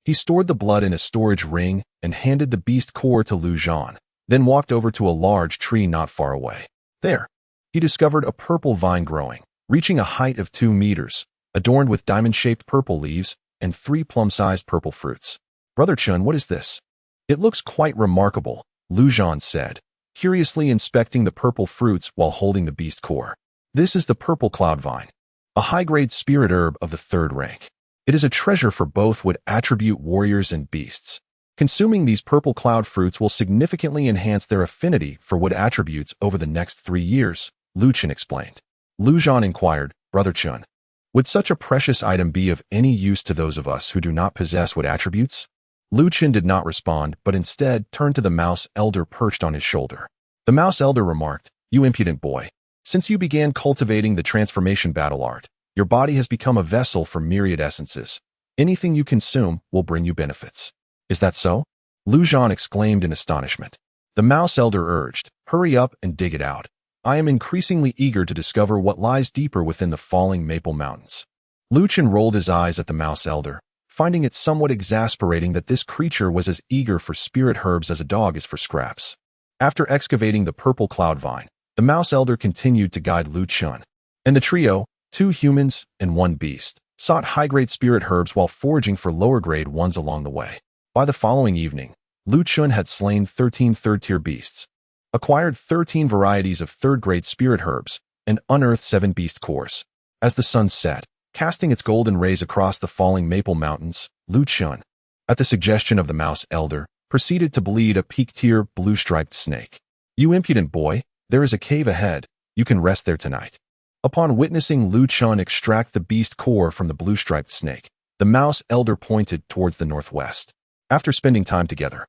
he stored the blood in a storage ring and handed the beast core to Lu Zhan, then walked over to a large tree not far away. There, he discovered a purple vine growing, reaching a height of 2 meters, adorned with diamond-shaped purple leaves and 3 plum-sized purple fruits. "Brother Chen, what is this?" "It looks quite remarkable," Lu Zhan said, curiously inspecting the purple fruits while holding the beast core. "This is the purple cloud vine, a high-grade spirit herb of the 3rd rank. It is a treasure for both wood attribute warriors and beasts. Consuming these purple cloud fruits will significantly enhance their affinity for wood attributes over the next 3 years, Lu Chen explained. Lu Zhan inquired, Brother Chen, would such a precious item be of any use to those of us who do not possess wood attributes? Lu Chen did not respond, but instead turned to the mouse elder perched on his shoulder. The mouse elder remarked, You impudent boy. Since you began cultivating the transformation battle art, your body has become a vessel for myriad essences. Anything you consume will bring you benefits. Is that so? Lu Zhan exclaimed in astonishment. The mouse elder urged, Hurry up and dig it out. I am increasingly eager to discover what lies deeper within the falling maple mountains. Lu Chen rolled his eyes at the mouse elder, finding it somewhat exasperating that this creature was as eager for spirit herbs as a dog is for scraps. After excavating the purple cloud vine, the mouse elder continued to guide Lu Chen. And the trio, 2 humans and 1 beast, sought high-grade spirit herbs while foraging for lower-grade ones along the way. By the following evening, Lu Chen had slain 13 third-tier beasts, acquired 13 varieties of third-grade spirit herbs, and unearthed 7 beast cores. As the sun set, casting its golden rays across the falling maple mountains, Lu Chen, at the suggestion of the mouse elder, proceeded to bleed a peak-tier blue-striped snake. You impudent boy, there is a cave ahead. You can rest there tonight. Upon witnessing Lu Chen extract the beast core from the blue-striped snake, the mouse elder pointed towards the northwest. After spending time together,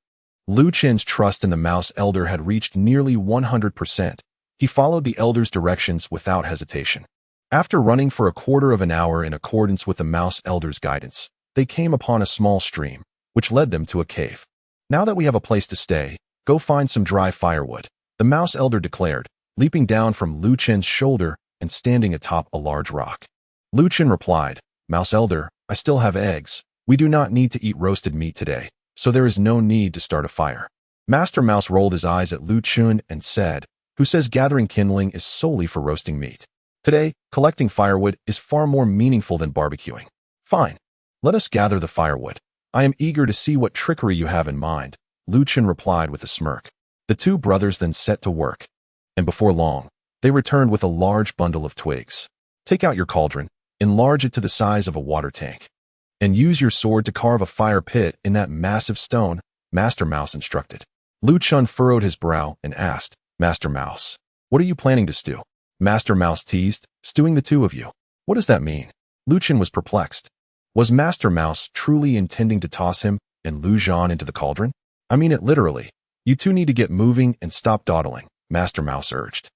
Lu Chen's trust in the mouse elder had reached nearly 100%. He followed the elder's directions without hesitation. After running for a quarter of an hour in accordance with the mouse elder's guidance, they came upon a small stream, which led them to a cave. Now that we have a place to stay, go find some dry firewood, the mouse elder declared, leaping down from Lu Chen's shoulder and standing atop a large rock. Lu Chen replied, Mouse elder, I still have eggs. We do not need to eat roasted meat today, so there is no need to start a fire. Master Mouse rolled his eyes at Lu Chen and said, Who says gathering kindling is solely for roasting meat? Today, collecting firewood is far more meaningful than barbecuing. Fine. Let us gather the firewood. I am eager to see what trickery you have in mind, Lu Chen replied with a smirk. The 2 brothers then set to work, and before long, they returned with a large bundle of twigs. Take out your cauldron, enlarge it to the size of a water tank, and use your sword to carve a fire pit in that massive stone, Master Mouse instructed. Lu Chen furrowed his brow and asked, Master Mouse, what are you planning to stew? Master Mouse teased, stewing the 2 of you. What does that mean? Lu Chen was perplexed. Was Master Mouse truly intending to toss him and Lu Zhan into the cauldron? I mean it literally. You 2 need to get moving and stop dawdling, Master Mouse urged.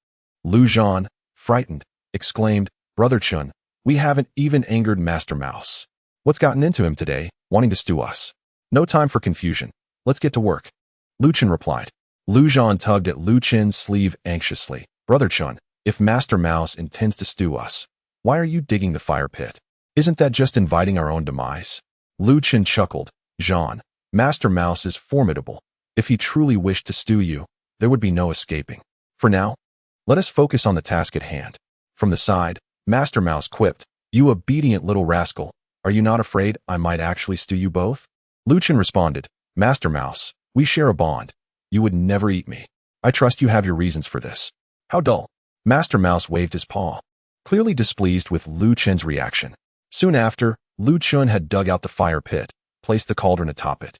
Lu Zhan, frightened, exclaimed, Brother Chen, we haven't even angered Master Mouse. What's gotten into him today, wanting to stew us? No time for confusion. Let's get to work. Lu Chen replied. Lu Zhan tugged at Lu Chen's sleeve anxiously. Brother Chen, if Master Mouse intends to stew us, why are you digging the fire pit? Isn't that just inviting our own demise? Lu Chen chuckled. Zhan, Master Mouse is formidable. If he truly wished to stew you, there would be no escaping. For now, let us focus on the task at hand. From the side, Master Mouse quipped, You obedient little rascal, are you not afraid I might actually stew you both? Lu Chen responded, Master Mouse, we share a bond. You would never eat me. I trust you have your reasons for this. How dull. Master Mouse waved his paw, clearly displeased with Lu Chen's reaction. Soon after, Lu Chen had dug out the fire pit, placed the cauldron atop it,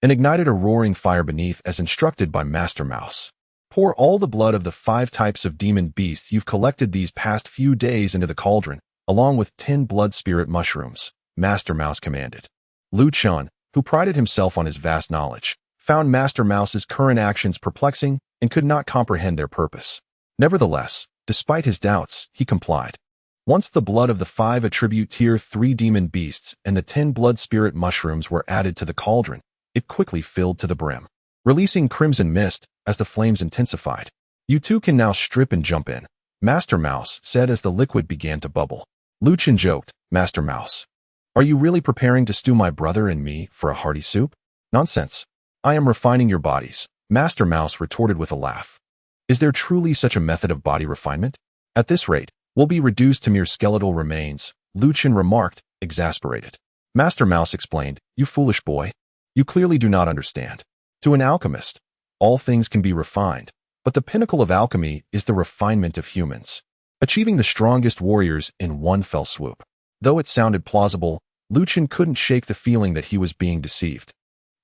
and ignited a roaring fire beneath as instructed by Master Mouse. Pour all the blood of the 5 types of demon beasts you've collected these past few days into the cauldron, along with 10 blood spirit mushrooms, Master Mouse commanded. Lu Chen, who prided himself on his vast knowledge, found Master Mouse's current actions perplexing and could not comprehend their purpose. Nevertheless, despite his doubts, he complied. Once the blood of the 5 attribute tier 3 demon beasts and the 10 blood spirit mushrooms were added to the cauldron, it quickly filled to the brim, releasing crimson mist as the flames intensified. You 2 can now strip and jump in, Master Mouse said as the liquid began to bubble. Lu Chen joked, Master Mouse, are you really preparing to stew my brother and me for a hearty soup? Nonsense. I am refining your bodies, Master Mouse retorted with a laugh. Is there truly such a method of body refinement? At this rate, we'll be reduced to mere skeletal remains, Lu Chen remarked, exasperated. Master Mouse explained, You foolish boy. You clearly do not understand. To an alchemist, all things can be refined, but the pinnacle of alchemy is the refinement of humans, achieving the strongest warriors in one fell swoop. Though it sounded plausible, Lu Chen couldn't shake the feeling that he was being deceived.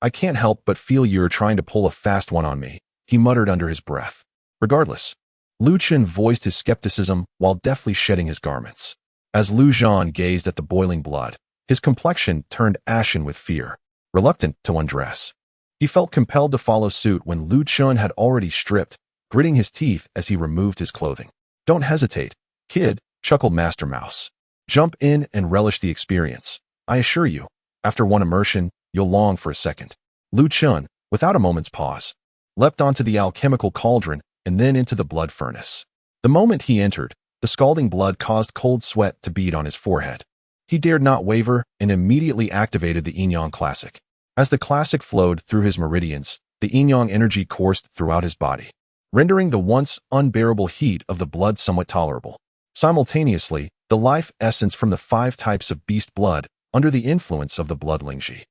I can't help but feel you're trying to pull a fast one on me, he muttered under his breath. Regardless, Lu Chen voiced his skepticism while deftly shedding his garments. As Lu Zhan gazed at the boiling blood, his complexion turned ashen with fear, reluctant to undress. He felt compelled to follow suit when Lu Chen had already stripped, gritting his teeth as he removed his clothing. Don't hesitate, kid, chuckled Master Mouse. Jump in and relish the experience. I assure you, after one immersion, you'll long for a second. Lu Chen, without a moment's pause, leapt onto the alchemical cauldron and then into the blood furnace. The moment he entered, the scalding blood caused cold sweat to bead on his forehead. He dared not waver and immediately activated the Yin Yang Classic. As the Classic flowed through his meridians, the Yin Yang energy coursed throughout his body, rendering the once unbearable heat of the blood somewhat tolerable. Simultaneously, the life essence from the 5 types of beast blood, under the influence of the blood Lingji,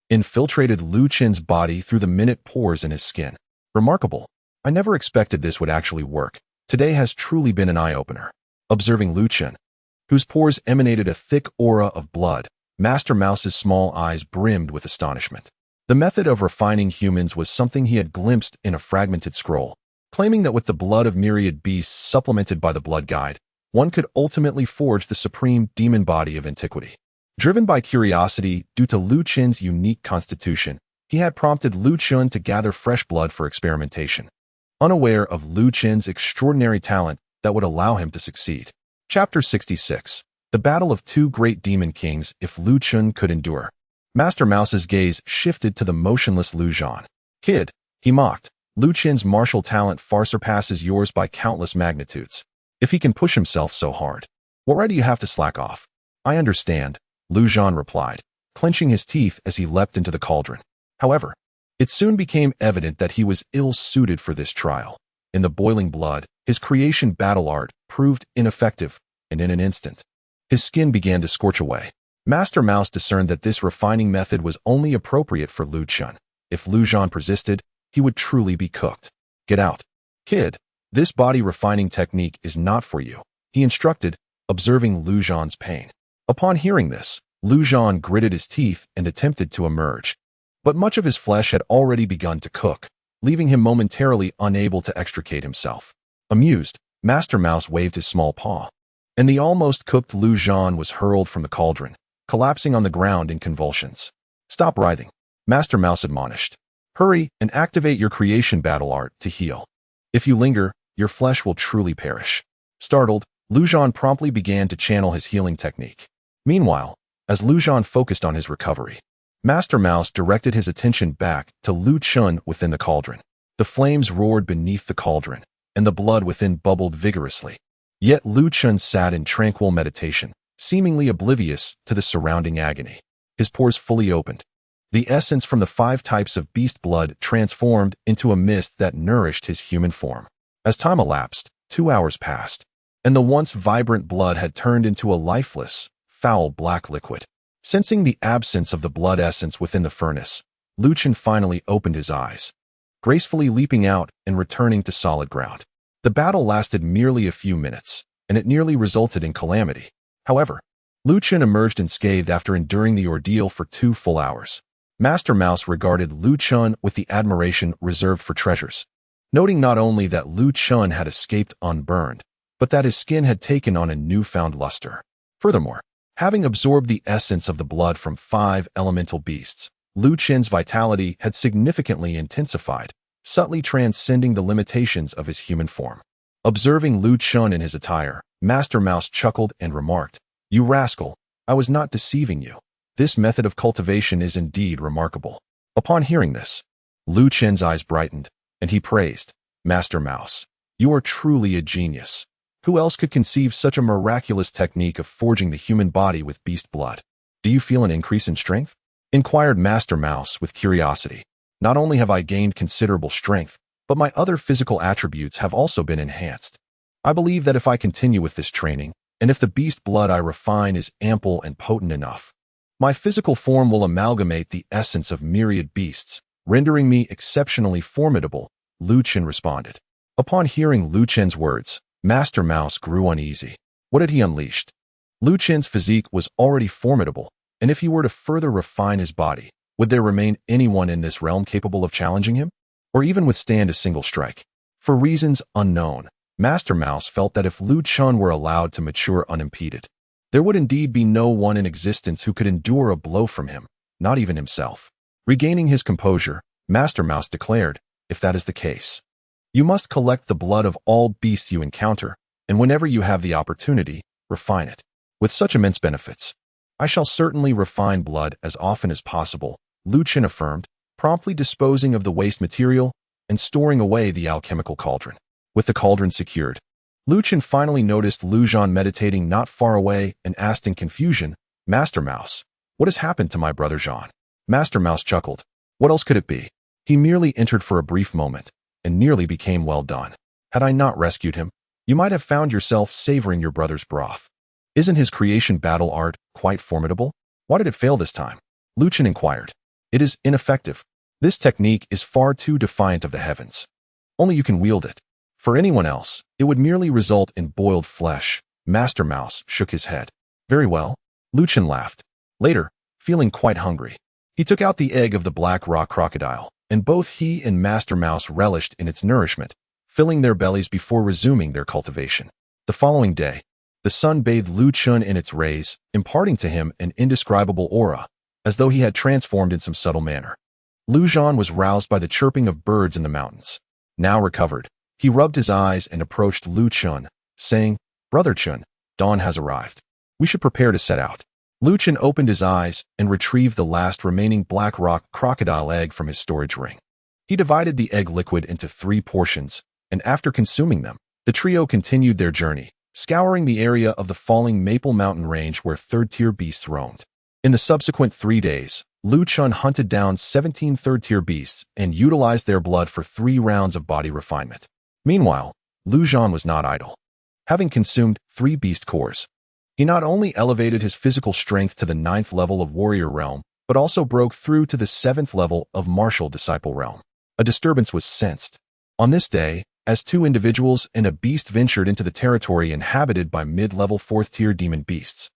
infiltrated Lu Chen's body through the minute pores in his skin. Remarkable. I never expected this would actually work. Today has truly been an eye-opener. Observing Lu Chen, whose pores emanated a thick aura of blood, Master Mouse's small eyes brimmed with astonishment. The method of refining humans was something he had glimpsed in a fragmented scroll, claiming that with the blood of myriad beasts supplemented by the blood guide, one could ultimately forge the supreme demon body of antiquity. Driven by curiosity due to Lu Chen's unique constitution, he had prompted Lu Chen to gather fresh blood for experimentation, unaware of Lu Chen's extraordinary talent that would allow him to succeed. Chapter 66. The Battle of Two Great Demon Kings. If Lu Chen could endure. Master Mouse's gaze shifted to the motionless Lu Zhan. Kid, he mocked, Lu Chen's martial talent far surpasses yours by countless magnitudes. If he can push himself so hard, why do you have to slack off? I understand, Lu Zhan replied, clenching his teeth as he leapt into the cauldron. However, it soon became evident that he was ill-suited for this trial. In the boiling blood, his creation battle art proved ineffective, and in an instant, his skin began to scorch away. Master Mouse discerned that this refining method was only appropriate for Lu Chen. If Lu Zhan persisted, he would truly be cooked. Get out. Kid, this body refining technique is not for you, he instructed, observing Lu Zhan's pain. Upon hearing this, Lu Zhan gritted his teeth and attempted to emerge. But much of his flesh had already begun to cook, leaving him momentarily unable to extricate himself. Amused, Master Mouse waved his small paw, and the almost cooked Lu Zhan was hurled from the cauldron, collapsing on the ground in convulsions. Stop writhing, Master Mouse admonished. Hurry and activate your creation battle art to heal. If you linger, your flesh will truly perish. Startled, Lu Zhan promptly began to channel his healing technique. Meanwhile, as Lu Zhan focused on his recovery, Master Mouse directed his attention back to Lu Chen within the cauldron. The flames roared beneath the cauldron, and the blood within bubbled vigorously. Yet Lu Chen sat in tranquil meditation, seemingly oblivious to the surrounding agony. His pores fully opened. The essence from the 5 types of beast blood transformed into a mist that nourished his human form. As time elapsed, 2 hours passed, and the once vibrant blood had turned into a lifeless, foul black liquid. Sensing the absence of the blood essence within the furnace, Lu Chen finally opened his eyes, gracefully leaping out and returning to solid ground. The battle lasted merely a few minutes, and it nearly resulted in calamity. However, Lu Chen emerged unscathed after enduring the ordeal for 2 full hours. Master Mouse regarded Lu Chen with the admiration reserved for treasures, noting not only that Lu Chen had escaped unburned, but that his skin had taken on a newfound luster. Furthermore, having absorbed the essence of the blood from 5 elemental beasts, Lu Chen's vitality had significantly intensified, subtly transcending the limitations of his human form. Observing Lu Chen in his attire, Master Mouse chuckled and remarked, "You rascal, I was not deceiving you. This method of cultivation is indeed remarkable." Upon hearing this, Lu Chen's eyes brightened, and he praised, "Master Mouse, you are truly a genius. Who else could conceive such a miraculous technique of forging the human body with beast blood? Do you feel an increase in strength?" inquired Master Mouse with curiosity. "Not only have I gained considerable strength, but my other physical attributes have also been enhanced. I believe that if I continue with this training, and if the beast blood I refine is ample and potent enough, my physical form will amalgamate the essence of myriad beasts, rendering me exceptionally formidable," Lu Chen responded. Upon hearing Lu Chen's words, Master Mouse grew uneasy. What had he unleashed? Lu Chen's physique was already formidable, And if he were to further refine his body, would there remain anyone in this realm capable of challenging him? Or even withstand a single strike? For reasons unknown, Master Mouse felt that if Lu Chen were allowed to mature unimpeded, there would indeed be no one in existence who could endure a blow from him, not even himself. Regaining his composure, Master Mouse declared, if that is the case, you must collect the blood of all beasts you encounter, and whenever you have the opportunity, refine it. With such immense benefits, I shall certainly refine blood as often as possible, Lu Chen affirmed, promptly disposing of the waste material and storing away the alchemical cauldron. With the cauldron secured, Lu Chen finally noticed Lu Zhan meditating not far away and asked in confusion, Master Mouse, what has happened to my brother Zhan? Master Mouse chuckled. What else could it be? He merely entered for a brief moment and nearly became well done. Had I not rescued him, you might have found yourself savoring your brother's broth. Isn't his creation battle art quite formidable? Why did it fail this time? Lu Chen inquired. It is ineffective. This technique is far too defiant of the heavens. Only you can wield it. For anyone else, it would merely result in boiled flesh. Master Mouse shook his head. Very well. Lu Chen laughed. Later, feeling quite hungry, he took out the egg of the black rock crocodile, and both he and Master Mouse relished in its nourishment, filling their bellies before resuming their cultivation. The following day, the sun bathed Lu Chen in its rays, imparting to him an indescribable aura, as though he had transformed in some subtle manner. Lu Zhan was roused by the chirping of birds in the mountains. Now recovered, he rubbed his eyes and approached Lu Chen, saying, Brother Chen, dawn has arrived. We should prepare to set out. Lu Chen opened his eyes and retrieved the last remaining black rock crocodile egg from his storage ring. He divided the egg liquid into 3 portions, and after consuming them, the trio continued their journey, scouring the area of the falling Maple Mountain range where third-tier beasts roamed. In the subsequent 3 days, Lu Chen hunted down 17 third-tier beasts and utilized their blood for 3 rounds of body refinement. Meanwhile, Lu Zhan was not idle. Having consumed 3 beast cores, he not only elevated his physical strength to the 9th level of warrior realm, but also broke through to the 7th level of martial disciple realm. A disturbance was sensed. On this day, as 2 individuals and a beast ventured into the territory inhabited by mid-level 4th-tier demon beasts,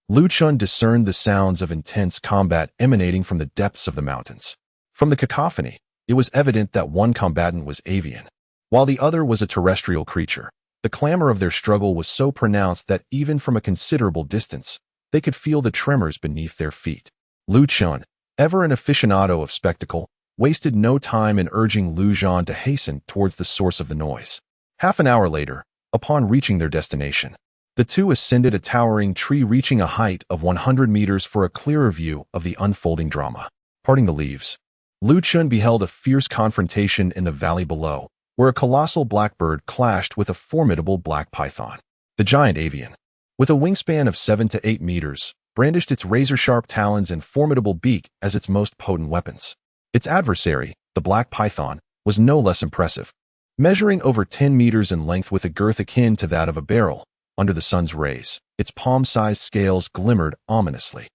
Lu Chen discerned the sounds of intense combat emanating from the depths of the mountains. From the cacophony, it was evident that one combatant was avian, while the other was a terrestrial creature. The clamor of their struggle was so pronounced that even from a considerable distance, they could feel the tremors beneath their feet. Lu Chen, ever an aficionado of spectacle, wasted no time in urging Lu Zhan to hasten towards the source of the noise. Half an hour later, upon reaching their destination, the two ascended a towering tree reaching a height of 100 meters for a clearer view of the unfolding drama. Parting the leaves, Lu Chen beheld a fierce confrontation in the valley below, where a colossal blackbird clashed with a formidable black python. The giant avian, with a wingspan of 7 to 8 meters, brandished its razor-sharp talons and formidable beak as its most potent weapons. Its adversary, the black python, was no less impressive. Measuring over 10 meters in length with a girth akin to that of a barrel, under the sun's rays, its palm-sized scales glimmered ominously.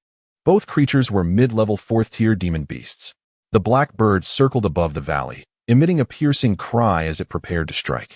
Both creatures were mid-level 4th-tier demon beasts. The black bird circled above the valley, emitting a piercing cry as it prepared to strike.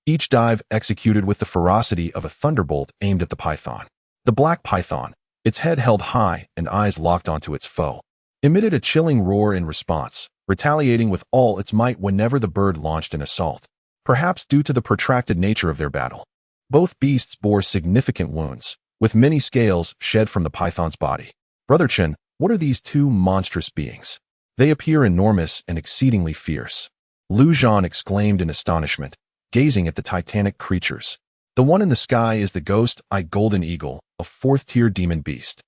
Each dive executed with the ferocity of a thunderbolt aimed at the python. The black python, its head held high and eyes locked onto its foe, emitted a chilling roar in response, retaliating with all its might whenever the bird launched an assault. Perhaps due to the protracted nature of their battle, both beasts bore significant wounds, with many scales shed from the python's body. Brother Chen, what are these 2 monstrous beings? They appear enormous and exceedingly fierce. Lu Zhan exclaimed in astonishment, gazing at the titanic creatures. The one in the sky is the ghost-eyed golden eagle, a 4th-tier demon beast,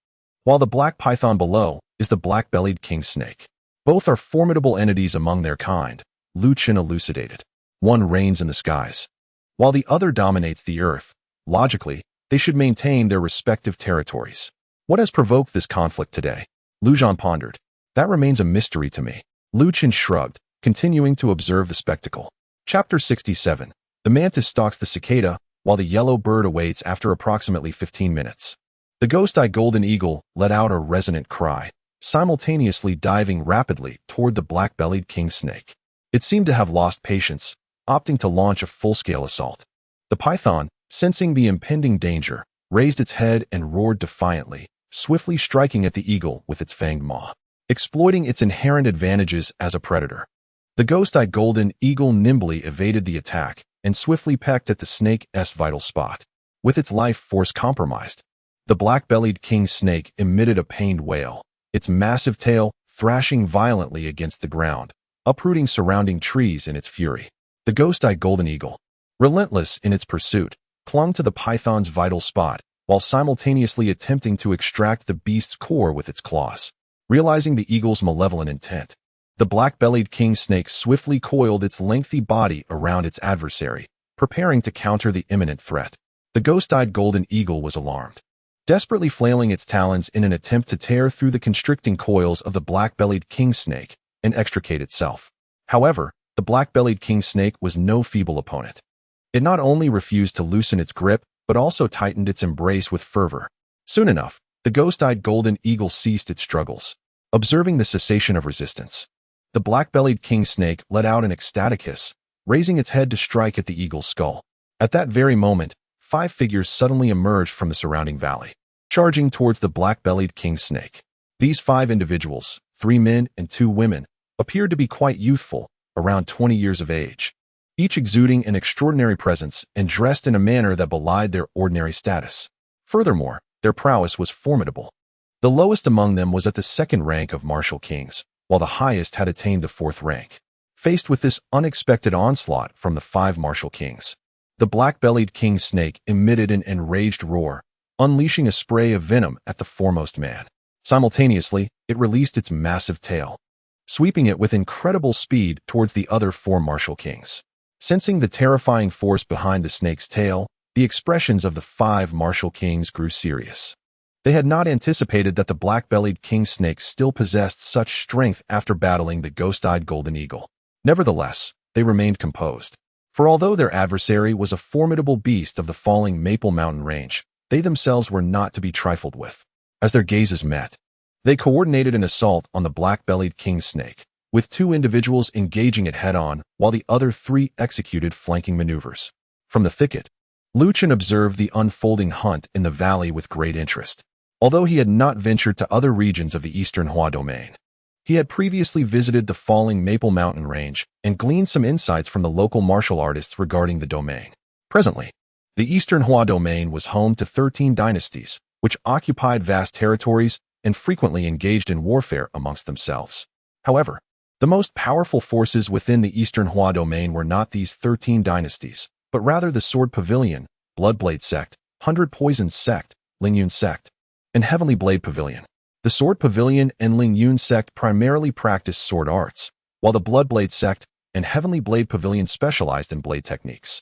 while the black python below is the black-bellied king snake. Both are formidable entities among their kind, Lu Chen elucidated. One reigns in the skies, while the other dominates the earth. Logically, they should maintain their respective territories. What has provoked this conflict today? Lu Zhan pondered. That remains a mystery to me. Lu Chen shrugged, continuing to observe the spectacle. Chapter 67. The mantis stalks the cicada, while the yellow bird awaits after approximately 15 minutes. The ghost-eyed golden eagle let out a resonant cry, simultaneously diving rapidly toward the black-bellied king snake. It seemed to have lost patience, opting to launch a full-scale assault. The python, sensing the impending danger, raised its head and roared defiantly, swiftly striking at the eagle with its fanged maw, exploiting its inherent advantages as a predator. The ghost-eyed golden eagle nimbly evaded the attack and swiftly pecked at the snake's vital spot. With its life force compromised, the black-bellied king snake emitted a pained wail, its massive tail thrashing violently against the ground, uprooting surrounding trees in its fury. The ghost-eyed golden eagle, relentless in its pursuit, clung to the python's vital spot while simultaneously attempting to extract the beast's core with its claws. Realizing the eagle's malevolent intent, the black-bellied king snake swiftly coiled its lengthy body around its adversary, preparing to counter the imminent threat. The ghost-eyed golden eagle was alarmed, desperately flailing its talons in an attempt to tear through the constricting coils of the black-bellied king snake and extricate itself. However, the black-bellied king snake was no feeble opponent. It not only refused to loosen its grip, but also tightened its embrace with fervor. Soon enough, the ghost-eyed golden eagle ceased its struggles. Observing the cessation of resistance, the black-bellied king snake let out an ecstatic hiss, raising its head to strike at the eagle's skull. At that very moment, 5 figures suddenly emerged from the surrounding valley, charging towards the black-bellied king snake. These 5 individuals, 3 men and 2 women, appeared to be quite youthful, around 20 years of age, each exuding an extraordinary presence and dressed in a manner that belied their ordinary status. Furthermore, their prowess was formidable. The lowest among them was at the 2nd rank of martial kings, while the highest had attained the 4th rank. Faced with this unexpected onslaught from the 5 martial kings, the black-bellied king snake emitted an enraged roar, unleashing a spray of venom at the foremost man. Simultaneously, it released its massive tail, sweeping it with incredible speed towards the other 4 martial kings. Sensing the terrifying force behind the snake's tail, the expressions of the 5 martial kings grew serious. They had not anticipated that the black-bellied king snake still possessed such strength after battling the ghost-eyed golden eagle. Nevertheless, they remained composed. For although their adversary was a formidable beast of the falling Maple Mountain range, they themselves were not to be trifled with. As their gazes met, they coordinated an assault on the black-bellied king snake, with 2 individuals engaging it head-on while the other 3 executed flanking maneuvers. From the thicket, Lu Chen observed the unfolding hunt in the valley with great interest. Although he had not ventured to other regions of the Eastern Hua domain, he had previously visited the falling Maple Mountain range and gleaned some insights from the local martial artists regarding the domain. Presently, the Eastern Hua domain was home to 13 dynasties, which occupied vast territories and frequently engaged in warfare amongst themselves. However, the most powerful forces within the Eastern Hua domain were not these 13 dynasties, but rather the Sword Pavilion, Bloodblade Sect, 100 Poisons Sect, Lingyun Sect, and Heavenly Blade Pavilion. The Sword Pavilion and Lingyun Sect primarily practiced sword arts, while the Bloodblade Sect and Heavenly Blade Pavilion specialized in blade techniques.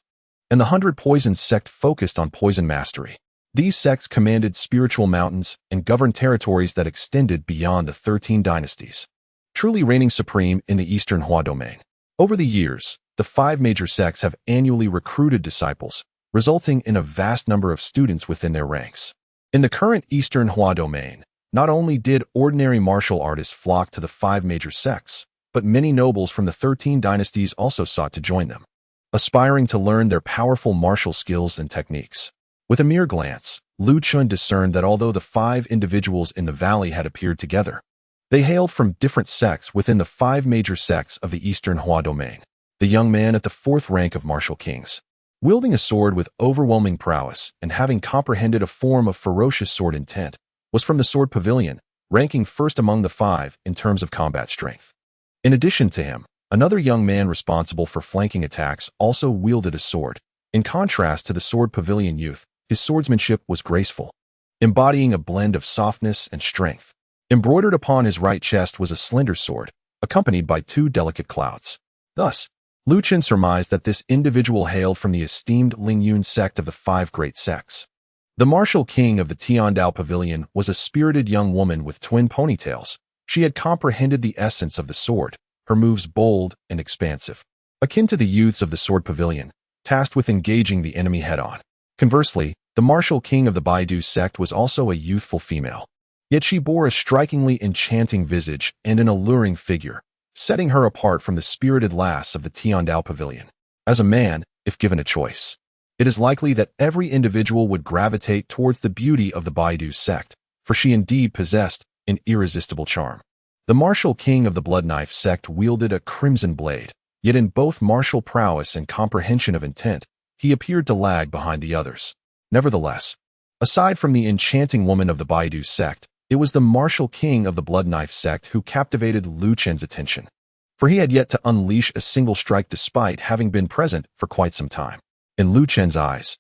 And the 100 Poisons Sect focused on poison mastery. These sects commanded spiritual mountains and governed territories that extended beyond the 13 dynasties, truly reigning supreme in the Eastern Hua domain. Over the years, the 5 major sects have annually recruited disciples, resulting in a vast number of students within their ranks. In the current Eastern Hua domain, not only did ordinary martial artists flock to the 5 major sects, but many nobles from the 13 dynasties also sought to join them, aspiring to learn their powerful martial skills and techniques. With a mere glance, Lu Chen discerned that although the 5 individuals in the valley had appeared together, they hailed from different sects within the 5 major sects of the Eastern Hua domain. The young man at the 4th rank of martial kings, wielding a sword with overwhelming prowess and having comprehended a form of ferocious sword intent, was from the Sword Pavilion, ranking first among the 5 in terms of combat strength. In addition to him, another young man responsible for flanking attacks also wielded a sword. In contrast to the Sword Pavilion youth, his swordsmanship was graceful, embodying a blend of softness and strength. Embroidered upon his right chest was a slender sword, accompanied by 2 delicate clouds. Thus, Lu Chen surmised that this individual hailed from the esteemed Lingyun sect of the 5 great sects. The martial king of the Tiandao Pavilion was a spirited young woman with twin ponytails. She had comprehended the essence of the sword, her moves bold and expansive, akin to the youths of the Sword Pavilion, tasked with engaging the enemy head-on. Conversely, the martial king of the Baidu sect was also a youthful female. Yet she bore a strikingly enchanting visage and an alluring figure, setting her apart from the spirited lass of the Tiandao Pavilion. As a man, if given a choice, it is likely that every individual would gravitate towards the beauty of the Baidu sect, for she indeed possessed an irresistible charm. The martial king of the Blood Knife sect wielded a crimson blade, yet in both martial prowess and comprehension of intent, he appeared to lag behind the others. Nevertheless, aside from the enchanting woman of the Baidu sect, it was the martial king of the Blood Knife sect who captivated Lu Chen's attention, for he had yet to unleash a single strike despite having been present for quite some time. In Lu Chen's eyes,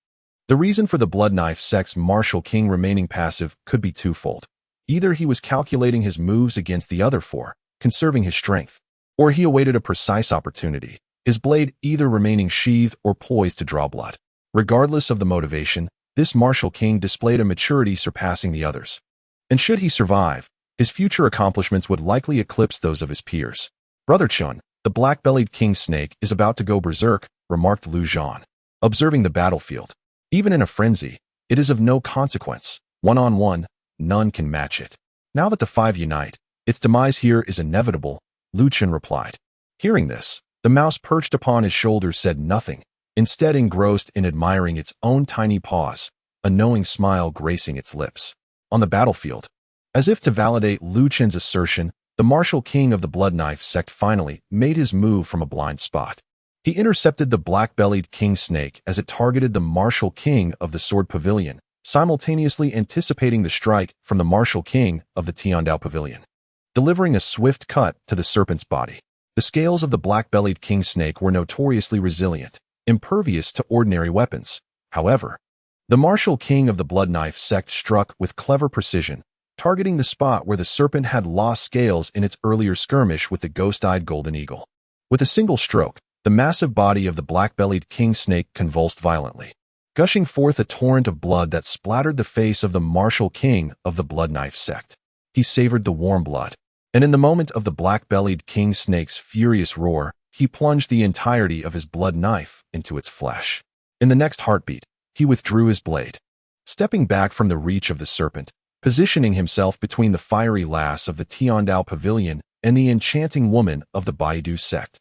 the reason for the Blood Knife sect's martial king remaining passive could be twofold. Either he was calculating his moves against the other four, conserving his strength, or he awaited a precise opportunity, his blade either remaining sheathed or poised to draw blood. Regardless of the motivation, this martial king displayed a maturity surpassing the others. And should he survive, his future accomplishments would likely eclipse those of his peers. Brother Chun, the black-bellied king snake is about to go berserk, remarked Lu Zhan, observing the battlefield. Even in a frenzy, it is of no consequence. One-on-one, none can match it. Now that the five unite, its demise here is inevitable, Lu Chen replied. Hearing this, the mouse perched upon his shoulder said nothing, instead engrossed in admiring its own tiny paws, a knowing smile gracing its lips. On the battlefield, as if to validate Lu Chen's assertion, the martial king of the Blood Knife sect finally made his move from a blind spot. He intercepted the black-bellied king snake as it targeted the martial king of the Sword Pavilion, simultaneously anticipating the strike from the martial king of the Tianyuan Pavilion, delivering a swift cut to the serpent's body. The scales of the black-bellied king snake were notoriously resilient, impervious to ordinary weapons. However, the martial king of the Blood Knife sect struck with clever precision, targeting the spot where the serpent had lost scales in its earlier skirmish with the ghost-eyed golden eagle. With a single stroke, the massive body of the black-bellied king snake convulsed violently, gushing forth a torrent of blood that splattered the face of the martial king of the Blood Knife sect. He savored the warm blood, and in the moment of the black-bellied king snake's furious roar, he plunged the entirety of his blood knife into its flesh. In the next heartbeat, he withdrew his blade, stepping back from the reach of the serpent, positioning himself between the fiery lass of the Tianyuan Pavilion and the enchanting woman of the Baidu sect.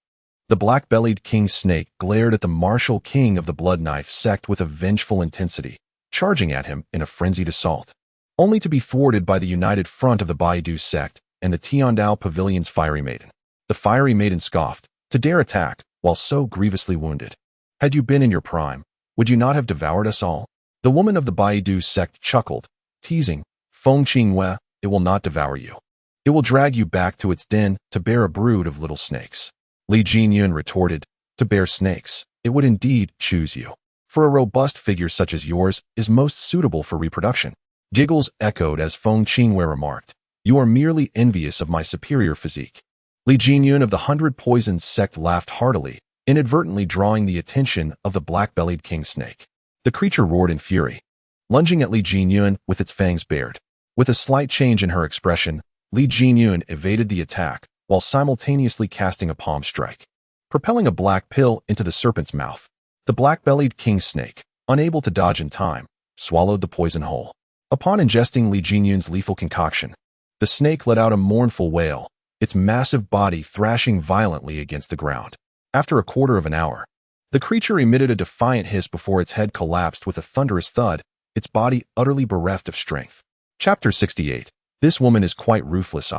The black-bellied king snake glared at the martial king of the Blood Knife sect with a vengeful intensity, charging at him in a frenzied assault, only to be thwarted by the united front of the Baidu sect and the Tianyuan Pavilion's fiery maiden. The fiery maiden scoffed, to dare attack while so grievously wounded. Had you been in your prime, would you not have devoured us all? The woman of the Baidu sect chuckled, teasing, Feng Qinghue, it will not devour you. It will drag you back to its den to bear a brood of little snakes. Li Jinyun retorted, to bear snakes, it would indeed choose you. For a robust figure such as yours is most suitable for reproduction. Giggles echoed as Feng Qinghue remarked, you are merely envious of my superior physique. Li Jinyun of the 100 Poisons sect laughed heartily, inadvertently drawing the attention of the black-bellied king snake. The creature roared in fury, lunging at Li Jinyun with its fangs bared. With a slight change in her expression, Li Jinyun evaded the attack while simultaneously casting a palm strike, propelling a black pill into the serpent's mouth. The black-bellied king snake, unable to dodge in time, swallowed the poison whole. Upon ingesting Li Jinyun's lethal concoction, the snake let out a mournful wail, its massive body thrashing violently against the ground. After a quarter of an hour, the creature emitted a defiant hiss before its head collapsed with a thunderous thud, its body utterly bereft of strength. Chapter 68. This woman is quite ruthless.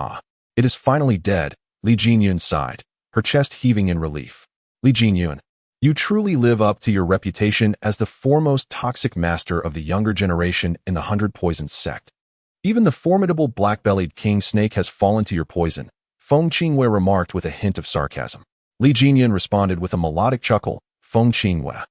It is finally dead, Li Jinyun sighed, her chest heaving in relief. Li Jinyun, you truly live up to your reputation as the foremost toxic master of the younger generation in the 100 Poisons sect. Even the formidable black-bellied king snake has fallen to your poison, Feng Qinghue remarked with a hint of sarcasm. Li Jinyun responded with a melodic chuckle, Feng Qinghue,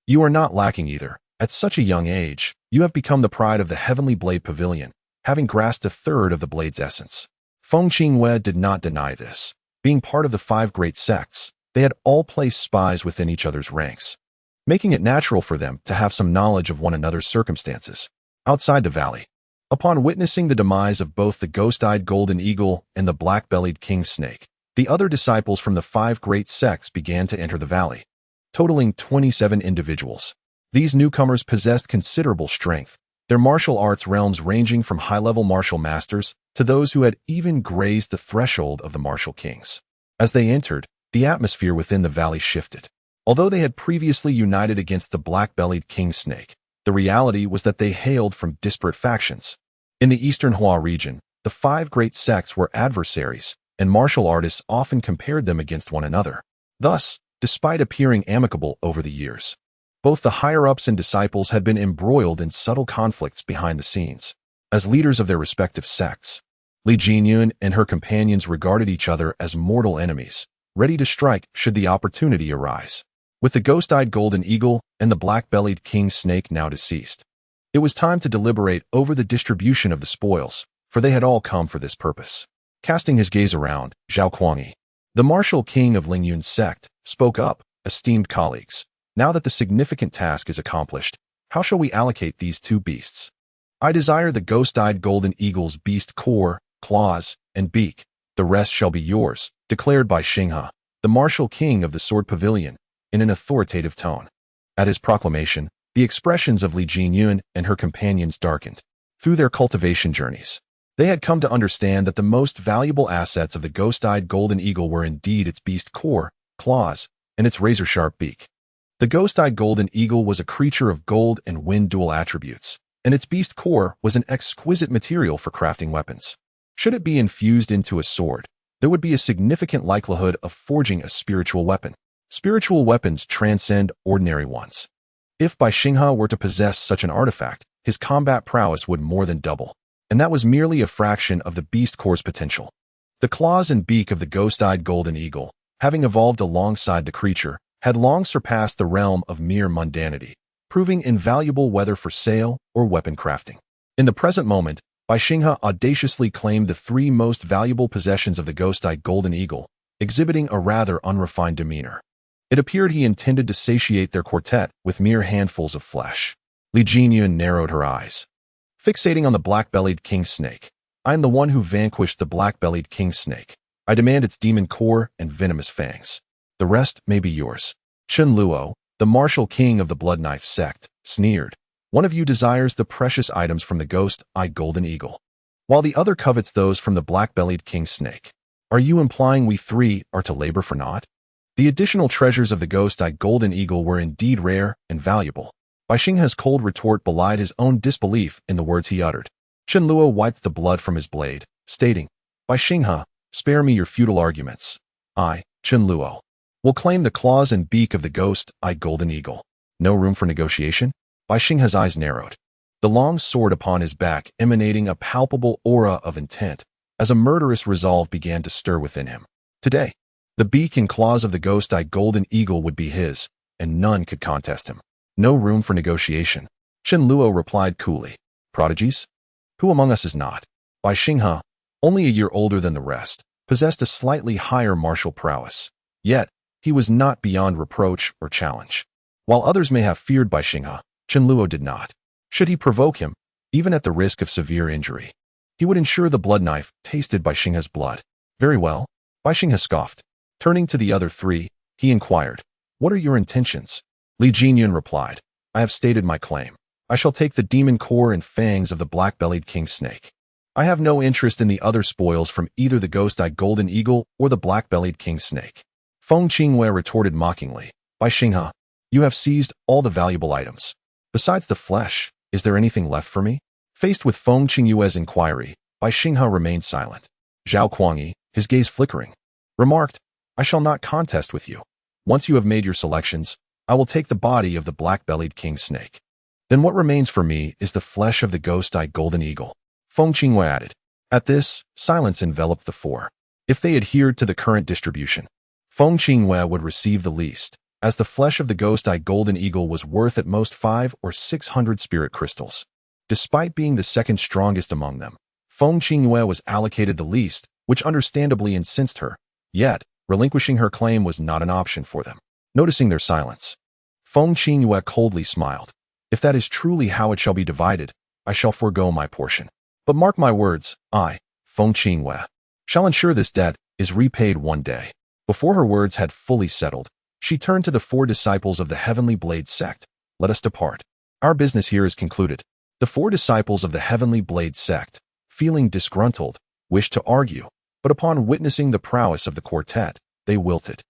you are not lacking either. At such a young age, you have become the pride of the Heavenly Blade Pavilion, having grasped a third of the blade's essence. Feng Qinghue did not deny this. Being part of the 5 great sects, they had all placed spies within each other's ranks, making it natural for them to have some knowledge of one another's circumstances. Outside the valley, upon witnessing the demise of both the ghost-eyed golden eagle and the black-bellied king snake, the other disciples from the 5 great sects began to enter the valley, totaling 27 individuals. These newcomers possessed considerable strength, their martial arts realms ranging from high-level martial masters to those who had even grazed the threshold of the martial kings. As they entered, the atmosphere within the valley shifted. Although they had previously united against the black-bellied king snake, the reality was that they hailed from disparate factions. In the Eastern Hua region, the 5 great sects were adversaries, and martial artists often compared them against one another. Thus, despite appearing amicable over the years, both the higher-ups and disciples had been embroiled in subtle conflicts behind the scenes. As leaders of their respective sects, Li Jinyun and her companions regarded each other as mortal enemies, ready to strike should the opportunity arise. With the ghost-eyed golden eagle and the black-bellied king snake now deceased, it was time to deliberate over the distribution of the spoils, for they had all come for this purpose. Casting his gaze around, Zhao Kuangyi, the martial king of Lingyun's sect, spoke up. Esteemed colleagues, now that the significant task is accomplished, how shall we allocate these 2 beasts? I desire the ghost-eyed golden eagle's beast core, claws, and beak. The rest shall be yours, declared Bai Xinghe, the martial king of the Sword Pavilion, in an authoritative tone. At his proclamation, the expressions of Li Jinyun and her companions darkened. Through their cultivation journeys, they had come to understand that the most valuable assets of the ghost-eyed golden eagle were indeed its beast core, claws, and its razor-sharp beak. The ghost-eyed golden eagle was a creature of gold and wind dual attributes, and its beast core was an exquisite material for crafting weapons. Should it be infused into a sword, there would be a significant likelihood of forging a spiritual weapon. Spiritual weapons transcend ordinary ones. If Bai Xinghe were to possess such an artifact, his combat prowess would more than double, and that was merely a fraction of the beast core's potential. The claws and beak of the ghost-eyed golden eagle, having evolved alongside the creature, had long surpassed the realm of mere mundanity, proving invaluable whether for sale or weapon crafting. In the present moment, Bai Xinghe audaciously claimed the 3 most valuable possessions of the ghost-eyed golden eagle, exhibiting a rather unrefined demeanor. It appeared he intended to satiate their quartet with mere handfuls of flesh. Li Jinyun narrowed her eyes, fixating on the black-bellied king snake. I am the one who vanquished the black-bellied king snake. I demand its demon core and venomous fangs. The rest may be yours. Chen Luo, the martial king of the Blood Knife sect, sneered. One of you desires the precious items from the ghost-eyed golden eagle, while the other covets those from the black-bellied king snake. Are you implying we 3 are to labor for naught? The additional treasures of the ghost-eyed golden eagle were indeed rare and valuable. Bai Xinghe's cold retort belied his own disbelief in the words he uttered. Chen Luo wiped the blood from his blade, stating, Bai Xinghe, spare me your futile arguments. I, Chen Luo, will claim the claws and beak of the ghost-eyed golden eagle. No room for negotiation? Bai Xinghe's eyes narrowed, the long sword upon his back emanating a palpable aura of intent, as a murderous resolve began to stir within him. Today, the beak and claws of the ghost-eyed golden eagle would be his, and none could contest him. No room for negotiation. Chen Luo replied coolly. Prodigies? Who among us is not? Bai Xinghe, only a year older than the rest, possessed a slightly higher martial prowess. Yet, he was not beyond reproach or challenge. While others may have feared Bai Xinghe, Chen Luo did not. Should he provoke him, even at the risk of severe injury, he would ensure the blood knife tasted Bai Xinghe's blood. Very well, Bai Xinghe scoffed. Turning to the other 3, he inquired, What are your intentions? Li Jinyun replied, I have stated my claim. I shall take the demon core and fangs of the black-bellied king snake. I have no interest in the other spoils from either the ghost-eyed golden eagle or the black-bellied king snake. Feng Qingwei retorted mockingly, Bai Xinghe, you have seized all the valuable items. Besides the flesh, is there anything left for me? Faced with Feng Qingyue's inquiry, Bai Xinghe remained silent. Zhao Kuangyi, his gaze flickering, remarked, I shall not contest with you. Once you have made your selections, I will take the body of the black-bellied king snake. Then what remains for me is the flesh of the ghost-eyed golden eagle. Feng Qingwei added. At this, silence enveloped the 4. If they adhered to the current distribution, Feng Qingwei would receive the least, as the flesh of the ghost-eyed golden eagle was worth at most 500 or 600 spirit crystals. Despite being the second strongest among them, Feng Qingwei was allocated the least, which understandably incensed her. Yet, relinquishing her claim was not an option for them. Noticing their silence, Feng Qingyue coldly smiled. If that is truly how it shall be divided, I shall forego my portion. But mark my words, I, Feng Qingyue, shall ensure this debt is repaid one day. Before her words had fully settled, she turned to the 4 disciples of the Heavenly Blade sect. Let us depart. Our business here is concluded. The 4 disciples of the Heavenly Blade sect, feeling disgruntled, wished to argue, but upon witnessing the prowess of the quartet, they wilted.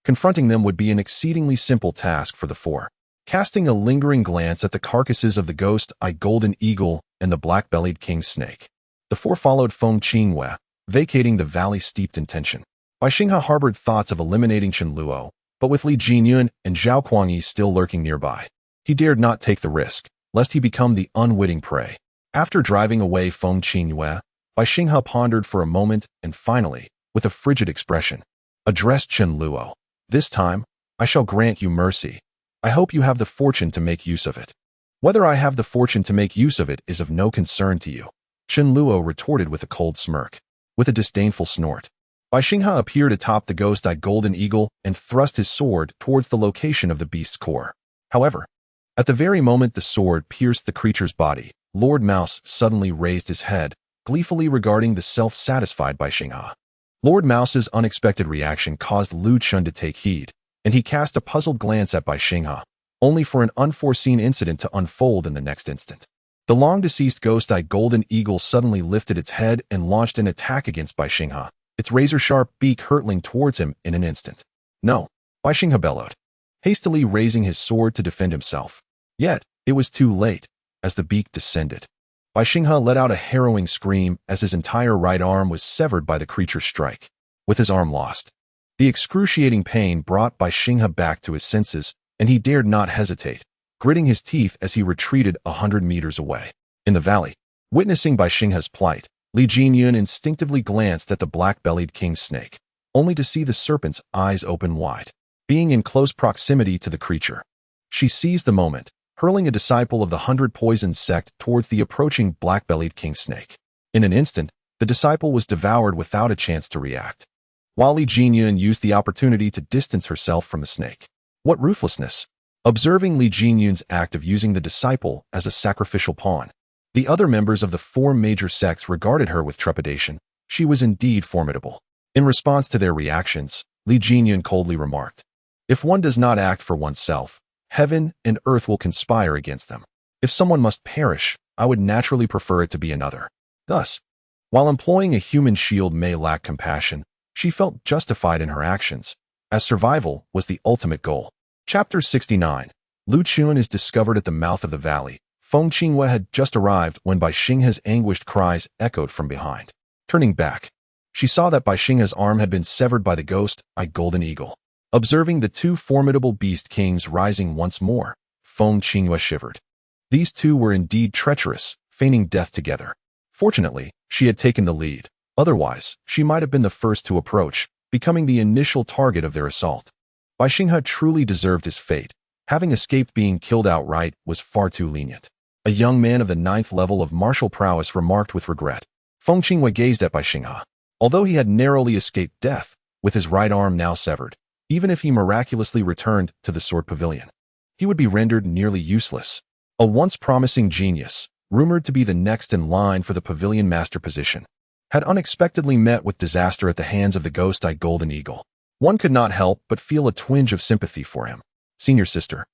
Confronting them would be an exceedingly simple task for the 4. Casting a lingering glance at the carcasses of the ghost-eyed golden eagle and the black-bellied king snake. The four followed Feng Qingyue, vacating the valley steeped in tension. Bai Xinghe harbored thoughts of eliminating Chen Luo, but with Li Jinyun and Zhao Kuangyi still lurking nearby, he dared not take the risk, lest he become the unwitting prey. After driving away Feng Qingyue, Bai Xinghe pondered for a moment and finally, with a frigid expression, addressed Chen Luo. This time, I shall grant you mercy. I hope you have the fortune to make use of it. Whether I have the fortune to make use of it is of no concern to you, Chen Luo retorted with a cold smirk. With a disdainful snort, Bai Xinghe appeared atop the ghost-eyed golden eagle and thrust his sword towards the location of the beast's core. However, at the very moment the sword pierced the creature's body, Lord Mouse suddenly raised his head, gleefully regarding the self-satisfied Bai Xinghe. Lord Mouse's unexpected reaction caused Lu Chen to take heed, and he cast a puzzled glance at Bai Xinghe, only for an unforeseen incident to unfold in the next instant. The long-deceased ghost-eyed golden eagle suddenly lifted its head and launched an attack against Bai Xinghe, its razor-sharp beak hurtling towards him in an instant. No, Bai Xinghe bellowed, hastily raising his sword to defend himself. Yet, it was too late, as the beak descended. Bai Xinghe let out a harrowing scream as his entire right arm was severed by the creature's strike. With his arm lost, the excruciating pain brought Bai Xinghe back to his senses, and he dared not hesitate, gritting his teeth as he retreated 100 meters away. In the valley, witnessing Bai Xinghe's plight, Li Jinyun instinctively glanced at the black-bellied king snake, only to see the serpent's eyes open wide. Being in close proximity to the creature, she seized the moment, hurling a disciple of the 100 Poisons sect towards the approaching black-bellied king snake. In an instant, the disciple was devoured without a chance to react, while Li Jinyun used the opportunity to distance herself from the snake. What ruthlessness! Observing Li Jinyun's act of using the disciple as a sacrificial pawn, the other members of the four major sects regarded her with trepidation. She was indeed formidable. In response to their reactions, Li Jinyun coldly remarked, "If one does not act for oneself, heaven and earth will conspire against them. If someone must perish, I would naturally prefer it to be another." Thus, while employing a human shield may lack compassion, she felt justified in her actions, as survival was the ultimate goal. Chapter 69. Lu Chen is discovered at the mouth of the valley. Feng Qingyue had just arrived when Bai Xinghe's anguished cries echoed from behind. Turning back, she saw that Bai Xinghe's arm had been severed by the ghost-eyed golden eagle. Observing the two formidable beast kings rising once more, Feng Qingyue shivered. These two were indeed treacherous, feigning death together. Fortunately, she had taken the lead. Otherwise, she might have been the first to approach, becoming the initial target of their assault. Bai Xinghe truly deserved his fate. Having escaped being killed outright was far too lenient. A young man of the 9th level of martial prowess remarked with regret. Feng Qingyue gazed at Bai Xinghe. Although he had narrowly escaped death, with his right arm now severed, even if he miraculously returned to the sword pavilion, he would be rendered nearly useless. A once promising genius, rumored to be the next in line for the pavilion master position, had unexpectedly met with disaster at the hands of the ghost-eyed golden eagle. One could not help but feel a twinge of sympathy for him. "Senior sister,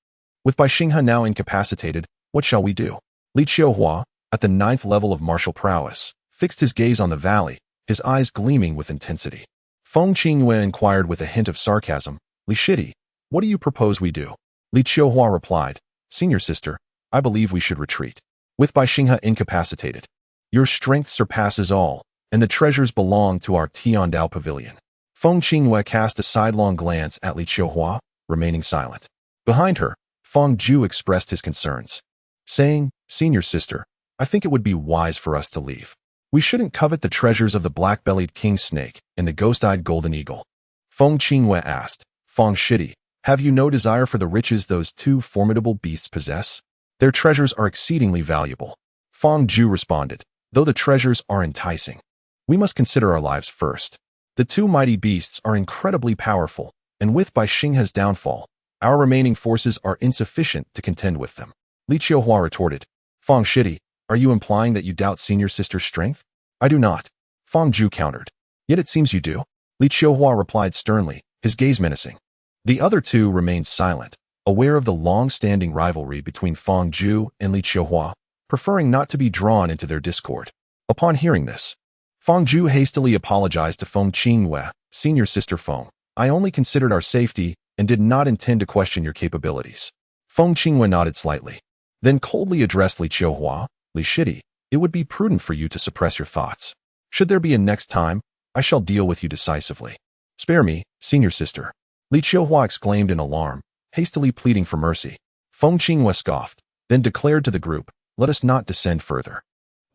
with Bai Xinghe now incapacitated, what shall we do?" Li Xiaoyao, at the 9th level of martial prowess, fixed his gaze on the valley, his eyes gleaming with intensity. Feng Qingyue inquired with a hint of sarcasm, "Li Shidi, what do you propose we do?" Li Xiaoyao replied, "Senior sister, I believe we should retreat. With Bai Xinghe incapacitated, your strength surpasses all, and the treasures belong to our Tiandao pavilion." Feng Qingyue cast a sidelong glance at Li Xiaoyao, remaining silent. Behind her, Feng Zhu expressed his concerns, saying, "Senior sister, I think it would be wise for us to leave. We shouldn't covet the treasures of the black-bellied king snake and the ghost-eyed golden eagle." Feng Qingyue asked, "Feng Shidi, have you no desire for the riches those two formidable beasts possess? Their treasures are exceedingly valuable." Feng Zhu responded, "Though the treasures are enticing, we must consider our lives first. The two mighty beasts are incredibly powerful, and with Bai Xinghe's downfall, our remaining forces are insufficient to contend with them." Li Xiaoyao retorted, "Feng Shidi, are you implying that you doubt senior sister's strength?" "I do not," Feng Zhu countered. "Yet it seems you do," Li Xiaoyao replied sternly, his gaze menacing. The other two remained silent, aware of the long-standing rivalry between Feng Zhu and Li Xiaoyao, preferring not to be drawn into their discord. Upon hearing this, Feng Zhu hastily apologized to Feng Qingyue, "Senior sister Feng, I only considered our safety and did not intend to question your capabilities." Feng Qingyue nodded slightly, then coldly addressed Li Xiaoyao, "Li Shidi, It would be prudent for you to suppress your thoughts. Should there be a next time, I shall deal with you decisively. Spare me, senior sister. Li Qiuhua exclaimed in alarm, hastily pleading for mercy. Feng Qinghua scoffed, then declared to the group, let us not descend further.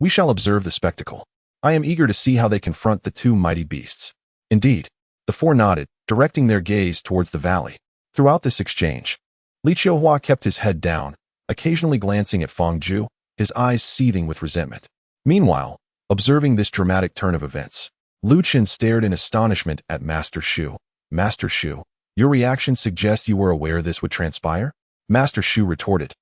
We shall observe the spectacle. I am eager to see how they confront the two mighty beasts. Indeed, the four nodded, directing their gaze towards the valley. Throughout this exchange, Li Qiuhua kept his head down, occasionally glancing at Feng Zhu, his eyes seething with resentment. Meanwhile, observing this dramatic turn of events, Lu Chen stared in astonishment at Master Shu. Master Shu, your reaction suggests you were aware this would transpire? Master Shu retorted.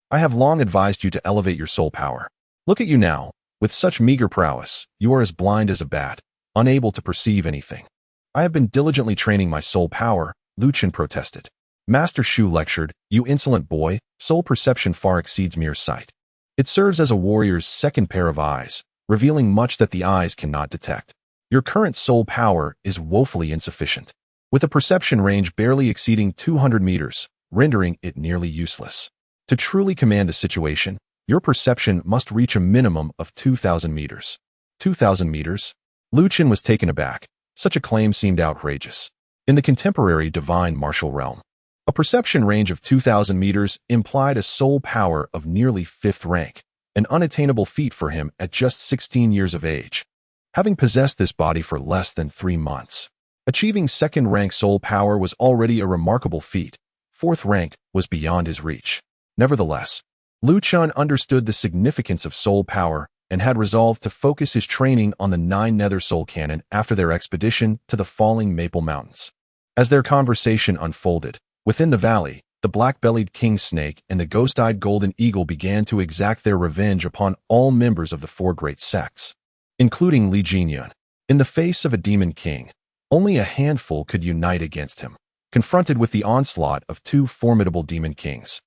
I have long advised you to elevate your soul power. Look at you now. With such meager prowess, you are as blind as a bat, unable to perceive anything. I have been diligently training my soul power, Lu Chen protested. Master Shu lectured, you insolent boy, soul perception far exceeds mere sight. It serves as a warrior's second pair of eyes, revealing much that the eyes cannot detect. Your current soul power is woefully insufficient, with a perception range barely exceeding 200 meters, rendering it nearly useless. To truly command a situation, your perception must reach a minimum of 2,000 meters. 2,000 meters? Lu Chen was taken aback. Such a claim seemed outrageous. In the contemporary divine martial realm, a perception range of 2,000 meters implied a soul power of nearly 5th rank, an unattainable feat for him at just 16 years of age. Having possessed this body for less than 3 months, achieving 2nd rank soul power was already a remarkable feat. 4th rank was beyond his reach. Nevertheless, Lu Chen understood the significance of soul power and had resolved to focus his training on the 9 Nether Soul Cannon after their expedition to the falling Maple Mountains. As their conversation unfolded, within the valley, the black-bellied king snake and the ghost-eyed golden eagle began to exact their revenge upon all members of the 4 great sects, including Li Jingyun. In the face of a demon king, only a handful could unite against him, confronted with the onslaught of 2 formidable demon kings.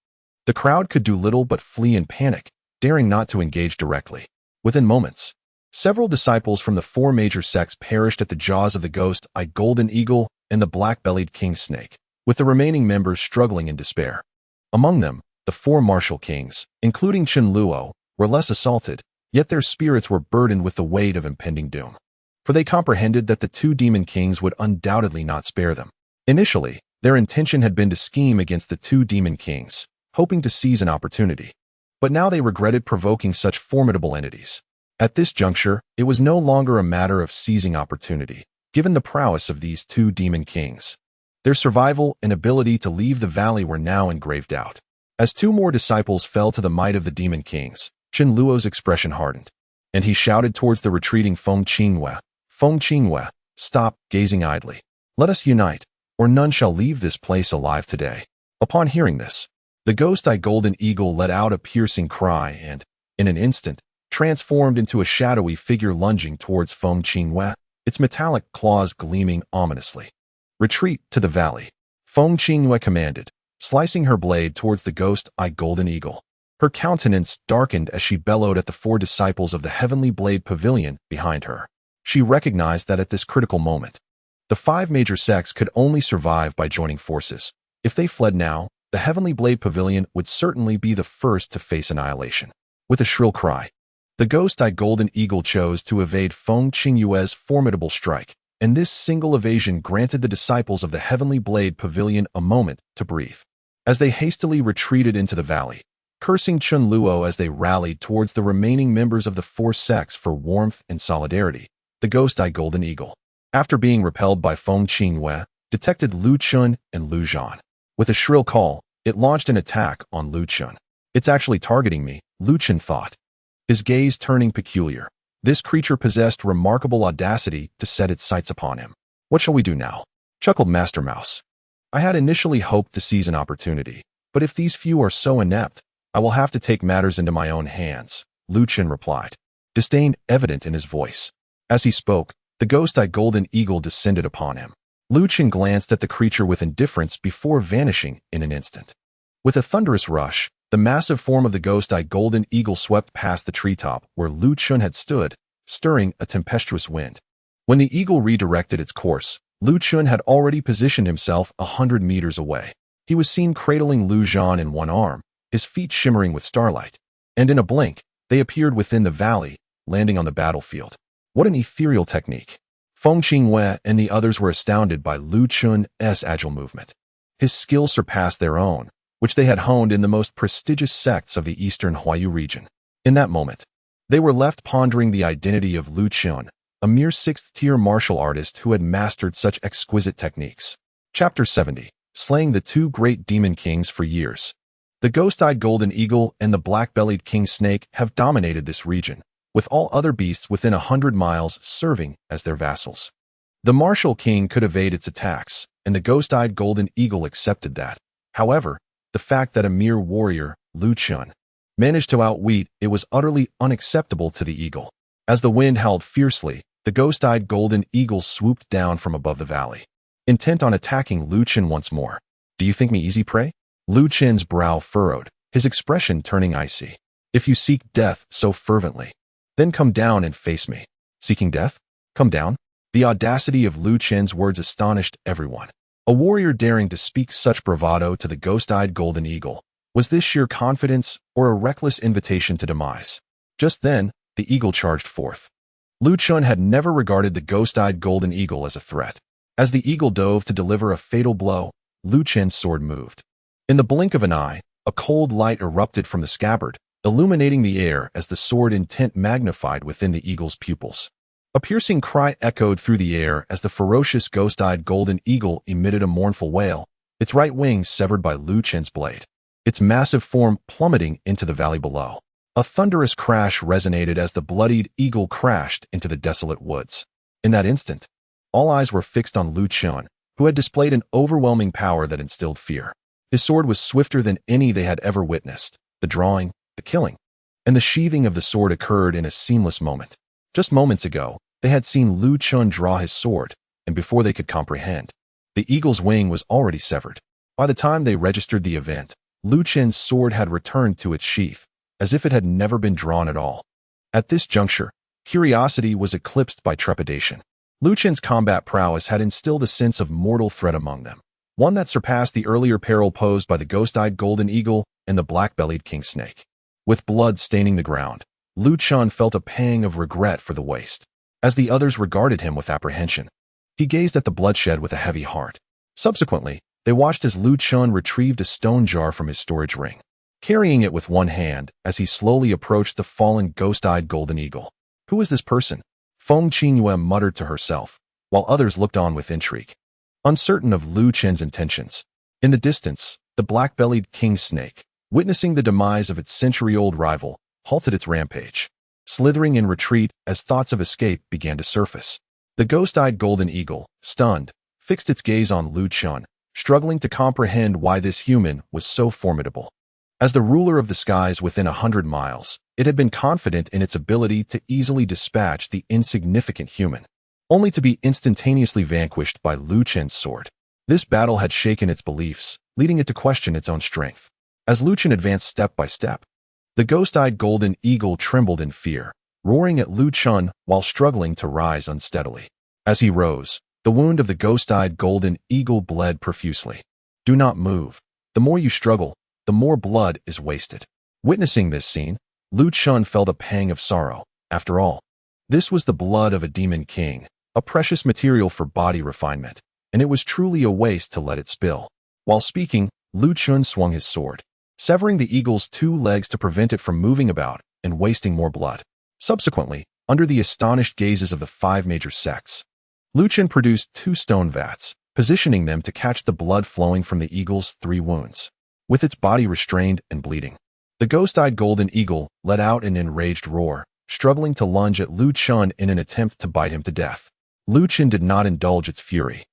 The crowd could do little but flee in panic, daring not to engage directly. Within moments, several disciples from the 4 major sects perished at the jaws of the ghost-eyed golden eagle and the black-bellied king snake, with the remaining members struggling in despair. Among them, the 4 martial kings, including Chen Luo, were less assaulted, yet their spirits were burdened with the weight of impending doom. For they comprehended that the 2 demon kings would undoubtedly not spare them. Initially, their intention had been to scheme against the 2 demon kings, hoping to seize an opportunity. But now they regretted provoking such formidable entities. At this juncture, it was no longer a matter of seizing opportunity, given the prowess of these 2 demon kings. Their survival and ability to leave the valley were now in grave doubt. As 2 more disciples fell to the might of the demon kings, Chen Luo's expression hardened, and he shouted towards the retreating Feng Qinghua, Feng Qinghua, stop gazing idly. Let us unite, or none shall leave this place alive today. Upon hearing this, the ghost-eyed golden eagle let out a piercing cry and, in an instant, transformed into a shadowy figure lunging towards Feng Qinghua, its metallic claws gleaming ominously. Retreat to the valley, Feng Qinghua commanded, slicing her blade towards the ghost-eyed golden eagle. Her countenance darkened as she bellowed at the 4 disciples of the Heavenly Blade Pavilion behind her. She recognized that at this critical moment, the 5 major sects could only survive by joining forces. If they fled now, the Heavenly Blade Pavilion would certainly be the first to face annihilation. With a shrill cry, the ghost-eyed golden eagle chose to evade Feng Qinghua's formidable strike, and this single evasion granted the disciples of the Heavenly Blade Pavilion a moment to breathe. As they hastily retreated into the valley, cursing Chen Luo as they rallied towards the remaining members of the 4 sects for warmth and solidarity, the ghost-eyed golden eagle, after being repelled by Feng Qinghua, detected Lu Chen and Lu Zhan. With a shrill call, it launched an attack on Lu Chen. It's actually targeting me, Lu Chen thought, his gaze turning peculiar. This creature possessed remarkable audacity to set its sights upon him. What shall we do now? Chuckled Master Mouse. I had initially hoped to seize an opportunity, but if these few are so inept, I will have to take matters into my own hands, Lu Chen replied, disdain evident in his voice. As he spoke, the ghost-eyed golden eagle descended upon him. Lu Chen glanced at the creature with indifference before vanishing in an instant. With a thunderous rush, the massive form of the ghost-eyed golden eagle swept past the treetop where Lu Chen had stood, stirring a tempestuous wind. When the eagle redirected its course, Lu Chen had already positioned himself 100 meters away. He was seen cradling Lu Zhan in one arm, his feet shimmering with starlight, and in a blink, They appeared within the valley, landing on the battlefield. What an ethereal technique! Feng Qingyue and the others were astounded by Lu Chen's agile movement. His skill surpassed their own, which they had honed in the most prestigious sects of the eastern Huayu region. In that moment, they were left pondering the identity of Lu Chen, a mere 6th-tier martial artist who had mastered such exquisite techniques. Chapter 70. Slaying the two great demon kings for years. The ghost-eyed golden eagle and the black-bellied king snake have dominated this region, with all other beasts within 100 miles serving as their vassals. The martial king could evade its attacks, and the ghost-eyed golden eagle accepted that. However, the fact that a mere warrior, Lu Chen, managed to outwit it was utterly unacceptable to the eagle. As the wind howled fiercely, the ghost-eyed golden eagle swooped down from above the valley, intent on attacking Lu Chen once more. "Do you think me easy prey?" Lu Chen's brow furrowed, his expression turning icy. "If you seek death so fervently, then come down and face me." Seeking death? Come down? The audacity of Lu Chen's words astonished everyone. A warrior daring to speak such bravado to the ghost-eyed golden eagle. Was this sheer confidence or a reckless invitation to demise? Just then, the eagle charged forth. Lu Chen had never regarded the ghost-eyed golden eagle as a threat. As the eagle dove to deliver a fatal blow, Lu Chen's sword moved. In the blink of an eye, a cold light erupted from the scabbard, illuminating the air as the sword intent magnified within the eagle's pupils. A piercing cry echoed through the air as the ferocious ghost-eyed golden eagle emitted a mournful wail, its right wing severed by Lu Chen's blade, its massive form plummeting into the valley below. A thunderous crash resonated as the bloodied eagle crashed into the desolate woods. In that instant, all eyes were fixed on Lu Chen, who had displayed an overwhelming power that instilled fear. His sword was swifter than any they had ever witnessed. The drawing, the killing, and the sheathing of the sword occurred in a seamless moment. Just moments ago, they had seen Lu Chen draw his sword, and before they could comprehend, the eagle's wing was already severed. By the time they registered the event, Lu Chen's sword had returned to its sheath, as if it had never been drawn at all. At this juncture, curiosity was eclipsed by trepidation. Lu Chen's combat prowess had instilled a sense of mortal threat among them, one that surpassed the earlier peril posed by the ghost-eyed golden eagle and the black-bellied king snake. With blood staining the ground, Lu Chen felt a pang of regret for the waste. As the others regarded him with apprehension, he gazed at the bloodshed with a heavy heart. Subsequently, they watched as Lu Chen retrieved a stone jar from his storage ring, carrying it with one hand as he slowly approached the fallen ghost-eyed golden eagle. "Who is this person?" Feng Qingyue muttered to herself, while others looked on with intrigue, uncertain of Lu Chen's intentions. In the distance, the black-bellied king snake, witnessing the demise of its century-old rival, halted its rampage, slithering in retreat as thoughts of escape began to surface. The ghost-eyed golden eagle, stunned, fixed its gaze on Lu Chen, struggling to comprehend why this human was so formidable. As the ruler of the skies within 100 miles, it had been confident in its ability to easily dispatch the insignificant human, only to be instantaneously vanquished by Lu Chen's sword. This battle had shaken its beliefs, leading it to question its own strength. As Lu Chen advanced step by step, the ghost-eyed golden eagle trembled in fear, roaring at Lu Chen while struggling to rise unsteadily. As he rose, the wound of the ghost-eyed golden eagle bled profusely. "Do not move. The more you struggle, the more blood is wasted." Witnessing this scene, Lu Chen felt a pang of sorrow. After all, this was the blood of a demon king, a precious material for body refinement, and it was truly a waste to let it spill. While speaking, Lu Chen swung his sword, severing the eagle's two legs to prevent it from moving about and wasting more blood. Subsequently, under the astonished gazes of the 5 major sects, Lu Chen produced 2 stone vats, positioning them to catch the blood flowing from the eagle's 3 wounds. With its body restrained and bleeding, the ghost-eyed golden eagle let out an enraged roar, struggling to lunge at Lu Chen in an attempt to bite him to death. Lu Chen did not indulge its fury.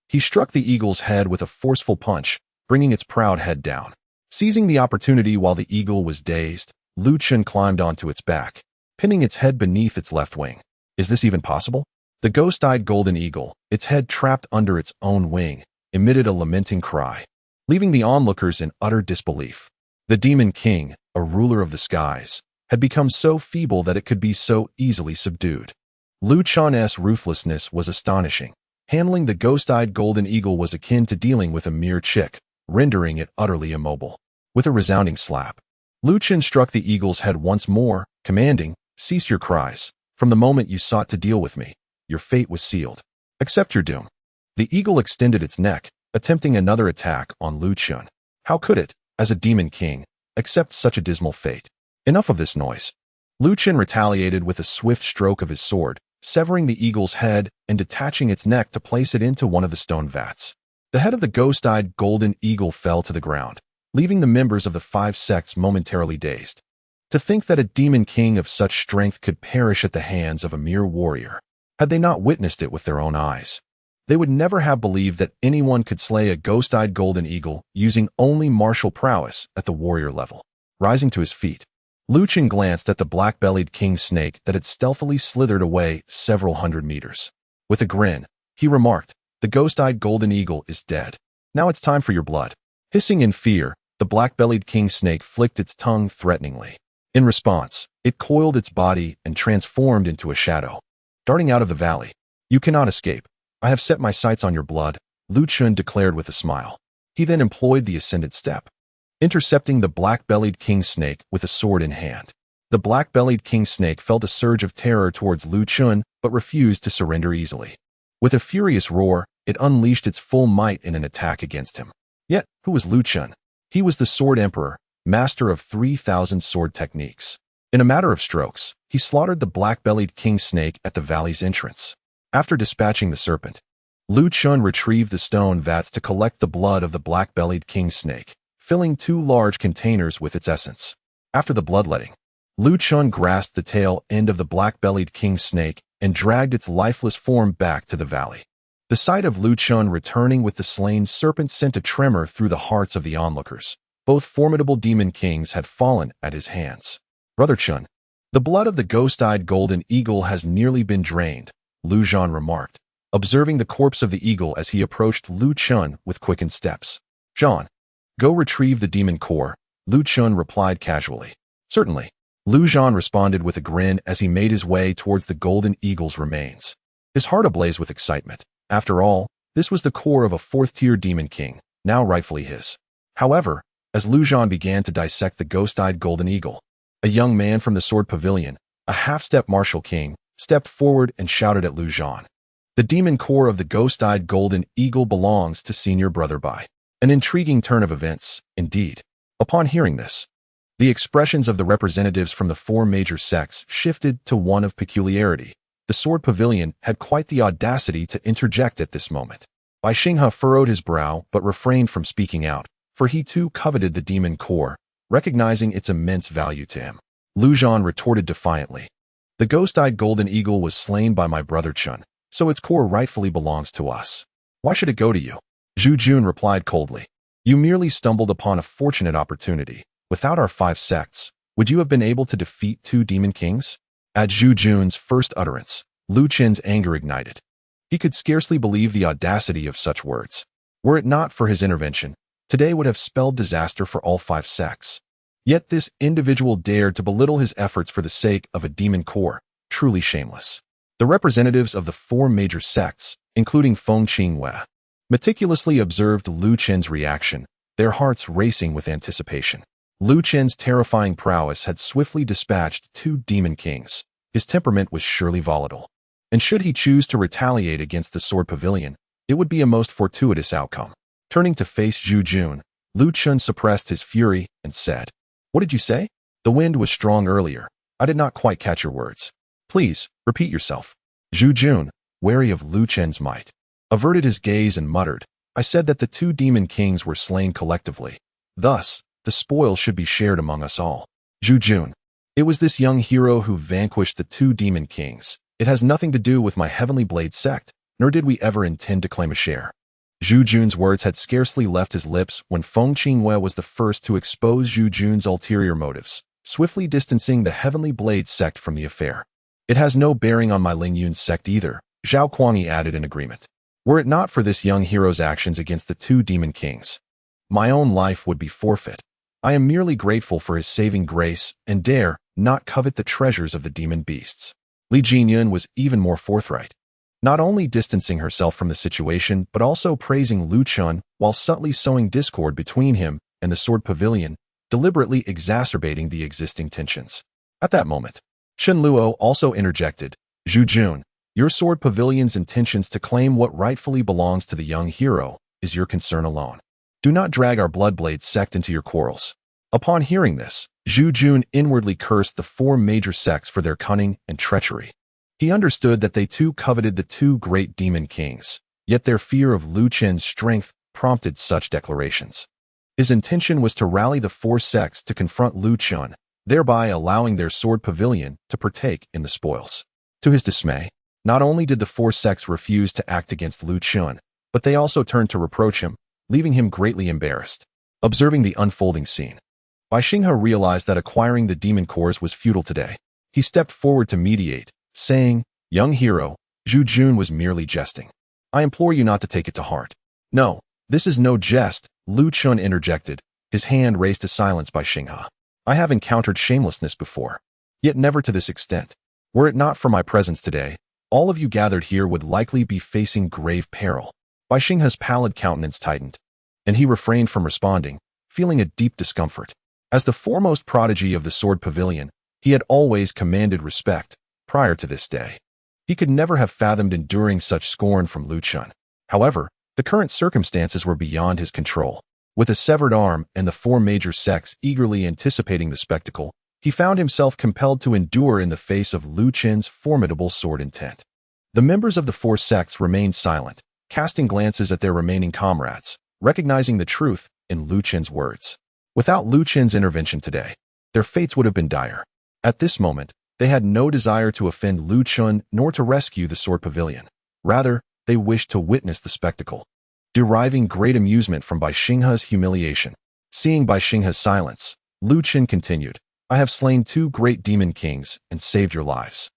He struck the eagle's head with a forceful punch, bringing its proud head down. Seizing the opportunity while the eagle was dazed, Lu Chen climbed onto its back, pinning its head beneath its left wing. Is this even possible? The ghost-eyed golden eagle, its head trapped under its own wing, emitted a lamenting cry, leaving the onlookers in utter disbelief. The demon king, a ruler of the skies, had become so feeble that it could be so easily subdued. Lu Chen's ruthlessness was astonishing. Handling the ghost-eyed golden eagle was akin to dealing with a mere chick, rendering it utterly immobile. With a resounding slap, Lu Chen struck the eagle's head once more, commanding, "Cease your cries. From the moment you sought to deal with me, your fate was sealed. Accept your doom." The eagle extended its neck, attempting another attack on Lu Chen. How could it, as a demon king, accept such a dismal fate? Enough of this noise. Lu Chen retaliated with a swift stroke of his sword, severing the eagle's head and detaching its neck to place it into one of the stone vats. The head of the ghost-eyed golden eagle fell to the ground, leaving the members of the 5 sects momentarily dazed. To think that a demon king of such strength could perish at the hands of a mere warrior. Had they not witnessed it with their own eyes, they would never have believed that anyone could slay a ghost-eyed golden eagle using only martial prowess at the warrior level. Rising to his feet, Lu Chen glanced at the black-bellied king snake that had stealthily slithered away several hundred meters. With a grin, he remarked, "The ghost-eyed golden eagle is dead. Now it's time for your blood." Hissing in fear, the black-bellied king snake flicked its tongue threateningly. In response, it coiled its body and transformed into a shadow, darting out of the valley. "You cannot escape. I have set my sights on your blood," Lu Chen declared with a smile. He then employed the ascended step, intercepting the black-bellied king snake with a sword in hand. The black-bellied king snake felt a surge of terror towards Lu Chen but refused to surrender easily. With a furious roar, it unleashed its full might in an attack against him. Yet, who was Lu Chen? He was the Sword Emperor, master of 3,000 sword techniques. In a matter of strokes, he slaughtered the black-bellied king snake at the valley's entrance. After dispatching the serpent, Lu Chen retrieved the stone vats to collect the blood of the black-bellied king snake, filling 2 large containers with its essence. After the bloodletting, Lu Chen grasped the tail end of the black-bellied king snake and dragged its lifeless form back to the valley. The sight of Lu Chen returning with the slain serpent sent a tremor through the hearts of the onlookers. Both formidable demon kings had fallen at his hands. "Brother Chen, the blood of the ghost-eyed golden eagle has nearly been drained," Lu Zhan remarked, observing the corpse of the eagle as he approached Lu Chen with quickened steps. "Zhan, go retrieve the demon core," Lu Chen replied casually. "Certainly." Lu Zhan responded with a grin as he made his way towards the golden eagle's remains. His heart ablaze with excitement. After all, this was the core of a 4th-tier demon king, now rightfully his. However, as Lu Zhan began to dissect the ghost-eyed golden eagle, a young man from the sword pavilion, a half-step martial king, stepped forward and shouted at Lu Zhan. "The demon core of the ghost-eyed golden eagle belongs to Senior Brother Bai." An intriguing turn of events, indeed. Upon hearing this, the expressions of the representatives from the 4 major sects shifted to one of peculiarity. The sword pavilion had quite the audacity to interject at this moment. Bai Xinghe furrowed his brow but refrained from speaking out, for he too coveted the demon core, recognizing its immense value to him. Lu Zhan retorted defiantly, "The ghost-eyed golden eagle was slain by my brother Chen, so its core rightfully belongs to us. Why should it go to you?" Zhu Jun replied coldly, "You merely stumbled upon a fortunate opportunity. Without our 5 sects, would you have been able to defeat 2 demon kings?" At Zhu Jun's first utterance, Lu Chen's anger ignited. He could scarcely believe the audacity of such words. Were it not for his intervention, today would have spelled disaster for all 5 sects. Yet this individual dared to belittle his efforts for the sake of a demon core, truly shameless. The representatives of the 4 major sects, including Feng Qinghue, meticulously observed Lu Chen's reaction, their hearts racing with anticipation. Lu Chen's terrifying prowess had swiftly dispatched 2 demon kings. His temperament was surely volatile, and should he choose to retaliate against the sword pavilion, it would be a most fortuitous outcome. Turning to face Zhu Jun, Lu Chen suppressed his fury and said, "What did you say? The wind was strong earlier. I did not quite catch your words. Please, repeat yourself." Zhu Jun, wary of Lu Chen's might, averted his gaze and muttered, "I said that the 2 demon kings were slain collectively. Thus, the spoil should be shared among us all." Zhu Jun, "It was this young hero who vanquished the 2 demon kings. It has nothing to do with my Heavenly Blade sect, nor did we ever intend to claim a share." Zhu Jun's words had scarcely left his lips when Feng Qinghue was the first to expose Zhu Jun's ulterior motives, swiftly distancing the Heavenly Blade sect from the affair. "It has no bearing on my Lingyun sect either," Zhao Kuangyi added in agreement. "Were it not for this young hero's actions against the 2 demon kings, my own life would be forfeit. I am merely grateful for his saving grace and dare not covet the treasures of the demon beasts." Li Jinyun was even more forthright, not only distancing herself from the situation but also praising Lu Chen while subtly sowing discord between him and the sword pavilion, deliberately exacerbating the existing tensions. At that moment, Shen Luo also interjected, Zhu Jun, your sword pavilion's intentions to claim what rightfully belongs to the young hero is your concern alone. Do not drag our Bloodblade sect into your quarrels. Upon hearing this, Zhu Jun inwardly cursed the four major sects for their cunning and treachery. He understood that they too coveted the two great demon kings, yet their fear of Lu Chen's strength prompted such declarations. His intention was to rally the four sects to confront Lu Chen, thereby allowing their sword pavilion to partake in the spoils. To his dismay, not only did the four sects refuse to act against Lu Chen, but they also turned to reproach him, leaving him greatly embarrassed. Observing the unfolding scene, Bai Xinghe realized that acquiring the demon cores was futile today. He stepped forward to mediate, saying, Young hero, Zhu Jun was merely jesting. I implore you not to take it to heart. No, this is no jest, Lu Chen interjected, his hand raised to silence Bai Xinghe. I have encountered shamelessness before, yet never to this extent. Were it not for my presence today, all of you gathered here would likely be facing grave peril. Bai Xinghe's pallid countenance tightened, and he refrained from responding, feeling a deep discomfort. As the foremost prodigy of the sword pavilion, he had always commanded respect. Prior to this day, he could never have fathomed enduring such scorn from Lu Chen. However, the current circumstances were beyond his control. With a severed arm and the four major sects eagerly anticipating the spectacle, he found himself compelled to endure in the face of Lu Chen's formidable sword intent. The members of the four sects remained silent, casting glances at their remaining comrades, recognizing the truth in Lu Chen's words. Without Lu Chen's intervention today, their fates would have been dire. At this moment, they had no desire to offend Lu Chen nor to rescue the sword pavilion. Rather, they wished to witness the spectacle, deriving great amusement from Bai Xinghe's humiliation. Seeing Bai Xinghe's silence, Lu Chen continued, I have slain two great demon kings and saved your lives.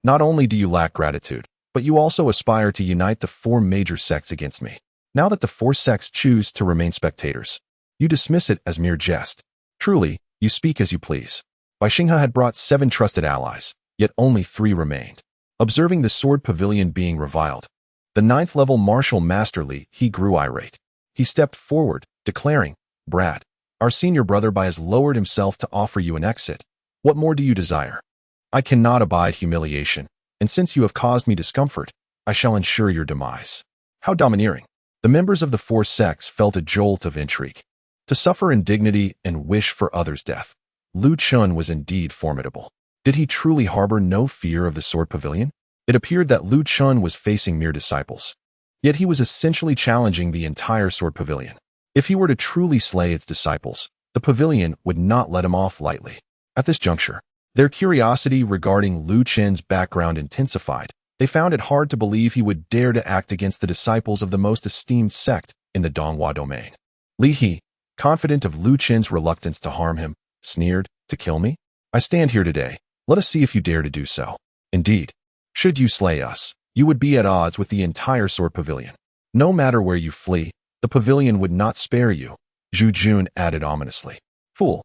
Not only do you lack gratitude, but you also aspire to unite the four major sects against me. Now that the four sects choose to remain spectators, you dismiss it as mere jest. Truly, you speak as you please. Bai Xinghe had brought 7 trusted allies, yet only 3 remained. Observing the sword pavilion being reviled, the 9th level martial master Li, he grew irate. He stepped forward, declaring, Brad, our senior brother Bai has lowered himself to offer you an exit. What more do you desire? I cannot abide humiliation, and since you have caused me discomfort, I shall ensure your demise. How domineering. The members of the four sects felt a jolt of intrigue. To suffer indignity and wish for others' death, Lu Chen was indeed formidable. Did he truly harbor no fear of the sword pavilion? It appeared that Lu Chen was facing mere disciples. Yet he was essentially challenging the entire sword pavilion. If he were to truly slay its disciples, the pavilion would not let him off lightly. At this juncture, their curiosity regarding Lu Chen's background intensified. They found it hard to believe he would dare to act against the disciples of the most esteemed sect in the Donghua domain. Li He, confident of Lu Chen's reluctance to harm him, sneered, to kill me? I stand here today. Let us see if you dare to do so. Indeed, should you slay us, you would be at odds with the entire sword pavilion. No matter where you flee, the pavilion would not spare you, Zhu Jun added ominously. Fool.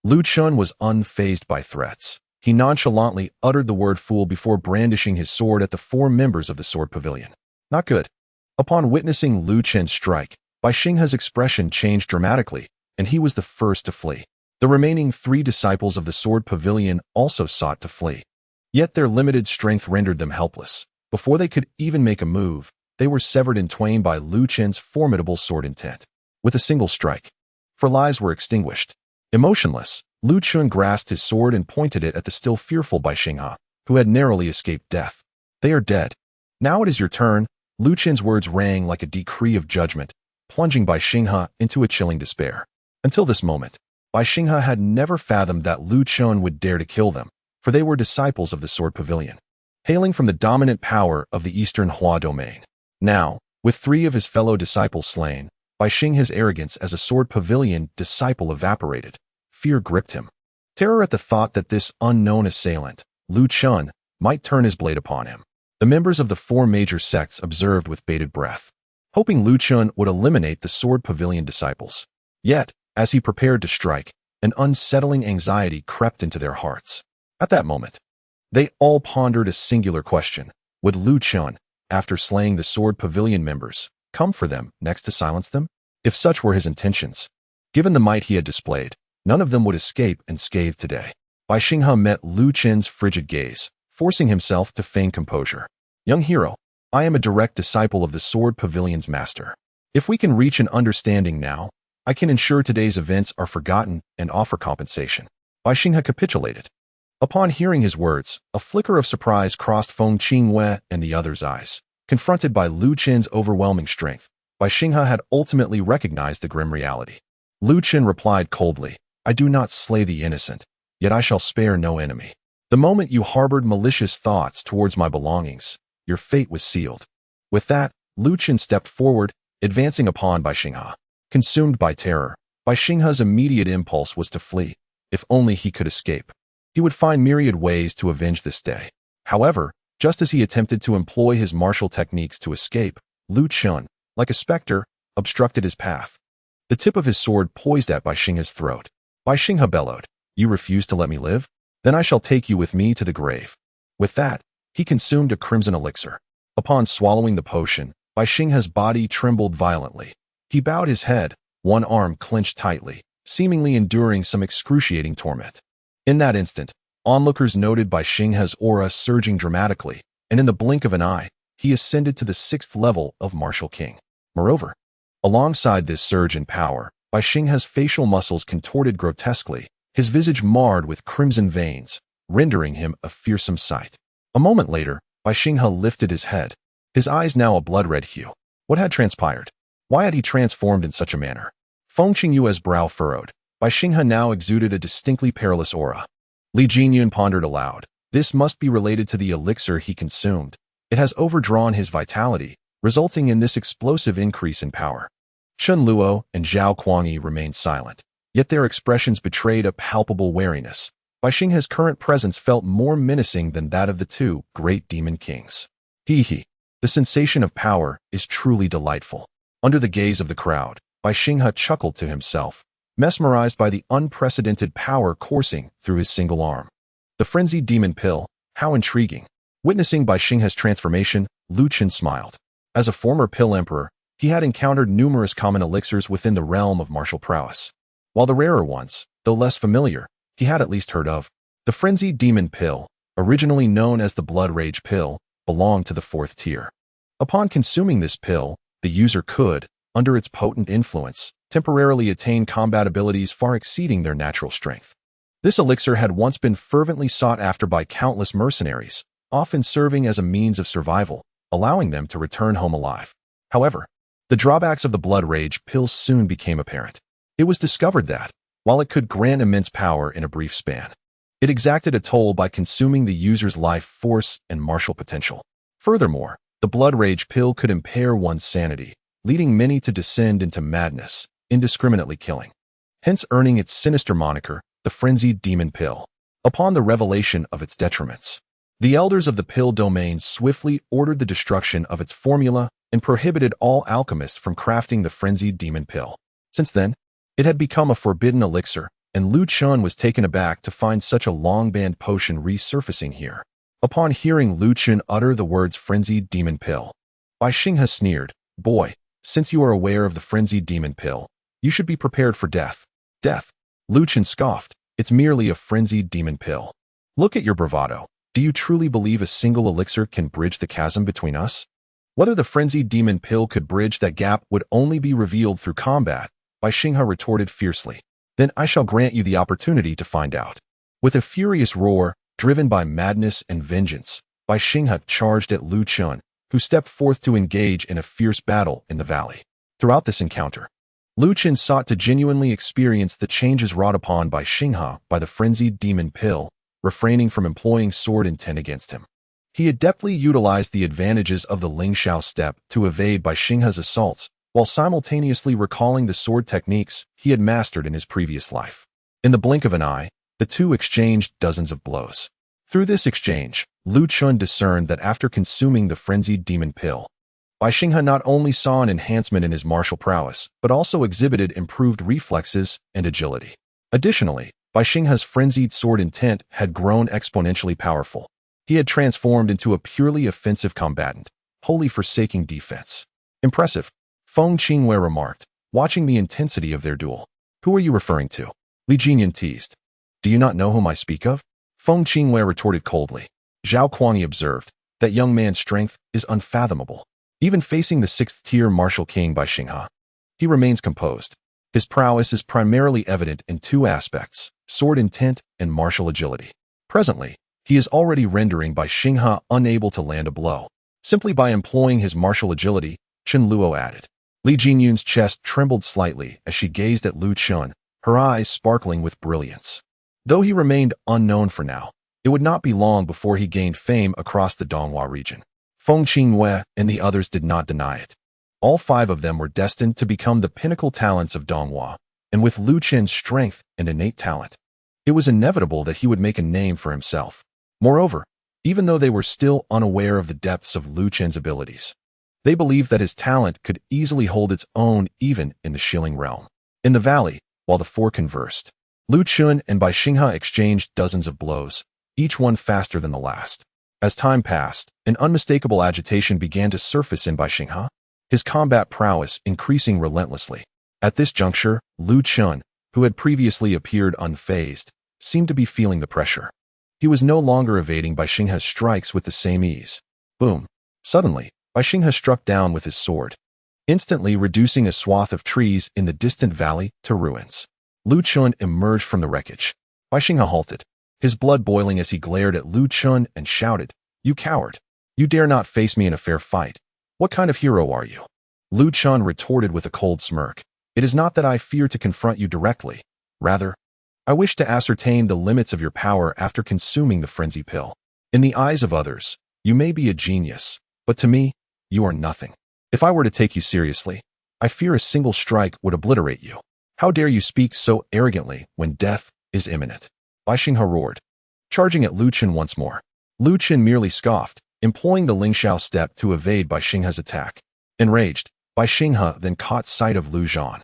Lu Chen was unfazed by threats. He nonchalantly uttered the word fool before brandishing his sword at the 4 members of the sword pavilion. Not good. Upon witnessing Lu Chen's strike, Bai Xinghe's expression changed dramatically, and he was the first to flee. The remaining 3 disciples of the sword pavilion also sought to flee. Yet their limited strength rendered them helpless. Before they could even make a move, they were severed in twain by Lu Chen's formidable sword intent. With a single strike, 4 lives were extinguished. Emotionless, Lu Chen grasped his sword and pointed it at the still fearful Bai Xinghe, who had narrowly escaped death. They are dead. Now it is your turn. Lu Chen's words rang like a decree of judgment, plunging Bai Xinghe into a chilling despair. Until this moment, Bai Xinghe had never fathomed that Lu Chen would dare to kill them, for they were disciples of the sword pavilion, hailing from the dominant power of the Eastern Hua domain. Now, with 3 of his fellow disciples slain, Bai Xinghe's arrogance as a sword pavilion disciple evaporated. Fear gripped him. Terror at the thought that this unknown assailant, Lu Chen, might turn his blade upon him. The members of the 4 major sects observed with bated breath, hoping Lu Chen would eliminate the sword pavilion disciples. Yet, as he prepared to strike, an unsettling anxiety crept into their hearts. At that moment, they all pondered a singular question. Would Lu Chen, after slaying the sword pavilion members, come for them next to silence them? If such were his intentions, given the might he had displayed, None of them would escape unscathed today. Bai Xinghe met Lu Chen's frigid gaze, forcing himself to feign composure. Young hero, I am a direct disciple of the Sword Pavilion's master. If we can reach an understanding now, I can ensure today's events are forgotten and offer compensation. Bai Xinghe capitulated. Upon hearing his words, a flicker of surprise crossed Feng Qingwei and the other's eyes. Confronted by Lu Chen's overwhelming strength, Bai Xinghe had ultimately recognized the grim reality. Lu Chen replied coldly, I do not slay the innocent, yet I shall spare no enemy. The moment you harbored malicious thoughts towards my belongings, your fate was sealed. With that, Lu Chen stepped forward, advancing upon Bai Xinghe. Consumed by terror, Bai Xinghe's immediate impulse was to flee. If only he could escape. He would find myriad ways to avenge this day. However, just as he attempted to employ his martial techniques to escape, Lu Chen, like a specter, obstructed his path. The tip of his sword poised at Bai Xinghe's throat. Bai Xinghe bellowed, You refuse to let me live? Then I shall take you with me to the grave. With that, he consumed a crimson elixir. Upon swallowing the potion, Bai Xinghe's body trembled violently. He bowed his head, one arm clenched tightly, seemingly enduring some excruciating torment. In that instant, onlookers noted Bai Xinghe's aura surging dramatically, and in the blink of an eye, he ascended to the 6th level of Martial King. Moreover, alongside this surge in power, Bai Xinghe's facial muscles contorted grotesquely, his visage marred with crimson veins, rendering him a fearsome sight. A moment later, Bai Xinghe lifted his head, his eyes now a blood-red hue. What had transpired? Why had he transformed in such a manner? Feng Qingyue's brow furrowed. Bai Xinghe now exuded a distinctly perilous aura. Li Jinyuan pondered aloud. This must be related to the elixir he consumed. It has overdrawn his vitality, resulting in this explosive increase in power. Chen Luo and Zhao Kuangyi remained silent, yet their expressions betrayed a palpable wariness. Bai Xinghe's current presence felt more menacing than that of the two great demon kings. Hee. The sensation of power is truly delightful. Under the gaze of the crowd, Bai Xinghe chuckled to himself, mesmerized by the unprecedented power coursing through his single arm. The frenzied demon pill, how intriguing. Witnessing Bai Xinghe's transformation, Lu Chen smiled. As a former pill emperor, he had encountered numerous common elixirs within the realm of martial prowess. While the rarer ones, though less familiar, he had at least heard of. The frenzied demon pill, originally known as the blood rage pill, belonged to the 4th tier. Upon consuming this pill, the user could, under its potent influence, temporarily attain combat abilities far exceeding their natural strength. This elixir had once been fervently sought after by countless mercenaries, often serving as a means of survival, allowing them to return home alive. However, the drawbacks of the blood rage pill soon became apparent. It was discovered that, while it could grant immense power in a brief span, it exacted a toll by consuming the user's life force and martial potential. Furthermore, the blood rage pill could impair one's sanity, leading many to descend into madness, indiscriminately killing. Hence earning its sinister moniker, the frenzied demon pill. Upon the revelation of its detriments, the elders of the pill domain swiftly ordered the destruction of its formula and prohibited all alchemists from crafting the frenzied demon pill. Since then, it had become a forbidden elixir, and Lu Chen was taken aback to find such a long-banned potion resurfacing here. Upon hearing Lu Chen utter the words frenzied demon pill, Bai Xinghe sneered, Boy, since you are aware of the frenzied demon pill, you should be prepared for death. Death? Lu Chen scoffed, it's merely a frenzied demon pill. Look at your bravado. Do you truly believe a single elixir can bridge the chasm between us? Whether the frenzied demon pill could bridge that gap would only be revealed through combat, Bai Xinghe retorted fiercely. Then I shall grant you the opportunity to find out. With a furious roar, driven by madness and vengeance, Bai Xinghe charged at Lu Chen, who stepped forth to engage in a fierce battle in the valley. Throughout this encounter, Lu Chen sought to genuinely experience the changes wrought upon Bai Xinghe by the frenzied demon pill, refraining from employing sword intent against him. He adeptly utilized the advantages of the Ling Xiao step to evade Bai Xinghe's assaults, while simultaneously recalling the sword techniques he had mastered in his previous life. In the blink of an eye, the two exchanged dozens of blows. Through this exchange, Lu Chen discerned that after consuming the frenzied demon pill, Bai Xinghe not only saw an enhancement in his martial prowess, but also exhibited improved reflexes and agility. Additionally, Bai Xinghe's frenzied sword intent had grown exponentially powerful. He had transformed into a purely offensive combatant, wholly forsaking defense. Impressive, Feng Qingwei remarked, watching the intensity of their duel. Who are you referring to? Li Jinyan teased. Do you not know whom I speak of? Feng Qingwei retorted coldly. Zhao Kuangyi observed, that young man's strength is unfathomable. Even facing the 6th-tier martial king by Xinghe, he remains composed. His prowess is primarily evident in two aspects, sword intent and martial agility. Presently, he is already rendering by Xinghe unable to land a blow. Simply by employing his martial agility, Chen Luo added. Li Jinyun's chest trembled slightly as she gazed at Lu Chen, her eyes sparkling with brilliance. Though he remained unknown for now, it would not be long before he gained fame across the Donghua region. Feng Qingwei and the others did not deny it. All 5 of them were destined to become the pinnacle talents of Donghua, and with Lu Chen's strength and innate talent, it was inevitable that he would make a name for himself. Moreover, even though they were still unaware of the depths of Lu Chen's abilities, they believed that his talent could easily hold its own even in the Shilling realm. In the valley, while the 4 conversed, Lu Chen and Bai Xinghe exchanged dozens of blows, each one faster than the last. As time passed, an unmistakable agitation began to surface in Bai Xinghe, his combat prowess increasing relentlessly. At this juncture, Lu Chen, who had previously appeared unfazed, seemed to be feeling the pressure. He was no longer evading Bai Xinghe's strikes with the same ease. Boom! Suddenly, Bai Xinghe struck down with his sword, instantly reducing a swath of trees in the distant valley to ruins. Lu Chen emerged from the wreckage. Bai Xinghe halted, his blood boiling as he glared at Lu Chen and shouted, "You coward! You dare not face me in a fair fight. What kind of hero are you?" Lu Chen retorted with a cold smirk. "It is not that I fear to confront you directly. Rather, I wish to ascertain the limits of your power after consuming the frenzy pill. In the eyes of others, you may be a genius, but to me, you are nothing. If I were to take you seriously, I fear a single strike would obliterate you. How dare you speak so arrogantly when death is imminent?" Bai Xinghe roared, charging at Lu Chen once more. Lu Chen merely scoffed, employing the Lingxiao step to evade Bai Xinghe's attack. Enraged, Bai Xinghe then caught sight of Lu Zhan,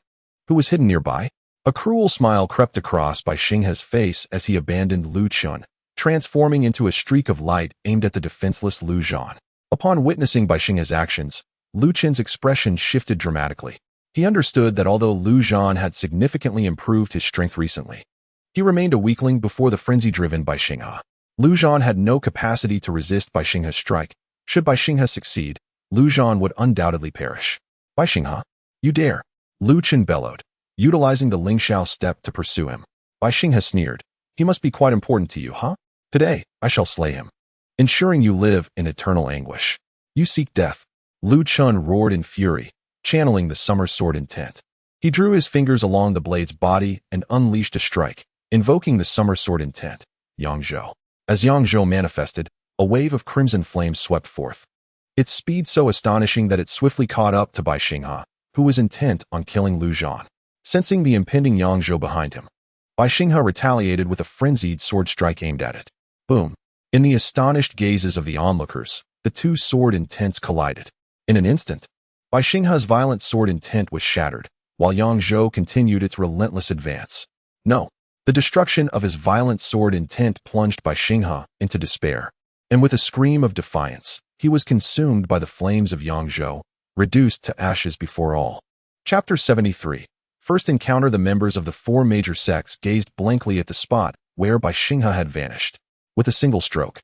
who was hidden nearby. A cruel smile crept across Bai Xinghe's face as he abandoned Lu Chen, transforming into a streak of light aimed at the defenseless Lu Zhan. Upon witnessing Bai Xinghe's actions, Lu Chen's expression shifted dramatically. He understood that although Lu Zhan had significantly improved his strength recently, he remained a weakling before the frenzy driven Bai Xinghe. Lu Zhan had no capacity to resist Bai Xinghe's strike. Should Bai Xinghe succeed, Lu Zhan would undoubtedly perish. Bai Xinghe, you dare! Lu Chen bellowed, utilizing the Lingxiao step to pursue him. Bai Xinghe sneered. He must be quite important to you, huh? Today, I shall slay him, ensuring you live in eternal anguish. You seek death. Lu Chen roared in fury, channeling the summer sword intent. He drew his fingers along the blade's body and unleashed a strike, invoking the summer sword intent, Yangzhou. As Yangzhou manifested, a wave of crimson flames swept forth, its speed so astonishing that it swiftly caught up to Bai Xinghe, who was intent on killing Lu Zhan. Sensing the impending Yangzhou behind him, Bai Xinghe retaliated with a frenzied sword strike aimed at it. Boom! In the astonished gazes of the onlookers, the two sword intents collided. In an instant, Bai Xinghe's violent sword intent was shattered, while Yangzhou continued its relentless advance. No! The destruction of his violent sword intent plunged Bai Xinghe into despair, and with a scream of defiance, he was consumed by the flames of Yangzhou, reduced to ashes before all. Chapter 73. First encounter. The members of the four major sects gazed blankly at the spot where Bai Xinghe had vanished. With a single stroke,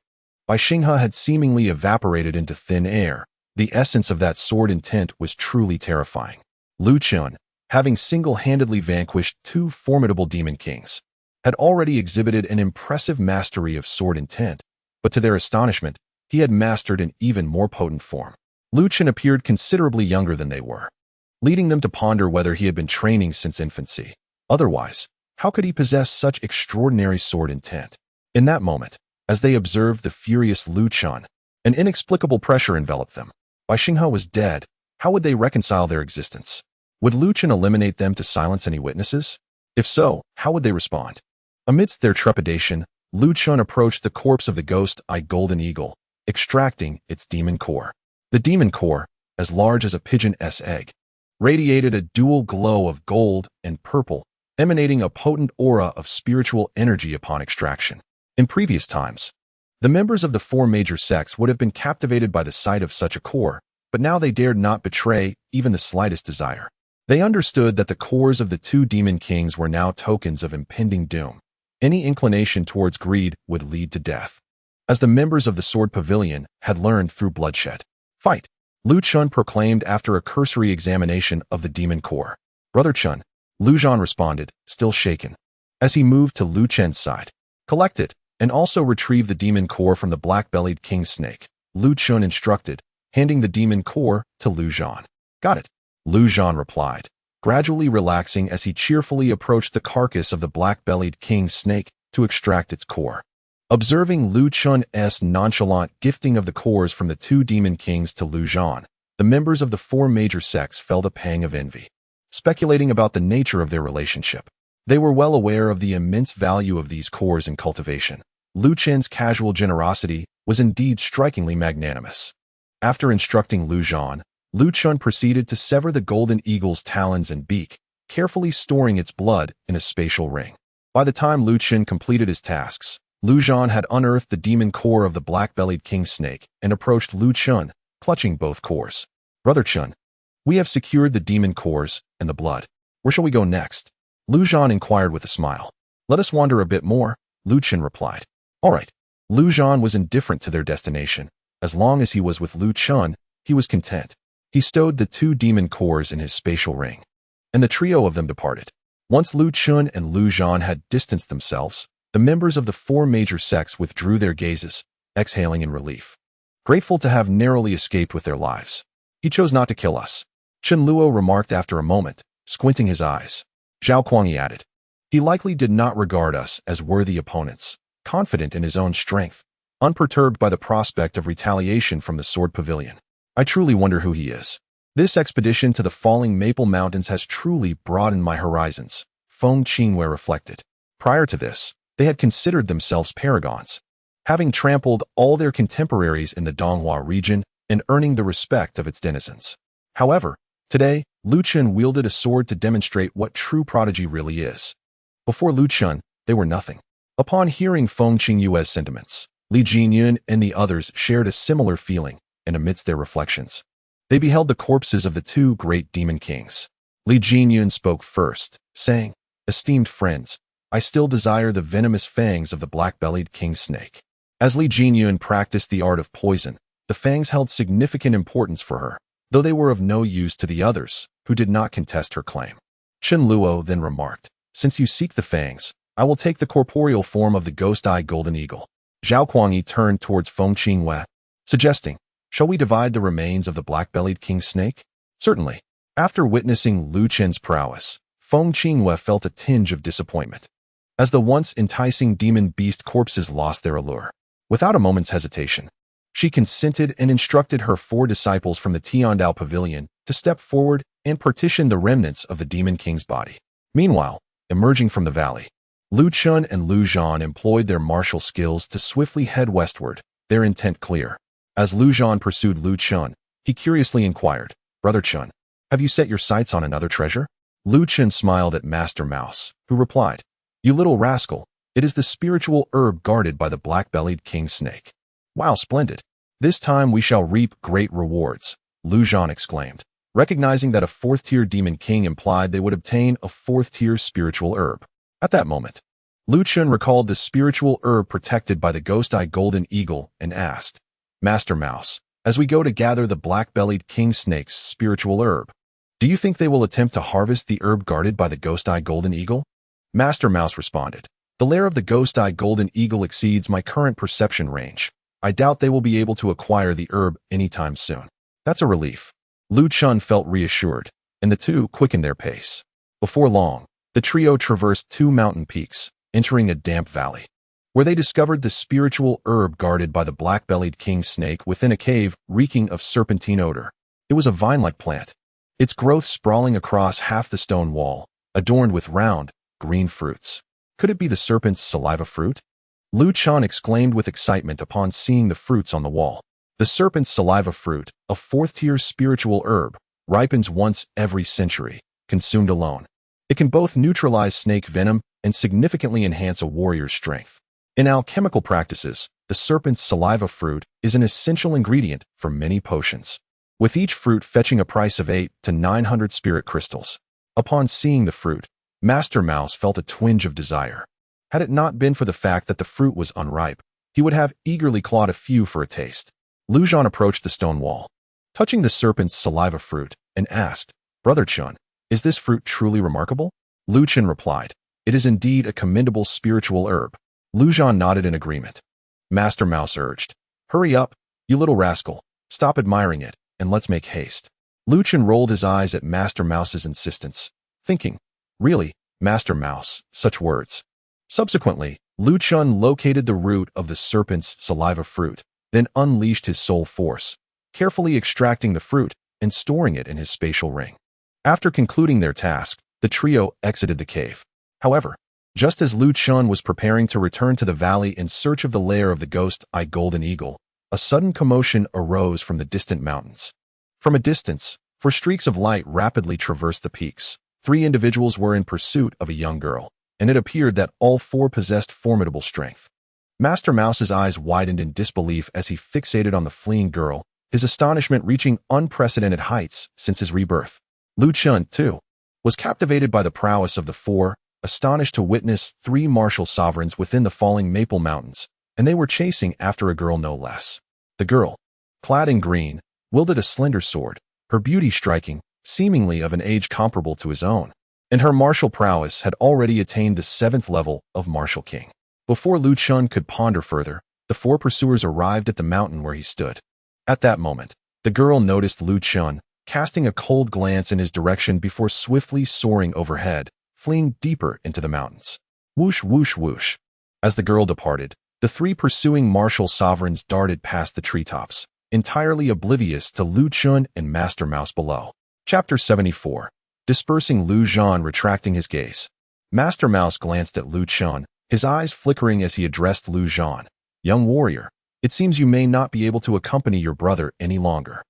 Bai Xinghe had seemingly evaporated into thin air. The essence of that sword intent was truly terrifying. Lu Chen, having single-handedly vanquished two formidable demon kings, had already exhibited an impressive mastery of sword intent, but to their astonishment, he had mastered an even more potent form. Lu Chen appeared considerably younger than they were, leading them to ponder whether he had been training since infancy. Otherwise, how could he possess such extraordinary sword intent? In that moment, as they observed the furious Lu Chen, an inexplicable pressure enveloped them. Bai Xinghe was dead. How would they reconcile their existence? Would Lu Chen eliminate them to silence any witnesses? If so, how would they respond? Amidst their trepidation, Lu Chen approached the corpse of the ghost-eyed golden eagle, extracting its demon core. The demon core, as large as a pigeon's egg, radiated a dual glow of gold and purple, emanating a potent aura of spiritual energy upon extraction. In previous times, the members of the four major sects would have been captivated by the sight of such a core, but now they dared not betray even the slightest desire. They understood that the cores of the two demon kings were now tokens of impending doom. Any inclination towards greed would lead to death. As the members of the Sword Pavilion had learned through bloodshed. Fight! Lu Chen proclaimed after a cursory examination of the demon core. Brother Chen, Lu Zhan responded, still shaken. As he moved to Lu Chen's side. Collect it, and also retrieve the demon core from the black-bellied king snake, Lu Chen instructed, handing the demon core to Lu Zhan. Got it, Lu Zhan replied, gradually relaxing as he cheerfully approached the carcass of the black-bellied king snake to extract its core. Observing Lu Chen's nonchalant gifting of the cores from the two demon kings to Lu Zhan, the members of the four major sects felt a pang of envy. Speculating about the nature of their relationship, they were well aware of the immense value of these cores in cultivation. Lu Chen's casual generosity was indeed strikingly magnanimous. After instructing Lu Zhan, Lu Chen proceeded to sever the golden eagle's talons and beak, carefully storing its blood in a spatial ring. By the time Lu Chen completed his tasks, Lu Zhan had unearthed the demon core of the black-bellied king snake and approached Lu Chen, clutching both cores. Brother Chen, we have secured the demon cores and the blood. Where shall we go next? Lu Zhan inquired with a smile. Let us wander a bit more, Lu Chen replied. All right. Lu Zhan was indifferent to their destination. As long as he was with Lu Chen, he was content. He stowed the two demon cores in his spatial ring, and the trio of them departed. Once Lu Chen and Lu Zhan had distanced themselves, the members of the four major sects withdrew their gazes, exhaling in relief. Grateful to have narrowly escaped with their lives. He chose not to kill us, Chen Luo remarked after a moment, squinting his eyes. Zhao Kuangyi added. He likely did not regard us as worthy opponents, confident in his own strength, unperturbed by the prospect of retaliation from the Sword Pavilion. I truly wonder who he is. This expedition to the falling Maple Mountains has truly broadened my horizons, Feng Qingwei reflected. Prior to this, they had considered themselves paragons, having trampled all their contemporaries in the Donghua region and earning the respect of its denizens. However, today, Lu Chen wielded a sword to demonstrate what true prodigy really is. Before Lu Chen, they were nothing. Upon hearing Feng Qingyue's sentiments, Li Jinyun and the others shared a similar feeling, and amidst their reflections, they beheld the corpses of the two great demon kings. Li Jinyun spoke first, saying, Esteemed friends, I still desire the venomous fangs of the black-bellied king snake. As Li Jinyun practiced the art of poison, the fangs held significant importance for her, though they were of no use to the others, who did not contest her claim. Chen Luo then remarked, Since you seek the fangs, I will take the corporeal form of the ghost-eye golden eagle. Zhao Kuangyi turned towards Feng Qingwei, suggesting, Shall we divide the remains of the black-bellied king snake? Certainly. After witnessing Lu Chen's prowess, Feng Qingwei felt a tinge of disappointment, as the once enticing demon beast corpses lost their allure. Without a moment's hesitation, she consented and instructed her four disciples from the Tianwu Pavilion to step forward and partition the remnants of the demon king's body. Meanwhile, emerging from the valley, Lu Chen and Lu Zhan employed their martial skills to swiftly head westward, their intent clear. As Lu Zhan pursued Lu Chen, he curiously inquired, Brother Chen, have you set your sights on another treasure? Lu Chen smiled at Master Mouse, who replied, You little rascal, it is the spiritual herb guarded by the black-bellied king snake. Wow, splendid. This time we shall reap great rewards, Lu Zhan exclaimed, recognizing that a fourth-tier demon king implied they would obtain a fourth-tier spiritual herb. At that moment, Lu Chen recalled the spiritual herb protected by the ghost-eye golden eagle and asked, Master Mouse, as we go to gather the black-bellied king snake's spiritual herb, do you think they will attempt to harvest the herb guarded by the ghost-eye golden eagle? Master Mouse responded, The lair of the ghost-eye golden eagle exceeds my current perception range. I doubt they will be able to acquire the herb anytime soon. That's a relief. Lu Chen felt reassured, and the two quickened their pace. Before long, the trio traversed two mountain peaks, entering a damp valley, where they discovered the spiritual herb guarded by the black-bellied king snake within a cave reeking of serpentine odor. It was a vine-like plant, its growth sprawling across half the stone wall, adorned with round, green fruits. Could it be the serpent's saliva fruit? Lu Chen exclaimed with excitement upon seeing the fruits on the wall. The serpent's saliva fruit, a fourth-tier spiritual herb, ripens once every century, consumed alone. It can both neutralize snake venom and significantly enhance a warrior's strength. In alchemical practices, the serpent's saliva fruit is an essential ingredient for many potions. with each fruit fetching a price of 8 to 900 spirit crystals. Upon seeing the fruit, Master Mouse felt a twinge of desire. Had it not been for the fact that the fruit was unripe, he would have eagerly clawed a few for a taste. Lu Chen approached the stone wall, touching the serpent's saliva fruit, and asked, "Brother Chen, is this fruit truly remarkable?" Lu Chen replied, "It is indeed a commendable spiritual herb." Lu Chen nodded in agreement. Master Mouse urged, "Hurry up, you little rascal, stop admiring it, and let's make haste." Lu Chen rolled his eyes at Master Mouse's insistence, thinking, "Really, Master Mouse, such words." Subsequently, Lu Chen located the root of the serpent's saliva fruit, then unleashed his soul force, carefully extracting the fruit and storing it in his spatial ring. After concluding their task, the trio exited the cave. However, just as Lu Chen was preparing to return to the valley in search of the lair of the ghost-eyed golden eagle, a sudden commotion arose from the distant mountains. From a distance, for streaks of light rapidly traversed the peaks, 3 individuals were in pursuit of a young girl, and it appeared that all 4 possessed formidable strength. Master Mouse's eyes widened in disbelief as he fixated on the fleeing girl, his astonishment reaching unprecedented heights since his rebirth. Lu Chen, too, was captivated by the prowess of the 4, astonished to witness 3 martial sovereigns within the falling Maple Mountains, and they were chasing after a girl no less. The girl, clad in green, wielded a slender sword, her beauty striking, seemingly of an age comparable to his own, and her martial prowess had already attained the 7th level of Martial King. Before Lu Chen could ponder further, the 4 pursuers arrived at the mountain where he stood. At that moment, the girl noticed Lu Chen, casting a cold glance in his direction before swiftly soaring overhead, fleeing deeper into the mountains. Whoosh, whoosh, whoosh. As the girl departed, the 3 pursuing martial sovereigns darted past the treetops, entirely oblivious to Lu Chen and Master Mouse below. Chapter 74. Dispersing Lu Chen retracting his gaze. Master Mouse glanced at Lu Chen, his eyes flickering as he addressed Lu Chen. "Young warrior, it seems you may not be able to accompany your brother any longer."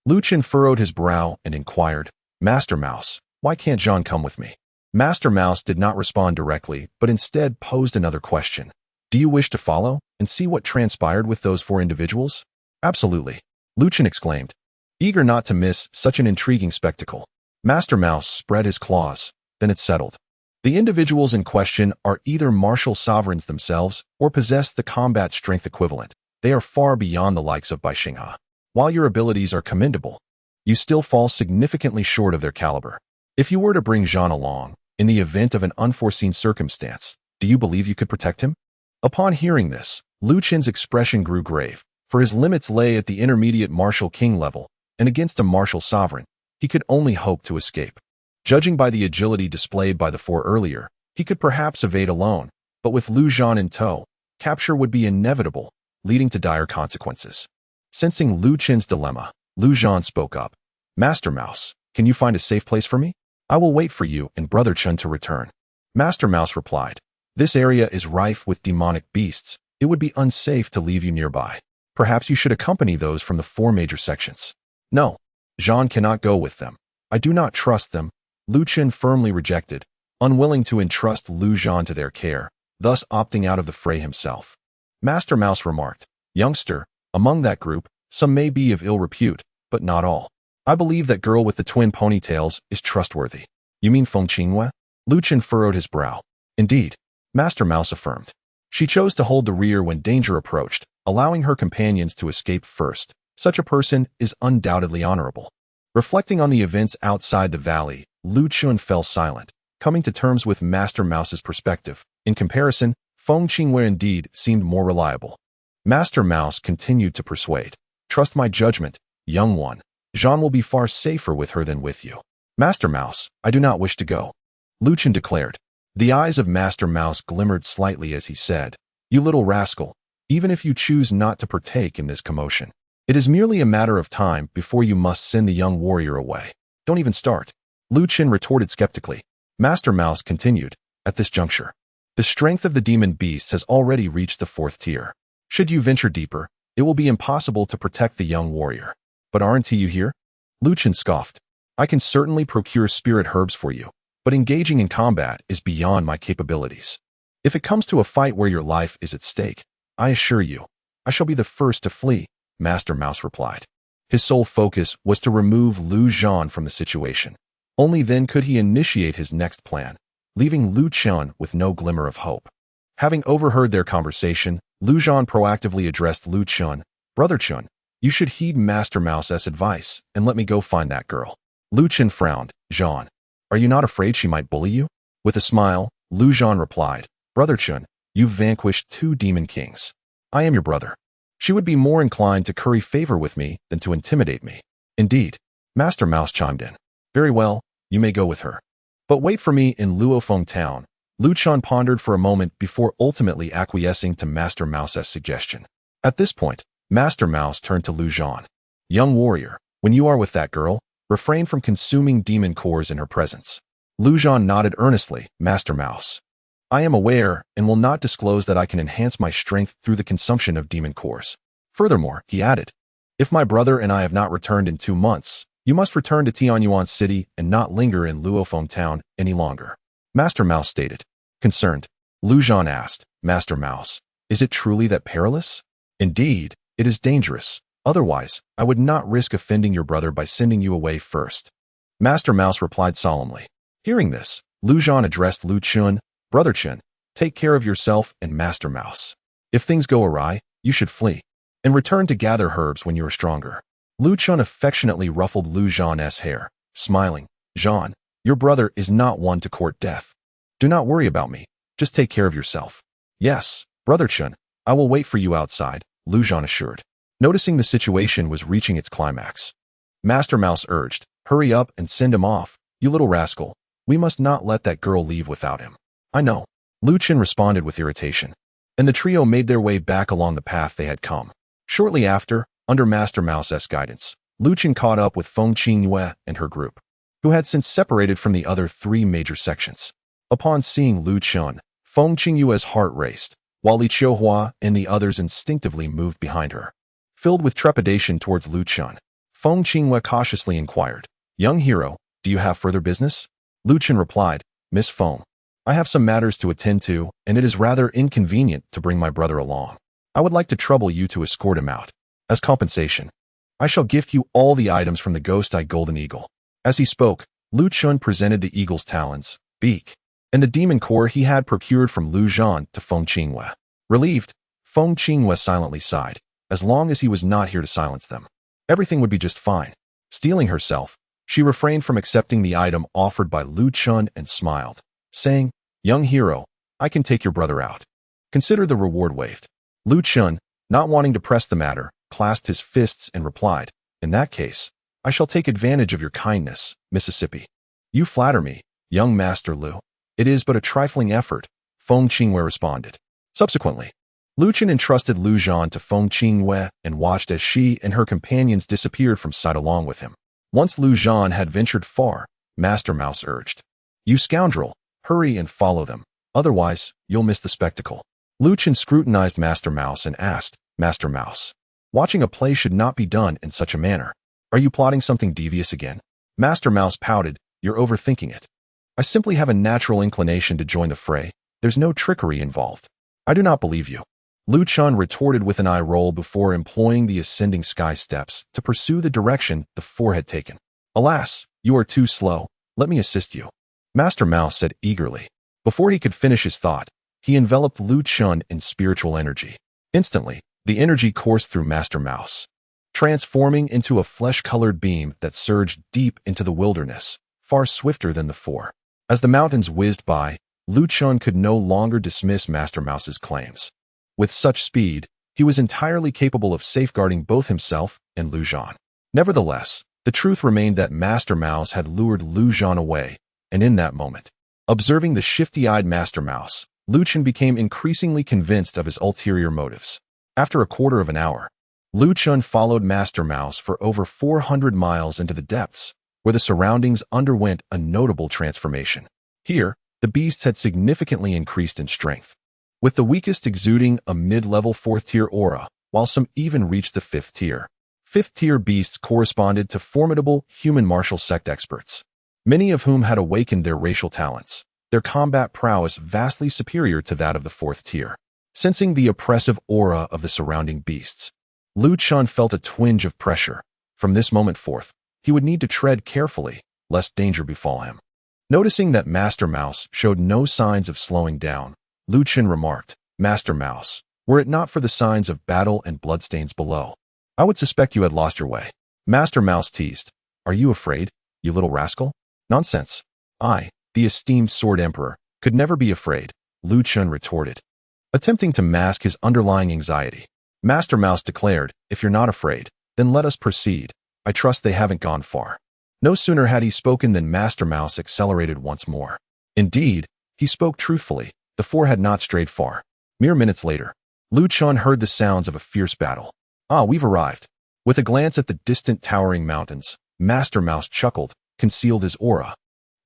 Lu Chen furrowed his brow and inquired, "Master Mouse, why can't Chen come with me?" Master Mouse did not respond directly, but instead posed another question. "Do you wish to follow and see what transpired with those 4 individuals?" "Absolutely," Lu Chen exclaimed, eager not to miss such an intriguing spectacle. Master Mouse spread his claws, then it settled. The individuals in question are either martial sovereigns themselves or possess the combat strength equivalent. They are far beyond the likes of Bai Xinghe. While your abilities are commendable, you still fall significantly short of their caliber. If you were to bring Zhan along, in the event of an unforeseen circumstance, do you believe you could protect him? Upon hearing this, Lu Chen's expression grew grave, for his limits lay at the intermediate martial king level, and against a martial sovereign, he could only hope to escape. Judging by the agility displayed by the 4 earlier, he could perhaps evade alone, but with Lu Chen in tow, capture would be inevitable, leading to dire consequences. Sensing Lu Chen's dilemma, Lu Chen spoke up. "Master Mouse, can you find a safe place for me? I will wait for you and Brother Chen to return." Master Mouse replied, "This area is rife with demonic beasts. It would be unsafe to leave you nearby. Perhaps you should accompany those from the 4 major sections." "No, Zhan cannot go with them. I do not trust them," Lu Chen firmly rejected, unwilling to entrust Lu Chen to their care, thus opting out of the fray himself. Master Mouse remarked, "Youngster, among that group, some may be of ill repute, but not all. I believe that girl with the twin ponytails is trustworthy." "You mean Feng Qinghua?" Lu Chen furrowed his brow. "Indeed," Master Mouse affirmed. "She chose to hold the rear when danger approached, allowing her companions to escape first. Such a person is undoubtedly honorable." Reflecting on the events outside the valley, Lu Chen fell silent, coming to terms with Master Mouse's perspective. In comparison, Feng Qinghua indeed seemed more reliable. Master Mouse continued to persuade. "Trust my judgment, young one. Zhan will be far safer with her than with you." "Master Mouse, I do not wish to go," Lu Chen declared. The eyes of Master Mouse glimmered slightly as he said, "You little rascal, even if you choose not to partake in this commotion, it is merely a matter of time before you must send the young warrior away. Don't even start." Lu Chen retorted skeptically. Master Mouse continued, "At this juncture, the strength of the demon beasts has already reached the 4th tier. Should you venture deeper, it will be impossible to protect the young warrior." "But aren't you here?" Lu Chen scoffed. "I can certainly procure spirit herbs for you, but engaging in combat is beyond my capabilities. If it comes to a fight where your life is at stake, I assure you, I shall be the first to flee," Master Mouse replied. His sole focus was to remove Lu Chen from the situation. Only then could he initiate his next plan, leaving Lu Chen with no glimmer of hope. Having overheard their conversation, Lu Chen proactively addressed Lu Chen. "Brother Chen, you should heed Master Mouse's advice and let me go find that girl." Lu Chen frowned. "Chen, are you not afraid she might bully you?" With a smile, Lu Chen replied, "Brother Chen, you've vanquished 2 demon kings. I am your brother. She would be more inclined to curry favor with me than to intimidate me." "Indeed," Master Mouse chimed in. "Very well, you may go with her. But wait for me in Luofeng town." Lu Chen pondered for a moment before ultimately acquiescing to Master Mouse's suggestion. At this point, Master Mouse turned to Lu Chen. "Young warrior, when you are with that girl, refrain from consuming demon cores in her presence." Lu Chen nodded earnestly. "Master Mouse, I am aware and will not disclose that I can enhance my strength through the consumption of demon cores. Furthermore," he added, "if my brother and I have not returned in 2 months, you must return to Tianyuan city and not linger in Luofeng town any longer." Master Mouse stated. Concerned, Lu Chen asked, "Master Mouse, is it truly that perilous?" "Indeed, it is dangerous. Otherwise, I would not risk offending your brother by sending you away first." Master Mouse replied solemnly. Hearing this, Lu Chen addressed Lu Chen. "Brother Chen, take care of yourself and Master Mouse. If things go awry, you should flee and return to gather herbs when you are stronger." Lu Chen affectionately ruffled Lu Zhan's hair, smiling. "Zhan, your brother is not one to court death. Do not worry about me. Just take care of yourself." "Yes, Brother Chen, I will wait for you outside," Lu Chen assured. Noticing the situation was reaching its climax, Master Mouse urged, "Hurry up and send him off, you little rascal. We must not let that girl leave without him." "I know," Lu Chen responded with irritation, and the trio made their way back along the path they had come. Shortly after, under Master Mouse's guidance, Lu Chen caught up with Feng Qingyue and her group, who had since separated from the other 3 major sections. Upon seeing Lu Chen, Feng Qingyue's heart raced, while Li Qiuhua and the others instinctively moved behind her. Filled with trepidation towards Lu Chen, Feng Qingyue cautiously inquired, "Young hero, do you have further business?" Lu Chen replied, "Miss Feng, I have some matters to attend to, and it is rather inconvenient to bring my brother along. I would like to trouble you to escort him out. As compensation, I shall gift you all the items from the Ghost-Eye Golden Eagle." As he spoke, Lu Chen presented the eagle's talons, beak, and the demon core he had procured from Lu Chen to Feng Qingyue. Relieved, Feng Qingyue silently sighed. As long as he was not here to silence them, everything would be just fine. Steeling herself, she refrained from accepting the item offered by Lu Chen and smiled, saying, "Young hero, I can take your brother out. Consider the reward waived." Lu Chen, not wanting to press the matter, clasped his fists and replied, "In that case, I shall take advantage of your kindness, Mississippi." "You flatter me, young Master Lu. It is but a trifling effort," Feng Qingyue responded. Subsequently, Lu Chen entrusted Lu Chen to Feng Qingyue and watched as she and her companions disappeared from sight along with him. Once Lu Chen had ventured far, Master Mouse urged, "You scoundrel, hurry and follow them, otherwise you'll miss the spectacle." Lu Chen scrutinized Master Mouse and asked, "Master Mouse, watching a play should not be done in such a manner. Are you plotting something devious again?" Master Mouse pouted, "You're overthinking it. I simply have a natural inclination to join the fray. There's no trickery involved." "I do not believe you," Lu Chen retorted with an eye roll before employing the ascending sky steps to pursue the direction the 4 had taken. "Alas, you are too slow. Let me assist you," Master Mouse said eagerly. Before he could finish his thought, he enveloped Lu Chen in spiritual energy. Instantly, the energy coursed through Master Mouse, transforming into a flesh-colored beam that surged deep into the wilderness, far swifter than the 4. As the mountains whizzed by, Lu Chen could no longer dismiss Master Mouse's claims. With such speed, he was entirely capable of safeguarding both himself and Lu Chen. Nevertheless, the truth remained that Master Mouse had lured Lu Chen away, and in that moment, observing the shifty-eyed Master Mouse, Lu Chen became increasingly convinced of his ulterior motives. After a quarter of an hour, Lu Chen followed Master Mouse for over 400 miles into the depths, where the surroundings underwent a notable transformation. Here, the beasts had significantly increased in strength, with the weakest exuding a mid-level 4th-tier aura, while some even reached the 5th tier. 5th-tier beasts corresponded to formidable human martial sect experts, many of whom had awakened their racial talents, their combat prowess vastly superior to that of the 4th tier. Sensing the oppressive aura of the surrounding beasts, Lu Chen felt a twinge of pressure, From this moment forth, he would need to tread carefully, lest danger befall him. Noticing that Master Mouse showed no signs of slowing down, Lu Chen remarked, "Master Mouse, were it not for the signs of battle and bloodstains below, I would suspect you had lost your way." Master Mouse teased, "Are you afraid, you little rascal?" "Nonsense. I, the esteemed Sword Emperor, could never be afraid," Lu Chen retorted, attempting to mask his underlying anxiety. Master Mouse declared, "If you're not afraid, then let us proceed. I trust they haven't gone far." No sooner had he spoken than Master Mouse accelerated once more. Indeed, he spoke truthfully. The four had not strayed far. Mere minutes later, Lu Chen heard the sounds of a fierce battle. "Ah, we've arrived." With a glance at the distant towering mountains, Master Mouse chuckled, concealed his aura,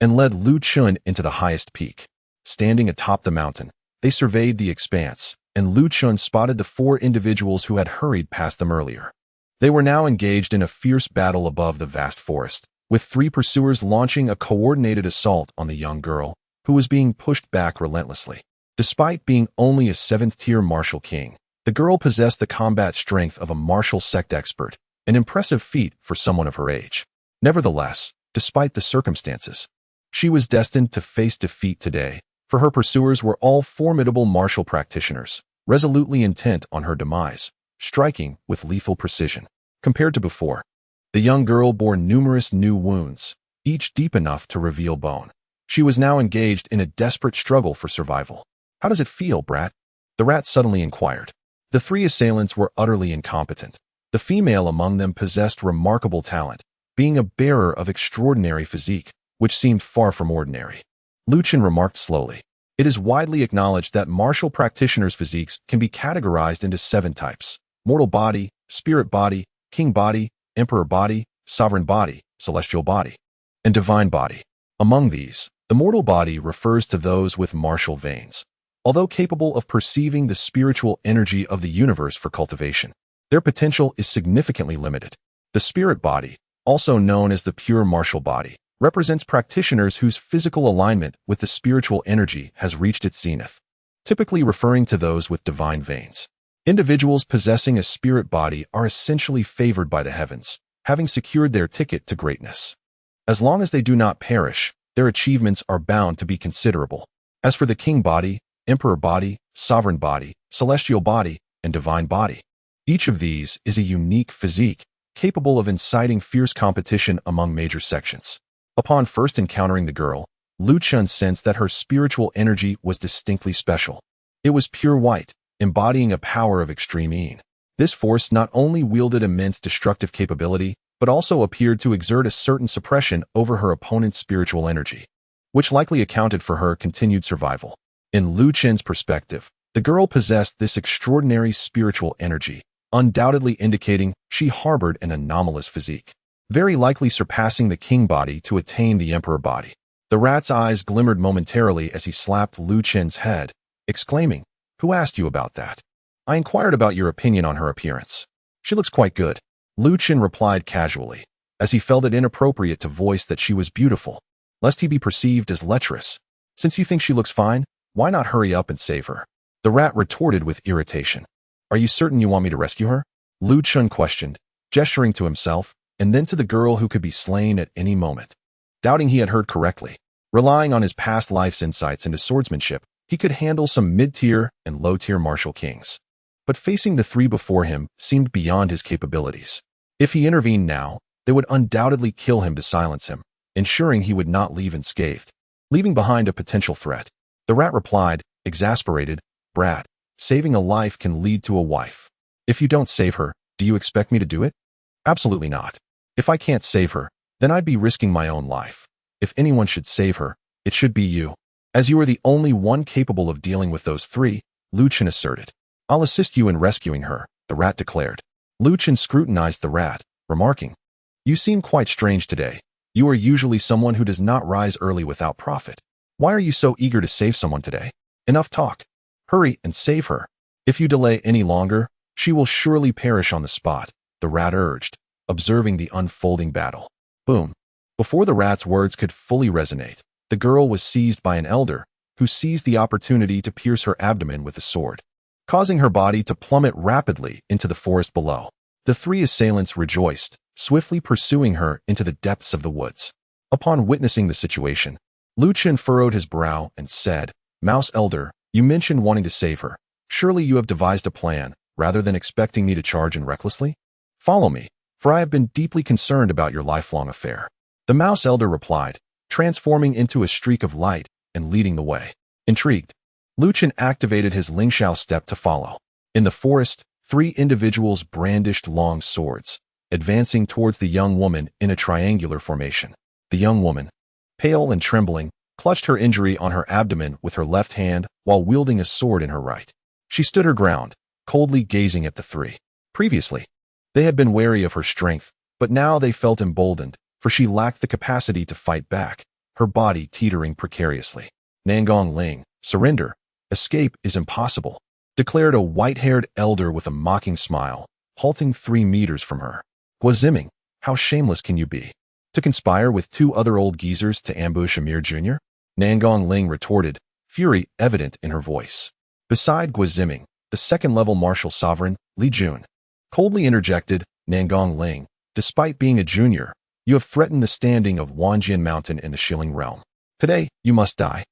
and led Lu Chen into the highest peak. Standing atop the mountain, they surveyed the expanse, and Lu Chen spotted the four individuals who had hurried past them earlier. They were now engaged in a fierce battle above the vast forest, with three pursuers launching a coordinated assault on the young girl, who was being pushed back relentlessly. Despite being only a 7th-tier martial king, the girl possessed the combat strength of a martial sect expert, an impressive feat for someone of her age. Nevertheless, despite the circumstances, she was destined to face defeat today, for her pursuers were all formidable martial practitioners, resolutely intent on her demise, striking with lethal precision. Compared to before, the young girl bore numerous new wounds, each deep enough to reveal bone. She was now engaged in a desperate struggle for survival. "How does it feel, brat?" the rat suddenly inquired. The three assailants were utterly incompetent. The female among them possessed remarkable talent, being a bearer of extraordinary physique, which seemed far from ordinary. Lu Chen remarked slowly, "It is widely acknowledged that martial practitioners' physiques can be categorized into 7 types: mortal body, spirit body, king body, emperor body, sovereign body, celestial body, and divine body. Among these, the mortal body refers to those with martial veins. Although capable of perceiving the spiritual energy of the universe for cultivation, their potential is significantly limited. The spirit body, also known as the pure martial body, represents practitioners whose physical alignment with the spiritual energy has reached its zenith, typically referring to those with divine veins. Individuals possessing a spirit body are essentially favored by the heavens, having secured their ticket to greatness. As long as they do not perish, their achievements are bound to be considerable. As for the king body, emperor body, sovereign body, celestial body, and divine body, each of these is a unique physique, capable of inciting fierce competition among major sections. Upon first encountering the girl, Lu Chen sensed that her spiritual energy was distinctly special. It was pure white, embodying a power of extreme yin. This force not only wielded immense destructive capability, but also appeared to exert a certain suppression over her opponent's spiritual energy, which likely accounted for her continued survival. In Lu Chen's perspective, the girl possessed this extraordinary spiritual energy, undoubtedly indicating she harbored an anomalous physique, very likely surpassing the king body to attain the emperor body. The rat's eyes glimmered momentarily as he slapped Lu Chen's head, exclaiming, "Who asked you about that?" "I inquired about your opinion on her appearance. She looks quite good," Lu Chen replied casually, as he felt it inappropriate to voice that she was beautiful, lest he be perceived as lecherous. "Since you think she looks fine, why not hurry up and save her?" The rat retorted with irritation. "Are you certain you want me to rescue her?" Lu Chen questioned, gesturing to himself, and then to the girl who could be slain at any moment. Doubting he had heard correctly, relying on his past life's insights into swordsmanship, he could handle some mid-tier and low-tier martial kings. But facing the three before him seemed beyond his capabilities. If he intervened now, they would undoubtedly kill him to silence him, ensuring he would not leave unscathed, leaving behind a potential threat. The rat replied, exasperated, "Brat, saving a life can lead to a wife. If you don't save her, do you expect me to do it?" "Absolutely not. If I can't save her, then I'd be risking my own life. If anyone should save her, it should be you, as you are the only one capable of dealing with those three," Lu Chen asserted. "I'll assist you in rescuing her," the rat declared. Lu Chen scrutinized the rat, remarking, "You seem quite strange today. You are usually someone who does not rise early without profit. Why are you so eager to save someone today? Enough talk. Hurry and save her. If you delay any longer, she will surely perish on the spot," the rat urged, observing the unfolding battle. Boom. Before the rat's words could fully resonate, the girl was seized by an elder, who seized the opportunity to pierce her abdomen with a sword, causing her body to plummet rapidly into the forest below. The three assailants rejoiced, swiftly pursuing her into the depths of the woods. Upon witnessing the situation, Lu Chen furrowed his brow and said, "Mouse Elder, you mentioned wanting to save her. Surely you have devised a plan, rather than expecting me to charge in recklessly? Follow me, for I have been deeply concerned about your lifelong affair." The Mouse Elder replied, transforming into a streak of light and leading the way. Intrigued, Lu Chen activated his Lingxiao step to follow. In the forest, 3 individuals brandished long swords, advancing towards the young woman in a triangular formation. The young woman, pale and trembling, clutched her injury on her abdomen with her left hand while wielding a sword in her right. She stood her ground, coldly gazing at the 3. Previously, they had been wary of her strength, but now they felt emboldened, for she lacked the capacity to fight back, her body teetering precariously. "Nangong Ling, surrender. Escape is impossible," declared a white-haired elder with a mocking smile, halting 3 meters from her. "Guoziming, how shameless can you be? To conspire with 2 other old geezers to ambush Amir Jr.?" Nangong Ling retorted, fury evident in her voice. Beside Guoziming, the second-level martial sovereign, Li Jun, coldly interjected, "Nangong Ling, despite being a junior, you have threatened the standing of Wanjian Mountain in the Shilling Realm. Today, you must die.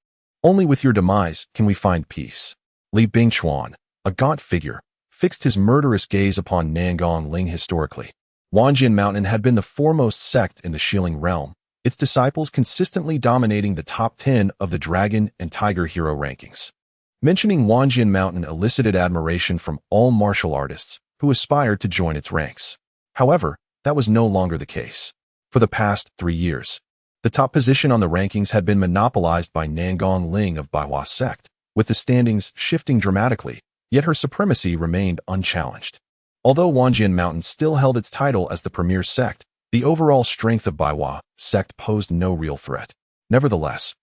Only with your demise can we find peace." Li Bingchuan, a gaunt figure, fixed his murderous gaze upon Nangong Ling. Historically, Wanjian Mountain had been the foremost sect in the Shilling Realm, its disciples consistently dominating the top 10 of the Dragon and Tiger hero rankings. Mentioning Wanjian Mountain elicited admiration from all martial artists who aspired to join its ranks. However, that was no longer the case. For the past 3 years, the top position on the rankings had been monopolized by Nangong Ling of Baihua sect, with the standings shifting dramatically, yet her supremacy remained unchallenged. Although Wanjian Mountain still held its title as the premier sect, the overall strength of Baihua sect posed no real threat. Nevertheless,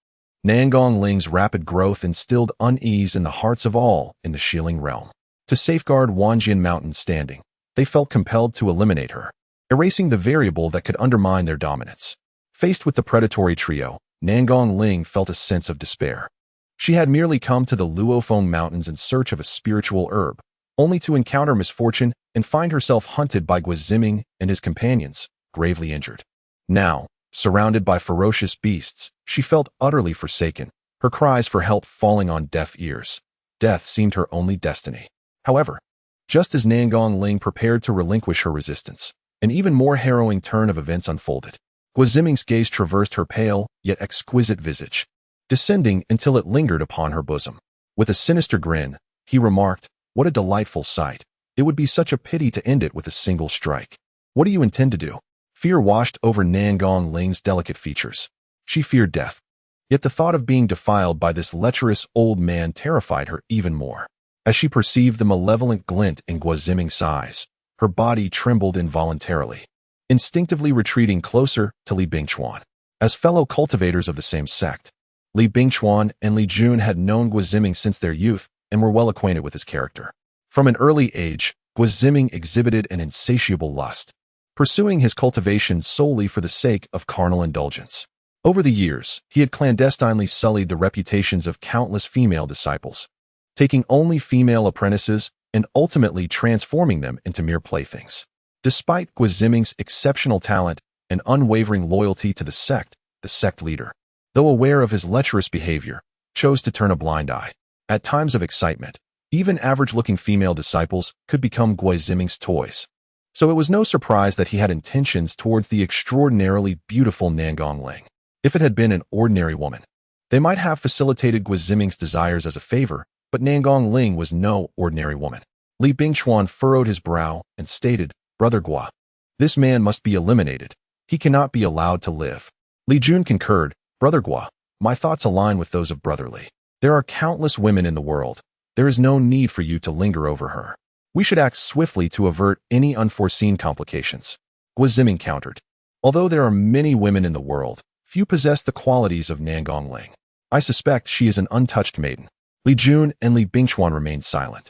Nangong Ling's rapid growth instilled unease in the hearts of all in the Shilling Realm. To safeguard Wanjian Mountain's standing, they felt compelled to eliminate her, erasing the variable that could undermine their dominance. Faced with the predatory trio, Nangong Ling felt a sense of despair. She had merely come to the Luofeng Mountains in search of a spiritual herb, only to encounter misfortune and find herself hunted by Guoziming and his companions, gravely injured. Now, surrounded by ferocious beasts, she felt utterly forsaken, her cries for help falling on deaf ears. Death seemed her only destiny. However, just as Nangong Ling prepared to relinquish her resistance, an even more harrowing turn of events unfolded. Guoziming's gaze traversed her pale, yet exquisite visage, descending until it lingered upon her bosom. With a sinister grin, he remarked, "What a delightful sight. It would be such a pity to end it with a single strike. What do you intend to do?" Fear washed over Nangong Ling's delicate features. She feared death. Yet the thought of being defiled by this lecherous old man terrified her even more. As she perceived the malevolent glint in Guoziming's eyes, her body trembled involuntarily, instinctively retreating closer to Li Bingchuan. As fellow cultivators of the same sect, Li Bingchuan and Li Jun had known Guoziming since their youth and were well acquainted with his character. From an early age, Guoziming exhibited an insatiable lust, pursuing his cultivation solely for the sake of carnal indulgence. Over the years, he had clandestinely sullied the reputations of countless female disciples, taking only female apprentices and ultimately transforming them into mere playthings. Despite Guoziming's exceptional talent and unwavering loyalty to the sect leader, though aware of his lecherous behavior, chose to turn a blind eye. At times of excitement, even average-looking female disciples could become Guoziming's toys. So it was no surprise that he had intentions towards the extraordinarily beautiful Nangong Ling. If it had been an ordinary woman, they might have facilitated Guoziming's desires as a favor, but Nangong Ling was no ordinary woman. Li Bingchuan furrowed his brow and stated, "Brother Gua, this man must be eliminated. He cannot be allowed to live." Li Jun concurred, "Brother Gua, my thoughts align with those of Brother Li. There are countless women in the world. There is no need for you to linger over her. We should act swiftly to avert any unforeseen complications." Guoziming countered, "Although there are many women in the world, few possess the qualities of Nangong Ling. I suspect she is an untouched maiden." Li Jun and Li Bingchuan remained silent,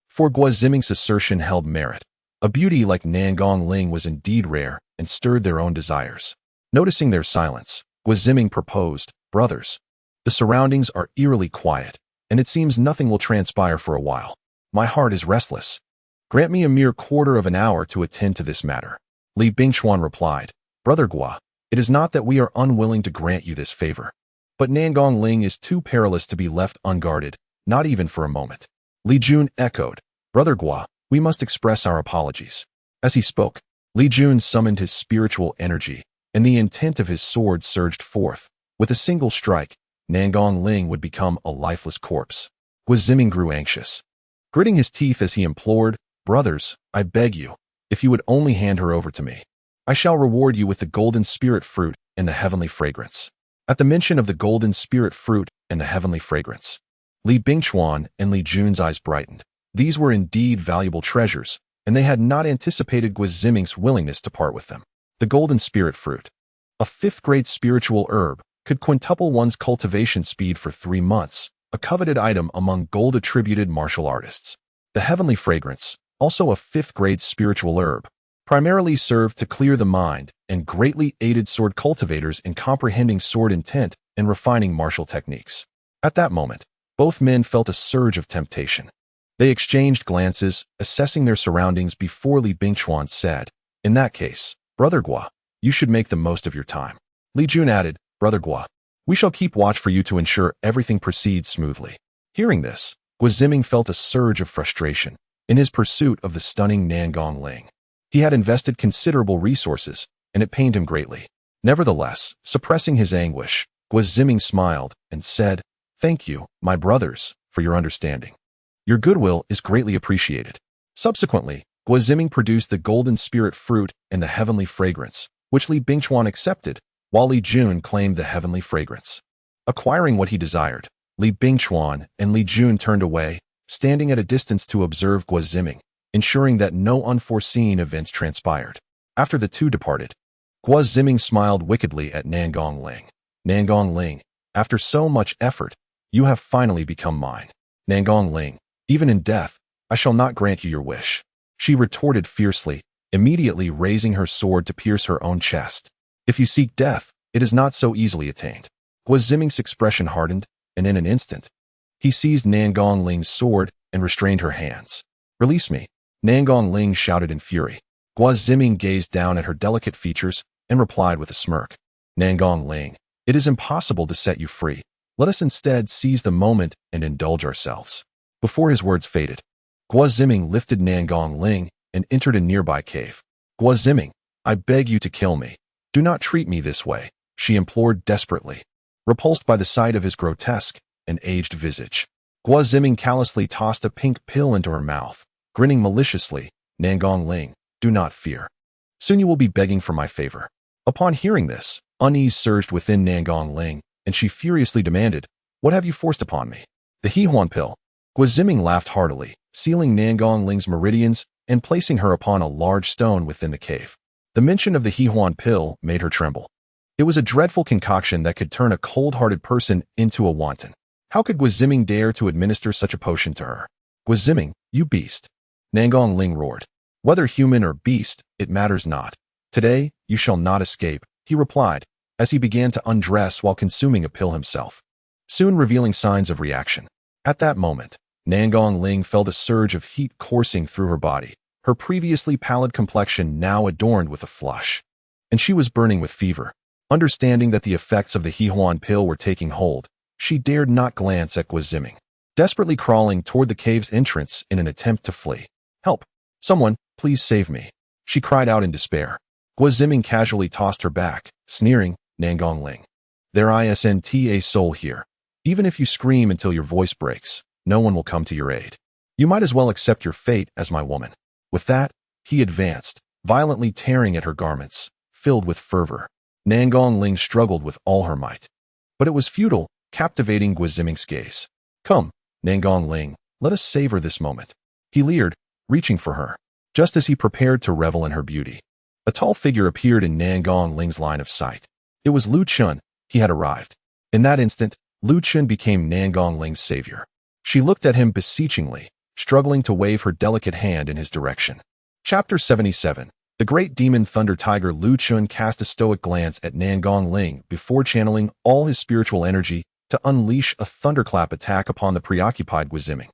for Guoziming's assertion held merit. A beauty like Nangong Ling was indeed rare and stirred their own desires. Noticing their silence, Guoziming proposed, "Brothers, the surroundings are eerily quiet, and it seems nothing will transpire for a while. My heart is restless. Grant me a mere quarter of an hour to attend to this matter." Li Bingchuan replied, Brother Gua, it is not that we are unwilling to grant you this favor. But Nangong Ling is too perilous to be left unguarded, not even for a moment. Li Jun echoed, Brother Gua, we must express our apologies. As he spoke, Li Jun summoned his spiritual energy, and the intent of his sword surged forth. With a single strike, Nangong Ling would become a lifeless corpse. Gua Ziming grew anxious, gritting his teeth as he implored, Brothers, I beg you, if you would only hand her over to me, I shall reward you with the golden spirit fruit and the heavenly fragrance. At the mention of the golden spirit fruit and the heavenly fragrance, Li Bingchuan and Li Jun's eyes brightened. These were indeed valuable treasures, and they had not anticipated Gua Ziming's willingness to part with them. The golden spirit fruit, a 5th-grade spiritual herb, could quintuple one's cultivation speed for 3 months, a coveted item among gold-attributed martial artists. The heavenly fragrance, also a 5th-grade spiritual herb, primarily served to clear the mind and greatly aided sword cultivators in comprehending sword intent and refining martial techniques. At that moment, both men felt a surge of temptation. They exchanged glances, assessing their surroundings before Li Bingchuan said, In that case, Brother Gua, you should make the most of your time. Li Jun added, Brother Gua, we shall keep watch for you to ensure everything proceeds smoothly. Hearing this, Gua Ziming felt a surge of frustration in his pursuit of the stunning Nangong Ling. He had invested considerable resources, and it pained him greatly. Nevertheless, suppressing his anguish, Gua Ziming smiled and said, Thank you, my brothers, for your understanding. Your goodwill is greatly appreciated. Subsequently, Gua Ziming produced the golden spirit fruit and the heavenly fragrance, which Li Bingchuan accepted, while Li Jun claimed the heavenly fragrance. Acquiring what he desired, Li Bingchuan and Li Jun turned away, standing at a distance to observe Gua Ziming, ensuring that no unforeseen events transpired. After the two departed, Gua Ziming smiled wickedly at Nangong Ling. Nangong Ling, after so much effort, you have finally become mine. Nangong Ling, even in death, I shall not grant you your wish. She retorted fiercely, immediately raising her sword to pierce her own chest. If you seek death, it is not so easily attained. Gua Ziming's expression hardened, and in an instant, he seized Nangong Ling's sword and restrained her hands. Release me, Nangong Ling shouted in fury. Gua Ziming gazed down at her delicate features and replied with a smirk. Nangong Ling, it is impossible to set you free. Let us instead seize the moment and indulge ourselves. Before his words faded, Gua Ziming lifted Nangong Ling and entered a nearby cave. Gua Ziming, I beg you to kill me. Do not treat me this way, she implored desperately. Repulsed by the sight of his grotesque and aged visage, Gua Ziming callously tossed a pink pill into her mouth, grinning maliciously. Nangong Ling, do not fear. Soon you will be begging for my favor. Upon hearing this, unease surged within Nangong Ling, and she furiously demanded, What have you forced upon me? The Hehuan pill. Gua Ziming laughed heartily, sealing Nangong Ling's meridians and placing her upon a large stone within the cave. The mention of the Hehuan pill made her tremble. It was a dreadful concoction that could turn a cold-hearted person into a wanton. How could Gua Ziming dare to administer such a potion to her? Gua Ziming, you beast! Nangong Ling roared. Whether human or beast, it matters not. Today, you shall not escape, he replied, as he began to undress while consuming a pill himself, soon revealing signs of reaction. At that moment, Nangong Ling felt a surge of heat coursing through her body, her previously pallid complexion now adorned with a flush, and she was burning with fever. Understanding that the effects of the Hehuan pill were taking hold, she dared not glance at Gua Ziming, desperately crawling toward the cave's entrance in an attempt to flee. Help! Someone, please save me, she cried out in despair. Gua Ziming casually tossed her back, sneering, Nangong Ling. There isn't a soul here. Even if you scream until your voice breaks, no one will come to your aid. You might as well accept your fate as my woman. With that, he advanced, violently tearing at her garments, filled with fervor. Nangong Ling struggled with all her might. But it was futile, captivating Gua Ziming's gaze. Come, Nangong Ling, let us savor this moment. He leered, reaching for her, just as he prepared to revel in her beauty. A tall figure appeared in Nangong Ling's line of sight. It was Lu Chen. He had arrived. In that instant, Lu Chen became Nangong Ling's savior. She looked at him beseechingly, struggling to wave her delicate hand in his direction. Chapter 77. The great demon thunder tiger Lu Chen cast a stoic glance at Nangong Ling before channeling all his spiritual energy to unleash a thunderclap attack upon the preoccupied Gua Ziming.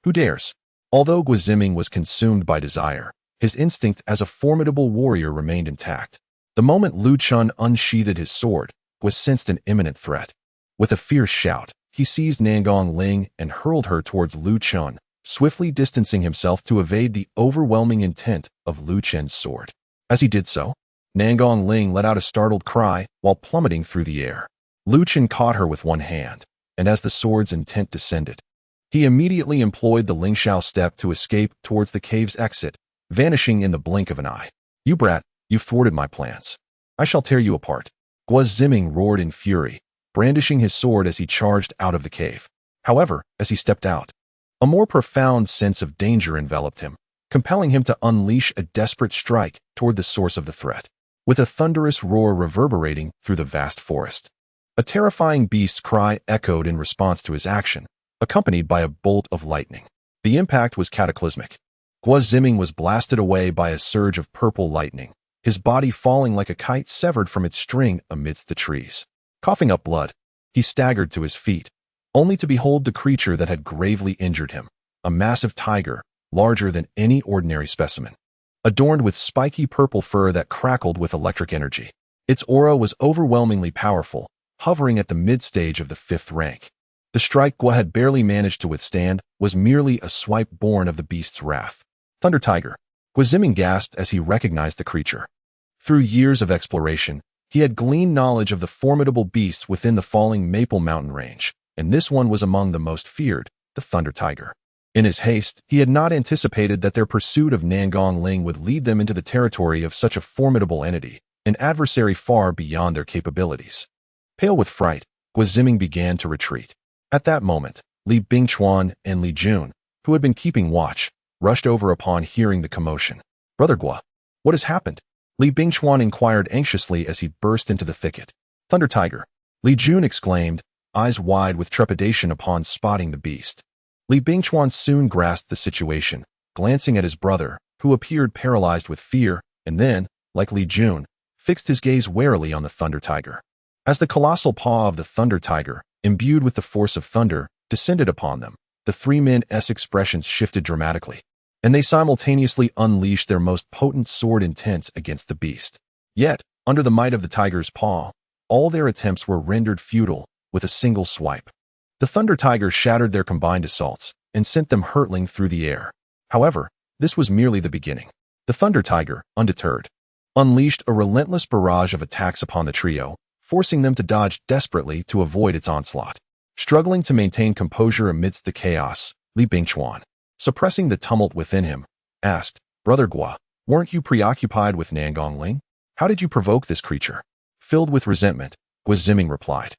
Who dares? Although Gua Ziming was consumed by desire, His instinct as a formidable warrior remained intact. The moment Lu Chen unsheathed his sword, Guo sensed an imminent threat. With a fierce shout, he seized Nangong Ling and hurled her towards Lu Chen, swiftly distancing himself to evade the overwhelming intent of Lu Chen's sword. As he did so, Nangong Ling let out a startled cry while plummeting through the air. Lu Chen caught her with one hand, and as the sword's intent descended, he immediately employed the Lingxiao step to escape towards the cave's exit, vanishing in the blink of an eye. "You brat, you thwarted my plans. I shall tear you apart." Guo Ziming roared in fury, brandishing his sword as he charged out of the cave. However, as he stepped out, a more profound sense of danger enveloped him, compelling him to unleash a desperate strike toward the source of the threat. With a thunderous roar reverberating through the vast forest, a terrifying beast's cry echoed in response to his action, accompanied by a bolt of lightning. The impact was cataclysmic. Guo Ziming was blasted away by a surge of purple lightning, his body falling like a kite severed from its string amidst the trees. Coughing up blood, he staggered to his feet, only to behold the creature that had gravely injured him, a massive tiger, larger than any ordinary specimen, adorned with spiky purple fur that crackled with electric energy. Its aura was overwhelmingly powerful, hovering at the mid-stage of the 5th rank. The strike Guo had barely managed to withstand was merely a swipe born of the beast's wrath. Thunder Tiger. Guo Ziming gasped as he recognized the creature. Through years of exploration, he had gleaned knowledge of the formidable beasts within the falling Maple Mountain range, and this one was among the most feared, the Thunder Tiger. In his haste, he had not anticipated that their pursuit of Nangong Ling would lead them into the territory of such a formidable entity, an adversary far beyond their capabilities. Pale with fright, Guo Ziming began to retreat. At that moment, Li Bingchuan and Li Jun, who had been keeping watch, rushed over upon hearing the commotion. "Brother Guo, what has happened?" Li Bingchuan inquired anxiously as he burst into the thicket. "Thunder Tiger," Li Jun exclaimed, eyes wide with trepidation upon spotting the beast. Li Bingchuan soon grasped the situation, glancing at his brother, who appeared paralyzed with fear, and then, like Li Jun, fixed his gaze warily on the Thunder Tiger. As the colossal paw of the Thunder Tiger, imbued with the force of thunder, descended upon them, the three men's expressions shifted dramatically, and they simultaneously unleashed their most potent sword intents against the beast. Yet, under the might of the tiger's paw, all their attempts were rendered futile with a single swipe. The Thunder Tiger shattered their combined assaults and sent them hurtling through the air. However, this was merely the beginning. The Thunder Tiger, undeterred, unleashed a relentless barrage of attacks upon the trio, forcing them to dodge desperately to avoid its onslaught. Struggling to maintain composure amidst the chaos, Li Bingchuan, suppressing the tumult within him, asked, "Brother Guo, weren't you preoccupied with Nangong Ling? How did you provoke this creature?" Filled with resentment, Guo Ziming replied,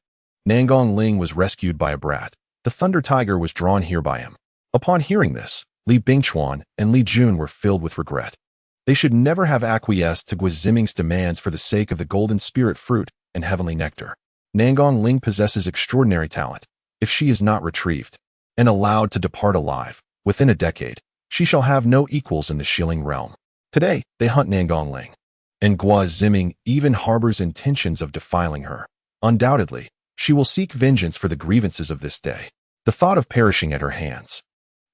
"Nangong Ling was rescued by a brat. The Thunder Tiger was drawn here by him." Upon hearing this, Li Bingchuan and Li Jun were filled with regret. They should never have acquiesced to Guo Ziming's demands for the sake of the golden spirit fruit and heavenly nectar. Nangong Ling possesses extraordinary talent. If she is not retrieved and allowed to depart alive, within a decade, she shall have no equals in the Shilling realm. Today, they hunt Nangong Ling, and Guo Ziming even harbors intentions of defiling her. Undoubtedly, she will seek vengeance for the grievances of this day. The thought of perishing at her hands,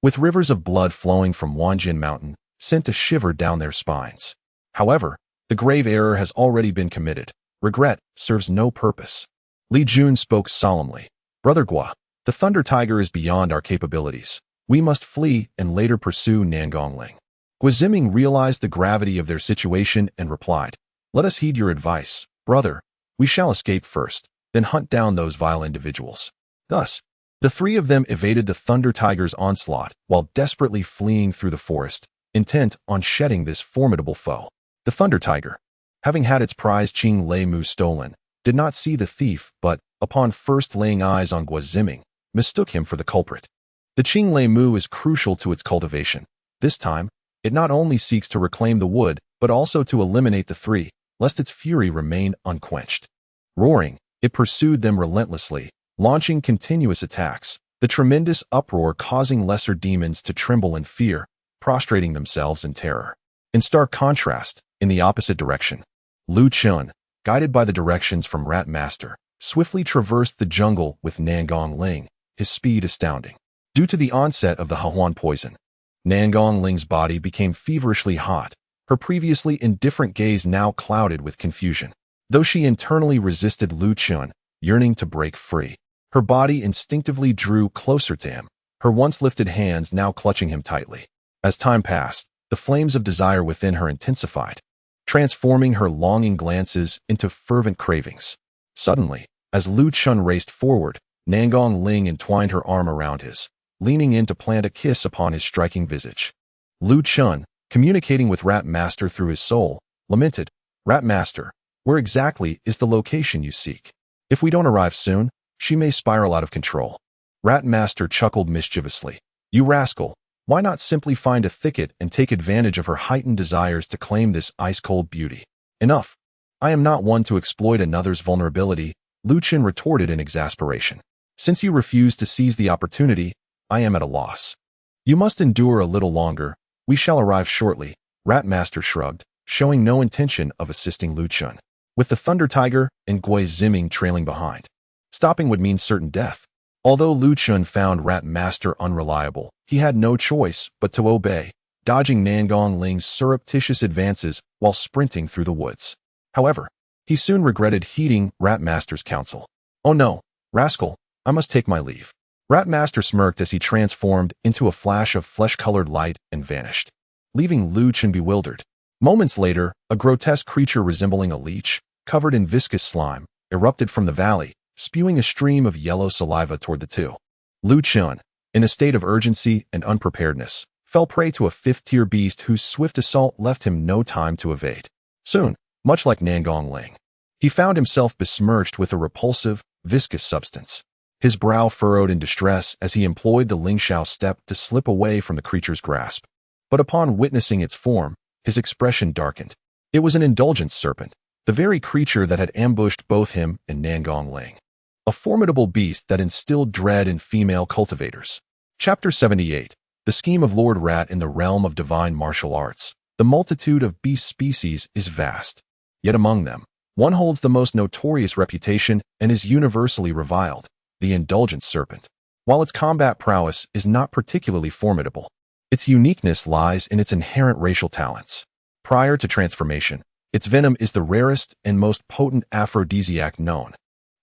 with rivers of blood flowing from Wanjin Mountain, sent a shiver down their spines. However, the grave error has already been committed. Regret serves no purpose. Li Jun spoke solemnly. "Brother Guo, the Thunder Tiger is beyond our capabilities. We must flee and later pursue Nangong Ling." Guo Ziming realized the gravity of their situation and replied, "Let us heed your advice, brother. We shall escape first, then hunt down those vile individuals." Thus, the three of them evaded the Thunder Tiger's onslaught while desperately fleeing through the forest, intent on shedding this formidable foe. The Thunder Tiger, having had its prize Qing Lei Mu stolen, did not see the thief, but, upon first laying eyes on Guo Ziming, mistook him for the culprit. The Qing Lei Mu is crucial to its cultivation. This time, it not only seeks to reclaim the wood, but also to eliminate the three, lest its fury remain unquenched. Roaring, it pursued them relentlessly, launching continuous attacks, the tremendous uproar causing lesser demons to tremble in fear, prostrating themselves in terror. In stark contrast, in the opposite direction, Lu Chen, guided by the directions from Rat Master, swiftly traversed the jungle with Nangong Ling, his speed astounding. Due to the onset of the Hahuan poison, Nangong Ling's body became feverishly hot, her previously indifferent gaze now clouded with confusion. Though she internally resisted Lu Chen, yearning to break free, her body instinctively drew closer to him, her once lifted hands now clutching him tightly. As time passed, the flames of desire within her intensified, transforming her longing glances into fervent cravings. Suddenly, as Lu Chen raced forward, Nangong Ling entwined her arm around his, leaning in to plant a kiss upon his striking visage. Lu Chen, communicating with Rat Master through his soul, lamented, "Rat Master, where exactly is the location you seek? If we don't arrive soon, she may spiral out of control." Rat Master chuckled mischievously. "You rascal, why not simply find a thicket and take advantage of her heightened desires to claim this ice-cold beauty?" "Enough. I am not one to exploit another's vulnerability," Lu Chen retorted in exasperation. "Since you refuse to seize the opportunity, I am at a loss. You must endure a little longer. We shall arrive shortly." Rat Master shrugged, showing no intention of assisting Lu Chen, with the Thunder Tiger and Gui Ziming trailing behind. Stopping would mean certain death. Although Lu Chen found Rat Master unreliable, he had no choice but to obey, dodging Nangong Ling's surreptitious advances while sprinting through the woods. However, he soon regretted heeding Rat Master's counsel. "Oh no, rascal, I must take my leave." Rat Master smirked as he transformed into a flash of flesh-colored light and vanished, leaving Lu Chen bewildered. Moments later, a grotesque creature resembling a leech, covered in viscous slime, erupted from the valley, spewing a stream of yellow saliva toward the two. Lu Chen, in a state of urgency and unpreparedness, fell prey to a fifth-tier beast whose swift assault left him no time to evade. Soon, much like Nangong Ling, he found himself besmirched with a repulsive, viscous substance. His brow furrowed in distress as he employed the Lingxiao step to slip away from the creature's grasp. But upon witnessing its form, his expression darkened. It was an indulgent serpent, the very creature that had ambushed both him and Nangong Ling. A formidable beast that instilled dread in female cultivators. Chapter 78. The Scheme of Lord Rat in the Realm of Divine Martial Arts. The multitude of beast species is vast. Yet among them, one holds the most notorious reputation and is universally reviled: the indulgent serpent. While its combat prowess is not particularly formidable, its uniqueness lies in its inherent racial talents. Prior to transformation, its venom is the rarest and most potent aphrodisiac known,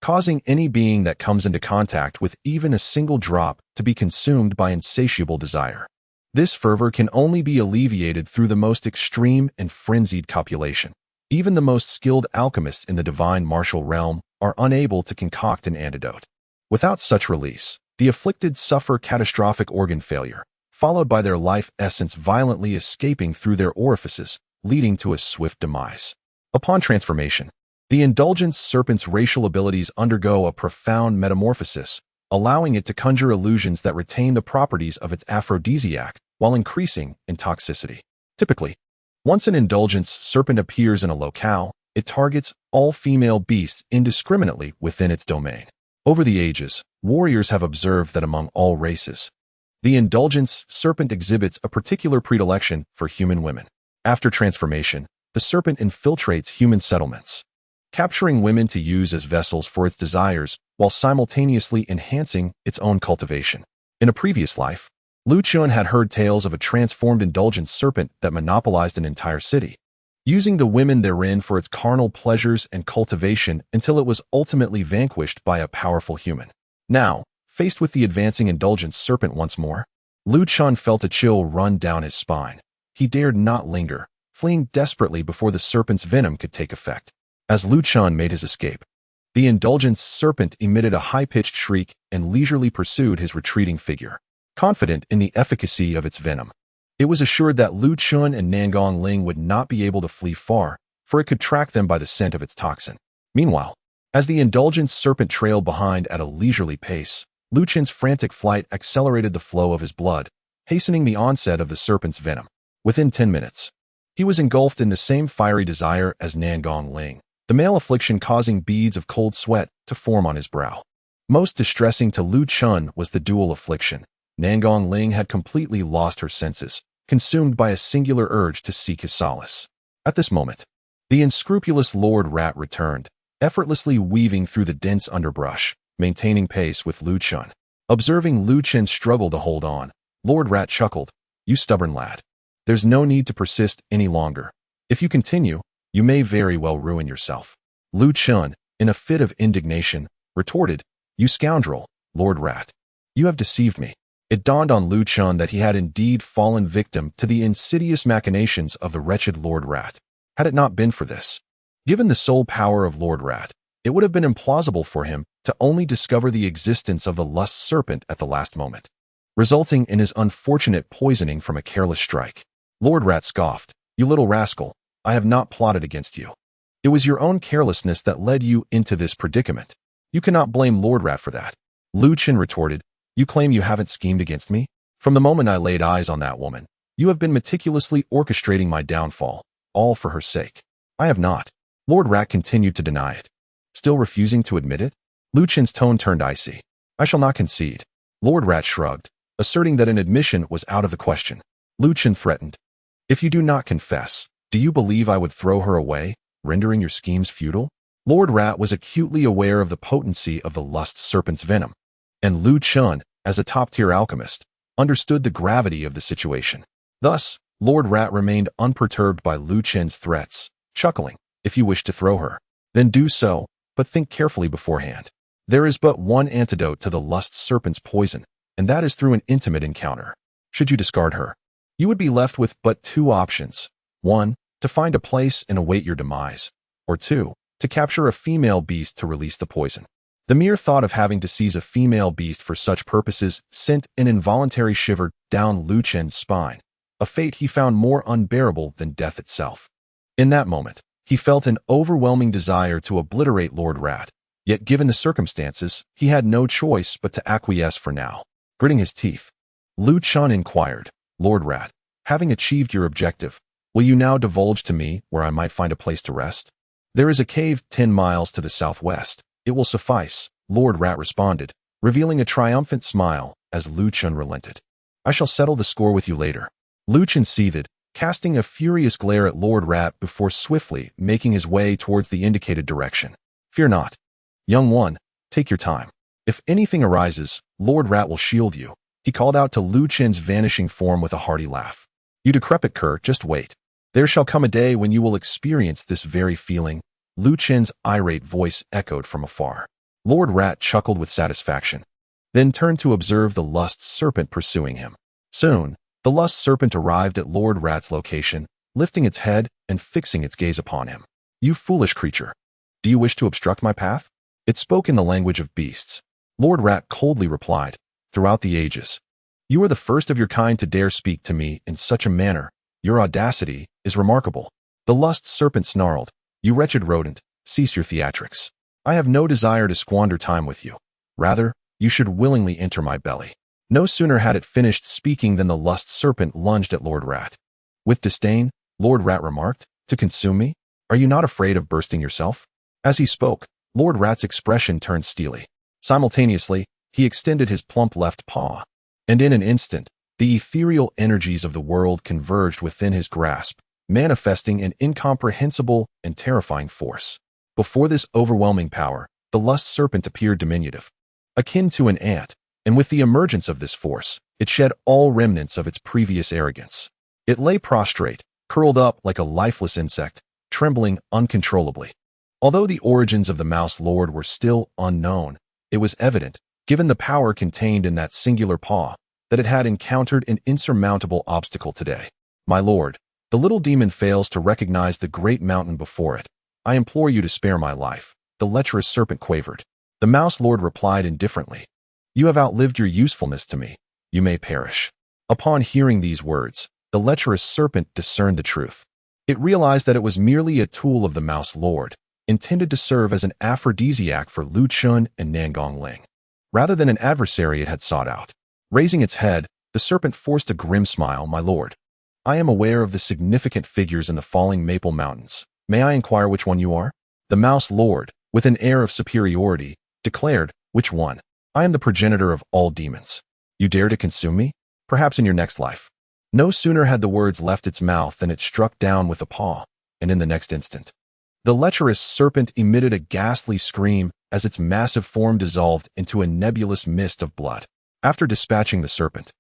causing any being that comes into contact with even a single drop to be consumed by insatiable desire. This fervor can only be alleviated through the most extreme and frenzied copulation. Even the most skilled alchemists in the divine martial realm are unable to concoct an antidote. Without such release, the afflicted suffer catastrophic organ failure, followed by their life essence violently escaping through their orifices, leading to a swift demise. Upon transformation, the indulgent serpent's racial abilities undergo a profound metamorphosis, allowing it to conjure illusions that retain the properties of its aphrodisiac while increasing in toxicity. Typically, once an indulgence serpent appears in a locale, it targets all female beasts indiscriminately within its domain. Over the ages, warriors have observed that among all races, the indulgence serpent exhibits a particular predilection for human women. After transformation, the serpent infiltrates human settlements, capturing women to use as vessels for its desires while simultaneously enhancing its own cultivation. In a previous life, Lu Chen had heard tales of a transformed indulgent serpent that monopolized an entire city, using the women therein for its carnal pleasures and cultivation until it was ultimately vanquished by a powerful human. Now, faced with the advancing indulgent serpent once more, Lu Chen felt a chill run down his spine. He dared not linger, fleeing desperately before the serpent's venom could take effect. As Lu Chen made his escape, the indulgent serpent emitted a high-pitched shriek and leisurely pursued his retreating figure. Confident in the efficacy of its venom, it was assured that Lu Chen and Nangong Ling would not be able to flee far, for it could track them by the scent of its toxin. Meanwhile, as the indulgent serpent trailed behind at a leisurely pace, Lu Chen's frantic flight accelerated the flow of his blood, hastening the onset of the serpent's venom. Within 10 minutes, he was engulfed in the same fiery desire as Nangong Ling, the male affliction causing beads of cold sweat to form on his brow. Most distressing to Lu Chen was the dual affliction. Nangong Ling had completely lost her senses, consumed by a singular urge to seek his solace. At this moment, the unscrupulous Lord Rat returned, effortlessly weaving through the dense underbrush, maintaining pace with Lu Chen. Observing Lu Chen's struggle to hold on, Lord Rat chuckled. "You stubborn lad. There's no need to persist any longer. If you continue, you may very well ruin yourself." Lu Chen, in a fit of indignation, retorted, "You scoundrel, Lord Rat. You have deceived me." It dawned on Lu Chen that he had indeed fallen victim to the insidious machinations of the wretched Lord Rat. Had it not been for this, given the sole power of Lord Rat, it would have been implausible for him to only discover the existence of the lust serpent at the last moment, resulting in his unfortunate poisoning from a careless strike. Lord Rat scoffed, "You little rascal, I have not plotted against you. It was your own carelessness that led you into this predicament. You cannot blame Lord Rat for that." Lu Chen retorted, "You claim you haven't schemed against me? From the moment I laid eyes on that woman, you have been meticulously orchestrating my downfall, all for her sake." "I have not." Lord Rat continued to deny it. Still refusing to admit it, Lu Chen's tone turned icy. "I shall not concede." Lord Rat shrugged, asserting that an admission was out of the question. Lu Chen threatened, "If you do not confess, do you believe I would throw her away, rendering your schemes futile?" Lord Rat was acutely aware of the potency of the lust serpent's venom, and Lu Chen, as a top-tier alchemist, understood the gravity of the situation. Thus, Lord Rat remained unperturbed by Lu Chen's threats, chuckling, "If you wish to throw her, then do so, but think carefully beforehand. There is but one antidote to the lust serpent's poison, and that is through an intimate encounter. Should you discard her, you would be left with but two options. 1. To find a place and await your demise, or 2. To capture a female beast to release the poison." The mere thought of having to seize a female beast for such purposes sent an involuntary shiver down Lu Chen's spine, a fate he found more unbearable than death itself. In that moment, he felt an overwhelming desire to obliterate Lord Rat, yet given the circumstances, he had no choice but to acquiesce for now. Gritting his teeth, Lu Chen inquired, "Lord Rat, having achieved your objective, will you now divulge to me where I might find a place to rest?" "There is a cave 10 miles to the southwest. It will suffice," Lord Rat responded, revealing a triumphant smile as Lu Chen relented. "I shall settle the score with you later." Lu Chen seethed, casting a furious glare at Lord Rat before swiftly making his way towards the indicated direction. "Fear not, young one, take your time. If anything arises, Lord Rat will shield you," he called out to Lu Chen's vanishing form with a hearty laugh. "You decrepit cur, just wait. There shall come a day when you will experience this very feeling." Lu Chen's irate voice echoed from afar. Lord Rat chuckled with satisfaction, then turned to observe the lust serpent pursuing him. Soon, the lust serpent arrived at Lord Rat's location, lifting its head and fixing its gaze upon him. "You foolish creature. Do you wish to obstruct my path?" It spoke in the language of beasts. Lord Rat coldly replied, "Throughout the ages, you are the first of your kind to dare speak to me in such a manner. Your audacity is remarkable." The lust serpent snarled, "You wretched rodent, cease your theatrics. I have no desire to squander time with you. Rather, you should willingly enter my belly." No sooner had it finished speaking than the lust serpent lunged at Lord Rat. With disdain, Lord Rat remarked, "To consume me? Are you not afraid of bursting yourself?" As he spoke, Lord Rat's expression turned steely. Simultaneously, he extended his plump left paw, and in an instant, the ethereal energies of the world converged within his grasp, manifesting an incomprehensible and terrifying force. Before this overwhelming power, the lust serpent appeared diminutive, akin to an ant, and with the emergence of this force, it shed all remnants of its previous arrogance. It lay prostrate, curled up like a lifeless insect, trembling uncontrollably. Although the origins of the Mouse Lord were still unknown, it was evident, given the power contained in that singular paw, that it had encountered an insurmountable obstacle today. "My lord, the little demon fails to recognize the great mountain before it. I implore you to spare my life," the lecherous serpent quavered. The Mouse Lord replied indifferently, "You have outlived your usefulness to me. You may perish." Upon hearing these words, the lecherous serpent discerned the truth. It realized that it was merely a tool of the Mouse Lord, intended to serve as an aphrodisiac for Lu Chen and Nangong Ling, rather than an adversary it had sought out. Raising its head, the serpent forced a grim smile. "My lord, I am aware of the significant figures in the falling Maple Mountains. May I inquire which one you are?" The Mouse Lord, with an air of superiority, declared, "Which one? I am the progenitor of all demons. You dare to consume me? Perhaps in your next life." No sooner had the words left its mouth than it struck down with a paw, and in the next instant, the lecherous serpent emitted a ghastly scream as its massive form dissolved into a nebulous mist of blood. After dispatching the serpent,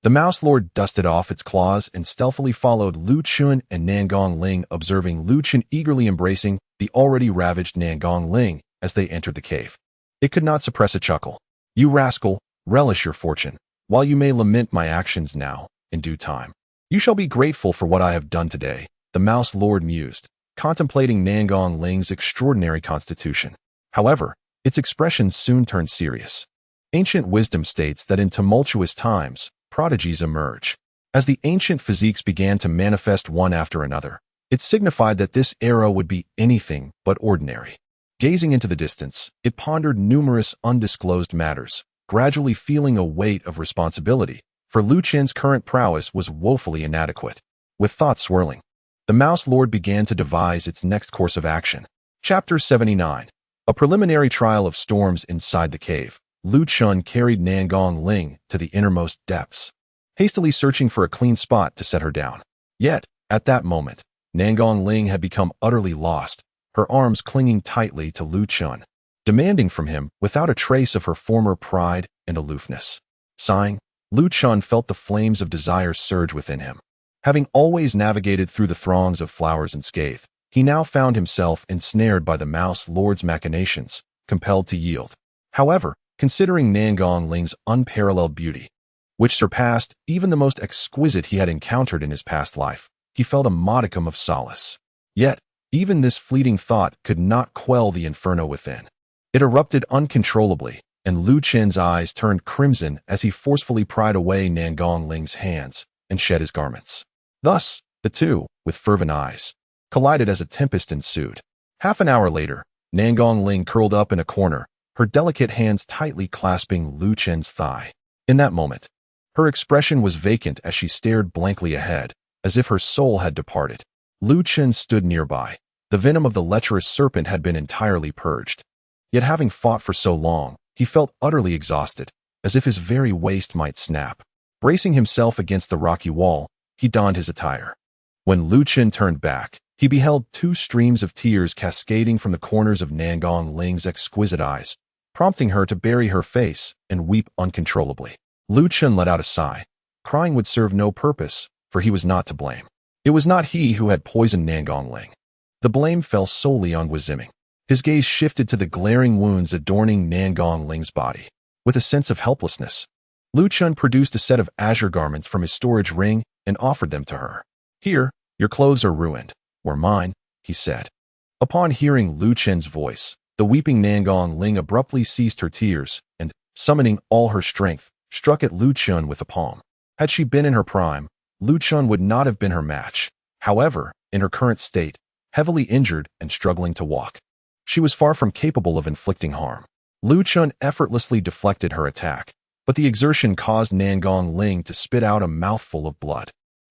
The Mouse Lord dusted off its claws and stealthily followed Lu Chen and Nangong Ling, observing Lu Chen eagerly embracing the already ravaged Nangong Ling as they entered the cave. It could not suppress a chuckle. "You rascal, relish your fortune. While you may lament my actions now, in due time, you shall be grateful for what I have done today," the Mouse Lord mused, contemplating Nangong Ling's extraordinary constitution. However, its expression soon turned serious. Ancient wisdom states that in tumultuous times, prodigies emerge. As the ancient physiques began to manifest one after another, it signified that this era would be anything but ordinary. Gazing into the distance, it pondered numerous undisclosed matters, gradually feeling a weight of responsibility, for Lu Chen's current prowess was woefully inadequate. With thoughts swirling, the Mouse Lord began to devise its next course of action. Chapter 79. A preliminary trial of storms inside the cave. Lu Chen carried Nangong Ling to the innermost depths, hastily searching for a clean spot to set her down. Yet, at that moment, Nangong Ling had become utterly lost, her arms clinging tightly to Lu Chen, demanding from him without a trace of her former pride and aloofness. Sighing, Lu Chen felt the flames of desire surge within him. Having always navigated through the throngs of flowers and scathe, he now found himself ensnared by the Mouse Lord's machinations, compelled to yield. However, considering Nangong Ling's unparalleled beauty, which surpassed even the most exquisite he had encountered in his past life, he felt a modicum of solace. Yet, even this fleeting thought could not quell the inferno within. It erupted uncontrollably, and Lu Chen's eyes turned crimson as he forcefully pried away Nangong Ling's hands and shed his garments. Thus, the two, with fervent eyes, collided as a tempest ensued. Half an hour later, Nangong Ling curled up in a corner, her delicate hands tightly clasping Lu Chen's thigh. In that moment, her expression was vacant as she stared blankly ahead, as if her soul had departed. Lu Chen stood nearby. The venom of the lecherous serpent had been entirely purged. Yet having fought for so long, he felt utterly exhausted, as if his very waist might snap. Bracing himself against the rocky wall, he donned his attire. When Lu Chen turned back, he beheld two streams of tears cascading from the corners of Nangong Ling's exquisite eyes, prompting her to bury her face and weep uncontrollably. Lu Chen let out a sigh. Crying would serve no purpose, for he was not to blame. It was not he who had poisoned Nangong Ling. The blame fell solely on Guiziming. His gaze shifted to the glaring wounds adorning Nangong Ling's body. With a sense of helplessness, Lu Chen produced a set of azure garments from his storage ring and offered them to her. "Here, your clothes are ruined, or mine," he said. Upon hearing Lu Chen's voice, the weeping Nangong Ling abruptly ceased her tears and, summoning all her strength, struck at Lu Chen with a palm. Had she been in her prime, Lu Chen would not have been her match. However, in her current state, heavily injured and struggling to walk, she was far from capable of inflicting harm. Lu Chen effortlessly deflected her attack, but the exertion caused Nangong Ling to spit out a mouthful of blood,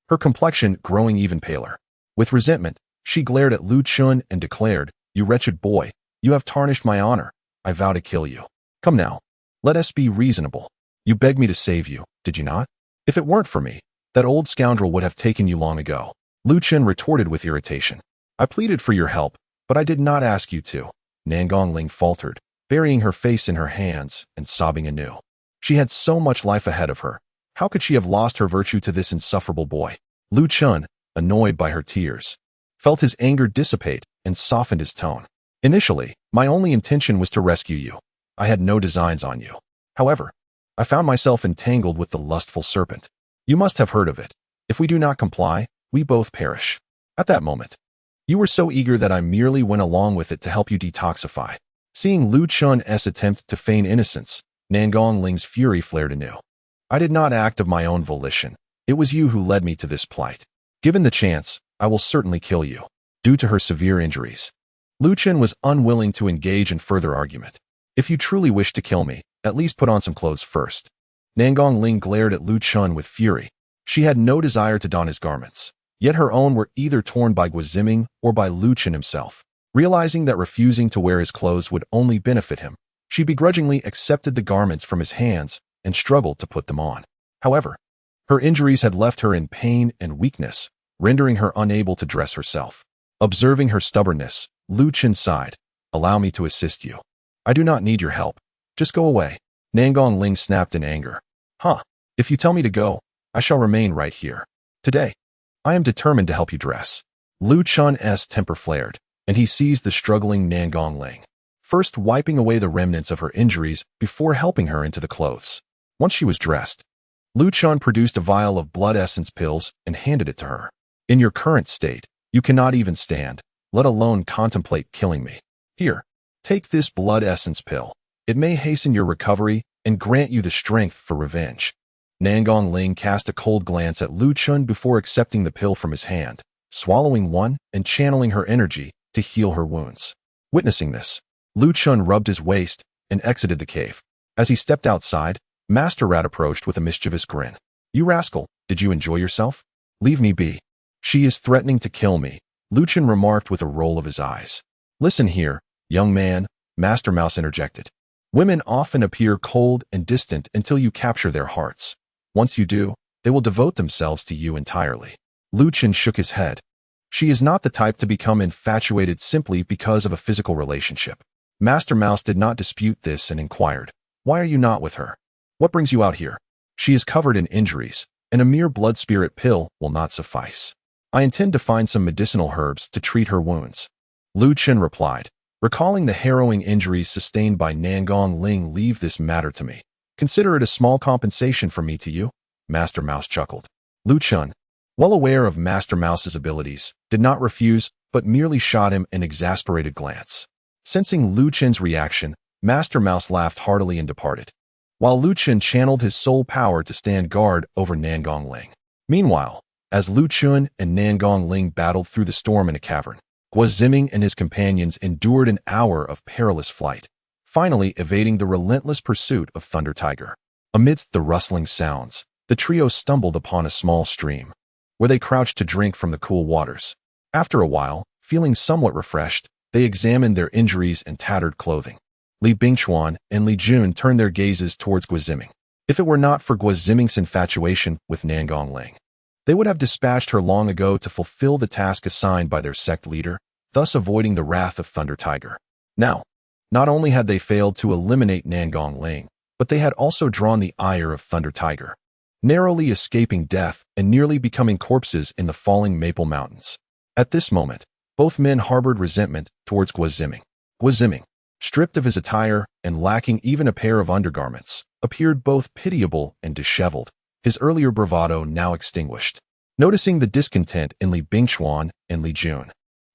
her complexion growing even paler. With resentment, she glared at Lu Chen and declared, "You wretched boy, you have tarnished my honor. I vow to kill you. Come now, let us be reasonable. You begged me to save you, did you not? If it weren't for me, that old scoundrel would have taken you long ago." Lu Chen retorted with irritation. "I pleaded for your help, but I did not ask you to." Nangong Ling faltered, burying her face in her hands and sobbing anew. She had so much life ahead of her. How could she have lost her virtue to this insufferable boy? Lu Chen, annoyed by her tears, felt his anger dissipate and softened his tone. "Initially, my only intention was to rescue you. I had no designs on you. However, I found myself entangled with the lustful serpent. You must have heard of it. If we do not comply, we both perish. At that moment, you were so eager that I merely went along with it to help you detoxify." Seeing Lu Chen's attempt to feign innocence, Nangong Ling's fury flared anew. "I did not act of my own volition. It was you who led me to this plight. Given the chance, I will certainly kill you." Due to her severe injuries, Lu Chen was unwilling to engage in further argument. "If you truly wish to kill me, at least put on some clothes first." Nangong Ling glared at Lu Chen with fury. She had no desire to don his garments, yet her own were either torn by Guiziming or by Lu Chen himself. Realizing that refusing to wear his clothes would only benefit him, she begrudgingly accepted the garments from his hands and struggled to put them on. However, her injuries had left her in pain and weakness, rendering her unable to dress herself. Observing her stubbornness, Lu Chen sighed. "Allow me to assist you. I do not need your help. Just go away." Nangong Ling snapped in anger. "Huh, if you tell me to go, I shall remain right here. Today, I am determined to help you dress. Lu Chen's temper flared, and he seized the struggling Nangong Ling, first wiping away the remnants of her injuries before helping her into the clothes. Once she was dressed, Lu Chen produced a vial of blood essence pills and handed it to her. In your current state, you cannot even stand, let alone contemplate killing me. Here, take this blood essence pill. It may hasten your recovery and grant you the strength for revenge. Nangong Ling cast a cold glance at Lu Chen before accepting the pill from his hand, swallowing one and channeling her energy to heal her wounds. Witnessing this, Lu Chen rubbed his waist and exited the cave. As he stepped outside, Master Rat approached with a mischievous grin. You rascal, did you enjoy yourself? Leave me be. She is threatening to kill me, Lu Chen remarked with a roll of his eyes. Listen here, young man, Master Mouse interjected. Women often appear cold and distant until you capture their hearts. Once you do, they will devote themselves to you entirely. Lu Chen shook his head. She is not the type to become infatuated simply because of a physical relationship. Master Mouse did not dispute this and inquired, why are you not with her? What brings you out here? She is covered in injuries, and a mere blood spirit pill will not suffice. I intend to find some medicinal herbs to treat her wounds. Lu Chen replied, recalling the harrowing injuries sustained by Nangong Ling. Leave this matter to me. Consider it a small compensation from me to you, Master Mouse chuckled. Lu Chen, well aware of Master Mouse's abilities, did not refuse, but merely shot him an exasperated glance. Sensing Lu Chen's reaction, Master Mouse laughed heartily and departed, while Lu Chen channeled his soul power to stand guard over Nangong Ling. Meanwhile, as Lu Chen and Nangong Ling battled through the storm in a cavern, Guoziming and his companions endured an hour of perilous flight, finally evading the relentless pursuit of Thunder Tiger. Amidst the rustling sounds, the trio stumbled upon a small stream, where they crouched to drink from the cool waters. After a while, feeling somewhat refreshed, they examined their injuries and tattered clothing. Li Bingchuan and Li Jun turned their gazes towards Guoziming. If it were not for Guoziming's infatuation with Nangong Ling, they would have dispatched her long ago to fulfill the task assigned by their sect leader, thus avoiding the wrath of Thunder Tiger. Now, not only had they failed to eliminate Nangong Ling, but they had also drawn the ire of Thunder Tiger, narrowly escaping death and nearly becoming corpses in the falling Maple Mountains. At this moment, both men harbored resentment towards Guoziming. Guoziming, stripped of his attire and lacking even a pair of undergarments, appeared both pitiable and disheveled, his earlier bravado now extinguished. Noticing the discontent in Li Bingchuan and Li Jun,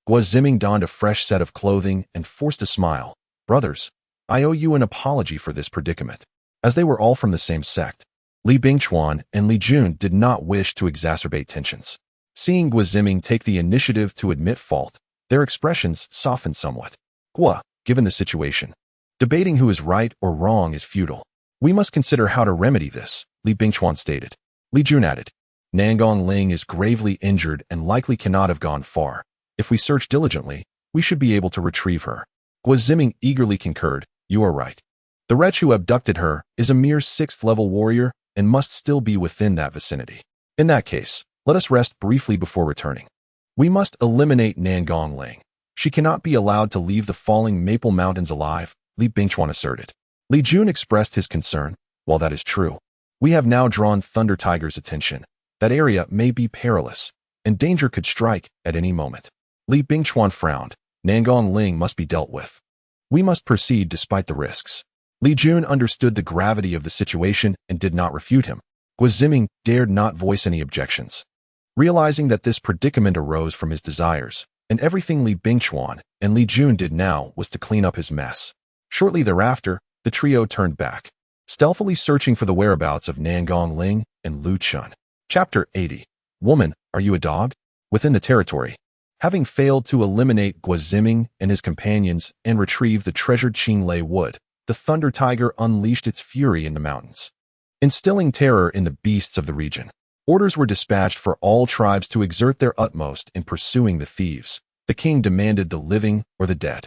Guoziming donned a fresh set of clothing and forced a smile. Brothers, I owe you an apology for this predicament. As they were all from the same sect, Li Bingchuan and Li Jun did not wish to exacerbate tensions. Seeing Guoziming take the initiative to admit fault, their expressions softened somewhat. Gua, given the situation, debating who is right or wrong is futile. We must consider how to remedy this, Li Bingchuan stated. Li Jun added, Nangong Ling is gravely injured and likely cannot have gone far. If we search diligently, we should be able to retrieve her. Guoziming eagerly concurred, you are right. The wretch who abducted her is a mere 6th-level warrior and must still be within that vicinity. In that case, let us rest briefly before returning. We must eliminate Nangong Ling. She cannot be allowed to leave the falling Maple Mountains alive, Li Bingchuan asserted. Li Jun expressed his concern. While that is true, we have now drawn Thunder Tiger's attention. That area may be perilous, and danger could strike at any moment. Li Bingchuan frowned. Nangong Ling must be dealt with. We must proceed despite the risks. Li Jun understood the gravity of the situation and did not refute him. Guoziming dared not voice any objections. Realizing that this predicament arose from his desires, and everything Li Bingchuan and Li Jun did now was to clean up his mess. Shortly thereafter, the trio turned back, stealthily searching for the whereabouts of Nangong Ling and Lu Chen. Chapter 80. Woman, are you a dog? Within the territory, having failed to eliminate Guoziming and his companions and retrieve the treasured Qinglei wood, the Thunder Tiger unleashed its fury in the mountains, instilling terror in the beasts of the region. Orders were dispatched for all tribes to exert their utmost in pursuing the thieves. The king demanded the living or the dead.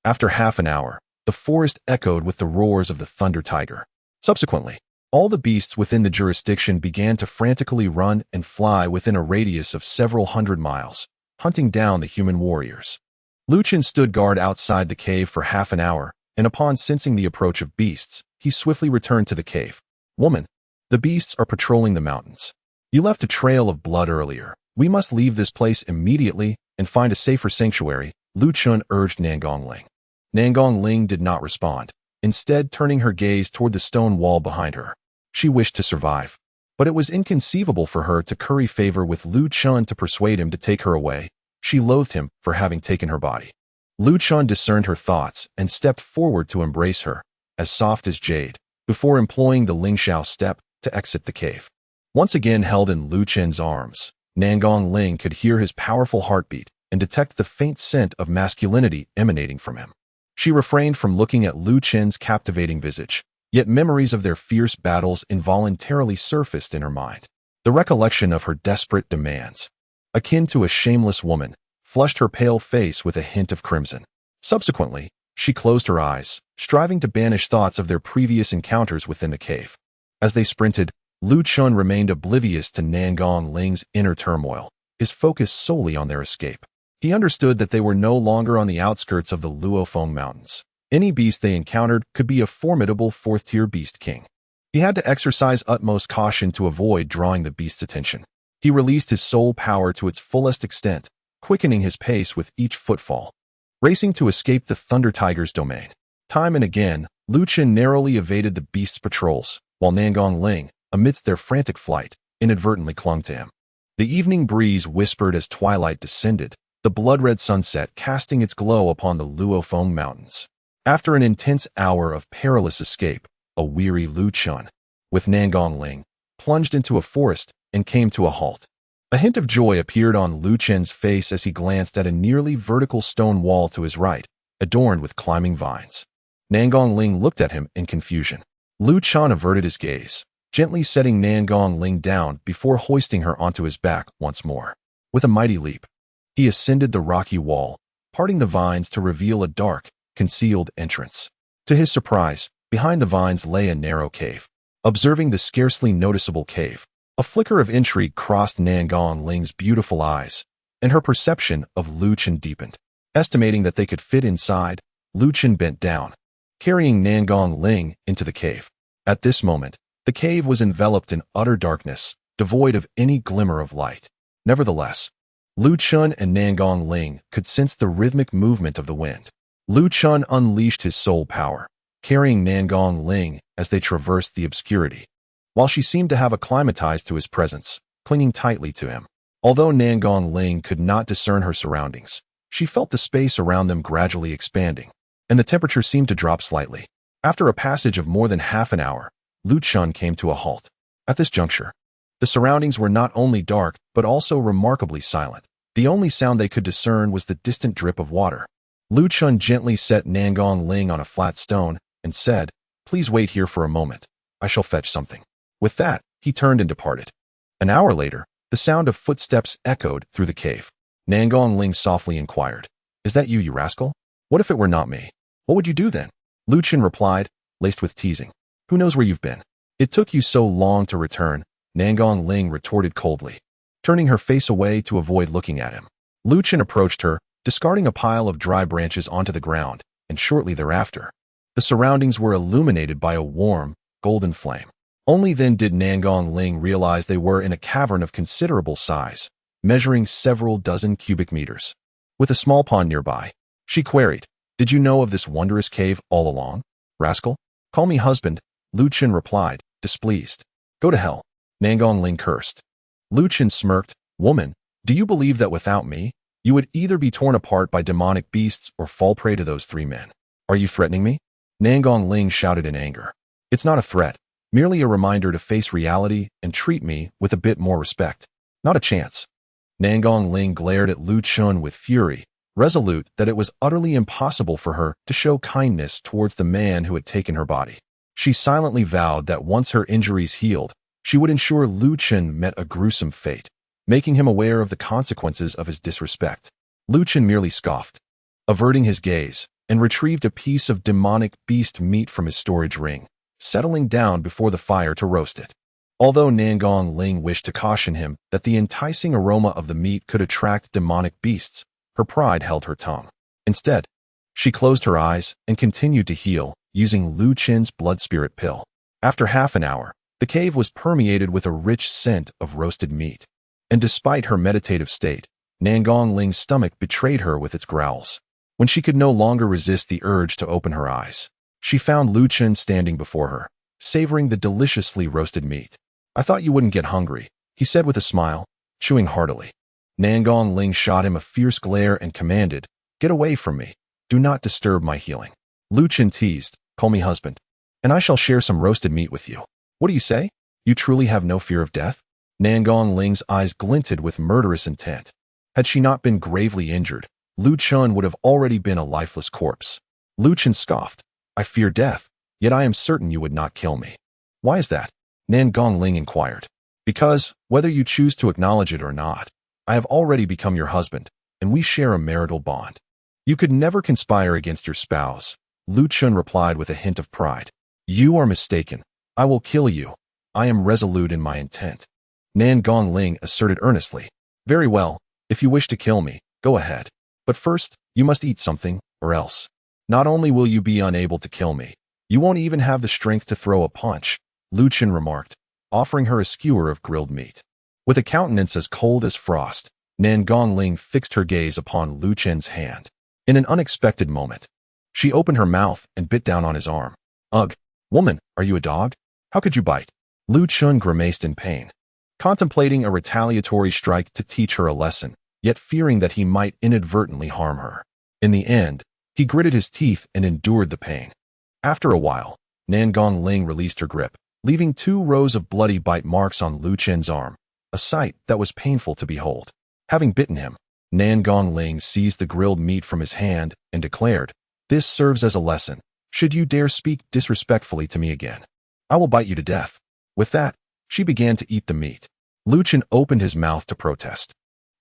After half an hour, the forest echoed with the roars of the Thunder Tiger. Subsequently, all the beasts within the jurisdiction began to frantically run and fly within a radius of several hundred miles, hunting down the human warriors. Lu Chen stood guard outside the cave for half an hour, and upon sensing the approach of beasts, he swiftly returned to the cave. Woman, the beasts are patrolling the mountains. You left a trail of blood earlier. We must leave this place immediately and find a safer sanctuary, Lu Chen urged Nangongling. Nangongling did not respond, instead turning her gaze toward the stone wall behind her. She wished to survive, but it was inconceivable for her to curry favor with Lu Chen to persuade him to take her away. She loathed him for having taken her body. Lu Chen discerned her thoughts and stepped forward to embrace her, as soft as jade, before employing the Lingxiao step to exit the cave. Once again held in Lu Chen's arms, Nangongling could hear his powerful heartbeat and detect the faint scent of masculinity emanating from him. She refrained from looking at Lu Chen's captivating visage, yet memories of their fierce battles involuntarily surfaced in her mind. The recollection of her desperate demands, akin to a shameless woman, flushed her pale face with a hint of crimson. Subsequently, she closed her eyes, striving to banish thoughts of their previous encounters within the cave. As they sprinted, Lu Chen remained oblivious to Nangong-Ling's inner turmoil, his focus solely on their escape. He understood that they were no longer on the outskirts of the Luofeng Mountains. Any beast they encountered could be a formidable fourth-tier beast king. He had to exercise utmost caution to avoid drawing the beast's attention. He released his soul power to its fullest extent, quickening his pace with each footfall, racing to escape the Thunder Tiger's domain. Time and again, Lu Chen narrowly evaded the beast's patrols, while Nangong-Ling, amidst their frantic flight, inadvertently clung to him. The evening breeze whispered as twilight descended, the blood-red sunset casting its glow upon the Luofeng Mountains. After an intense hour of perilous escape, a weary Lu Chen, with Nangong-Ling, plunged into a forest and came to a halt. A hint of joy appeared on Lu Chen's face as he glanced at a nearly vertical stone wall to his right, adorned with climbing vines. Nangong-Ling looked at him in confusion. Lu Chen averted his gaze, gently setting Nangong-Ling down before hoisting her onto his back once more. With a mighty leap, he ascended the rocky wall, parting the vines to reveal a dark, concealed entrance. To his surprise, behind the vines lay a narrow cave. Observing the scarcely noticeable cave, a flicker of intrigue crossed Nangong-Ling's beautiful eyes, and her perception of Lu Chen deepened. Estimating that they could fit inside, Lu Chen bent down, carrying Nangong-Ling into the cave. At this moment, the cave was enveloped in utter darkness, devoid of any glimmer of light. Nevertheless, Lu Chen and Nangong-Ling could sense the rhythmic movement of the wind. Lu Chen unleashed his soul power, carrying Nangong-Ling as they traversed the obscurity, while she seemed to have acclimatized to his presence, clinging tightly to him. Although Nangong-Ling could not discern her surroundings, she felt the space around them gradually expanding, and the temperature seemed to drop slightly. After a passage of more than half an hour, Lu Chen came to a halt. At this juncture, the surroundings were not only dark, but also remarkably silent. The only sound they could discern was the distant drip of water. Lu Chen gently set Nangong-Ling on a flat stone and said, "Please wait here for a moment. I shall fetch something." With that, he turned and departed. An hour later, the sound of footsteps echoed through the cave. Nangong-Ling softly inquired, "Is that you, you rascal? What if it were not me? What would you do then?" Lu Chen replied, laced with teasing, "Who knows where you've been? It took you so long to return," Nangong-Ling retorted coldly, turning her face away to avoid looking at him. Lu Chen approached her, discarding a pile of dry branches onto the ground, and shortly thereafter, the surroundings were illuminated by a warm, golden flame. Only then did Nangong-Ling realize they were in a cavern of considerable size, measuring several dozen cubic meters. With a small pond nearby, she queried, "Did you know of this wondrous cave all along, rascal?" "Call me husband," Lu Chen replied, displeased. "Go to hell," Nangong-Ling cursed. Lu Chen smirked, "Woman, do you believe that without me, you would either be torn apart by demonic beasts or fall prey to those three men? Are you threatening me?" Nangong-Ling shouted in anger. "It's not a threat, merely a reminder to face reality and treat me with a bit more respect." "Not a chance." Nangong-Ling glared at Lu Chen with fury, resolute that it was utterly impossible for her to show kindness towards the man who had taken her body. She silently vowed that once her injuries healed, she would ensure Lu Chen met a gruesome fate, making him aware of the consequences of his disrespect. Lu Chen merely scoffed, averting his gaze, and retrieved a piece of demonic beast meat from his storage ring, settling down before the fire to roast it. Although Nangong-Ling wished to caution him that the enticing aroma of the meat could attract demonic beasts, her pride held her tongue. Instead, she closed her eyes and continued to heal, using Lu Chen's blood spirit pill. After half an hour, The cave was permeated with a rich scent of roasted meat. And despite her meditative state, Nangong Ling's stomach betrayed her with its growls. When she could no longer resist the urge to open her eyes, she found Lu Chen standing before her, savoring the deliciously roasted meat. "I thought you wouldn't get hungry," he said with a smile, chewing heartily. Nangong Ling shot him a fierce glare and commanded, "Get away from me. Do not disturb my healing." Lu Chen teased, "Call me husband, and I shall share some roasted meat with you. What do you say? You truly have no fear of death?" Nangong Ling's eyes glinted with murderous intent. Had she not been gravely injured, Lu Chen would have already been a lifeless corpse. Lu Chen scoffed, "I fear death, yet I am certain you would not kill me." "Why is that?" Nangong Ling inquired. "Because, whether you choose to acknowledge it or not, I have already become your husband, and we share a marital bond. You could never conspire against your spouse," Lu Chen replied with a hint of pride. "You are mistaken. I will kill you. I am resolute in my intent." Nangong Ling asserted earnestly. "Very well, if you wish to kill me, go ahead. But first, you must eat something, or else. Not only will you be unable to kill me, you won't even have the strength to throw a punch," Lu Chen remarked, offering her a skewer of grilled meat. With a countenance as cold as frost, Nangong Ling fixed her gaze upon Lu Chen's hand. In an unexpected moment, she opened her mouth and bit down on his arm. "Ugh, woman, are you a dog? How could you bite?" Lu Chen grimaced in pain, contemplating a retaliatory strike to teach her a lesson, yet fearing that he might inadvertently harm her. In the end, he gritted his teeth and endured the pain. After a while, Nangong Ling released her grip, leaving 2 rows of bloody bite marks on Lu Chen's arm, a sight that was painful to behold. Having bitten him, Nangong Ling seized the grilled meat from his hand and declared, "This serves as a lesson. Should you dare speak disrespectfully to me again, I will bite you to death." With that, she began to eat the meat. Lu Chen opened his mouth to protest.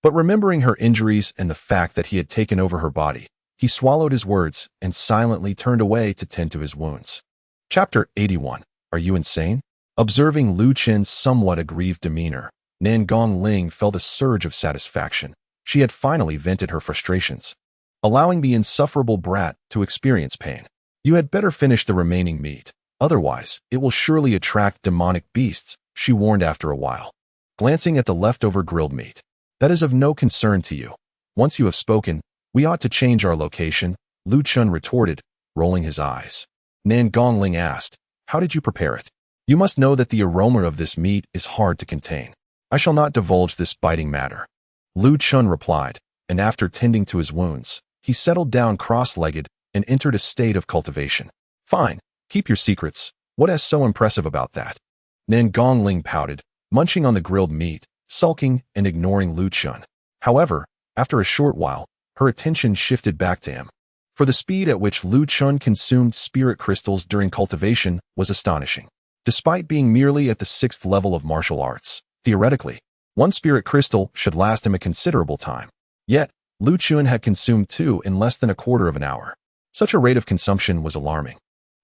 But remembering her injuries and the fact that he had taken over her body, he swallowed his words and silently turned away to tend to his wounds. Chapter 81. Are you insane? Observing Lu Chen's somewhat aggrieved demeanor, Nangong Ling felt a surge of satisfaction. She had finally vented her frustrations, allowing the insufferable brat to experience pain. "You had better finish the remaining meat, otherwise it will surely attract demonic beasts," she warned after a while, glancing at the leftover grilled meat. "That is of no concern to you. Once you have spoken, we ought to change our location," Lu Chen retorted, rolling his eyes. Nangong Ling asked, "How did you prepare it? You must know that the aroma of this meat is hard to contain." "I shall not divulge this biting matter," Lu Chen replied, and after tending to his wounds, he settled down cross-legged and entered a state of cultivation. "Fine, keep your secrets. What is so impressive about that?" Nangong Ling pouted, munching on the grilled meat, sulking and ignoring Lu Chen. However, after a short while, her attention shifted back to him. For the speed at which Lu Chen consumed spirit crystals during cultivation was astonishing. Despite being merely at the 6th level of martial arts, theoretically, 1 spirit crystal should last him a considerable time. Yet, Lu Chen had consumed 2 in less than a quarter of an hour. Such a rate of consumption was alarming.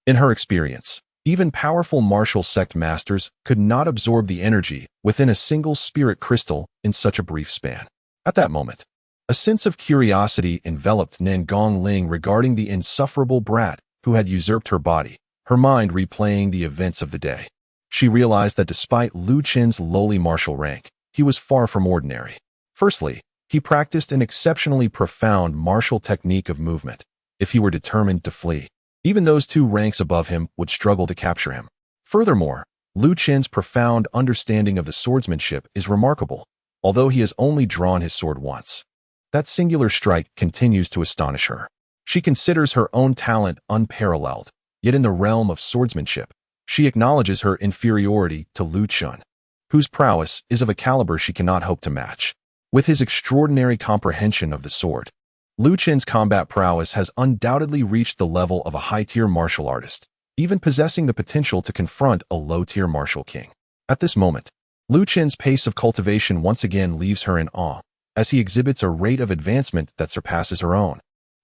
In her experience, even powerful martial sect masters could not absorb the energy within a single spirit crystal in such a brief span. At that moment, a sense of curiosity enveloped Nangong Ling regarding the insufferable brat who had usurped her body, her mind replaying the events of the day. She realized that despite Lu Chen's lowly martial rank, he was far from ordinary. Firstly, he practiced an exceptionally profound martial technique of movement. If he were determined to flee, even those 2 ranks above him would struggle to capture him. Furthermore, Lu Chen's profound understanding of the swordsmanship is remarkable, although he has only drawn his sword once. That singular strike continues to astonish her. She considers her own talent unparalleled, yet in the realm of swordsmanship, she acknowledges her inferiority to Lu Chen, whose prowess is of a caliber she cannot hope to match. With his extraordinary comprehension of the sword, Lu Chen's combat prowess has undoubtedly reached the level of a high-tier martial artist, even possessing the potential to confront a low-tier martial king. At this moment, Lu Chen's pace of cultivation once again leaves her in awe, as he exhibits a rate of advancement that surpasses her own,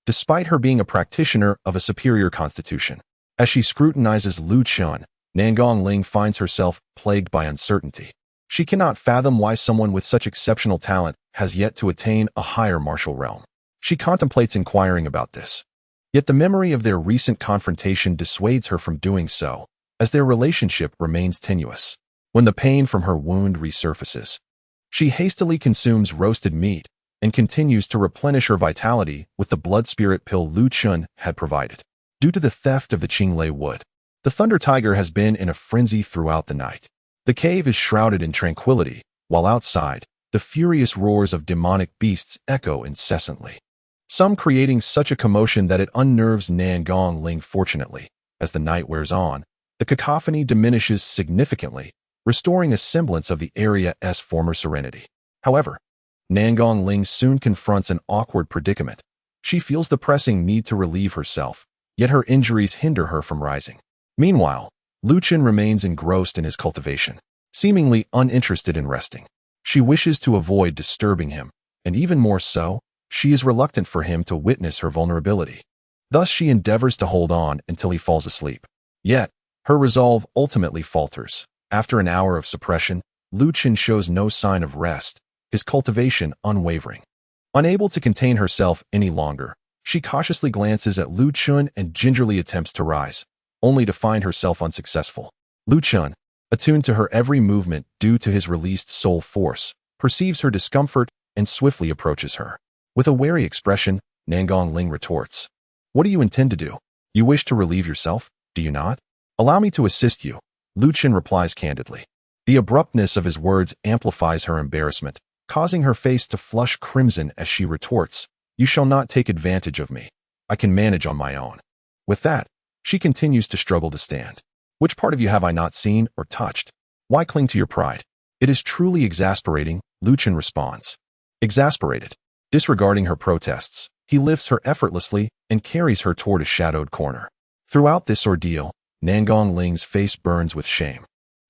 despite her being a practitioner of a superior constitution. As she scrutinizes Lu Chen, Nangong Ling finds herself plagued by uncertainty. She cannot fathom why someone with such exceptional talent has yet to attain a higher martial realm. She contemplates inquiring about this. Yet the memory of their recent confrontation dissuades her from doing so, as their relationship remains tenuous. when the pain from her wound resurfaces. She hastily consumes roasted meat and continues to replenish her vitality with the blood spirit pill Lu Chen had provided. Due to the theft of the Qinglei wood, the Thunder Tiger has been in a frenzy throughout the night. The cave is shrouded in tranquility, while outside, the furious roars of demonic beasts echo incessantly, some creating such a commotion that it unnerves Nangong Ling. Fortunately, as the night wears on, the cacophony diminishes significantly, restoring a semblance of the area's former serenity. However, Nangong Ling soon confronts an awkward predicament. She feels the pressing need to relieve herself, yet her injuries hinder her from rising. Meanwhile, Lu Chen remains engrossed in his cultivation, seemingly uninterested in resting. She wishes to avoid disturbing him, and even more so, she is reluctant for him to witness her vulnerability. Thus she endeavors to hold on until he falls asleep. Yet, her resolve ultimately falters. After an hour of suppression, Lu Chen shows no sign of rest, his cultivation unwavering. Unable to contain herself any longer, she cautiously glances at Lu Chen and gingerly attempts to rise, only to find herself unsuccessful. Lu Chen, attuned to her every movement due to his released soul force, perceives her discomfort and swiftly approaches her. With a wary expression, Nangong Ling retorts, "What do you intend to do? You wish to relieve yourself, do you not? Allow me to assist you," Lu Chen replies candidly. The abruptness of his words amplifies her embarrassment, causing her face to flush crimson as she retorts, "You shall not take advantage of me. I can manage on my own." With that, she continues to struggle to stand. "Which part of you have I not seen or touched? Why cling to your pride?" "It is truly exasperating," Lu Chen responds. Exasperated, disregarding her protests, he lifts her effortlessly and carries her toward a shadowed corner. Throughout this ordeal, Nangong Ling's face burns with shame,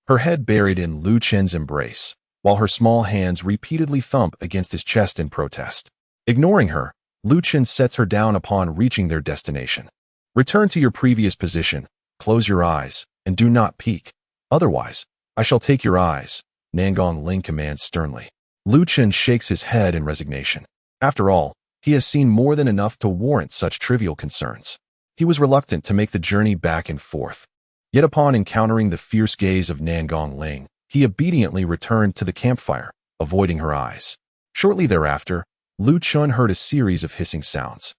her head buried in Lu Chen's embrace, while her small hands repeatedly thump against his chest in protest. Ignoring her, Lu Chen sets her down upon reaching their destination. "Return to your previous position, close your eyes, and do not peek. Otherwise, I shall take your eyes," Nangong Ling commands sternly. Lu Chen shakes his head in resignation. After all, he has seen more than enough to warrant such trivial concerns. He was reluctant to make the journey back and forth. Yet upon encountering the fierce gaze of Nangong Ling, he obediently returned to the campfire, avoiding her eyes. Shortly thereafter, Lu Chen heard a series of hissing sounds,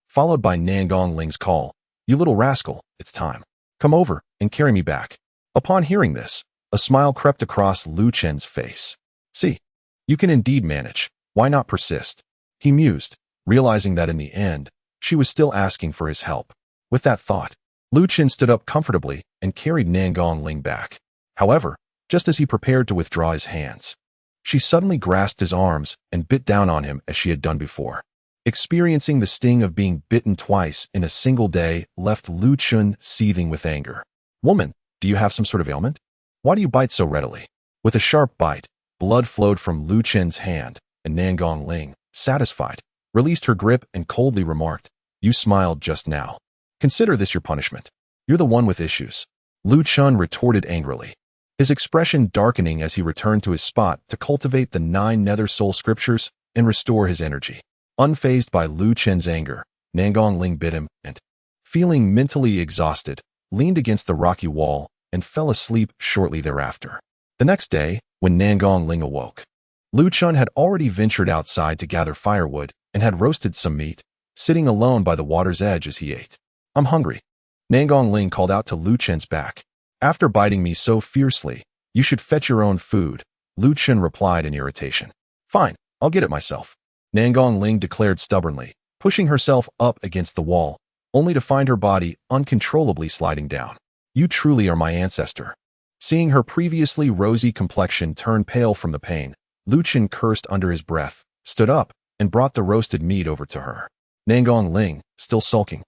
followed by Nangong Ling's call, "You little rascal, it's time. Come over and carry me back." Upon hearing this, a smile crept across Lu Chen's face. "See, you can indeed manage. Why not persist?" he mused, realizing that in the end, she was still asking for his help. With that thought, Lu Chen stood up comfortably and carried Nangong Ling back. However, just as he prepared to withdraw his hands, she suddenly grasped his arms and bit down on him as she had done before. Experiencing the sting of being bitten twice in a single day left Lu Chen seething with anger. "Woman, do you have some sort of ailment? Why do you bite so readily?" With a sharp bite, blood flowed from Lu Chen's hand, and Nangong Ling, satisfied, released her grip and coldly remarked, "You smiled just now. Consider this your punishment. You're the one with issues." Lu Chen retorted angrily, his expression darkening as he returned to his spot to cultivate the 9 nether soul scriptures and restore his energy. Unfazed by Lu Chen's anger, Nangong Ling bit him and, feeling mentally exhausted, leaned against the rocky wall and fell asleep shortly thereafter. The next day, when Nangong Ling awoke, Lu Chen had already ventured outside to gather firewood and had roasted some meat, sitting alone by the water's edge as he ate. "I'm hungry," Nangong Ling called out to Lu Chen's back. "After biting me so fiercely, you should fetch your own food," Lu Chen replied in irritation. "Fine, I'll get it myself," Nangong Ling declared stubbornly, pushing herself up against the wall, only to find her body uncontrollably sliding down. "You truly are my ancestor." Seeing her previously rosy complexion turn pale from the pain, Lu Chen cursed under his breath, stood up, and brought the roasted meat over to her. Nangong Ling, still sulking,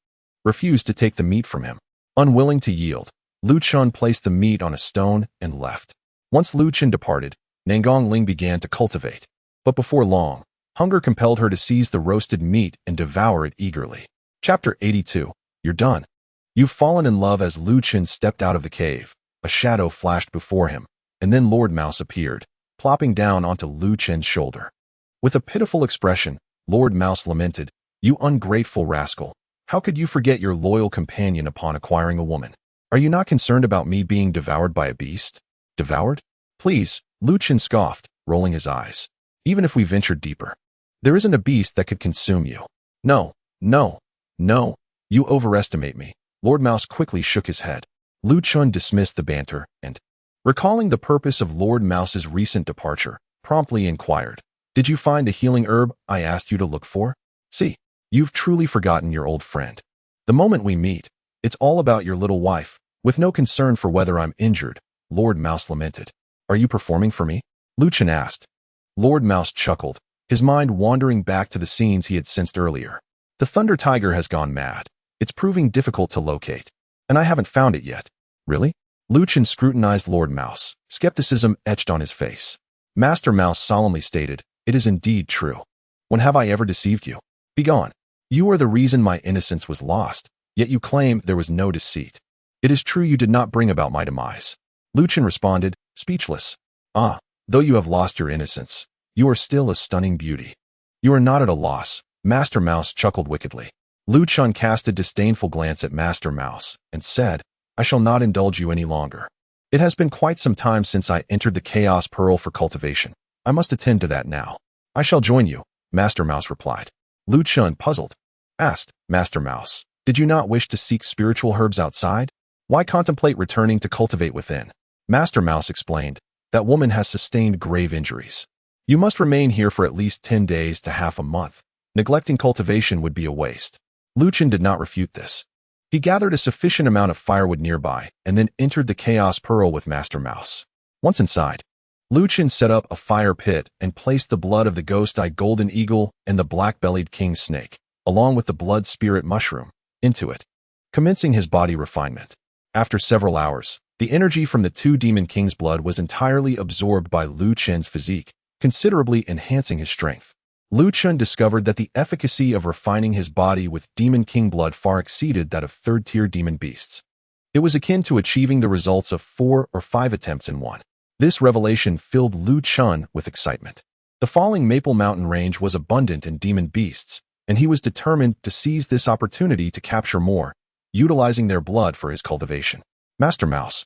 refused to take the meat from him. Unwilling to yield, Lu Chen placed the meat on a stone and left. Once Lu Chen departed, Nangong Ling began to cultivate. But before long, hunger compelled her to seize the roasted meat and devour it eagerly. Chapter 82. You're done. You've fallen in love. As Lu Chen stepped out of the cave, a shadow flashed before him, and then Lord Mouse appeared, plopping down onto Lu Chen's shoulder. With a pitiful expression, Lord Mouse lamented, "You ungrateful rascal. How could you forget your loyal companion upon acquiring a woman? Are you not concerned about me being devoured by a beast?" "Devoured?" Please, Lu Chen scoffed, rolling his eyes. Even if we ventured deeper, there isn't a beast that could consume you. No, no, no, you overestimate me. Lord Mouse quickly shook his head. Lu Chen dismissed the banter and, recalling the purpose of Lord Mouse's recent departure, promptly inquired, "Did you find the healing herb I asked you to look for?" "See, you've truly forgotten your old friend. The moment we meet, it's all about your little wife, with no concern for whether I'm injured," Lord Mouse lamented. "Are you performing for me?" Lu Chen asked. Lord Mouse chuckled, his mind wandering back to the scenes he had sensed earlier. "The Thunder Tiger has gone mad. It's proving difficult to locate, and I haven't found it yet." "Really?" Lu Chen scrutinized Lord Mouse, skepticism etched on his face. Master Mouse solemnly stated, "It is indeed true. When have I ever deceived you? Begone. You are the reason my innocence was lost, yet you claim there was no deceit. It is true you did not bring about my demise." Lu Chen responded, speechless. "Ah, though you have lost your innocence, you are still a stunning beauty." "You are not at a loss," Master Mouse chuckled wickedly. Lu Chen cast a disdainful glance at Master Mouse and said, "I shall not indulge you any longer. It has been quite some time since I entered the Chaos Pearl for cultivation. I must attend to that now." "I shall join you," Master Mouse replied. Lu Chen, puzzled, asked, "Master Mouse, did you not wish to seek spiritual herbs outside? Why contemplate returning to cultivate within?" Master Mouse explained, "That woman has sustained grave injuries. You must remain here for at least 10 days to half a month. Neglecting cultivation would be a waste." Lu Chen did not refute this. He gathered a sufficient amount of firewood nearby and then entered the Chaos Pearl with Master Mouse. Once inside, Lu Chen set up a fire pit and placed the blood of the ghost-eyed golden eagle and the black-bellied king snake, along with the blood spirit mushroom, into it, commencing his body refinement. After several hours, the energy from the two demon kings' blood was entirely absorbed by Lu Chen's physique, considerably enhancing his strength. Lu Chen discovered that the efficacy of refining his body with demon king blood far exceeded that of third-tier demon beasts. It was akin to achieving the results of 4 or 5 attempts in one. This revelation filled Lu Chen with excitement. The falling Maple Mountain range was abundant in demon beasts, and he was determined to seize this opportunity to capture more, utilizing their blood for his cultivation. Master Mouse,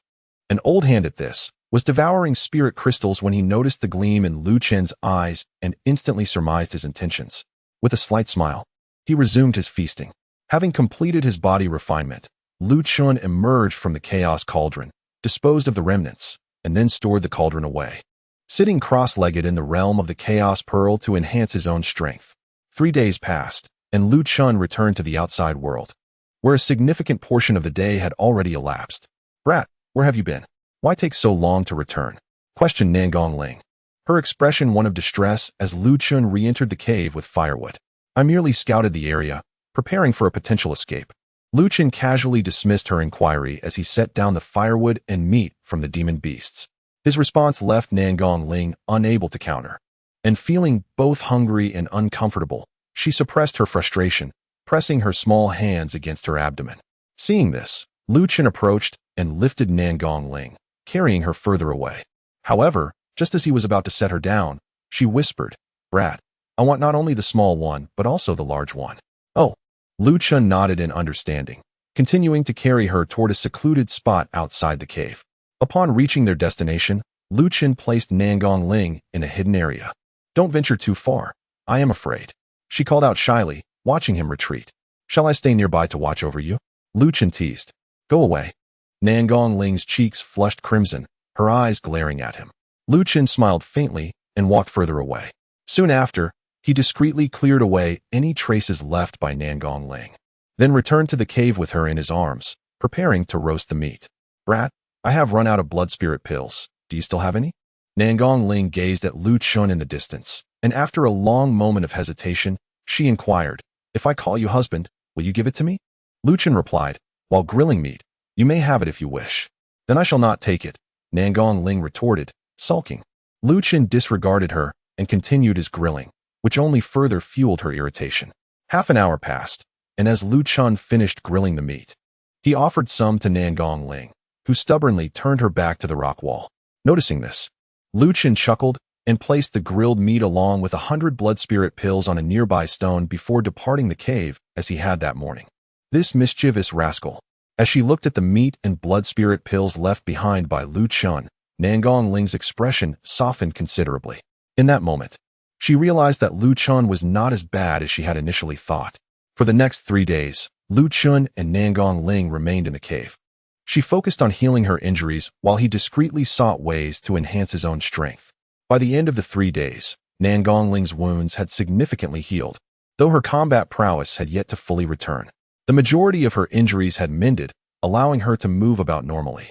an old hand at this, was devouring spirit crystals when he noticed the gleam in Lu Chen's eyes and instantly surmised his intentions. With a slight smile, he resumed his feasting. Having completed his body refinement, Lu Chen emerged from the Chaos Cauldron, disposed of the remnants, and then stored the cauldron away, sitting cross-legged in the realm of the Chaos Pearl to enhance his own strength. 3 days passed, and Lu Chen returned to the outside world, where a significant portion of the day had already elapsed. "Brat, where have you been? Why take so long to return?" questioned Nangong Ling, her expression one of distress as Lu Chen re-entered the cave with firewood. "I merely scouted the area, preparing for a potential escape." Lu Chen casually dismissed her inquiry as he set down the firewood and meat from the demon beasts. His response left Nangong Ling unable to counter, and feeling both hungry and uncomfortable, she suppressed her frustration, pressing her small hands against her abdomen. Seeing this, Lu Chen approached and lifted Nangong Ling, carrying her further away. However, just as he was about to set her down, she whispered, "Brat, I want not only the small one, but also the large one." "Oh." Lu Chen nodded in understanding, continuing to carry her toward a secluded spot outside the cave. Upon reaching their destination, Lu Chen placed Nangong Ling in a hidden area. "Don't venture too far. I am afraid," she called out shyly, watching him retreat. "Shall I stay nearby to watch over you?" Lu Chen teased. "Go away." Nangong Ling's cheeks flushed crimson, her eyes glaring at him. Lu Chen smiled faintly and walked further away. Soon after, he discreetly cleared away any traces left by Nangong Ling, then returned to the cave with her in his arms, preparing to roast the meat. "Brat, I have run out of blood spirit pills. Do you still have any?" Nangong Ling gazed at Lu Chen in the distance, and after a long moment of hesitation, she inquired, "If I call you husband, will you give it to me?" Lu Chen replied, "While grilling meat, you may have it if you wish." "Then I shall not take it," Nangong Ling retorted, sulking. Lu Chen disregarded her and continued his grilling, which only further fueled her irritation. Half an hour passed, and as Lu Chen finished grilling the meat, he offered some to Nangong Ling, who stubbornly turned her back to the rock wall. Noticing this, Lu Chen chuckled and placed the grilled meat along with 100 blood spirit pills on a nearby stone before departing the cave as he had that morning. This mischievous rascal. As she looked at the meat and blood spirit pills left behind by Lu Chen, Nangong Ling's expression softened considerably. In that moment, she realized that Lu Chen was not as bad as she had initially thought. For the next 3 days, Lu Chen and Nangong Ling remained in the cave. She focused on healing her injuries while he discreetly sought ways to enhance his own strength. By the end of the 3 days, Nangong Ling's wounds had significantly healed, though her combat prowess had yet to fully return. The majority of her injuries had mended, allowing her to move about normally.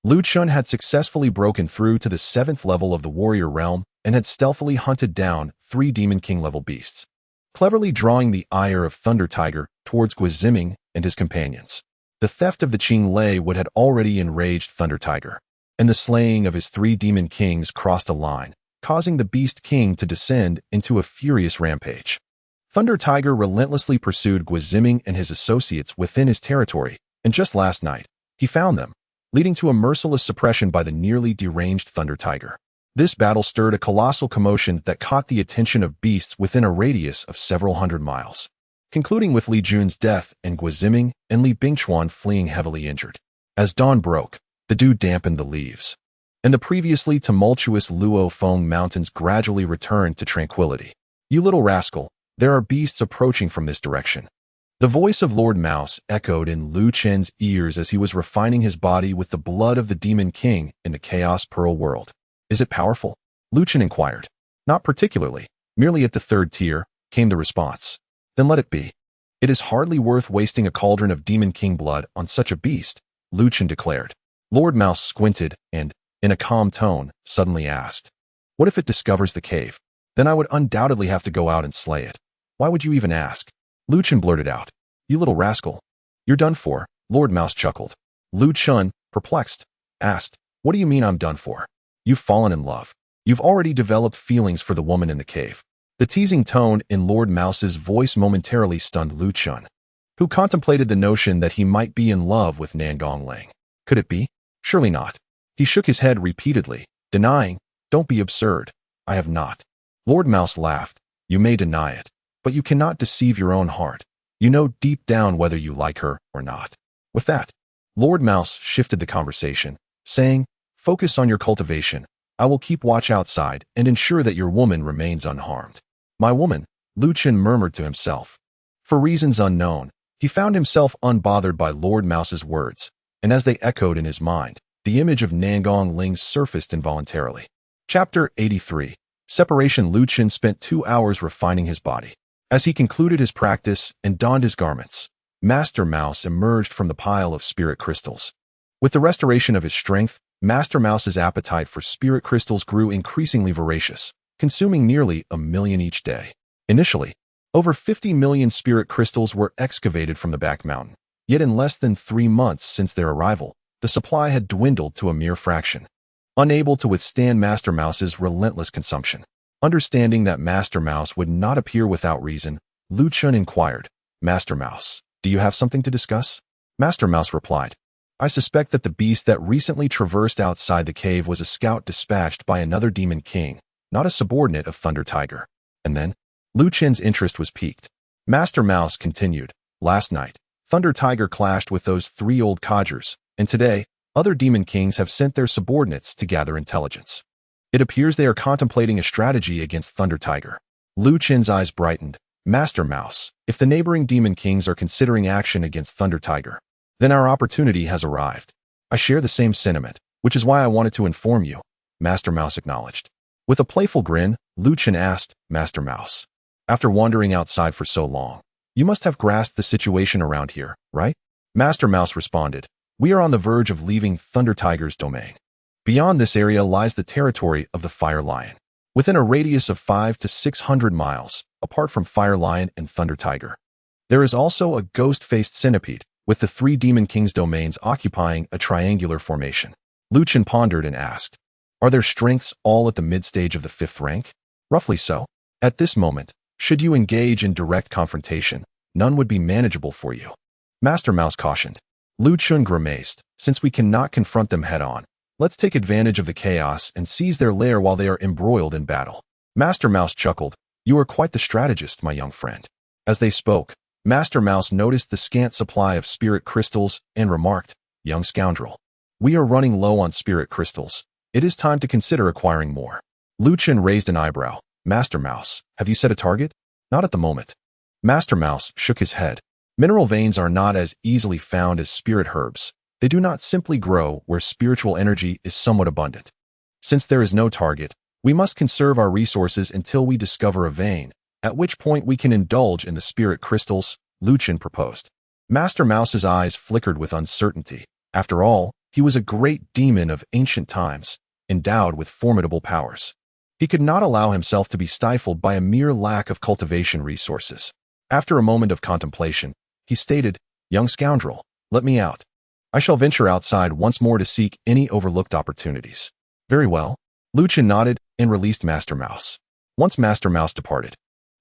Lu Chen had successfully broken through to the 7th level of the warrior realm and had stealthily hunted down 3 Demon King level beasts, cleverly drawing the ire of Thunder Tiger towards XVIIth and his companions. The theft of the Qing Lei would had already enraged Thunder Tiger, and the slaying of his 3 Demon Kings crossed a line, causing the Beast King to descend into a furious rampage. Thunder Tiger relentlessly pursued XVIIth and his associates within his territory, and just last night, he found them, leading to a merciless suppression by the nearly deranged Thunder Tiger. This battle stirred a colossal commotion that caught the attention of beasts within a radius of several hundred miles, concluding with Li Jun's death and XVIIth and Li Bingchuan fleeing heavily injured. As dawn broke, the dew dampened the leaves, and the previously tumultuous Luo Feng Mountains gradually returned to tranquility. "You little rascal, there are beasts approaching from this direction." The voice of Lord Mouse echoed in Lu Chen's ears as he was refining his body with the blood of the Demon King in the Chaos Pearl world. "Is it powerful?" Lu Chen inquired. "Not particularly. Merely at the 3rd tier," came the response. "Then let it be. It is hardly worth wasting a cauldron of Demon King blood on such a beast," Lu Chen declared. Lord Mouse squinted and, in a calm tone, suddenly asked, "What if it discovers the cave? Then I would undoubtedly have to go out and slay it. Why would you even ask?" Lu Chen blurted out. "You little rascal. You're done for," Lord Mouse chuckled. Lu Chen, perplexed, asked, "What do you mean I'm done for? You've fallen in love. You've already developed feelings for the woman in the cave." The teasing tone in Lord Mouse's voice momentarily stunned Lu Chen, who contemplated the notion that he might be in love with Nangong Ling. Could it be? Surely not. He shook his head repeatedly, denying, "Don't be absurd. I have not." Lord Mouse laughed. "You may deny it, but you cannot deceive your own heart. You know deep down whether you like her or not." With that, Lord Mouse shifted the conversation, saying, "Focus on your cultivation. I will keep watch outside and ensure that your woman remains unharmed." "My woman," Lu Chen murmured to himself. For reasons unknown, he found himself unbothered by Lord Mouse's words, and as they echoed in his mind, the image of Nangong Ling surfaced involuntarily. Chapter 83. Separation. Lu Chen spent 2 hours refining his body. As he concluded his practice and donned his garments, Master Mouse emerged from the pile of spirit crystals. With the restoration of his strength, Master Mouse's appetite for spirit crystals grew increasingly voracious, consuming nearly 1,000,000 each day. Initially, over 50 million spirit crystals were excavated from the back mountain, yet in less than 3 months since their arrival, the supply had dwindled to a mere fraction. Unable to withstand Master Mouse's relentless consumption, understanding that Master Mouse would not appear without reason, Lu Chen inquired, "Master Mouse, do you have something to discuss?" Master Mouse replied, "I suspect that the beast that recently traversed outside the cave was a scout dispatched by another Demon King, not a subordinate of Thunder Tiger." And then, Lu Chen's interest was piqued. Master Mouse continued, "Last night, Thunder Tiger clashed with those 3 old codgers, and today, other Demon Kings have sent their subordinates to gather intelligence. It appears they are contemplating a strategy against Thunder Tiger." Lu Chen's eyes brightened. "Master Mouse, if the neighboring Demon Kings are considering action against Thunder Tiger, then our opportunity has arrived." "I share the same sentiment, which is why I wanted to inform you," Master Mouse acknowledged. With a playful grin, Lu Chen asked, "Master Mouse, after wandering outside for so long, you must have grasped the situation around here, right?" Master Mouse responded, "We are on the verge of leaving Thunder Tiger's domain. Beyond this area lies the territory of the Fire Lion, within a radius of 500 to 600 miles, apart from Fire Lion and Thunder Tiger. There is also a ghost-faced centipede, with the 3 Demon Kings' domains occupying a triangular formation." Lu Chen pondered and asked, "Are their strengths all at the mid-stage of the 5th rank?" "Roughly so. At this moment, should you engage in direct confrontation, none would be manageable for you," Master Mouse cautioned. Lu Chen grimaced, "Since we cannot confront them head-on, let's take advantage of the chaos and seize their lair while they are embroiled in battle." Master Mouse chuckled, "You are quite the strategist, my young friend." As they spoke, Master Mouse noticed the scant supply of spirit crystals and remarked, "Young scoundrel, we are running low on spirit crystals. It is time to consider acquiring more. Lu Chen raised an eyebrow. Master Mouse, have you set a target? Not at the moment. Master Mouse shook his head. Mineral veins are not as easily found as spirit herbs. They do not simply grow where spiritual energy is somewhat abundant. Since there is no target, we must conserve our resources until we discover a vein, at which point we can indulge in the spirit crystals, Lu Chen proposed. Master Mouse's eyes flickered with uncertainty. After all, he was a great demon of ancient times, endowed with formidable powers. He could not allow himself to be stifled by a mere lack of cultivation resources. After a moment of contemplation, he stated, "Young scoundrel, let me out. I shall venture outside once more to seek any overlooked opportunities." Very well. Lu Chen nodded and released Master Mouse. Once Master Mouse departed,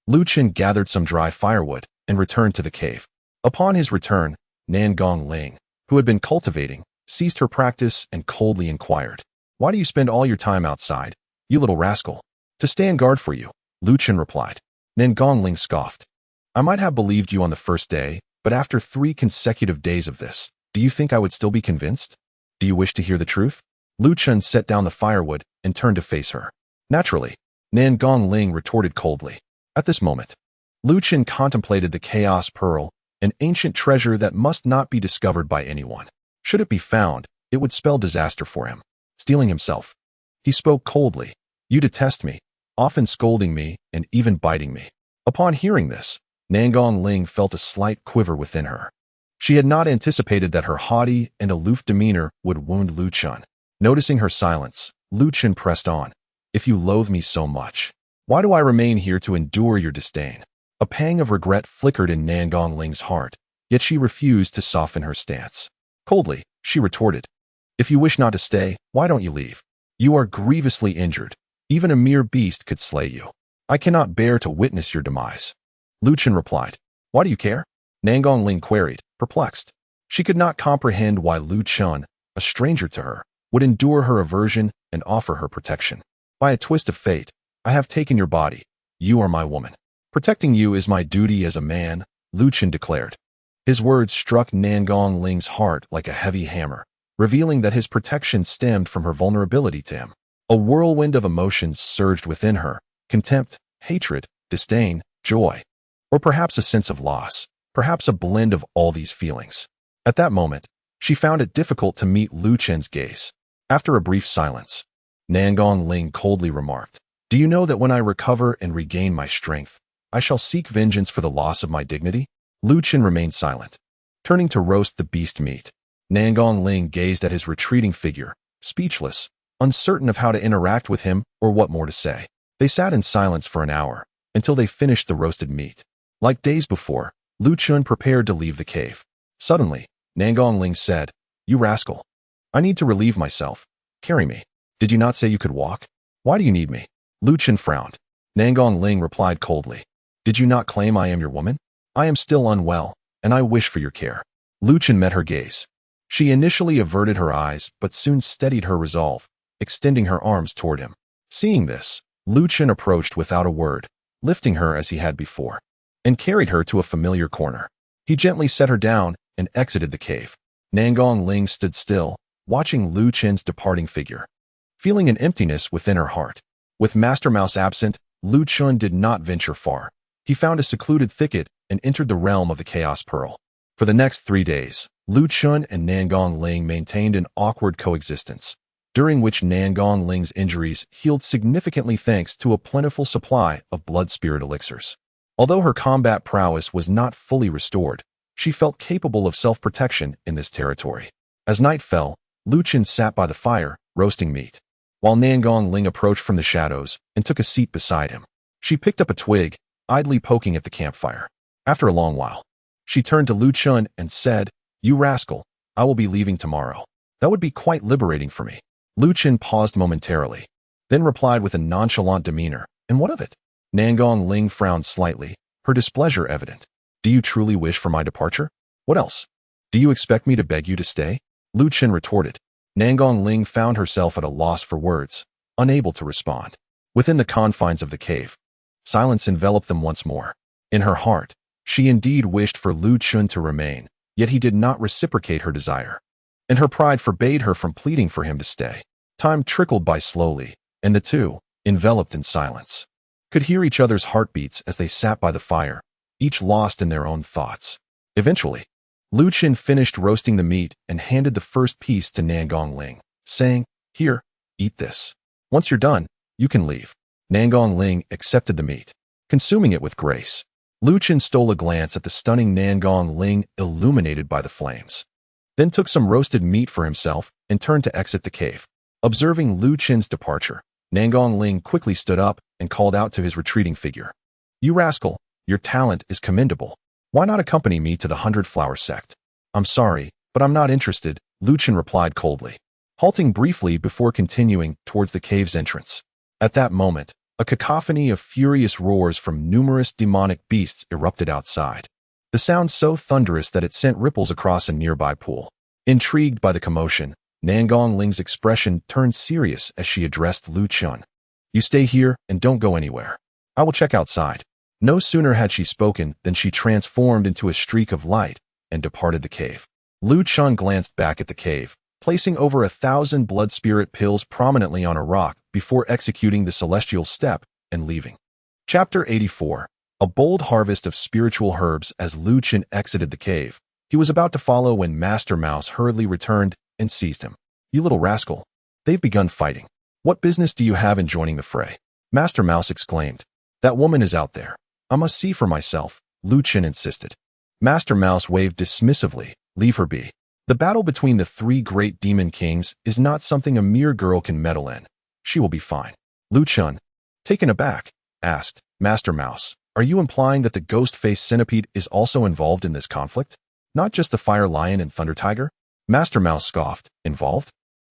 Lu Chen gathered some dry firewood and returned to the cave. Upon his return, Nangong Ling, who had been cultivating, ceased her practice and coldly inquired, "Why do you spend all your time outside, you little rascal?" "To stand guard for you," Lu Chen replied. Nangong Ling scoffed. "I might have believed you on the first day, but after 3 consecutive days of this, do you think I would still be convinced? Do you wish to hear the truth?" Lu Chen set down the firewood and turned to face her. "Naturally," Nangong Ling retorted coldly. At this moment, Lu Chen contemplated the Chaos Pearl, an ancient treasure that must not be discovered by anyone. Should it be found, it would spell disaster for him. Steeling himself, he spoke coldly. "You detest me, often scolding me and even biting me." Upon hearing this, Nangong Ling felt a slight quiver within her. She had not anticipated that her haughty and aloof demeanor would wound Lu Chen. Noticing her silence, Lu Chen pressed on. "If you loathe me so much, why do I remain here to endure your disdain?" A pang of regret flickered in Nangong Ling's heart, yet she refused to soften her stance. Coldly, she retorted, "If you wish not to stay, why don't you leave? You are grievously injured. Even a mere beast could slay you. I cannot bear to witness your demise." Lu Chen replied. "Why do you care?" Nangong Ling queried, perplexed. She could not comprehend why Lu Chen, a stranger to her, would endure her aversion and offer her protection. "By a twist of fate, I have taken your body. You are my woman. Protecting you is my duty as a man," Lu Chen declared. His words struck Nangong Ling's heart like a heavy hammer, revealing that his protection stemmed from her vulnerability to him. A whirlwind of emotions surged within her: contempt, hatred, disdain, joy, or perhaps a sense of loss, perhaps a blend of all these feelings. At that moment, she found it difficult to meet Lu Chen's gaze. After a brief silence, Nangong Ling coldly remarked, "Do you know that when I recover and regain my strength, I shall seek vengeance for the loss of my dignity?" Lu Chen remained silent. Turning to roast the beast meat, Nangong Ling gazed at his retreating figure, speechless, uncertain of how to interact with him or what more to say. They sat in silence for an hour, until they finished the roasted meat. Like days before, Lu Chen prepared to leave the cave. Suddenly, Nangong Ling said, "You rascal. I need to relieve myself. Carry me. Did you not say you could walk? Why do you need me?" Lu Chen frowned. Nangong Ling replied coldly, "Did you not claim I am your woman? I am still unwell, and I wish for your care." Lu Chen met her gaze. She initially averted her eyes, but soon steadied her resolve, extending her arms toward him. Seeing this, Lu Chen approached without a word, lifting her as he had before, and carried her to a familiar corner. He gently set her down and exited the cave. Nangong Ling stood still, watching Lu Chen's departing figure, feeling an emptiness within her heart. With Master Mouse absent, Lu Chen did not venture far. He found a secluded thicket and entered the realm of the Chaos Pearl. For the next 3 days, Lu Chen and Nangong Ling maintained an awkward coexistence, during which Nangong Ling's injuries healed significantly thanks to a plentiful supply of blood spirit elixirs. Although her combat prowess was not fully restored, she felt capable of self-protection in this territory. As night fell, Lu Chen sat by the fire, roasting meat, while Nangong Ling approached from the shadows and took a seat beside him. She picked up a twig, idly poking at the campfire. After a long while, she turned to Lu Chen and said, "You rascal, I will be leaving tomorrow. That would be quite liberating for me." Lu Chen paused momentarily, then replied with a nonchalant demeanor, "And what of it?" Nangong Ling frowned slightly, her displeasure evident. "Do you truly wish for my departure? What else? Do you expect me to beg you to stay?" Lu Chen retorted. Nangong Ling found herself at a loss for words, unable to respond. Within the confines of the cave, silence enveloped them once more. In her heart, she indeed wished for Lu Chen to remain, yet he did not reciprocate her desire, and her pride forbade her from pleading for him to stay. Time trickled by slowly, and the two, enveloped in silence, could hear each other's heartbeats as they sat by the fire, each lost in their own thoughts. Eventually, Lu Chen finished roasting the meat and handed the first piece to Nangong Ling, saying, "Here, eat this. Once you're done, you can leave." Nangong Ling accepted the meat, consuming it with grace. Lu Chen stole a glance at the stunning Nangong Ling illuminated by the flames, then took some roasted meat for himself and turned to exit the cave. Observing Lu Chen's departure, Nangong Ling quickly stood up and called out to his retreating figure, "You rascal, your talent is commendable. Why not accompany me to the 100-Flower sect?" "I'm sorry, but I'm not interested," Lu Chen replied coldly, halting briefly before continuing towards the cave's entrance. At that moment, a cacophony of furious roars from numerous demonic beasts erupted outside, the sound so thunderous that it sent ripples across a nearby pool. Intrigued by the commotion, Nangong Ling's expression turned serious as she addressed Lu Chen. "You stay here and don't go anywhere. I will check outside." No sooner had she spoken than she transformed into a streak of light and departed the cave. Lu Chen glanced back at the cave, placing over 1,000 blood spirit pills prominently on a rock before executing the celestial step and leaving. Chapter 84. A bold harvest of spiritual herbs. As Lu Chen exited the cave, he was about to follow when Master Mouse hurriedly returned and seized him. "You little rascal. They've begun fighting. What business do you have in joining the fray?" Master Mouse exclaimed. "That woman is out there. I must see for myself," Lu Chen insisted. Master Mouse waved dismissively. "Leave her be. The battle between the three great demon kings is not something a mere girl can meddle in. She will be fine." Lu Chen, taken aback, asked, "Master Mouse, are you implying that the ghost-faced centipede is also involved in this conflict? Not just the fire lion and thunder tiger?" Master Mouse scoffed. "Involved?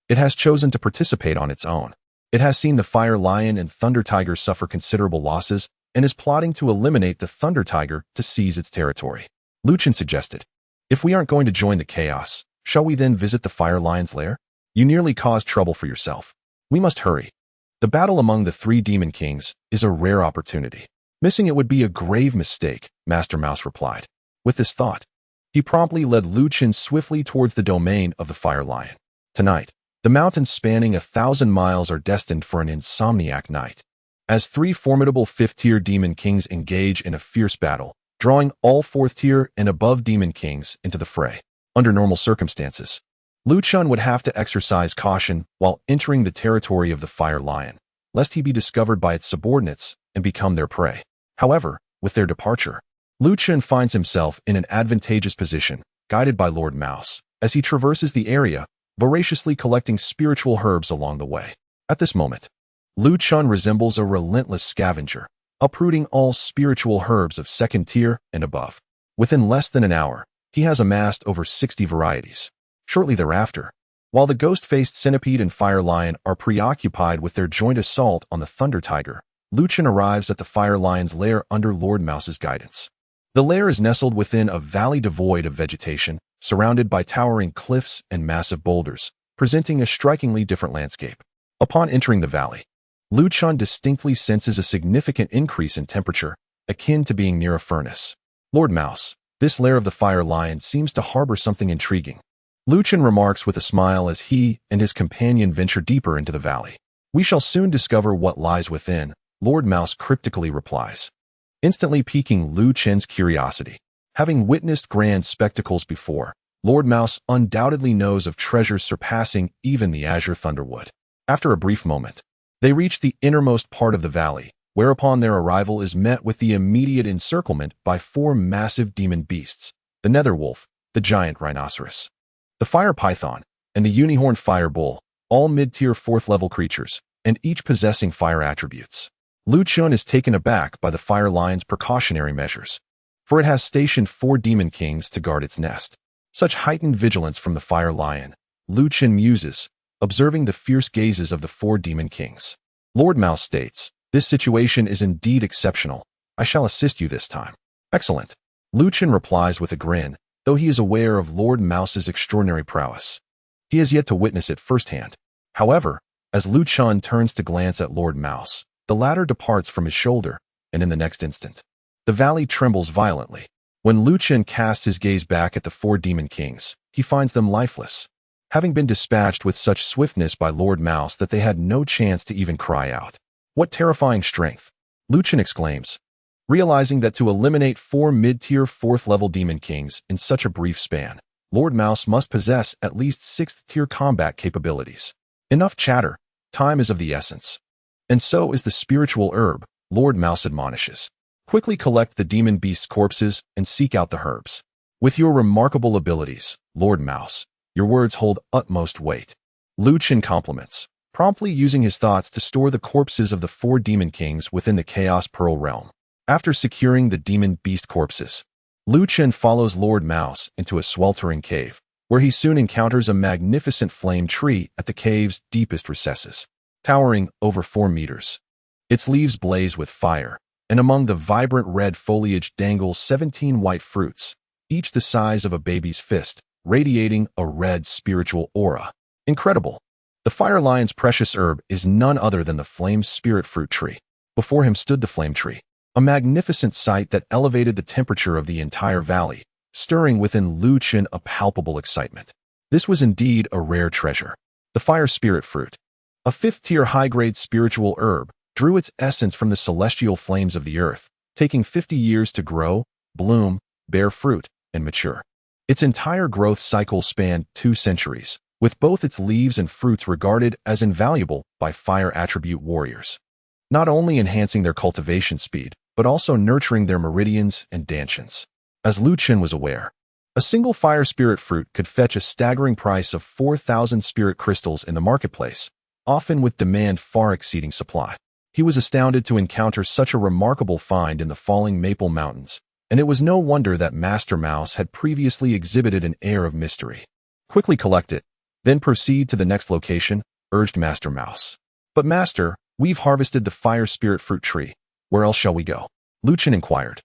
It has chosen to participate on its own. It has seen the fire lion and thunder tiger suffer considerable losses and is plotting to eliminate the thunder tiger to seize its territory." Lu Chen suggested, "If we aren't going to join the chaos, shall we then visit the fire lion's lair? You nearly caused trouble for yourself. We must hurry. The battle among the three demon kings is a rare opportunity. Missing it would be a grave mistake," Master Mouse replied. With this thought, he promptly led Lu Chen swiftly towards the domain of the fire lion. Tonight, the mountains spanning 1,000 miles are destined for an insomniac night, as three formidable 5th-tier demon kings engage in a fierce battle, drawing all 4th-tier and above demon kings into the fray. Under normal circumstances, Lu Chen would have to exercise caution while entering the territory of the fire lion, lest he be discovered by its subordinates and become their prey. However, with their departure, Lu Chen finds himself in an advantageous position, guided by Lord Mouse, as he traverses the area, voraciously collecting spiritual herbs along the way. At this moment, Lu Chen resembles a relentless scavenger, uprooting all spiritual herbs of 2nd tier and above. Within less than an hour, he has amassed over 60 varieties. Shortly thereafter, while the ghost-faced centipede and fire lion are preoccupied with their joint assault on the thunder tiger, Lu Chen arrives at the fire lion's lair under Lord Mouse's guidance. The lair is nestled within a valley devoid of vegetation, surrounded by towering cliffs and massive boulders, presenting a strikingly different landscape. Upon entering the valley, Lu Chen distinctly senses a significant increase in temperature, akin to being near a furnace. "Lord Mouse, this lair of the fire lion seems to harbor something intriguing," Lu Chen remarks with a smile as he and his companion venture deeper into the valley. "We shall soon discover what lies within," Lord Mouse cryptically replies, instantly piquing Lu Chen's curiosity. Having witnessed grand spectacles before, Lord Mouse undoubtedly knows of treasures surpassing even the azure thunderwood. After a brief moment, they reach the innermost part of the valley, whereupon their arrival is met with the immediate encirclement by 4 massive demon beasts: the nether wolf, the giant rhinoceros, the fire python, and the unicorn fire bull, all mid-tier 4th-level creatures, and each possessing fire attributes. Lu Chen is taken aback by the fire lion's precautionary measures, for it has stationed 4 demon kings to guard its nest. Such heightened vigilance from the fire lion, Lu Chen muses, observing the fierce gazes of the 4 demon kings. Lord Mouse states, "This situation is indeed exceptional. I shall assist you this time." "Excellent," Lu Chen replies with a grin, though he is aware of Lord Mouse's extraordinary prowess. He has yet to witness it firsthand. However, as Lu Chen turns to glance at Lord Mouse, the latter departs from his shoulder, and in the next instant, the valley trembles violently. When Lu Chen casts his gaze back at the 4 demon kings, he finds them lifeless. having been dispatched with such swiftness by Lord Mouse that they had no chance to even cry out. What terrifying strength! Lu Chen exclaims, realizing that to eliminate 4 mid-tier 4th-level demon kings in such a brief span, Lord Mouse must possess at least 6th-tier combat capabilities. Enough chatter, time is of the essence. And so is the spiritual herb, Lord Mouse admonishes. Quickly collect the demon beast's corpses and seek out the herbs. With your remarkable abilities, Lord Mouse, your words hold utmost weight. Lu Chen compliments, promptly using his thoughts to store the corpses of the 4 demon kings within the Chaos Pearl realm. After securing the demon beast corpses, Lu Chen follows Lord Mouse into a sweltering cave, where he soon encounters a magnificent flame tree at the cave's deepest recesses, towering over 4 meters. Its leaves blaze with fire, and among the vibrant red foliage dangle 17 white fruits, each the size of a baby's fist, radiating a red spiritual aura. Incredible! The Fire Lion's precious herb is none other than the flame spirit fruit tree. Before him stood the flame tree, a magnificent sight that elevated the temperature of the entire valley, stirring within Lu Chen a palpable excitement. This was indeed a rare treasure. The fire spirit fruit, a 5th-tier high-grade spiritual herb, drew its essence from the celestial flames of the earth, taking 50 years to grow, bloom, bear fruit, and mature. Its entire growth cycle spanned 2 centuries, with both its leaves and fruits regarded as invaluable by fire attribute warriors, not only enhancing their cultivation speed, but also nurturing their meridians and dantians. As Lu Chen was aware, a single fire spirit fruit could fetch a staggering price of 4,000 spirit crystals in the marketplace, often with demand far exceeding supply. He was astounded to encounter such a remarkable find in the falling Maple Mountains, and it was no wonder that Master Mouse had previously exhibited an air of mystery. Quickly collect it, then proceed to the next location, urged Master Mouse. But Master, we've harvested the fire spirit fruit tree. Where else shall we go? Lu Chen inquired,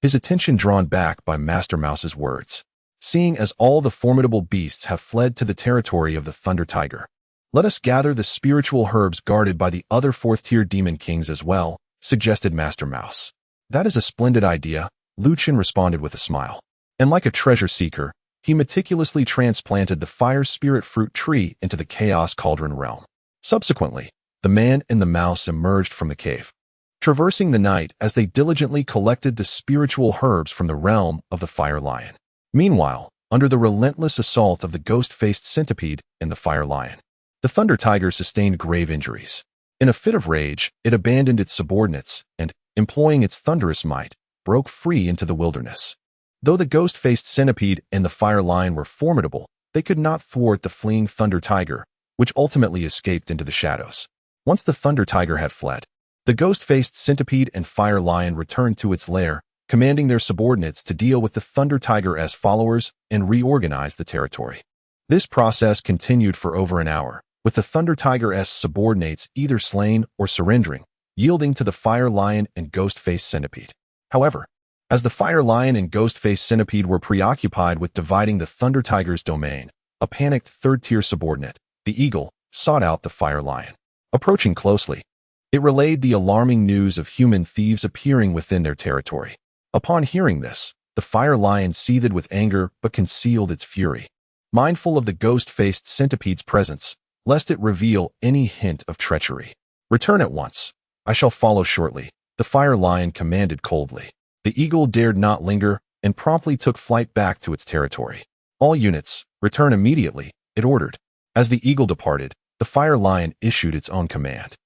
his attention drawn back by Master Mouse's words. Seeing as all the formidable beasts have fled to the territory of the Thunder Tiger, let us gather the spiritual herbs guarded by the other 4th-tier demon kings as well, suggested Master Mouse. That is a splendid idea, Lu Chen responded with a smile. And like a treasure seeker, he meticulously transplanted the fire spirit fruit tree into the Chaos Cauldron realm. Subsequently, the man and the mouse emerged from the cave, traversing the night as they diligently collected the spiritual herbs from the realm of the Fire Lion. Meanwhile, under the relentless assault of the ghost-faced centipede and the Fire Lion, the Thunder Tiger sustained grave injuries. In a fit of rage, it abandoned its subordinates and, employing its thunderous might, broke free into the wilderness. Though the ghost-faced centipede and the Fire Lion were formidable, they could not thwart the fleeing Thunder Tiger, which ultimately escaped into the shadows. Once the Thunder Tiger had fled, the ghost-faced centipede and Fire Lion returned to its lair, commanding their subordinates to deal with the Thunder Tiger's followers and reorganize the territory. This process continued for over an hour, with the Thunder Tiger's subordinates either slain or surrendering, yielding to the Fire Lion and ghost-faced centipede. However, as the Fire Lion and ghost-faced centipede were preoccupied with dividing the Thunder Tiger's domain, a panicked 3rd-tier subordinate, the Eagle, sought out the Fire Lion. Approaching closely, it relayed the alarming news of human thieves appearing within their territory. Upon hearing this, the Fire Lion seethed with anger but concealed its fury, mindful of the ghost-faced centipede's presence, lest it reveal any hint of treachery. Return at once. I shall follow shortly, the Fire Lion commanded coldly. The Eagle dared not linger and promptly took flight back to its territory. All units, return immediately, it ordered. As the Eagle departed, the Fire Lion issued its own command.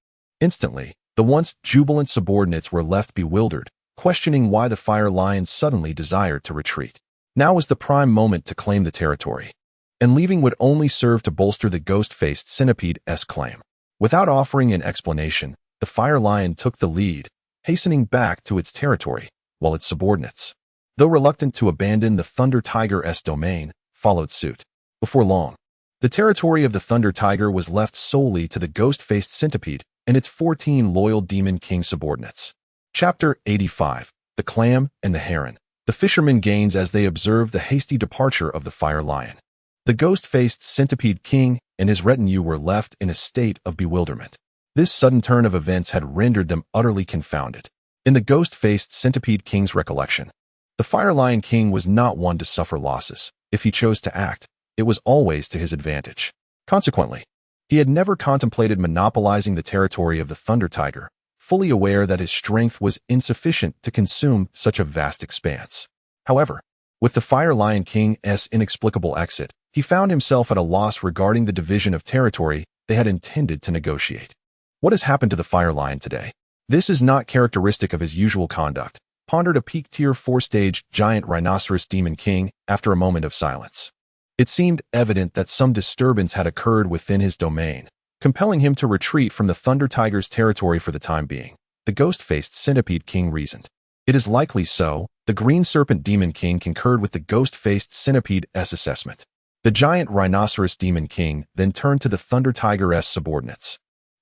Instantly, the once jubilant subordinates were left bewildered, questioning why the Fire Lion suddenly desired to retreat. Now was the prime moment to claim the territory, and leaving would only serve to bolster the ghost-faced centipede's claim. Without offering an explanation, the Fire Lion took the lead, hastening back to its territory, while its subordinates, though reluctant to abandon the Thunder Tiger's domain, followed suit. Before long, the territory of the Thunder Tiger was left solely to the ghost-faced centipede and its 14 loyal Demon King subordinates. Chapter 85. The Clam and the Heron. The fishermen gains as they observed the hasty departure of the Fire Lion. The ghost-faced centipede king and his retinue were left in a state of bewilderment. This sudden turn of events had rendered them utterly confounded. In the ghost-faced centipede king's recollection, the Fire Lion king was not one to suffer losses. If he chose to act, it was always to his advantage. Consequently, he had never contemplated monopolizing the territory of the Thunder Tiger, fully aware that his strength was insufficient to consume such a vast expanse. However, with the Fire Lion King's inexplicable exit, he found himself at a loss regarding the division of territory they had intended to negotiate. What has happened to the Fire Lion today? This is not characteristic of his usual conduct, pondered a peak tier 4-stage giant rhinoceros demon king after a moment of silence. It seemed evident that some disturbance had occurred within his domain, compelling him to retreat from the Thunder Tiger's territory for the time being. The ghost-faced centipede king reasoned. It is likely so. The green serpent demon king concurred with the ghost-faced centipede's assessment. The giant rhinoceros demon king then turned to the Thunder Tiger's subordinates,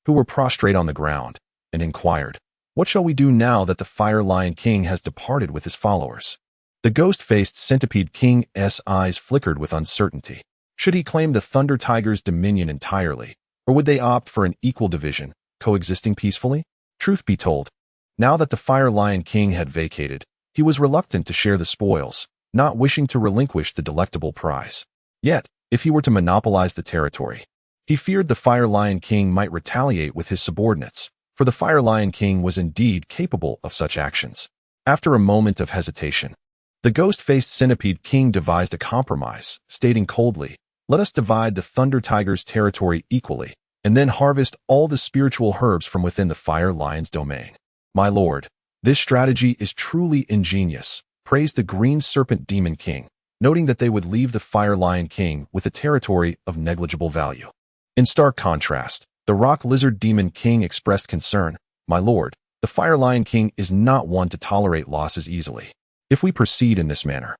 who were prostrate on the ground, and inquired, "What shall we do now that the Fire Lion King has departed with his followers?" The ghost-faced centipede king's eyes flickered with uncertainty. Should he claim the Thunder Tiger's dominion entirely, or would they opt for an equal division, coexisting peacefully? Truth be told, now that the Fire Lion King had vacated, he was reluctant to share the spoils, not wishing to relinquish the delectable prize. Yet, if he were to monopolize the territory, he feared the Fire Lion King might retaliate with his subordinates, for the Fire Lion King was indeed capable of such actions. After a moment of hesitation, the ghost-faced centipede king devised a compromise, stating coldly, "Let us divide the Thunder Tiger's territory equally, and then harvest all the spiritual herbs from within the Fire Lion's domain." "My lord, this strategy is truly ingenious," praised the green serpent demon king, noting that they would leave the Fire Lion King with a territory of negligible value. In stark contrast, the rock lizard demon king expressed concern. "My lord, the Fire Lion King is not one to tolerate losses easily. If we proceed in this manner,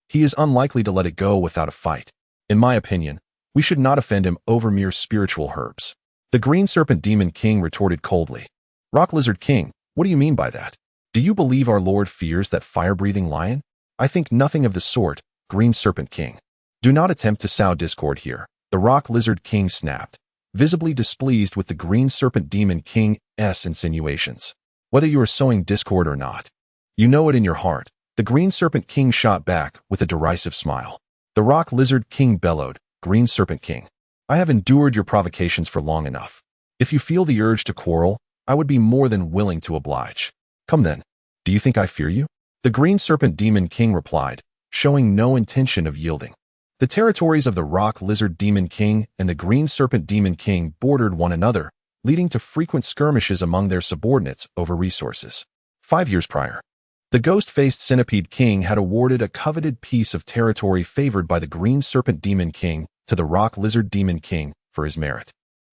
he is unlikely to let it go without a fight. In my opinion, we should not offend him over mere spiritual herbs." The green serpent demon king retorted coldly, "Rock lizard king, what do you mean by that? Do you believe our lord fears that fire-breathing lion?" "I think nothing of the sort, green serpent king. Do not attempt to sow discord here," the rock lizard king snapped, visibly displeased with the green serpent demon king's insinuations. "Whether you are sowing discord or not, you know it in your heart," the green serpent king shot back with a derisive smile. The rock lizard king bellowed, "Green serpent king, I have endured your provocations for long enough. If you feel the urge to quarrel, I would be more than willing to oblige. Come then, do you think I fear you?" The green serpent demon king replied, showing no intention of yielding. The territories of the rock lizard demon king and the green serpent demon king bordered one another, leading to frequent skirmishes among their subordinates over resources. 5 years prior, the ghost-faced centipede king had awarded a coveted piece of territory favored by the green serpent demon king to the rock lizard demon king for his merit,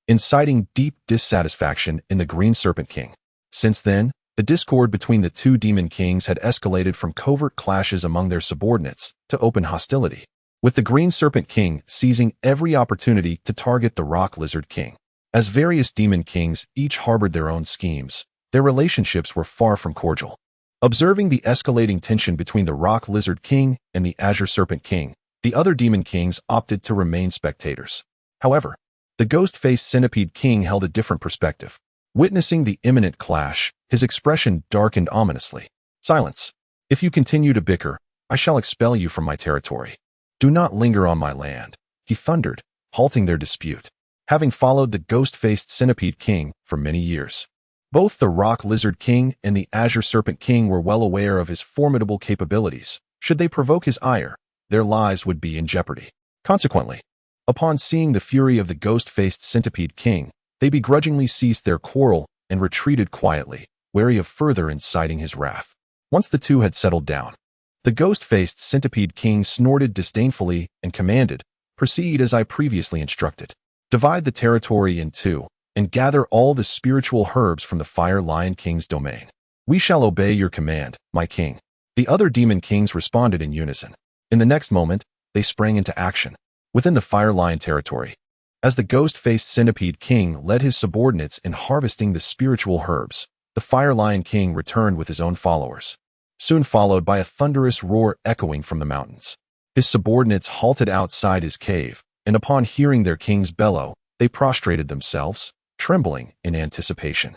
inciting deep dissatisfaction in the green serpent king. Since then, the discord between the two demon kings had escalated from covert clashes among their subordinates to open hostility, with the green serpent king seizing every opportunity to target the rock lizard king. As various demon kings each harbored their own schemes, their relationships were far from cordial. Observing the escalating tension between the rock lizard king and the azure serpent king, the other demon kings opted to remain spectators. However, the ghost-faced centipede king held a different perspective. Witnessing the imminent clash, his expression darkened ominously. "Silence. If you continue to bicker, I shall expel you from my territory. Do not linger on my land," he thundered, halting their dispute. Having followed the ghost-faced centipede king for many years, both the rock lizard king and the azure serpent king were well aware of his formidable capabilities. Should they provoke his ire, their lives would be in jeopardy. Consequently, upon seeing the fury of the ghost-faced centipede king, they begrudgingly ceased their quarrel and retreated quietly, wary of further inciting his wrath. Once the two had settled down, the ghost-faced centipede king snorted disdainfully and commanded, "Proceed as I previously instructed. Divide the territory in two, and gather all the spiritual herbs from the Fire Lion King's domain." "We shall obey your command, my king." The other demon kings responded in unison. In the next moment, they sprang into action within the Fire Lion territory. As the ghost-faced centipede king led his subordinates in harvesting the spiritual herbs, the Fire Lion King returned with his own followers, soon followed by a thunderous roar echoing from the mountains. His subordinates halted outside his cave, and upon hearing their king's bellow, they prostrated themselves, trembling in anticipation.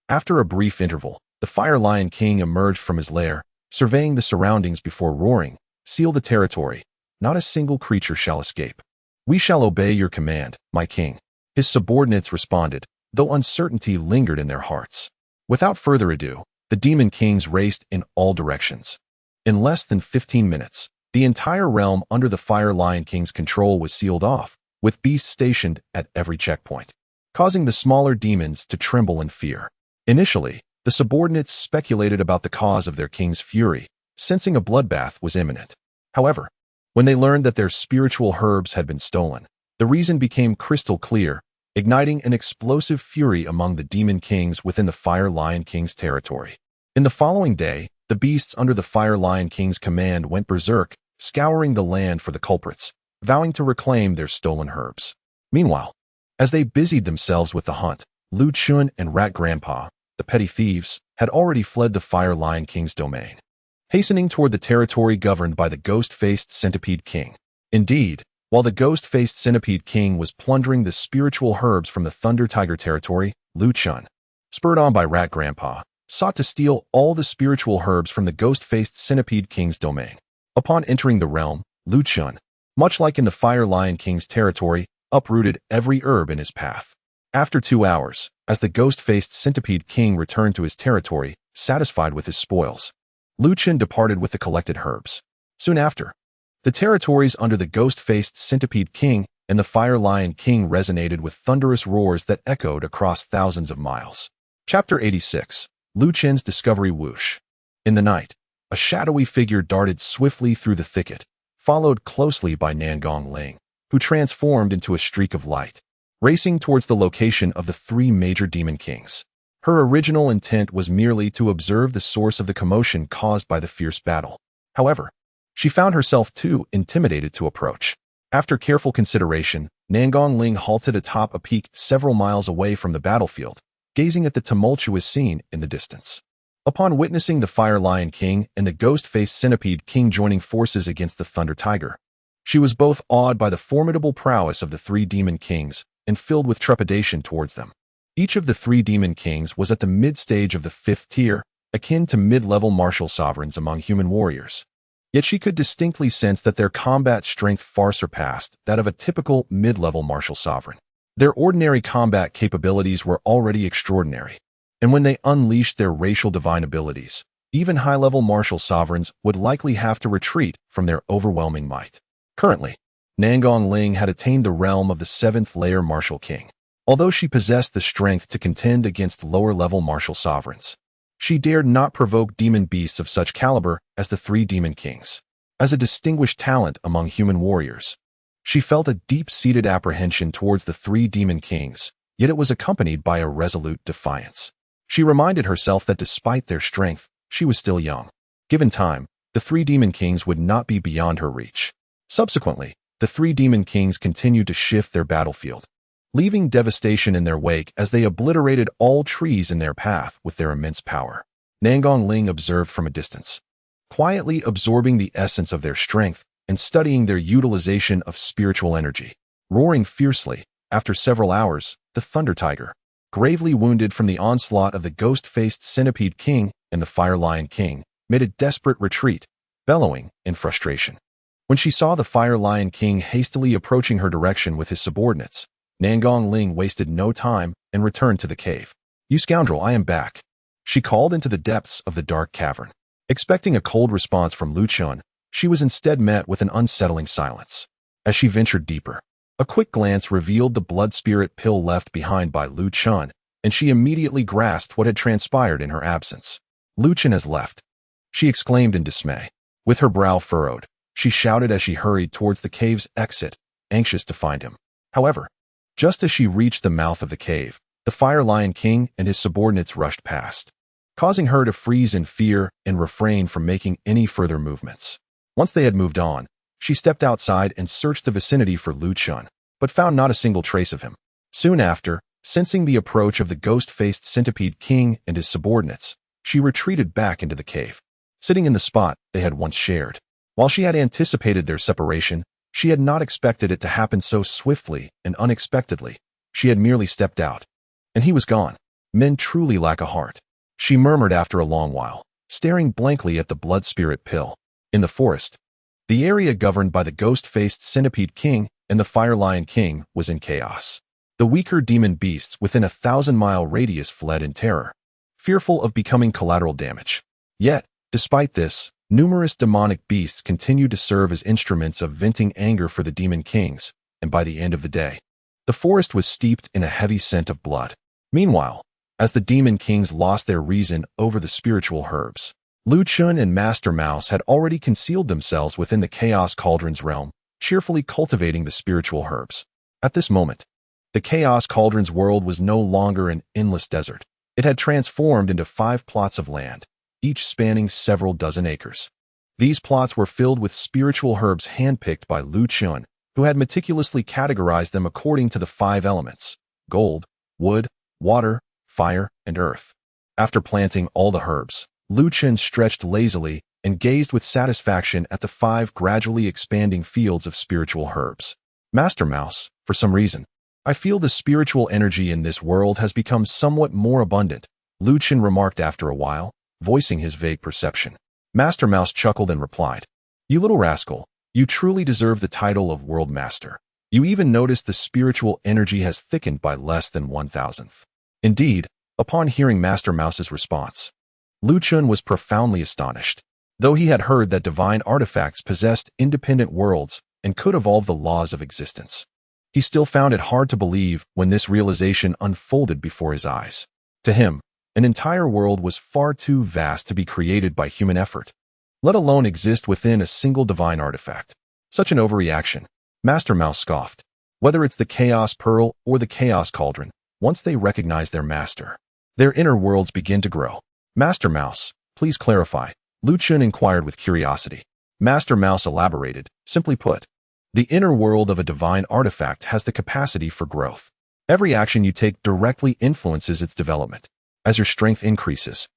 After a brief interval, the Fire Lion King emerged from his lair, surveying the surroundings before roaring, "Seal the territory. Not a single creature shall escape." "We shall obey your command, my king," his subordinates responded, though uncertainty lingered in their hearts. Without further ado, the demon kings raced in all directions. In less than 15 minutes, the entire realm under the Fire Lion King's control was sealed off, with beasts stationed at every checkpoint, causing the smaller demons to tremble in fear. Initially, the subordinates speculated about the cause of their king's fury, sensing a bloodbath was imminent. However, when they learned that their spiritual herbs had been stolen, the reason became crystal clear, igniting an explosive fury among the demon kings within the Fire Lion King's territory. In the following day, the beasts under the Fire Lion King's command went berserk, scouring the land for the culprits, vowing to reclaim their stolen herbs. Meanwhile, as they busied themselves with the hunt, Lu Chen and Rat Grandpa, the petty thieves, had already fled the Fire Lion King's domain, hastening toward the territory governed by the ghost-faced Centipede King. Indeed, while the ghost-faced Centipede King was plundering the spiritual herbs from the Thunder Tiger territory, Lu Chen, spurred on by Rat Grandpa, sought to steal all the spiritual herbs from the ghost-faced Centipede King's domain. Upon entering the realm, Lu Chen, much like in the Fire Lion King's territory, uprooted every herb in his path. After 2 hours, as the ghost-faced Centipede King returned to his territory, satisfied with his spoils, Lu Chen departed with the collected herbs. Soon after, the territories under the ghost-faced Centipede King and the Fire Lion King resonated with thunderous roars that echoed across thousands of miles. Chapter 86. Lu Chen's Discovery Whoosh. In the night, a shadowy figure darted swiftly through the thicket, followed closely by Nangong Ling, who transformed into a streak of light, racing towards the location of the 3 major demon kings. Her original intent was merely to observe the source of the commotion caused by the fierce battle. However, she found herself too intimidated to approach. After careful consideration, Nangong Ling halted atop a peak several miles away from the battlefield, gazing at the tumultuous scene in the distance. Upon witnessing the Fire Lion King and the ghost-faced Centipede King joining forces against the Thunder Tiger, she was both awed by the formidable prowess of the 3 demon kings and filled with trepidation towards them. Each of the 3 demon kings was at the mid-stage of the 5th tier, akin to mid-level martial sovereigns among human warriors. Yet she could distinctly sense that their combat strength far surpassed that of a typical mid-level martial sovereign. Their ordinary combat capabilities were already extraordinary, and when they unleashed their racial divine abilities, even high-level martial sovereigns would likely have to retreat from their overwhelming might. Currently, Nangong Ling had attained the realm of the 7th layer martial king. Although she possessed the strength to contend against lower-level martial sovereigns, she dared not provoke demon beasts of such caliber as the 3 demon kings. As a distinguished talent among human warriors, she felt a deep-seated apprehension towards the 3 demon kings, yet it was accompanied by a resolute defiance. She reminded herself that despite their strength, she was still young. Given time, the 3 demon kings would not be beyond her reach. Subsequently, the 3 demon kings continued to shift their battlefield, leaving devastation in their wake as they obliterated all trees in their path with their immense power. Nangong Ling observed from a distance, quietly absorbing the essence of their strength and studying their utilization of spiritual energy. Roaring fiercely, after several hours, the Thunder Tiger, gravely wounded from the onslaught of the ghost-faced Centipede King and the Fire Lion King, made a desperate retreat, bellowing in frustration. When she saw the Fire Lion King hastily approaching her direction with his subordinates, Nangong Ling wasted no time and returned to the cave. "You scoundrel, I am back," she called into the depths of the dark cavern. Expecting a cold response from Lu Chen, she was instead met with an unsettling silence. As she ventured deeper, a quick glance revealed the blood spirit pill left behind by Lu Chen, and she immediately grasped what had transpired in her absence. "Lu Chen has left," she exclaimed in dismay. With her brow furrowed, she shouted as she hurried towards the cave's exit, anxious to find him. However, just as she reached the mouth of the cave, the Fire Lion King and his subordinates rushed past, causing her to freeze in fear and refrain from making any further movements. Once they had moved on, she stepped outside and searched the vicinity for Lu Chen, but found not a single trace of him. Soon after, sensing the approach of the ghost-faced Centipede King and his subordinates, she retreated back into the cave, sitting in the spot they had once shared. While she had anticipated their separation, she had not expected it to happen so swiftly and unexpectedly. She had merely stepped out, and he was gone. Men truly lack a heart, she murmured after a long while, staring blankly at the blood spirit pill. In the forest, the area governed by the ghost-faced Centipede King and the Fire Lion King was in chaos. The weaker demon beasts within a 1,000-mile radius fled in terror, fearful of becoming collateral damage. Yet, despite this, numerous demonic beasts continued to serve as instruments of venting anger for the demon kings, and by the end of the day, the forest was steeped in a heavy scent of blood. Meanwhile, as the demon kings lost their reason over the spiritual herbs, Lu Chen and Master Mouse had already concealed themselves within the Chaos Cauldron's realm, cheerfully cultivating the spiritual herbs. At this moment, the Chaos Cauldron's world was no longer an endless desert. It had transformed into 5 plots of land, each spanning several dozen acres. These plots were filled with spiritual herbs handpicked by Lu Chen, who had meticulously categorized them according to the 5 elements: gold, wood, water, fire, and earth. After planting all the herbs, Lu Chen stretched lazily and gazed with satisfaction at the 5 gradually expanding fields of spiritual herbs. Master Mouse, for some reason, I feel the spiritual energy in this world has become somewhat more abundant, Lu Chen remarked after a while, voicing his vague perception. Master Mouse chuckled and replied, "You little rascal, you truly deserve the title of World Master. You even noticed the spiritual energy has thickened by less than 1,000th. Indeed, upon hearing Master Mouse's response, Lu Chen was profoundly astonished. Though he had heard that divine artifacts possessed independent worlds and could evolve the laws of existence, he still found it hard to believe when this realization unfolded before his eyes. To him, an entire world was far too vast to be created by human effort, let alone exist within a single divine artifact. Such an overreaction, Master Mouse scoffed. Whether it's the Chaos Pearl or the Chaos Cauldron, once they recognize their master, their inner worlds begin to grow. Master Mouse, please clarify, Lu Chen inquired with curiosity. Master Mouse elaborated, simply put, the inner world of a divine artifact has the capacity for growth. Every action you take directly influences its development. As your strength increases,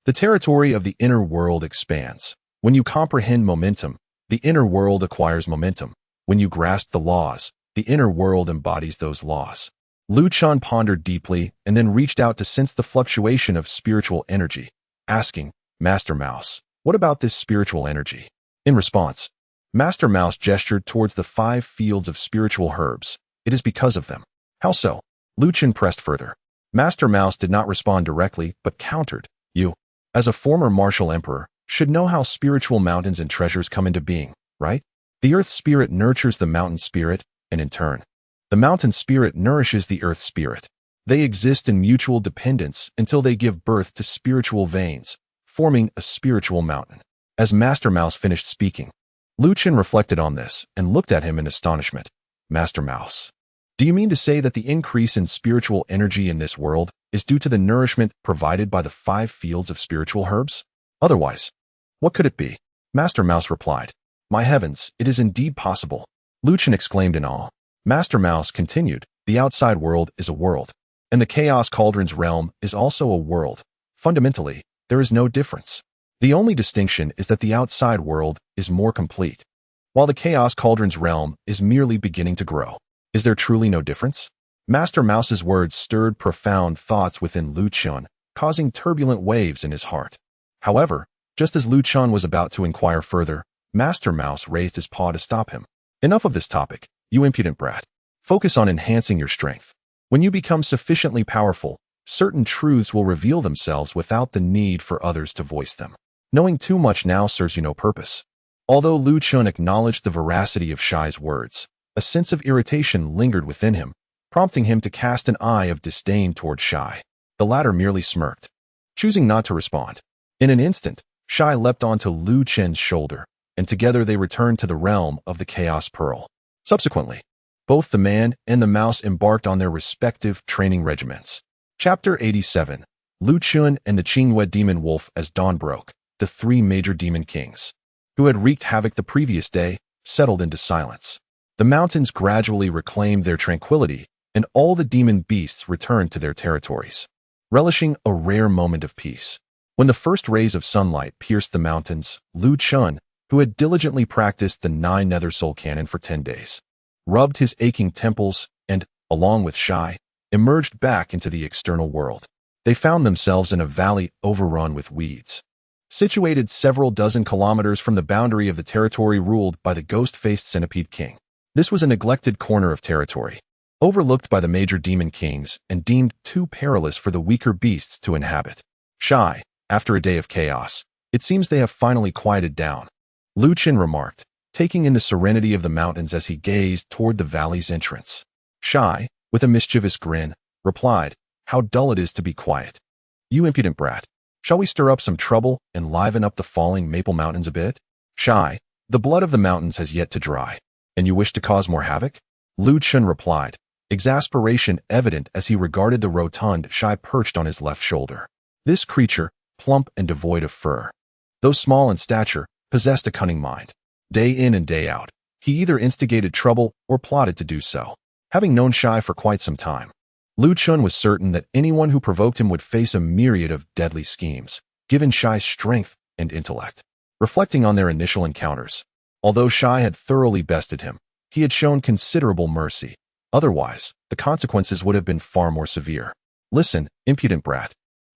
the territory of the inner world expands. When you comprehend momentum, the inner world acquires momentum. When you grasp the laws, the inner world embodies those laws. Lu Chen pondered deeply and then reached out to sense the fluctuation of spiritual energy, asking, Master Mouse, what about this spiritual energy? In response, Master Mouse gestured towards the 5 fields of spiritual herbs. It is because of them. How so? Lu Chen pressed further. Master Mouse did not respond directly, but countered. You, as a former martial emperor, should know how spiritual mountains and treasures come into being, right? The earth spirit nurtures the mountain spirit, and in turn, the mountain spirit nourishes the earth spirit. They exist in mutual dependence until they give birth to spiritual veins, forming a spiritual mountain. As Master Mouse finished speaking, Lu Chen reflected on this and looked at him in astonishment. Master Mouse, do you mean to say that the increase in spiritual energy in this world is due to the nourishment provided by the 5 fields of spiritual herbs? Otherwise, what could it be? Master Mouse replied, My heavens, it is indeed possible. Lu Chen exclaimed in awe. Master Mouse continued, the outside world is a world, and the Chaos Cauldron's realm is also a world. Fundamentally, there is no difference. The only distinction is that the outside world is more complete, while the Chaos Cauldron's realm is merely beginning to grow. Is there truly no difference? Master Mouse's words stirred profound thoughts within Lu Chen, causing turbulent waves in his heart. However, just as Lu Chen was about to inquire further, Master Mouse raised his paw to stop him. Enough of this topic, you impudent brat. Focus on enhancing your strength. When you become sufficiently powerful, certain truths will reveal themselves without the need for others to voice them. Knowing too much now serves you no purpose. Although Lu Chen acknowledged the veracity of Shai's words, a sense of irritation lingered within him, prompting him to cast an eye of disdain toward Shai. The latter merely smirked, choosing not to respond. In an instant, Shai leapt onto Lu Chen's shoulder, and together they returned to the realm of the Chaos Pearl. Subsequently, both the man and the mouse embarked on their respective training regiments. Chapter 87. Lu Chen and the Qingwei Demon Wolf. As dawn broke, the 3 major demon kings, who had wreaked havoc the previous day, settled into silence. The mountains gradually reclaimed their tranquility, and all the demon beasts returned to their territories, relishing a rare moment of peace. When the first rays of sunlight pierced the mountains, Lu Chen, who had diligently practiced the 9 Nether Soul Cannon for 10 days, rubbed his aching temples and, along with Shai, emerged back into the external world. They found themselves in a valley overrun with weeds, situated several dozen kilometers from the boundary of the territory ruled by the ghost-faced Centipede King. This was a neglected corner of territory, overlooked by the major demon kings and deemed too perilous for the weaker beasts to inhabit. Shy, after a day of chaos, it seems they have finally quieted down, Lu Chen remarked, taking in the serenity of the mountains as he gazed toward the valley's entrance. Shy, with a mischievous grin, replied, "How dull it is to be quiet. You impudent brat. Shall we stir up some trouble and liven up the falling maple mountains a bit?" Shy, "The blood of the mountains has yet to dry, and you wish to cause more havoc?" Lu Chen replied, exasperation evident as he regarded the rotund Shy perched on his left shoulder. This creature, plump and devoid of fur, though small in stature, possessed a cunning mind. Day in and day out, he either instigated trouble or plotted to do so. Having known Shy for quite some time, Lu Chen was certain that anyone who provoked him would face a myriad of deadly schemes, given Shy's strength and intellect. Reflecting on their initial encounters, although Shy had thoroughly bested him, he had shown considerable mercy. Otherwise, the consequences would have been far more severe. "Listen, impudent brat.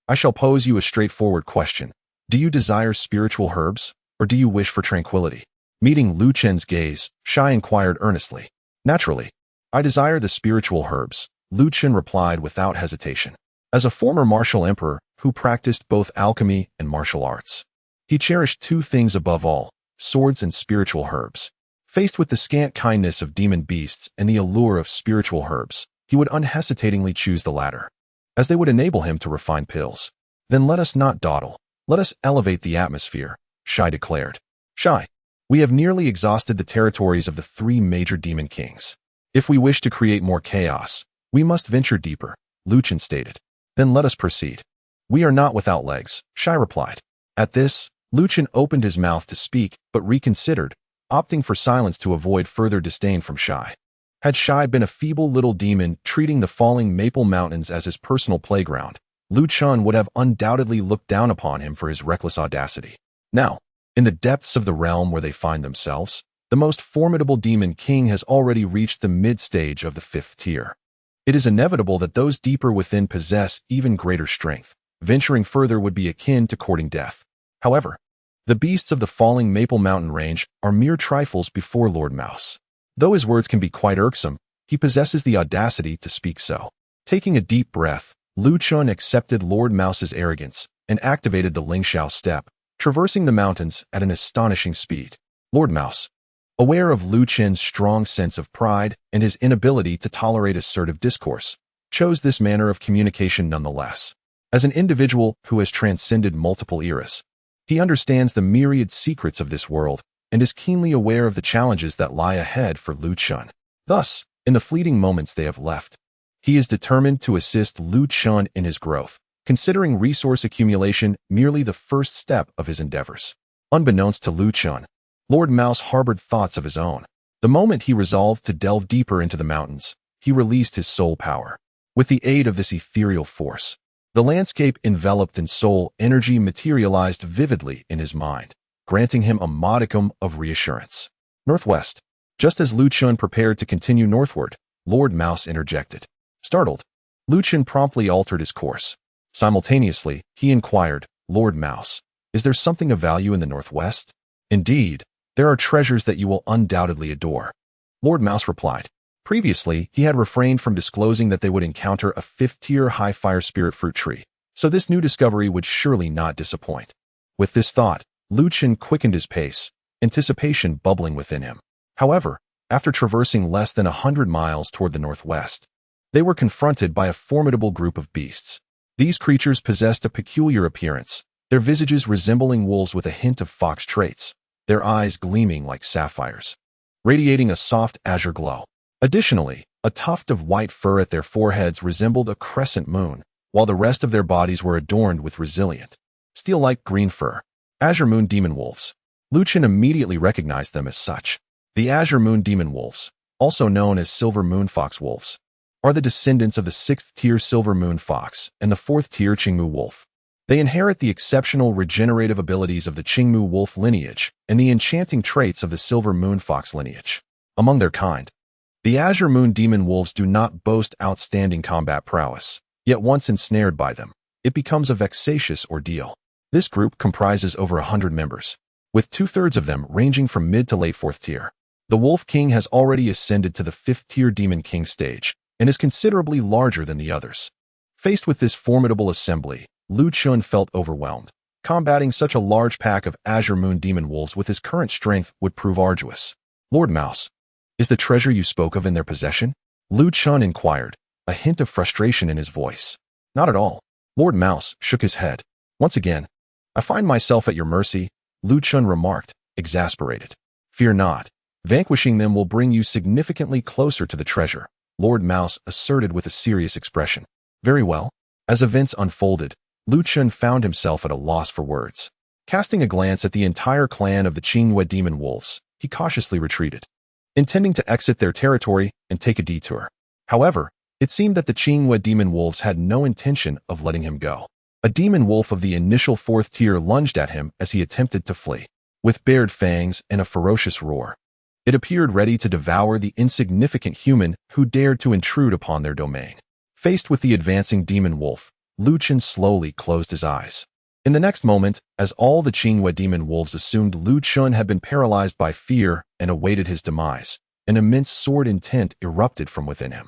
I shall pose you a straightforward question. Do you desire spiritual herbs, or do you wish for tranquility?" Meeting Lu Chen's gaze, Shy inquired earnestly. "Naturally, I desire the spiritual herbs," Lu Chen replied without hesitation. As a former martial emperor who practiced both alchemy and martial arts, he cherished two things above all: swords and spiritual herbs. Faced with the scant kindness of demon beasts and the allure of spiritual herbs, he would unhesitatingly choose the latter, as they would enable him to refine pills. "Then let us not dawdle. Let us elevate the atmosphere," Shy declared. "Shy, we have nearly exhausted the territories of the three major demon kings. If we wish to create more chaos, we must venture deeper," Lu Chen stated. "Then let us proceed." "We are not without legs," Shy replied. At this, Lu Chen opened his mouth to speak, but reconsidered, opting for silence to avoid further disdain from Shy. Had Shy been a feeble little demon treating the falling maple mountains as his personal playground, Lu Chen would have undoubtedly looked down upon him for his reckless audacity. Now, in the depths of the realm where they find themselves, the most formidable demon king has already reached the mid-stage of the 5th tier. It is inevitable that those deeper within possess even greater strength. Venturing further would be akin to courting death. However, the beasts of the falling Maple Mountain range are mere trifles before Lord Mouse. Though his words can be quite irksome, he possesses the audacity to speak so. Taking a deep breath, Lu Chen accepted Lord Mouse's arrogance and activated the Lingxiao step, traversing the mountains at an astonishing speed. Lord Mouse, aware of Lu Chen's strong sense of pride and his inability to tolerate assertive discourse, chose this manner of communication nonetheless. As an individual who has transcended multiple eras, he understands the myriad secrets of this world and is keenly aware of the challenges that lie ahead for Lu Chen. Thus, in the fleeting moments they have left, he is determined to assist Lu Chen in his growth, considering resource accumulation merely the first step of his endeavors. Unbeknownst to Lu Chen, Lord Mouse harbored thoughts of his own. The moment he resolved to delve deeper into the mountains, he released his soul power. With the aid of this ethereal force, the landscape enveloped in soul energy materialized vividly in his mind, granting him a modicum of reassurance. Northwest. Just as Lu Chen prepared to continue northward, Lord Mouse interjected. Startled, Lu Chen promptly altered his course. Simultaneously, he inquired, "Lord Mouse, is there something of value in the northwest?" "Indeed, there are treasures that you will undoubtedly adore," Lord Mouse replied. Previously, he had refrained from disclosing that they would encounter a 5th-tier high-fire spirit fruit tree, so this new discovery would surely not disappoint. With this thought, Lu Chen quickened his pace, anticipation bubbling within him. However, after traversing less than 100 miles toward the northwest, they were confronted by a formidable group of beasts. These creatures possessed a peculiar appearance, their visages resembling wolves with a hint of fox traits, their eyes gleaming like sapphires, radiating a soft azure glow. Additionally, a tuft of white fur at their foreheads resembled a crescent moon, while the rest of their bodies were adorned with resilient, steel-like green fur. Azure Moon Demon Wolves. Lu Chen immediately recognized them as such. The Azure Moon Demon Wolves, also known as Silver Moon Fox Wolves, are the descendants of the 6th-tier Silver Moon Fox and the 4th-tier Qingmu Wolf. They inherit the exceptional regenerative abilities of the Qingmu Wolf lineage and the enchanting traits of the Silver Moon Fox lineage. Among their kind, the Azure Moon Demon Wolves do not boast outstanding combat prowess, yet once ensnared by them, it becomes a vexatious ordeal. This group comprises over 100 members, with 2/3 of them ranging from mid to late 4th tier. The Wolf King has already ascended to the 5th-tier Demon King stage and is considerably larger than the others. Faced with this formidable assembly, Lu Chen felt overwhelmed. Combating such a large pack of Azure Moon Demon Wolves with his current strength would prove arduous. Lord Mouse, is the treasure you spoke of in their possession? Lu Chen inquired, a hint of frustration in his voice. Not at all. Lord Mouse shook his head. Once again, I find myself at your mercy, Lu Chen remarked, exasperated. Fear not. Vanquishing them will bring you significantly closer to the treasure, Lord Mouse asserted with a serious expression. Very well. As events unfolded, Lu Chen found himself at a loss for words. Casting a glance at the entire clan of the Tianyuan demon wolves, he cautiously retreated, intending to exit their territory and take a detour. However, it seemed that the Tianyuan demon wolves had no intention of letting him go. A demon wolf of the initial 4th tier lunged at him as he attempted to flee. With bared fangs and a ferocious roar, it appeared ready to devour the insignificant human who dared to intrude upon their domain. Faced with the advancing demon wolf, Lu Chen slowly closed his eyes. In the next moment, as all the Tianyuan demon wolves assumed Lu Chen had been paralyzed by fear and awaited his demise, an immense sword intent erupted from within him.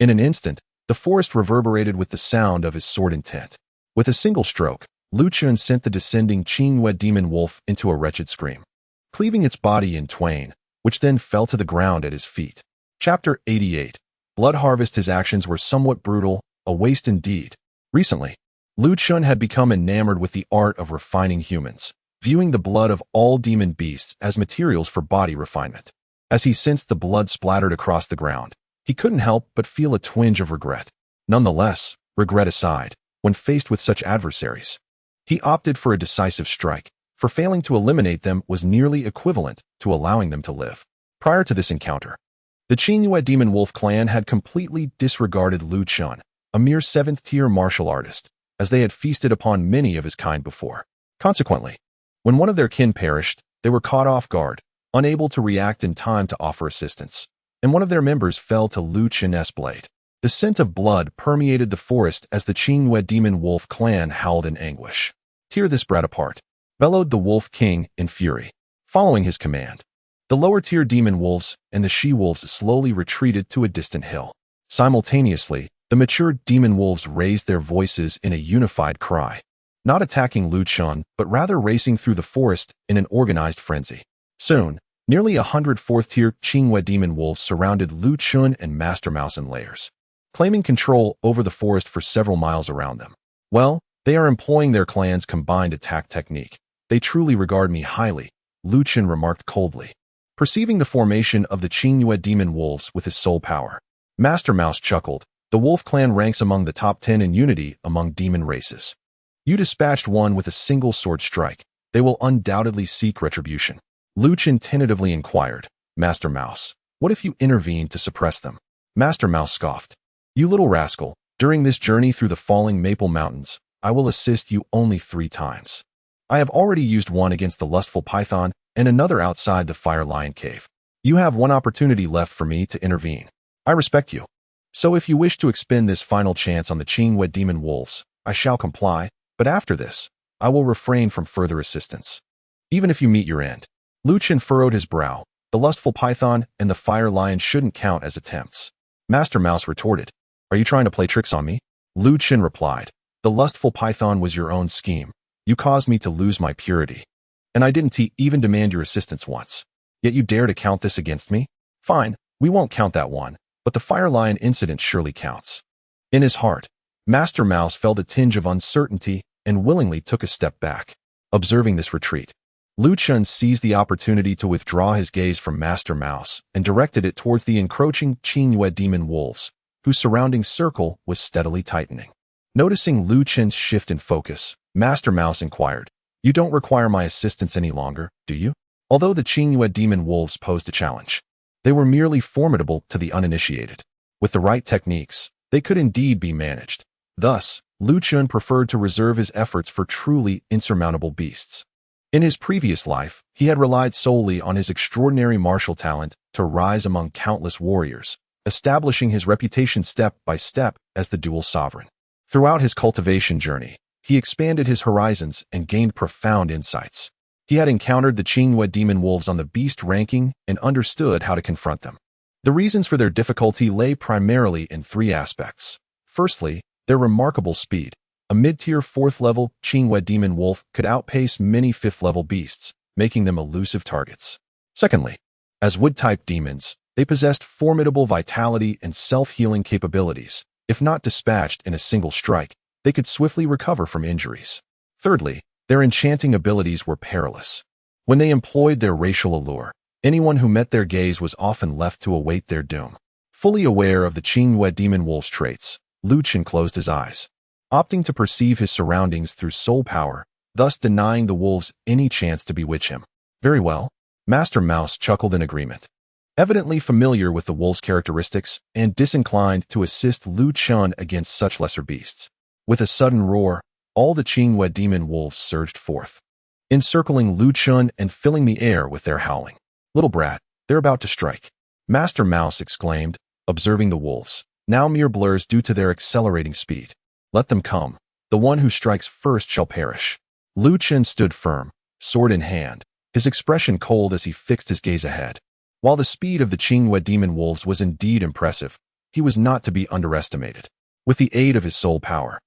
In an instant, the forest reverberated with the sound of his sword intent. With a single stroke, Lu Chen sent the descending Tianyuan demon wolf into a wretched scream, cleaving its body in twain, which then fell to the ground at his feet. Chapter 88. Blood Harvest. His actions were somewhat brutal, a waste indeed. Recently, Lu Chen had become enamored with the art of refining humans, viewing the blood of all demon beasts as materials for body refinement. As he sensed the blood splattered across the ground, he couldn't help but feel a twinge of regret. Nonetheless, regret aside, when faced with such adversaries, he opted for a decisive strike, for failing to eliminate them was nearly equivalent to allowing them to live. Prior to this encounter, the Tianyuan demon wolf clan had completely disregarded Lu Chen, a mere 7th-tier martial artist, as they had feasted upon many of his kind before. Consequently, when one of their kin perished, they were caught off guard, unable to react in time to offer assistance, and one of their members fell to Lu Chen's blade. The scent of blood permeated the forest as the Tianyuan demon wolf clan howled in anguish. Tear this brat apart, bellowed the Wolf King in fury. Following his command, the lower-tier demon wolves and the she-wolves slowly retreated to a distant hill. Simultaneously, the mature demon wolves raised their voices in a unified cry, not attacking Lu Chen, but rather racing through the forest in an organized frenzy. Soon, nearly 100 4th-tier Tianyuan demon wolves surrounded Lu Chen and Master Mouse in layers, claiming control over the forest for several miles around them. Well, they are employing their clan's combined attack technique. They truly regard me highly, Lu Chen remarked coldly, perceiving the formation of the Tianyuan demon wolves with his soul power. Master Mouse chuckled. The wolf clan ranks among the top 10 in unity among demon races. You dispatched one with a single sword strike. They will undoubtedly seek retribution. Lu Chen tentatively inquired, Master Mouse, what if you intervened to suppress them? Master Mouse scoffed. You little rascal, during this journey through the falling Maple Mountains, I will assist you only 3 times. I have already used one against the lustful python and another outside the Fire Lion Cave. You have one opportunity left for me to intervene. I respect you. So if you wish to expend this final chance on the Tianyuan demon wolves, I shall comply, but after this, I will refrain from further assistance. Even if you meet your end. Lu Chen furrowed his brow. The lustful python and the fire lion shouldn't count as attempts. Master Mouse retorted, Are you trying to play tricks on me? Lu Chen replied, The lustful python was your own scheme. You caused me to lose my purity. And I didn't even demand your assistance once. Yet you dare to count this against me? Fine, we won't count that one, but the fire lion incident surely counts. In his heart, Master Mouse felt a tinge of uncertainty and willingly took a step back. Observing this retreat, Lu Chen seized the opportunity to withdraw his gaze from Master Mouse and directed it towards the encroaching Tianyuan demon wolves, whose surrounding circle was steadily tightening. Noticing Lu Chen's shift in focus, Master Mouse inquired, You don't require my assistance any longer, do you? Although the Tianyuan demon wolves posed a challenge, they were merely formidable to the uninitiated. With the right techniques, they could indeed be managed. Thus, Lu Chen preferred to reserve his efforts for truly insurmountable beasts. In his previous life, he had relied solely on his extraordinary martial talent to rise among countless warriors, establishing his reputation step by step as the dual sovereign. Throughout his cultivation journey, he expanded his horizons and gained profound insights. He had encountered the Tianyuan demon wolves on the beast ranking and understood how to confront them. The reasons for their difficulty lay primarily in three aspects. Firstly, their remarkable speed. A mid-tier 4th-level Tianyuan demon wolf could outpace many 5th-level beasts, making them elusive targets. Secondly, as wood-type demons, they possessed formidable vitality and self-healing capabilities. If not dispatched in a single strike, they could swiftly recover from injuries. Thirdly, their enchanting abilities were peerless. When they employed their racial allure, anyone who met their gaze was often left to await their doom. Fully aware of the Tianyuan demon wolf's traits, Lu Chen closed his eyes, opting to perceive his surroundings through soul power, thus denying the wolves any chance to bewitch him. Very well, Master Mouse chuckled in agreement. Evidently familiar with the wolf's characteristics and disinclined to assist Lu Chen against such lesser beasts. With a sudden roar, all the Tianyuan demon wolves surged forth, encircling Lu Chen and filling the air with their howling. Little brat, they're about to strike, Master Mouse exclaimed, observing the wolves, now mere blurs due to their accelerating speed. Let them come. The one who strikes first shall perish. Lu Chen stood firm, sword in hand, his expression cold as he fixed his gaze ahead. While the speed of the Tianyuan demon wolves was indeed impressive, he was not to be underestimated. With the aid of his soul power,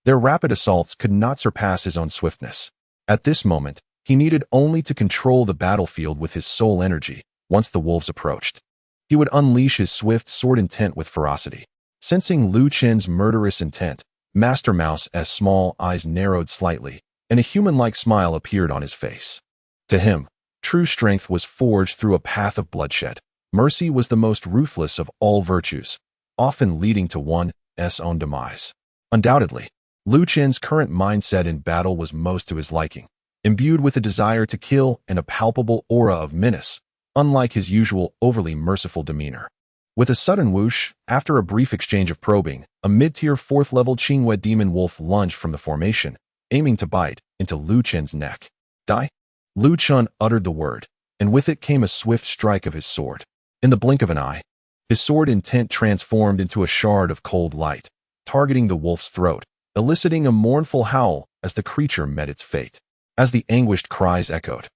their rapid assaults could not surpass his own swiftness. At this moment, he needed only to control the battlefield with his soul energy. Once the wolves approached, he would unleash his swift sword intent with ferocity. Sensing Lu Chen's murderous intent, Master Mouse's small eyes narrowed slightly, and a human-like smile appeared on his face. To him, true strength was forged through a path of bloodshed. Mercy was the most ruthless of all virtues, often leading to one's own demise. Undoubtedly, Lu Chen's current mindset in battle was most to his liking, imbued with a desire to kill and a palpable aura of menace, unlike his usual overly merciful demeanor. With a sudden whoosh, after a brief exchange of probing, a mid-tier 4th-level Tianyuan demon wolf lunged from the formation, aiming to bite into Lu Chen's neck. Die? Lu Chen uttered the word, and with it came a swift strike of his sword. In the blink of an eye, his sword intent transformed into a shard of cold light, targeting the wolf's throat, eliciting a mournful howl as the creature met its fate. As the anguished cries echoed,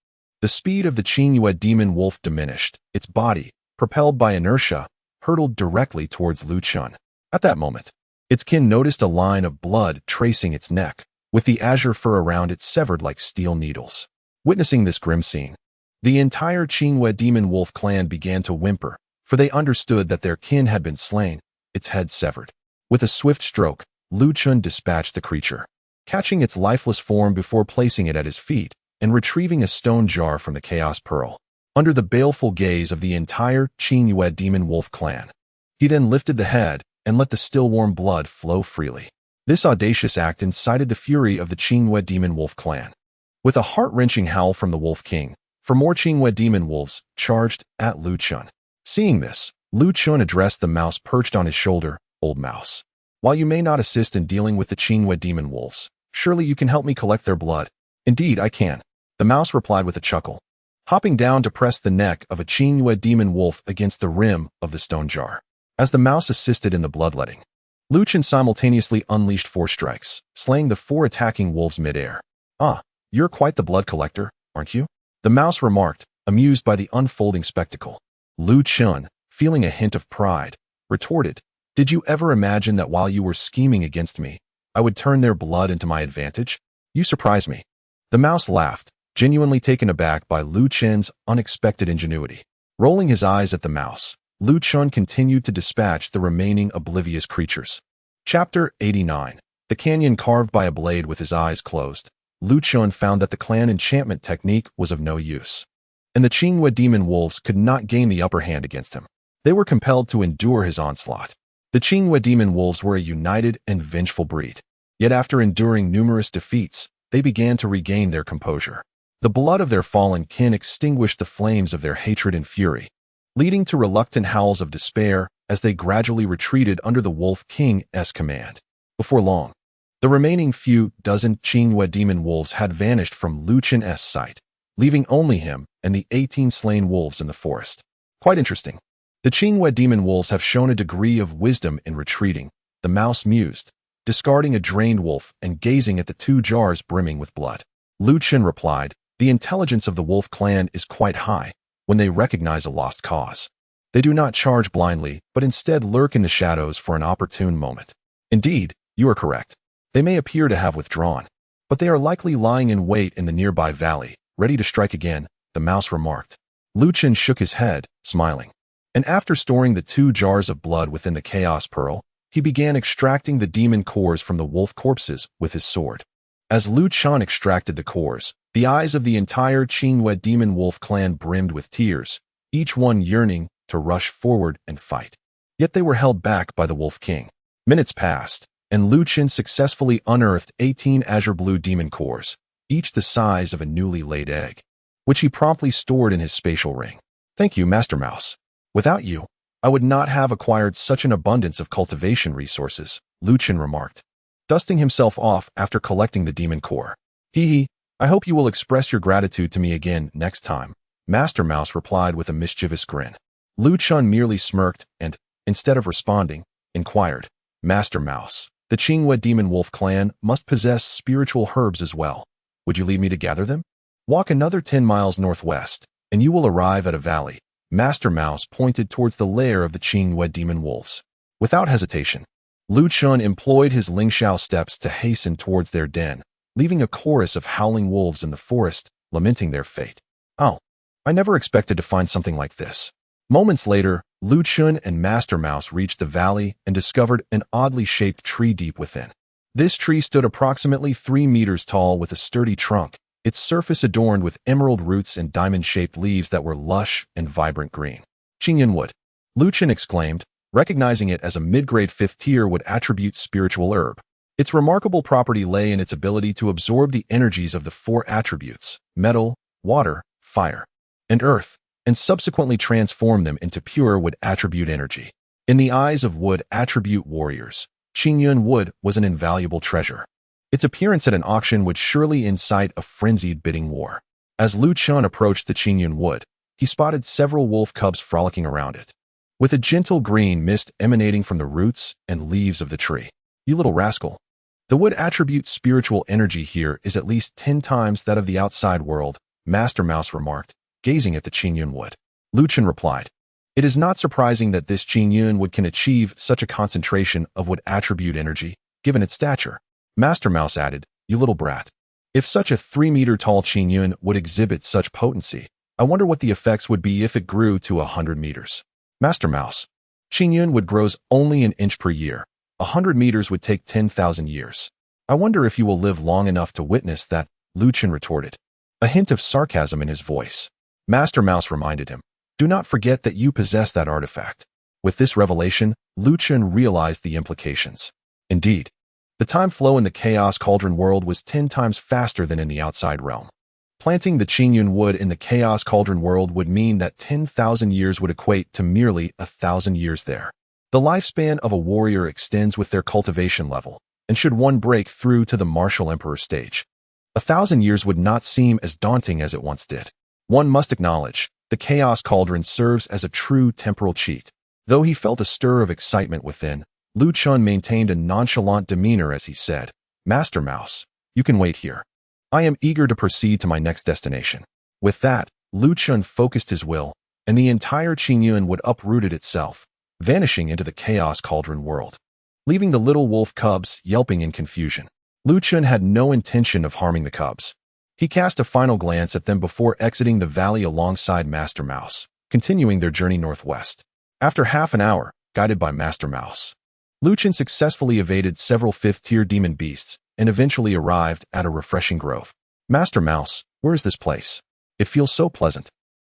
the speed of the Tianyuan demon wolf diminished. Its body, propelled by inertia, hurtled directly towards Lu Chen. At that moment, its kin noticed a line of blood tracing its neck, with the azure fur around it severed like steel needles. Witnessing this grim scene, the entire Tianyuan demon wolf clan began to whimper, for they understood that their kin had been slain, its head severed. With a swift stroke, Lu Chen dispatched the creature, catching its lifeless form before placing it at his feet and retrieving a stone jar from the Chaos Pearl. Under the baleful gaze of the entire Tianyuan demon wolf clan, he then lifted the head and let the still-warm blood flow freely. This audacious act incited the fury of the Tianyuan demon wolf clan. With a heart-wrenching howl from the Wolf King, for more Tianyuan demon wolves charged at Lu Chen. Seeing this, Lu Chen addressed the mouse perched on his shoulder. Old mouse, while you may not assist in dealing with the Tianyuan demon wolves, surely you can help me collect their blood. Indeed, I can, the mouse replied with a chuckle, hopping down to press the neck of a Tianyuan demon wolf against the rim of the stone jar. As the mouse assisted in the bloodletting, Lu Chen simultaneously unleashed 4 strikes, slaying the 4 attacking wolves mid-air. Ah, you're quite the blood collector, aren't you? The mouse remarked, amused by the unfolding spectacle. Lu Chen, feeling a hint of pride, retorted, did you ever imagine that while you were scheming against me, I would turn their blood into my advantage? You surprise me. The mouse laughed, genuinely taken aback by Lu Chen's unexpected ingenuity. Rolling his eyes at the mouse, Lu Chen continued to dispatch the remaining oblivious creatures. Chapter 89. The canyon carved by a blade. With his eyes closed, Lu Chen found that the clan enchantment technique was of no use, and the Tianyuan demon wolves could not gain the upper hand against him. They were compelled to endure his onslaught. The Tianyuan demon wolves were a united and vengeful breed. Yet after enduring numerous defeats, they began to regain their composure. The blood of their fallen kin extinguished the flames of their hatred and fury, leading to reluctant howls of despair as they gradually retreated under the Wolf King's command. Before long, the remaining few dozen Tianyuan demon wolves had vanished from Lu Chen's sight, leaving only him and the 18 slain wolves in the forest. Quite interesting. The Tianyuan demon wolves have shown a degree of wisdom in retreating, the mouse mused, discarding a drained wolf and gazing at the 2 jars brimming with blood. Lu Chen replied, The intelligence of the wolf clan is quite high when they recognize a lost cause. They do not charge blindly, but instead lurk in the shadows for an opportune moment. Indeed, you are correct. They may appear to have withdrawn, but they are likely lying in wait in the nearby valley, ready to strike again, the mouse remarked. Lu Chen shook his head, smiling. And after storing the 2 jars of blood within the chaos pearl, he began extracting the demon cores from the wolf corpses with his sword. As Lu Chen extracted the cores, the eyes of the entire Tianyuan demon wolf clan brimmed with tears, each one yearning to rush forward and fight. Yet they were held back by the Wolf King. Minutes passed, and Lu Chen successfully unearthed 18 azure blue demon cores, each the size of a newly laid egg, which he promptly stored in his spatial ring. Thank you, Master Mouse. Without you, I would not have acquired such an abundance of cultivation resources, Lu Chen remarked, dusting himself off after collecting the demon core. Hee, I hope you will express your gratitude to me again next time, Master Mouse replied with a mischievous grin. Lu Chen merely smirked and, instead of responding, inquired, Master Mouse, the Tianyuan demon wolf clan must possess spiritual herbs as well. Would you lead me to gather them? Walk another 10 miles northwest, and you will arrive at a valley. Master Mouse pointed towards the lair of the Tianyuan demon wolves. Without hesitation, Lu Chen employed his Lingxiao steps to hasten towards their den, leaving a chorus of howling wolves in the forest, lamenting their fate. Oh, I never expected to find something like this. Moments later, Lu Chen and Master Mouse reached the valley and discovered an oddly shaped tree deep within. This tree stood approximately 3 meters tall with a sturdy trunk, its surface adorned with emerald roots and diamond-shaped leaves that were lush and vibrant green. Tianyuan wood, Lu Chen exclaimed, recognizing it as a mid-grade 5th tier wood attribute spiritual herb. Its remarkable property lay in its ability to absorb the energies of the 4 attributes, metal, water, fire, and earth, and subsequently transform them into pure wood attribute energy. In the eyes of wood attribute warriors, Tianyuan wood was an invaluable treasure. Its appearance at an auction would surely incite a frenzied bidding war. As Lu Chen approached the Tianyuan wood, he spotted several wolf cubs frolicking around it, with a gentle green mist emanating from the roots and leaves of the tree. You little rascal. The wood attribute spiritual energy here is at least 10 times that of the outside world, Master Mouse remarked, gazing at the Tianyuan wood. Lu Chen replied, It is not surprising that this Tianyuan wood can achieve such a concentration of wood attribute energy, given its stature. Master Mouse added, You little brat. If such a 3-meter-tall Tianyuan would exhibit such potency, I wonder what the effects would be if it grew to 100 meters. Master Mouse, Tianyuan wood grows only an inch per year. 100 meters would take 10,000 years. I wonder if you will live long enough to witness that, Lu Chen retorted, a hint of sarcasm in his voice. Master Mouse reminded him, Do not forget that you possess that artifact. With this revelation, Lu Chen realized the implications. Indeed, the time flow in the Chaos Cauldron world was 10 times faster than in the outside realm. Planting the Tianyuan wood in the Chaos Cauldron world would mean that 10,000 years would equate to merely 1,000 years there. The lifespan of a warrior extends with their cultivation level, and should one break through to the martial emperor stage, 1,000 years would not seem as daunting as it once did. One must acknowledge, the Chaos Cauldron serves as a true temporal cheat. Though he felt a stir of excitement within, Lu Chen maintained a nonchalant demeanor as he said, Master Mouse, you can wait here. I am eager to proceed to my next destination. With that, Lu Chen focused his will, and the entire Tianyuan wood uprooted itself, vanishing into the Chaos Cauldron world, leaving the little wolf cubs yelping in confusion. Lu Chen had no intention of harming the cubs. He cast a final glance at them before exiting the valley alongside Master Mouse, continuing their journey northwest. After half an hour, guided by Master Mouse, Lu Chen successfully evaded several 5th-tier demon beasts and eventually arrived at a refreshing grove. Master Mouse, where is this place? It feels so pleasant.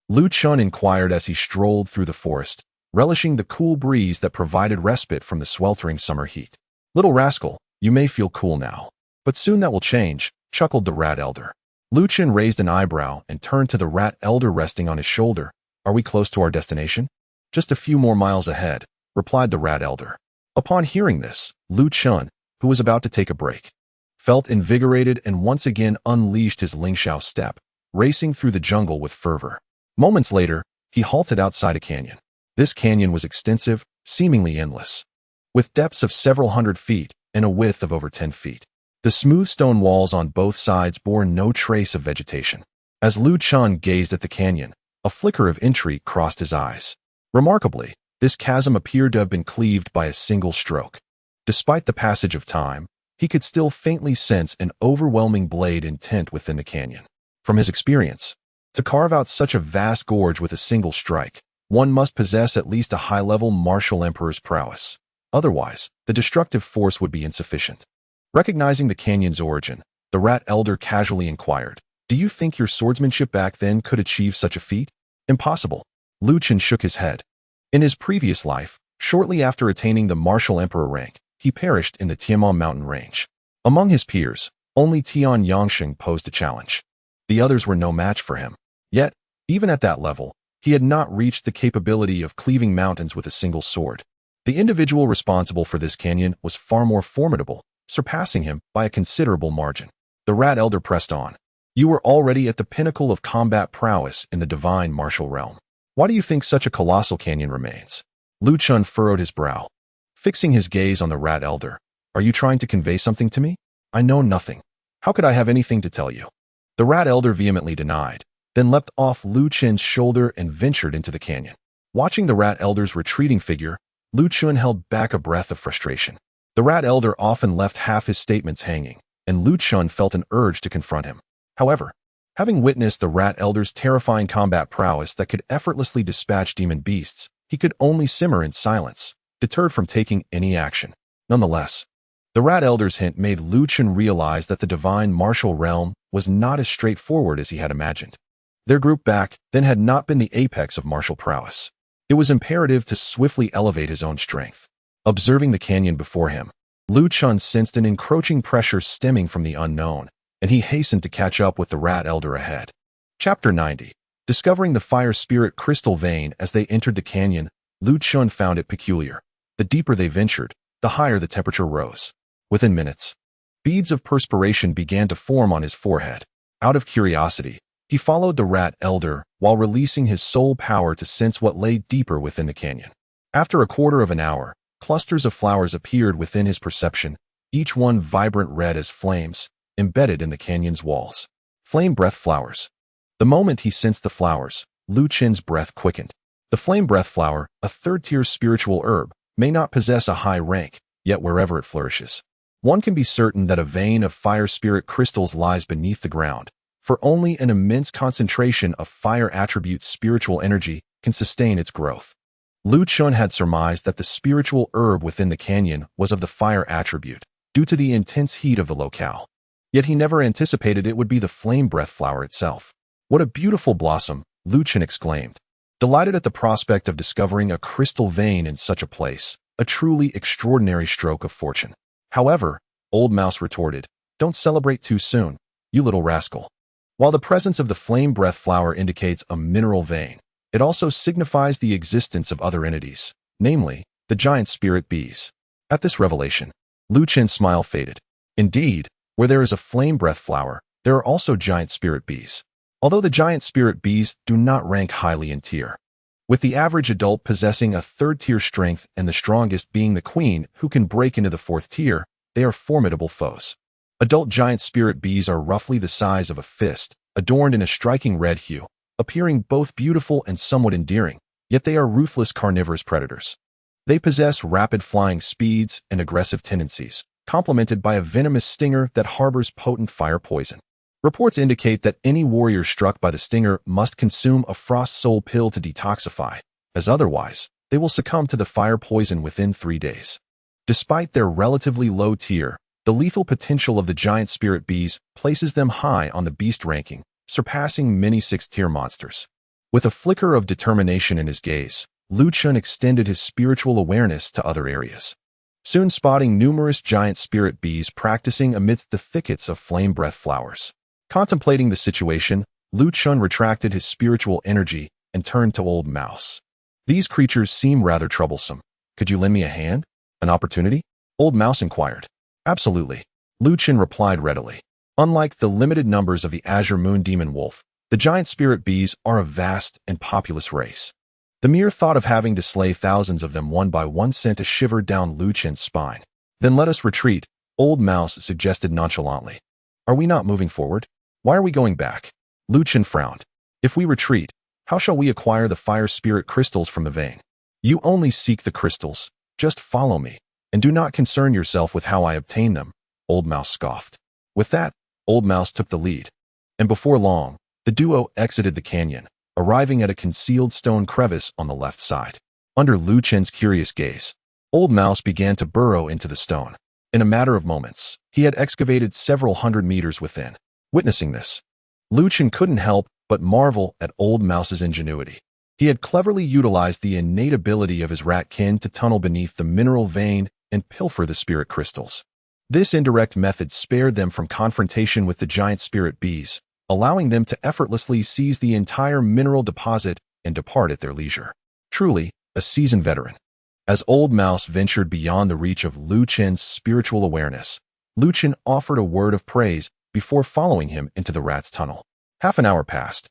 Lu Chen inquired as he strolled through the forest, relishing the cool breeze that provided respite from the sweltering summer heat. Little rascal, you may feel cool now, but soon that will change, chuckled the rat elder. Lu Chen raised an eyebrow and turned to the rat elder resting on his shoulder. Are we close to our destination? Just a few more miles ahead, replied the rat elder. Upon hearing this, Lu Chen, who was about to take a break, felt invigorated and once again unleashed his Lingxiao step, racing through the jungle with fervor. Moments later, he halted outside a canyon. This canyon was extensive, seemingly endless, with depths of several hundred feet and a width of over 10 feet. The smooth stone walls on both sides bore no trace of vegetation. As Lu Chen gazed at the canyon, a flicker of intrigue crossed his eyes. Remarkably, this chasm appeared to have been cleaved by a single stroke. Despite the passage of time, he could still faintly sense an overwhelming blade intent within the canyon. From his experience, to carve out such a vast gorge with a single strike, one must possess at least a high-level martial emperor's prowess. Otherwise, the destructive force would be insufficient. Recognizing the canyon's origin, the rat elder casually inquired, "Do you think your swordsmanship back then could achieve such a feat?" "Impossible." Lu Chen shook his head. In his previous life, shortly after attaining the martial emperor rank, he perished in the Tianyuan mountain range. Among his peers, only Tianyuan posed a challenge. The others were no match for him. Yet, even at that level, he had not reached the capability of cleaving mountains with a single sword. The individual responsible for this canyon was far more formidable, surpassing him by a considerable margin. The rat elder pressed on. "You were already at the pinnacle of combat prowess in the divine martial realm. Why do you think such a colossal canyon remains?" Lu Chen furrowed his brow. Fixing his gaze on the rat elder, "Are you trying to convey something to me? I know nothing. How could I have anything to tell you?" The rat elder vehemently denied, then leapt off Lu Chen's shoulder and ventured into the canyon. Watching the rat elder's retreating figure, Lu Chen held back a breath of frustration. The rat elder often left half his statements hanging, and Lu Chen felt an urge to confront him. However, having witnessed the rat elder's terrifying combat prowess that could effortlessly dispatch demon beasts, he could only simmer in silence, deterred from taking any action. Nonetheless, the rat elder's hint made Lu Chen realize that the divine martial realm was not as straightforward as he had imagined. Their group back then had not been the apex of martial prowess. It was imperative to swiftly elevate his own strength. Observing the canyon before him, Lu Chen sensed an encroaching pressure stemming from the unknown, and he hastened to catch up with the rat elder ahead. Chapter 90. Discovering the fire spirit crystal vein. As they entered the canyon, Lu Chen found it peculiar. The deeper they ventured, the higher the temperature rose. Within minutes, beads of perspiration began to form on his forehead. Out of curiosity, he followed the rat elder while releasing his soul power to sense what lay deeper within the canyon. After a quarter of an hour, clusters of flowers appeared within his perception, each one vibrant red as flames, embedded in the canyon's walls. Flame breath flowers. The moment he sensed the flowers, Lu Chen's breath quickened. The flame breath flower, a third-tier spiritual herb, may not possess a high rank, yet wherever it flourishes, one can be certain that a vein of fire spirit crystals lies beneath the ground, for only an immense concentration of fire attribute spiritual energy can sustain its growth. Lu Chen had surmised that the spiritual herb within the canyon was of the fire attribute, due to the intense heat of the locale. Yet he never anticipated it would be the flame breath flower itself. "What a beautiful blossom," Lu Chen exclaimed, delighted at the prospect of discovering a crystal vein in such a place, a truly extraordinary stroke of fortune. However, Old Mouse retorted, "Don't celebrate too soon, you little rascal." While the presence of the flame breath flower indicates a mineral vein, it also signifies the existence of other entities, namely, the giant spirit bees. At this revelation, Lu Chen's smile faded. Indeed, where there is a flame breath flower, there are also giant spirit bees, although the giant spirit bees do not rank highly in tier, with the average adult possessing a third-tier strength and the strongest being the queen who can break into the fourth tier. They are formidable foes. Adult giant spirit bees are roughly the size of a fist, adorned in a striking red hue, appearing both beautiful and somewhat endearing, yet they are ruthless carnivorous predators. They possess rapid flying speeds and aggressive tendencies, complemented by a venomous stinger that harbors potent fire poison. Reports indicate that any warrior struck by the stinger must consume a frost soul pill to detoxify, as otherwise, they will succumb to the fire poison within 3 days. Despite their relatively low tier, the lethal potential of the giant spirit bees places them high on the beast ranking, surpassing many 6th-tier monsters. With a flicker of determination in his gaze, Lu Chen extended his spiritual awareness to other areas, soon spotting numerous giant spirit bees practicing amidst the thickets of flame breath flowers. Contemplating the situation, Lu Chen retracted his spiritual energy and turned to Old Mouse. "These creatures seem rather troublesome. Could you lend me a hand? An opportunity?" Old Mouse inquired. "Absolutely," Lu Chen replied readily. Unlike the limited numbers of the Azure Moon Demon Wolf, the giant spirit bees are a vast and populous race. The mere thought of having to slay thousands of them one by one sent a shiver down Lu Chen's spine. "Then let us retreat," Old Mouse suggested nonchalantly. "Are we not moving forward? Why are we going back?" Lu Chen frowned. If we retreat, how shall we acquire the fire spirit crystals from the vein? You only seek the crystals. Just follow me, and do not concern yourself with how I obtain them, Old Mouse scoffed. With that, Old Mouse took the lead, and before long, the duo exited the canyon, arriving at a concealed stone crevice on the left side. Under Lu Chen's curious gaze, Old Mouse began to burrow into the stone. In a matter of moments, he had excavated several hundred meters within. Witnessing this, Lu Chen couldn't help but marvel at Old Mouse's ingenuity. He had cleverly utilized the innate ability of his rat kin to tunnel beneath the mineral vein and pilfer the spirit crystals. This indirect method spared them from confrontation with the giant spirit bees, allowing them to effortlessly seize the entire mineral deposit and depart at their leisure. Truly, a seasoned veteran. As Old Mouse ventured beyond the reach of Lu Chen's spiritual awareness, Lu Chen offered a word of praise before following him into the rat's tunnel. Half an hour passed,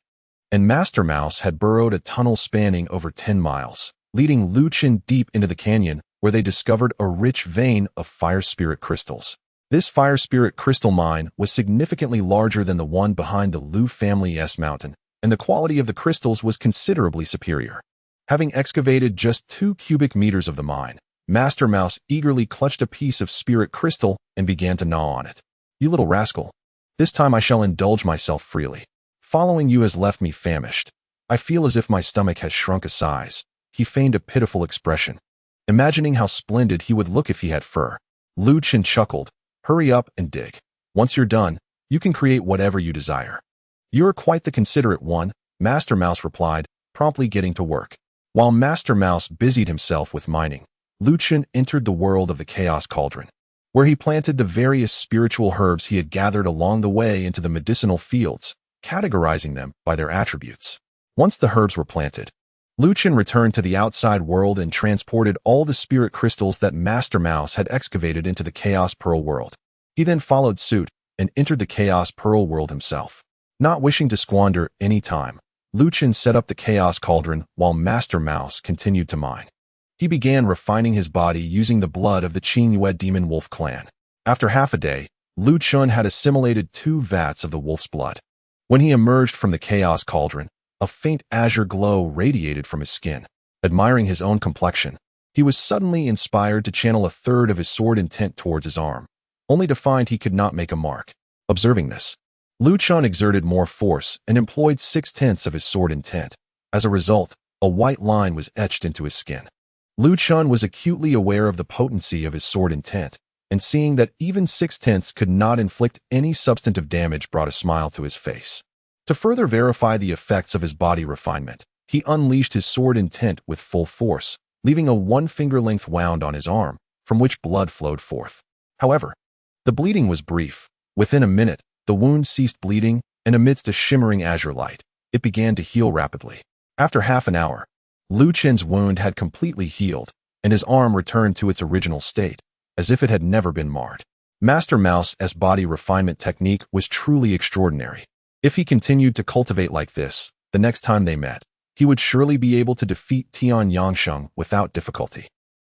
and Master Mouse had burrowed a tunnel spanning over 10 miles, leading Lu Chen deep into the canyon where they discovered a rich vein of fire spirit crystals. This fire spirit crystal mine was significantly larger than the one behind the Lu family's mountain, and the quality of the crystals was considerably superior. Having excavated just 2 cubic meters of the mine, Master Mouse eagerly clutched a piece of spirit crystal and began to gnaw on it. You little rascal. This time I shall indulge myself freely. Following you has left me famished. I feel as if my stomach has shrunk a size. He feigned a pitiful expression, imagining how splendid he would look if he had fur. Lu Chen chuckled. Hurry up and dig. Once you're done, you can create whatever you desire. You're quite the considerate one, Master Mouse replied, promptly getting to work. While Master Mouse busied himself with mining, Lu Chen entered the world of the Chaos Cauldron, where he planted the various spiritual herbs he had gathered along the way into the medicinal fields, categorizing them by their attributes. Once the herbs were planted, Lu Chen returned to the outside world and transported all the spirit crystals that Master Mouse had excavated into the Chaos Pearl world. He then followed suit and entered the Chaos Pearl world himself. Not wishing to squander any time, Lu Chen set up the Chaos Cauldron while Master Mouse continued to mine. He began refining his body using the blood of the Tianyuan demon wolf clan. After half a day, Lu Chen had assimilated 2 vats of the wolf's blood. When he emerged from the Chaos Cauldron, a faint azure glow radiated from his skin. Admiring his own complexion, he was suddenly inspired to channel a third of his sword intent towards his arm, only to find he could not make a mark. Observing this, Lu Chen exerted more force and employed 6/10 of his sword intent. As a result, a white line was etched into his skin. Lu Chen was acutely aware of the potency of his sword intent, and seeing that even 6/10 could not inflict any substantive damage brought a smile to his face. To further verify the effects of his body refinement, he unleashed his sword intent with full force, leaving a 1-finger-length wound on his arm, from which blood flowed forth. However, the bleeding was brief. Within a minute, the wound ceased bleeding, and amidst a shimmering azure light, it began to heal rapidly. After half an hour, Lu Chen's wound had completely healed, and his arm returned to its original state, as if it had never been marred. Master Mouse's body refinement technique was truly extraordinary. If he continued to cultivate like this, the next time they met, he would surely be able to defeat Tianyuan without difficulty.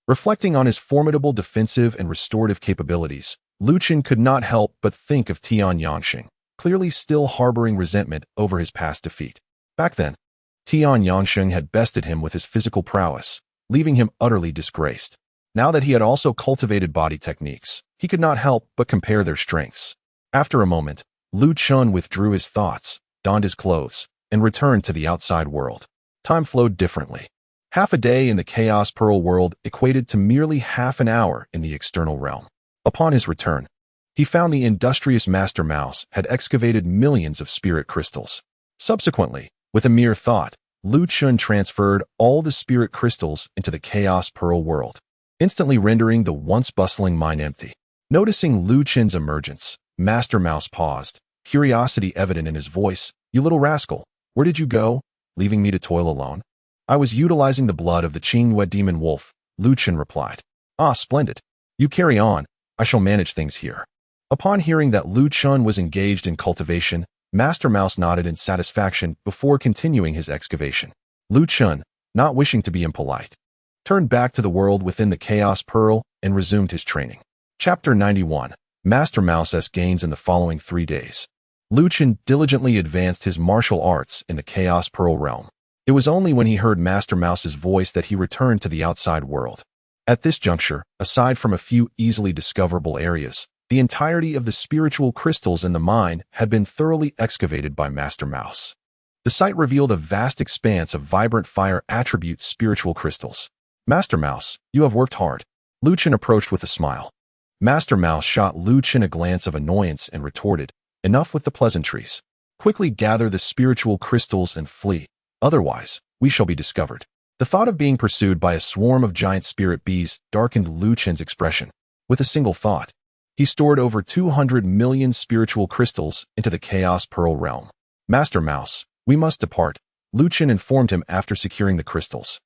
Reflecting on his formidable defensive and restorative capabilities, Lu Chen could not help but think of Tianyuan, clearly still harboring resentment over his past defeat. Back then, Tianyuan had bested him with his physical prowess, leaving him utterly disgraced. Now that he had also cultivated body techniques, he could not help but compare their strengths. After a moment, Lu Chen withdrew his thoughts, donned his clothes, and returned to the outside world. Time flowed differently. Half a day in the Chaos Pearl world equated to merely half an hour in the external realm. Upon his return, he found the industrious Master Mouse had excavated millions of spirit crystals. Subsequently, with a mere thought, Lu Chen transferred all the spirit crystals into the Chaos Pearl world, instantly rendering the once bustling mine empty. Noticing Lu Chen's emergence, Master Mouse paused, curiosity evident in his voice. You little rascal, where did you go, leaving me to toil alone? I was utilizing the blood of the Tianyuan demon wolf, Lu Chen replied. Ah, splendid. You carry on, I shall manage things here. Upon hearing that Lu Chen was engaged in cultivation, Master Mouse nodded in satisfaction before continuing his excavation. Lu Chen, not wishing to be impolite, turned back to the world within the Chaos Pearl and resumed his training. Chapter 91. Master Mouse's gains in the following 3 days. Lu Chen diligently advanced his martial arts in the Chaos Pearl realm. It was only when he heard Master Mouse's voice that he returned to the outside world. At this juncture, aside from a few easily discoverable areas, the entirety of the spiritual crystals in the mine had been thoroughly excavated by Master Mouse. The site revealed a vast expanse of vibrant fire attribute spiritual crystals. Master Mouse, you have worked hard. Lu Chen approached with a smile. Master Mouse shot Lu Chen a glance of annoyance and retorted, enough with the pleasantries. Quickly gather the spiritual crystals and flee. Otherwise, we shall be discovered. The thought of being pursued by a swarm of giant spirit bees darkened Lu Chen's expression. With a single thought, he stored over 200 million spiritual crystals into the Chaos Pearl realm. Master Mouse, we must depart, Lu Chen informed him after securing the crystals.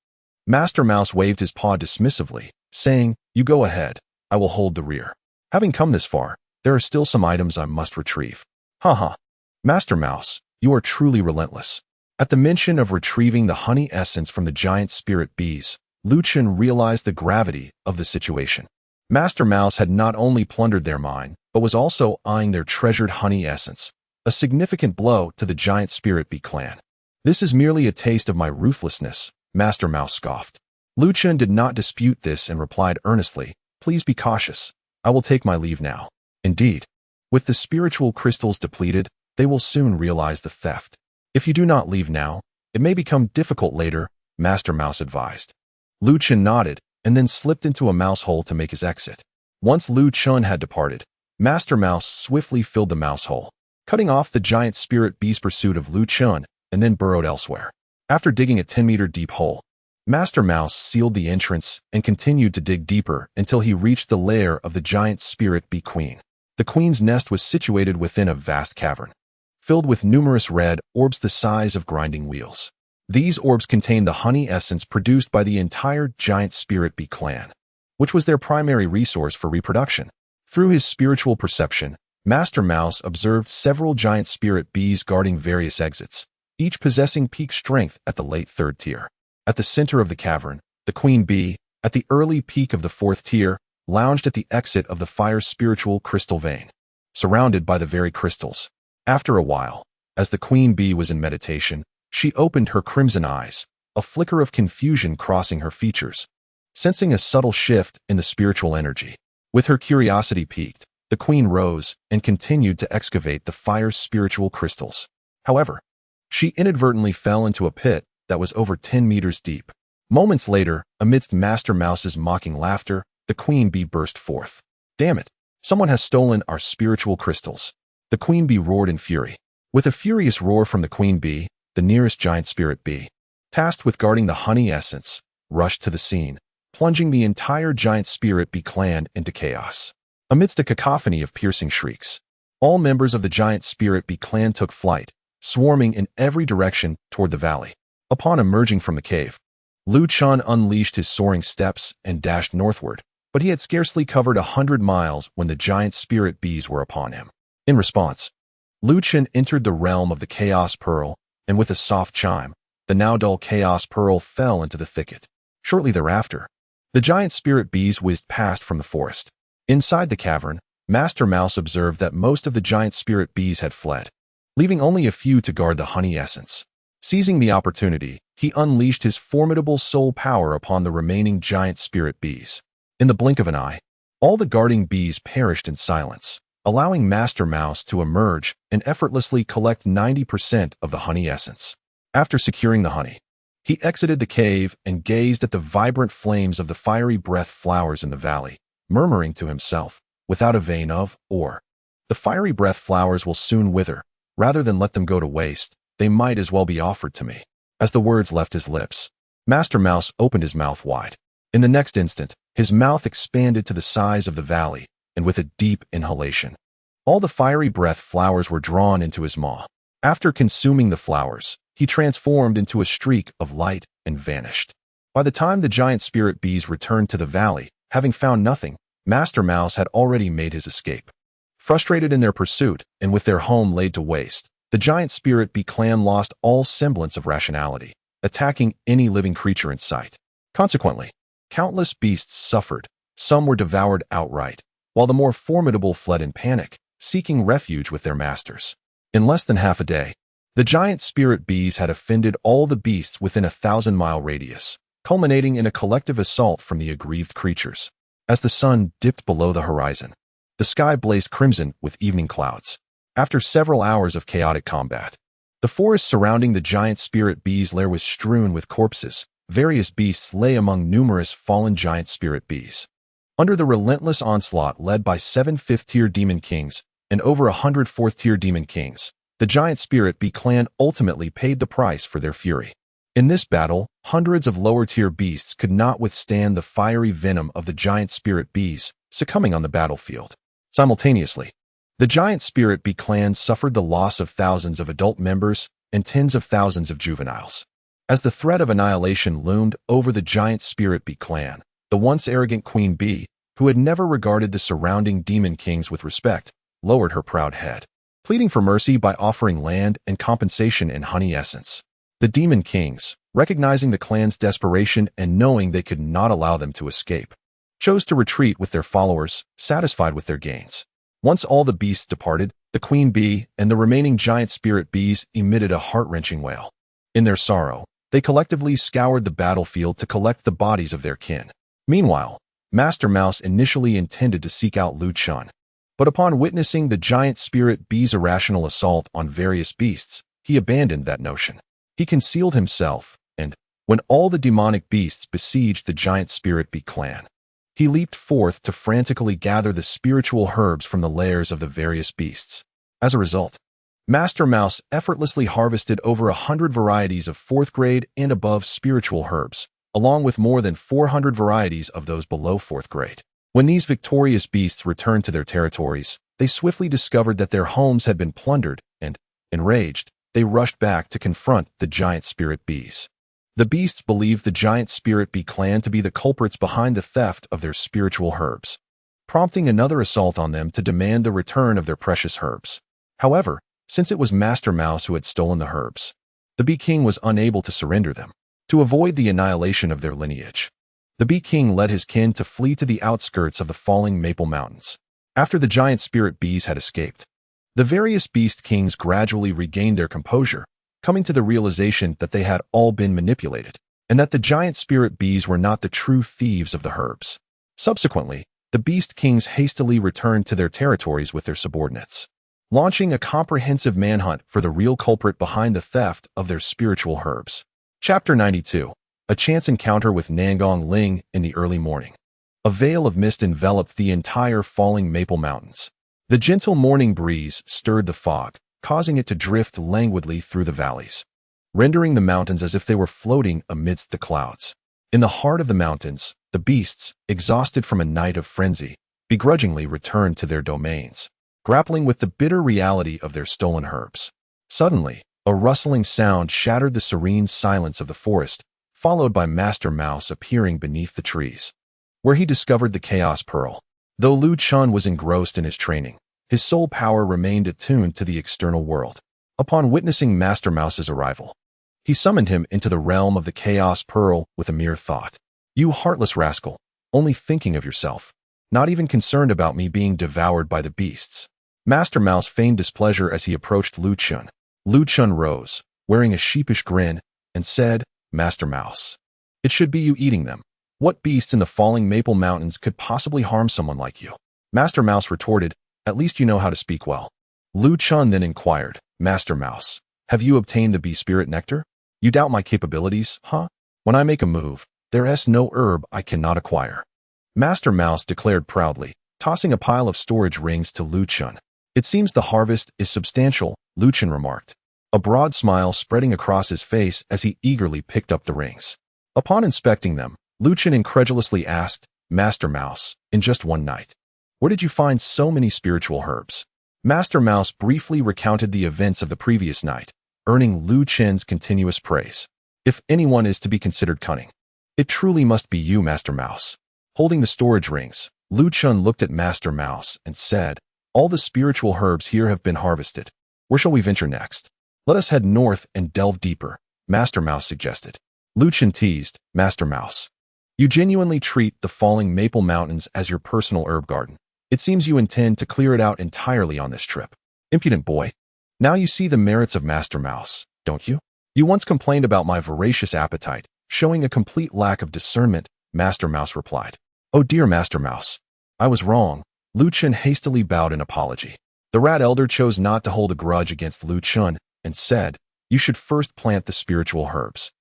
Master Mouse waved his paw dismissively, saying, you go ahead, I will hold the rear. Having come this far, there are still some items I must retrieve. Haha. Master Mouse, you are truly relentless. At the mention of retrieving the honey essence from the giant spirit bees, Lu Chen realized the gravity of the situation. Master Mouse had not only plundered their mine, but was also eyeing their treasured honey essence, a significant blow to the giant spirit bee clan. This is merely a taste of my ruthlessness, Master Mouse scoffed. Lu Chen did not dispute this and replied earnestly, please be cautious. I will take my leave now. Indeed, with the spiritual crystals depleted, they will soon realize the theft. If you do not leave now, it may become difficult later, Master Mouse advised. Lu Chen nodded and then slipped into a mouse hole to make his exit. Once Lu Chen had departed, Master Mouse swiftly filled the mouse hole, cutting off the giant spirit bee's pursuit of Lu Chen and then burrowed elsewhere. After digging a 10-meter deep hole, Master Mouse sealed the entrance and continued to dig deeper until he reached the lair of the giant spirit bee queen. The queen's nest was situated within a vast cavern, filled with numerous red orbs the size of grinding wheels. These orbs contained the honey essence produced by the entire giant spirit bee clan, which was their primary resource for reproduction. Through his spiritual perception, Master Mouse observed several giant spirit bees guarding various exits, each possessing peak strength at the late 3rd tier. At the center of the cavern, the queen bee, at the early peak of the 4th tier, lounged at the exit of the fire spiritual crystal vein, surrounded by the very crystals. After a while, as the queen bee was in meditation, she opened her crimson eyes, a flicker of confusion crossing her features, sensing a subtle shift in the spiritual energy. With her curiosity piqued, the queen rose and continued to excavate the fire's spiritual crystals. However, she inadvertently fell into a pit that was over 10 meters deep. Moments later, amidst Master Mouse's mocking laughter, the queen bee burst forth. Damn it! Someone has stolen our spiritual crystals. The queen bee roared in fury. With a furious roar from the queen bee, the nearest giant spirit bee, tasked with guarding the honey essence, rushed to the scene, plunging the entire giant spirit bee clan into chaos. Amidst a cacophony of piercing shrieks, all members of the giant spirit bee clan took flight, swarming in every direction toward the valley. Upon emerging from the cave, Lu Chen unleashed his soaring steps and dashed northward, but he had scarcely covered 100 miles when the giant spirit bees were upon him. In response, Lu Chen entered the realm of the Chaos Pearl, and with a soft chime, the now dull Chaos Pearl fell into the thicket. Shortly thereafter, the giant spirit bees whizzed past from the forest. Inside the cavern, Master Mouse observed that most of the giant spirit bees had fled, leaving only a few to guard the honey essence. Seizing the opportunity, he unleashed his formidable soul power upon the remaining giant spirit bees. In the blink of an eye, all the guarding bees perished in silence, allowing Master Mouse to emerge and effortlessly collect 90% of the honey essence. After securing the honey, he exited the cave and gazed at the vibrant flames of the fiery breath flowers in the valley, murmuring to himself, without a vein of or. The fiery breath flowers will soon wither. Rather than let them go to waste, they might as well be offered to me. As the words left his lips, Master Mouse opened his mouth wide. In the next instant, his mouth expanded to the size of the valley, and with a deep inhalation, all the fiery breath flowers were drawn into his maw. After consuming the flowers, he transformed into a streak of light and vanished. By the time the giant spirit bees returned to the valley, having found nothing, Master Mouse had already made his escape. Frustrated in their pursuit, and with their home laid to waste, the giant spirit bee clan lost all semblance of rationality, attacking any living creature in sight. Consequently, countless beasts suffered, some were devoured outright, while the more formidable fled in panic, seeking refuge with their masters. In less than half a day, the giant spirit bees had offended all the beasts within a 1,000-mile radius, culminating in a collective assault from the aggrieved creatures. As the sun dipped below the horizon, the sky blazed crimson with evening clouds. After several hours of chaotic combat, the forest surrounding the giant spirit bees' lair was strewn with corpses. Various beasts lay among numerous fallen giant spirit bees. Under the relentless onslaught led by 7 fifth-tier demon kings and over 100 4th-tier demon kings, the giant spirit bee clan ultimately paid the price for their fury. In this battle, hundreds of lower-tier beasts could not withstand the fiery venom of the giant spirit bees, succumbing on the battlefield. Simultaneously, the giant spirit bee clan suffered the loss of thousands of adult members and tens of thousands of juveniles. As the threat of annihilation loomed over the giant spirit bee clan, the once arrogant queen bee, who had never regarded the surrounding demon kings with respect, lowered her proud head, pleading for mercy by offering land and compensation in honey essence. The demon kings, recognizing the clan's desperation and knowing they could not allow them to escape, chose to retreat with their followers, satisfied with their gains. Once all the beasts departed, the queen bee and the remaining giant spirit bees emitted a heart-wrenching wail. In their sorrow, they collectively scoured the battlefield to collect the bodies of their kin. Meanwhile, Master Mouse initially intended to seek out Lu Chen, but upon witnessing the giant spirit bees' irrational assault on various beasts, he abandoned that notion. He concealed himself, and, when all the demonic beasts besieged the giant spirit bee clan, he leaped forth to frantically gather the spiritual herbs from the lairs of the various beasts. As a result, Master Mouse effortlessly harvested over 100 varieties of 4th grade and above spiritual herbs, along with more than 400 varieties of those below 4th grade. When these victorious beasts returned to their territories, they swiftly discovered that their homes had been plundered, and, enraged, they rushed back to confront the giant spirit bees. The beasts believed the giant spirit bee clan to be the culprits behind the theft of their spiritual herbs, prompting another assault on them to demand the return of their precious herbs. However, since it was Master Mouse who had stolen the herbs, the Bee King was unable to surrender them. To avoid the annihilation of their lineage, the Bee King led his kin to flee to the outskirts of the falling Maple Mountains. After the giant spirit bees had escaped, the various beast kings gradually regained their composure, coming to the realization that they had all been manipulated, and that the giant spirit bees were not the true thieves of the herbs. Subsequently, the beast kings hastily returned to their territories with their subordinates, launching a comprehensive manhunt for the real culprit behind the theft of their spiritual herbs. Chapter 92. A chance encounter with Nangong Ling in the early morning. A veil of mist enveloped the entire falling Maple Mountains. The gentle morning breeze stirred the fog, causing it to drift languidly through the valleys, rendering the mountains as if they were floating amidst the clouds. In the heart of the mountains, the beasts, exhausted from a night of frenzy, begrudgingly returned to their domains, grappling with the bitter reality of their stolen herbs. Suddenly, a rustling sound shattered the serene silence of the forest, followed by Master Mouse appearing beneath the trees, where he discovered the Chaos Pearl. Though Lu Chen was engrossed in his training, his soul power remained attuned to the external world. Upon witnessing Master Mouse's arrival, he summoned him into the realm of the Chaos Pearl with a mere thought. "You heartless rascal, only thinking of yourself, not even concerned about me being devoured by the beasts." Master Mouse feigned displeasure as he approached Lu Chen. Lu Chen rose, wearing a sheepish grin, and said, "Master Mouse, it should be you eating them. What beast in the falling Maple Mountains could possibly harm someone like you?" Master Mouse retorted, "At least you know how to speak well." Lu Chen then inquired, "Master Mouse, have you obtained the bee spirit nectar? You doubt my capabilities, huh? When I make a move, there is no herb I cannot acquire." Master Mouse declared proudly, tossing a pile of storage rings to Lu Chen. "It seems the harvest is substantial," Lu Chen remarked, a broad smile spreading across his face as he eagerly picked up the rings. Upon inspecting them, Lu Chen incredulously asked, "Master Mouse, in just one night, where did you find so many spiritual herbs?" Master Mouse briefly recounted the events of the previous night, earning Lu Chen's continuous praise. "If anyone is to be considered cunning, it truly must be you, Master Mouse." Holding the storage rings, Lu Chen looked at Master Mouse and said, "All the spiritual herbs here have been harvested. Where shall we venture next?" "Let us head north and delve deeper," Master Mouse suggested. Lu Chen teased, "Master Mouse, you genuinely treat the falling Maple Mountains as your personal herb garden. It seems you intend to clear it out entirely on this trip." "Impudent boy. Now you see the merits of Master Mouse, don't you? You once complained about my voracious appetite, showing a complete lack of discernment, Master Mouse replied. Oh dear Master Mouse. I was wrong. Lu Chen hastily bowed in apology. The rat elder chose not to hold a grudge against Lu Chen and said, you should first plant the spiritual herbs.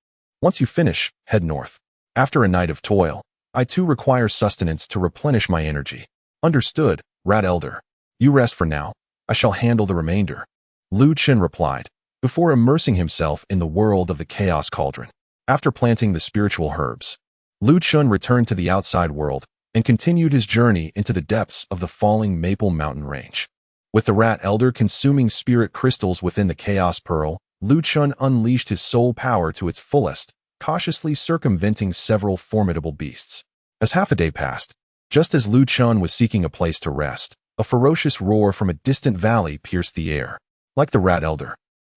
Once you finish, head north. After a night of toil, I too require sustenance to replenish my energy. Understood, rat elder. You rest for now. I shall handle the remainder. Lu Chen replied, before immersing himself in the world of the chaos cauldron. After planting the spiritual herbs, Lu Chen returned to the outside world and continued his journey into the depths of the falling Maple Mountain Range. With the rat elder consuming spirit crystals within the chaos pearl, Lu Chen unleashed his soul power to its fullest, cautiously circumventing several formidable beasts. As half a day passed, just as Lu Chen was seeking a place to rest, a ferocious roar from a distant valley pierced the air. Like the rat elder,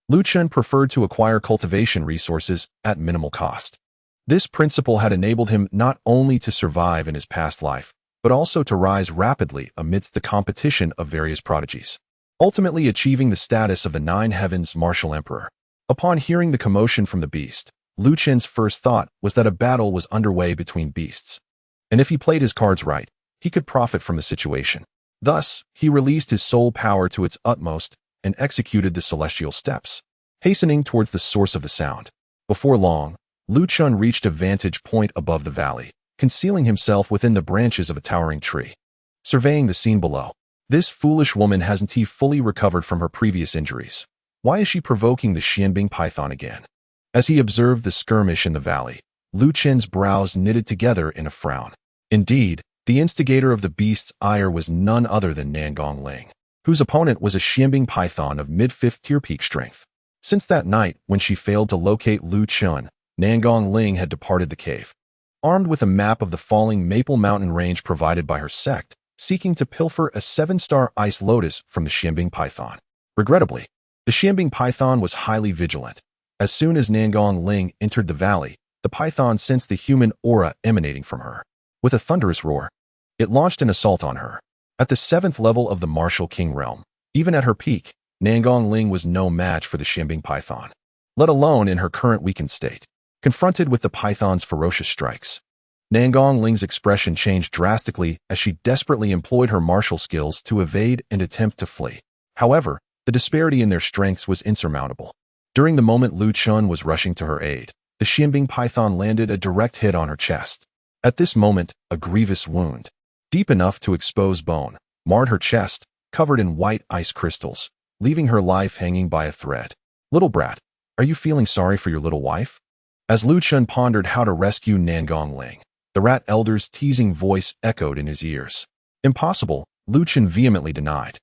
Lu Chen preferred to acquire cultivation resources at minimal cost. This principle had enabled him not only to survive in his past life, but also to rise rapidly amidst the competition of various prodigies, ultimately achieving the status of the Nine Heavens Martial Emperor. Upon hearing the commotion from the beast, Lu Chen's first thought was that a battle was underway between beasts, and if he played his cards right, he could profit from the situation. Thus, he released his soul power to its utmost and executed the celestial steps, hastening towards the source of the sound. Before long, Lu Chen reached a vantage point above the valley, concealing himself within the branches of a towering tree. Surveying the scene below, this foolish woman hasn't he fully recovered from her previous injuries? Why is she provoking the Xianbing python again? As he observed the skirmish in the valley, Lu Chen's brows knitted together in a frown. Indeed, the instigator of the beast's ire was none other than Nangong Ling, whose opponent was a Xianbing python of mid-5th tier peak strength. Since that night when she failed to locate Lu Chen, Nangong Ling had departed the cave, armed with a map of the falling Maple Mountain Range provided by her sect, seeking to pilfer a 7-star ice lotus from the Xianbing python. Regrettably, the Xianbing python was highly vigilant. As soon as Nangong Ling entered the valley, the python sensed the human aura emanating from her. With a thunderous roar, it launched an assault on her. At the 7th level of the Martial King realm, even at her peak, Nangong Ling was no match for the Xianbing python, let alone in her current weakened state. Confronted with the python's ferocious strikes, Nangong Ling's expression changed drastically as she desperately employed her martial skills to evade and attempt to flee. However, the disparity in their strengths was insurmountable. During the moment Lu Chen was rushing to her aid, the Xianbing python landed a direct hit on her chest. At this moment, a grievous wound, deep enough to expose bone, marred her chest, covered in white ice crystals, leaving her life hanging by a thread. Little brat, are you feeling sorry for your little wife? As Lu Chen pondered how to rescue Nangong Ling, the rat elder's teasing voice echoed in his ears. Impossible, Lu Chen vehemently denied.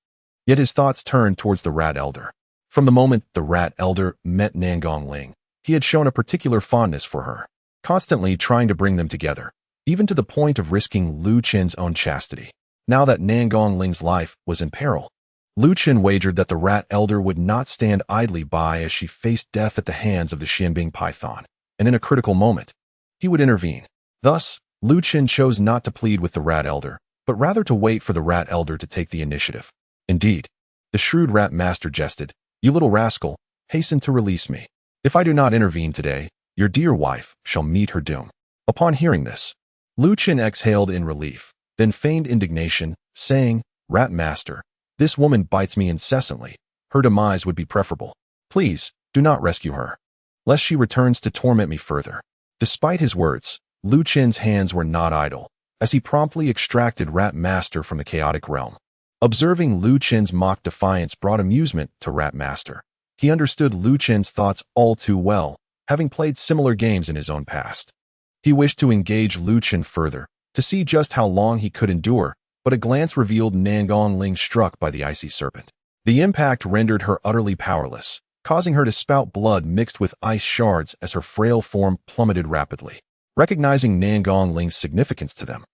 Yet his thoughts turned towards the rat elder. From the moment the rat elder met Nangong Ling, he had shown a particular fondness for her, constantly trying to bring them together, even to the point of risking Lu Chen's own chastity. Now that Nangong Ling's life was in peril, Lu Chen wagered that the rat elder would not stand idly by as she faced death at the hands of the Xianbing python, and in a critical moment, he would intervene. Thus, Lu Chen chose not to plead with the rat elder, but rather to wait for the rat elder to take the initiative. Indeed, the shrewd rat master jested, "You little rascal, hasten to release me. If I do not intervene today, your dear wife shall meet her doom." Upon hearing this, Lu Chen exhaled in relief, then feigned indignation, saying, "Rat master, this woman bites me incessantly. Her demise would be preferable. Please, do not rescue her, lest she returns to torment me further." Despite his words, Lu Chen's hands were not idle, as he promptly extracted Rat Master from the chaotic realm. Observing Lu Chen's mock defiance brought amusement to Rat Master. He understood Lu Chen's thoughts all too well, having played similar games in his own past. He wished to engage Lu Chen further, to see just how long he could endure, but a glance revealed Nangong Ling struck by the icy serpent. The impact rendered her utterly powerless, causing her to spout blood mixed with ice shards as her frail form plummeted rapidly. Recognizing Nangong Ling's significance to them,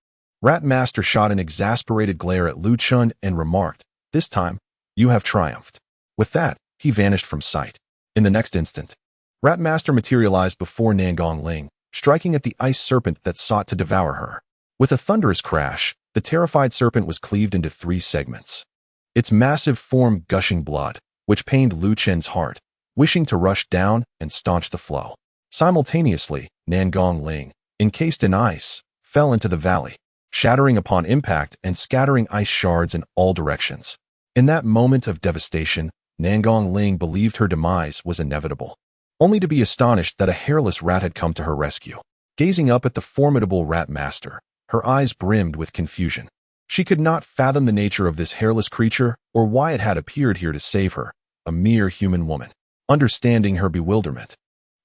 Rat Master shot an exasperated glare at Lu Chen and remarked, "This time, you have triumphed." With that, he vanished from sight. In the next instant, Rat Master materialized before Nangong Ling, striking at the ice serpent that sought to devour her. With a thunderous crash, the terrified serpent was cleaved into 3 segments, its massive form gushing blood. which pained Lu Chen's heart, wishing to rush down and staunch the flow. Simultaneously, Nangong Ling, encased in ice, fell into the valley, shattering upon impact and scattering ice shards in all directions. In that moment of devastation, Nangong Ling believed her demise was inevitable, only to be astonished that a hairless rat had come to her rescue. Gazing up at the formidable rat master, her eyes brimmed with confusion. She could not fathom the nature of this hairless creature or why it had appeared here to save her, a mere human woman. Understanding her bewilderment,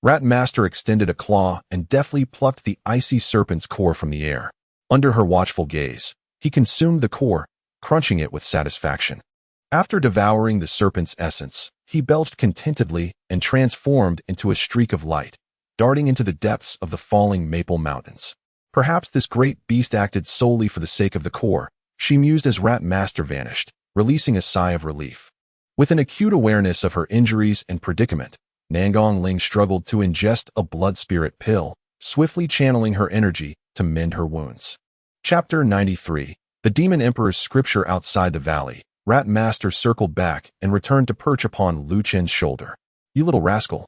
Rat Master extended a claw and deftly plucked the icy serpent's core from the air. Under her watchful gaze, he consumed the core, crunching it with satisfaction. After devouring the serpent's essence, he belched contentedly and transformed into a streak of light, darting into the depths of the falling maple mountains. Perhaps this great beast acted solely for the sake of the core, she mused as Rat Master vanished, releasing a sigh of relief. With an acute awareness of her injuries and predicament, Nangong Ling struggled to ingest a blood spirit pill, swiftly channeling her energy to mend her wounds. Chapter 93. The Demon Emperor's Scripture. Outside the valley, Rat Master circled back and returned to perch upon Lu Chen's shoulder. "You little rascal,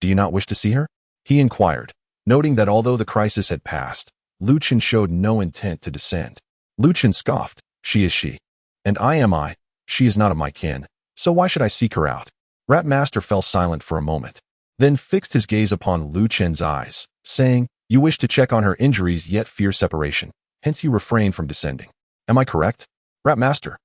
do you not wish to see her?" he inquired, noting that although the crisis had passed, Lu Chen showed no intent to descend. Lu Chen scoffed, "She is she, and I am I. She is not of my kin, so why should I seek her out?" Rat Master fell silent for a moment, then fixed his gaze upon Lu Chen's eyes, saying, "You wish to check on her injuries yet fear separation, hence you refrain from descending. Am I correct, Rat Master?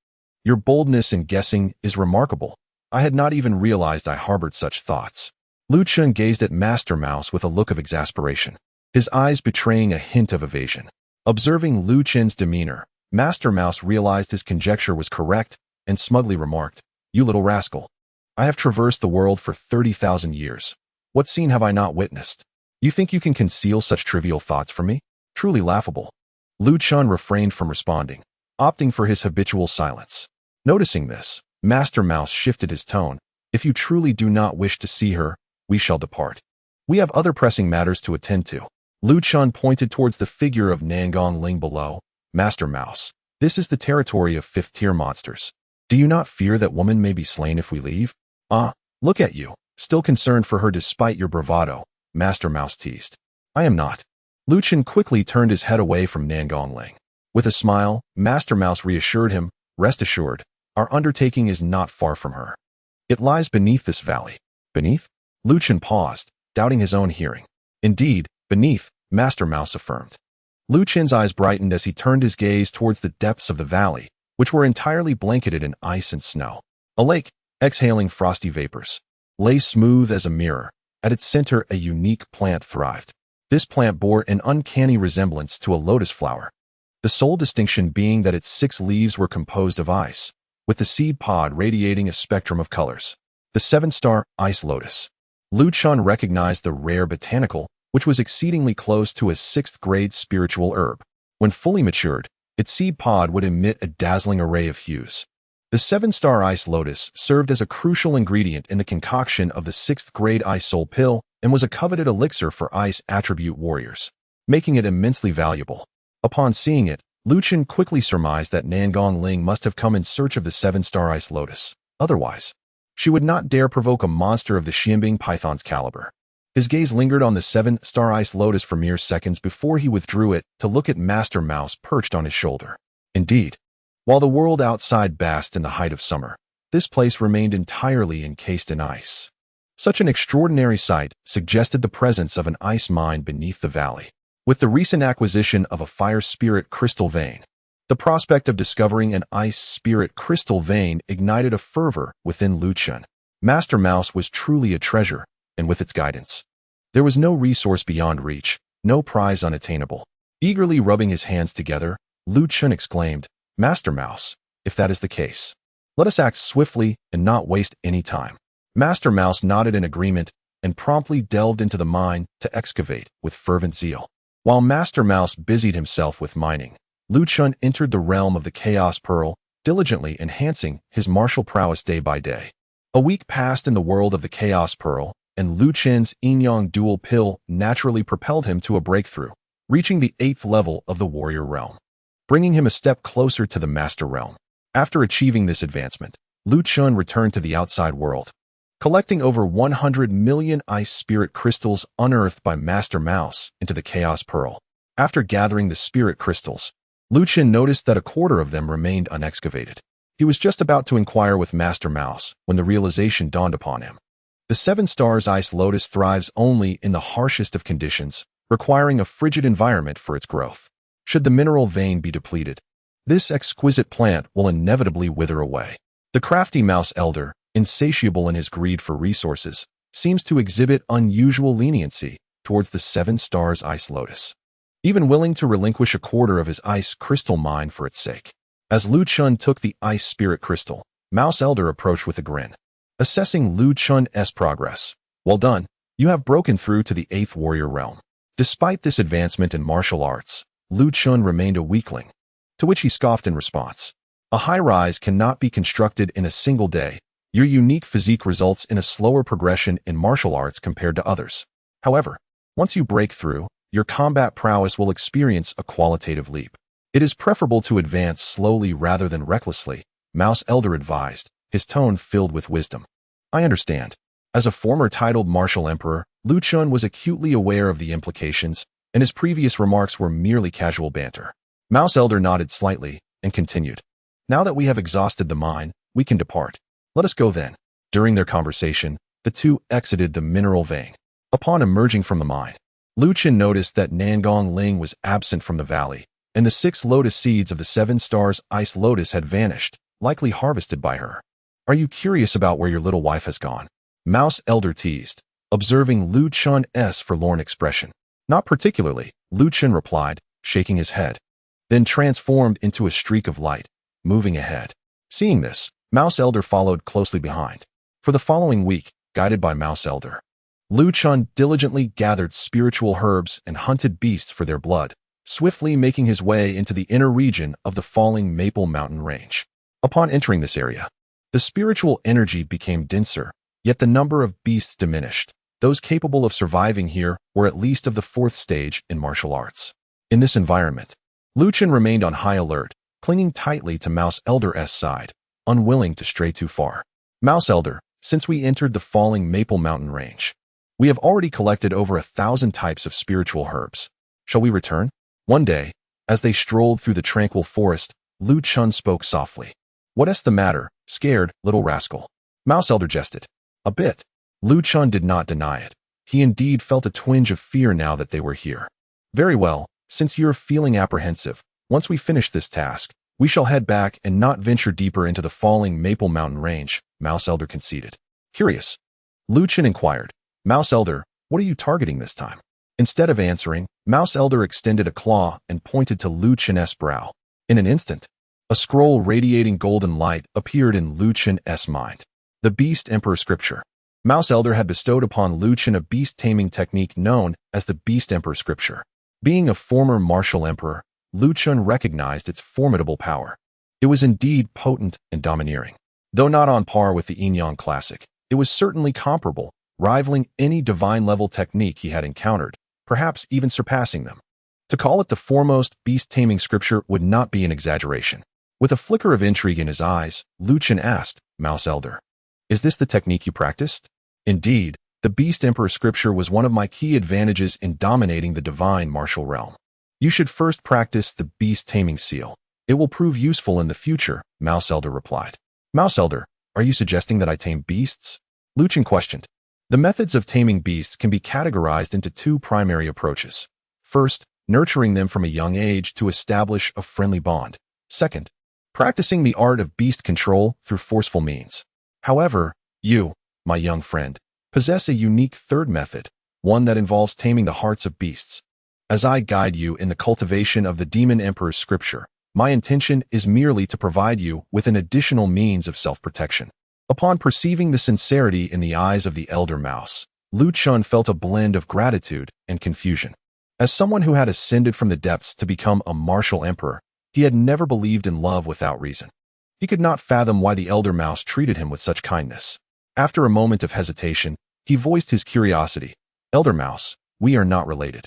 Your boldness in guessing is remarkable. I had not even realized I harbored such thoughts." Lu Chen gazed at Master Mouse with a look of exasperation, his eyes betraying a hint of evasion. Observing Lu Chen's demeanor, Master Mouse realized his conjecture was correct and smugly remarked, "You little rascal. I have traversed the world for 30,000 years. What scene have I not witnessed? You think you can conceal such trivial thoughts from me? Truly laughable." Lu Chen refrained from responding, opting for his habitual silence. Noticing this, Master Mouse shifted his tone. "If you truly do not wish to see her, we shall depart. We have other pressing matters to attend to." Lu Chen pointed towards the figure of Nangong Ling below. "Master Mouse, this is the territory of 5th tier monsters. Do you not fear that woman may be slain if we leave?" "Ah, look at you, still concerned for her despite your bravado," Master Mouse teased. "I am not." Lu Chen quickly turned his head away from Nangong Ling. With a smile, Master Mouse reassured him, "Rest assured, our undertaking is not far from her. It lies beneath this valley." "Beneath?" Lu Chen paused, doubting his own hearing. "Indeed, beneath," Master Mouse affirmed. Lu Chen's eyes brightened as he turned his gaze towards the depths of the valley, which were entirely blanketed in ice and snow. A lake, exhaling frosty vapors, lay smooth as a mirror. At its center, a unique plant thrived. This plant bore an uncanny resemblance to a lotus flower, the sole distinction being that its 6 leaves were composed of ice, with the seed pod radiating a spectrum of colors. The 7-star ice lotus. Lu Chen recognized the rare botanical, which was exceedingly close to a 6th-grade spiritual herb. When fully matured, its seed pod would emit a dazzling array of hues. The 7-star ice lotus served as a crucial ingredient in the concoction of the 6th-grade ice soul pill and was a coveted elixir for ice attribute warriors, making it immensely valuable. Upon seeing it, Lu Chen quickly surmised that Nangong Ling must have come in search of the 7-star ice lotus. Otherwise, she would not dare provoke a monster of the Xianbing python's caliber. His gaze lingered on the 7-star ice lotus for mere seconds before he withdrew it to look at Master Mouse perched on his shoulder. Indeed, while the world outside basked in the height of summer, this place remained entirely encased in ice. Such an extraordinary sight suggested the presence of an ice mine beneath the valley. With the recent acquisition of a fire spirit crystal vein, the prospect of discovering an ice spirit crystal vein ignited a fervor within Lu Chen. Master Mouse was truly a treasure, and with its guidance, there was no resource beyond reach, no prize unattainable. Eagerly rubbing his hands together, Lu Chen exclaimed, "Master Mouse, if that is the case, let us act swiftly and not waste any time." Master Mouse nodded in agreement and promptly delved into the mine to excavate with fervent zeal. While Master Mouse busied himself with mining, Lu Chen entered the realm of the Chaos Pearl, diligently enhancing his martial prowess day by day. A week passed in the world of the Chaos Pearl, and Lu Chen's Yin-Yang dual pill naturally propelled him to a breakthrough, reaching the 8th level of the warrior realm, bringing him a step closer to the master realm. After achieving this advancement, Lu Chen returned to the outside world, collecting over 100 million ice spirit crystals unearthed by Master Mouse into the Chaos Pearl. After gathering the spirit crystals, Lu Chen noticed that a quarter of them remained unexcavated. He was just about to inquire with Master Mouse when the realization dawned upon him. The 7 Stars Ice Lotus thrives only in the harshest of conditions, requiring a frigid environment for its growth. Should the mineral vein be depleted, this exquisite plant will inevitably wither away. The crafty Mouse Elder, insatiable in his greed for resources, seems to exhibit unusual leniency towards the 7 Stars Ice Lotus, even willing to relinquish a quarter of his ice crystal mine for its sake. As Lu Chen took the ice spirit crystal, Mouse Elder approached with a grin, assessing Lu Chen's progress. Well done, you have broken through to the 8th warrior realm. Despite this advancement in martial arts, Lu Chen remained a weakling, to which he scoffed in response. A high-rise cannot be constructed in a single day. Your unique physique results in a slower progression in martial arts compared to others. However, once you break through, your combat prowess will experience a qualitative leap. It is preferable to advance slowly rather than recklessly, Mouse Elder advised, his tone filled with wisdom. I understand. As a former titled martial emperor, Lu Chen was acutely aware of the implications, and his previous remarks were merely casual banter. Mouse Elder nodded slightly and continued. Now that we have exhausted the mine, we can depart. Let us go then. During their conversation, the two exited the mineral vein. Upon emerging from the mine, Lu Chen noticed that Nangong Ling was absent from the valley, and the 6 lotus seeds of the 7 Stars Ice Lotus had vanished, likely harvested by her. Are you curious about where your little wife has gone? Mouse Elder teased, observing Lu Chen's forlorn expression. Not particularly, Lu Chen replied, shaking his head, then transformed into a streak of light, moving ahead. Seeing this, Mouse Elder followed closely behind. For the following week, guided by Mouse Elder, Lu Chen diligently gathered spiritual herbs and hunted beasts for their blood, swiftly making his way into the inner region of the falling Maple Mountain Range. Upon entering this area, the spiritual energy became denser, yet the number of beasts diminished. Those capable of surviving here were at least of the 4th stage in martial arts. In this environment, Lu Chen remained on high alert, clinging tightly to Mouse Elder's side, unwilling to stray too far. Mouse Elder, since we entered the falling Maple Mountain Range, we have already collected over 1,000 types of spiritual herbs. Shall we return? One day, as they strolled through the tranquil forest, Lu Chen spoke softly. What's the matter, scared, little rascal? Mouse Elder jested. A bit. Lu Chen did not deny it. He indeed felt a twinge of fear now that they were here. Very well, since you're feeling apprehensive, once we finish this task, we shall head back and not venture deeper into the falling Maple Mountain Range, Mouse Elder conceded. Curious. Lu Chen inquired. Mouse Elder, what are you targeting this time? Instead of answering, Mouse Elder extended a claw and pointed to Lu Chen's brow. In an instant, a scroll radiating golden light appeared in Lu Chen's mind. The Beast Emperor Scripture. Mouse Elder had bestowed upon Lu Chen a beast-taming technique known as the Beast Emperor Scripture. Being a former martial emperor, Lu Chen recognized its formidable power. It was indeed potent and domineering. Though not on par with the Yin-Yang Classic, it was certainly comparable, rivaling any divine-level technique he had encountered, perhaps even surpassing them. To call it the foremost beast-taming scripture would not be an exaggeration. With a flicker of intrigue in his eyes, Lu Chen asked, Mouse Elder, is this the technique you practiced? Indeed, the Beast Emperor Scripture was one of my key advantages in dominating the divine martial realm. You should first practice the Beast Taming Seal. It will prove useful in the future, Mouse Elder replied. Mouse Elder, are you suggesting that I tame beasts? Lu Chen questioned. The methods of taming beasts can be categorized into 2 primary approaches. First, nurturing them from a young age to establish a friendly bond. Second, practicing the art of beast control through forceful means. However, you, my young friend, possess a unique third method, one that involves taming the hearts of beasts. As I guide you in the cultivation of the Demon Emperor's Scripture, my intention is merely to provide you with an additional means of self-protection. Upon perceiving the sincerity in the eyes of the Elder Mouse, Lu Chen felt a blend of gratitude and confusion. As someone who had ascended from the depths to become a martial emperor, he had never believed in love without reason. He could not fathom why the Elder Mouse treated him with such kindness. After a moment of hesitation, he voiced his curiosity. Elder Mouse, we are not related.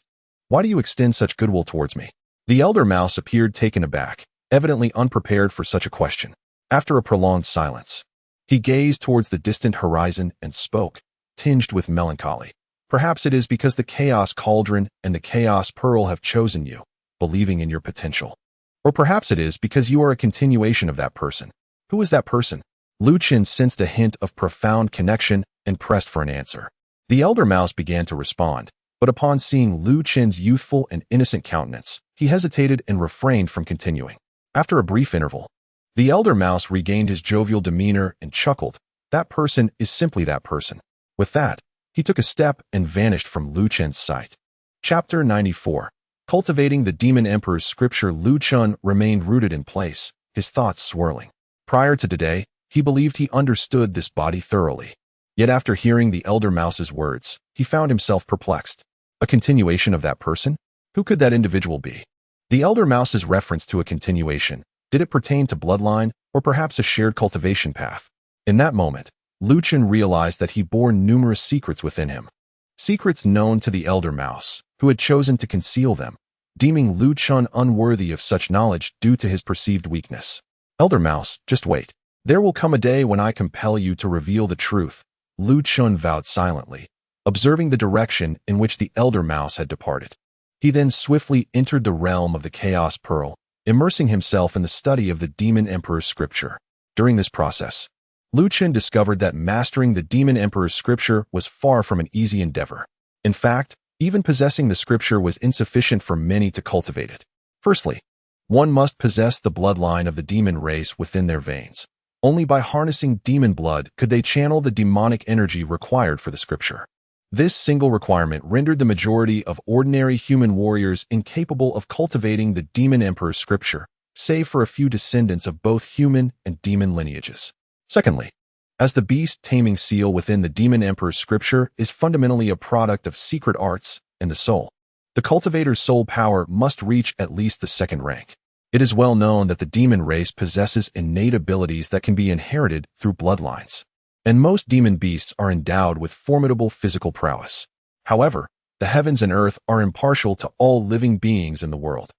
Why do you extend such goodwill towards me? The Elder Mouse appeared taken aback, evidently unprepared for such a question. After a prolonged silence, He gazed towards the distant horizon and spoke, tinged with melancholy. Perhaps it is because the Chaos Cauldron and the Chaos Pearl have chosen you, believing in your potential. Or perhaps it is because you are a continuation of that person. Who is that person? Lu Chen sensed a hint of profound connection and pressed for an answer. The elder mouse began to respond, but upon seeing Lu Chen's youthful and innocent countenance, he hesitated and refrained from continuing. After a brief interval, the elder mouse regained his jovial demeanor and chuckled. That person is simply that person. With that, he took a step and vanished from Lu Chen's sight. Chapter 94. Cultivating the Demon Emperor's Scripture. Lu Chen remained rooted in place, his thoughts swirling. Prior to today, he believed he understood this body thoroughly. Yet after hearing the elder mouse's words, he found himself perplexed. A continuation of that person? Who could that individual be? The elder mouse's reference to a continuation, did it pertain to bloodline or perhaps a shared cultivation path? In that moment, Lu Chen realized that he bore numerous secrets within him. Secrets known to the elder mouse, who had chosen to conceal them, deeming Lu Chen unworthy of such knowledge due to his perceived weakness. Elder mouse, just wait. There will come a day when I compel you to reveal the truth, Lu Chen vowed silently, observing the direction in which the elder mouse had departed. He then swiftly entered the realm of the Chaos Pearl, immersing himself in the study of the Demon Emperor's Scripture. During this process, Lu Chen discovered that mastering the Demon Emperor's Scripture was far from an easy endeavor. In fact, even possessing the Scripture was insufficient for many to cultivate it. Firstly, one must possess the bloodline of the demon race within their veins. Only by harnessing demon blood could they channel the demonic energy required for the Scripture. This single requirement rendered the majority of ordinary human warriors incapable of cultivating the Demon Emperor's Scripture, save for a few descendants of both human and demon lineages. Secondly, as the beast-taming seal within the Demon Emperor's Scripture is fundamentally a product of secret arts and the soul, the cultivator's soul power must reach at least the second rank. It is well known that the demon race possesses innate abilities that can be inherited through bloodlines, and most demon beasts are endowed with formidable physical prowess. However, the heavens and earth are impartial to all living beings in the world.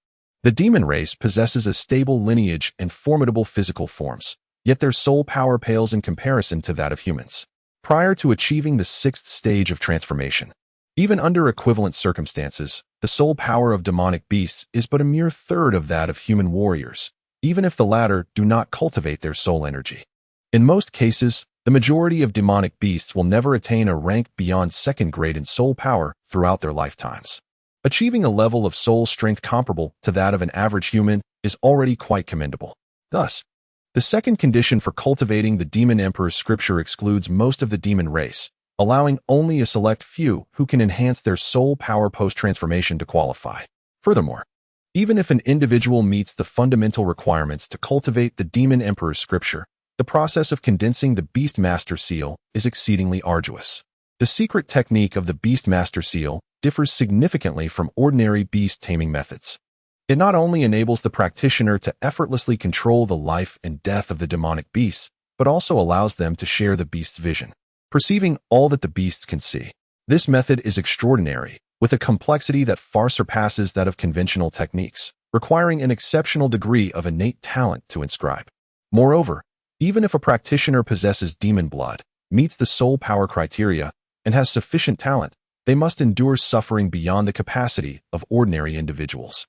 The demon race possesses a stable lineage and formidable physical forms, yet their soul power pales in comparison to that of humans. Prior to achieving the sixth stage of transformation, even under equivalent circumstances, the soul power of demonic beasts is but a mere third of that of human warriors, even if the latter do not cultivate their soul energy. In most cases, the majority of demonic beasts will never attain a rank beyond second grade in soul power throughout their lifetimes. Achieving a level of soul strength comparable to that of an average human is already quite commendable. Thus, the second condition for cultivating the Demon Emperor's Scripture excludes most of the demon race, allowing only a select few who can enhance their soul power post-transformation to qualify. Furthermore, even if an individual meets the fundamental requirements to cultivate the Demon Emperor's Scripture, the process of condensing the Beastmaster Seal is exceedingly arduous. The secret technique of the Beastmaster Seal differs significantly from ordinary beast-taming methods. It not only enables the practitioner to effortlessly control the life and death of the demonic beasts, but also allows them to share the beast's vision, perceiving all that the beasts can see. This method is extraordinary, with a complexity that far surpasses that of conventional techniques, requiring an exceptional degree of innate talent to inscribe. Moreover, even if a practitioner possesses demon blood, meets the soul power criteria, and has sufficient talent, they must endure suffering beyond the capacity of ordinary individuals.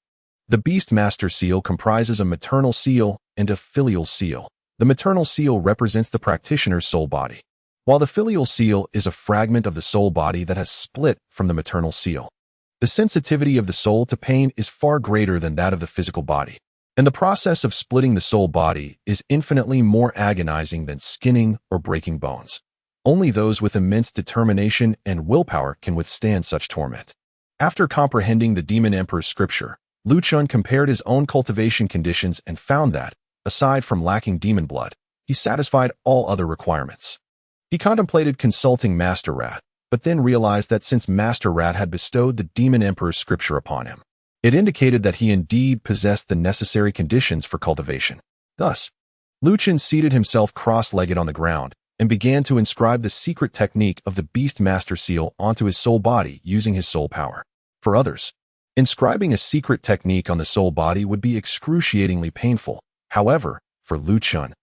The Beastmaster Seal comprises a maternal seal and a filial seal. The maternal seal represents the practitioner's soul body, while the filial seal is a fragment of the soul body that has split from the maternal seal. The sensitivity of the soul to pain is far greater than that of the physical body, and the process of splitting the soul body is infinitely more agonizing than skinning or breaking bones. Only those with immense determination and willpower can withstand such torment. After comprehending the Demon Emperor's Scripture, Lu Chen compared his own cultivation conditions and found that, aside from lacking demon blood, he satisfied all other requirements. He contemplated consulting Master Rat, but then realized that since Master Rat had bestowed the Demon Emperor's Scripture upon him, it indicated that he indeed possessed the necessary conditions for cultivation. Thus, Lu Chen seated himself cross-legged on the ground and began to inscribe the secret technique of the Beastmaster Seal onto his soul body using his soul power. For others, inscribing a secret technique on the soul body would be excruciatingly painful. However, for Lu Chen,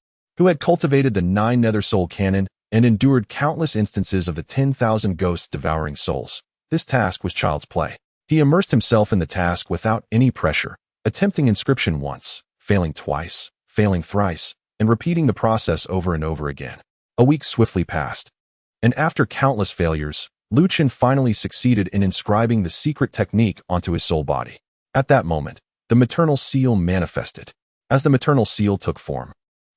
who had cultivated the 9 nether soul canon and endured countless instances of the 10,000 ghosts devouring souls. This task was child's play. He immersed himself in the task without any pressure, attempting inscription once, failing twice, failing thrice, and repeating the process over and over again. A week swiftly passed, and after countless failures, Lu Chen finally succeeded in inscribing the secret technique onto his soul body. At that moment, the maternal seal manifested. As the maternal seal took form,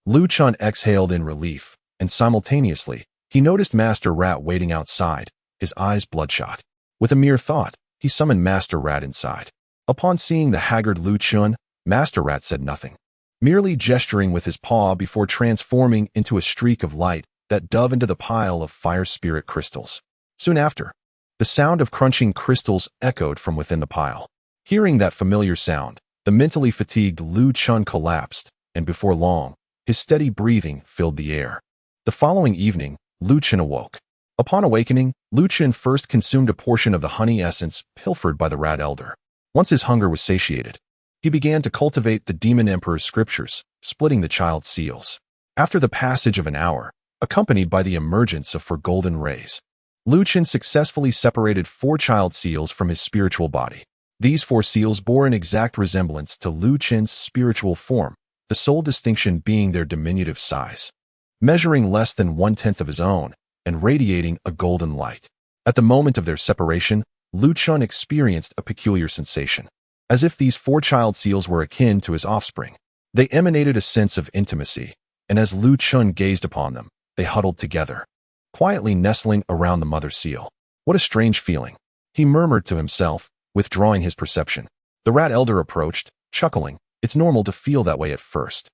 Lu Chen exhaled in relief, and simultaneously, he noticed Master Rat waiting outside, his eyes bloodshot. With a mere thought, he summoned Master Rat inside. Upon seeing the haggard Lu Chen, Master Rat said nothing, merely gesturing with his paw before transforming into a streak of light that dove into the pile of fire spirit crystals. Soon after, the sound of crunching crystals echoed from within the pile. Hearing that familiar sound, the mentally fatigued Lu Chen collapsed, and before long, his steady breathing filled the air. The following evening, Lu Chen awoke. Upon awakening, Lu Chen first consumed a portion of the honey essence pilfered by the Rat Elder. Once his hunger was satiated, he began to cultivate the Demon Emperor's scriptures, splitting the child's seals. After the passage of an hour, accompanied by the emergence of 4 golden rays, Lu Chen successfully separated 4 child seals from his spiritual body. These 4 seals bore an exact resemblance to Lu Chen's spiritual form, the sole distinction being their diminutive size, measuring less than 1/10 of his own and radiating a golden light. At the moment of their separation, Lu Chen experienced a peculiar sensation, as if these 4 child seals were akin to his offspring. They emanated a sense of intimacy, and as Lu Chen gazed upon them, they huddled together, quietly nestling around the mother seal. What a strange feeling, he murmured to himself, withdrawing his perception. The Rat Elder approached, chuckling. It's normal to feel that way at first.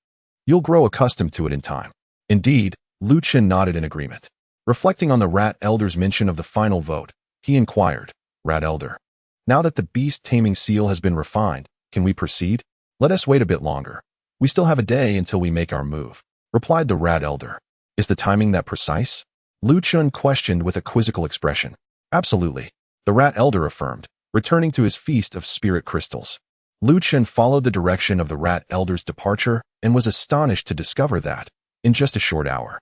You'll grow accustomed to it in time. Indeed, Lu Chen nodded in agreement. Reflecting on the Rat Elder's mention of the final vote, he inquired, Rat Elder, now that the beast-taming seal has been refined, can we proceed? Let us wait a bit longer. We still have a day until we make our move, replied the Rat Elder. Is the timing that precise? Lu Chen questioned with a quizzical expression. Absolutely, the Rat Elder affirmed, returning to his feast of spirit crystals. Lu Chen followed the direction of the Rat Elder's departure and was astonished to discover that, in just a short hour,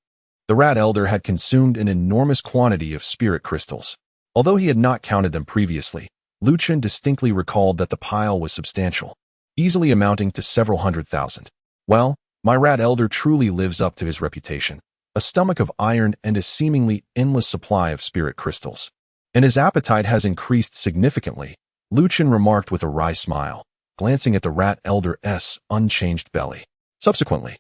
the Rat Elder had consumed an enormous quantity of spirit crystals. Although he had not counted them previously, Lu Chen distinctly recalled that the pile was substantial, easily amounting to several 100,000. Well, my Rat Elder truly lives up to his reputation, a stomach of iron and a seemingly endless supply of spirit crystals. And his appetite has increased significantly, Lu Chen remarked with a wry smile, glancing at the Rat Elder's unchanged belly. Subsequently,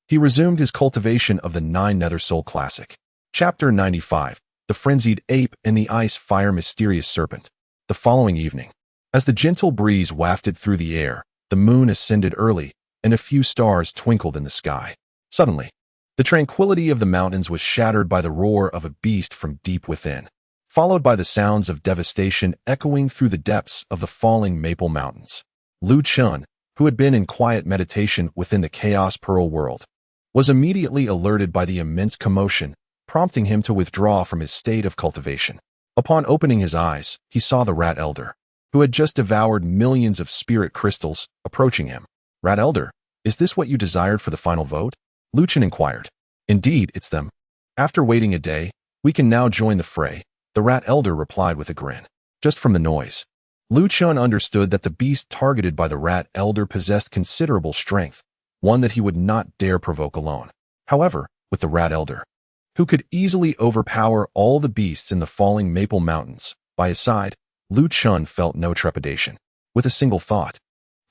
he resumed his cultivation of the 9 Nether Soul Classic. Chapter 95, The Frenzied Ape and the Ice-Fire Mysterious Serpent. The following evening, as the gentle breeze wafted through the air, the moon ascended early, and a few stars twinkled in the sky. Suddenly, the tranquility of the mountains was shattered by the roar of a beast from deep within, followed by the sounds of devastation echoing through the depths of the falling Maple Mountains. Lu Chen, who had been in quiet meditation within the Chaos Pearl world, was immediately alerted by the immense commotion, prompting him to withdraw from his state of cultivation. Upon opening his eyes, he saw the Rat Elder, who had just devoured millions of spirit crystals, approaching him. Rat Elder, is this what you desired for the final vote? Lu Chen inquired. Indeed, it's them. After waiting a day, we can now join the fray, the Rat Elder replied with a grin. Just from the noise, Lu Chen understood that the beast targeted by the Rat Elder possessed considerable strength, one that he would not dare provoke alone. However, with the Rat Elder, who could easily overpower all the beasts in the falling Maple Mountains, by his side, Lu Chen felt no trepidation. With a single thought,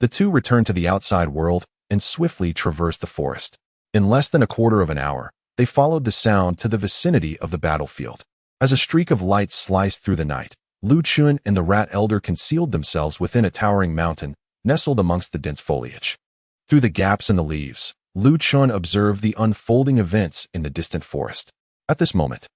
the two returned to the outside world and swiftly traversed the forest. In less than a quarter of an hour, they followed the sound to the vicinity of the battlefield. As a streak of light sliced through the night, Lu Chen and the Rat Elder concealed themselves within a towering mountain, nestled amongst the dense foliage. Through the gaps in the leaves, Lu Chen observed the unfolding events in the distant forest. At this moment,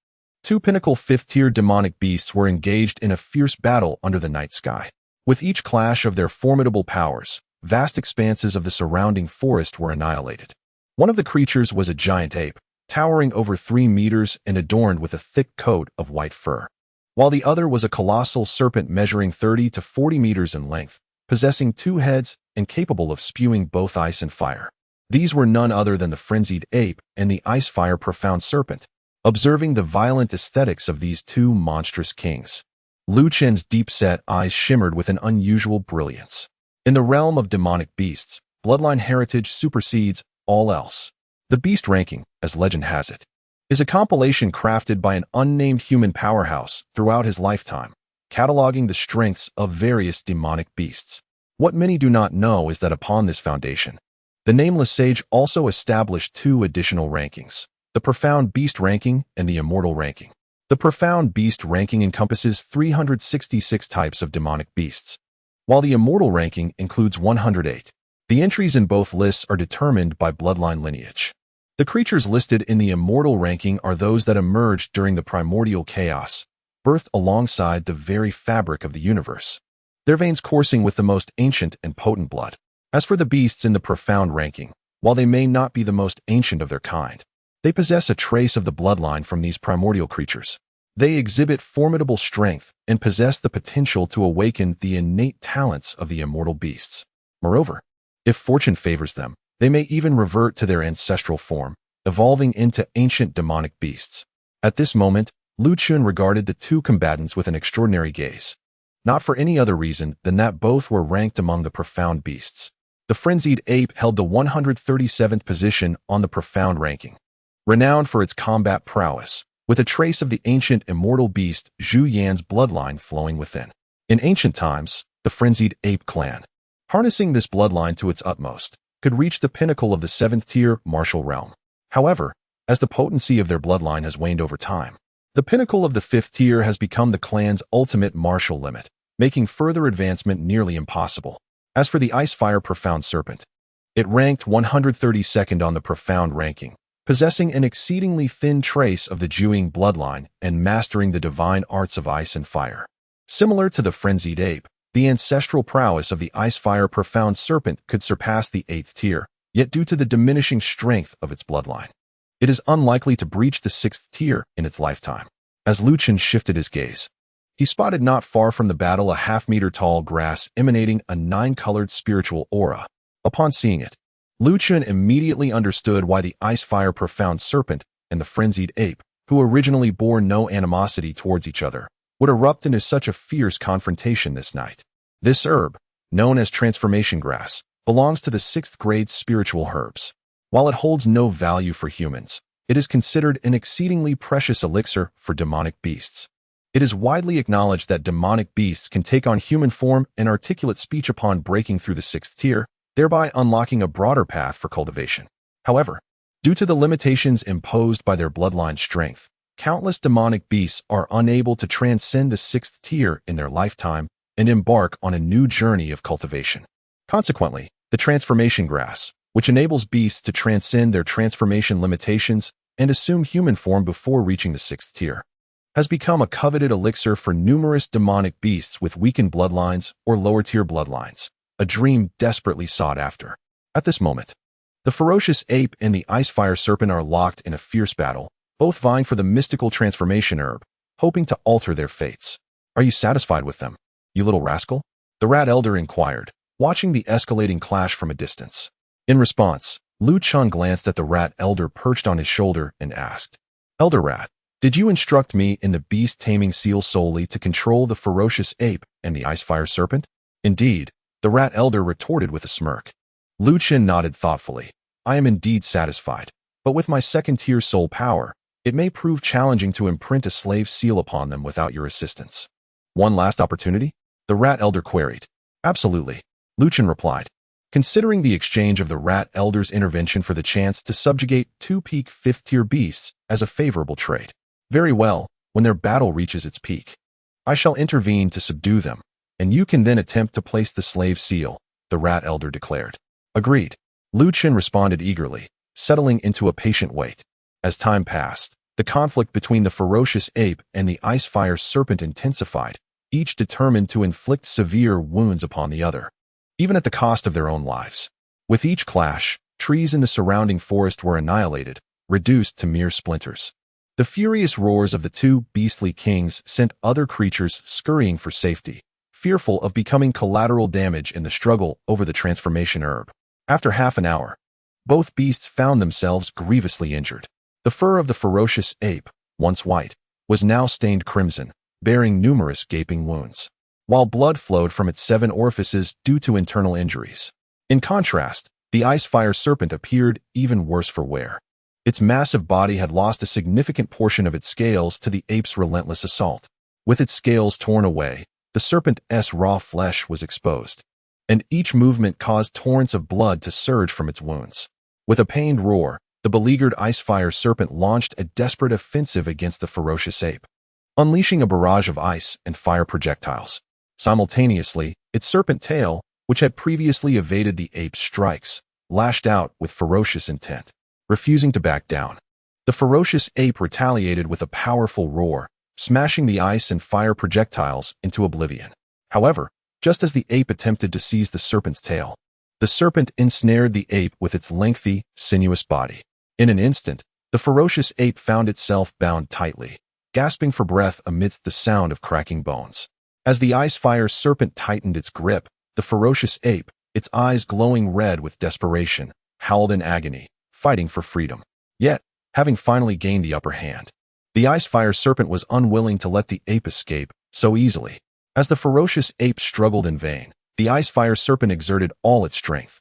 2 pinnacle 5th-tier demonic beasts were engaged in a fierce battle under the night sky. With each clash of their formidable powers, vast expanses of the surrounding forest were annihilated. One of the creatures was a giant ape, towering over 3 meters and adorned with a thick coat of white fur, while the other was a colossal serpent measuring 30 to 40 meters in length, possessing 2 heads and capable of spewing both ice and fire. These were none other than the frenzied ape and the ice-fire profound serpent. Observing the violent aesthetics of these two monstrous kings, Lu Chen's deep-set eyes shimmered with an unusual brilliance. In the realm of demonic beasts, bloodline heritage supersedes all else. The beast ranking, as legend has it, is a compilation crafted by an unnamed human powerhouse throughout his lifetime, cataloging the strengths of various demonic beasts. What many do not know is that upon this foundation, the nameless sage also established two additional rankings: the Profound Beast ranking and the Immortal ranking. The Profound Beast ranking encompasses 366 types of demonic beasts, while the Immortal ranking includes 108. The entries in both lists are determined by bloodline lineage. The creatures listed in the Immortal ranking are those that emerged during the primordial chaos, birthed alongside the very fabric of the universe, their veins coursing with the most ancient and potent blood. As for the beasts in the Profound ranking, while they may not be the most ancient of their kind, they possess a trace of the bloodline from these primordial creatures. They exhibit formidable strength and possess the potential to awaken the innate talents of the immortal beasts. Moreover, if fortune favors them, they may even revert to their ancestral form, evolving into ancient demonic beasts. At this moment, Lu Chen regarded the two combatants with an extraordinary gaze, not for any other reason than that both were ranked among the profound beasts. The frenzied ape held the 137th position on the Profound ranking, renowned for its combat prowess, with a trace of the ancient immortal beast Zhu Yan's bloodline flowing within. In ancient times, the frenzied ape clan, harnessing this bloodline to its utmost, could reach the pinnacle of the 7th tier martial realm. However, as the potency of their bloodline has waned over time, the pinnacle of the 5th tier has become the clan's ultimate martial limit, making further advancement nearly impossible. As for the Ice-Fire Profound Serpent, it ranked 132nd on the Profound ranking, possessing an exceedingly thin trace of the Zhuang bloodline and mastering the divine arts of ice and fire. Similar to the frenzied ape, the ancestral prowess of the Ice-Fire Profound Serpent could surpass the 8th tier, yet due to the diminishing strength of its bloodline, it is unlikely to breach the 6th tier in its lifetime. As Lu Chen shifted his gaze, he spotted not far from the battle a half-meter-tall grass emanating a 9-colored spiritual aura. Upon seeing it, Lu Chen immediately understood why the Ice-Fire Profound Serpent and the frenzied ape, who originally bore no animosity towards each other, would erupt into such a fierce confrontation this night. This herb, known as transformation grass, belongs to the 6th grade spiritual herbs. While it holds no value for humans, it is considered an exceedingly precious elixir for demonic beasts. It is widely acknowledged that demonic beasts can take on human form and articulate speech upon breaking through the 6th tier, thereby unlocking a broader path for cultivation. However, due to the limitations imposed by their bloodline strength, countless demonic beasts are unable to transcend the 6th tier in their lifetime and embark on a new journey of cultivation. Consequently, the transformation grass, which enables beasts to transcend their transformation limitations and assume human form before reaching the 6th tier, has become a coveted elixir for numerous demonic beasts with weakened bloodlines or lower-tier bloodlines, a dream desperately sought after. At this moment, the ferocious ape and the Ice-Fire Serpent are locked in a fierce battle, both vying for the mystical transformation herb, hoping to alter their fates. "Are you satisfied with them, you little rascal?" the Rat Elder inquired, watching the escalating clash from a distance. In response, Lu Chen glanced at the Rat Elder perched on his shoulder and asked, "Elder Rat, did you instruct me in the beast-taming seal solely to control the ferocious ape and the Ice-Fire Serpent?" "Indeed," the Rat Elder retorted with a smirk. Lu Chen nodded thoughtfully. "I am indeed satisfied, but with my 2nd-tier soul power, it may prove challenging to imprint a slave seal upon them without your assistance." "One last opportunity?" the Rat Elder queried. "Absolutely," Lu Chen replied, considering the exchange of the Rat Elder's intervention for the chance to subjugate 2 peak 5th-tier beasts as a favorable trade. "Very well, when their battle reaches its peak, I shall intervene to subdue them, and you can then attempt to place the slave seal," the Rat Elder declared. "Agreed," Lu Chen responded eagerly, settling into a patient wait. As time passed, the conflict between the ferocious ape and the Ice-Fire Serpent intensified, each determined to inflict severe wounds upon the other, even at the cost of their own lives. With each clash, trees in the surrounding forest were annihilated, reduced to mere splinters. The furious roars of the two beastly kings sent other creatures scurrying for safety, fearful of becoming collateral damage in the struggle over the transformation herb. After half an hour, Both beasts found themselves grievously injured. The fur of the ferocious ape, once white, was now stained crimson, bearing numerous gaping wounds, while blood flowed from its 7 orifices due to internal injuries. In contrast, the ice-fire serpent appeared even worse for wear. Its massive body had lost a significant portion of its scales to the ape's relentless assault. With its scales torn away, the serpent's raw flesh was exposed, and each movement caused torrents of blood to surge from its wounds. With a pained roar, the beleaguered ice-fire serpent launched a desperate offensive against the ferocious ape, unleashing a barrage of ice and fire projectiles. Simultaneously, its serpent tail, which had previously evaded the ape's strikes, lashed out with ferocious intent, refusing to back down. The ferocious ape retaliated with a powerful roar, smashing the ice and fire projectiles into oblivion. However, just as the ape attempted to seize the serpent's tail, the serpent ensnared the ape with its lengthy, sinuous body. In an instant, the ferocious ape found itself bound tightly, gasping for breath amidst the sound of cracking bones. As the ice-fire serpent tightened its grip, the ferocious ape, its eyes glowing red with desperation, howled in agony, fighting for freedom. Yet, having finally gained the upper hand, the ice-fire serpent was unwilling to let the ape escape so easily. As the ferocious ape struggled in vain, the ice-fire serpent exerted all its strength,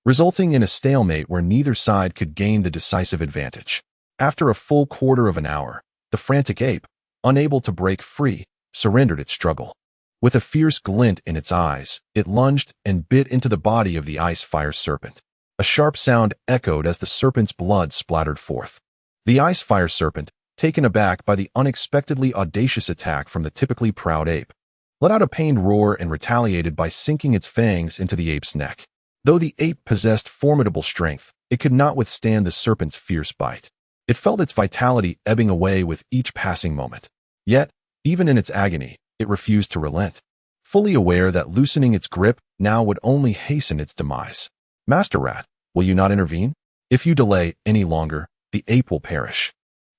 resulting in a stalemate where neither side could gain the decisive advantage. After a full quarter of an hour, the frantic ape, unable to break free, surrendered its struggle. With a fierce glint in its eyes, it lunged and bit into the body of the ice-fire serpent. A sharp sound echoed as the serpent's blood splattered forth. The ice-fire serpent, taken aback by the unexpectedly audacious attack from the typically proud ape, let out a pained roar and retaliated by sinking its fangs into the ape's neck. Though the ape possessed formidable strength, it could not withstand the serpent's fierce bite. It felt its vitality ebbing away with each passing moment. Yet, even in its agony, it refused to relent, fully aware that loosening its grip now would only hasten its demise. "Master Rat, will you not intervene? If you delay any longer, the ape will perish,"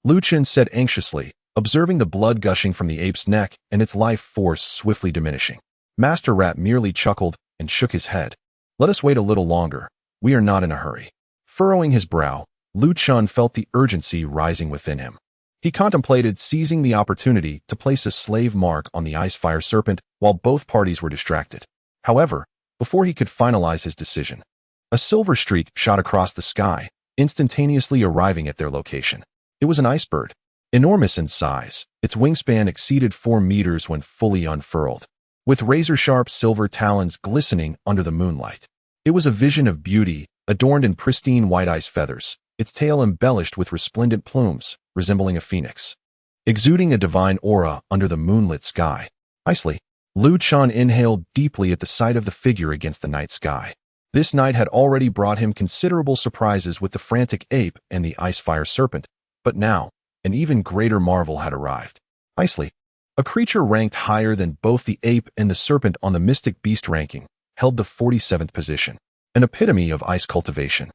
Lu Chen said anxiously, observing the blood gushing from the ape's neck and its life force swiftly diminishing. Master Rat merely chuckled and shook his head. "Let us wait a little longer. We are not in a hurry." Furrowing his brow, Lu Chen felt the urgency rising within him. He contemplated seizing the opportunity to place a slave mark on the ice-fire serpent while both parties were distracted. However, before he could finalize his decision, a silver streak shot across the sky, instantaneously arriving at their location. It was an ice bird. Enormous in size, its wingspan exceeded 4 meters when fully unfurled, with razor-sharp silver talons glistening under the moonlight. It was a vision of beauty, adorned in pristine white ice feathers, its tail embellished with resplendent plumes, resembling a phoenix, exuding a divine aura under the moonlit sky. Icely, Lu Chen inhaled deeply at the sight of the figure against the night sky. This night had already brought him considerable surprises with the frantic ape and the ice-fire serpent, but now, an even greater marvel had arrived. Icely, a creature ranked higher than both the ape and the serpent on the mystic beast ranking, held the 47th position, an epitome of ice cultivation.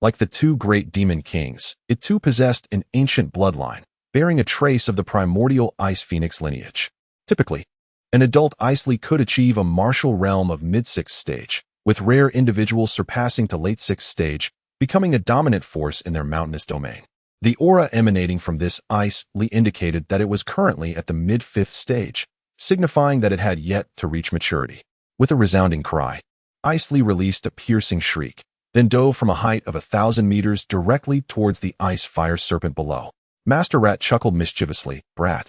Like the 2 great demon kings, it too possessed an ancient bloodline, bearing a trace of the primordial ice phoenix lineage. Typically, an adult Icely could achieve a martial realm of mid-6th stage, with rare individuals surpassing to late 6th stage, becoming a dominant force in their mountainous domain. The aura emanating from this Icely indicated that it was currently at the mid-5th stage, signifying that it had yet to reach maturity. With a resounding cry, Icely released a piercing shriek, then dove from a height of 1,000 meters directly towards the ice-fire serpent below. Master Rat chuckled mischievously. "Brat,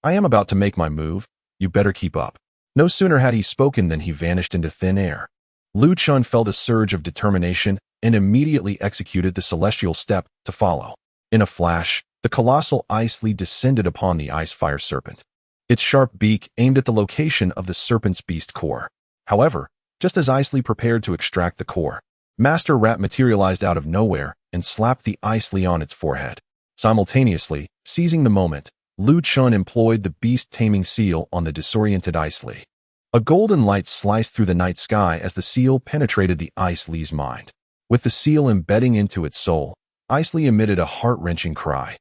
I am about to make my move. You better keep up." No sooner had he spoken than he vanished into thin air. Lu Chen felt a surge of determination and immediately executed the celestial step to follow. In a flash, the colossal Icely descended upon the ice-fire serpent, its sharp beak aimed at the location of the serpent's beast core. However, just as Icely prepared to extract the core, Master Rat materialized out of nowhere and slapped the Icely on its forehead. Simultaneously, seizing the moment, Lu Chen employed the beast-taming seal on the disoriented Icely. A golden light sliced through the night sky as the seal penetrated the Icely's mind. With the seal embedding into its soul, Icely emitted a heart-wrenching cry,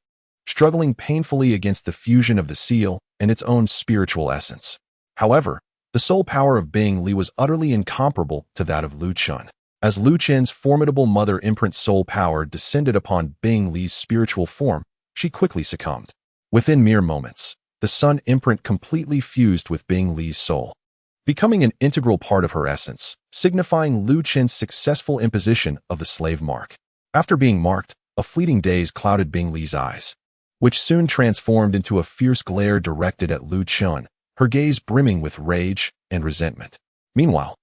struggling painfully against the fusion of the seal and its own spiritual essence. However, the soul power of Bing Li was utterly incomparable to that of Lu Chen. As Lu Chen's formidable mother imprint's soul power descended upon Bing Li's spiritual form, she quickly succumbed. Within mere moments, the sun imprint completely fused with Bing Li's soul, becoming an integral part of her essence, signifying Lu Chen's successful imposition of the slave mark. After being marked, a fleeting daze clouded Bing Li's eyes, which soon transformed into a fierce glare directed at Lu Chen, her gaze brimming with rage and resentment. Meanwhile,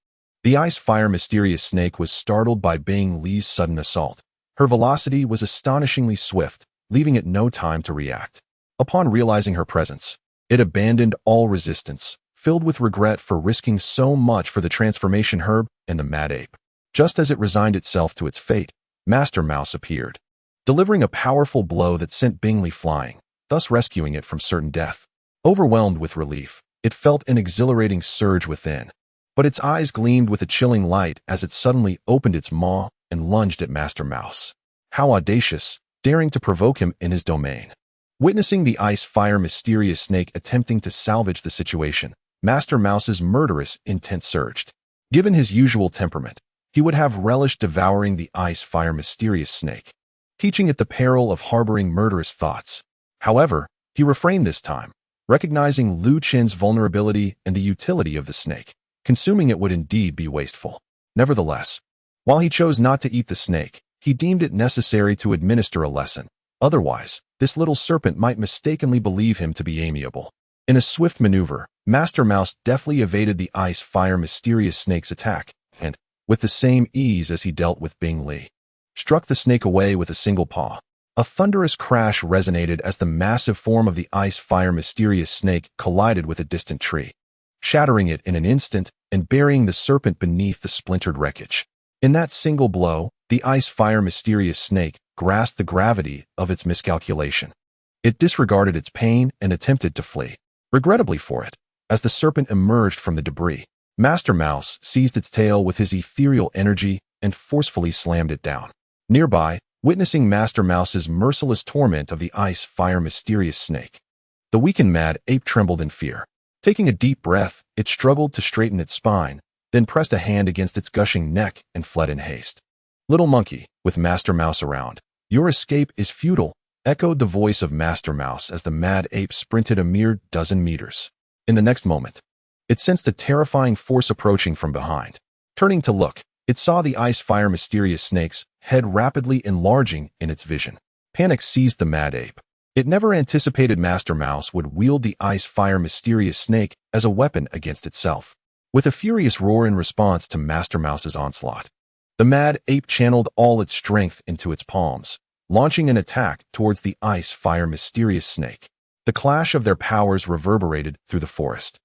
the ice-fire mysterious snake was startled by Bing Li's sudden assault. Her velocity was astonishingly swift, leaving it no time to react. Upon realizing her presence, it abandoned all resistance, filled with regret for risking so much for the transformation herb and the mad ape. Just as it resigned itself to its fate, Master Mouse appeared, delivering a powerful blow that sent Bing Li flying, thus rescuing it from certain death. Overwhelmed with relief, it felt an exhilarating surge within, but its eyes gleamed with a chilling light as it suddenly opened its maw and lunged at Master Mouse. How audacious, daring to provoke him in his domain. Witnessing the ice-fire mysterious snake attempting to salvage the situation, Master Mouse's murderous intent surged. Given his usual temperament, he would have relished devouring the ice-fire mysterious snake, teaching it the peril of harboring murderous thoughts. However, he refrained this time, recognizing Lu Chen's vulnerability and the utility of the snake. Consuming it would indeed be wasteful. Nevertheless, while he chose not to eat the snake, he deemed it necessary to administer a lesson. Otherwise, this little serpent might mistakenly believe him to be amiable. In a swift maneuver, Master Mouse deftly evaded the ice-fire mysterious snake's attack, and, with the same ease as he dealt with Bing Li, struck the snake away with a single paw. A thunderous crash resonated as the massive form of the ice-fire mysterious snake collided with a distant tree, shattering it in an instant and burying the serpent beneath the splintered wreckage. In that single blow, the ice-fire mysterious snake grasped the gravity of its miscalculation. It disregarded its pain and attempted to flee. Regrettably for it, as the serpent emerged from the debris, Master Mouse seized its tail with his ethereal energy and forcefully slammed it down. Nearby, witnessing Master Mouse's merciless torment of the ice-fire mysterious snake, the weakened mad ape trembled in fear. Taking a deep breath, it struggled to straighten its spine, then pressed a hand against its gushing neck and fled in haste. Little monkey, with Master Mouse around, your escape is futile, echoed the voice of Master Mouse as the mad ape sprinted a mere dozen meters. In the next moment, it sensed a terrifying force approaching from behind. Turning to look, it saw the ice-fire mysterious snake's head rapidly enlarging in its vision. Panic seized the mad ape. It never anticipated Master Mouse would wield the ice-fire mysterious snake as a weapon against itself. With a furious roar in response to Master Mouse's onslaught, the mad ape channeled all its strength into its palms, launching an attack towards the ice-fire mysterious snake. The clash of their powers reverberated through the forest,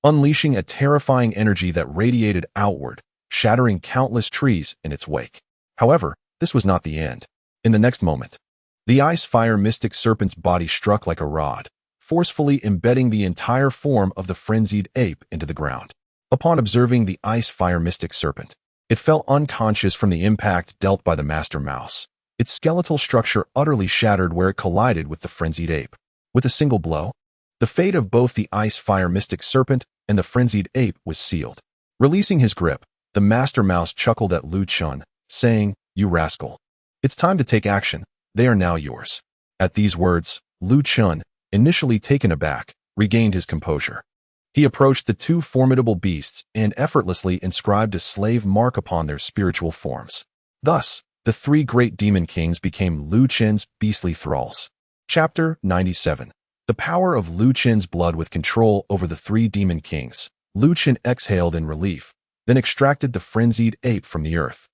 unleashing a terrifying energy that radiated outward, shattering countless trees in its wake. However, this was not the end. In the next moment, the ice-fire mystic serpent's body struck like a rod, forcefully embedding the entire form of the frenzied ape into the ground. Upon observing the ice-fire mystic serpent, it fell unconscious from the impact dealt by the Master Mouse. Its skeletal structure utterly shattered where it collided with the frenzied ape. With a single blow, the fate of both the ice-fire mystic serpent and the frenzied ape was sealed. Releasing his grip, the Master Mouse chuckled at Lu Chen, saying, "You rascal. It's time to take action. They are now yours." At these words, Lu Chen, initially taken aback, regained his composure. He approached the two formidable beasts and effortlessly inscribed a slave mark upon their spiritual forms. Thus, the three great demon kings became Lu Chen's beastly thralls. Chapter 97. The power of Lu Chen's blood with control over the three demon kings. Lu Chen exhaled in relief, then extracted the frenzied ape from the earth,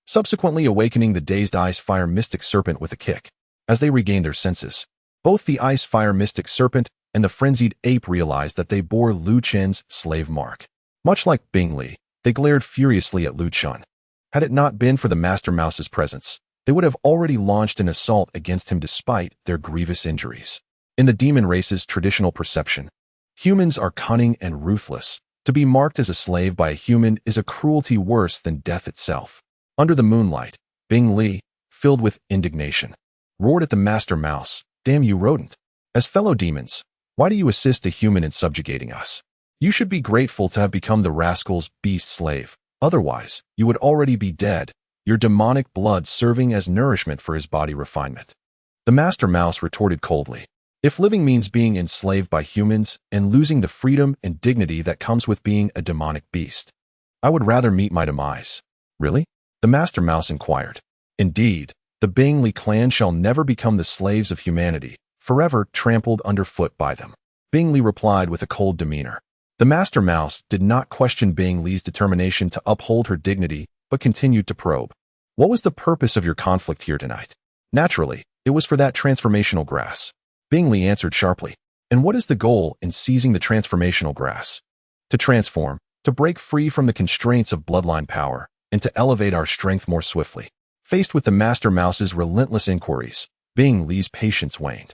subsequently awakening the dazed ice-fire mystic serpent with a kick. As they regained their senses, both the ice-fire mystic serpent and the frenzied ape realized that they bore Lu Chen's slave mark. Much like Bing Li, they glared furiously at Lu Chen. Had it not been for the Master Mouse's presence, they would have already launched an assault against him despite their grievous injuries. In the demon race's traditional perception, humans are cunning and ruthless. To be marked as a slave by a human is a cruelty worse than death itself. Under the moonlight, Bing Li, filled with indignation, roared at the Master Mouse, "Damn you, rodent! As fellow demons, why do you assist a human in subjugating us? You should be grateful to have become the rascal's beast slave." Otherwise, you would already be dead, your demonic blood serving as nourishment for his body refinement. The Master Mouse retorted coldly, "If living means being enslaved by humans and losing the freedom and dignity that comes with being a demonic beast, I would rather meet my demise." "Really?" the Master Mouse inquired. "Indeed, the Bingley clan shall never become the slaves of humanity, forever trampled underfoot by them," Bingley replied with a cold demeanor. The Master Mouse did not question Bingley's determination to uphold her dignity, but continued to probe. "What was the purpose of your conflict here tonight?" "Naturally, it was for that transformational grass," Bingley answered sharply. "And what is the goal in seizing the transformational grass?" "To transform, to break free from the constraints of bloodline power, and to elevate our strength more swiftly." Faced with the Master Mouse's relentless inquiries, Bingley's patience waned.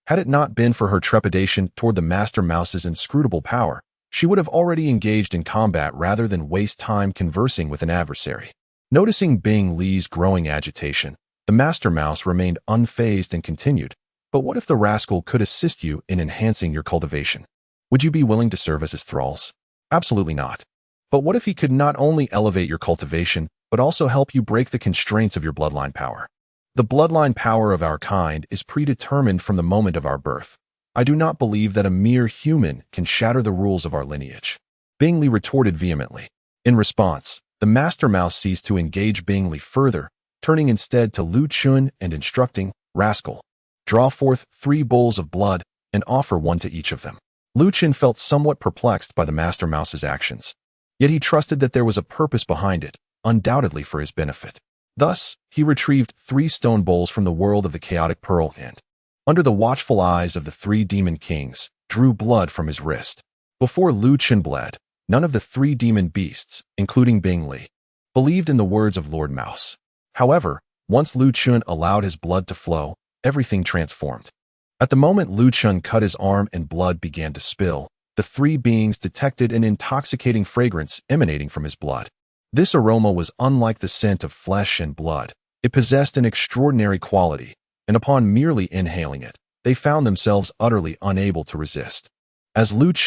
Had it not been for her trepidation toward the Master Mouse's inscrutable power, she would have already engaged in combat rather than waste time conversing with an adversary. Noticing Bingley's growing agitation, the Master Mouse remained unfazed and continued, "But what if the rascal could assist you in enhancing your cultivation? Would you be willing to serve as his thralls?" "Absolutely not." "But what if he could not only elevate your cultivation, but also help you break the constraints of your bloodline power?" "The bloodline power of our kind is predetermined from the moment of our birth. I do not believe that a mere human can shatter the rules of our lineage," Bingley retorted vehemently. In response, the Master Mouse ceased to engage Bingley further, turning instead to Lu Chen and instructing, "Rascal, draw forth 3 bowls of blood and offer one to each of them." Lu Chen felt somewhat perplexed by the Master Mouse's actions, yet he trusted that there was a purpose behind it, undoubtedly for his benefit. Thus, he retrieved 3 stone bowls from the world of the chaotic pearl and, under the watchful eyes of the 3 demon kings, drew blood from his wrist. Before Lu Chen bled, none of the 3 demon beasts, including Bingley, believed in the words of Lord Mouse. However, once Lu Chen allowed his blood to flow, everything transformed. At the moment Lu Chen cut his arm and blood began to spill, the 3 beings detected an intoxicating fragrance emanating from his blood. This aroma was unlike the scent of flesh and blood. It possessed an extraordinary quality, and upon merely inhaling it, they found themselves utterly unable to resist. As Lu Chen